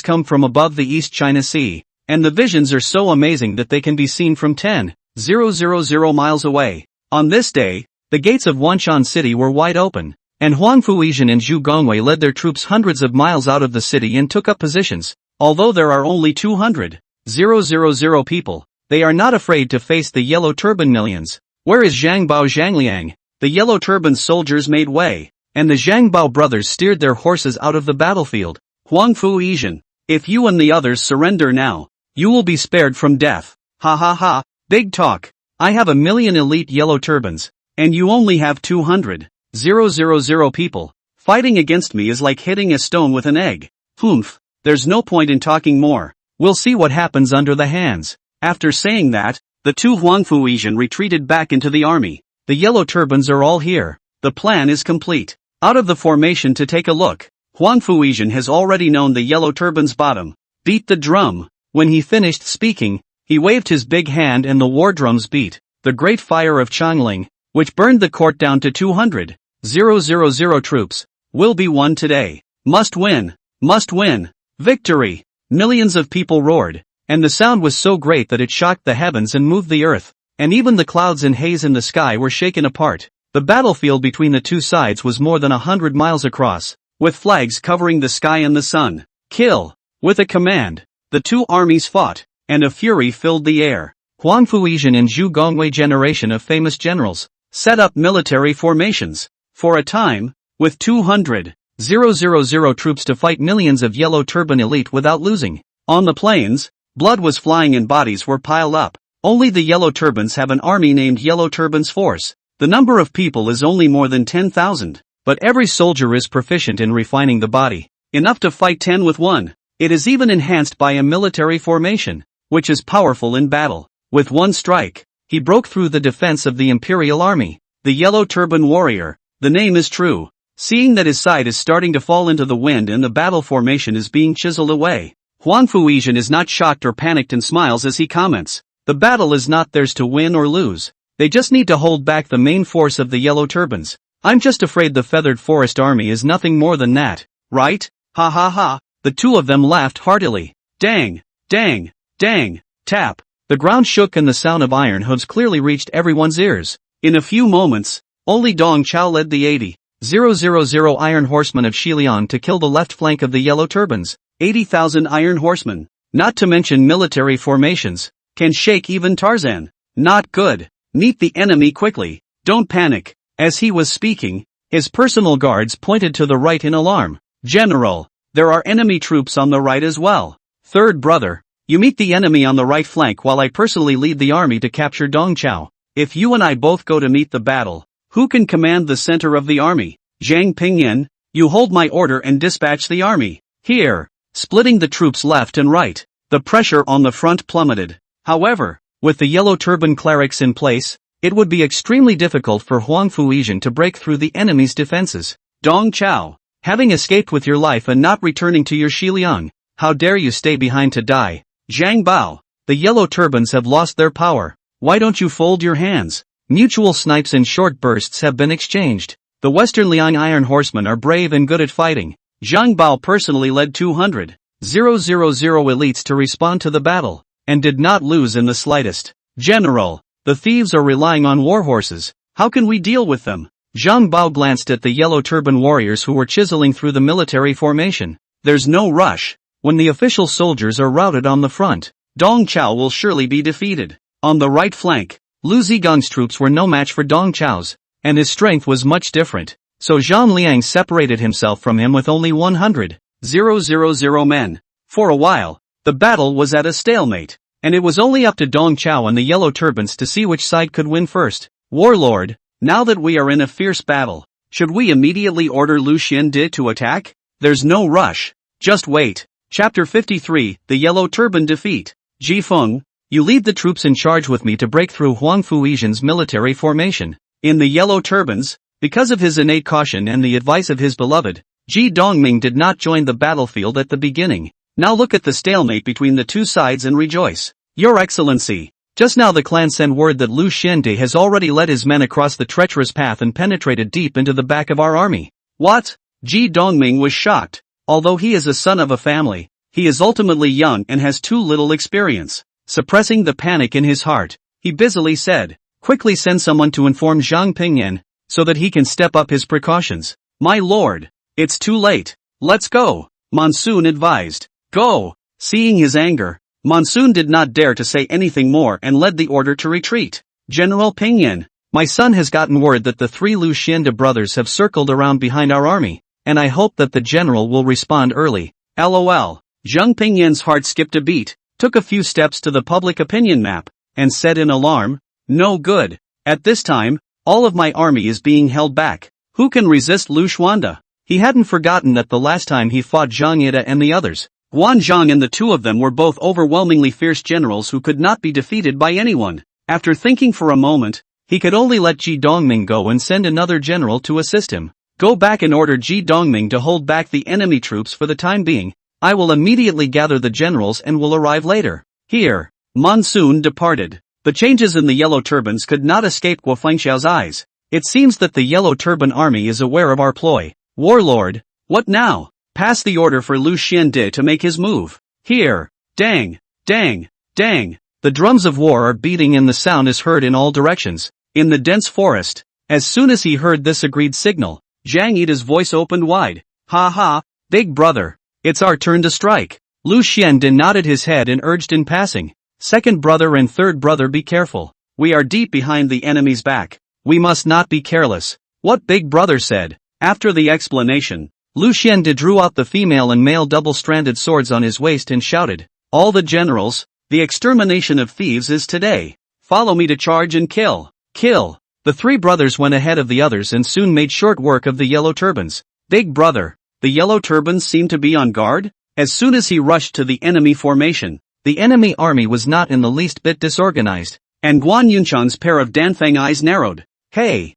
come from above the East China Sea, and the visions are so amazing that they can be seen from 10,000 miles away. On this day, the gates of Wanshan City were wide open, and Huang Fuizhen and Zhu Gongwei led their troops hundreds of miles out of the city and took up positions. Although there are only 200,000 people, they are not afraid to face the Yellow Turban millions. Where is Zhang Bao Zhangliang? The Yellow Turban soldiers made way, and the Zhang Bao brothers steered their horses out of the battlefield. Huang Fuizhen, if you and the others surrender now, you will be spared from death. Ha ha ha, big talk. I have 1,000,000 elite yellow turbans, and you only have 200,000 people. Fighting against me is like hitting a stone with an egg. Humph, there's no point in talking more. We'll see what happens under the hands. After saying that, the two Huang Fuizhen retreated back into the army. The yellow turbans are all here. The plan is complete. Out of the formation to take a look. Huang Fuizhen has already known the yellow turban's bottom. Beat the drum. When he finished speaking, he waved his big hand and the war drums beat. The great fire of Changling, which burned the court down to 200,000 troops, will be won today. Must win. Must win. Victory. Millions of people roared, and the sound was so great that it shocked the heavens and moved the earth, and even the clouds and haze in the sky were shaken apart. The battlefield between the two sides was more than 100 miles across, with flags covering the sky and the sun. Kill! With a command, the two armies fought, and a fury filled the air. Huang Fuizhen and Zhu Gongwei, generation of famous generals, set up military formations. For a time, with 200,000 troops to fight millions of yellow turban elite without losing. On the plains, blood was flying and bodies were piled up. Only the yellow turbans have an army named Yellow Turbans Force. The number of people is only more than 10,000, but every soldier is proficient in refining the body, enough to fight 10 with 1. It is even enhanced by a military formation, which is powerful in battle. With one strike, he broke through the defense of the imperial army. The Yellow Turban Warrior, the name is true. Seeing that his side is starting to fall into the wind and the battle formation is being chiseled away, Huang Fuizhen is not shocked or panicked and smiles as he comments, the battle is not theirs to win or lose. They just need to hold back the main force of the yellow turbans. I'm just afraid the Feathered Forest Army is nothing more than that, right? Ha ha ha. The two of them laughed heartily. Dang, dang, dang, tap. The ground shook and the sound of iron hooves clearly reached everyone's ears. In a few moments, only Dong Chao led the 80,000 iron horsemen of Shilian to kill the left flank of the yellow turbans. 80,000 iron horsemen, not to mention military formations, can shake even Tarzan. Not good. Meet the enemy quickly. Don't panic. As he was speaking, his personal guards pointed to the right in alarm. General, there are enemy troops on the right as well. Third brother, you meet the enemy on the right flank while I personally lead the army to capture Dong Chao. if you and I both go to meet the battle, who can command the center of the army? Zhang Pingyan, you hold my order and dispatch the army. Here, splitting the troops left and right. The pressure on the front plummeted. However, with the yellow turban clerics in place, it would be extremely difficult for Huang Fuizhen to break through the enemy's defenses. Dong Chao, having escaped with your life and not returning to your Shiliang, how dare you stay behind to die? Zhang Bao, the yellow turbans have lost their power. Why don't you fold your hands? Mutual snipes in short bursts have been exchanged. The Western Liang Iron Horsemen are brave and good at fighting. Zhang Bao personally led 200,000 elites to respond to the battle, and did not lose in the slightest. General, the thieves are relying on warhorses. How can we deal with them? Zhang Bao glanced at the yellow turban warriors who were chiseling through the military formation. There's no rush. When the official soldiers are routed on the front, Dong Chao will surely be defeated. On the right flank, Lu Zigong's troops were no match for Dong Chao's, and his strength was much different. So Zhang Liang separated himself from him with only 100,000 men. For a while, the battle was at a stalemate, and it was only up to Dong Chao and the yellow turbans to see which side could win first. Warlord, now that we are in a fierce battle, should we immediately order Lu Xiande to attack? There's no rush. Just wait. Chapter 53, The Yellow Turban Defeat. Ji Feng, you lead the troops in charge with me to break through Huang Fuizhen's military formation. In the yellow turbans, because of his innate caution and the advice of his beloved, Ji Dongming did not join the battlefield at the beginning. Now look at the stalemate between the two sides and rejoice. Your Excellency, just now the clan sent word that Lu Xiande has already led his men across the treacherous path and penetrated deep into the back of our army. What? Ji Dongming was shocked. Although he is a son of a family, he is ultimately young and has too little experience. Suppressing the panic in his heart, he busily said, quickly send someone to inform Zhang Pingyan, so that he can step up his precautions. My lord, it's too late. Let's go, Monsoon advised. Go. Seeing his anger, Monsoon did not dare to say anything more and led the order to retreat. General Pingyan, my son has gotten word that the three Lu Xiande brothers have circled around behind our army, and I hope that the general will respond early. LOL. Zhang Pingyan's heart skipped a beat, took a few steps to the public opinion map, and said in alarm, no good. At this time, all of my army is being held back. Who can resist Lu Xuande? He hadn't forgotten that the last time he fought Zhang Yida and the others, Guan Zhang and the two of them were both overwhelmingly fierce generals who could not be defeated by anyone. After thinking for a moment, he could only let Ji Dongming go and send another general to assist him. Go back and order Ji Dongming to hold back the enemy troops for the time being. I will immediately gather the generals and will arrive later. Here, Monsoon departed. The changes in the yellow turbans could not escape Guo Fengxiao's eyes. It seems that the yellow turban army is aware of our ploy. Warlord, what now? Pass the order for Lu Xiande to make his move. Here, dang, dang, dang. The drums of war are beating and the sound is heard in all directions. In the dense forest, as soon as he heard this agreed signal, Zhang Yida's voice opened wide. Ha ha, big brother, it's our turn to strike. Lu Xiande nodded his head and urged in passing. Second brother and third brother, be careful. We are deep behind the enemy's back. We must not be careless. What big brother said. After the explanation, Lu Xiande drew out the female and male double-stranded swords on his waist and shouted, all the generals, the extermination of thieves is today. Follow me to charge and kill. Kill. The three brothers went ahead of the others and soon made short work of the yellow turbans. Big brother, the yellow turbans seemed to be on guard. As soon as he rushed to the enemy formation, the enemy army was not in the least bit disorganized, and Guan Yunchan's pair of Danfeng eyes narrowed. Hey,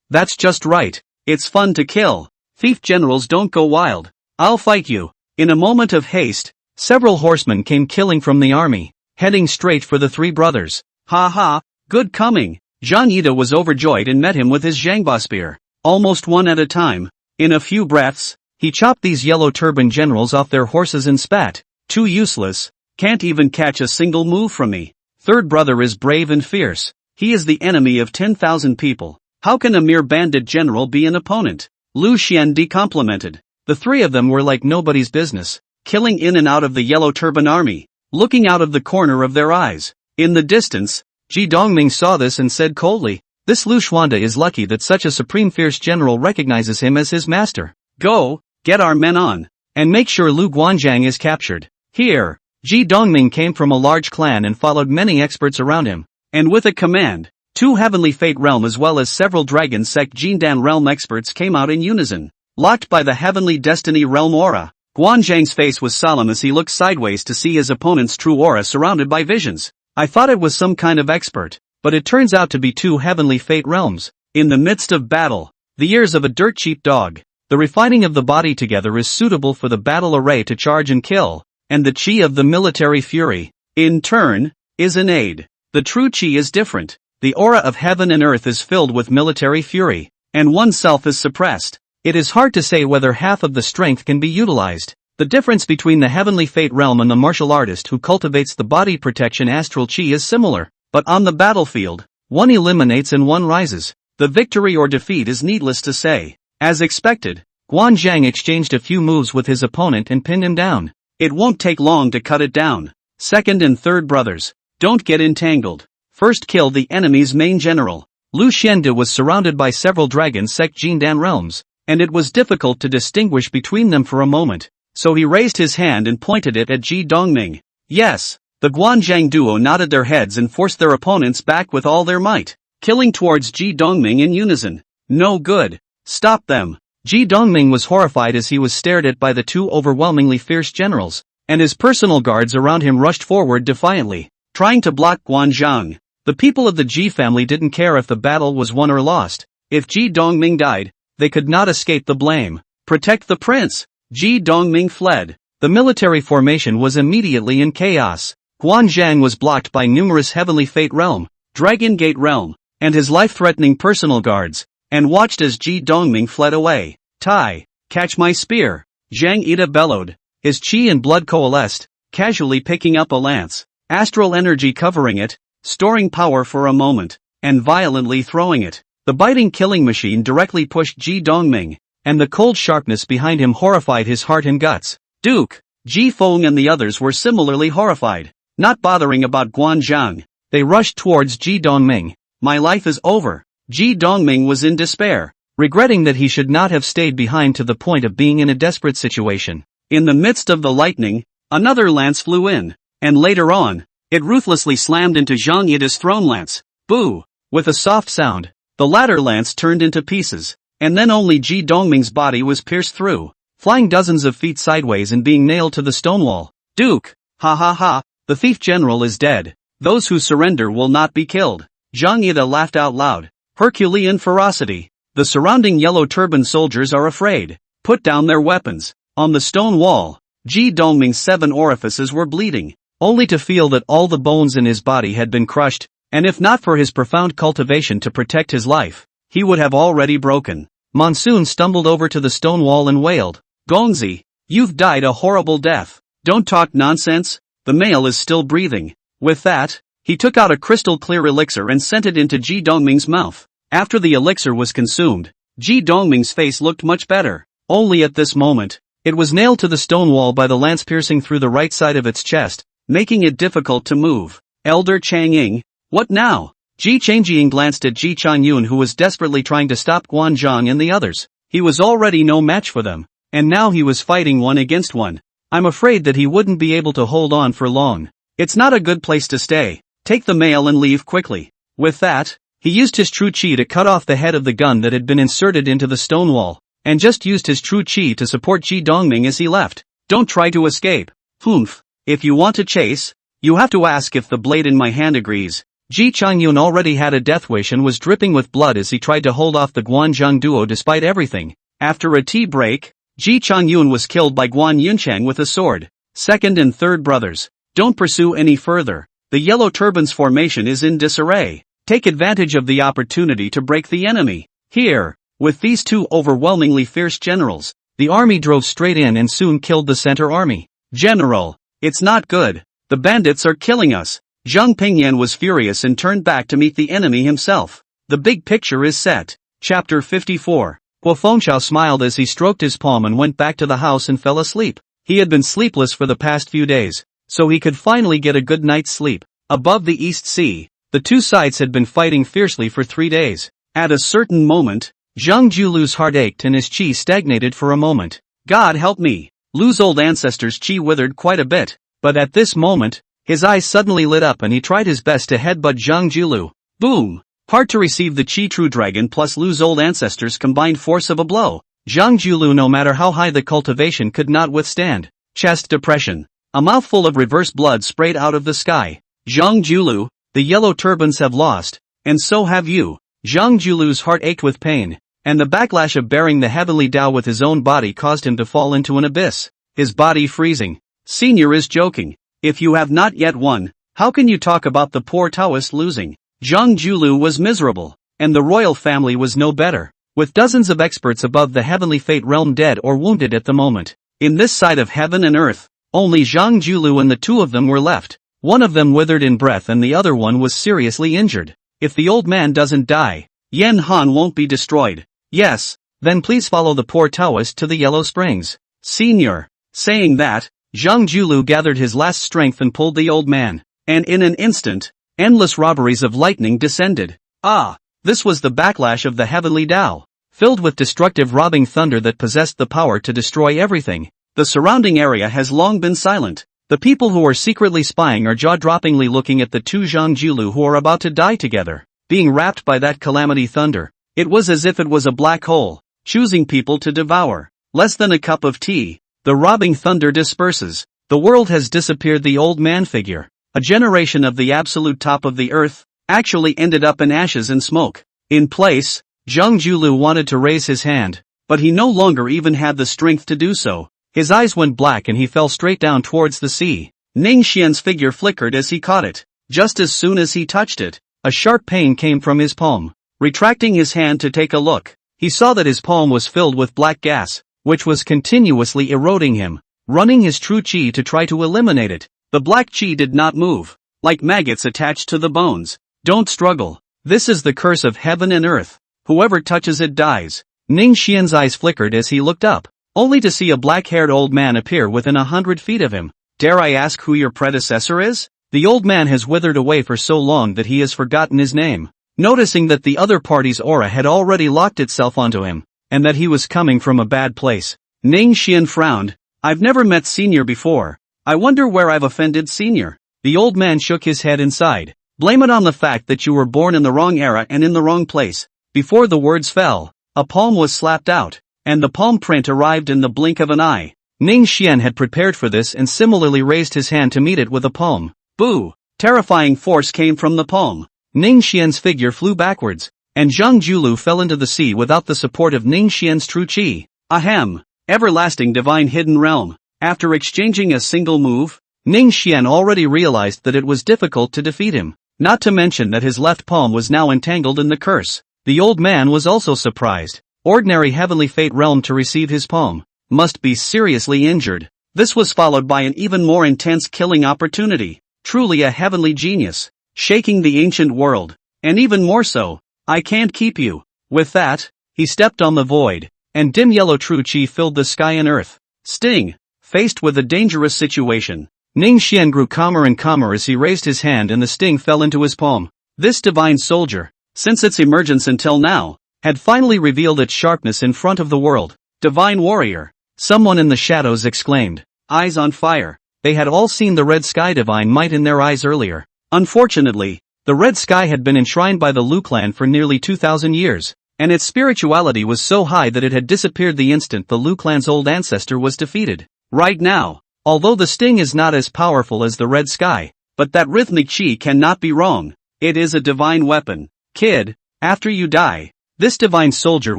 that's just right. It's fun to kill. Thief generals don't go wild. I'll fight you. In a moment of haste, several horsemen came killing from the army, heading straight for the three brothers. Ha ha, good coming. Zhang Yida was overjoyed and met him with his Zhangba spear. Almost one at a time, in a few breaths, he chopped these yellow turban generals off their horses and spat. Too useless. Can't even catch a single move from me. Third brother is brave and fierce. He is the enemy of 10,000 people. How can a mere bandit general be an opponent? Lu Xiande complimented. The three of them were like nobody's business, killing in and out of the yellow turban army, looking out of the corner of their eyes. In the distance, Ji Dongming saw this and said coldly, this Lu Xuande is lucky that such a supreme fierce general recognizes him as his master. Go, get our men on, and make sure Lu Guanzhang is captured. Here, Ji Dongming came from a large clan and followed many experts around him, and with a command, Two Heavenly Fate Realm as well as several Dragon Sect Jindan Realm experts came out in unison. Locked by the Heavenly Destiny Realm aura, Guan Zhang's face was solemn as he looked sideways to see his opponent's true aura surrounded by visions. I thought it was some kind of expert, but it turns out to be two Heavenly Fate Realms. In the midst of battle, the ears of a dirt cheap dog, the refining of the body together is suitable for the battle array to charge and kill, and the chi of the military fury, in turn, is an aid. The true chi is different. The aura of heaven and earth is filled with military fury, and oneself is suppressed. It is hard to say whether half of the strength can be utilized. The difference between the Heavenly Fate Realm and the martial artist who cultivates the body protection astral chi is similar, but on the battlefield, one eliminates and one rises. The victory or defeat is needless to say. As expected, Guan Zhang exchanged a few moves with his opponent and pinned him down. It won't take long to cut it down. Second and third brothers, don't get entangled. First kill the enemy's main general. Lu Xiande was surrounded by several Dragon Sect Jindan realms, and it was difficult to distinguish between them for a moment, so he raised his hand and pointed it at Ji Dongming. Yes, the Guanzhang duo nodded their heads and forced their opponents back with all their might, killing towards Ji Dongming in unison. No good. Stop them. Ji Dongming was horrified as he was stared at by the two overwhelmingly fierce generals, and his personal guards around him rushed forward defiantly, trying to block Guanzhang. The people of the Ji family didn't care if the battle was won or lost. If Ji Dongming died, they could not escape the blame. Protect the prince! Ji Dongming fled. The military formation was immediately in chaos. Guanzhang was blocked by numerous Heavenly Fate Realm, Dragon Gate Realm, and his life-threatening personal guards, and watched as Ji Dongming fled away. Tai, catch my spear! Zhang Ida bellowed. His chi and blood coalesced, casually picking up a lance, astral energy covering it, storing power for a moment, and violently throwing it. The biting killing machine directly pushed Ji Dongming, and the cold sharpness behind him horrified his heart and guts. Duke, Ji Feng and the others were similarly horrified, not bothering about Guanzhang. They rushed towards Ji Dongming. My life is over. Ji Dongming was in despair, regretting that he should not have stayed behind to the point of being in a desperate situation. In the midst of the lightning, another lance flew in, and later on, it ruthlessly slammed into Zhang Yida's throne lance. Boo! With a soft sound, the latter lance turned into pieces, and then only Ji Dongming's body was pierced through, flying dozens of feet sideways and being nailed to the stone wall. Duke! Ha ha ha! The thief general is dead. Those who surrender will not be killed. Zhang Yida laughed out loud. Herculean ferocity. The surrounding yellow turban soldiers are afraid. Put down their weapons. On the stone wall, Ji Dongming's 7 orifices were bleeding, only to feel that all the bones in his body had been crushed, and if not for his profound cultivation to protect his life, he would have already broken. Monsoon stumbled over to the stone wall and wailed, Gongzi, you've died a horrible death. Don't talk nonsense, the male is still breathing. With that, he took out a crystal clear elixir and sent it into Ji Dongming's mouth. After the elixir was consumed, Ji Dongming's face looked much better. Only at this moment, it was nailed to the stone wall by the lance piercing through the right side of its chest, making it difficult to move. Elder Changying, what now? Ji Changying glanced at Ji Changyun who was desperately trying to stop Guanzhang and the others. He was already no match for them, and now he was fighting one against one. I'm afraid that he wouldn't be able to hold on for long. It's not a good place to stay. Take the mail and leave quickly. With that, he used his true chi to cut off the head of the gun that had been inserted into the stone wall, and just used his true chi to support Ji Dongming as he left. Don't try to escape. Humph. If you want to chase, you have to ask if the blade in my hand agrees. Ji Changyun already had a death wish and was dripping with blood as he tried to hold off the Guanzhang duo despite everything. After a tea break, Ji Changyun was killed by Guan Yunchang with a sword. Second and third brothers, don't pursue any further. The Yellow Turban's formation is in disarray. Take advantage of the opportunity to break the enemy. Here, with these two overwhelmingly fierce generals, the army drove straight in and soon killed the center army. General, it's not good. The bandits are killing us. Zhang Pingyan was furious and turned back to meet the enemy himself. The big picture is set. Chapter 54. Guo Fengchao smiled as he stroked his palm and went back to the house and fell asleep. He had been sleepless for the past few days, so he could finally get a good night's sleep. Above the East Sea, the two sides had been fighting fiercely for 3 days. At a certain moment, Zhang Julu's heart ached and his chi stagnated for a moment. God help me! Lu's old ancestor's chi withered quite a bit, but at this moment, his eyes suddenly lit up and he tried his best to headbutt Zhang Julu. Boom! Hard to receive the Chi True Dragon plus lose old ancestors combined force of a blow. Zhang Julu, no matter how high the cultivation, could not withstand. Chest depression. A mouthful of reverse blood sprayed out of the sky. Zhang Julu, the yellow turbans have lost, and so have you. Zhang Julu's heart ached with pain, and the backlash of bearing the heavenly Tao with his own body caused him to fall into an abyss, his body freezing. Senior is joking. If you have not yet won, how can you talk about the poor Taoist losing? Zhang Julu was miserable, and the royal family was no better, with dozens of experts above the heavenly fate realm dead or wounded at the moment. In this side of heaven and earth, only Zhang Julu and the two of them were left. One of them withered in breath and the other one was seriously injured. If the old man doesn't die, Yen Han won't be destroyed. Yes, then please follow the poor Taoist to the Yellow Springs. Senior. Saying that, Zhang Julu gathered his last strength and pulled the old man, and in an instant, endless robberies of lightning descended. Ah, this was the backlash of the heavenly Tao, filled with destructive robbing thunder that possessed the power to destroy everything. The surrounding area has long been silent. The people who are secretly spying are jaw-droppingly looking at the two Zhang Julu who are about to die together, being wrapped by that calamity thunder. It was as if it was a black hole, choosing people to devour. Less than a cup of tea, the robbing thunder disperses. The world has disappeared. The old man figure, a generation of the absolute top of the earth, actually ended up in ashes and smoke. In place, Zhang Julu wanted to raise his hand, but he no longer even had the strength to do so. His eyes went black and he fell straight down towards the sea. Ning Xian's figure flickered as he caught it. Just as soon as he touched it, a sharp pain came from his palm. Retracting his hand to take a look, he saw that his palm was filled with black gas, which was continuously eroding him. Running his true chi to try to eliminate it, the black chi did not move, like maggots attached to the bones. Don't struggle. This is the curse of heaven and earth. Whoever touches it dies. Ning Xian's eyes flickered as he looked up, only to see a black-haired old man appear within 100 feet of him. Dare I ask who your predecessor is? The old man has withered away for so long that he has forgotten his name. Noticing that the other party's aura had already locked itself onto him, and that he was coming from a bad place, Ning Xian frowned. I've never met Senior before. I wonder where I've offended Senior. The old man shook his head and sighed. Blame it on the fact that you were born in the wrong era and in the wrong place. Before the words fell, a palm was slapped out, and the palm print arrived in the blink of an eye. Ning Xian had prepared for this and similarly raised his hand to meet it with a palm. Boo! Terrifying force came from the palm. Ning Xian's figure flew backwards, and Zhang Julu fell into the sea without the support of Ning Xian's true chi. Ahem! Everlasting divine hidden realm. After exchanging a single move, Ning Xian already realized that it was difficult to defeat him, not to mention that his left palm was now entangled in the curse. The old man was also surprised. Ordinary heavenly fate realm to receive his palm must be seriously injured. This was followed by an even more intense killing opportunity. Truly a heavenly genius, shaking the ancient world, and even more so. I can't keep you. With that, he stepped on the void, and dim yellow true chi filled the sky and earth. Sting. Faced with a dangerous situation, Ning Xian grew calmer and calmer as he raised his hand and the sting fell into his palm. This divine soldier, since its emergence until now, had finally revealed its sharpness in front of the world. Divine warrior. Someone in the shadows exclaimed. Eyes on fire. They had all seen the red sky divine might in their eyes earlier. Unfortunately, the red sky had been enshrined by the Lu clan for nearly 2,000 years, and its spirituality was so high that it had disappeared the instant the Lu clan's old ancestor was defeated. Right now, although the sting is not as powerful as the red sky, but that rhythmic chi cannot be wrong. It is a divine weapon. Kid, after you die, this divine soldier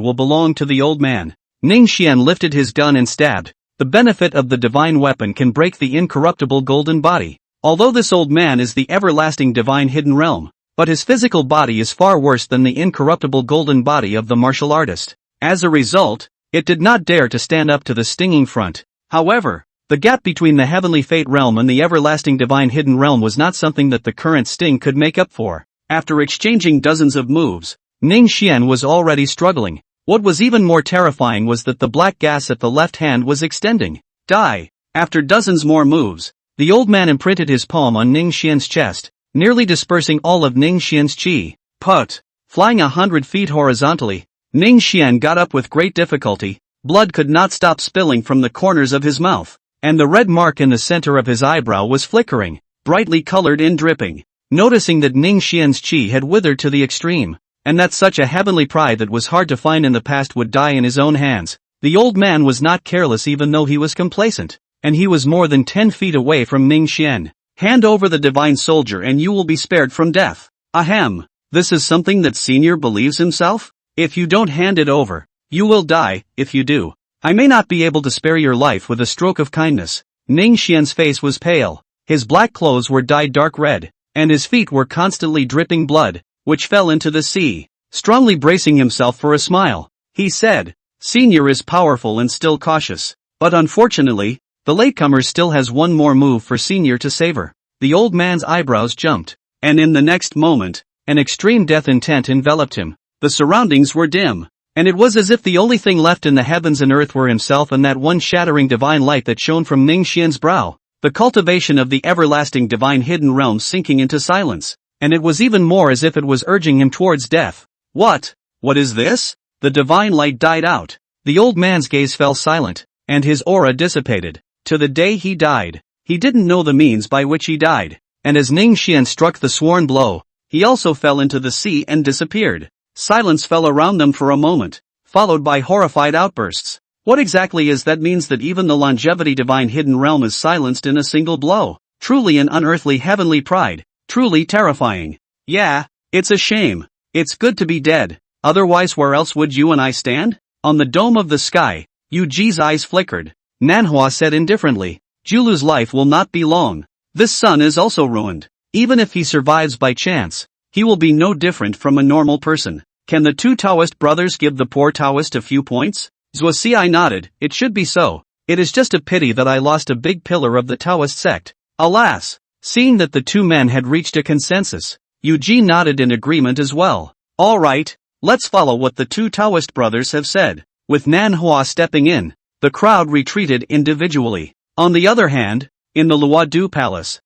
will belong to the old man. Ning Xian lifted his gun and stabbed. The benefit of the divine weapon can break the incorruptible golden body. Although this old man is the everlasting divine hidden realm, but his physical body is far worse than the incorruptible golden body of the martial artist. As a result, it did not dare to stand up to the stinging front. However, the gap between the heavenly fate realm and the everlasting divine hidden realm was not something that the current sting could make up for. After exchanging dozens of moves, Ning Xian was already struggling. What was even more terrifying was that the black gas at the left hand was extending. Die! After dozens more moves, the old man imprinted his palm on Ning Xian's chest, nearly dispersing all of Ning Xian's chi. Put! Flying 100 feet horizontally, Ning Xian got up with great difficulty. Blood could not stop spilling from the corners of his mouth, and the red mark in the center of his eyebrow was flickering, brightly colored and dripping. noticing that Ning Xian's qi had withered to the extreme, and that such a heavenly pride that was hard to find in the past would die in his own hands. The old man was not careless even though he was complacent, and he was more than 10 feet away from Ning Xian. Hand over the divine soldier and you will be spared from death. Ahem. This is something that Senior believes himself? If you don't hand it over, you will die. If you do, I may not be able to spare your life with a stroke of kindness. Ning Xian's face was pale, his black clothes were dyed dark red, and his feet were constantly dripping blood, which fell into the sea. Strongly bracing himself for a smile, he said, Senior is powerful and still cautious, but unfortunately, the latecomer still has one more move for Senior to savor. The old man's eyebrows jumped, and in the next moment, an extreme death intent enveloped him. The surroundings were dim, and it was as if the only thing left in the heavens and earth were himself and that one shattering divine light that shone from Ning Xian's brow. The cultivation of the everlasting divine hidden realm sinking into silence, and it was even more as if it was urging him towards death. What is this? The divine light died out. The old man's gaze fell silent, and his aura dissipated. To the day he died, he didn't know the means by which he died, and as Ning Xian struck the sworn blow, he also fell into the sea and disappeared. Silence fell around them for a moment, followed by horrified outbursts. What exactly is that? Means that even the longevity divine hidden realm is silenced in a single blow. Truly an unearthly heavenly pride, truly terrifying. Yeah, it's a shame. It's good to be dead, otherwise where else would you and I stand? On the dome of the sky, Yu Ji's eyes flickered. Manhwa said indifferently, Julu's life will not be long. This son is also ruined. Even if he survives by chance, he will be no different from a normal person. Can the two Taoist brothers give the poor Taoist a few points? Zhuoxi nodded, it should be so. It is just a pity that I lost a big pillar of the Taoist sect. Alas! Seeing that the two men had reached a consensus, Yu Ji nodded in agreement as well. Alright, let's follow what the two Taoist brothers have said. With Manhwa stepping in, the crowd retreated individually. On the other hand, in the Luodu Palace,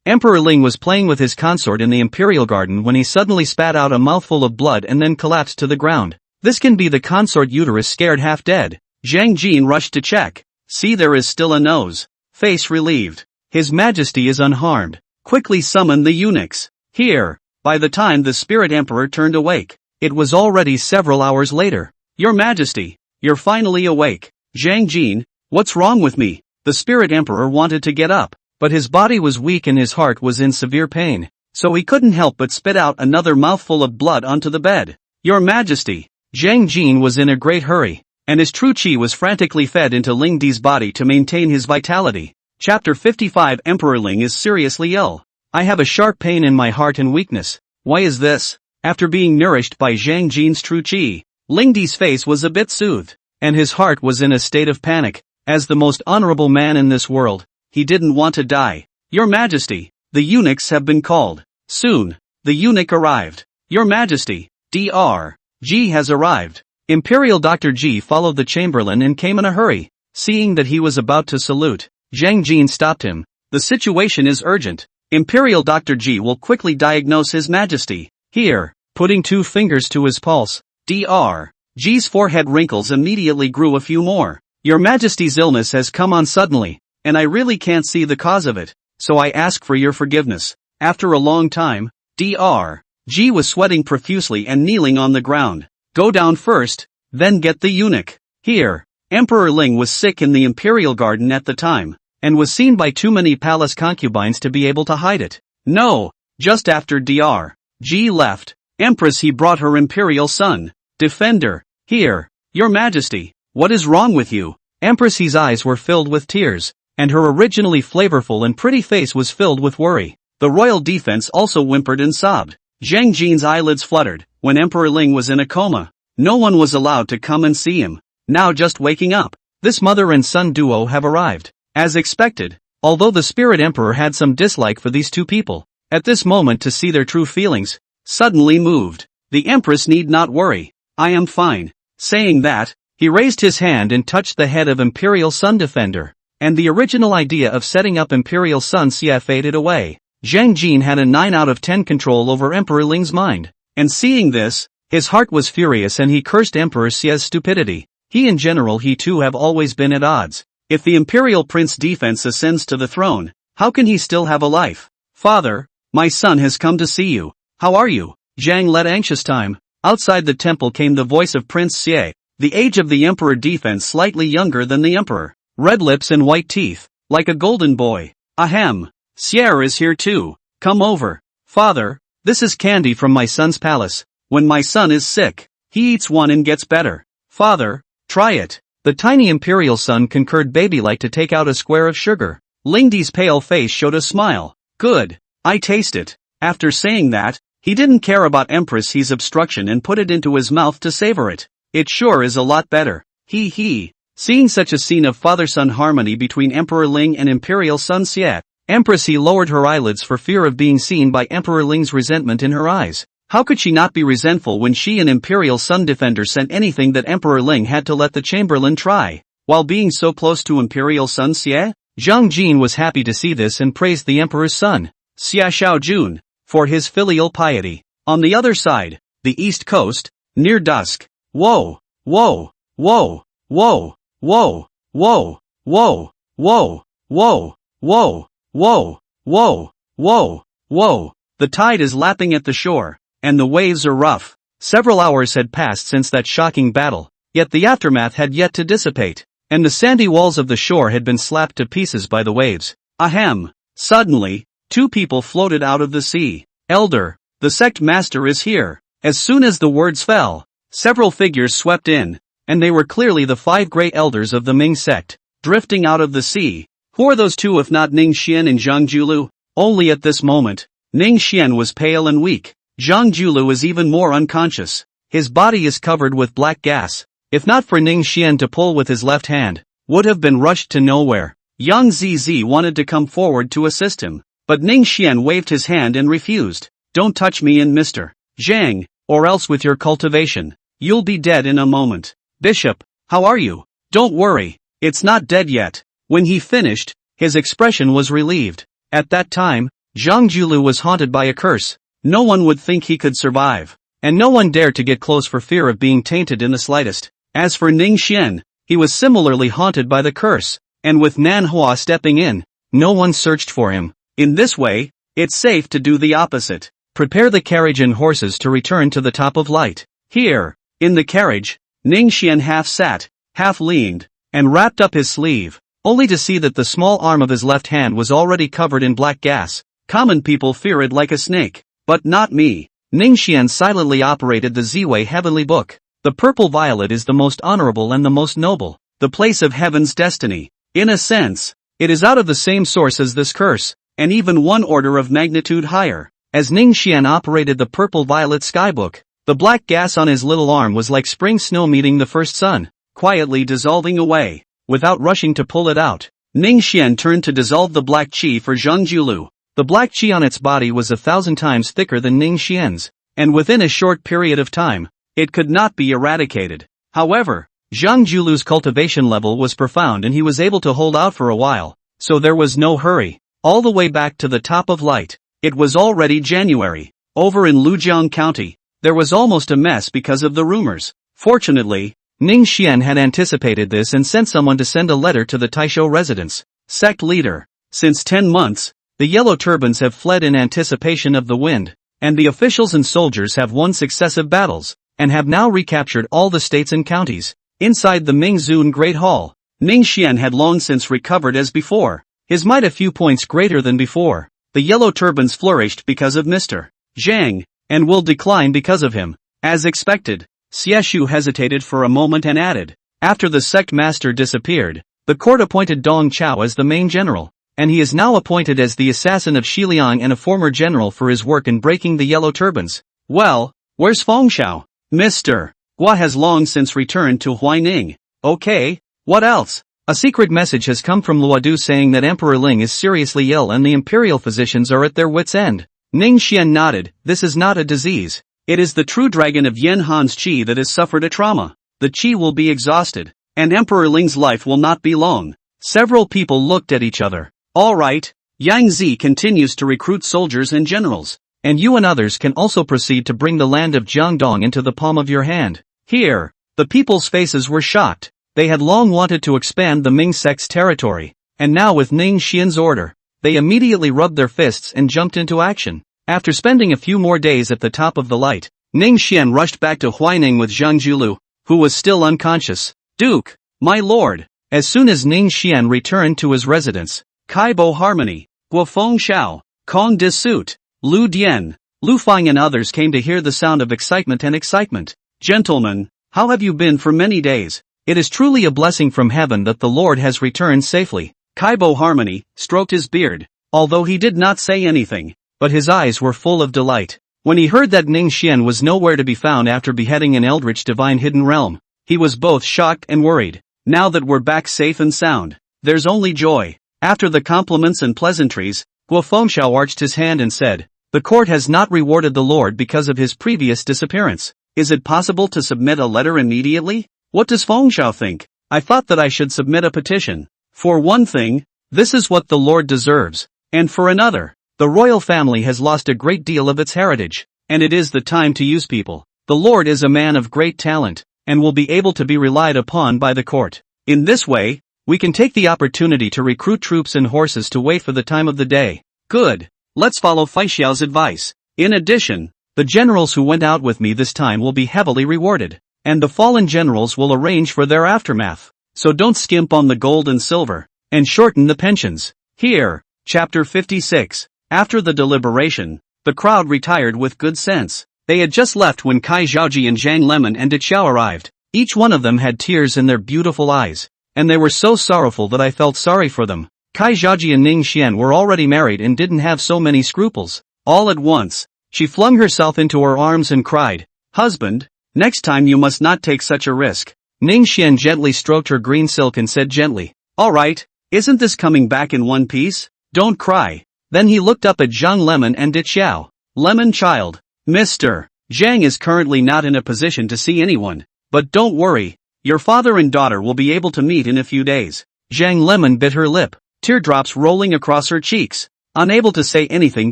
Emperor Ling was playing with his consort in the Imperial Garden when he suddenly spat out a mouthful of blood and then collapsed to the ground. This can be the consort uterus scared half dead. Zhang Jin rushed to check. See, there is still a nose. Face relieved. His Majesty is unharmed. Quickly summon the eunuchs. Here. By the time the Spirit Emperor turned awake, it was already several hours later. Your Majesty, you're finally awake. Zhang Jin, what's wrong with me? The Spirit Emperor wanted to get up, but his body was weak and his heart was in severe pain, so he couldn't help but spit out another mouthful of blood onto the bed. Your Majesty, Zhang Jin was in a great hurry, and his true qi was frantically fed into Ling Di's body to maintain his vitality. Chapter 55 Emperor Ling is seriously ill. I have a sharp pain in my heart and weakness. Why is this? After being nourished by Zhang Jin's true qi, Ling Di's face was a bit soothed, and his heart was in a state of panic. As the most honorable man in this world, he didn't want to die. Your Majesty, the eunuchs have been called. Soon, the eunuch arrived. Your Majesty, Dr. G has arrived. Imperial Dr. G followed the chamberlain and came in a hurry. Seeing that he was about to salute, Zhang Jin stopped him. The situation is urgent. Imperial Dr. G will quickly diagnose His Majesty. Here, putting 2 fingers to his pulse, Dr. G's forehead wrinkles immediately grew a few more. Your Majesty's illness has come on suddenly, and I really can't see the cause of it, so I ask for your forgiveness. After a long time, Dr. G was sweating profusely and kneeling on the ground. Go down first, then get the eunuch. Here, Emperor Ling was sick in the Imperial Garden at the time, and was seen by too many palace concubines to be able to hide it. No, just after Dr. G left, Empress he brought her imperial son, Defender. Here, Your Majesty, what is wrong with you? Empress He's eyes were filled with tears, and her originally flavorful and pretty face was filled with worry. The royal defense also whimpered and sobbed. Zhang Jin's eyelids fluttered. When Emperor Ling was in a coma, no one was allowed to come and see him. Now just waking up, this mother and son duo have arrived. As expected, although the Spirit Emperor had some dislike for these two people, at this moment to see their true feelings, suddenly moved. The Empress need not worry. I am fine. Saying that, he raised his hand and touched the head of Imperial Sun Defender, and the original idea of setting up Imperial Sun Xia faded away. Zhang Jin had a 9 out of 10 control over Emperor Ling's mind, and seeing this, his heart was furious and he cursed Emperor Xia's stupidity. He in general he too have always been at odds. If the Imperial Prince defense ascends to the throne, how can he still have a life? Father, my son has come to see you. How are you? Zhang led anxious time. Outside the temple came the voice of Prince Xie, the age of the emperor defense slightly younger than the emperor. Red lips and white teeth, like a golden boy. Ahem. Xie is here too. Come over. Father, this is candy from my son's palace. When my son is sick, he eats one and gets better. Father, try it. The tiny imperial son concurred baby-like to take out a square of sugar. Lingdi's pale face showed a smile. Good. I taste it. After saying that, he didn't care about Empress He's obstruction and put it into his mouth to savor it. It sure is a lot better. He. Seeing such a scene of father-son harmony between Emperor Ling and Imperial son Xie, Empress He lowered her eyelids for fear of being seen by Emperor Ling's resentment in her eyes. How could she not be resentful when she and Imperial Sun Defender sent anything that Emperor Ling had to let the Chamberlain try? While being so close to Imperial Sun Xie, Zhang Jin was happy to see this and praised the Emperor's son, Xia Xiaojun, for his filial piety. On the other side, the east coast, near dusk. Whoa, whoa, whoa, whoa, whoa, whoa, whoa, whoa, whoa, whoa, whoa, whoa, whoa, whoa. The tide is lapping at the shore, and the waves are rough. Several hours had passed since that shocking battle, yet the aftermath had yet to dissipate, and the sandy walls of the shore had been slapped to pieces by the waves. Ahem! Suddenly, two people floated out of the sea. Elder, the sect master is here. As soon as the words fell, several figures swept in, and they were clearly the 5 great elders of the Ming sect, drifting out of the sea. Who are those two if not Ning Xian and Zhang Julu? Only at this moment, Ning Xian was pale and weak. Zhang Julu is even more unconscious. His body is covered with black gas. If not for Ning Xian to pull with his left hand, would have been rushed to nowhere. Yang Zizi wanted to come forward to assist him, but Ning Xian waved his hand and refused. Don't touch me and Mr. Zhang, or else with your cultivation, you'll be dead in a moment. Bishop, how are you? Don't worry, it's not dead yet. When he finished, his expression was relieved. At that time, Zhang Julu was haunted by a curse. No one would think he could survive, and no one dared to get close for fear of being tainted in the slightest. As for Ning Xian, he was similarly haunted by the curse, and with Manhwa stepping in, no one searched for him. In this way, it's safe to do the opposite. Prepare the carriage and horses to return to the top of light. Here, in the carriage, Ning Xian half sat, half leaned, and wrapped up his sleeve, only to see that the small arm of his left hand was already covered in black gas. Common people fear it like a snake. But not me. Ning Xian silently operated the Ziwei Heavenly Book. The purple violet is the most honorable and the most noble, the place of heaven's destiny. In a sense, it is out of the same source as this curse, and even one order of magnitude higher. As Ning Xian operated the purple violet skybook, the black gas on his little arm was like spring snow meeting the first sun, quietly dissolving away. Without rushing to pull it out, Ning Xian turned to dissolve the black qi for Zhang Julu. The black qi on its body was 1,000 times thicker than Ning Xian's, and within a short period of time, it could not be eradicated. However, Zhang Julu's cultivation level was profound and he was able to hold out for a while, so there was no hurry. All the way back to the top of light, it was already January. Over in Lujiang County, there was almost a mess because of the rumors. Fortunately, Ning Xian had anticipated this and sent someone to send a letter to the Taisho residence. Sect leader, since 10 months, the yellow turbans have fled in anticipation of the wind, and the officials and soldiers have won successive battles, and have now recaptured all the states and counties. Inside the Mingzun Great Hall, Ning Xian had long since recovered as before, his might a few points greater than before. The yellow turbans flourished because of Mr. Zhang, and will decline because of him. As expected, Xieshu hesitated for a moment and added, after the sect master disappeared, the court appointed Dong Chao as the main general, and he is now appointed as the assassin of Xiliang and a former general for his work in breaking the yellow turbans. Well, where's Feng Shao? Mr. Gua has long since returned to Huaining. Okay, what else? A secret message has come from Luodu saying that Emperor Ling is seriously ill and the imperial physicians are at their wits' end. Ning Xian nodded. This is not a disease. It is the true dragon of Yen Han's qi that has suffered a trauma. The qi will be exhausted, and Emperor Ling's life will not be long. Several people looked at each other. All right, Yang Zi continues to recruit soldiers and generals, and you and others can also proceed to bring the land of Jiangdong into the palm of your hand. Here, the people's faces were shocked. They had long wanted to expand the Ming sect's territory, and now with Ning Xian's order, They immediately rubbed their fists and jumped into action. After spending a few more days at the top of the light, Ning Xian rushed back to Huaining with Zhang Julu, who was still unconscious. Duke, my lord. As soon as Ning Xian returned to his residence, Kai Bo Harmony, Guofeng Xiao, Kong Disut, Lu Dian, Lu Fang and others came to hear the sound of excitement. Gentlemen, how have you been for many days? It is truly a blessing from heaven that the Lord has returned safely. Kai Bo Harmony stroked his beard, although he did not say anything, but his eyes were full of delight. When he heard that Ning Xian was nowhere to be found after beheading an eldritch divine hidden realm, he was both shocked and worried. Now that we're back safe and sound, there's only joy. After the compliments and pleasantries, Guo Fengxiao arched his hand and said, the court has not rewarded the Lord because of his previous disappearance. Is it possible to submit a letter immediately? What does Fengxiao think? I thought that I should submit a petition. For one thing, this is what the Lord deserves, and for another, the royal family has lost a great deal of its heritage, and it is the time to use people. The Lord is a man of great talent, and will be able to be relied upon by the court. In this way, we can take the opportunity to recruit troops and horses to wait for the time of the day. Good. Let's follow Feixiao's advice. In addition, the generals who went out with me this time will be heavily rewarded, and the fallen generals will arrange for their aftermath. So don't skimp on the gold and silver, and shorten the pensions. Here, Chapter 56. After the deliberation, the crowd retired with good sense. They had just left when Kai Zhaoji and Zhang Lemon and Diqiao arrived. Each one of them had tears in their beautiful eyes, and they were so sorrowful that I felt sorry for them. Kai Zhaoji and Ning Xian were already married and didn't have so many scruples. All at once, she flung herself into her arms and cried, husband, next time you must not take such a risk. Ning Xian gently stroked her green silk and said gently, alright, isn't this coming back in one piece? Don't cry. Then he looked up at Zhang Lemon and Diqiao. Lemon child, Mr. Zhang is currently not in a position to see anyone, but don't worry, your father and daughter will be able to meet in a few days. Zhang Lemon bit her lip, teardrops rolling across her cheeks, unable to say anything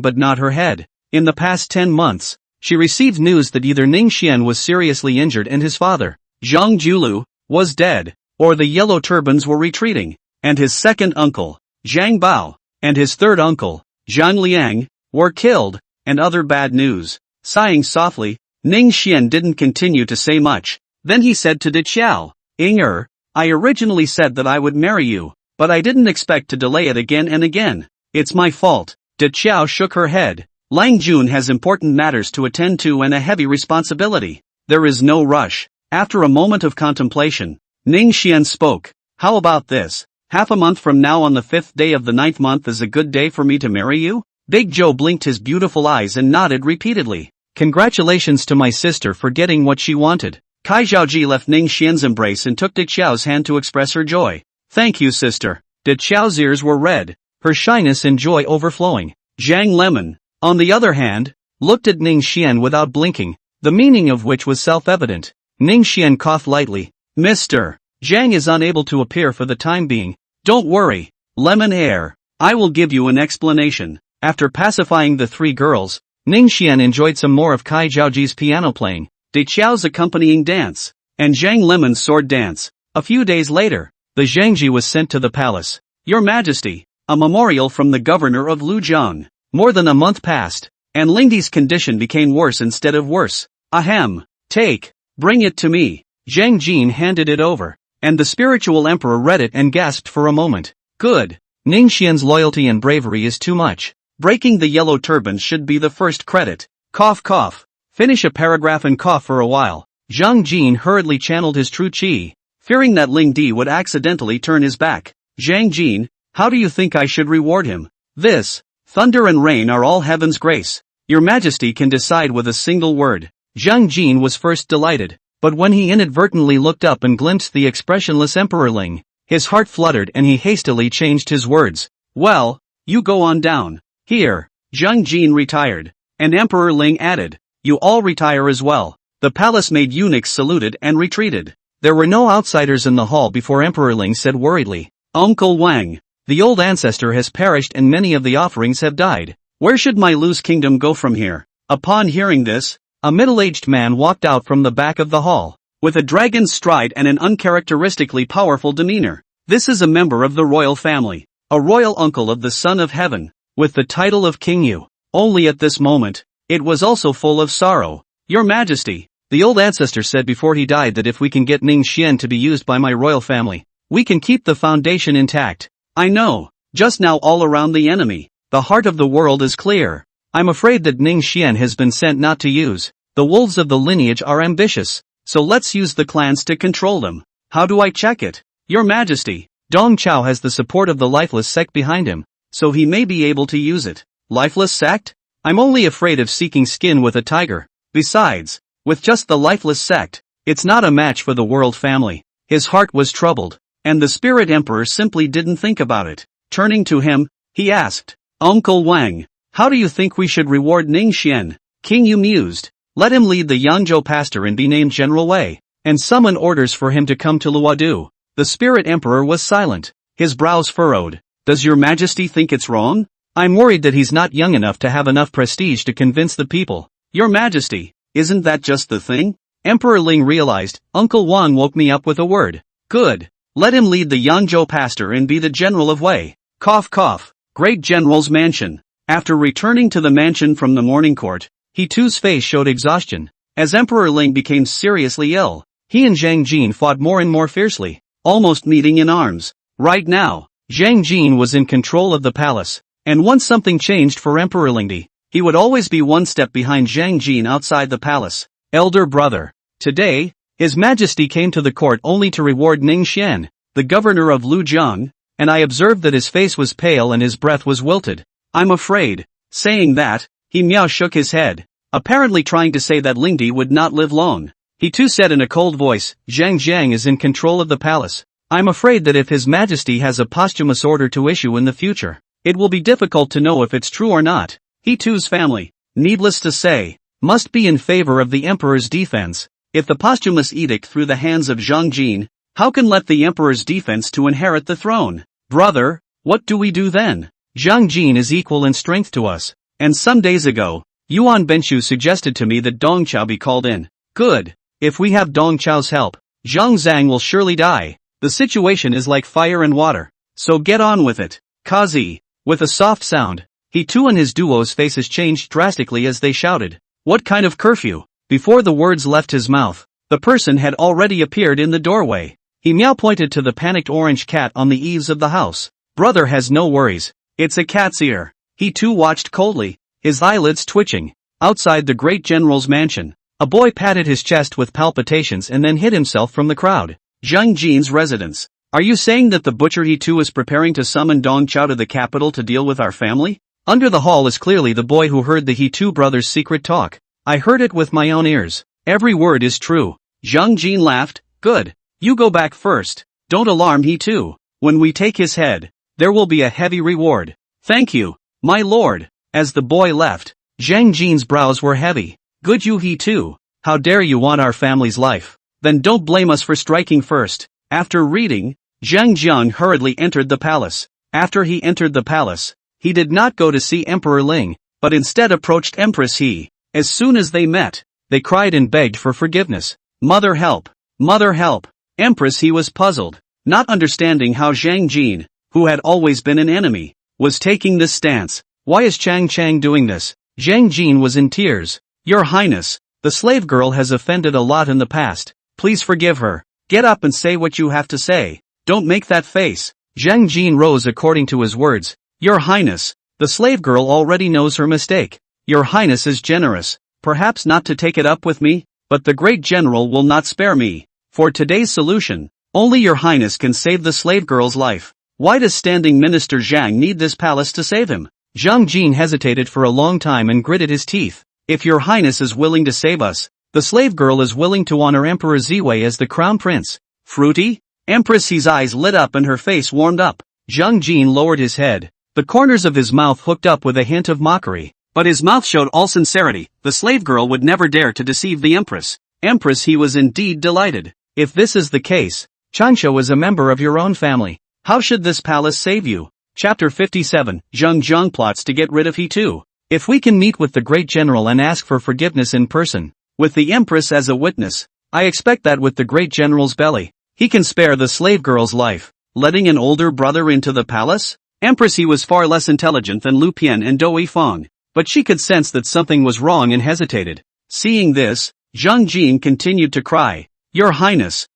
but nod her head. In the past 10 months, she received news that either Ning Xian was seriously injured and his father, Zhang Julu, was dead, or the Yellow Turbans were retreating, and his second uncle, Zhang Bao, and his third uncle, Zhang Liang, were killed, and other bad news. Sighing softly, Ning Xian didn't continue to say much. Then he said to Diqiao, Inger, I originally said that I would marry you, but I didn't expect to delay it again and again. It's my fault. Diqiao shook her head. Lang Jun has important matters to attend to and a heavy responsibility. There is no rush. After a moment of contemplation, Ning Xian spoke. How about this? Half a month from now on the 5th day of the 9th month is a good day for me to marry you? Big Joe blinked his beautiful eyes and nodded repeatedly. Congratulations to my sister for getting what she wanted. Kai Zhaoji left Ning Xian's embrace and took Diqiao's hand to express her joy. Thank you, sister. Diqiao's ears were red, her shyness and joy overflowing. Zhang Lemon, on the other hand, looked at Ning Xian without blinking, the meaning of which was self-evident. Ning Xian coughed lightly. Mr. Zhang is unable to appear for the time being. Don't worry, Lemon Air. I will give you an explanation. After pacifying the three girls, Ning Xian enjoyed some more of Kai Zhaoji's piano playing, Diqiao's accompanying dance, and Zhang Lemon's sword dance. A few days later, the Zhangji was sent to the palace. Your Majesty, a memorial from the governor of Lujiang. More than a month passed, and Lingdi's condition became worse instead of worse. Ahem. Take. Bring it to me. Zhang Jin handed it over, and the spiritual emperor read it and gasped for a moment. Good. Ning Xian's loyalty and bravery is too much. Breaking the yellow turban should be the first credit. Cough cough. Finish a paragraph and cough for a while. Zhang Jin hurriedly channeled his true qi, fearing that Ling Di would accidentally turn his back. Zhang Jin, how do you think I should reward him? This, thunder and rain are all heaven's grace. Your Majesty can decide with a single word. Zhang Jin was first delighted, but when he inadvertently looked up and glimpsed the expressionless Emperor Ling, his heart fluttered and he hastily changed his words. Well, you go on down. Here, Zhang Jin retired, and Emperor Ling added, you all retire as well. The palace-made eunuchs saluted and retreated. There were no outsiders in the hall before Emperor Ling said worriedly, Uncle Wang, the old ancestor has perished and many of the offerings have died. Where should my loose kingdom go from here? Upon hearing this, a middle-aged man walked out from the back of the hall, with a dragon's stride and an uncharacteristically powerful demeanor. This is a member of the royal family. a royal uncle of the Son of Heaven, with the title of King Yu. Only at this moment, it was also full of sorrow. Your Majesty, the old ancestor said before he died that if we can get Ning Xian to be used by my royal family, we can keep the foundation intact. I know, just now all around the enemy, the heart of the world is clear. I'm afraid that Ning Xian has been sent not to use. The wolves of the lineage are ambitious, so let's use the clans to control them. How do I check it? Your Majesty, Dong Chao has the support of the lifeless sect behind him, so he may be able to use it. Lifeless sect? I'm only afraid of seeking skin with a tiger. Besides, with just the lifeless sect, it's not a match for the world family. His heart was troubled, and the Spirit Emperor simply didn't think about it. Turning to him, he asked, Uncle Wang, how do you think we should reward Ning Xian? King Yu mused. Let him lead the Yangzhou pastor and be named General Wei, and summon orders for him to come to Luodu. The Spirit Emperor was silent, his brows furrowed. Does your Majesty think it's wrong? I'm worried that he's not young enough to have enough prestige to convince the people. Your Majesty, isn't that just the thing? Emperor Ling realized, Uncle Wang woke me up with a word. Good. Let him lead the Yangzhou pastor and be the general of Wei. Cough cough. Great General's mansion. After returning to the mansion from the morning court, He Tu's face showed exhaustion. As Emperor Ling became seriously ill, he and Zhang Jin fought more and more fiercely, almost meeting in arms. Right now, Zhang Jin was in control of the palace, and once something changed for Emperor Lingdi, he would always be one step behind Zhang Jin outside the palace. Elder brother. Today, His Majesty came to the court only to reward Ning Xian, the governor of Lujiang, and I observed that his face was pale and his breath was wilted. I'm afraid. Saying that, He Miao shook his head, apparently trying to say that Lingdi would not live long. He too said in a cold voice, Zhang Jiang is in control of the palace. I'm afraid that if His Majesty has a posthumous order to issue in the future, it will be difficult to know if it's true or not. He Tu's family, needless to say, must be in favor of the emperor's defense. If the posthumous edict through the hands of Zhang Jin, how can let the emperor's defense to inherit the throne? Brother, what do we do then? Zhang Jin is equal in strength to us, and some days ago, Yuan Benshu suggested to me that Dong Chao be called in. Good. If we have Dong Chao's help, Zhang Zhang will surely die. The situation is like fire and water, so get on with it. Kazi. With a soft sound, He Tu and his duo's faces changed drastically as they shouted, What kind of curfew? Before the words left his mouth, the person had already appeared in the doorway. He Miao pointed to the panicked orange cat on the eaves of the house. Brother has no worries. It's a cat's ear. He too watched coldly, his eyelids twitching. Outside the great general's mansion, a boy patted his chest with palpitations and then hid himself from the crowd. Zhang Jin's residence. Are you saying that the butcher He Tu is preparing to summon Dong Chao to the capital to deal with our family? Under the hall is clearly the boy who heard the He Tu brothers' secret talk. I heard it with my own ears. Every word is true. Zhang Jin laughed. Good. You go back first. Don't alarm He Tu. When we take his head, there will be a heavy reward. Thank you, my lord. As the boy left, Zhang Jin's brows were heavy. Good you He Tu. How dare you want our family's life? Then don't blame us for striking first. After reading, Zhang Jiang hurriedly entered the palace. After he entered the palace, he did not go to see Emperor Ling, but instead approached Empress He. As soon as they met, they cried and begged for forgiveness. Mother help! Mother help! Empress He was puzzled, not understanding how Zhang Jin, who had always been an enemy, was taking this stance. Why is Chang Chang doing this? Zhang Jin was in tears. Your Highness, the slave girl has offended a lot in the past. Please forgive her. Get up and say what you have to say. Don't make that face. Zhang Jin rose according to his words. Your Highness, the slave girl already knows her mistake. Your Highness is generous, perhaps not to take it up with me, but the great general will not spare me. For today's solution, only Your Highness can save the slave girl's life. Why does standing Minister Zhang need this palace to save him? Zhang Jin hesitated for a long time and gritted his teeth. If Your Highness is willing to save us, the slave girl is willing to honor Emperor Ziwei as the crown prince. Fruity? Empress He's eyes lit up and her face warmed up. Zhang Jin lowered his head. The corners of his mouth hooked up with a hint of mockery. But his mouth showed all sincerity. The slave girl would never dare to deceive the Empress. Empress He was indeed delighted. If this is the case, Changsha is a member of your own family. How should this palace save you? Chapter 57, Zhang Jiang plots to get rid of He Tu. If we can meet with the great general and ask for forgiveness in person, with the Empress as a witness, I expect that with the great general's belly, he can spare the slave girl's life. Letting an older brother into the palace? Empress He was far less intelligent than Lu Pian and Dou Yifeng, but she could sense that something was wrong and hesitated. Seeing this, Zhang Jin continued to cry, "Your Highness,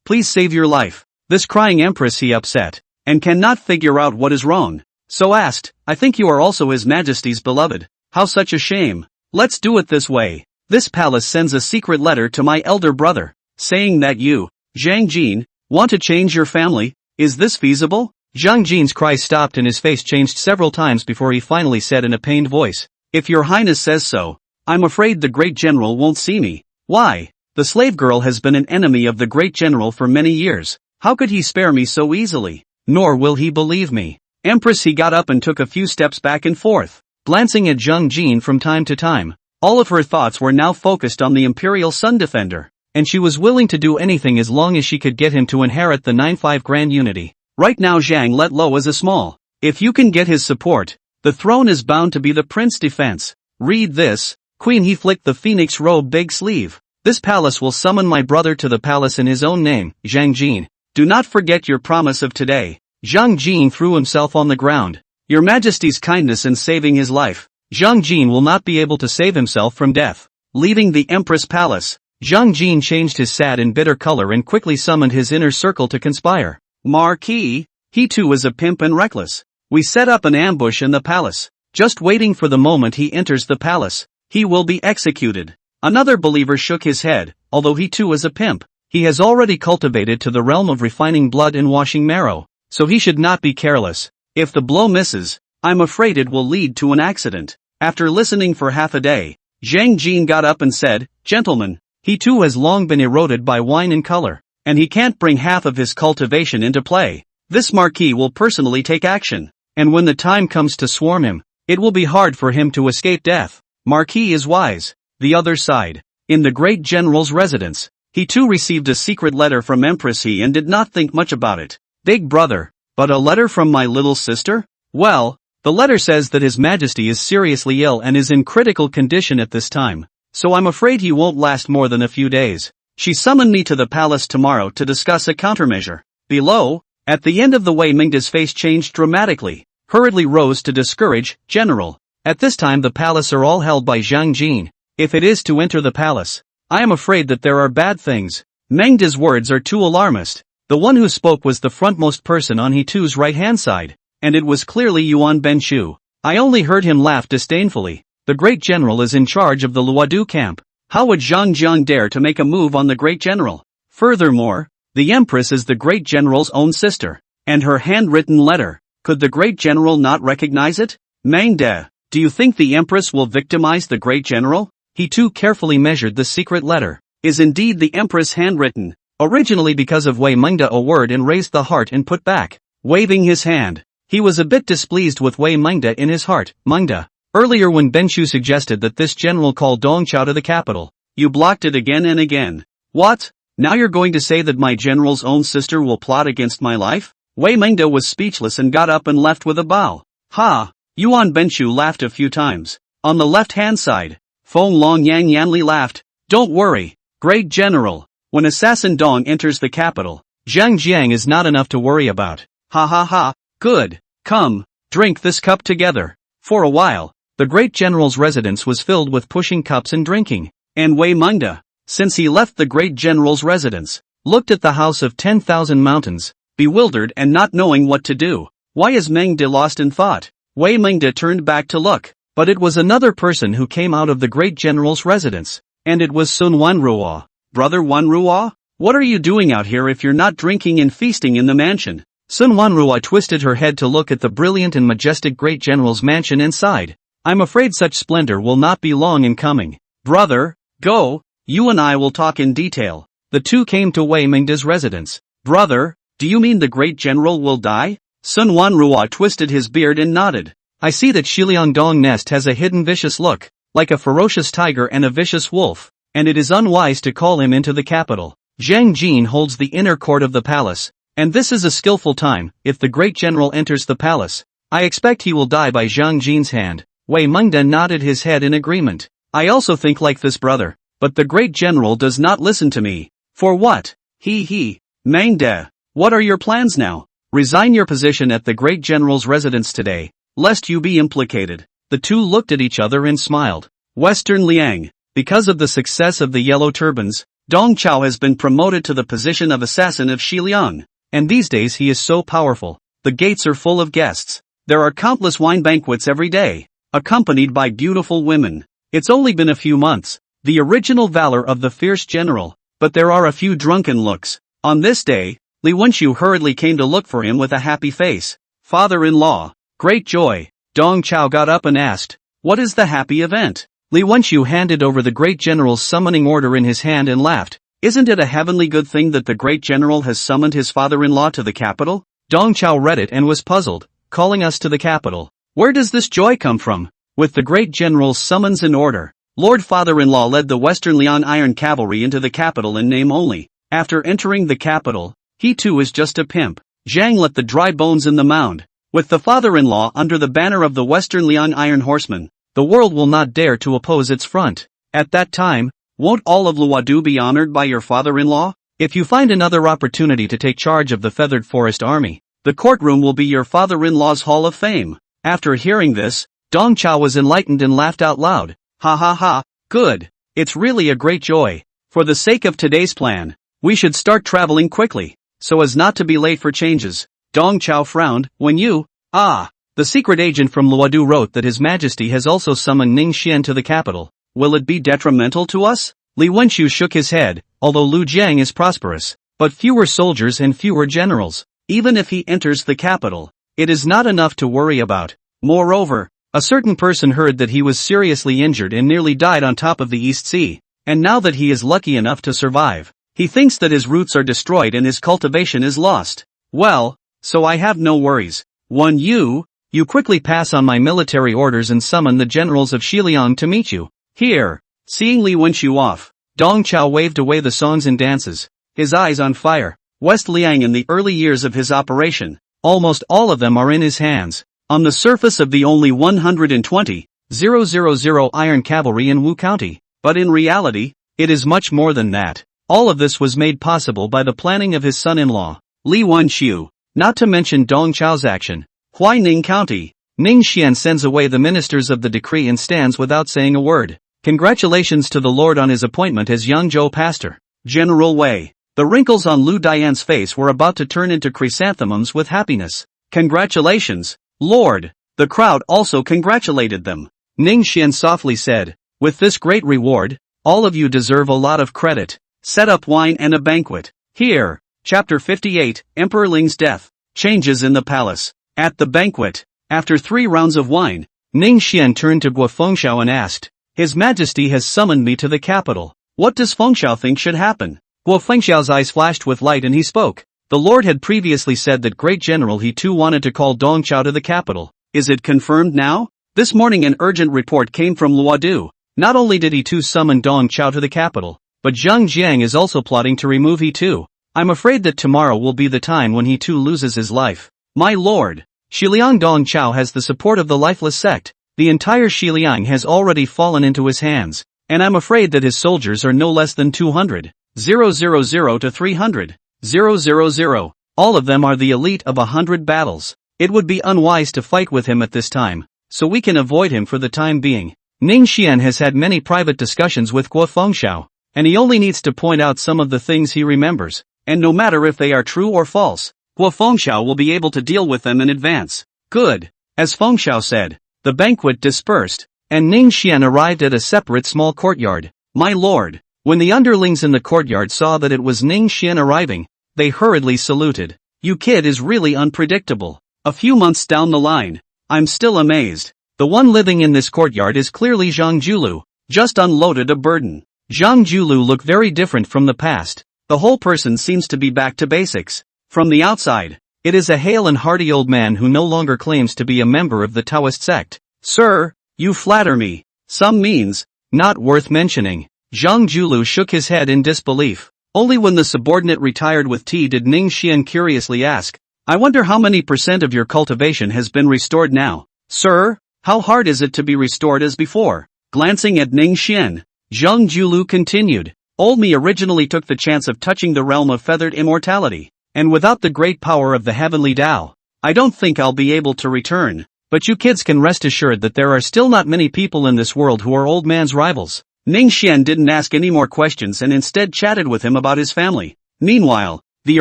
please save your life." This crying Empress He upset, and cannot figure out what is wrong. So asked, "I think you are also His Majesty's beloved. How such a shame? Let's do it this way. This palace sends a secret letter to my elder brother, saying that you, Zhang Jin, want to change your family. Is this feasible?" Zhang Jin's cry stopped and his face changed several times before he finally said in a pained voice, "If your highness says so, I'm afraid the great general won't see me." Why? The slave girl has been an enemy of the great general for many years. How could he spare me so easily? Nor will he believe me. Empress He got up and took a few steps back and forth, glancing at Zhang Jin from time to time. All of her thoughts were now focused on the Imperial Sun Defender, and she was willing to do anything as long as she could get him to inherit the 9-5 Grand Unity. Right now Zhang let low as a small. If you can get his support, the throne is bound to be the prince's defense. Read this, Queen. He flicked the phoenix robe big sleeve. This palace will summon my brother to the palace in his own name, Zhang Jin. Do not forget your promise of today. Zhang Jin threw himself on the ground. Your Majesty's kindness in saving his life. Zhang Jin will not be able to save himself from death. Leaving the Empress Palace, Zhang Jin changed his sad and bitter color and quickly summoned his inner circle to conspire. Marquis, he too is a pimp and reckless. We set up an ambush in the palace, just waiting for the moment he enters the palace. He will be executed. Another believer shook his head. Although he too is a pimp, he has already cultivated to the realm of refining blood and washing marrow, so he should not be careless. If the blow misses, I'm afraid it will lead to an accident. After listening for half a day, Zhang Jin got up and said, "Gentlemen, he too has long been eroded by wine and color, and he can't bring half of his cultivation into play. This Marquis will personally take action, and when the time comes to swarm him, it will be hard for him to escape death." Marquis is wise. The other side. In the great general's residence, he too received a secret letter from Empress He and did not think much about it. Big brother, but a letter from my little sister? Well, the letter says that His Majesty is seriously ill and is in critical condition at this time, so I'm afraid he won't last more than a few days. She summoned me to the palace tomorrow to discuss a countermeasure. Below, at the end of the way, Mingda's face changed dramatically, hurriedly rose to discourage, "General, at this time the palace are all held by Zhang Jin. If it is to enter the palace, I am afraid that there are bad things." Mengda's words are too alarmist. The one who spoke was the frontmost person on He Tu's right-hand side, and it was clearly Yuan Benshu. I only heard him laugh disdainfully. The great general is in charge of the Luodu camp. How would Zhang Jiang dare to make a move on the great general? Furthermore, the empress is the great general's own sister, and her handwritten letter, could the great general not recognize it? Mengde, do you think the empress will victimize the great general? He too carefully measured the secret letter. Is indeed the empress handwritten, originally because of Wei Mengde a word, and raised the heart and put back, waving his hand. He was a bit displeased with Wei Mengde in his heart. Mengde. Earlier when Benshu suggested that this general call Dongqiao to the capital, you blocked it again and again. What? Now you're going to say that my general's own sister will plot against my life? Wei Mengde was speechless and got up and left with a bow. Ha! Yuan Benshu laughed a few times. On the left-hand side, Feng Long Yang Yanli laughed. Don't worry, great general. When assassin Dong enters the capital, Zhang Jiang is not enough to worry about. Ha ha ha, good. Come, drink this cup together. For a while, the great general's residence was filled with pushing cups and drinking, and Wei Mengde, since he left the great general's residence, looked at the house of 10,000 mountains, bewildered and not knowing what to do. Why is Mengde lost in thought? Wei Mengde turned back to look, but it was another person who came out of the great general's residence, and it was Sun Wanruo. Brother Wanruo? What are you doing out here if you're not drinking and feasting in the mansion? Sun Wanruo twisted her head to look at the brilliant and majestic great general's mansion inside. I'm afraid such splendor will not be long in coming. Brother, go, you and I will talk in detail. The two came to Wei Mengde's residence. Brother, do you mean the great general will die? Sun Wanruo twisted his beard and nodded. I see that Shiliangdong nest has a hidden vicious look, like a ferocious tiger and a vicious wolf, and it is unwise to call him into the capital. Zhang Jin holds the inner court of the palace, and this is a skillful time. If the great general enters the palace, I expect he will die by Zhang Jin's hand. Wei Mengde nodded his head in agreement. I also think like this, brother, but the great general does not listen to me. For what? He. Mengde, what are your plans now? Resign your position at the great general's residence today, lest you be implicated. The two looked at each other and smiled. Western Liang. Because of the success of the Yellow Turbans, Dong Chao has been promoted to the position of assassin of Xiliang. And these days he is so powerful. The gates are full of guests. There are countless wine banquets every day, accompanied by beautiful women. It's only been a few months, the original valor of the fierce general, but there are a few drunken looks. On this day, Li Wenxiu hurriedly came to look for him with a happy face. Father-in-law. Great joy. Dong Chao got up and asked, "What is the happy event?" Li Wenxiu handed over the great general's summoning order in his hand and laughed. "Isn't it a heavenly good thing that the great general has summoned his father-in-law to the capital?" Dong Chao read it and was puzzled. "Calling us to the capital. Where does this joy come from?" With the great general's summons and order, Lord Father-in-law led the Western Liang Iron Cavalry into the capital in name only. After entering the capital, he too is just a pimp. Zhang let the dry bones in the mound. With the father-in-law under the banner of the Western Liang Iron Horsemen, the world will not dare to oppose its front. At that time, won't all of Luodu be honored by your father-in-law? If you find another opportunity to take charge of the Feathered Forest Army, the courtroom will be your father-in-law's Hall of Fame. After hearing this, Dong Chao was enlightened and laughed out loud. Ha ha ha, good. It's really a great joy. For the sake of today's plan, we should start traveling quickly, so as not to be late for changes. Dong Chao frowned. When you, the secret agent from Luodu wrote that His Majesty has also summoned Ning Xian to the capital. Will it be detrimental to us? Li Wenxiu shook his head. Although Lu Jiang is prosperous, but fewer soldiers and fewer generals. Even if he enters the capital, it is not enough to worry about. Moreover, a certain person heard that he was seriously injured and nearly died on top of the East Sea, and now that he is lucky enough to survive, he thinks that his roots are destroyed and his cultivation is lost. Well, so I have no worries. One you quickly pass on my military orders and summon the generals of Xiliang to meet you. Here. Seeing Li Wenxiu off, Dong Chao waved away the songs and dances, his eyes on fire. West Liang in the early years of his operation, almost all of them are in his hands. On the surface of the only 120,000 Iron Cavalry in Wu County, but in reality, it is much more than that. All of this was made possible by the planning of his son-in-law, Li Wenxiu, not to mention Dong Chao's action. Huaining County. Ning Xian sends away the ministers of the decree and stands without saying a word. Congratulations to the Lord on his appointment as Yangzhou pastor. General Wei. The wrinkles on Lu Dian's face were about to turn into chrysanthemums with happiness. Congratulations, Lord. The crowd also congratulated them. Ning Xian softly said, with this great reward, all of you deserve a lot of credit. Set up wine and a banquet. Here. Chapter 58, Emperor Ling's death. Changes in the palace. At the banquet, after 3 rounds of wine, Ning Xian turned to Guo Fengxiao and asked, His Majesty has summoned me to the capital. What does Fengxiao think should happen? Guo Fengxiao's eyes flashed with light and he spoke. The Lord had previously said that Great General he too wanted to call Dong Chao to the capital. Is it confirmed now? This morning an urgent report came from Luodu. Not only did he too summon Dong Chao to the capital, but Zhang Jiang is also plotting to remove he too. I'm afraid that tomorrow will be the time when he too loses his life. My lord, Xiliang Dong Chao has the support of the lifeless sect. The entire Xiliang has already fallen into his hands, and I'm afraid that his soldiers are no less than 200. 000 to 300. 000. All of them are the elite of 100 battles. It would be unwise to fight with him at this time, so we can avoid him for the time being. Ning Xian has had many private discussions with Guo Fengxiao, and he only needs to point out some of the things he remembers, and no matter if they are true or false, Guo Fengxiao will be able to deal with them in advance. Good. As Fengxiao said, the banquet dispersed, and Ning Xian arrived at a separate small courtyard. My lord. When the underlings in the courtyard saw that it was Ning Xian arriving, they hurriedly saluted. You kid is really unpredictable. A few months down the line, I'm still amazed. The one living in this courtyard is clearly Zhang Julu, just unloaded a burden. Zhang Julu look very different from the past. The whole person seems to be back to basics. From the outside, it is a hale and hearty old man who no longer claims to be a member of the Taoist sect. Sir, you flatter me. Some means, not worth mentioning. Zhang Julu shook his head in disbelief. Only when the subordinate retired with tea did Ning Xian curiously ask, I wonder how many % of your cultivation has been restored now. Sir, how hard is it to be restored as before? Glancing at Ning Xian, Zhang Julu continued. Old me originally took the chance of touching the realm of feathered immortality. and without the great power of the heavenly Tao, I don't think I'll be able to return. But you kids can rest assured that there are still not many people in this world who are old man's rivals. Ning Xian didn't ask any more questions and instead chatted with him about his family. Meanwhile, the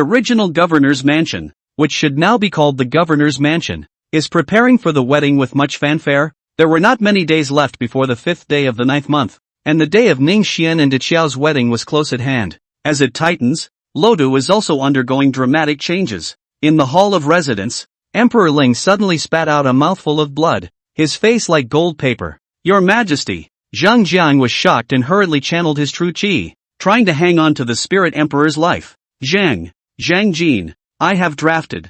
original governor's mansion, which should now be called the governor's mansion, is preparing for the wedding with much fanfare. There were not many days left before the 5th day of the 9th month, and the day of Ning Xian and Deqiao's wedding was close at hand. As it tightens, Luodu is also undergoing dramatic changes. In the hall of residence, Emperor Ling suddenly spat out a mouthful of blood, his face like gold paper. Your Majesty! Zhang Jiang was shocked and hurriedly channeled his true qi, trying to hang on to the spirit emperor's life. Zhang Jin, I have drafted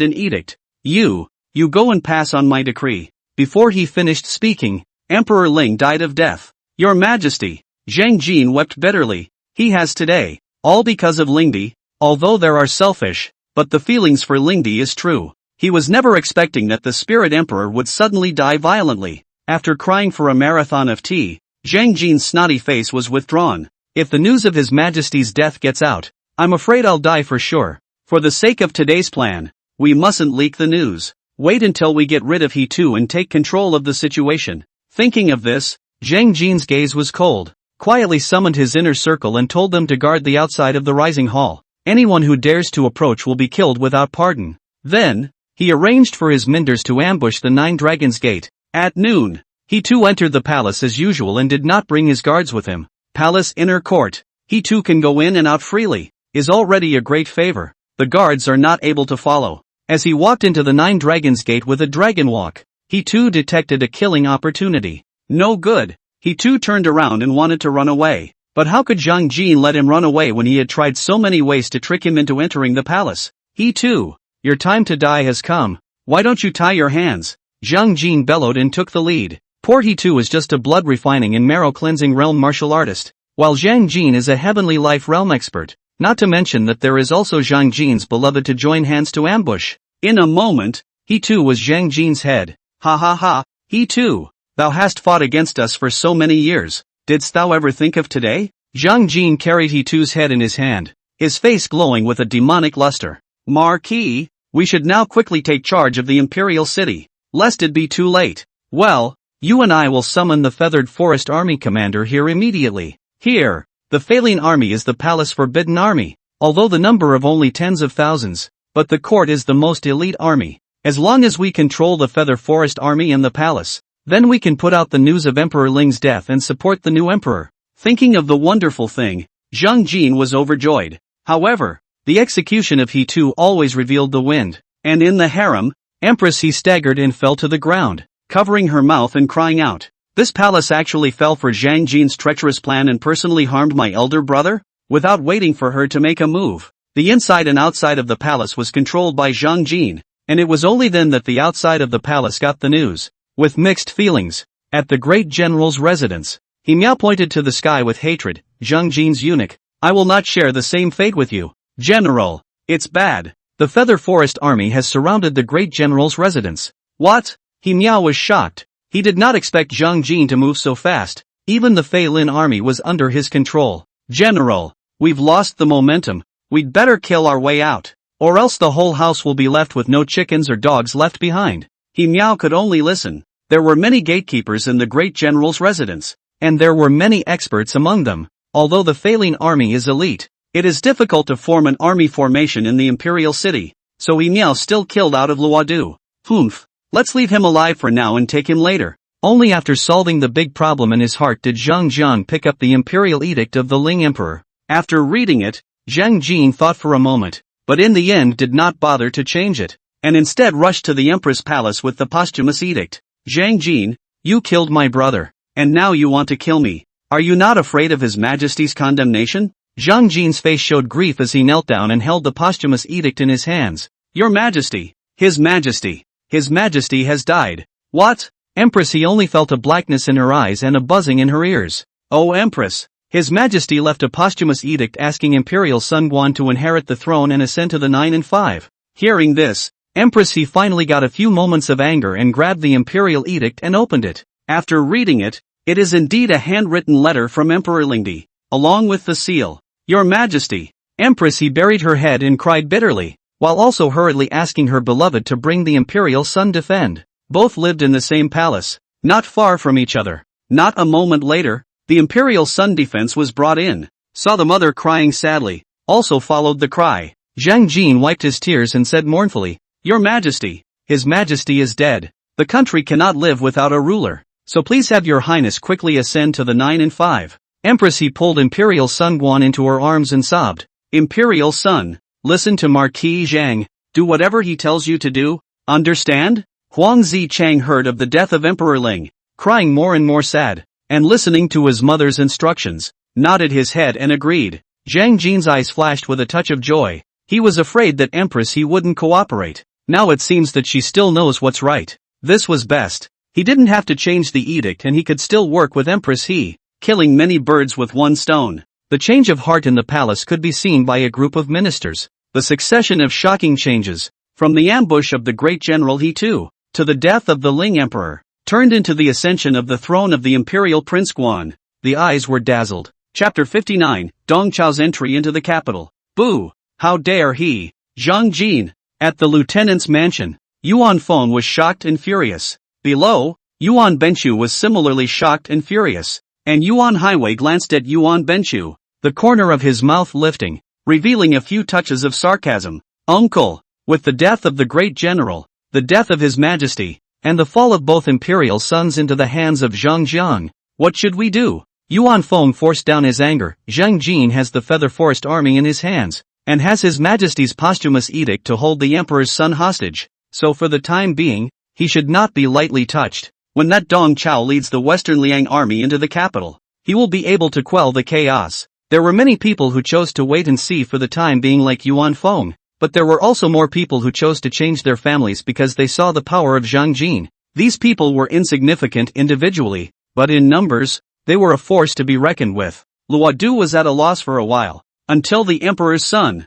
an edict. You go and pass on my decree. Before he finished speaking, Emperor Ling died of death. Your Majesty! Zhang Jin wept bitterly. He has today, all because of Lingdi. Although there are selfish, but the feelings for Lingdi is true. He was never expecting that the spirit emperor would suddenly die violently. After crying for a marathon of tea, Zhang Jin's snotty face was withdrawn. If the news of His Majesty's death gets out, I'm afraid I'll die for sure. For the sake of today's plan, we mustn't leak the news. Wait until we get rid of he too and take control of the situation. Thinking of this, Zhang Jin's gaze was cold, quietly summoned his inner circle and told them to guard the outside of the rising hall. Anyone who dares to approach will be killed without pardon. Then, he arranged for his minders to ambush the 9 Dragons Gate. At noon, he too entered the palace as usual and did not bring his guards with him. Palace inner court, he too can go in and out freely, is already a great favor. The guards are not able to follow. As he walked into the 9 Dragons Gate with a dragon walk, he too detected a killing opportunity. No good. He too turned around and wanted to run away. But how could Zhang Jin let him run away when he had tried so many ways to trick him into entering the palace? He too. Your time to die has come. Why don't you tie your hands? Zhang Jin bellowed and took the lead. Poor he too is just a blood refining and marrow cleansing realm martial artist, while Zhang Jin is a heavenly life realm expert. Not to mention that there is also Zhang Jin's beloved to join hands to ambush. In a moment, he too was Zhang Jin's head. Ha ha ha, he too. Thou hast fought against us for so many years. Didst thou ever think of today? Zhang Jin carried he too's head in his hand, his face glowing with a demonic luster. Marquis, we should now quickly take charge of the imperial city, lest it be too late. Well, you and I will summon the Feathered Forest Army commander here immediately. Here, the Phaeline Army is the palace forbidden army, although the number of only tens of thousands, but the court is the most elite army. As long as we control the Feather Forest Army and the palace, then we can put out the news of Emperor Ling's death and support the new emperor. Thinking of the wonderful thing, Zhang Jin was overjoyed. However, the execution of he too always revealed the wind, and in the harem, Empress he staggered and fell to the ground, covering her mouth and crying out. This palace actually fell for Zhang Jin's treacherous plan and personally harmed my elder brother? Without waiting for her to make a move, the inside and outside of the palace was controlled by Zhang Jin, and it was only then that the outside of the palace got the news. With mixed feelings, at the great general's residence, he meow pointed to the sky with hatred. Zhang Jin's eunuch, I will not share the same fate with you. General, it's bad. The Feather Forest Army has surrounded the great general's residence. What? He meow was shocked. He did not expect Zhang Jin to move so fast. Even the Phaeline army was under his control. General, we've lost the momentum. We'd better kill our way out, or else the whole house will be left with no chickens or dogs left behind. He meow could only listen. There were many gatekeepers in the great general's residence, and there were many experts among them. Although the Phaeline army is elite, it is difficult to form an army formation in the imperial city, so he meow still killed out of Luodu. Humph. Let's leave him alive for now and take him later. Only after solving the big problem in his heart did Zhang Jiang pick up the imperial edict of the Ling Emperor. After reading it, Zhang Jin thought for a moment, but in the end did not bother to change it, and instead rushed to the empress palace with the posthumous edict. Zhang Jin, you killed my brother, and now you want to kill me. Are you not afraid of His Majesty's condemnation? Zhang Jin's face showed grief as he knelt down and held the posthumous edict in his hands. Your Majesty, His Majesty has died. What? Empress, he only felt a blackness in her eyes and a buzzing in her ears. Oh Empress, His Majesty left a posthumous edict asking Imperial Sun Guan to inherit the throne and ascend to the 9 and 5. Hearing this, Empress he finally got a few moments of anger and grabbed the imperial edict and opened it. After reading it, it is indeed a handwritten letter from Emperor Lingdi, along with the seal. Your Majesty, Empress, he buried her head and cried bitterly, while also hurriedly asking her beloved to bring the imperial son defend. Both lived in the same palace, not far from each other. Not a moment later, the imperial son defense was brought in, saw the mother crying sadly, also followed the cry. Zhang Jin wiped his tears and said mournfully, Your Majesty, His Majesty is dead. The country cannot live without a ruler, so please have your highness quickly ascend to the 9 and 5. Empress, he pulled Imperial Son Guan into her arms and sobbed, Imperial Son, listen to Marquis Zhang, do whatever he tells you to do, understand? Huang Zichang heard of the death of Emperor Ling, crying more and more sad, and listening to his mother's instructions, nodded his head and agreed. Zhang Jin's eyes flashed with a touch of joy. He was afraid that Empress he wouldn't cooperate. Now it seems that she still knows what's right. This was best. He didn't have to change the edict and he could still work with Empress he, killing many birds with one stone. The change of heart in the palace could be seen by a group of ministers. The succession of shocking changes, from the ambush of the great general He Tu, to the death of the Ling Emperor, turned into the ascension of the throne of the imperial Prince Guan. The eyes were dazzled. Chapter 59, Dong Chao's entry into the capital. Boo! How dare he! Zhang Jin. At the lieutenant's mansion, Yuan Feng was shocked and furious. Below, Yuan Benchu was similarly shocked and furious, and Yuan Highway glanced at Yuan Benchu, the corner of his mouth lifting, revealing a few touches of sarcasm. Uncle, with the death of the great general, the death of His Majesty, and the fall of both imperial sons into the hands of Zhang Jiang, what should we do? Yuan Feng forced down his anger. Zhang Jin has the Feather Forest army in his hands, and has His Majesty's posthumous edict to hold the emperor's son hostage, so for the time being, he should not be lightly touched. When that Dong Chao leads the Western Liang army into the capital, he will be able to quell the chaos. There were many people who chose to wait and see for the time being like Yuan Feng, but there were also more people who chose to change their families because they saw the power of Zhang Jin. These people were insignificant individually, but in numbers, they were a force to be reckoned with. Luodu was at a loss for a while, until the emperor's son,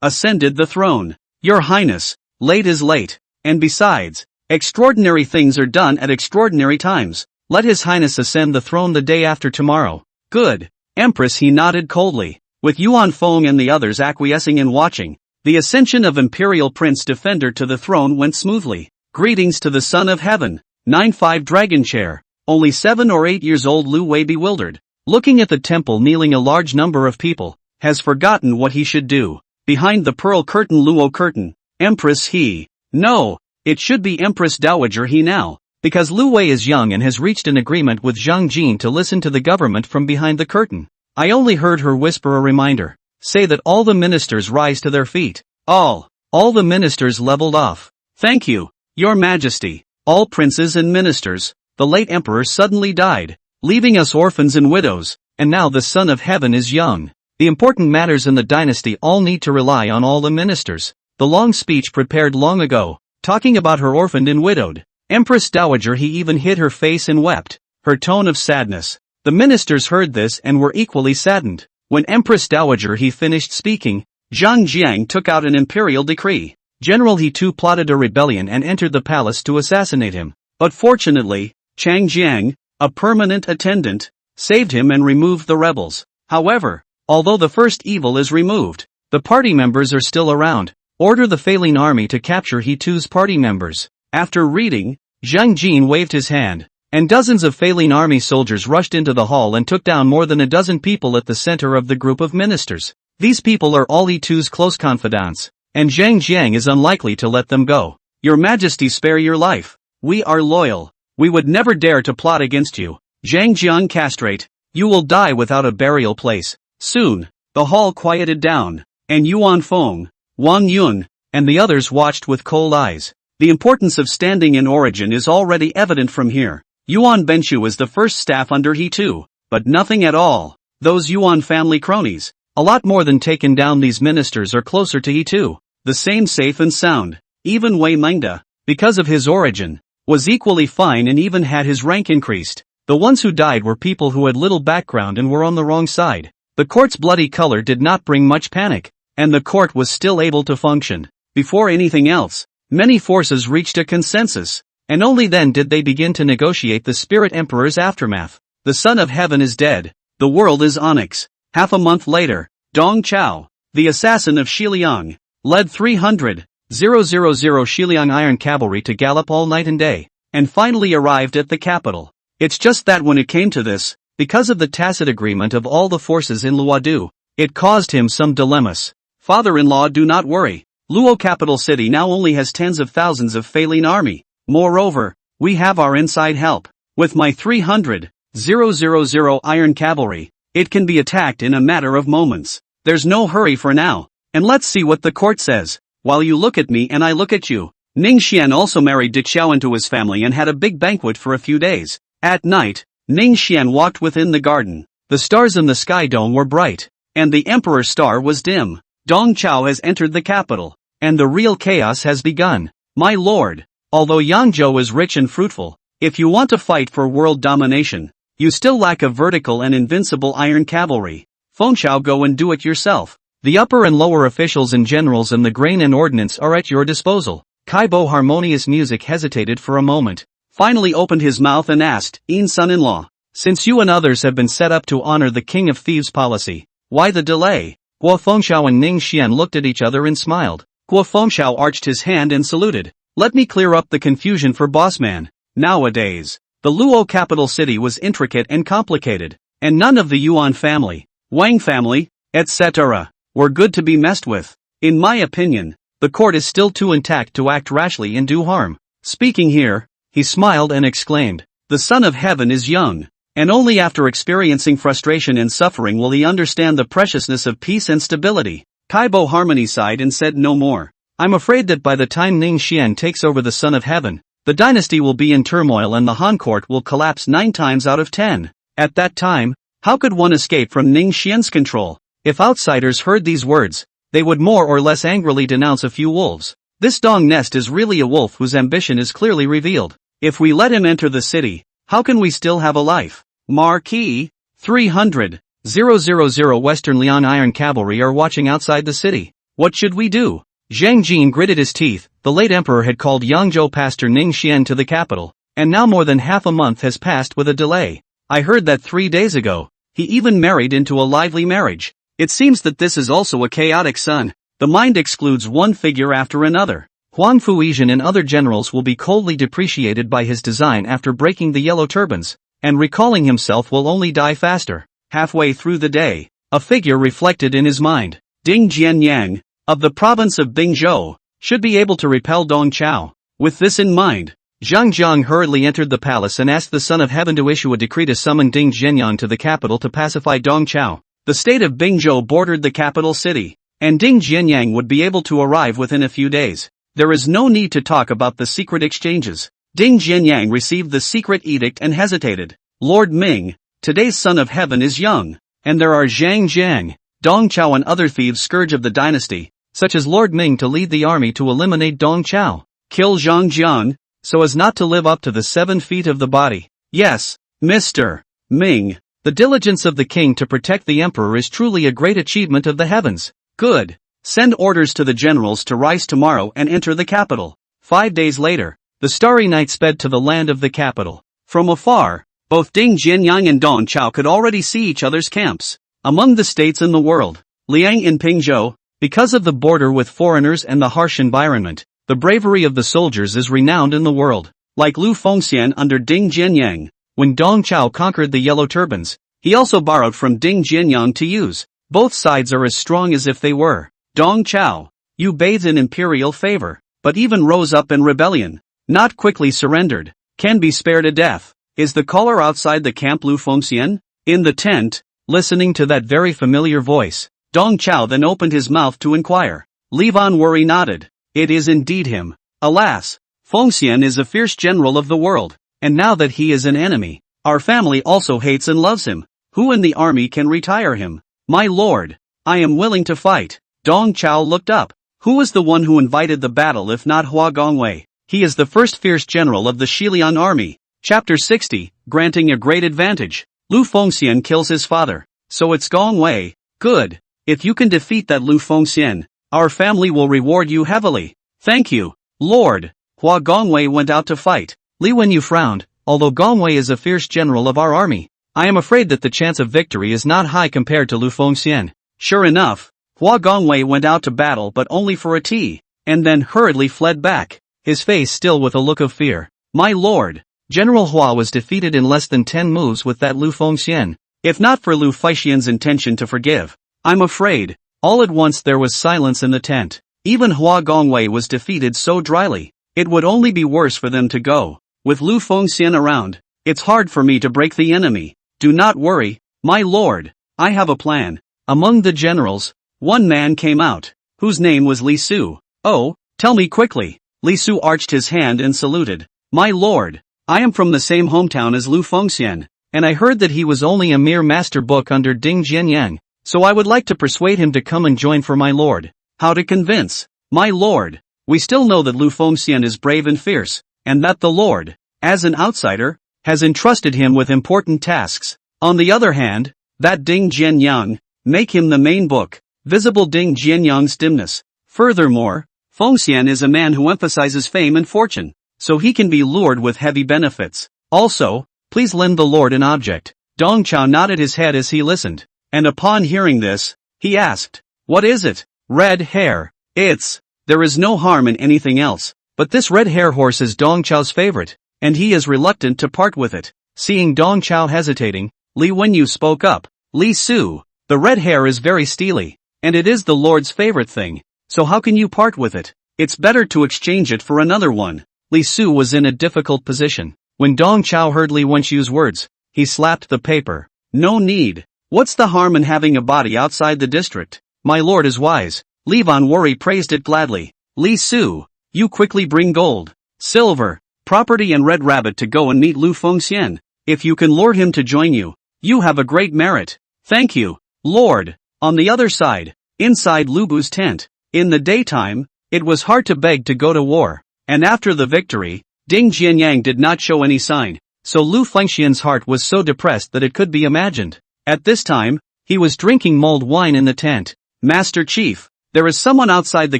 ascended the throne. Your Highness, late is late, and besides, extraordinary things are done at extraordinary times. Let His Highness ascend the throne the day after tomorrow. Good. Empress, he nodded coldly. With Yuan Feng and the others acquiescing and watching, the ascension of Imperial Prince Defender to the throne went smoothly. Greetings to the Son of Heaven. 9-5 Dragon Chair. Only 7 or 8 years old Lu Wei, bewildered, looking at the temple kneeling a large number of people, has forgotten what he should do. Behind the pearl curtain, Luo curtain, Empress he. No, it should be Empress Dowager he now, because Lu Wei is young and has reached an agreement with Zhang Jin to listen to the government from behind the curtain. I only heard her whisper a reminder. Say that all the ministers rise to their feet. All the ministers leveled off. Thank you, Your Majesty. All princes and ministers. The late emperor suddenly died, leaving us orphans and widows, and now the Son of Heaven is young. The important matters in the dynasty all need to rely on all the ministers. The long speech prepared long ago, talking about her orphaned and widowed Empress Dowager, he even hid her face and wept, her tone of sadness. The ministers heard this and were equally saddened. When Empress Dowager he finished speaking, Zhang Jiang took out an imperial decree. General He Tu plotted a rebellion and entered the palace to assassinate him, but fortunately, Chang Jiang, a permanent attendant, saved him and removed the rebels. However, although the first evil is removed, the party members are still around. Order the Failing army to capture He Tu's party members. After reading, Zhang Jin waved his hand, and dozens of Failing army soldiers rushed into the hall and took down more than a dozen people at the center of the group of ministers. These people are all He Tu's close confidants, and Zhang Jiang is unlikely to let them go. Your Majesty, spare your life. We are loyal. We would never dare to plot against you. Zhang Jiang, castrate. You will die without a burial place. Soon, the hall quieted down, and Yuan Feng, Wang Yun, and the others watched with cold eyes. The importance of standing in origin is already evident from here. Yuan Benchu is the first staff under He Tu, but nothing at all. Those Yuan family cronies, a lot more than taken down. These ministers are closer to He Tu, the same safe and sound. Even Wei Mengda, because of his origin, was equally fine and even had his rank increased. The ones who died were people who had little background and were on the wrong side. The court's bloody color did not bring much panic, and the court was still able to function. Before anything else, many forces reached a consensus, and only then did they begin to negotiate the Spirit Emperor's aftermath. The Son of Heaven is dead. The world is onyx. Half a month later, Dong Chao, the assassin of Xiliang, led 300,000 Xiliang Iron Cavalry to gallop all night and day, and finally arrived at the capital. It's just that when it came to this, because of the tacit agreement of all the forces in Luodu, it caused him some dilemmas. Father-in-law, do not worry. Luo capital city now only has tens of thousands of Feilin army. Moreover, we have our inside help. With my 300,000 Iron Cavalry, it can be attacked in a matter of moments. There's no hurry for now. And let's see what the court says. While you look at me and I look at you. Ning Xian also married Di Xiao into his family and had a big banquet for a few days. At night, Ning Xian walked within the garden. The stars in the sky dome were bright, and the emperor's star was dim. Dong Chao has entered the capital, and the real chaos has begun. My lord, although Yangzhou is rich and fruitful, if you want to fight for world domination, you still lack a vertical and invincible iron cavalry. Fengshao, go and do it yourself. The upper and lower officials and generals and the grain and ordnance are at your disposal. Kaibo Harmonious Music hesitated for a moment, finally opened his mouth and asked, son-in-law, since you and others have been set up to honor the King of Thieves policy, why the delay? Guo Fengshao and Ning Xian looked at each other and smiled. Guo Fengshao arched his hand and saluted. Let me clear up the confusion for Bossman. Nowadays, the Luo capital city was intricate and complicated, and none of the Yuan family, Wang family, etc., were good to be messed with. In my opinion, the court is still too intact to act rashly and do harm. Speaking here, he smiled and exclaimed, the Son of Heaven is young, and only after experiencing frustration and suffering will he understand the preciousness of peace and stability. Kaibo Harmony sighed and said no more. I'm afraid that by the time Ning Xian takes over the Son of Heaven, the dynasty will be in turmoil and the Han court will collapse 9 times out of 10. At that time, how could one escape from Ning Xian's control? If outsiders heard these words, they would more or less angrily denounce a few wolves. This Dong Nest is really a wolf whose ambition is clearly revealed. If we let him enter the city, how can we still have a life? Marquis, 300,000 Western Liang Iron Cavalry are watching outside the city. What should we do? Zhang Jin gritted his teeth. The late emperor had called Yangzhou pastor Ning Xian to the capital, and now more than half a month has passed with a delay. I heard that 3 days ago, he even married into a lively marriage. It seems that this is also a chaotic son. The mind excludes one figure after another. Huang Fuizhen and other generals will be coldly depreciated by his design after breaking the yellow turbans, and recalling himself will only die faster. Halfway through the day, a figure reflected in his mind. Ding Jianyang, of the province of Bingzhou, should be able to repel Dong Chao. With this in mind, Zhang Jiang hurriedly entered the palace and asked the Son of Heaven to issue a decree to summon Ding Jianyang to the capital to pacify Dong Chao. The state of Bingzhou bordered the capital city, and Ding Jianyang would be able to arrive within a few days. There is no need to talk about the secret exchanges. Ding Jianyang received the secret edict and hesitated. Lord Ming, today's Son of Heaven is young, and there are Zhang Jiang, Dong Chao and other thieves scourge of the dynasty, such as Lord Ming to lead the army to eliminate Dong Chao. Kill Zhang Jiang, so as not to live up to the 7 feet of the body. Yes, Mr. Ming, the diligence of the king to protect the emperor is truly a great achievement of the heavens. Good. Send orders to the generals to rise tomorrow and enter the capital. 5 days later, the Starry Night sped to the land of the capital. From afar, both Ding Jianyang and Dong Chao could already see each other's camps. Among the states in the world, Liang in Pingzhou, because of the border with foreigners and the harsh environment, the bravery of the soldiers is renowned in the world. Like Lu Fengxian under Ding Jianyang, when Dong Chao conquered the yellow turbans, he also borrowed from Ding Jianyang to use. Both sides are as strong as if they were. Dong Chao, you bathed in imperial favor, but even rose up in rebellion, not quickly surrendered, can be spared a death. Is the caller outside the camp Lu Fengxian? In the tent, listening to that very familiar voice, Dong Chao then opened his mouth to inquire. Li Van Worry nodded. It is indeed him. Alas, Fengxian is a fierce general of the world, and now that he is an enemy, our family also hates and loves him. Who in the army can retire him? My lord, I am willing to fight. Dong Chao looked up. Who is the one who invited the battle if not Hua Gongwei? He is the first fierce general of the Xiliang army. Chapter 60, granting a great advantage. Lu Fengxian kills his father. So it's Gongwei. Good. If you can defeat that Lu Fengxian, our family will reward you heavily. Thank you, Lord. Hua Gongwei went out to fight. Li Wenyu frowned. Although Gongwei is a fierce general of our army, I am afraid that the chance of victory is not high compared to Lu Fengxian. Sure enough, Hua Gongwei went out to battle but only for a tea, and then hurriedly fled back, his face still with a look of fear. My lord, General Hua was defeated in less than 10 moves with that Lu Fengxian. If not for Lu Feixian's intention to forgive, I'm afraid. All at once there was silence in the tent. Even Hua Gongwei was defeated so dryly. It would only be worse for them to go. With Lu Fengxian around, it's hard for me to break the enemy. Do not worry, my lord. I have a plan. Among the generals, one man came out, whose name was Li Su. Oh, tell me quickly. Li Su arched his hand and saluted. My lord, I am from the same hometown as Lu Fengxian, and I heard that he was only a mere master book under Ding Jianyang, so I would like to persuade him to come and join for my lord. How to convince? My lord, we still know that Lu Fengxian is brave and fierce, and that the lord, as an outsider, has entrusted him with important tasks. On the other hand, that Ding Jianyang, make him the main book, visible Ding Jianyang's dimness. Furthermore, Fengxian is a man who emphasizes fame and fortune, so he can be lured with heavy benefits. Also, please lend the lord an object. Dong Chao nodded his head as he listened, and upon hearing this, he asked, what is it? Red hair. There is no harm in anything else, but this red hair horse is Dong Chao's favorite, and he is reluctant to part with it. Seeing Dong Chao hesitating, Li Wenyu spoke up. Li Su, the red hair is very steely, and it is the lord's favorite thing, so how can you part with it? It's better to exchange it for another one. Li Su was in a difficult position. When Dong Chao heard Li Wenyu's words, he slapped the paper. No need. What's the harm in having a body outside the district? My lord is wise. Li Wanwori praised it gladly. Li Su, you quickly bring gold, silver, property and Red Rabbit to go and meet Lu Fengxian. If you can lure him to join you, you have a great merit. Thank you, lord. On the other side, inside Lu Bu's tent, in the daytime, it was hard to beg to go to war, and after the victory, Ding Jianyang did not show any sign, so Lu Fengxian's heart was so depressed that it could be imagined. At this time, he was drinking mulled wine in the tent. Master Chief, there is someone outside the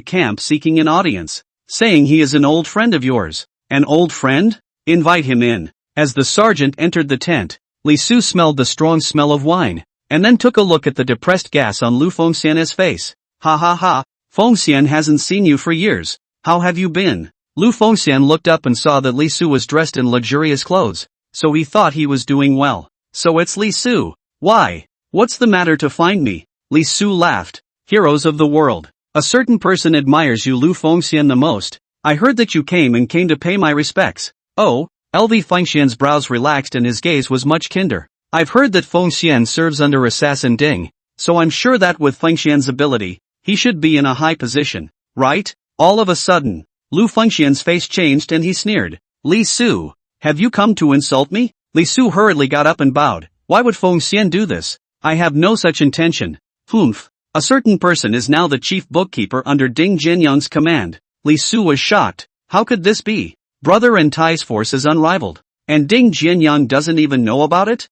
camp seeking an audience, saying he is an old friend of yours. An old friend? Invite him in. As the sergeant entered the tent, Li Su smelled the strong smell of wine, and then took a look at the depressed gas on Lu Fengxian's face. Ha ha ha, Fengxian hasn't seen you for years. How have you been? Lu Fengxian looked up and saw that Li Su was dressed in luxurious clothes, so he thought he was doing well. So it's Li Su. Why? What's the matter to find me? Li Su laughed. Heroes of the world. A certain person admires you, Lu Fengxian, the most. I heard that you came to pay my respects. Oh, LV Fengxian's brows relaxed and his gaze was much kinder. I've heard that Fengxian serves under Assassin Ding, so I'm sure that with Fengxian's ability, he should be in a high position, right? All of a sudden, Lu Fengxian's face changed and he sneered. Li Su, have you come to insult me? Li Su hurriedly got up and bowed. Why would Fengxian do this? I have no such intention. Humph. A certain person is now the chief bookkeeper under Ding Jianyang's command. Li Su was shocked. How could this be? Brother and Tai's force is unrivaled. And Ding Jianyang doesn't even know about it?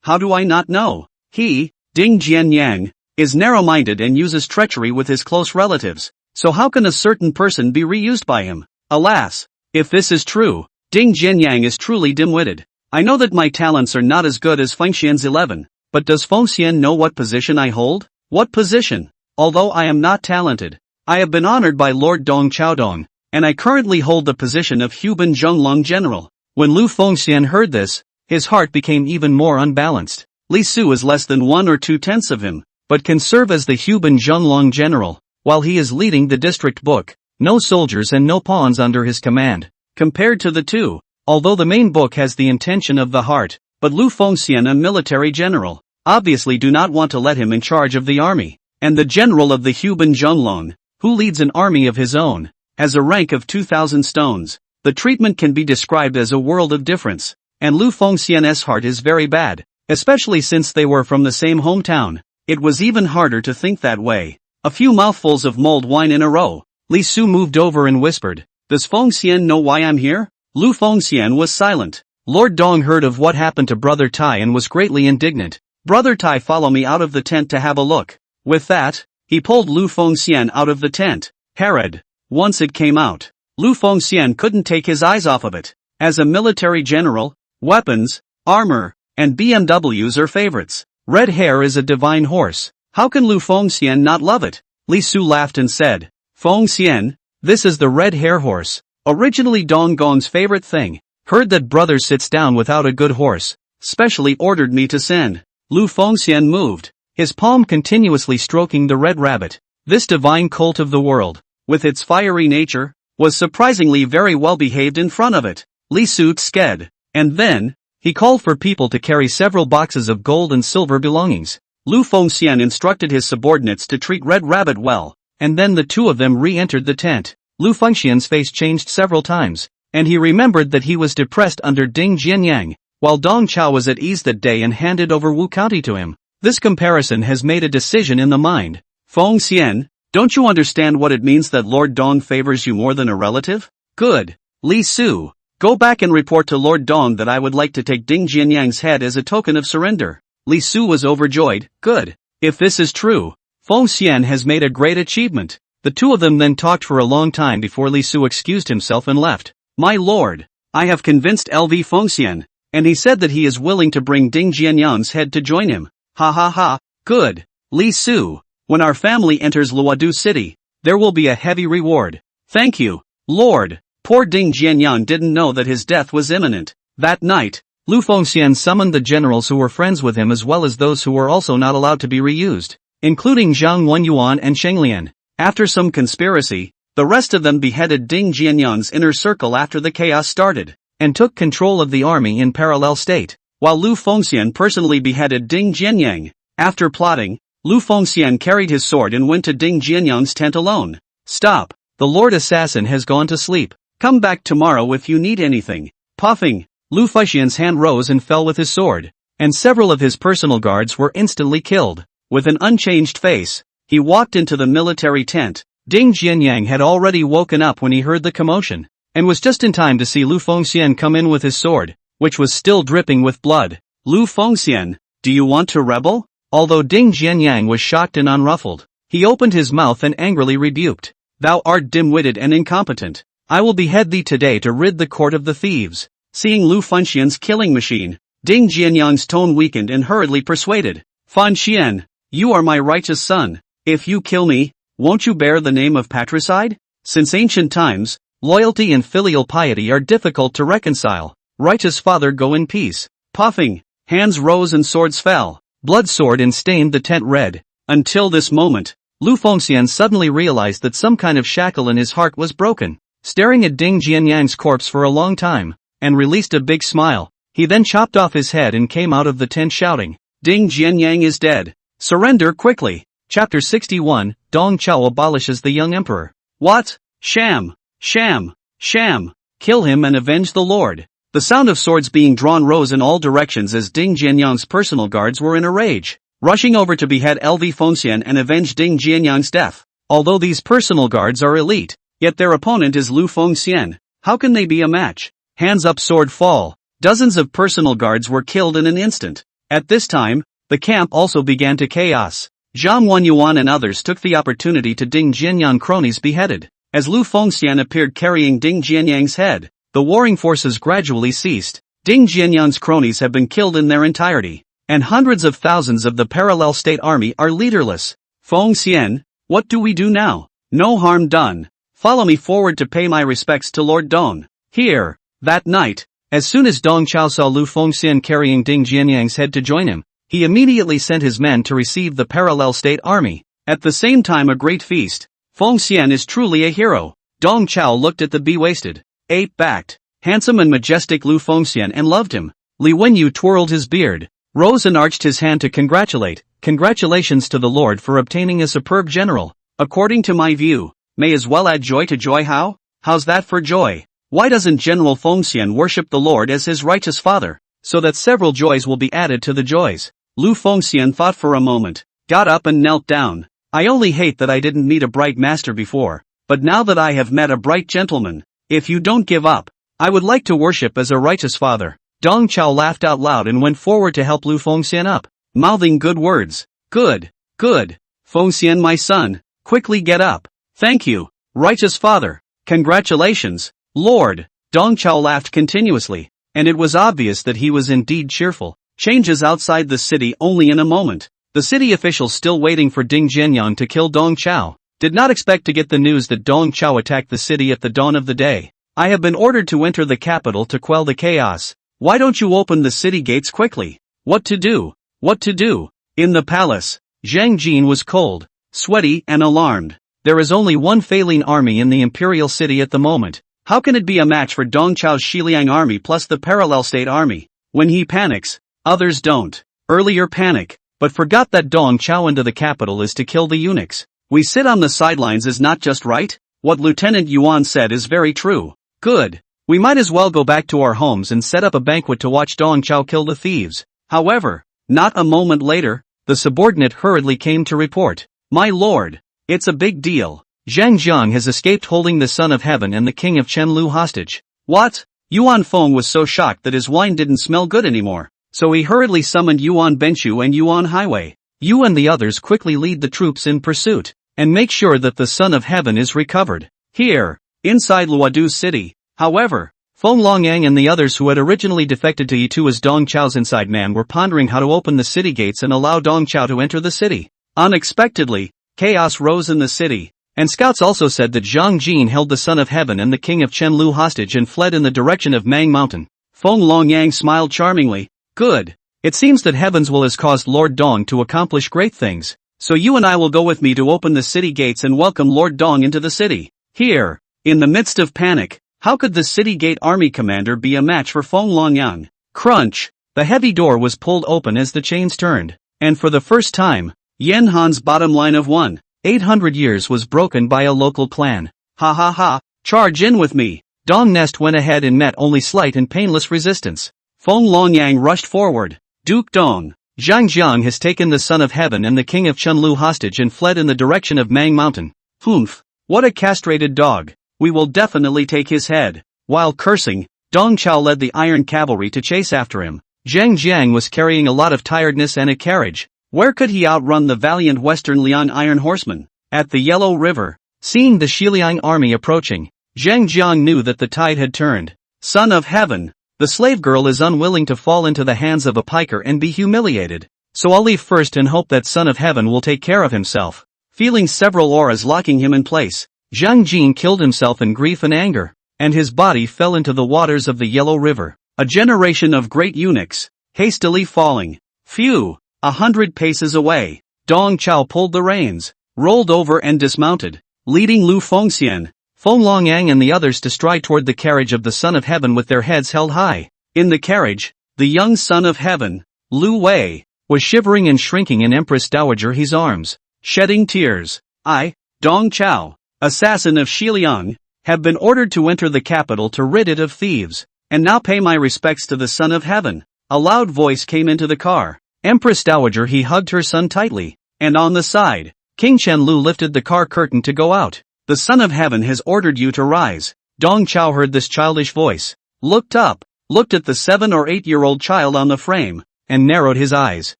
How do I not know? Ding Jianyang, is narrow-minded and uses treachery with his close relatives. So how can a certain person be reused by him? Alas, if this is true, Ding Jianyang is truly dim-witted. I know that my talents are not as good as Fengxian's 11, but does Fengxian know what position I hold? What position? Although I am not talented, I have been honored by Lord Dong Chaodong, and I currently hold the position of Huban Zhonglong General. When Lu Fengxian heard this, his heart became even more unbalanced. Li Su is less than 1 or 2/10 of him, but can serve as the Huban Zhonglong General, while he is leading the district book. No soldiers and no pawns under his command. Compared to the two, although the main book has the intention of the heart, but Lu Fengxian, a military general, obviously do not want to let him in charge of the army, and the general of the Huban Zhonglong, who leads an army of his own, has a rank of 2,000 stones. The treatment can be described as a world of difference, and Lu Fengxian's heart is very bad, especially since they were from the same hometown. It was even harder to think that way. A few mouthfuls of mulled wine in a row, Li Su moved over and whispered, "Does Fengxian know why I'm here?" Lu Fengxian was silent. Lord Dong heard of what happened to Brother Tai and was greatly indignant. "Brother Tai, follow me out of the tent to have a look." With that, he pulled Lu Fengxian out of the tent. Herod. Once it came out, Lu Fengxian couldn't take his eyes off of it. As a military general, weapons, armor, and BMWs are favorites. Red hair is a divine horse. How can Lu Fengxian not love it? Li Su laughed and said, Fengxian, this is the red hair horse. Originally Dong Gong's favorite thing. Heard that brother sits down without a good horse. Specially ordered me to send. Lu Fengxian moved, his palm continuously stroking the red rabbit. This divine colt of the world, with its fiery nature, was surprisingly very well behaved in front of it. Li Su sked. And then, he called for people to carry several boxes of gold and silver belongings. Lu Fengxian instructed his subordinates to treat Red Rabbit well, and then the two of them re-entered the tent. Lu Fengxian's face changed several times, and he remembered that he was depressed under Ding Jianyang, while Dong Chao was at ease that day and handed over Wu County to him. This comparison has made a decision in the mind. Fengxian, don't you understand what it means that Lord Dong favors you more than a relative? Good. Li Su, go back and report to Lord Dong that I would like to take Ding Jianyang's head as a token of surrender. Li Su was overjoyed. Good. If this is true, Fengxian has made a great achievement. The two of them then talked for a long time before Li Su excused himself and left. My lord, I have convinced LV Fengxian, and he said that he is willing to bring Ding Jianyang's head to join him. Ha ha ha. Good. Li Su, when our family enters Luodu City, there will be a heavy reward. Thank you, Lord. Poor Ding Jianyang didn't know that his death was imminent. That night, Lu Fengxian summoned the generals who were friends with him as well as those who were also not allowed to be reused, including Zhang Wenyuan and Shenglian. After some conspiracy, the rest of them beheaded Ding Jianyang's inner circle after the chaos started, and took control of the army in parallel state, while Lu Fengxian personally beheaded Ding Jianyang. After plotting, Lu Fengxian carried his sword and went to Ding Jianyang's tent alone. Stop, the Lord Assassin has gone to sleep. Come back tomorrow if you need anything. Puffing, Lu Fengxian's hand rose and fell with his sword, and several of his personal guards were instantly killed. With an unchanged face, he walked into the military tent. Ding Jianyang had already woken up when he heard the commotion, and was just in time to see Lu Fengxian come in with his sword, which was still dripping with blood. Lu Fengxian, do you want to rebel? Although Ding Jianyang was shocked and unruffled, he opened his mouth and angrily rebuked. Thou art dim-witted and incompetent. I will behead thee today to rid the court of the thieves. Seeing Lu Fengxian's killing machine, Ding Jianyang's tone weakened and hurriedly persuaded. Fengxian, you are my righteous son. If you kill me, won't you bear the name of patricide? Since ancient times, loyalty and filial piety are difficult to reconcile. Righteous father, go in peace. Puffing, hands rose and swords fell. Blood soared and stained the tent red. Until this moment, Lu Fengxian suddenly realized that some kind of shackle in his heart was broken. Staring at Ding Jianyang's corpse for a long time, and released a big smile, he then chopped off his head and came out of the tent shouting, Ding Jianyang is dead. Surrender quickly. Chapter 61, Dong Chao abolishes the young emperor. What? Sham! Sham! Sham! Kill him and avenge the lord. The sound of swords being drawn rose in all directions as Ding Jianyang's personal guards were in a rage, rushing over to behead LV Fengxian and avenge Ding Jianyang's death. Although these personal guards are elite, yet their opponent is Lu Fengxian. How can they be a match? Hands up, sword fall. Dozens of personal guards were killed in an instant. At this time, the camp also began to chaos. Zhang Wenyuan and others took the opportunity to Ding Jianyang cronies beheaded. As Lu Fengxian appeared carrying Ding Jianyang's head, the warring forces gradually ceased. Ding Jianyang's cronies have been killed in their entirety, and hundreds of thousands of the parallel state army are leaderless. Fengxian, what do we do now? No harm done. Follow me forward to pay my respects to Lord Dong. Here. That night, as soon as Dong Chao saw Lu Fengxian carrying Ding Jianyang's head to join him, he immediately sent his men to receive the parallel state army. At the same time, a great feast. Fengxian is truly a hero. Dong Chao looked at the be-wasted, ape-backed, handsome and majestic Lu Fengxian and loved him. Li Wenyu twirled his beard, rose and arched his hand to congratulate. Congratulations to the Lord for obtaining a superb general. According to my view, may as well add joy to joy. How's that for joy? Why doesn't General Fengxian worship the Lord as his righteous father, so that several joys will be added to the joys? Lu Fengxian thought for a moment, got up and knelt down. I only hate that I didn't meet a bright master before, but now that I have met a bright gentleman, if you don't give up, I would like to worship as a righteous father. Dong Chao laughed out loud and went forward to help Lu Fengxian up, mouthing good words. Good, good. Fengxian, my son, quickly get up. Thank you, righteous father. Congratulations, Lord. Dong Chao laughed continuously, and it was obvious that he was indeed cheerful. Changes outside the city only in a moment. The The city officials still waiting for Ding Jianyang to kill Dong Chao did not expect to get the news that Dong Chao attacked the city at the dawn of the day. I have been ordered to enter the capital to quell the chaos. Why don't you open the city gates quickly? What to do? What to do? In the palace, Zhang Jin was cold, sweaty and alarmed. There is only one failing army in the imperial city at the moment. How can it be a match for Dong Chao's Xiliang army plus the parallel state army? When he panics, others don't. Earlier panic, but forgot that Dong Chao into the capital is to kill the eunuchs. We sit on the sidelines is not just right? What Lieutenant Yuan said is very true. Good. We might as well go back to our homes and set up a banquet to watch Dong Chao kill the thieves. However, not a moment later, the subordinate hurriedly came to report. My lord, it's a big deal. Zhang Jiang has escaped holding the Son of Heaven and the King of Chenlu hostage. What? Yuan Feng was so shocked that his wine didn't smell good anymore. So he hurriedly summoned Yuan Benchu and Yuan Highway. You and the others quickly lead the troops in pursuit, and make sure that the Son of Heaven is recovered. Here, inside Luodu City, however, Feng Longyang and the others who had originally defected to Yitu as Dong Chao's inside man were pondering how to open the city gates and allow Dong Chao to enter the city. Unexpectedly, chaos rose in the city, and scouts also said that Zhang Jin held the Son of Heaven and the King of Chenlu hostage and fled in the direction of Mang Mountain. Feng Longyang smiled charmingly. Good. It seems that Heaven's will has caused Lord Dong to accomplish great things. So you and I will go with me to open the city gates and welcome Lord Dong into the city. Here, in the midst of panic, how could the city gate army commander be a match for Feng Longyang? Crunch! The heavy door was pulled open as the chains turned, and for the first time, Yen Han's bottom line of 1,800 years was broken by a local clan. Ha ha ha, charge in with me! Dong Nest went ahead and met only slight and painless resistance. Feng Longyang rushed forward. Duke Dong, Zhang Jiang has taken the Son of Heaven and the King of Chenlu hostage and fled in the direction of Mang Mountain. Humph! What a castrated dog! We will definitely take his head. While cursing, Dong Chao led the iron cavalry to chase after him. Zhang Jiang was carrying a lot of tiredness and a carriage. Where could he outrun the valiant Western Lian iron horsemen? At the Yellow River, seeing the Xiliang army approaching, Zhang Jiang knew that the tide had turned. Son of Heaven! The slave girl is unwilling to fall into the hands of a piker and be humiliated. So I'll leave first and hope that Son of Heaven will take care of himself. Feeling several auras locking him in place, Zhang Jin killed himself in grief and anger, and his body fell into the waters of the Yellow River. A generation of great eunuchs, hastily falling. Phew! 100 paces away, Dong Chao pulled the reins, rolled over and dismounted, leading Lu Fengxian, Feng Longyang and the others to stride toward the carriage of the Son of Heaven with their heads held high. In the carriage, the young Son of Heaven, Lu Wei, was shivering and shrinking in Empress Dowager He's arms, shedding tears. I, Dong Chao, assassin of Xiliang, have been ordered to enter the capital to rid it of thieves, and now pay my respects to the Son of Heaven. A loud voice came into the car. Empress Dowager He hugged her son tightly, and on the side, King Chenlu lifted the car curtain to go out. The Son of Heaven has ordered you to rise. Dong Chao heard this childish voice, looked up, looked at the 7 or 8-year-old child on the frame, and narrowed his eyes.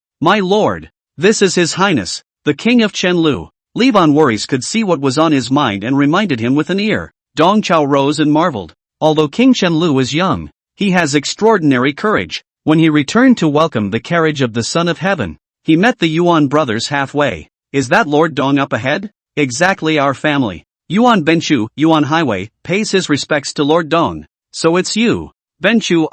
My lord, this is His Highness, the King of Chenlu. Li Van Worries could see what was on his mind and reminded him with an ear. Dong Chao rose and marveled. Although King Chenlu is young, he has extraordinary courage. When he returned to welcome the carriage of the Son of Heaven, he met the Yuan brothers halfway. Is that Lord Dong up ahead? Exactly our family. Yuan Benchu, Yuan Highway, pays his respects to Lord Dong. So it's you. Benchu,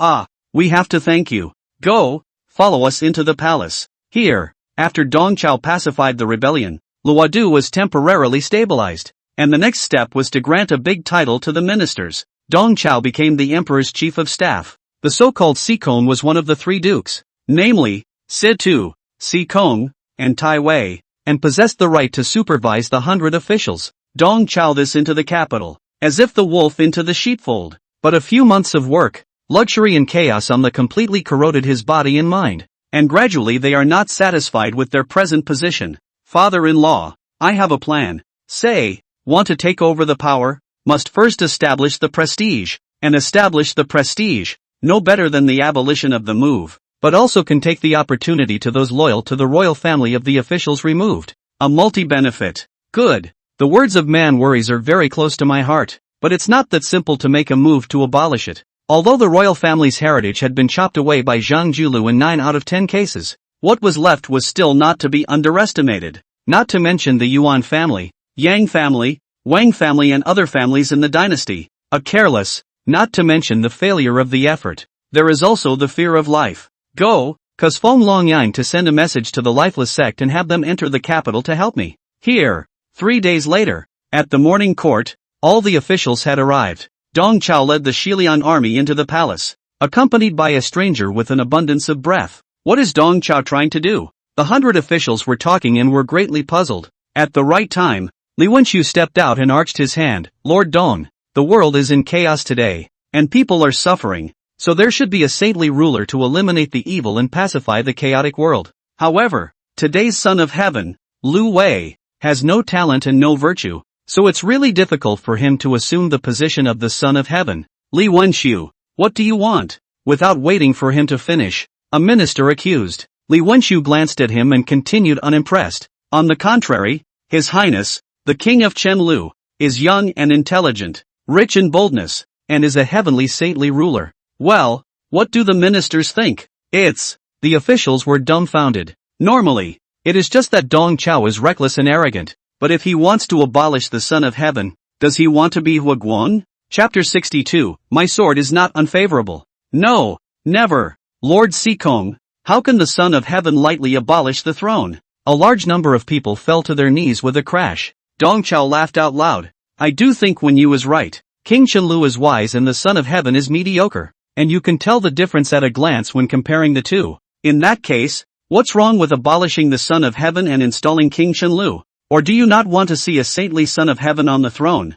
we have to thank you. Go, follow us into the palace. Here, after Dong Chao pacified the rebellion, Luodu was temporarily stabilized, and the next step was to grant a big title to the ministers. Dong Chao became the emperor's chief of staff. The so-called Sikong was one of the 3 dukes, namely, Si-Tu, Si-Kong, and Tai Wei, and possessed the right to supervise the 100 officials. Dong Chao this into the capital, as if the wolf into the sheepfold. But a few months of work, luxury and chaos on the completely corroded his body and mind, and gradually they are not satisfied with their present position. Father-in-law, I have a plan. Say, want to take over the power? Must first establish the prestige, and establish the prestige, no better than the abolition of the move, but also can take the opportunity to those loyal to the royal family of the officials removed. A multi-benefit. Good. The words of Man Worries are very close to my heart, but it's not that simple to make a move to abolish it. Although the royal family's heritage had been chopped away by Zhang Julu in 9 out of 10 cases, what was left was still not to be underestimated. Not to mention the Yuan family, Yang family, Wang family and other families in the dynasty. A careless, not to mention the failure of the effort. There is also the fear of life. Go, cause Feng Longyang to send a message to the lifeless sect and have them enter the capital to help me. Here. 3 days later, at the morning court, all the officials had arrived. Dong Chao led the Shilian army into the palace, accompanied by a stranger with an abundance of breath. What is Dong Chao trying to do? The 100 officials were talking and were greatly puzzled. At the right time, Li Wenxiu stepped out and arched his hand. Lord Dong, the world is in chaos today, and people are suffering, so there should be a saintly ruler to eliminate the evil and pacify the chaotic world. However, today's son of heaven, Lu Wei, has no talent and no virtue, so it's really difficult for him to assume the position of the son of heaven. Li Wenxiu, what do you want? Without waiting for him to finish, a minister accused. Li Wenxiu glanced at him and continued unimpressed. On the contrary, His Highness, the King of Chenlu, is young and intelligent, rich in boldness, and is a heavenly saintly ruler. Well, what do the ministers think? The officials were dumbfounded. Normally, it is just that Dong Chao is reckless and arrogant, but if he wants to abolish the Son of Heaven, does he want to be Huaguan? Chapter 62, My sword is not unfavorable. No, never. Lord Sikong, how can the Son of Heaven lightly abolish the throne? A large number of people fell to their knees with a crash. Dong Chao laughed out loud. I do think Wen Yu is right. King Chenlu is wise and the Son of Heaven is mediocre, and you can tell the difference at a glance when comparing the two. In that case, what's wrong with abolishing the Son of Heaven and installing King Chenlu? Or do you not want to see a saintly Son of Heaven on the throne?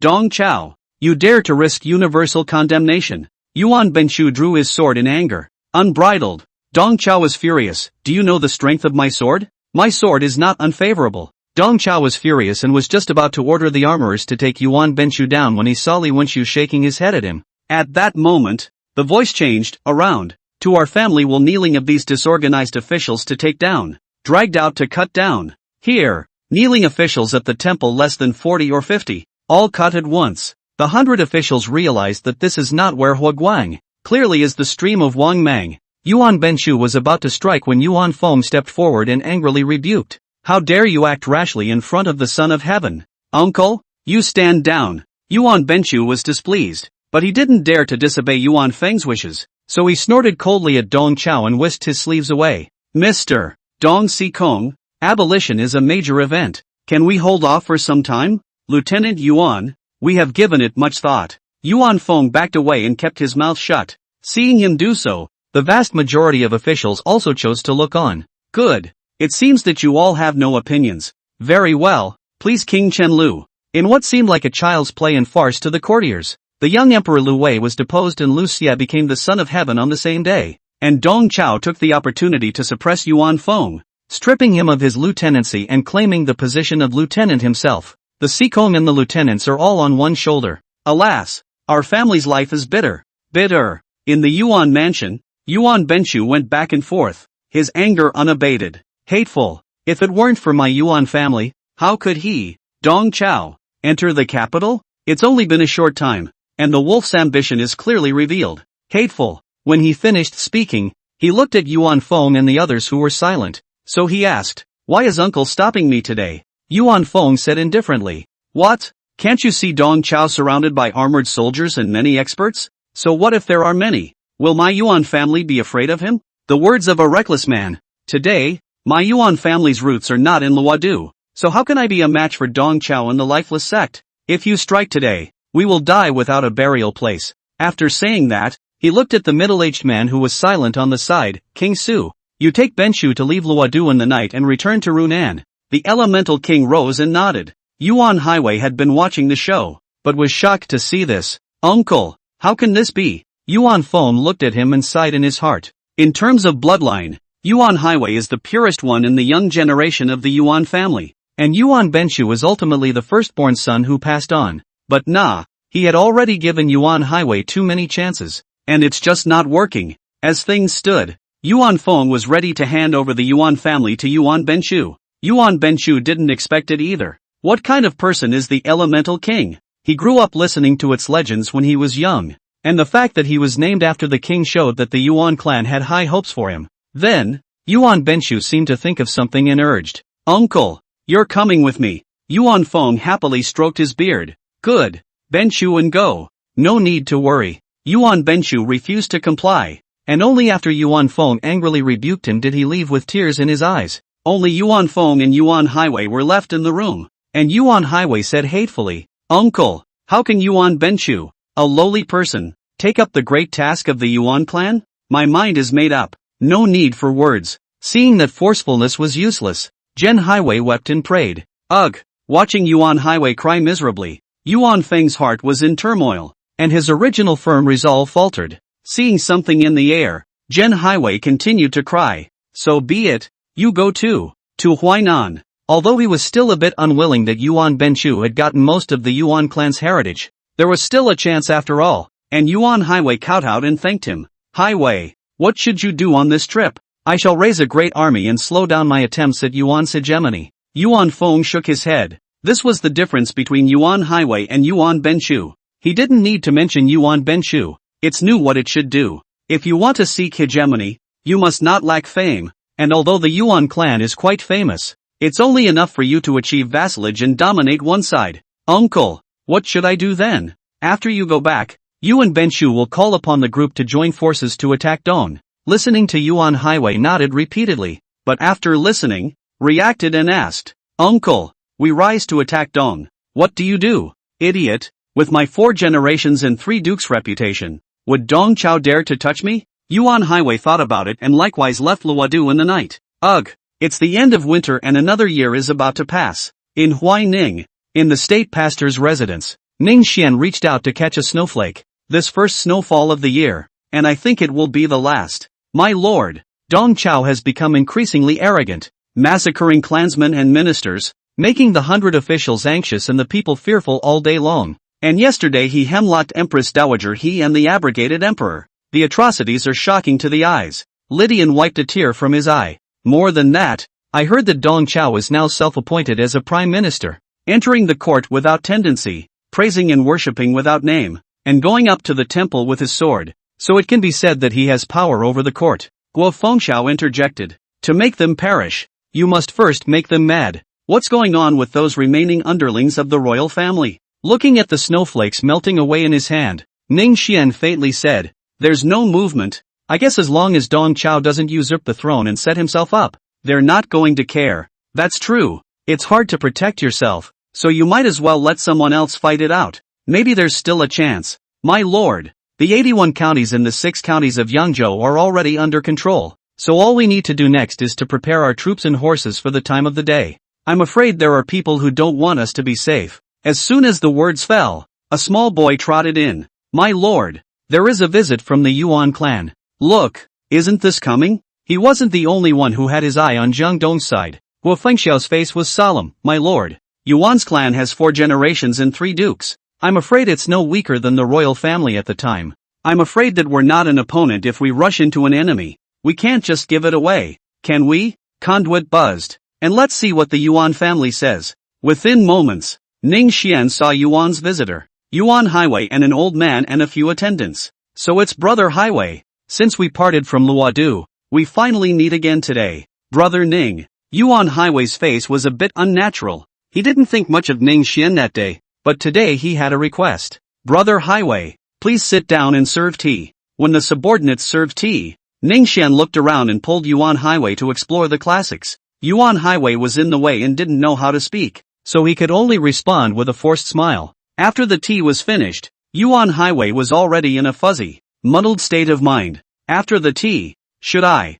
Dong Chao, you dare to risk universal condemnation. Yuan Benshu drew his sword in anger. Unbridled. Dong Chao was furious. Do you know the strength of my sword? My sword is not unfavorable. Dong Chao was furious and was just about to order the armorers to take Yuan Benshu down when he saw Li Wenxiu shaking his head at him. At that moment, the voice changed, around. To our family will kneeling of these disorganized officials to take down, dragged out to cut down. Here, kneeling officials at the temple less than 40 or 50, all cut at once. The 100 officials realized that this is not where Huaguang, clearly is the stream of Wang Mang. Yuan Benshu was about to strike when Yuan Feng stepped forward and angrily rebuked. How dare you act rashly in front of the Son of Heaven? Uncle, you stand down. Yuan Benshu was displeased, but he didn't dare to disobey Yuan Feng's wishes, so he snorted coldly at Dong Chao and whisked his sleeves away. Mr. Dong Sikong, abolition is a major event. Can we hold off for some time? Lieutenant Yuan, we have given it much thought. Yuan Feng backed away and kept his mouth shut. Seeing him do so, the vast majority of officials also chose to look on. Good. It seems that you all have no opinions. Very well, please King Chenlu. In what seemed like a child's play and farce to the courtiers, the young Emperor Lu Wei was deposed and Lu Xie became the Son of Heaven on the same day, and Dong Chao took the opportunity to suppress Yuan Feng, stripping him of his lieutenancy and claiming the position of lieutenant himself. The Sikong and the lieutenants are all on one shoulder. Alas, our family's life is bitter. Bitter. In the Yuan mansion, Yuan Benshu went back and forth, his anger unabated. Hateful. If it weren't for my Yuan family, how could he, Dong Chao, enter the capital? It's only been a short time, and the wolf's ambition is clearly revealed. Hateful. When he finished speaking, he looked at Yuan Feng and the others who were silent. So he asked, why is uncle stopping me today? Yuan Feng said indifferently. What? Can't you see Dong Chao surrounded by armored soldiers and many experts? So what if there are many? Will my Yuan family be afraid of him? The words of a reckless man. Today, my Yuan family's roots are not in Luodu, so how can I be a match for Dong Chao and the lifeless sect? If you strike today, we will die without a burial place. After saying that, he looked at the middle-aged man who was silent on the side. King Su, you take Benshu to leave Luodu in the night and return to Runan. The elemental king rose and nodded. Yuan Highway had been watching the show, but was shocked to see this. Uncle, how can this be? Yuan Feng looked at him and sighed in his heart. In terms of bloodline, Yuan Highway is the purest one in the young generation of the Yuan family, and Yuan Benshu was ultimately the firstborn son who passed on. But nah, he had already given Yuan Highway too many chances, and it's just not working. As things stood, Yuan Feng was ready to hand over the Yuan family to Yuan Benshu. Yuan Benshu didn't expect it either. What kind of person is the elemental king? He grew up listening to its legends when he was young, and the fact that he was named after the king showed that the Yuan clan had high hopes for him. Then, Yuan Benshu seemed to think of something and urged, "Uncle, you're coming with me." Yuan Feng happily stroked his beard. "Good. Benshu and go. No need to worry." Yuan Benshu refused to comply, and only after Yuan Feng angrily rebuked him did he leave with tears in his eyes. Only Yuan Feng and Yuan Highway were left in the room, and Yuan Highway said hatefully, "Uncle, how can Yuan Benshu, a lowly person, take up the great task of the Yuan clan? My mind is made up. No need for words." Seeing that forcefulness was useless, Zhen Highway wept and prayed. Ugh! Watching Yuan Highway cry miserably, Yuan Feng's heart was in turmoil, and his original firm resolve faltered. Seeing something in the air, Zhen Highway continued to cry, "So be it, you go too, to Huainan." Although he was still a bit unwilling that Yuan Benshu had gotten most of the Yuan clan's heritage, there was still a chance after all, and Yuan Highway kowtowed and thanked him. "Highway, what should you do on this trip?" "I shall raise a great army and slow down my attempts at Yuan's hegemony." Yuan Feng shook his head. This was the difference between Yuan Highway and Yuan Benshu. He didn't need to mention Yuan Benshu. It knew what it should do. If you want to seek hegemony, you must not lack fame, and although the Yuan clan is quite famous, it's only enough for you to achieve vassalage and dominate one side. "Uncle, what should I do then?" "After you go back, you and Benshu will call upon the group to join forces to attack Dong." Listening to Yuan Highway nodded repeatedly, but after listening, reacted and asked, "Uncle, we rise to attack Dong. What do you do?" "Idiot, with my 4 generations and 3 dukes reputation, would Dong Chao dare to touch me?" Yuan Highway thought about it and likewise left Luodu in the night. Ugh, it's the end of winter and another year is about to pass. In Huaining, in the state pastor's residence, Ning Xian reached out to catch a snowflake, this first snowfall of the year, and I think it will be the last. "My lord, Dong Chao has become increasingly arrogant, massacring clansmen and ministers, making the 100 officials anxious and the people fearful all day long. And yesterday he hemlocked Empress Dowager He and the abrogated emperor. The atrocities are shocking to the eyes." Lydian wiped a tear from his eye. "More than that, I heard that Dong Chao is now self-appointed as a prime minister, entering the court without tendency, praising and worshipping without name, and going up to the temple with his sword. So it can be said that he has power over the court." Guo Fengxiao interjected. "To make them perish, you must first make them mad. What's going on with those remaining underlings of the royal family?" Looking at the snowflakes melting away in his hand, Ning Xian faintly said, "There's no movement. I guess as long as Dong Chao doesn't usurp the throne and set himself up, they're not going to care." "That's true. It's hard to protect yourself, so you might as well let someone else fight it out. Maybe there's still a chance." "My lord, the 81 counties in the 6 counties of Yangzhou are already under control, so all we need to do next is to prepare our troops and horses for the time of the day. I'm afraid there are people who don't want us to be safe." As soon as the words fell, a small boy trotted in. "My lord, there is a visit from the Yuan clan. Look, isn't this coming?" He wasn't the only one who had his eye on Zhang Dong's side. Guo Fengxiao's face was solemn. "My lord, Yuan's clan has 4 generations and 3 dukes. I'm afraid it's no weaker than the royal family at the time. I'm afraid that we're not an opponent if we rush into an enemy. We can't just give it away, can we?" Conduit buzzed. "And let's see what the Yuan family says." Within moments, Ning Xian saw Yuan's visitor, Yuan Highway and an old man and a few attendants. "So it's Brother Highway. Since we parted from Luodu, we finally meet again today. Brother Ning." Yuan Highway's face was a bit unnatural. He didn't think much of Ning Xian that day, but today he had a request. "Brother Highway, please sit down and serve tea." When the subordinates served tea, Ning Xian looked around and pulled Yuan Highway to explore the classics. Yuan Highway was in the way and didn't know how to speak, so he could only respond with a forced smile. After the tea was finished, Yuan Highway was already in a fuzzy, muddled state of mind. After the tea, should I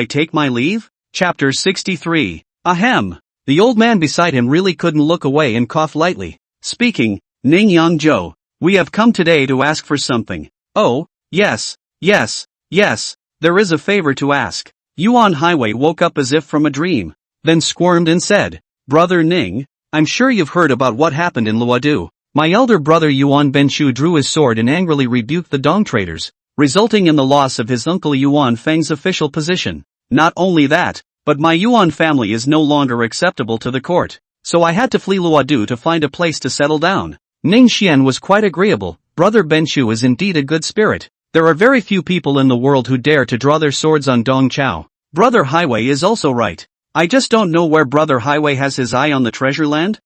take my leave? Chapter 63. Ahem. The old man beside him really couldn't look away and coughed lightly. "Speaking, Ning Yangzhou, we have come today to ask for something." "Oh, yes, there is a favor to ask." Yuan Highway woke up as if from a dream, then squirmed and said, "Brother Ning, I'm sure you've heard about what happened in Luodu. My elder brother Yuan Benshu drew his sword and angrily rebuked the Dong traders, resulting in the loss of his uncle Yuan Feng's official position. Not only that, but my Yuan family is no longer acceptable to the court, so I had to flee Luodu to find a place to settle down." Ning Xian was quite agreeable. Brother Benshu is indeed a good spirit. There are very few people in the world who dare to draw their swords on Dong Chao. Brother Highway is also right. I just don't know where Brother Highway has his eye on the treasure land.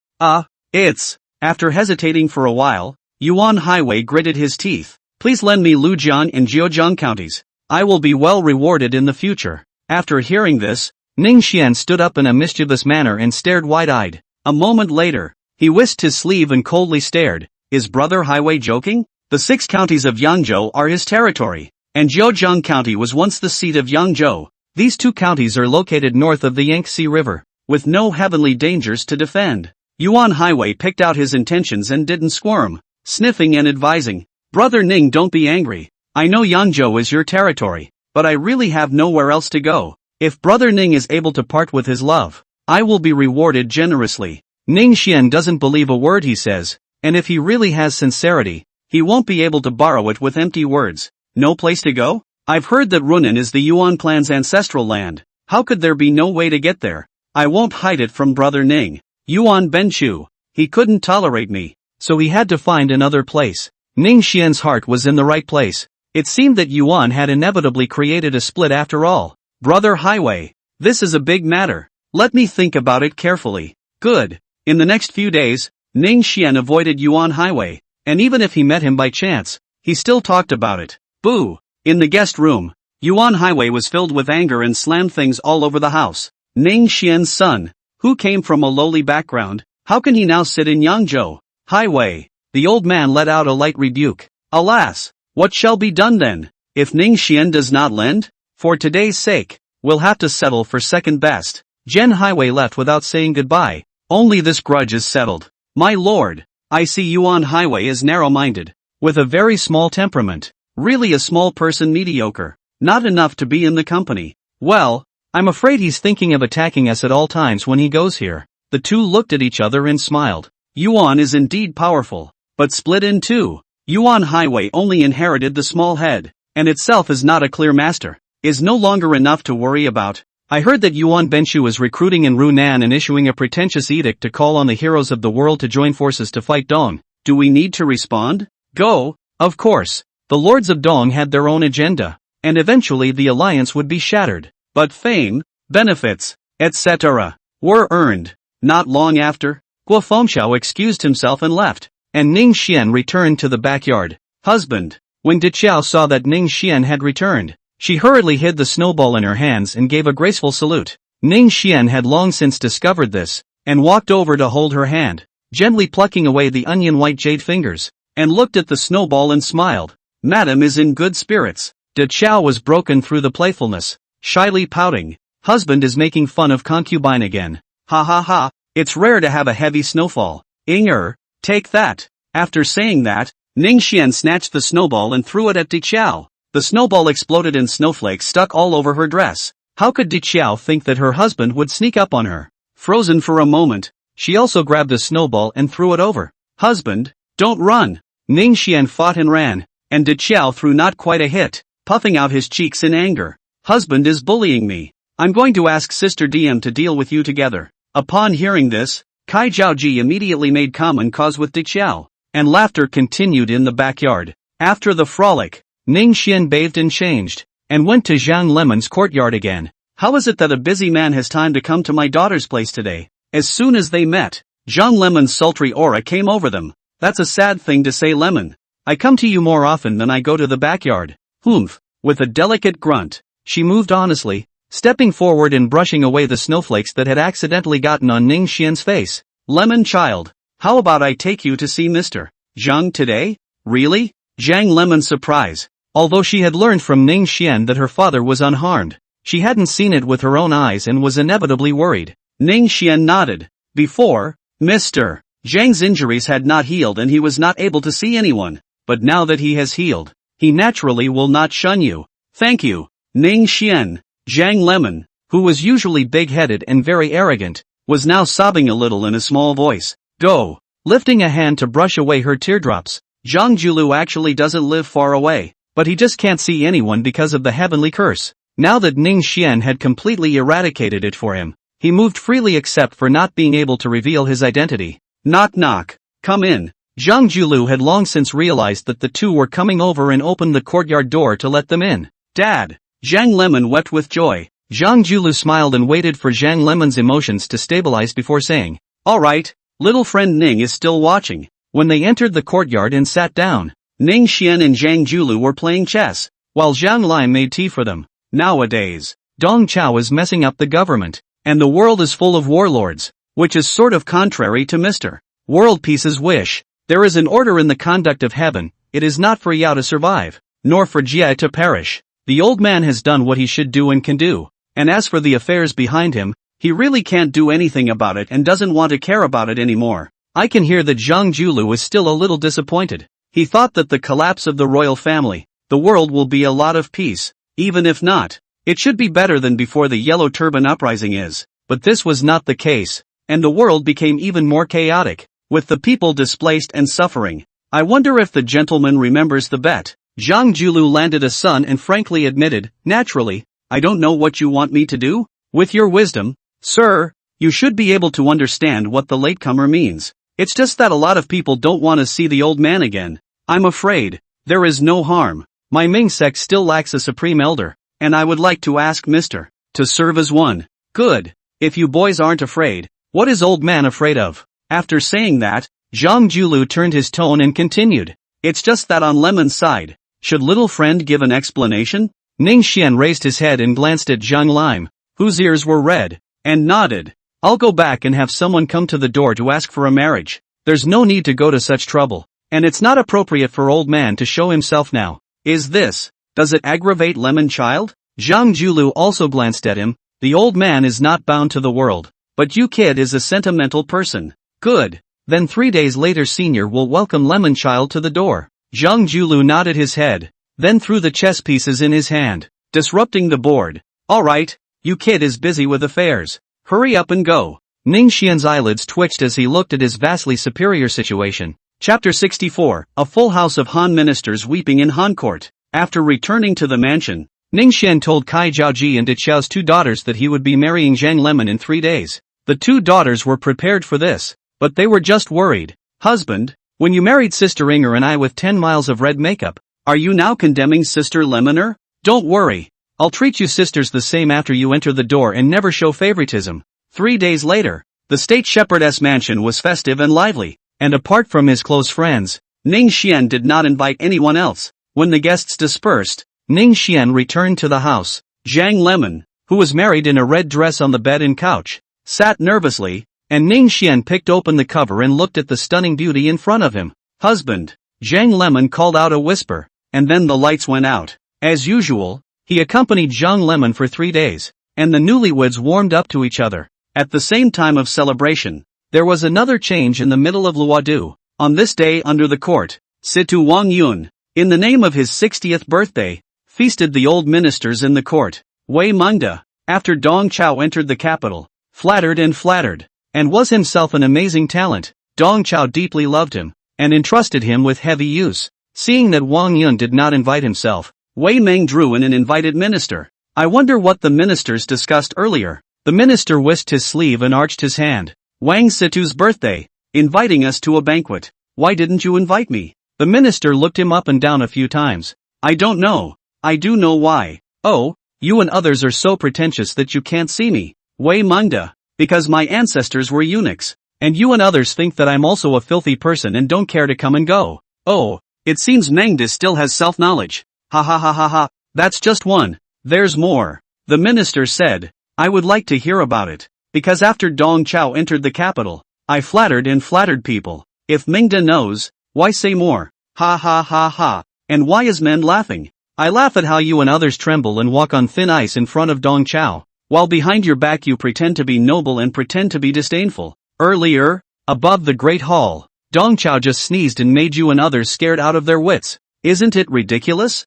It's. After hesitating for a while, Yuan Highway gritted his teeth. Please lend me Lujiang and Jiujiang counties. I will be well rewarded in the future. After hearing this, Ning Xian stood up in a mischievous manner and stared wide-eyed. A moment later, he whisked his sleeve and coldly stared. Is Brother Highway joking? The 6 counties of Yangzhou are his territory, and Jiujiang County was once the seat of Yangzhou. These 2 counties are located north of the Yangtze River, with no heavenly dangers to defend. Yuan Highway picked out his intentions and didn't squirm, sniffing and advising. Brother Ning, don't be angry. I know Yangzhou is your territory, but I really have nowhere else to go. If Brother Ning is able to part with his love, I will be rewarded generously. Ning Xian doesn't believe a word he says, and if he really has sincerity, he won't be able to borrow it with empty words. No place to go? I've heard that Runan is the Yuan clan's ancestral land. How could there be no way to get there? I won't hide it from Brother Ning. Yuan Benchu. He couldn't tolerate me, so he had to find another place. Ning Xian's heart was in the right place. It seemed that Yuan had inevitably created a split after all. Brother Highway. This is a big matter. Let me think about it carefully. Good. In the next few days, Ning Xian avoided Yuan Highway, and even if he met him by chance, he still talked about it. Boo! In the guest room, Yuan Highway was filled with anger and slammed things all over the house. Ning Xian's son, who came from a lowly background, how can he now sit in Yangzhou? Highway. The old man let out a light rebuke. Alas! What shall be done then? If Ning Xian does not lend? For today's sake, we'll have to settle for second best. Zhen Highway left without saying goodbye. Only this grudge is settled. My lord, I see Yuan Highway is narrow-minded, with a very small temperament. Really a small person, mediocre. Not enough to be in the company. Well, I'm afraid he's thinking of attacking us at all times when he goes here. The 2 looked at each other and smiled. Yuan is indeed powerful, but split in 2. Yuan Highway only inherited the small head, and itself is not a clear master. Is no longer enough to worry about. I heard that Yuan Benchu is recruiting in Runan and issuing a pretentious edict to call on the heroes of the world to join forces to fight Dong. Do we need to respond? Go, of course. The lords of Dong had their own agenda, and eventually the alliance would be shattered. But fame, benefits, etc. were earned. Not long after, Guo Fengxiao excused himself and left, and Ning Xian returned to the backyard. Husband. When Diqiao saw that Ning Xian had returned, she hurriedly hid the snowball in her hands and gave a graceful salute. Ning Xian had long since discovered this, and walked over to hold her hand, gently plucking away the onion-white jade fingers, and looked at the snowball and smiled. Madam is in good spirits. Diqiao was broken through the playfulness, shyly pouting. Husband is making fun of concubine again. Ha ha ha, it's rare to have a heavy snowfall. Inger, take that. After saying that, Ning Xian snatched the snowball and threw it at Diqiao. The snowball exploded and snowflakes stuck all over her dress. How could Diqiao think that her husband would sneak up on her? Frozen for a moment, she also grabbed the snowball and threw it over. Husband, don't run. Ning Xian fought and ran, and Diqiao threw not quite a hit, puffing out his cheeks in anger. Husband is bullying me. I'm going to ask Sister DM to deal with you together. Upon hearing this, Kai Zhaoji immediately made common cause with Diqiao, and laughter continued in the backyard. After the frolic, Ning Xian bathed and changed, and went to Zhang Lemon's courtyard again. How is it that a busy man has time to come to my daughter's place today? As soon as they met, Zhang Lemon's sultry aura came over them. That's a sad thing to say, Lemon. I come to you more often than I go to the backyard. Humph. With a delicate grunt, she moved honestly, stepping forward and brushing away the snowflakes that had accidentally gotten on Ning Xian's face. Lemon child, how about I take you to see Mr. Zhang today? Really? Zhang Lemon's surprise. Although she had learned from Ning Xian that her father was unharmed, she hadn't seen it with her own eyes and was inevitably worried. Ning Xian nodded. Before, Mr. Zhang's injuries had not healed and he was not able to see anyone, but now that he has healed, he naturally will not shun you. Thank you, Ning Xian. Zhang Lemon, who was usually big-headed and very arrogant, was now sobbing a little in a small voice. Go. Lifting a hand to brush away her teardrops. Zhang Julu actually doesn't live far away, but he just can't see anyone because of the heavenly curse. Now that Ning Xian had completely eradicated it for him, he moved freely except for not being able to reveal his identity. Knock knock. Come in. Zhang Julu had long since realized that the two were coming over and opened the courtyard door to let them in. Dad. Zhang Lemon wept with joy. Zhang Julu smiled and waited for Zhang Lemon's emotions to stabilize before saying, "Alright, little friend Ning is still watching." When they entered the courtyard and sat down, Ning Xian and Zhang Julu were playing chess, while Zhang Lai made tea for them. Nowadays, Dong Chao is messing up the government, and the world is full of warlords, which is sort of contrary to Mr. World Peace's wish. There is an order in the conduct of heaven. It is not for Yao to survive, nor for Jia to perish. The old man has done what he should do and can do, and as for the affairs behind him, he really can't do anything about it and doesn't want to care about it anymore. I can hear that Zhang Julu is still a little disappointed. He thought that the collapse of the royal family, the world will be a lot of peace. Even if not, it should be better than before the Yellow Turban Uprising is. But this was not the case, and the world became even more chaotic, with the people displaced and suffering. I wonder if the gentleman remembers the bet. Zhang Julu landed a son and frankly admitted, "Naturally, I don't know what you want me to do. With your wisdom, sir, you should be able to understand what the latecomer means. It's just that a lot of people don't want to see the old man again. I'm afraid there is no harm. My Ming sect still lacks a supreme elder, and I would like to ask Mr. to serve as one." "Good. If you boys aren't afraid, what is old man afraid of?" After saying that, Zhang Julu turned his tone and continued, "It's just that on Lemon's side, should little friend give an explanation?" Ning Xian raised his head and glanced at Zhang Lime, whose ears were red, and nodded. "I'll go back and have someone come to the door to ask for a marriage. There's no need to go to such trouble, and it's not appropriate for old man to show himself now. Does it aggravate Lemon child?" Zhang Julu also glanced at him. "The old man is not bound to the world, but you kid is a sentimental person." "Good. Then 3 days later senior will welcome Lemon child to the door." Zhang Julu nodded his head, then threw the chess pieces in his hand, disrupting the board. "Alright, you kid is busy with affairs. Hurry up and go." Ning Xian's eyelids twitched as he looked at his vastly superior situation. Chapter 64, A full house of Han ministers weeping in Han court. After returning to the mansion, Ning Xian told Kai Zhaoji and Dichao's 2 daughters that he would be marrying Zhang Lemon in 3 days. The 2 daughters were prepared for this, but they were just worried. "Husband, when you married Sister Inger and I with 10 miles of red makeup, are you now condemning Sister Lemoner? Don't worry. I'll treat you sisters the same after you enter the door and never show favoritism." 3 days later, the state shepherdess mansion was festive and lively, and apart from his close friends, Ning Xian did not invite anyone else. When the guests dispersed, Ning Xian returned to the house. Zhang Lemon, who was married in a red dress on the bed and couch, sat nervously, and Ning Xian picked open the cover and looked at the stunning beauty in front of him. "Husband," Zhang Lemon called out a whisper, and then the lights went out. As usual, he accompanied Zhang Lemon for 3 days, and the newlyweds warmed up to each other. At the same time of celebration, there was another change in the middle of Luodu. On this day under the court, Situ Wang Yun, in the name of his 60th birthday, feasted the old ministers in the court. Wei Mengda, after Dong Chao entered the capital, flattered, and was himself an amazing talent. Dong Chao deeply loved him, and entrusted him with heavy use. Seeing that Wang Yun did not invite himself, Wei Meng drew in an invited minister. I wonder what the ministers discussed earlier. The minister whisked his sleeve and arched his hand. "Wang Situ's birthday, inviting us to a banquet. Why didn't you invite me?" The minister looked him up and down a few times. "I don't know. I do know why." "Oh, you and others are so pretentious that you can't see me." Wei Mengda, "Because my ancestors were eunuchs, and you and others think that I'm also a filthy person and don't care to come and go." "Oh, it seems Mengda still has self-knowledge. Ha ha ha ha ha, that's just one. There's more." The minister said, "I would like to hear about it, because after Dong Chao entered the capital, I flattered people. If Mengda knows, why say more? Ha ha ha ha. And why is men laughing? I laugh at how you and others tremble and walk on thin ice in front of Dong Chao, while behind your back you pretend to be noble and pretend to be disdainful." Earlier, above the great hall, Dong Chao just sneezed and made you and others scared out of their wits. Isn't it ridiculous?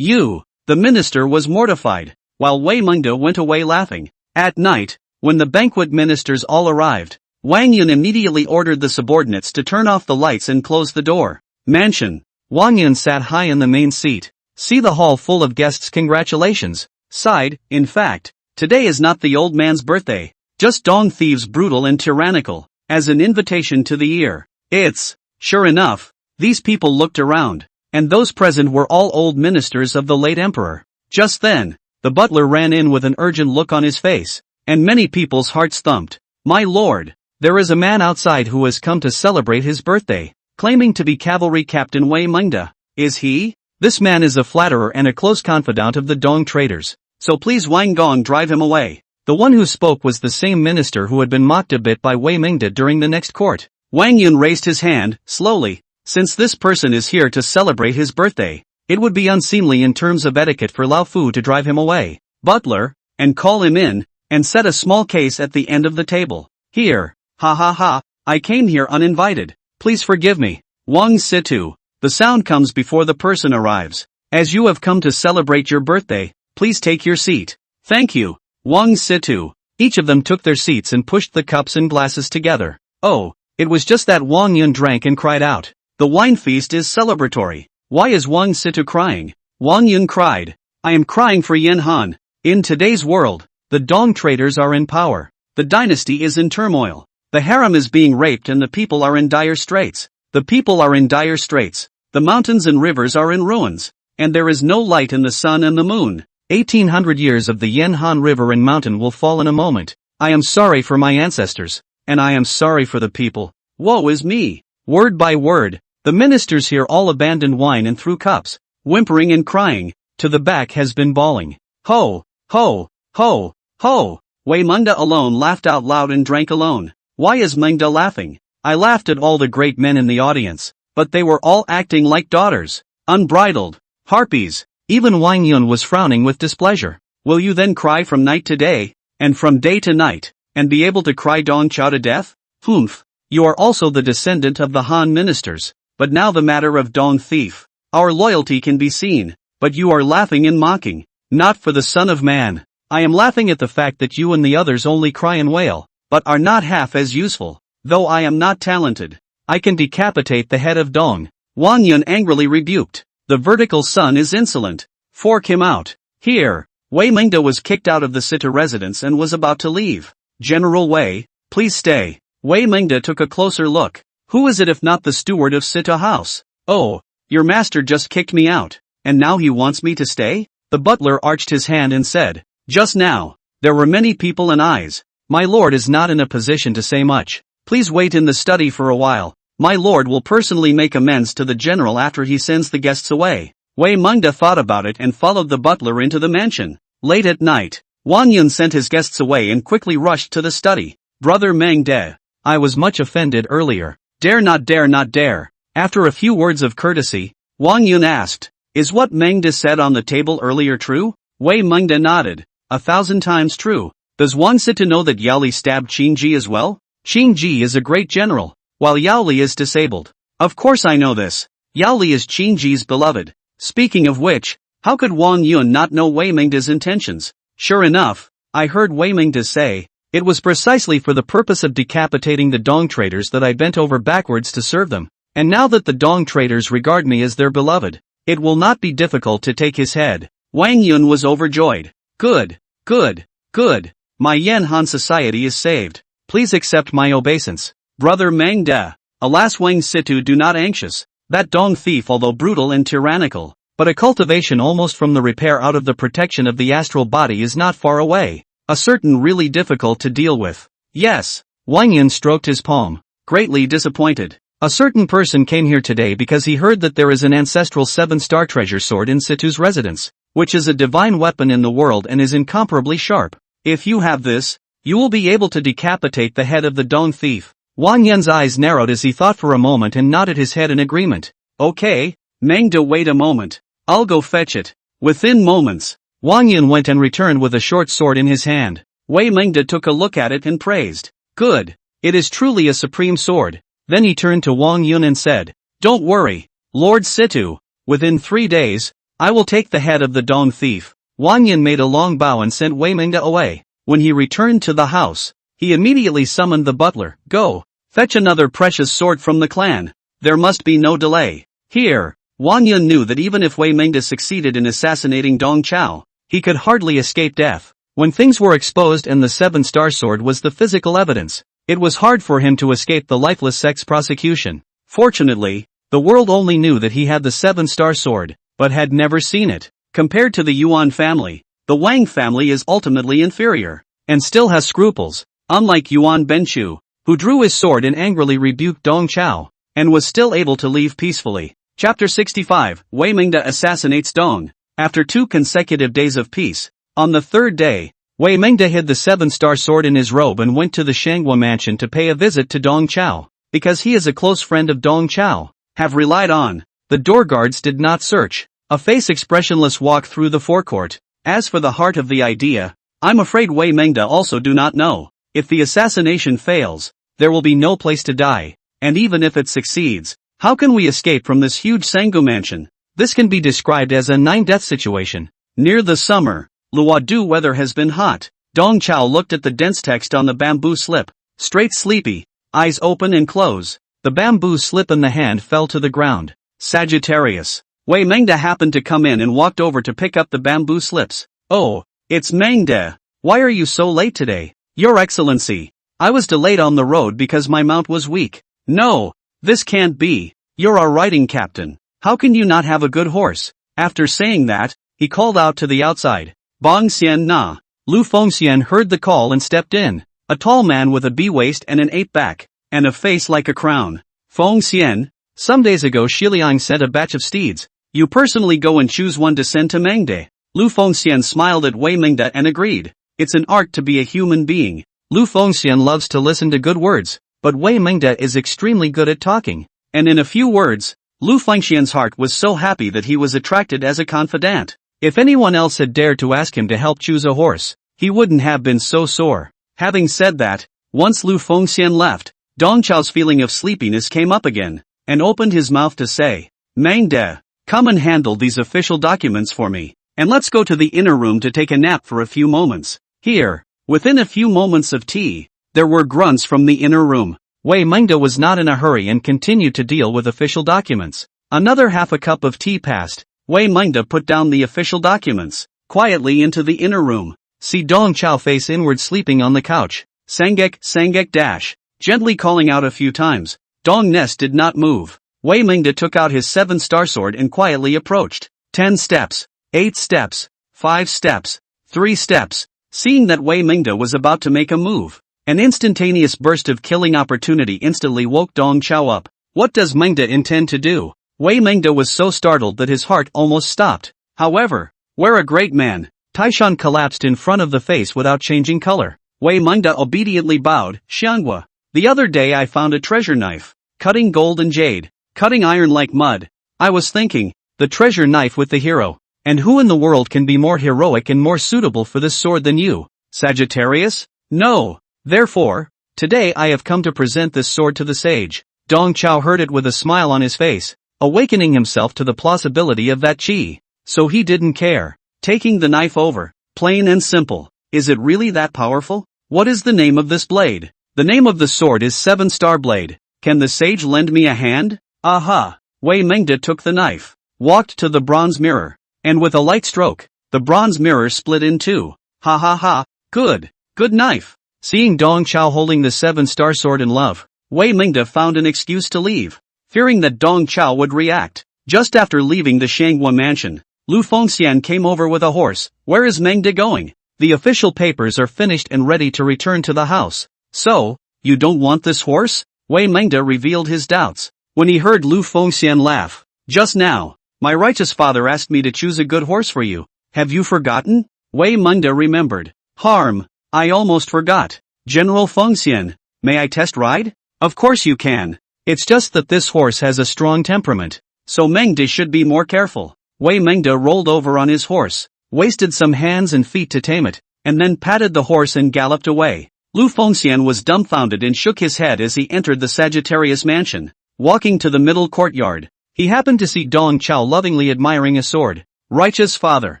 The minister was mortified, while Wei Mengda went away laughing. At night, when the banquet ministers all arrived, Wang Yun immediately ordered the subordinates to turn off the lights and close the door. Mansion. Wang Yun sat high in the main seat. "See the hall full of guests, congratulations." Sighed, "In fact, today is not the old man's birthday, just Dong thieves brutal and tyrannical, as an invitation to the year. It's..." Sure enough, these people looked around, and those present were all old ministers of the late emperor. Just then, The butler ran in with an urgent look on his face, and many people's hearts thumped. My lord, there is a man outside who has come to celebrate his birthday, claiming to be cavalry captain Wei Mengda. Is he? This man is a flatterer and a close confidant of the Dong traders, so please Wang Gong drive him away. The one who spoke was the same minister who had been mocked a bit by Wei Mengda during the next court. Wang Yun raised his hand, slowly. Since this person is here to celebrate his birthday, it would be unseemly in terms of etiquette for Lao Fu to drive him away. Butler, and call him in, and set a small case at the end of the table. Here, ha ha ha, I came here uninvited. Please forgive me. Wang Situ. The sound comes before the person arrives. As you have come to celebrate your birthday, please take your seat. Thank you. Wang Situ. Each of them took their seats and pushed the cups and glasses together. Oh, it was just that Wang Yun drank and cried out. The wine feast is celebratory. Why is Wang Situ crying? Wang Yun cried. I am crying for Yen Han. In today's world, the Dong traders are in power. The dynasty is in turmoil. The harem is being raped and the people are in dire straits. The people are in dire straits. The mountains and rivers are in ruins. And there is no light in the sun and the moon. 1800 years of the Yen Han River and mountain will fall in a moment. I am sorry for my ancestors. And I am sorry for the people. Woe is me. Word by word, the ministers here all abandoned wine and threw cups, whimpering and crying, to the back has been bawling. Ho, ho, ho, ho. Wei Mengda alone laughed out loud and drank alone. Why is Mengda laughing? I laughed at all the great men in the audience, but they were all acting like daughters, unbridled, harpies. Even Wang Yun was frowning with displeasure. Will you then cry from night to day, and from day to night, and be able to cry Dong Chao to death? Humph. You are also the descendant of the Han ministers, but now the matter of Dong thief. Our loyalty can be seen, but you are laughing and mocking. Not for the Son of Man. I am laughing at the fact that you and the others only cry and wail, but are not half as useful. Though I am not talented, I can decapitate the head of Dong. Wang Yun angrily rebuked. The vertical son is insolent. Fork him out. Here. Wei Mengda was kicked out of the Sita residence and was about to leave. General Wei, please stay. Wei Mengda took a closer look. Who is it if not the steward of Sita House? Oh, your master just kicked me out, and now he wants me to stay? The butler arched his hand and said, just now, there were many people and eyes. My lord is not in a position to say much. Please wait in the study for a while. My lord will personally make amends to the general after he sends the guests away. Wei Mengda thought about it and followed the butler into the mansion. Late at night, Wang Yun sent his guests away and quickly rushed to the study. Brother Mengde, I was much offended earlier. Dare not dare not dare. After a few words of courtesy, Wang Yun asked, is what Mengde said on the table earlier true? Wei Mengde nodded. 1,000 times true. Does Wang Situ know that Yao Li stabbed Qing Ji as well? Qing Ji is a great general, while Yao Li is disabled. Of course I know this. Yao Li is Qing Ji's beloved. Speaking of which, how could Wang Yun not know Wei Mengde's intentions? Sure enough, I heard Wei Mengde say, it was precisely for the purpose of decapitating the Dong traders that I bent over backwards to serve them. And now that the Dong traders regard me as their beloved, it will not be difficult to take his head. Wang Yun was overjoyed. Good, good, good. My Yen Han society is saved. Please accept my obeisance. Brother Mengde. Alas Wang Situ do not anxious. That Dong thief although brutal and tyrannical, but a cultivation almost from the repair out of the protection of the astral body is not far away. A certain really difficult to deal with. Yes. Wang Yun stroked his palm, greatly disappointed. A certain person came here today because he heard that there is an ancestral 7-star treasure sword in Situ's residence, which is a divine weapon in the world and is incomparably sharp. If you have this, you will be able to decapitate the head of the Dong thief. Wang Yun's eyes narrowed as he thought for a moment and nodded his head in agreement. Okay, Mengde wait a moment. I'll go fetch it. Within moments, Wang Yun went and returned with a short sword in his hand. Wei Mengde took a look at it and praised. Good. It is truly a supreme sword. Then he turned to Wang Yun and said, don't worry, Lord Situ. Within 3 days, I will take the head of the Dong thief. Wang Yun made a long bow and sent Wei Mengde away. When he returned to the house, he immediately summoned the butler. Go, fetch another precious sword from the clan. There must be no delay. Here, Wang Yun knew that even if Wei Mengde succeeded in assassinating Dong Chao, he could hardly escape death. When things were exposed and the 7-star sword was the physical evidence, it was hard for him to escape the lifeless sex prosecution. Fortunately, the world only knew that he had the 7-star sword, but had never seen it. Compared to the Yuan family, the the Wang family is ultimately inferior, and still has scruples, unlike Yuan Benchu, who drew his sword and angrily rebuked Dong Chao, and was still able to leave peacefully. Chapter 65, Wei Mingde assassinates Dong. After 2 consecutive days of peace, on the third day, Wei Mingde hid the 7-star sword in his robe and went to the Manhwa mansion to pay a visit to Dong Chao, because he is a close friend of Dong Chao. Have relied on. The door guards did not search. A face expressionless walk through the forecourt. As for the heart of the idea, I'm afraid Wei Mingde also do not know. If the assassination fails, there will be no place to die, and even if it succeeds, how can we escape from this huge Sanggu mansion? This can be described as a 9-death situation. Near the summer, Luodu weather has been hot. Dong Chao looked at the dense text on the bamboo slip, straight sleepy, eyes open and close. The bamboo slip in the hand fell to the ground. Sagittarius. Wei Mingde happened to come in and walked over to pick up the bamboo slips. Oh, it's Mingde. Why are you so late today? Your Excellency. I was delayed on the road because my mount was weak. No, this can't be. You're our riding captain. How can you not have a good horse? After saying that, he called out to the outside. Bong Xian na. Lu Fengxian heard the call and stepped in. A tall man with a bee waist and an ape back, and a face like a crown. Fengxian, some days ago Shiliang sent a batch of steeds. You personally go and choose one to send to Mengde. Lu Fengxian smiled at Wei Mingde and agreed. It's an art to be a human being. Lu Fengxian loves to listen to good words, but Wei Mingde is extremely good at talking. And in a few words, Lu Fengxian's heart was so happy that he was attracted as a confidant. If anyone else had dared to ask him to help choose a horse, he wouldn't have been so sore. Having said that, once Lu Fengxian left, Dong Chao's feeling of sleepiness came up again, and opened his mouth to say, Mengde, come and handle these official documents for me, and let's go to the inner room to take a nap for a few moments. Here, within a few moments of tea, there were grunts from the inner room. Wei Mingde was not in a hurry and continued to deal with official documents. Another half a cup of tea passed. Wei Mingde put down the official documents, quietly into the inner room. See Dong Chao face inward sleeping on the couch. Sangek dash, gently calling out a few times. Dong Nest did not move. Wei Mingde took out his 7-star sword and quietly approached. 10 steps, 8 steps, 5 steps, 3 steps. Seeing that Wei Mingde was about to make a move, an instantaneous burst of killing opportunity instantly woke Dong Chao up. What does Mingde intend to do? Wei Mingde was so startled that his heart almost stopped. However, where a great man, Taishan collapsed in front of the face without changing color. Wei Mingde obediently bowed. Xianghua. The other day I found a treasure knife, cutting gold and jade, cutting iron like mud. I was thinking, the treasure knife with the hero. And who in the world can be more heroic and more suitable for this sword than you, Sagittarius? No. Therefore, today I have come to present this sword to the sage. Dong Chao heard it with a smile on his face, awakening himself to the plausibility of that qi. So he didn't care. Taking the knife over, plain and simple. Is it really that powerful? What is the name of this blade? The name of the sword is 7-star blade. Can the sage lend me a hand? Aha! Wei Mingde took the knife, walked to the bronze mirror, and with a light stroke, the bronze mirror split in two. Ha ha ha, good knife. Seeing Dong Chao holding the 7-star sword in love, Wei Mingde found an excuse to leave, fearing that Dong Chao would react. Just after leaving the Shanghua mansion, Lu Fengxian came over with a horse. Where is Mengde going? The official papers are finished and ready to return to the house. So, you don't want this horse? Wei Mingde revealed his doubts, when he heard Lu Fengxian laugh. Just now, my righteous father asked me to choose a good horse for you. Have you forgotten? Wei Mingde remembered. Harm, I almost forgot. General Fengxian, may I test ride? Of course you can. It's just that this horse has a strong temperament, so Mengde should be more careful. Wei Mingde rolled over on his horse, wasted some hands and feet to tame it, and then patted the horse and galloped away. Lu Fengxian was dumbfounded and shook his head as he entered the Sagittarius mansion. Walking to the middle courtyard, he happened to see Dong Chao lovingly admiring a sword. Righteous father,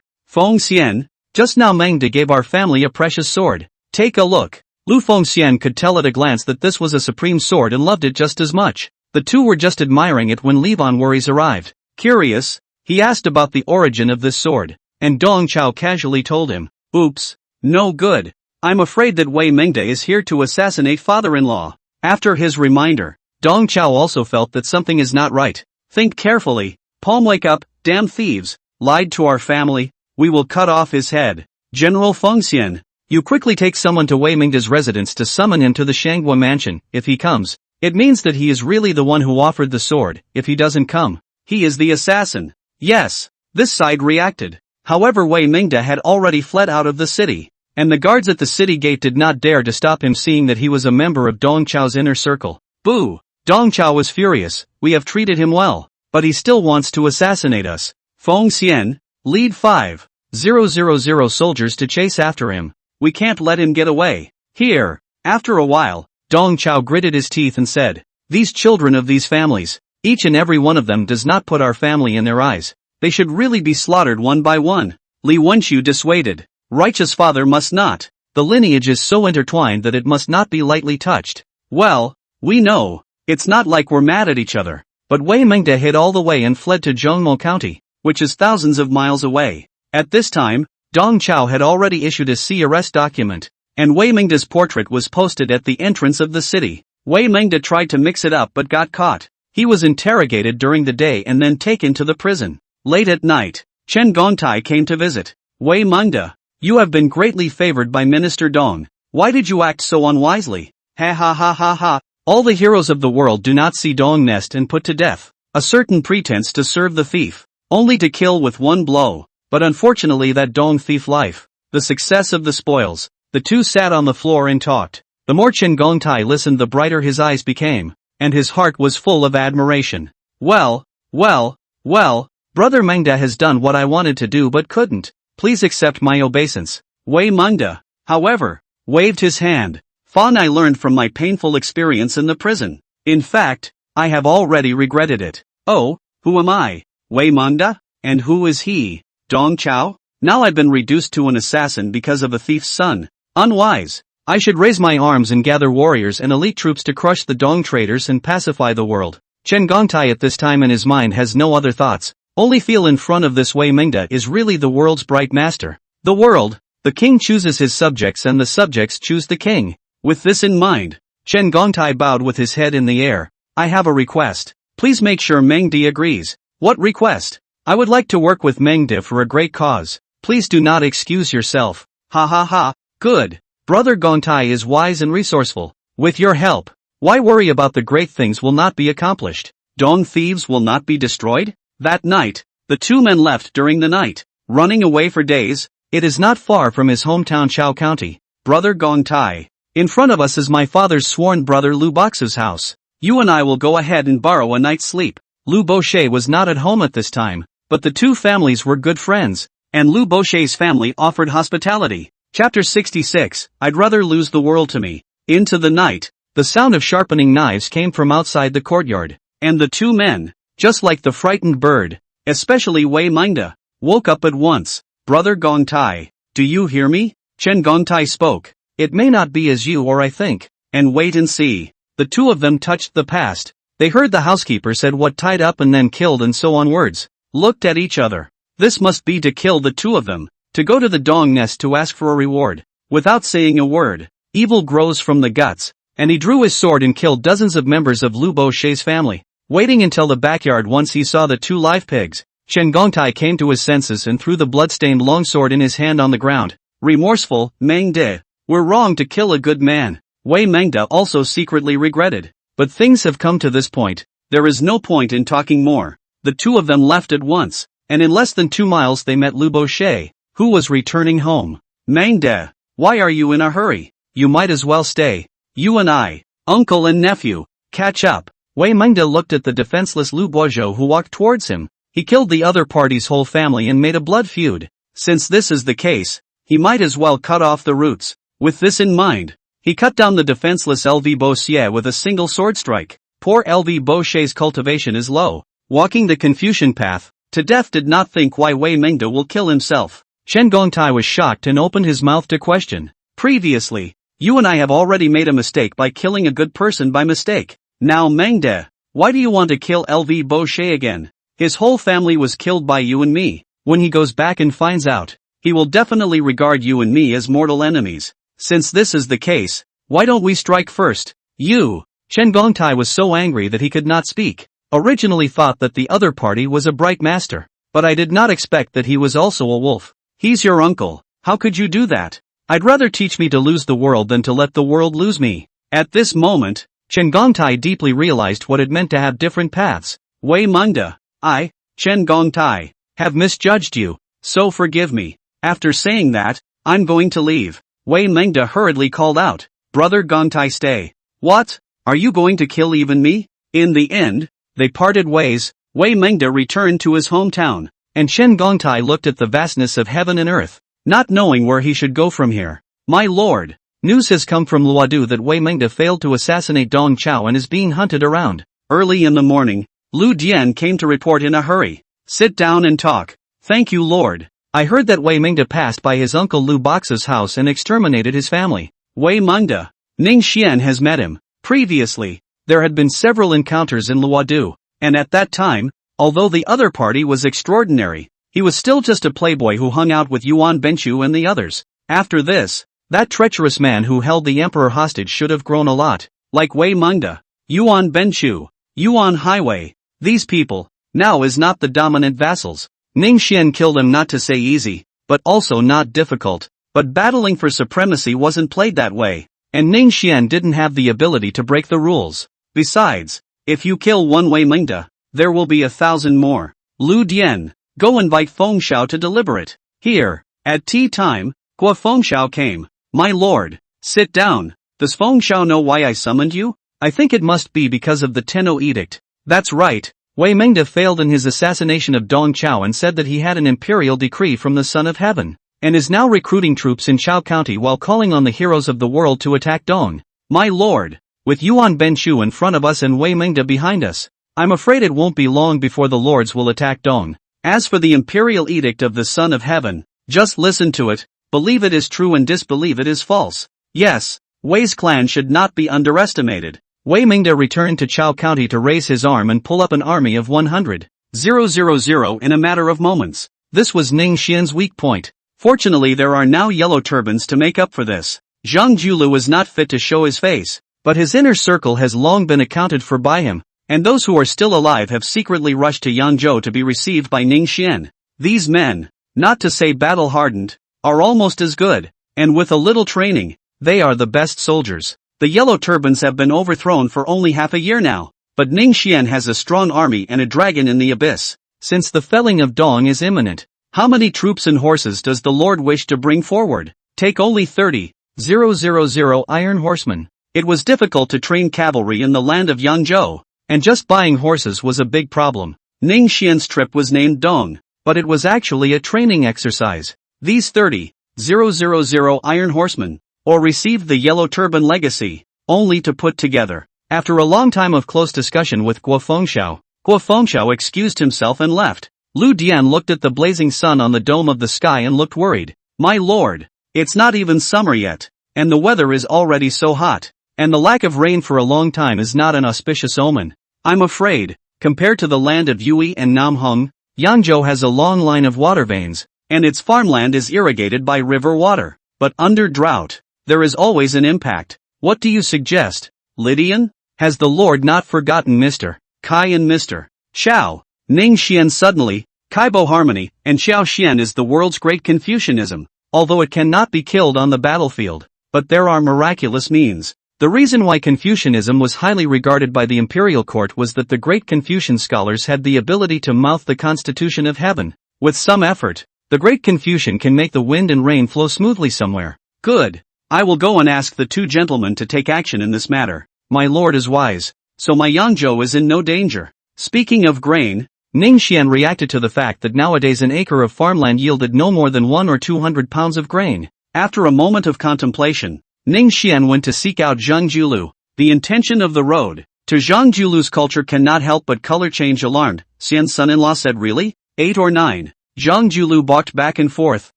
Fengxian, just now Mengde gave our family a precious sword. Take a look. Lu Fengxian could tell at a glance that this was a supreme sword and loved it just as much. The two were just admiring it when Li Van Worries arrived. Curious, he asked about the origin of this sword, and Dong Chao casually told him. Oops, no good. I'm afraid that Wei Mingde is here to assassinate father-in-law. After his reminder, Dong Chao also felt that something is not right. Think carefully. Palm wake up, damn thieves, lied to our family, we will cut off his head. General Feng Xian, you quickly take someone to Wei Mingda's residence to summon him to the Shanghua mansion. If he comes, it means that he is really the one who offered the sword. If he doesn't come, he is the assassin. Yes, this side reacted. However, Wei Mingda had already fled out of the city, and the guards at the city gate did not dare to stop him, seeing that he was a member of Dong Chao's inner circle. Boo! Dong Chao was furious. We have treated him well, but he still wants to assassinate us. Feng Xian, lead 5,000 soldiers to chase after him. We can't let him get away. Here. After a while, Dong Chao gritted his teeth and said, these children of these families, each and every one of them does not put our family in their eyes. They should really be slaughtered one by one. Li Wenqiu dissuaded. Righteous father must not. The lineage is so intertwined that it must not be lightly touched. Well, we know. It's not like we're mad at each other. But Wei Mingda hid all the way and fled to Zhongmo County, which is thousands of miles away. At this time, Dong Chao had already issued a arrest document, and Wei Mingda's portrait was posted at the entrance of the city. Wei Mingda tried to mix it up but got caught. He was interrogated during the day and then taken to the prison. Late at night, Chen Gongtai came to visit. Wei Mingda, you have been greatly favored by Minister Dong. Why did you act so unwisely? Ha ha ha ha ha. All the heroes of the world do not see Dong nest and put to death. A certain pretense to serve the thief, only to kill with one blow. But unfortunately that Dong thief life. The success of the spoils. The two sat on the floor and talked. The more Chen Gongtai listened, the brighter his eyes became, and his heart was full of admiration. Well, Brother Mingda has done what I wanted to do but couldn't. Please accept my obeisance. Wei Mingda, however, waved his hand. Fan, I learned from my painful experience in the prison. In fact, I have already regretted it. Oh, who am I? Wei Mingda? And who is he? Dong Chao? Now I've been reduced to an assassin because of a thief's son. Unwise. I should raise my arms and gather warriors and elite troops to crush the Dong traitors and pacify the world. Chen Gongtai at this time in his mind has no other thoughts. Only feel in front of this Wei Mingda is really the world's bright master. The world, the king chooses his subjects and the subjects choose the king. With this in mind, Chen Gongtai bowed with his head in the air. I have a request. Please make sure Mengdi agrees. What request? I would like to work with Mengdi for a great cause. Please do not excuse yourself. Ha ha ha. Good. Brother Gongtai is wise and resourceful. With your help, why worry about the great things will not be accomplished? Dong thieves will not be destroyed? That night, the two men left during the night, running away for days. It is not far from his hometown Chao County. Brother Gongtai. In front of us is my father's sworn brother Lu Boxu's house. You and I will go ahead and borrow a night's sleep. Lu Boshe was not at home at this time, but the two families were good friends, and Lu Boshe's family offered hospitality. Chapter 66, I'd rather lose the world to me. Into the night, the sound of sharpening knives came from outside the courtyard, and the two men, just like the frightened bird, especially Wei Mingda, woke up at once. Brother Gongtai, do you hear me? Chen Gongtai spoke. It may not be as you or I think, and wait and see. The two of them touched the past. They heard the housekeeper said what tied up and then killed and so on words. Looked at each other. This must be to kill the two of them, to go to the Dong nest to ask for a reward. Without saying a word, evil grows from the guts, and he drew his sword and killed dozens of members of Lu Boshe's family. Waiting until the backyard once he saw the two live pigs, Chen Gongtai came to his senses and threw the blood-stained longsword in his hand on the ground. Remorseful, Mengde. We're wrong to kill a good man. Wei Mingda also secretly regretted. But things have come to this point. There is no point in talking more. The two of them left at once, and in less than 2 miles they met Lu Boshe, who was returning home. Mengde, why are you in a hurry? You might as well stay. You and I, uncle and nephew, catch up. Wei Mingda looked at the defenseless Lu Boizhou who walked towards him. He killed the other party's whole family and made a blood feud. Since this is the case, he might as well cut off the roots. With this in mind, he cut down the defenseless LV Bossier with a single sword strike. Poor LV Boshe's cultivation is low. Walking the Confucian path to death did not think why Wei Mingda will kill himself. Chen Gongtai was shocked and opened his mouth to question. Previously, you and I have already made a mistake by killing a good person by mistake. Now Mengde, why do you want to kill LV Boshe again? His whole family was killed by you and me. When he goes back and finds out, he will definitely regard you and me as mortal enemies. Since this is the case, why don't we strike first? You. Chen Gongtai was so angry that he could not speak. Originally thought that the other party was a bright master, but I did not expect that he was also a wolf. He's your uncle. How could you do that? I'd rather teach me to lose the world than to let the world lose me. At this moment, Chen Gongtai deeply realized what it meant to have different paths. Wei Mengde, I, Chen Gongtai, have misjudged you, so forgive me. After saying that, I'm going to leave. Wei Mengde hurriedly called out, Brother Gongtai, stay. What? Are you going to kill even me? In the end, they parted ways. Wei Mengde returned to his hometown, and Chen Gongtai looked at the vastness of heaven and earth, not knowing where he should go from here. My lord, news has come from Luodu that Wei Mengde failed to assassinate Dong Chao and is being hunted around. Early in the morning, Lu Dian came to report in a hurry. Sit down and talk. Thank you, lord. I heard that Wei Mengde passed by his uncle Lu Box's house and exterminated his family. Wei Mengde. Ning Xian has met him. Previously, there had been several encounters in Luodu, and at that time, although the other party was extraordinary, he was still just a playboy who hung out with Yuan Benchu and the others. After this, that treacherous man who held the emperor hostage should have grown a lot, like Wei Mengde, Yuan Benchu, Yuan Highway. These people, now is not the dominant vassals. Ning Xian killed them not to say easy, but also not difficult. But battling for supremacy wasn't played that way, and Ning Xian didn't have the ability to break the rules. Besides, if you kill one Wei Mengde, there will be 1,000 more. Lu Dian, go invite Feng Shao to deliberate. Here, at tea time, Guo Feng Shao came. My lord, sit down. Does Feng Shao know why I summoned you? I think it must be because of the Tenno Edict. That's right. Wei Mengde failed in his assassination of Dong Chao and said that he had an imperial decree from the Son of Heaven, and is now recruiting troops in Chao County while calling on the heroes of the world to attack Dong. My lord, with Yuan Benchu in front of us and Wei Mengde behind us, I'm afraid it won't be long before the lords will attack Dong. As for the imperial edict of the Son of Heaven, just listen to it, believe it is true and disbelieve it is false. Yes, Wei's clan should not be underestimated. Wei Mengde returned to Chao County to raise his arm and pull up an army of 100,000 in a matter of moments. This was Ning Xian's weak point. Fortunately there are now yellow turbans to make up for this. Zhang Julu is not fit to show his face, but his inner circle has long been accounted for by him, and those who are still alive have secretly rushed to Yangzhou to be received by Ning Xian. These men, not to say battle-hardened, are almost as good, and with a little training, they are the best soldiers. The yellow turbans have been overthrown for only half a year now, but Ning Xian has a strong army and a dragon in the abyss. Since the felling of Dong is imminent, how many troops and horses does the Lord wish to bring forward? Take only 30,000 iron horsemen. It was difficult to train cavalry in the land of Yangzhou, and just buying horses was a big problem. Ning Xian's trip was named Dong, but it was actually a training exercise. These 30,000 iron horsemen, or received the Yellow Turban legacy, only to put together. After a long time of close discussion with Guo Fengxiao excused himself and left. Lu Dian looked at the blazing sun on the dome of the sky and looked worried. My lord, it's not even summer yet, and the weather is already so hot, and the lack of rain for a long time is not an auspicious omen. I'm afraid, compared to the land of Yui and Namhung, Yangzhou has a long line of water veins, and its farmland is irrigated by river water. But under drought, there is always an impact. What do you suggest, Lydian? Has the Lord not forgotten Mr. Kai and Mr. Xiao? Ning Xian suddenly, Kaibo harmony, and Xiao Xian is the world's great Confucianism, although it cannot be killed on the battlefield. But there are miraculous means. The reason why Confucianism was highly regarded by the imperial court was that the great Confucian scholars had the ability to mouth the constitution of heaven. With some effort, the great Confucian can make the wind and rain flow smoothly somewhere. Good. I will go and ask the two gentlemen to take action in this matter. My lord is wise, so my Yangzhou is in no danger. Speaking of grain, Ning Xian reacted to the fact that nowadays an acre of farmland yielded no more than 100 or 200 pounds of grain. After a moment of contemplation, Ning Xian went to seek out Zhang Julu. The intention of the road to Zhang Julu's culture cannot help but color change alarmed. Xian's son-in-law said, really? 8 or 9. Zhang Julu balked back and forth,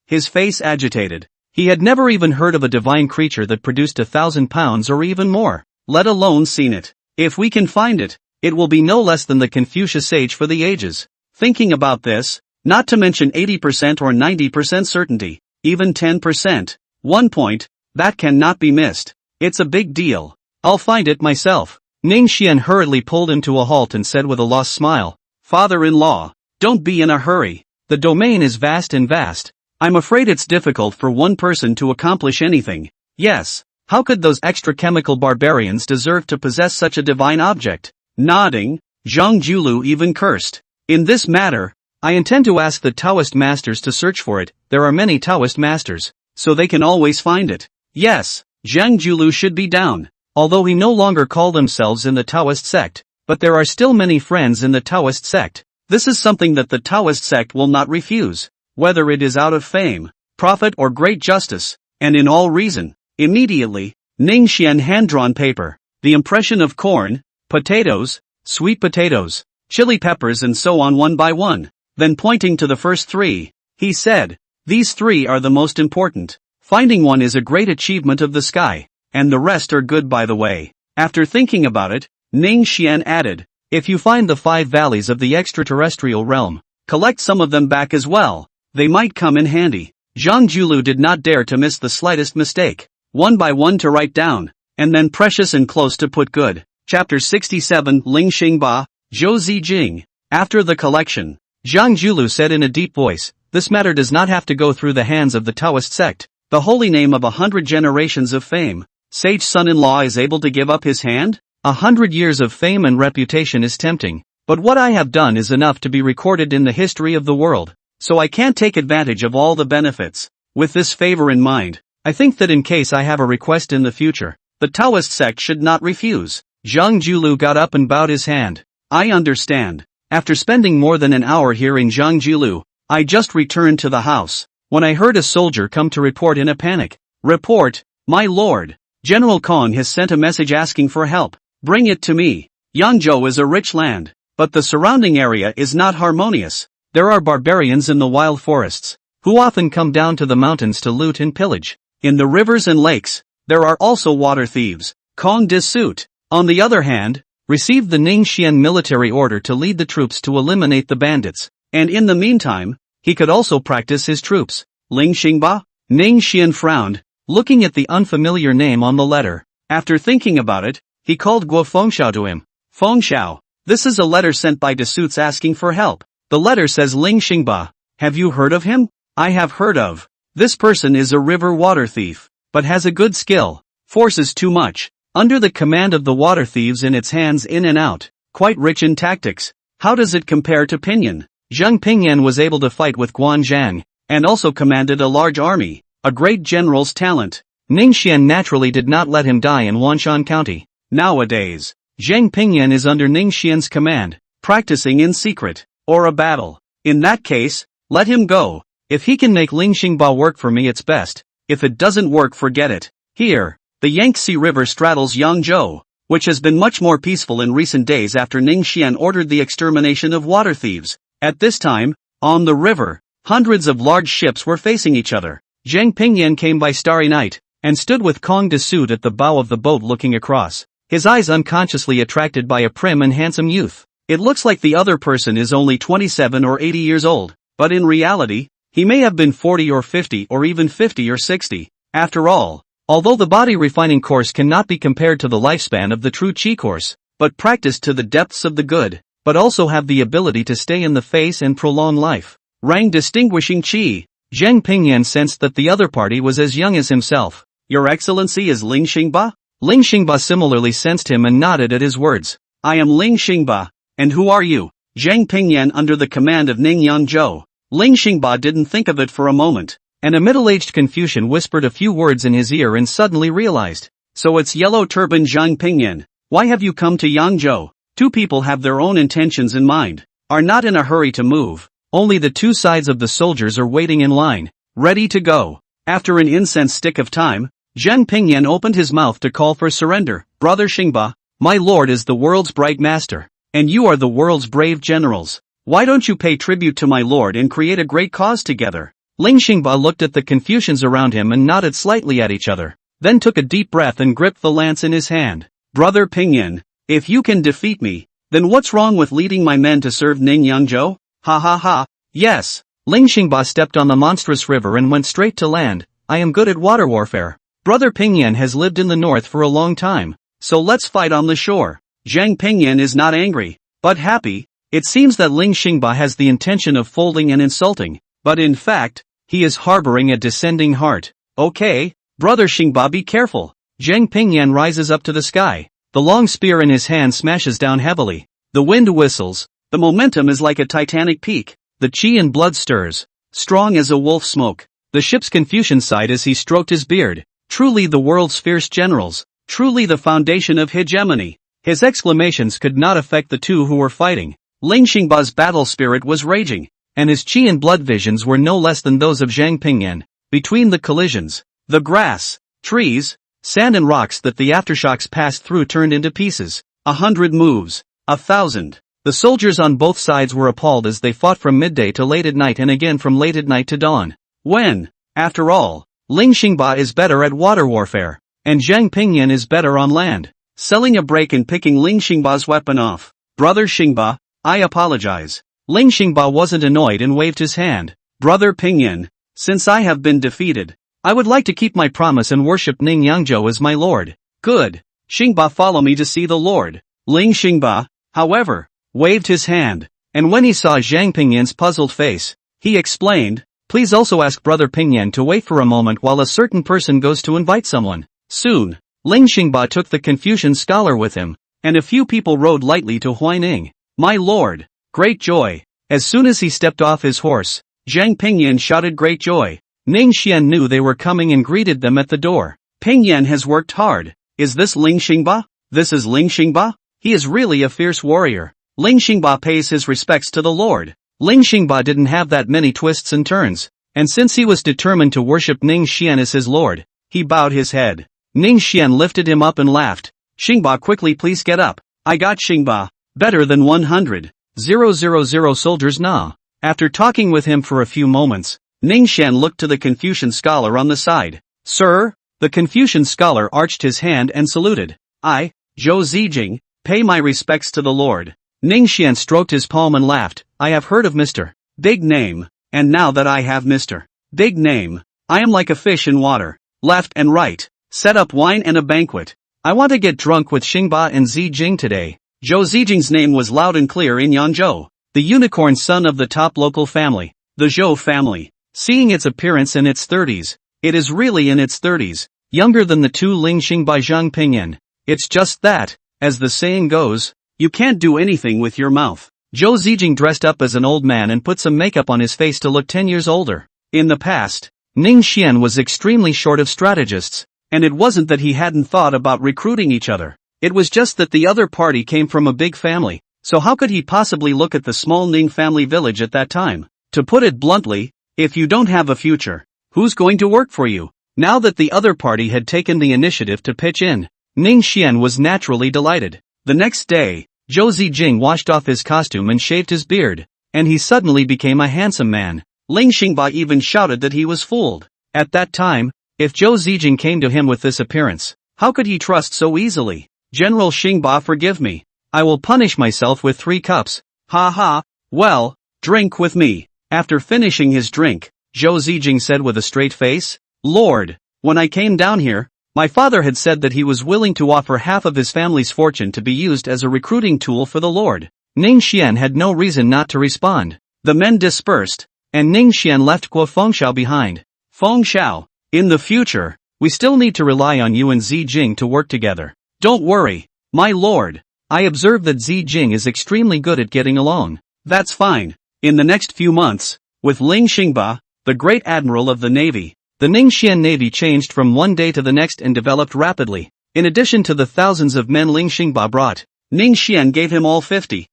his face agitated. He had never even heard of a divine creature that produced 1,000 pounds or even more, let alone seen it. If we can find it, it will be no less than the Confucius sage for the ages. Thinking about this, not to mention 80% or 90% certainty, even 10%, 1 point, that cannot be missed. It's a big deal. I'll find it myself. Ning Xian hurriedly pulled him to a halt and said with a lost smile, Father-in-law, don't be in a hurry. The domain is vast and vast. I'm afraid it's difficult for one person to accomplish anything. Yes. How could those extra-chemical barbarians deserve to possess such a divine object? Nodding, Zhang Julu even cursed. In this matter, I intend to ask the Taoist masters to search for it. There are many Taoist masters, so they can always find it. Yes, Zhang Julu should be down, although he no longer call themselves in the Taoist sect, but there are still many friends in the Taoist sect. This is something that the Taoist sect will not refuse, whether it is out of fame, profit or great justice, and in all reason. Immediately, Ning Xian hand-drawn paper, the impression of corn, potatoes, sweet potatoes, chili peppers and so on one by one. Then pointing to the first three, he said, "These three are the most important. Finding one is a great achievement of the sky, and the rest are good by the way." After thinking about it, Ning Xian added, "If you find the 5 valleys of the extraterrestrial realm, collect some of them back as well. They might come in handy." Zhang Julu did not dare to miss the slightest mistake. One by one to write down, and then precious and close to put good. Chapter 67 Ling Xingba, Zhou Zijing. After the collection, Zhang Julu said in a deep voice, "This matter does not have to go through the hands of the Taoist sect. The holy name of 100 generations of fame. Sage son-in-law is able to give up his hand? 100 years of fame and reputation is tempting, but what I have done is enough to be recorded in the history of the world, so I can't take advantage of all the benefits. With this favor in mind, I think that in case I have a request in the future, the Taoist sect should not refuse." Zhang Julu got up and bowed his hand. "I understand." After spending more than an hour hearing Zhang Julu, I just returned to the house, when I heard a soldier come to report in a panic. "Report, my lord. General Kong has sent a message asking for help. Bring it to me. Yangzhou is a rich land, but the surrounding area is not harmonious. There are barbarians in the wild forests, who often come down to the mountains to loot and pillage. In the rivers and lakes, there are also water thieves." Kong Dissuit, on the other hand, received the Ningxian military order to lead the troops to eliminate the bandits, and in the meantime, he could also practice his troops. "Ling Xingba?" Ningxian frowned, looking at the unfamiliar name on the letter. After thinking about it, he called Guo Fengxiao to him. "Fengxiao, this is a letter sent by Dissuits asking for help. The letter says Ling Xingba. Have you heard of him?" "I have heard of. This person is a river water thief, but has a good skill. Forces too much. Under the command of the water thieves in its hands in and out. Quite rich in tactics. How does it compare to Pinyin?" Zhang Pingyan was able to fight with Guan Zhang, and also commanded a large army, a great general's talent. Ningxian naturally did not let him die in Wanshan County. Nowadays, Zhang Pingyan is under Ningxian's command, practicing in secret, or a battle. In that case, let him go. If he can make Ling Xingba work for me, it's best. If it doesn't work, forget it. Here, the Yangtze River straddles Yangzhou, which has been much more peaceful in recent days after Ningxian ordered the extermination of water thieves. At this time, on the river, hundreds of large ships were facing each other. Zhang Pingyan came by starry night, and stood with Kong Dissuit at the bow of the boat looking across, his eyes unconsciously attracted by a prim and handsome youth. It looks like the other person is only 27 or 80 years old, but in reality, he may have been 40 or 50 or even 50 or 60. After all, although the body refining course cannot be compared to the lifespan of the true Qi course, but practiced to the depths of the good, but also have the ability to stay in the face and prolong life. Rang distinguishing Qi. Zhang Pingyan sensed that the other party was as young as himself. "Your Excellency is Ling Xingba?" Ling Xingba similarly sensed him and nodded at his words. "I am Ling Xingba. And who are you?" Zhang Pingyan under the command of Ning Yangzhou. Ling Xingba didn't think of it for a moment, and a middle-aged Confucian whispered a few words in his ear and suddenly realized. "So it's Yellow Turban Zhang Pingyan. Why have you come to Yangzhou?" Two people have their own intentions in mind, are not in a hurry to move. Only the two sides of the soldiers are waiting in line, ready to go. After an incense stick of time, Zhang Pingyan opened his mouth to call for surrender. "Brother Xingba, my lord is the world's bright master, and you are the world's brave generals. Why don't you pay tribute to my lord and create a great cause together?" Ling Xingba looked at the Confucians around him and nodded slightly at each other, then took a deep breath and gripped the lance in his hand. "Brother Pingyan, if you can defeat me, then what's wrong with leading my men to serve Ning Yangzhou? Ha ha ha, yes." Ling Xingba stepped on the monstrous river and went straight to land. "I am good at water warfare. Brother Pingyan has lived in the north for a long time, so let's fight on the shore." Zhang Pingyan is not angry, but happy. It seems that Ling Xingba has the intention of folding and insulting, but in fact, he is harboring a descending heart. Okay, brother Xingba, be careful. Zhang Pingyan rises up to the sky. The long spear in his hand smashes down heavily. The wind whistles. The momentum is like a titanic peak. The chi and blood stirs, strong as a wolf smoke. The ship's Confucian sighed as he stroked his beard. Truly the world's fierce generals. Truly the foundation of hegemony. His exclamations could not affect the two who were fighting. Ling Xingba's battle spirit was raging, and his chi and blood visions were no less than those of Zhang Pingyan. Between the collisions, the grass, trees, sand and rocks that the aftershocks passed through turned into pieces. 100 moves. 1,000. The soldiers on both sides were appalled as they fought from midday to late at night and again from late at night to dawn. When, after all, Ling Xingba is better at water warfare, and Zhang Pingyan is better on land. Selling a break and picking Ling Xingba's weapon off. Brother Xingba, I apologize. Ling Xingba wasn't annoyed and waved his hand. Brother Pingyan, since I have been defeated, I would like to keep my promise and worship Ning Yangzhou as my lord. Good. Xingba, follow me to see the lord. Ling Xingba, however, waved his hand, and when he saw Zhang Pingyan's puzzled face, he explained, please also ask Brother Pingyan to wait for a moment while a certain person goes to invite someone. Soon, Ling Xingba took the Confucian scholar with him, and a few people rode lightly to Huaining. My lord, great joy. As soon as he stepped off his horse, Zhang Pingyan shouted great joy. Ning Xian knew they were coming and greeted them at the door. Pingyan has worked hard. Is this Ling Xingba? This is Ling Xingba? He is really a fierce warrior. Ling Xingba pays his respects to the lord. Ling Xingba didn't have that many twists and turns, and since he was determined to worship Ning Xian as his lord, he bowed his head. Ning Xian lifted him up and laughed. Xingba, quickly please get up. I got Xingba. Better than 100,000 soldiers now. After talking with him for a few moments, Ning Xian looked to the Confucian scholar on the side. Sir? The Confucian scholar arched his hand and saluted. I, Zhou Zijing, pay my respects to the lord. Ning Xian stroked his palm and laughed. I have heard of Mr. Big Name, and now that I have Mr. Big Name, I am like a fish in water. Left and right. Set up wine and a banquet. I want to get drunk with Xingba and Zijing today. Zhou Zijing's name was loud and clear in Yangzhou, the unicorn son of the top local family, the Zhou family. Seeing its appearance in its 30s, it is really in its 30s, younger than the two Ling Xingba Zhang Pingyan. It's just that, as the saying goes, you can't do anything with your mouth. Zhou Zijing dressed up as an old man and put some makeup on his face to look 10 years older. In the past, Ning Xian was extremely short of strategists, and it wasn't that he hadn't thought about recruiting each other. It was just that the other party came from a big family, so how could he possibly look at the small Ning family village at that time? To put it bluntly, if you don't have a future, who's going to work for you? Now that the other party had taken the initiative to pitch in, Ning Xian was naturally delighted. The next day, Zhou Zijing washed off his costume and shaved his beard, and he suddenly became a handsome man. Ling Xingba even shouted that he was fooled. At that time, if Zhou Zijing came to him with this appearance, how could he trust so easily? General Xingba, forgive me. I will punish myself with 3 cups. Ha ha, well, drink with me. After finishing his drink, Zhou Zijing said with a straight face, Lord, when I came down here, my father had said that he was willing to offer half of his family's fortune to be used as a recruiting tool for the Lord. Ning Xian had no reason not to respond. The men dispersed, and Ning Xian left Guo Fengxiao behind. Fengxiao, in the future, we still need to rely on you and Zijing to work together. Don't worry, my lord. I observe that Zijing is extremely good at getting along. That's fine. In the next few months, with Ling Xingba, the great admiral of the navy, the Ningxian navy changed from one day to the next and developed rapidly. In addition to the thousands of men Ling Xingba brought, Ning Xian gave him all 50,000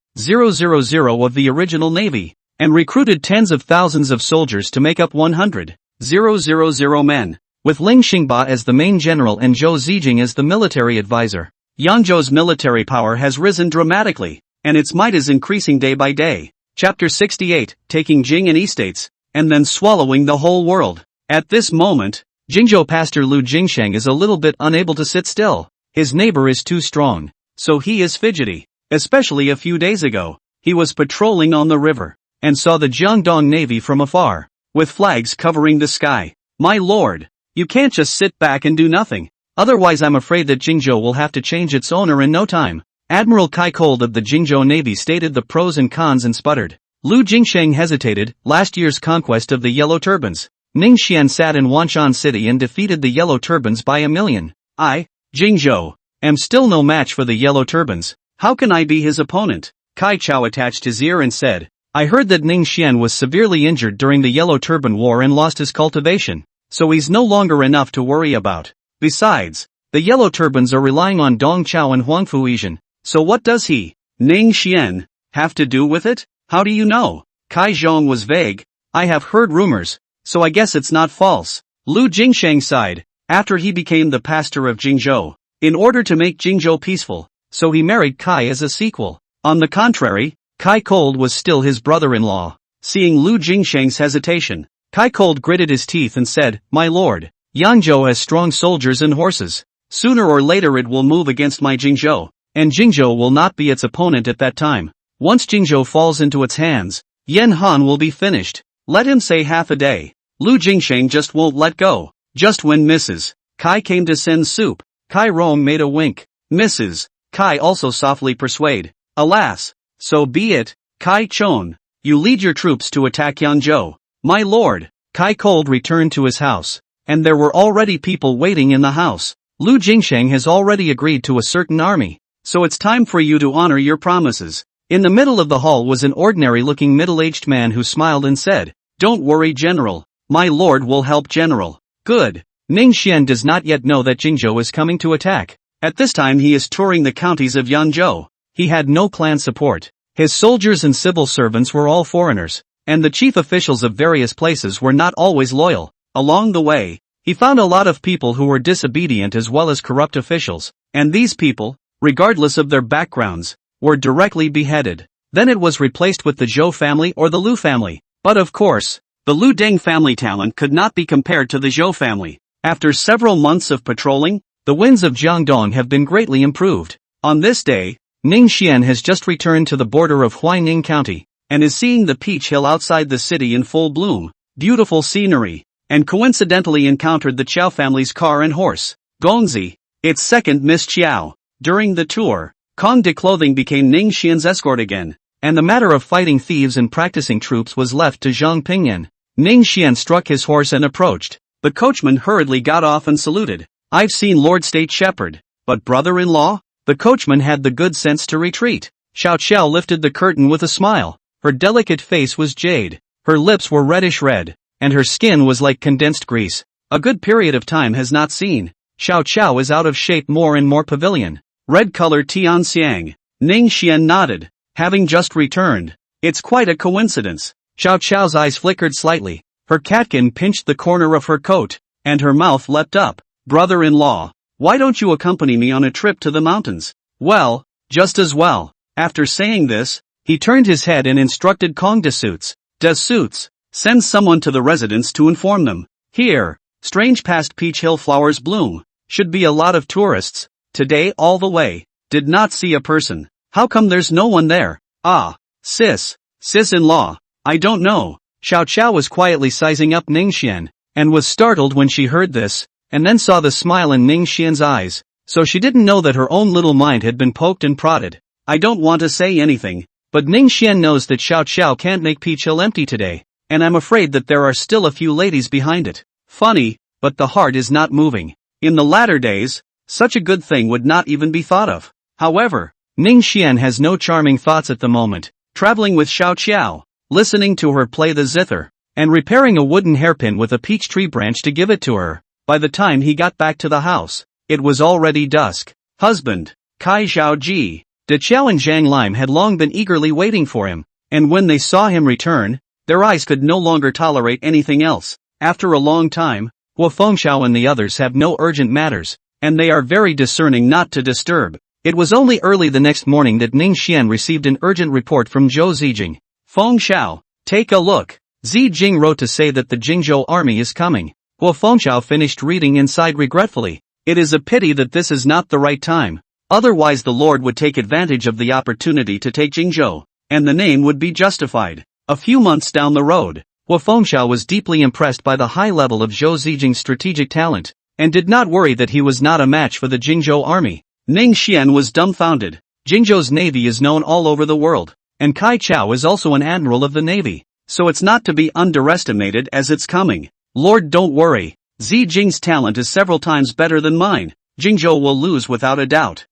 of the original navy, and recruited tens of thousands of soldiers to make up 100,000 men. With Ling Xingba as the main general and Zhou Zijing as the military advisor, Yangzhou's military power has risen dramatically, and its might is increasing day by day. Chapter 68, Taking Jing and Estates, and then swallowing the whole world. At this moment, Jingzhou pastor Lu Jingsheng is a little bit unable to sit still. His neighbor is too strong, so he is fidgety. Especially a few days ago, he was patrolling on the river, and saw the Jiangdong Navy from afar, with flags covering the sky. My lord, you can't just sit back and do nothing, otherwise I'm afraid that Jingzhou will have to change its owner in no time. Admiral Kai Cold of the Jingzhou Navy stated the pros and cons and sputtered. Lu Jingsheng hesitated. Last year's conquest of the Yellow Turbans. Ning Xian sat in Wanshan City and defeated the Yellow Turbans by 1,000,000. I, Jingzhou, am still no match for the Yellow Turbans. How can I be his opponent? Kai Chao attached his ear and said, I heard that Ning Xian was severely injured during the Yellow Turban War and lost his cultivation, so he's no longer enough to worry about. Besides, the Yellow Turbans are relying on Dong Chao and Huang Fuizhen, so what does he, Ning Xian, have to do with it? How do you know? Kai Zhong was vague. I have heard rumors, so I guess it's not false. Lu Jingsheng sighed, after he became the pastor of Jingzhou, in order to make Jingzhou peaceful, so he married Kai as a sequel. On the contrary, Kai Cold was still his brother-in-law. Seeing Lu Jingsheng's hesitation, Kai Cold gritted his teeth and said, My lord, Yangzhou has strong soldiers and horses. Sooner or later it will move against my Jingzhou, and Jingzhou will not be its opponent at that time. Once Jingzhou falls into its hands, Yan Han will be finished. Let him say half a day. Lu Jingsheng just won't let go. Just when Mrs. Kai came to send soup, Kai Rong made a wink. Mrs. Kai also softly persuade. Alas, so be it, Kai Chon. You lead your troops to attack Yangzhou. My lord. Kai Cold returned to his house, and there were already people waiting in the house. Lu Jingsheng has already agreed to a certain army, so it's time for you to honor your promises. In the middle of the hall was an ordinary-looking middle-aged man who smiled and said, Don't worry, General. My lord will help General. Good. Ning Xian does not yet know that Jingzhou is coming to attack. At this time he is touring the counties of Yangzhou. He had no clan support. His soldiers and civil servants were all foreigners, and the chief officials of various places were not always loyal. Along the way, he found a lot of people who were disobedient as well as corrupt officials, and these people, regardless of their backgrounds, were directly beheaded. Then it was replaced with the Zhou family or the Lu family. But of course, the Lu Deng family talent could not be compared to the Zhou family. After several months of patrolling, the winds of Jiangdong have been greatly improved. On this day, Ning Xian has just returned to the border of Huaining County, and is seeing the peach hill outside the city in full bloom. Beautiful scenery, and coincidentally encountered the Qiao family's car and horse, Gongzi, its second Miss Qiao. During the tour, Kong de Clothing became Ning Xian's escort again, and the matter of fighting thieves and practicing troops was left to Zhang Pingyan. Ning Xian struck his horse and approached. The coachman hurriedly got off and saluted. I've seen Lord State Shepherd, but brother-in-law? The coachman had the good sense to retreat. Xiao Qiao lifted the curtain with a smile. Her delicate face was jade, her lips were reddish red, and her skin was like condensed grease. A good period of time has not seen. Xiao Qiao is out of shape more and more pavilion. Red-colored Tianxiang. Ning Xian nodded, having just returned. It's quite a coincidence. Xiao Qiao's eyes flickered slightly. Her catkin pinched the corner of her coat, and her mouth leapt up. Brother-in-law, why don't you accompany me on a trip to the mountains? Well, just as well. After saying this, he turned his head and instructed Kong Desuits, send someone to the residence to inform them. Here, strange past Peach Hill flowers bloom. Should be a lot of tourists. Today all the way. Did not see a person. How come there's no one there? Ah, sis-in-law. I don't know. Xiao Qiao was quietly sizing up Ning Xian, and was startled when she heard this, and then saw the smile in Ning Xian's eyes, so she didn't know that her own little mind had been poked and prodded. I don't want to say anything, but Ning Xian knows that Xiao Qiao can't make Peach Hill empty today, and I'm afraid that there are still a few ladies behind it. Funny, but the heart is not moving. In the latter days, such a good thing would not even be thought of. However, Ning Xian has no charming thoughts at the moment, traveling with Xiao Qiao, listening to her play the zither, and repairing a wooden hairpin with a peach tree branch to give it to her. By the time he got back to the house, it was already dusk. Husband, Kai Zhaoji, De Qiao and Zhang Lime had long been eagerly waiting for him, and when they saw him return, their eyes could no longer tolerate anything else. After a long time, Guo Fengxiao and the others have no urgent matters, and they are very discerning not to disturb. It was only early the next morning that Ning Xian received an urgent report from Zhou Zijing. Fengxiao, take a look. Zijing wrote to say that the Jingzhou army is coming. Guo Fengxiao finished reading and sighed regretfully. It is a pity that this is not the right time. Otherwise the Lord would take advantage of the opportunity to take Jingzhou, and the name would be justified. A few months down the road, Guo Fengxiao was deeply impressed by the high level of Zhou Zijing's strategic talent, and did not worry that he was not a match for the Jingzhou army. Ning Xian was dumbfounded. Jingzhou's navy is known all over the world, and Kai Chao is also an admiral of the navy, so it's not to be underestimated as it's coming. Lord, don't worry. Zi Jing's talent is several times better than mine. Jingzhou will lose without a doubt.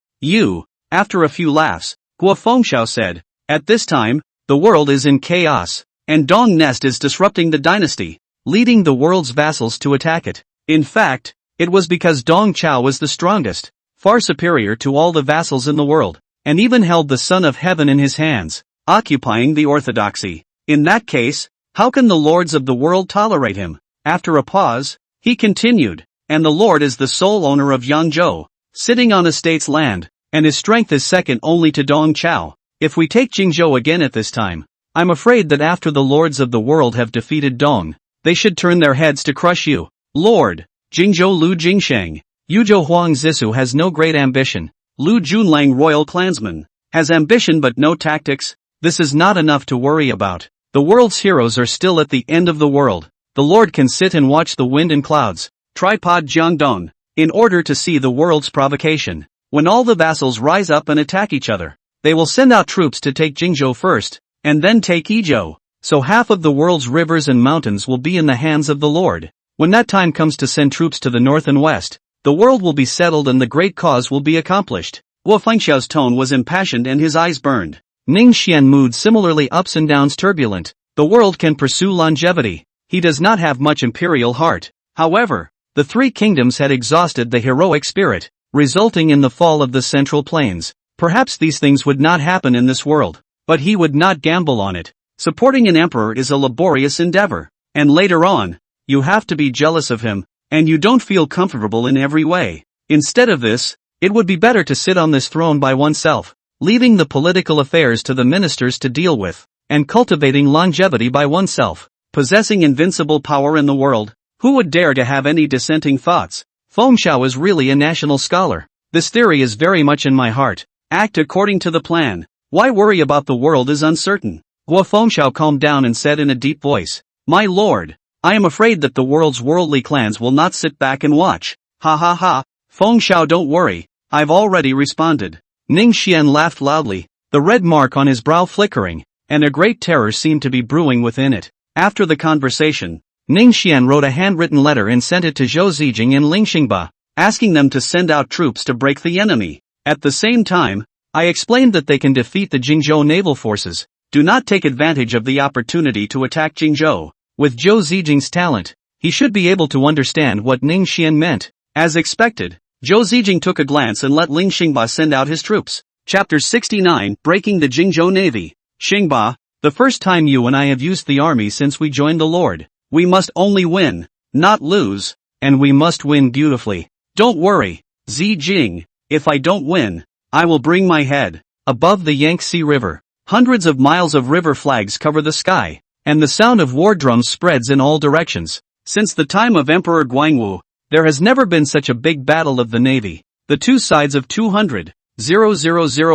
After a few laughs, Guo Fengxiao said, at this time, the world is in chaos, and Dong Nest is disrupting the dynasty, leading the world's vassals to attack it. In fact, it was because Dong Chao was the strongest, far superior to all the vassals in the world, and even held the Son of Heaven in his hands, occupying the orthodoxy. In that case, how can the lords of the world tolerate him? After a pause, he continued, and the Lord is the sole owner of Yangzhou, sitting on a state's land, and his strength is second only to Dong Chao. If we take Jingzhou again at this time, I'm afraid that after the lords of the world have defeated Dong, they should turn their heads to crush you. Lord, Jingzhou Lu Jingsheng, Yuzhou Huang Zisu has no great ambition. Lu Junlang royal clansman, has ambition but no tactics. This is not enough to worry about. The world's heroes are still at the end of the world. The Lord can sit and watch the wind and clouds, tripod Jiangdong, in order to see the world's provocation. When all the vassals rise up and attack each other, they will send out troops to take Jingzhou first, and then take Yizhou. So half of the world's rivers and mountains will be in the hands of the Lord. When that time comes to send troops to the north and west, the world will be settled and the great cause will be accomplished. Guo Fengxiao's tone was impassioned and his eyes burned. Ning Xian mood similarly ups and downs turbulent. The world can pursue longevity. He does not have much imperial heart. However, the three kingdoms had exhausted the heroic spirit, resulting in the fall of the central plains. Perhaps these things would not happen in this world, but he would not gamble on it. Supporting an emperor is a laborious endeavor, and later on, you have to be jealous of him, and you don't feel comfortable in every way. Instead of this, it would be better to sit on this throne by oneself, leaving the political affairs to the ministers to deal with, and cultivating longevity by oneself, possessing invincible power in the world. Who would dare to have any dissenting thoughts? Fengxiao is really a national scholar. This theory is very much in my heart. Act according to the plan. Why worry about the world is uncertain? Guo Fengxiao calmed down and said in a deep voice, my lord, I am afraid that the world's worldly clans will not sit back and watch. Ha ha ha. Fengxiao, don't worry, I've already responded. Ning Xian laughed loudly, the red mark on his brow flickering, and a great terror seemed to be brewing within it. After the conversation, Ning Xian wrote a handwritten letter and sent it to Zhou Zijing and Ling Xingba, asking them to send out troops to break the enemy. At the same time, I explained that they can defeat the Jingzhou naval forces. Do not take advantage of the opportunity to attack Jingzhou. With Zhou Zijing's talent, he should be able to understand what Ning Xian meant. As expected, Zhou Zijing took a glance and let Ling Xingba send out his troops. Chapter 69, Breaking the Jingzhou Navy. Xingba, the first time you and I have used the army since we joined the Lord. We must only win, not lose, and we must win beautifully. Don't worry, Zi Jing, if I don't win, I will bring my head. Above the Yangtze River, hundreds of miles of river flags cover the sky, and the sound of war drums spreads in all directions. Since the time of Emperor Guangwu, there has never been such a big battle of the Navy. The two sides of 200,000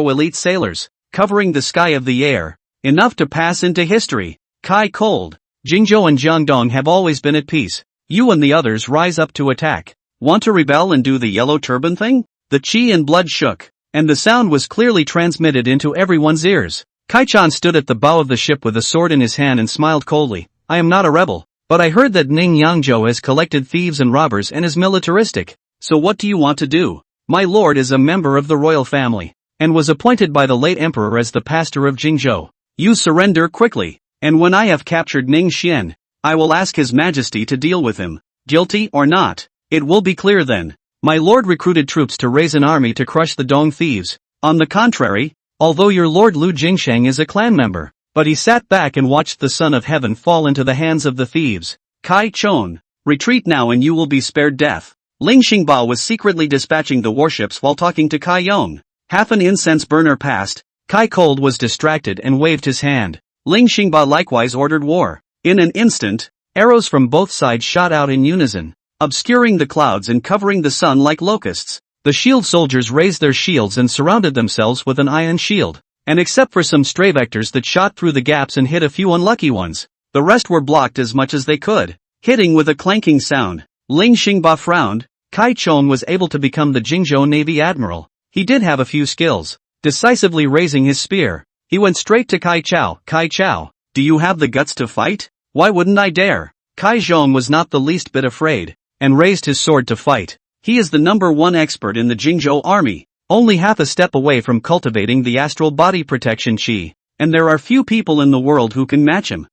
elite sailors, covering the sky of the air, enough to pass into history. Kai cold. Jingzhou and Jiangdong have always been at peace. You and the others rise up to attack. Want to rebel and do the yellow turban thing? The chi and blood shook, and the sound was clearly transmitted into everyone's ears. Kai-chan stood at the bow of the ship with a sword in his hand and smiled coldly. I am not a rebel, but I heard that Ning Yangzhou has collected thieves and robbers and is militaristic. So what do you want to do? My lord is a member of the royal family, and was appointed by the late emperor as the pastor of Jingzhou. You surrender quickly, and when I have captured Ning Xian, I will ask his majesty to deal with him. Guilty or not, it will be clear then. My lord recruited troops to raise an army to crush the Dong thieves. On the contrary, although your lord Lu Jingsheng is a clan member, but he sat back and watched the Son of Heaven fall into the hands of the thieves. Kai Chon, retreat now and you will be spared death. Ling Xingba was secretly dispatching the warships while talking to Kai Yong. Half an incense burner passed. Kai Cold was distracted and waved his hand. Ling Xingba likewise ordered war. In an instant, arrows from both sides shot out in unison, obscuring the clouds and covering the sun like locusts. The shield soldiers raised their shields and surrounded themselves with an iron shield, and except for some stray vectors that shot through the gaps and hit a few unlucky ones, the rest were blocked as much as they could, hitting with a clanking sound. Ling Xingba frowned. Kai Chon was able to become the Jingzhou Navy Admiral. He did have a few skills. Decisively raising his spear, he went straight to Kai Chao. Kai Chao, do you have the guts to fight? Why wouldn't I dare? Kai Zhong was not the least bit afraid, and raised his sword to fight. He is the #1 expert in the Jingzhou army, only half a step away from cultivating the astral body protection chi, and there are few people in the world who can match him.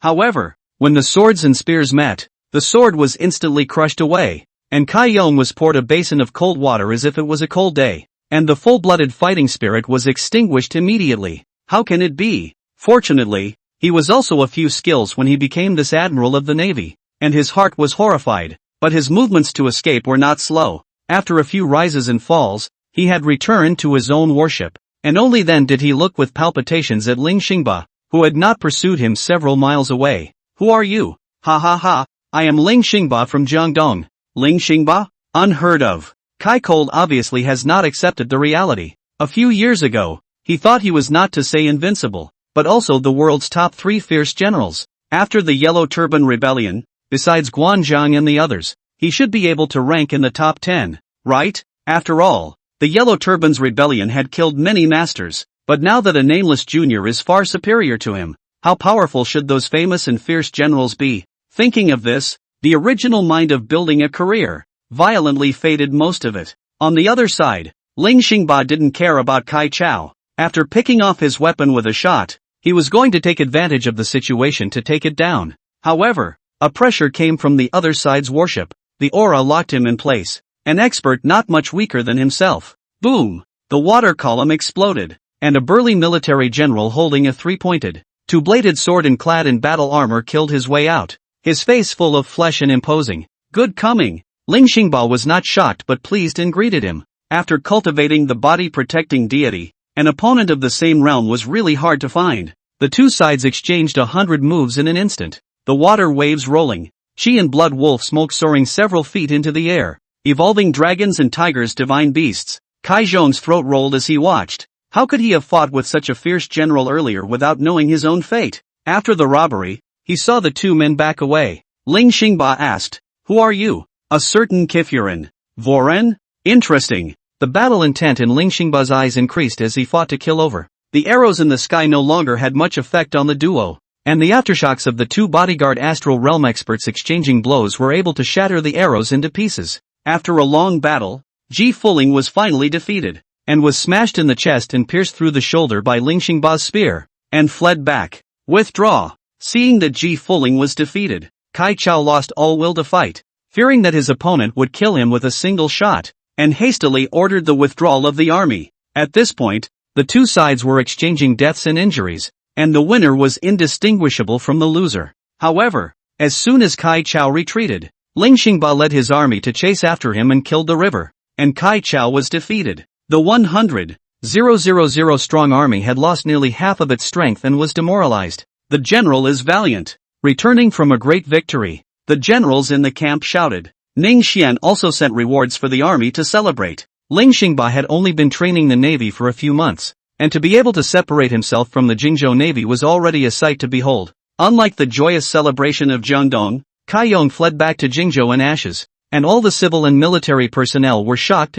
However, when the swords and spears met, the sword was instantly crushed away, and Kai Yong was poured a basin of cold water as if it was a cold day, and the full-blooded fighting spirit was extinguished immediately. How can it be? Fortunately, he was also a few skills when he became this admiral of the navy, and his heart was horrified, but his movements to escape were not slow. After a few rises and falls, he had returned to his own warship, and only then did he look with palpitations at Ling Xingba, who had not pursued him several miles away. Who are you? Ha ha ha, I am Ling Xingba from Jiangdong. Ling Xingba? Unheard of. Kai Cold obviously has not accepted the reality. A few years ago, he thought he was not to say invincible, but also the world's top 3 fierce generals. After the Yellow Turban Rebellion, besides Guanzhang and the others, he should be able to rank in the top 10, right? After all, the Yellow Turbans Rebellion had killed many masters, but now that a nameless junior is far superior to him, how powerful should those famous and fierce generals be? Thinking of this, the original mind of building a career violently faded most of it. On the other side, Ling Xingba didn't care about Kai Chao. After picking off his weapon with a shot, he was going to take advantage of the situation to take it down. However, a pressure came from the other side's warship. The aura locked him in place, an expert not much weaker than himself. Boom! The water column exploded, and a burly military general holding a 3-pointed, 2-bladed sword and clad in battle armor killed his way out, his face full of flesh and imposing. Good coming! Ling Xingba was not shocked but pleased and greeted him. After cultivating the body-protecting deity, an opponent of the same realm was really hard to find. The two sides exchanged 100 moves in an instant, the water waves rolling, chi and blood wolf smoke soaring several feet into the air, evolving dragons and tigers divine beasts. Kai Zhong's throat rolled as he watched. How could he have fought with such a fierce general earlier without knowing his own fate? After the robbery, he saw the two men back away. Ling Xingba asked, "Who are you?" "A certain Kifurin." "Voren? Interesting." The battle intent in Ling Xingba's eyes increased as he fought to kill over. The arrows in the sky no longer had much effect on the duo, and the aftershocks of the two bodyguard astral realm experts exchanging blows were able to shatter the arrows into pieces. After a long battle, Ji Fuling was finally defeated, and was smashed in the chest and pierced through the shoulder by Ling Xingba's spear, and fled back. Withdraw. Seeing that Ji Fuling was defeated, Kai Chao lost all will to fight, fearing that his opponent would kill him with a single shot, and hastily ordered the withdrawal of the army. At this point, the two sides were exchanging deaths and injuries, and the winner was indistinguishable from the loser. However, as soon as Kai Chao retreated, Ling Xingba led his army to chase after him and killed the river, and Kai Chao was defeated. The 100,000 strong army had lost nearly half of its strength and was demoralized. The general is valiant. Returning from a great victory, the generals in the camp shouted. Ning Xian also sent rewards for the army to celebrate. Ling Xingba had only been training the navy for a few months, and to be able to separate himself from the Jingzhou navy was already a sight to behold. Unlike the joyous celebration of Jiangdong, Kai Yong fled back to Jingzhou in ashes, and all the civil and military personnel were shocked.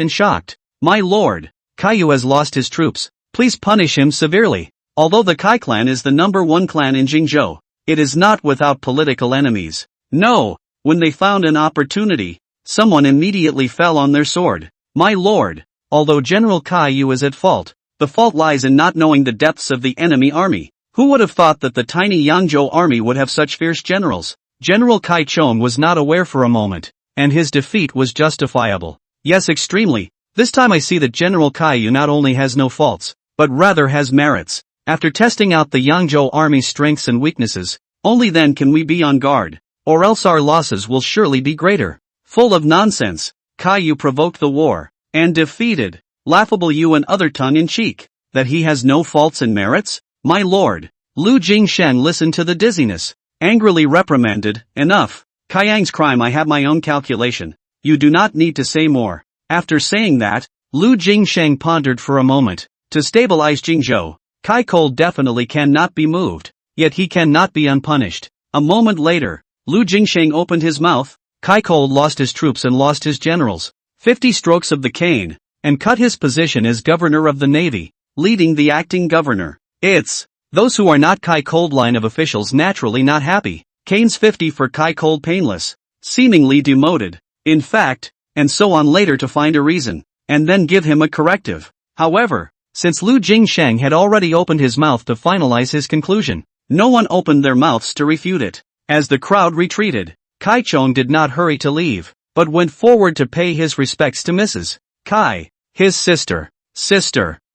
"My lord, Kaiyu has lost his troops. Please punish him severely." Although the Kai clan is the #1 clan in Jingzhou, it is not without political enemies. No, when they found an opportunity, someone immediately fell on their sword. "My lord, although General Kaiyu is at fault, the fault lies in not knowing the depths of the enemy army. Who would have thought that the tiny Yangzhou army would have such fierce generals?" General Kai Chong was not aware for a moment, and his defeat was justifiable. "Yes, extremely. This time I see that General Kaiyu not only has no faults, but rather has merits. After testing out the Yangzhou army's strengths and weaknesses, only then can we be on guard, or else our losses will surely be greater." Full of nonsense, Kaiyu provoked the war, and defeated. Laughable you and other tongue-in-cheek, that he has no faults and merits? "My lord." Lu Jingshen listened to the dizziness, angrily reprimanded. "Enough. Kaiyang's crime I have my own calculation. You do not need to say more." After saying that, Lu Jingsheng pondered for a moment. To stabilize Jingzhou, Kai Cole definitely cannot be moved, yet he cannot be unpunished. A moment later, Lu Jingsheng opened his mouth. Kai Cole lost his troops and lost his generals, 50 strokes of the cane, and cut his position as governor of the navy, leading the acting governor. Those who are not Kai Cold line of officials naturally not happy. Canes 50 for Kai cold painless. Seemingly demoted. In fact, and so on later to find a reason, and then give him a corrective. However, since Lu Jingsheng had already opened his mouth to finalize his conclusion, no one opened their mouths to refute it. As the crowd retreated, Kai Chong did not hurry to leave, but went forward to pay his respects to Mrs. Kai, his sister.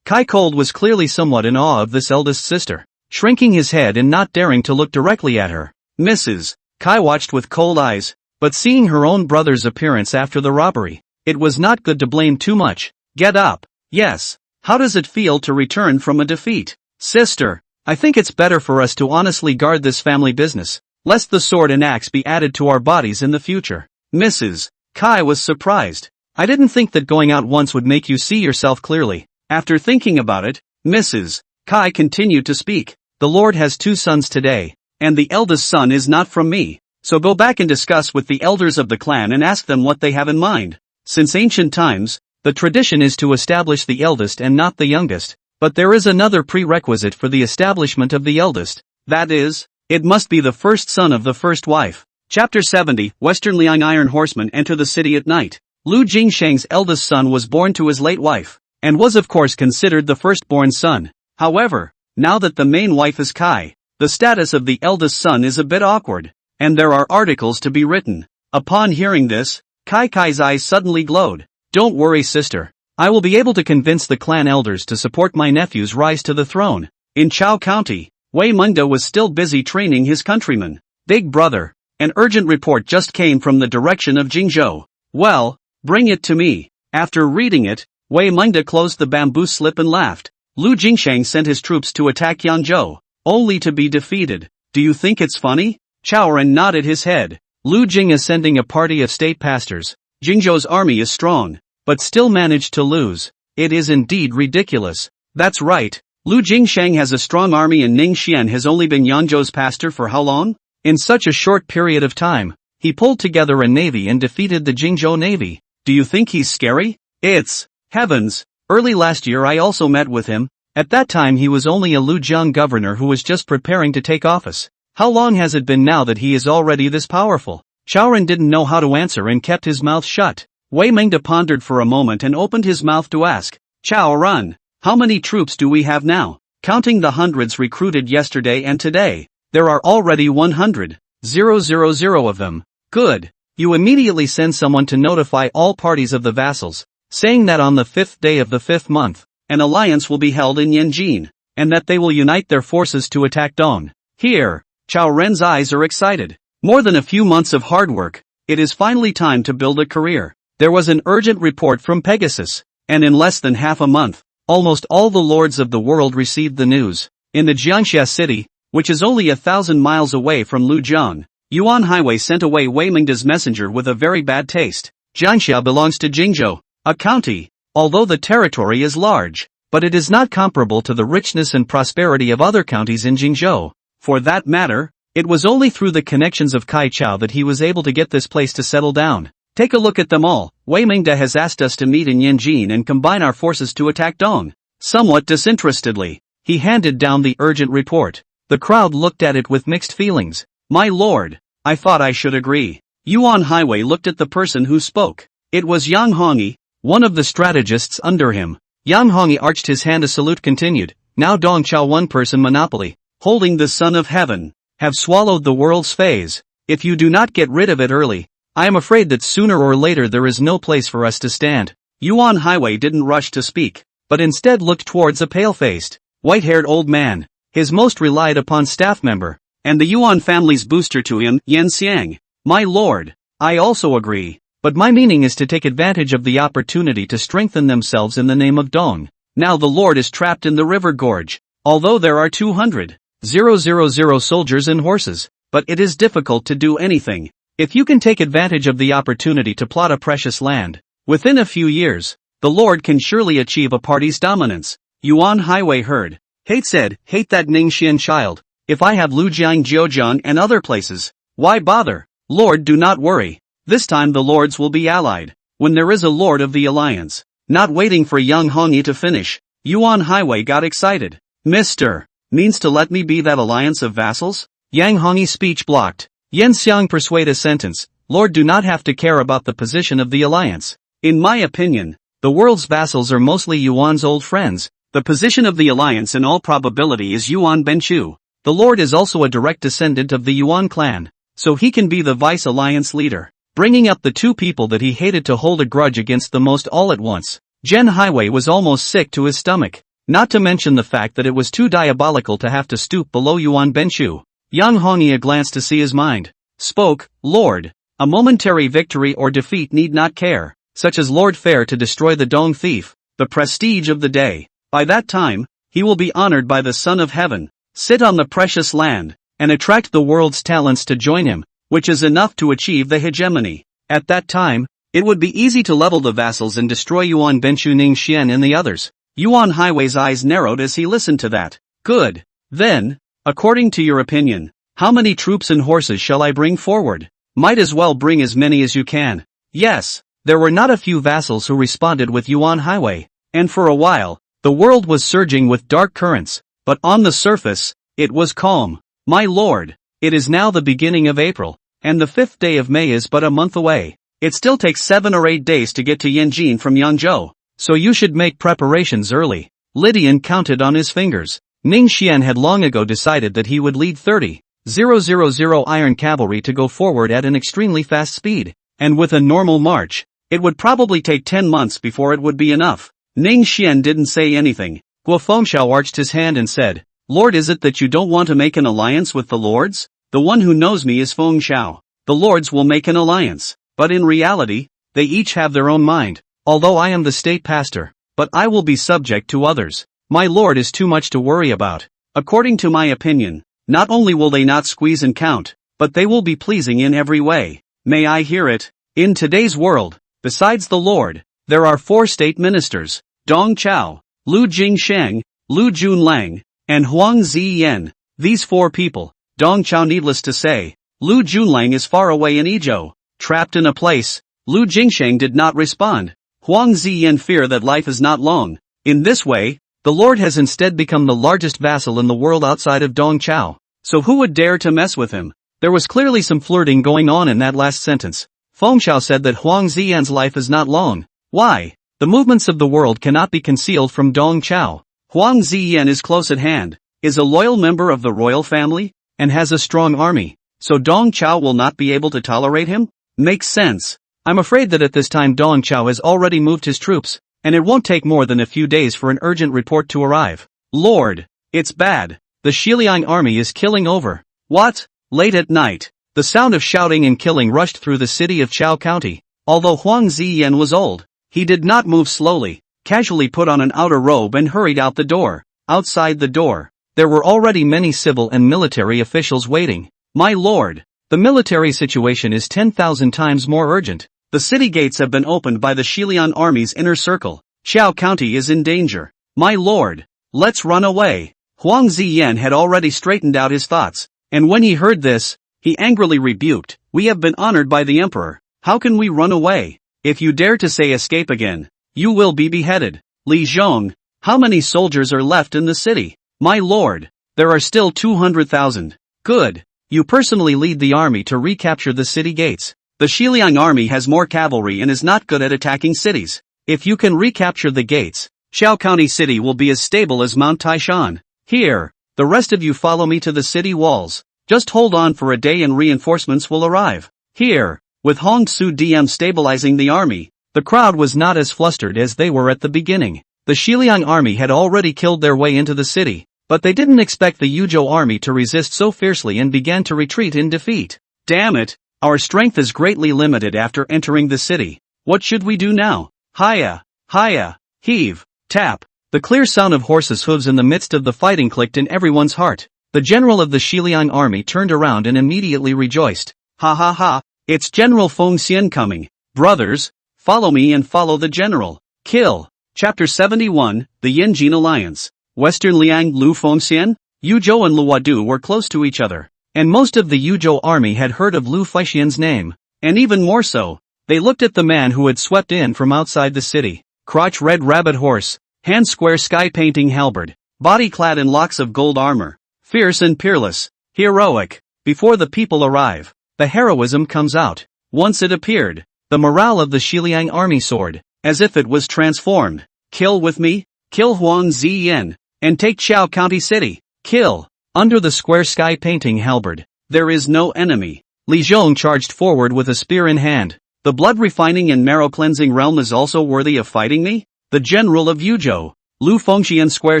Kai Cold was clearly somewhat in awe of this eldest sister, shrinking his head and not daring to look directly at her. Mrs. Kai watched with cold eyes, but seeing her own brother's appearance after the robbery, it was not good to blame too much. Get up. Yes. How does it feel to return from a defeat? Sister, I think it's better for us to honestly guard this family business, lest the sword and axe be added to our bodies in the future. Mrs. Kai was surprised. I didn't think that going out once would make you see yourself clearly. After thinking about it, Mrs. Kai continued to speak. The Lord has 2 sons today, and the eldest son is not from me. So go back and discuss with the elders of the clan and ask them what they have in mind. Since ancient times, the tradition is to establish the eldest and not the youngest, but there is another prerequisite for the establishment of the eldest. That is, it must be the first son of the first wife. Chapter 70, Western Liang Iron Horsemen enter the city at night. Lu Jingsheng's eldest son was born to his late wife, and was of course considered the firstborn son. However, now that the main wife is Kai, the status of the eldest son is a bit awkward, and there are articles to be written. Upon hearing this, Kai's eyes suddenly glowed. Don't worry, sister. I will be able to convince the clan elders to support my nephew's rise to the throne. In Chao County, Wei Mengda was still busy training his countrymen. Big brother, an urgent report just came from the direction of Jingzhou. Well, bring it to me. After reading it, Wei Mengda closed the bamboo slip and laughed. Lu Jingsheng sent his troops to attack Yangzhou, only to be defeated. Do you think it's funny? Chao Ren nodded his head. Lu Jing is sending a party of state pastors. Jingzhou's army is strong, but still managed to lose. It is indeed ridiculous. That's right. Lu Jingsheng has a strong army and Ning Xian has only been Yangzhou's pastor for how long? In such a short period of time, he pulled together a navy and defeated the Jingzhou navy. Do you think he's scary? It's heavens. Early last year I also met with him. At that time he was only a Lujiang governor who was just preparing to take office. How long has it been now that he is already this powerful? Chao Ren didn't know how to answer and kept his mouth shut. Wei Mengda pondered for a moment and opened his mouth to ask, Chao Ren, how many troops do we have now? Counting the hundreds recruited yesterday and today, there are already 100,000 of them. Good. You immediately send someone to notify all parties of the vassals, saying that on the 5th day of the 5th month, an alliance will be held in Yanjin, and that they will unite their forces to attack Dong. Here, Chao Ren's eyes are excited. More than a few months of hard work, it is finally time to build a career. There was an urgent report from Pegasus, and in less than half a month, almost all the lords of the world received the news. In the Jiangxia city, which is only 1,000 miles away from Lujiang, Yuan Highway sent away Wei Mengda's messenger with a very bad taste. Jiangxia belongs to Jingzhou, a county, although the territory is large, but it is not comparable to the richness and prosperity of other counties in Jingzhou. For that matter, it was only through the connections of Kai Chao that he was able to get this place to settle down. Take a look at them all. Wei Mengda has asked us to meet in Yanjin and combine our forces to attack Dong. Somewhat disinterestedly, he handed down the urgent report. The crowd looked at it with mixed feelings. My lord, I thought I should agree. Yuan Highway looked at the person who spoke. It was Yang Hongyi, one of the strategists under him. Yang Hongyi arched his hand. A salute continued. Now Dong Chao, one person monopoly, holding the Son of Heaven, have swallowed the world's phase. If you do not get rid of it early, I am afraid that sooner or later there is no place for us to stand. Yuan Highway didn't rush to speak, but instead looked towards a pale-faced, white-haired old man, his most relied upon staff member, and the Yuan family's booster to him, Yan Xiang. My lord, I also agree, but my meaning is to take advantage of the opportunity to strengthen themselves in the name of Dong. Now the lord is trapped in the river gorge, although there are 200,000 soldiers and horses, but it is difficult to do anything. If you can take advantage of the opportunity to plot a precious land, within a few years, the lord can surely achieve a party's dominance. Yuan Highway heard. Hate that Ningxian child. If I have Lujiang, Jiujiang and other places, why bother? Lord, do not worry. This time the lords will be allied, when there is a lord of the alliance. Not waiting for Yang Hongyi to finish, Yuan Highway got excited. Mr. means to let me be that alliance of vassals? Yang Hongyi's speech blocked. Yan Xiang persuade a sentence, Lord do not have to care about the position of the alliance. In my opinion, the world's vassals are mostly Yuan's old friends. The position of the alliance in all probability is Yuan Benchu. The Lord is also a direct descendant of the Yuan clan, so he can be the vice-alliance leader, bringing up the two people that he hated to hold a grudge against the most all at once. Zhen Highway was almost sick to his stomach, not to mention the fact that it was too diabolical to have to stoop below Yuan Benchu. Yang Hongya glanced to see his mind. Spoke, Lord, a momentary victory or defeat need not care, such as Lord Fair to destroy the Dong thief, the prestige of the day. By that time, he will be honored by the Son of Heaven, sit on the precious land, and attract the world's talents to join him, which is enough to achieve the hegemony. At that time, it would be easy to level the vassals and destroy Yuan Benchu Ningxian and the others. Yuan Highway's eyes narrowed as he listened to that. Good. Then, according to your opinion, how many troops and horses shall I bring forward? Might as well bring as many as you can. Yes, there were not a few vassals who responded with Yuan Highway, and for a while, the world was surging with dark currents, but on the surface, it was calm. My lord, it is now the beginning of April, and the 5th day of May is but a month away. It still takes 7 or 8 days to get to Yanjin from Yangzhou, so you should make preparations early. Lydian counted on his fingers. Ning Xian had long ago decided that he would lead 30,000 iron cavalry to go forward at an extremely fast speed, and with a normal march, it would probably take 10 months before it would be enough. Ning Xian didn't say anything. Guo Fengxiao arched his hand and said, Lord, is it that you don't want to make an alliance with the lords? The one who knows me is Fengxiao. The lords will make an alliance, but in reality, they each have their own mind. Although I am the state pastor, but I will be subject to others. My lord is too much to worry about. According to my opinion, not only will they not squeeze and count, but they will be pleasing in every way. May I hear it? In today's world, besides the Lord, there are 4 state ministers, Dong Chao, Lu Jingsheng, Lu Junlang, and Huang Ziyan. These 4 people, Dong Chao needless to say, Lu Junlang is far away in Ezhou, trapped in a place. Lu Jingsheng did not respond. Huang Ziyan fear that life is not long. In this way, the Lord has instead become the largest vassal in the world outside of Dong Chao. So who would dare to mess with him? There was clearly some flirting going on in that last sentence. Fengxiao said that Huang Ziyan's life is not long. Why? The movements of the world cannot be concealed from Dong Chao. Huang Ziyan is close at hand, is a loyal member of the royal family, and has a strong army. So Dong Chao will not be able to tolerate him? Makes sense. I'm afraid that at this time Dong Chao has already moved his troops, and it won't take more than a few days for an urgent report to arrive. Lord, it's bad. The Xiliang army is killing over. What? Late at night, the sound of shouting and killing rushed through the city of Chao County. Although Huang Ziyan was old, he did not move slowly, casually put on an outer robe and hurried out the door. Outside the door, there were already many civil and military officials waiting. My lord, the military situation is 10,000 times more urgent. The city gates have been opened by the Xiliang army's inner circle. Chao County is in danger. My lord, let's run away. Huang Ziyan had already straightened out his thoughts, and when he heard this, he angrily rebuked, we have been honored by the emperor. How can we run away? If you dare to say escape again, you will be beheaded. Li Zhong, how many soldiers are left in the city? My lord, there are still 200,000. Good. You personally lead the army to recapture the city gates. The Xiliang army has more cavalry and is not good at attacking cities. If you can recapture the gates, Chao County City will be as stable as Mount Taishan. Here, the rest of you follow me to the city walls. Just hold on for a day and reinforcements will arrive. Here, with Hong Su DM stabilizing the army, the crowd was not as flustered as they were at the beginning. The Xiliang army had already killed their way into the city, but they didn't expect the Yuzhou army to resist so fiercely and began to retreat in defeat. Damn it, our strength is greatly limited after entering the city. What should we do now? Hiya, hiya, heave, tap. The clear sound of horses' hooves in the midst of the fighting clicked in everyone's heart. The general of the Xiliang army turned around and immediately rejoiced. Ha ha ha, it's General Feng Xian coming. Brothers, follow me and follow the general. Kill. Chapter 71, The Yanjin Alliance. Western Liang Lu Fengxian? Yuzhou and Luodu were close to each other, and most of the Yuzhou army had heard of Lu Fengxian's name. And even more so, they looked at the man who had swept in from outside the city. Crotch red rabbit horse, hand square sky painting halberd, body clad in locks of gold armor, fierce and peerless, heroic. Before the people arrive, the heroism comes out. Once it appeared, the morale of the Xiliang army soared, as if it was transformed. Kill with me, kill Huang Ziyan, and take Chao County City. Kill. Under the square sky painting halberd, there is no enemy. Li Zhong charged forward with a spear in hand. The blood-refining and marrow-cleansing realm is also worthy of fighting me? The general of Yuzhou. Lu Fengxian square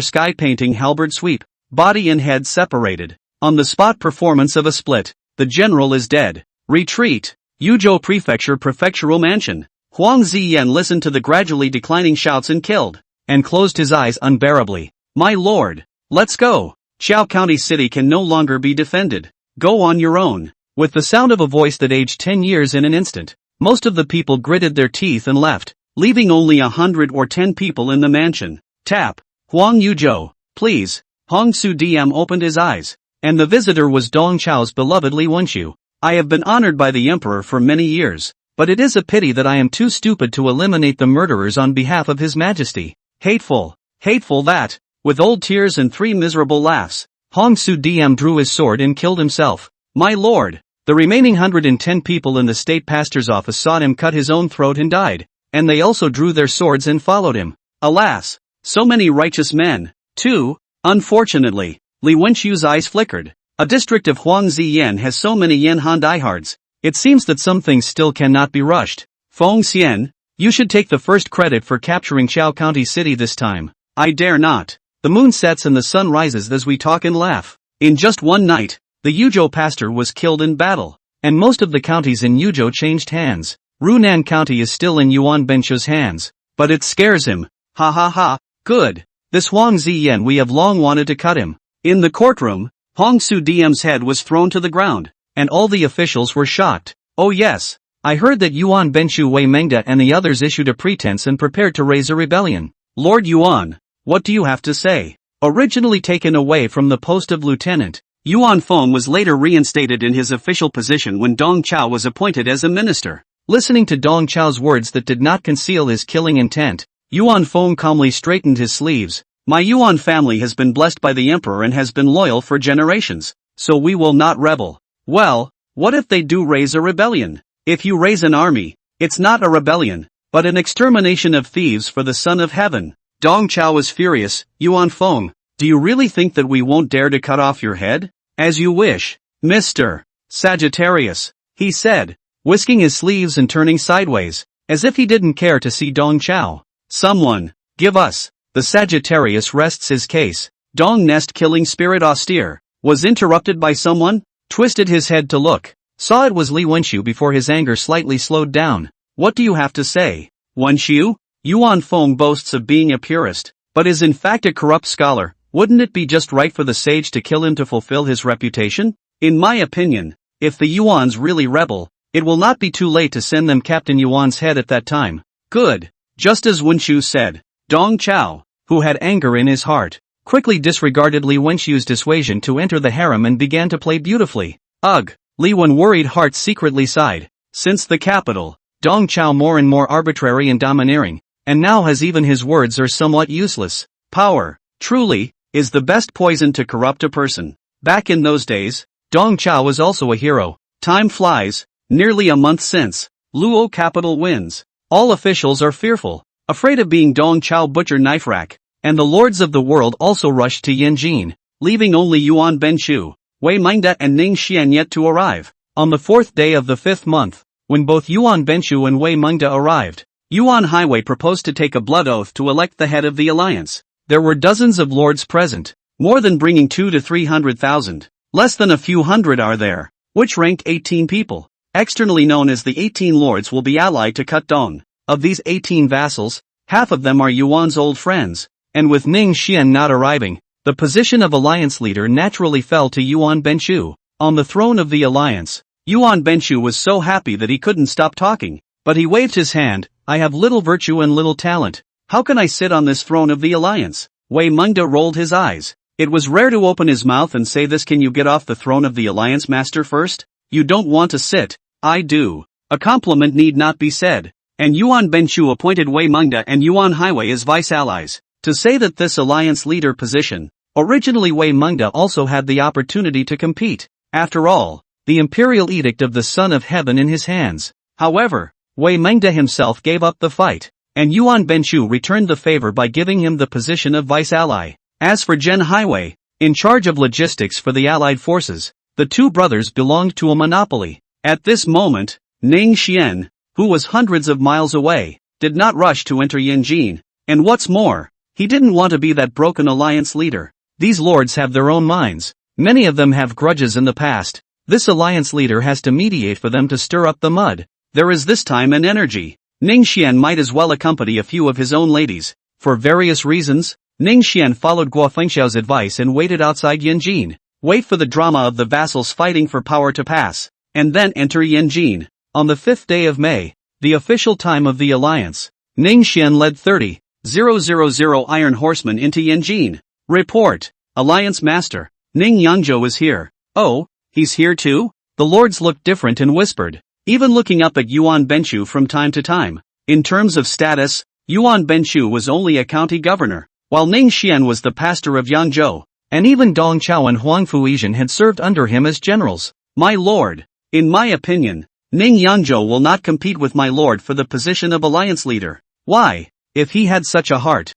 sky painting halberd sweep. Body and head separated. On the spot performance of a split. The general is dead. Retreat. Yuzhou Prefecture Prefectural Mansion. Huang Ziyan listened to the gradually declining shouts and killed. And closed his eyes unbearably. My lord. Let's go. Chao County City can no longer be defended. Go on your own. With the sound of a voice that aged 10 years in an instant, most of the people gritted their teeth and left, leaving only 110 people in the mansion. Tap. Huang Yuzhou, please. Hong Su DM opened his eyes. And the visitor was Dong Chao's beloved Li Wenxiu. I have been honored by the emperor for many years, but it is a pity that I am too stupid to eliminate the murderers on behalf of his majesty. Hateful. Hateful that. With old tears and 3 miserable laughs, Hong Su DM drew his sword and killed himself. My lord. The remaining 110 people in the state pastor's office saw him cut his own throat and died, and they also drew their swords and followed him. Alas! So many righteous men, too. Unfortunately, Li Wenxiu's eyes flickered. A district of Huang Ziyan has so many Yanhan diehards. It seems that some things still cannot be rushed. Feng Xian, you should take the first credit for capturing Chao County City this time. I dare not. The moon sets and the sun rises as we talk and laugh. In just one night, the Yuzhou pastor was killed in battle, and most of the counties in Yuzhou changed hands. Runan County is still in Yuan Benchu's hands, but it scares him. Ha ha ha, good. This Huang Ziyan we have long wanted to cut him. In the courtroom, Hong Su DM's head was thrown to the ground, and all the officials were shocked. Oh yes, I heard that Yuan Benchu Wei Mengda and the others issued a pretense and prepared to raise a rebellion. Lord Yuan, what do you have to say? Originally taken away from the post of lieutenant, Yuan Feng was later reinstated in his official position when Dong Chao was appointed as a minister. Listening to Dong Chao's words that did not conceal his killing intent, Yuan Feng calmly straightened his sleeves. My Yuan family has been blessed by the emperor and has been loyal for generations, so we will not rebel. Well, what if they do raise a rebellion? If you raise an army, it's not a rebellion, but an extermination of thieves for the Son of Heaven. Dong Chao was furious. Yuan Feng, do you really think that we won't dare to cut off your head? As you wish, Mr. Sagittarius, he said, whisking his sleeves and turning sideways, as if he didn't care to see Dong Chao. Someone, give us. The Sagittarius rests his case. Dong Nest killing spirit austere, was interrupted by someone, twisted his head to look, saw it was Li Wenxiu before his anger slightly slowed down. What do you have to say? Wenxiu? Yuan Feng boasts of being a purist, but is in fact a corrupt scholar. Wouldn't it be just right for the sage to kill him to fulfill his reputation? In my opinion, if the Yuans really rebel, it will not be too late to send them Captain Yuan's head at that time. Good. Just as Wenxiu said. Dong Chao, who had anger in his heart, quickly disregarded Li Wenxiu's dissuasion to enter the harem and began to play beautifully. Ugh, Li Wen worried heart secretly sighed. Since the capital, Dong Chao more and more arbitrary and domineering, and now has even his words are somewhat useless. Power, truly, is the best poison to corrupt a person. Back in those days, Dong Chao was also a hero. Time flies, nearly a month since, Luo capital wins. All officials are fearful, afraid of being Dong Chao butcher knife rack, and the lords of the world also rushed to Yanjin, leaving only Yuan Benchu, Wei Mengda and Ning Xian yet to arrive. On the 4th day of the 5th month, when both Yuan Benchu and Wei Mengda arrived, Yuan Highway proposed to take a blood oath to elect the head of the alliance. There were dozens of lords present, more than bringing 200 to 300,000. Less than a few hundred are there, which ranked 18 people. Externally known as the 18 lords will be allied to Cut Dong. Of these 18 vassals, half of them are Yuan's old friends, and with Ning Xian not arriving, the position of alliance leader naturally fell to Yuan Benchu. On the throne of the alliance, Yuan Benchu was so happy that he couldn't stop talking, but he waved his hand. I have little virtue and little talent. How can I sit on this throne of the alliance? Wei Mengda rolled his eyes. It was rare to open his mouth and say this. Can you get off the throne of the alliance, master, first? You don't want to sit. I do. A compliment need not be said. And Yuan Benchu appointed Wei Mengda and Yuan Highway as vice allies. To say that this alliance leader position, originally Wei Mengda also had the opportunity to compete. After all, the imperial edict of the Son of Heaven in his hands. However, Wei Mengde himself gave up the fight, and Yuan Benchu returned the favor by giving him the position of vice-ally. As for Zhen Haiwei, in charge of logistics for the allied forces, the two brothers belonged to a monopoly. At this moment, Ning Xian, who was hundreds of miles away, did not rush to enter Yanjin, and what's more, he didn't want to be that broken alliance leader. These lords have their own minds. Many of them have grudges in the past. This alliance leader has to mediate for them to stir up the mud. There is this time and energy. Ning Xian might as well accompany a few of his own ladies. For various reasons, Ning Xian followed Guo Fengxiao's advice and waited outside Yanjin. Wait for the drama of the vassals fighting for power to pass, and then enter Yanjin. On the 5th day of May, the official time of the alliance, Ning Xian led 30,000 iron horsemen into Yanjin. Report, Alliance Master, Ning Yangzhou is here. Oh, he's here too? The lords looked different and whispered, even looking up at Yuan Benchu from time to time. In terms of status, Yuan Benchu was only a county governor, while Ning Xian was the pastor of Yangzhou, and even Dong Chao and Huang Fuizhen had served under him as generals. My lord, in my opinion, Ning Yangzhou will not compete with my lord for the position of alliance leader. Why? If he had such a heart,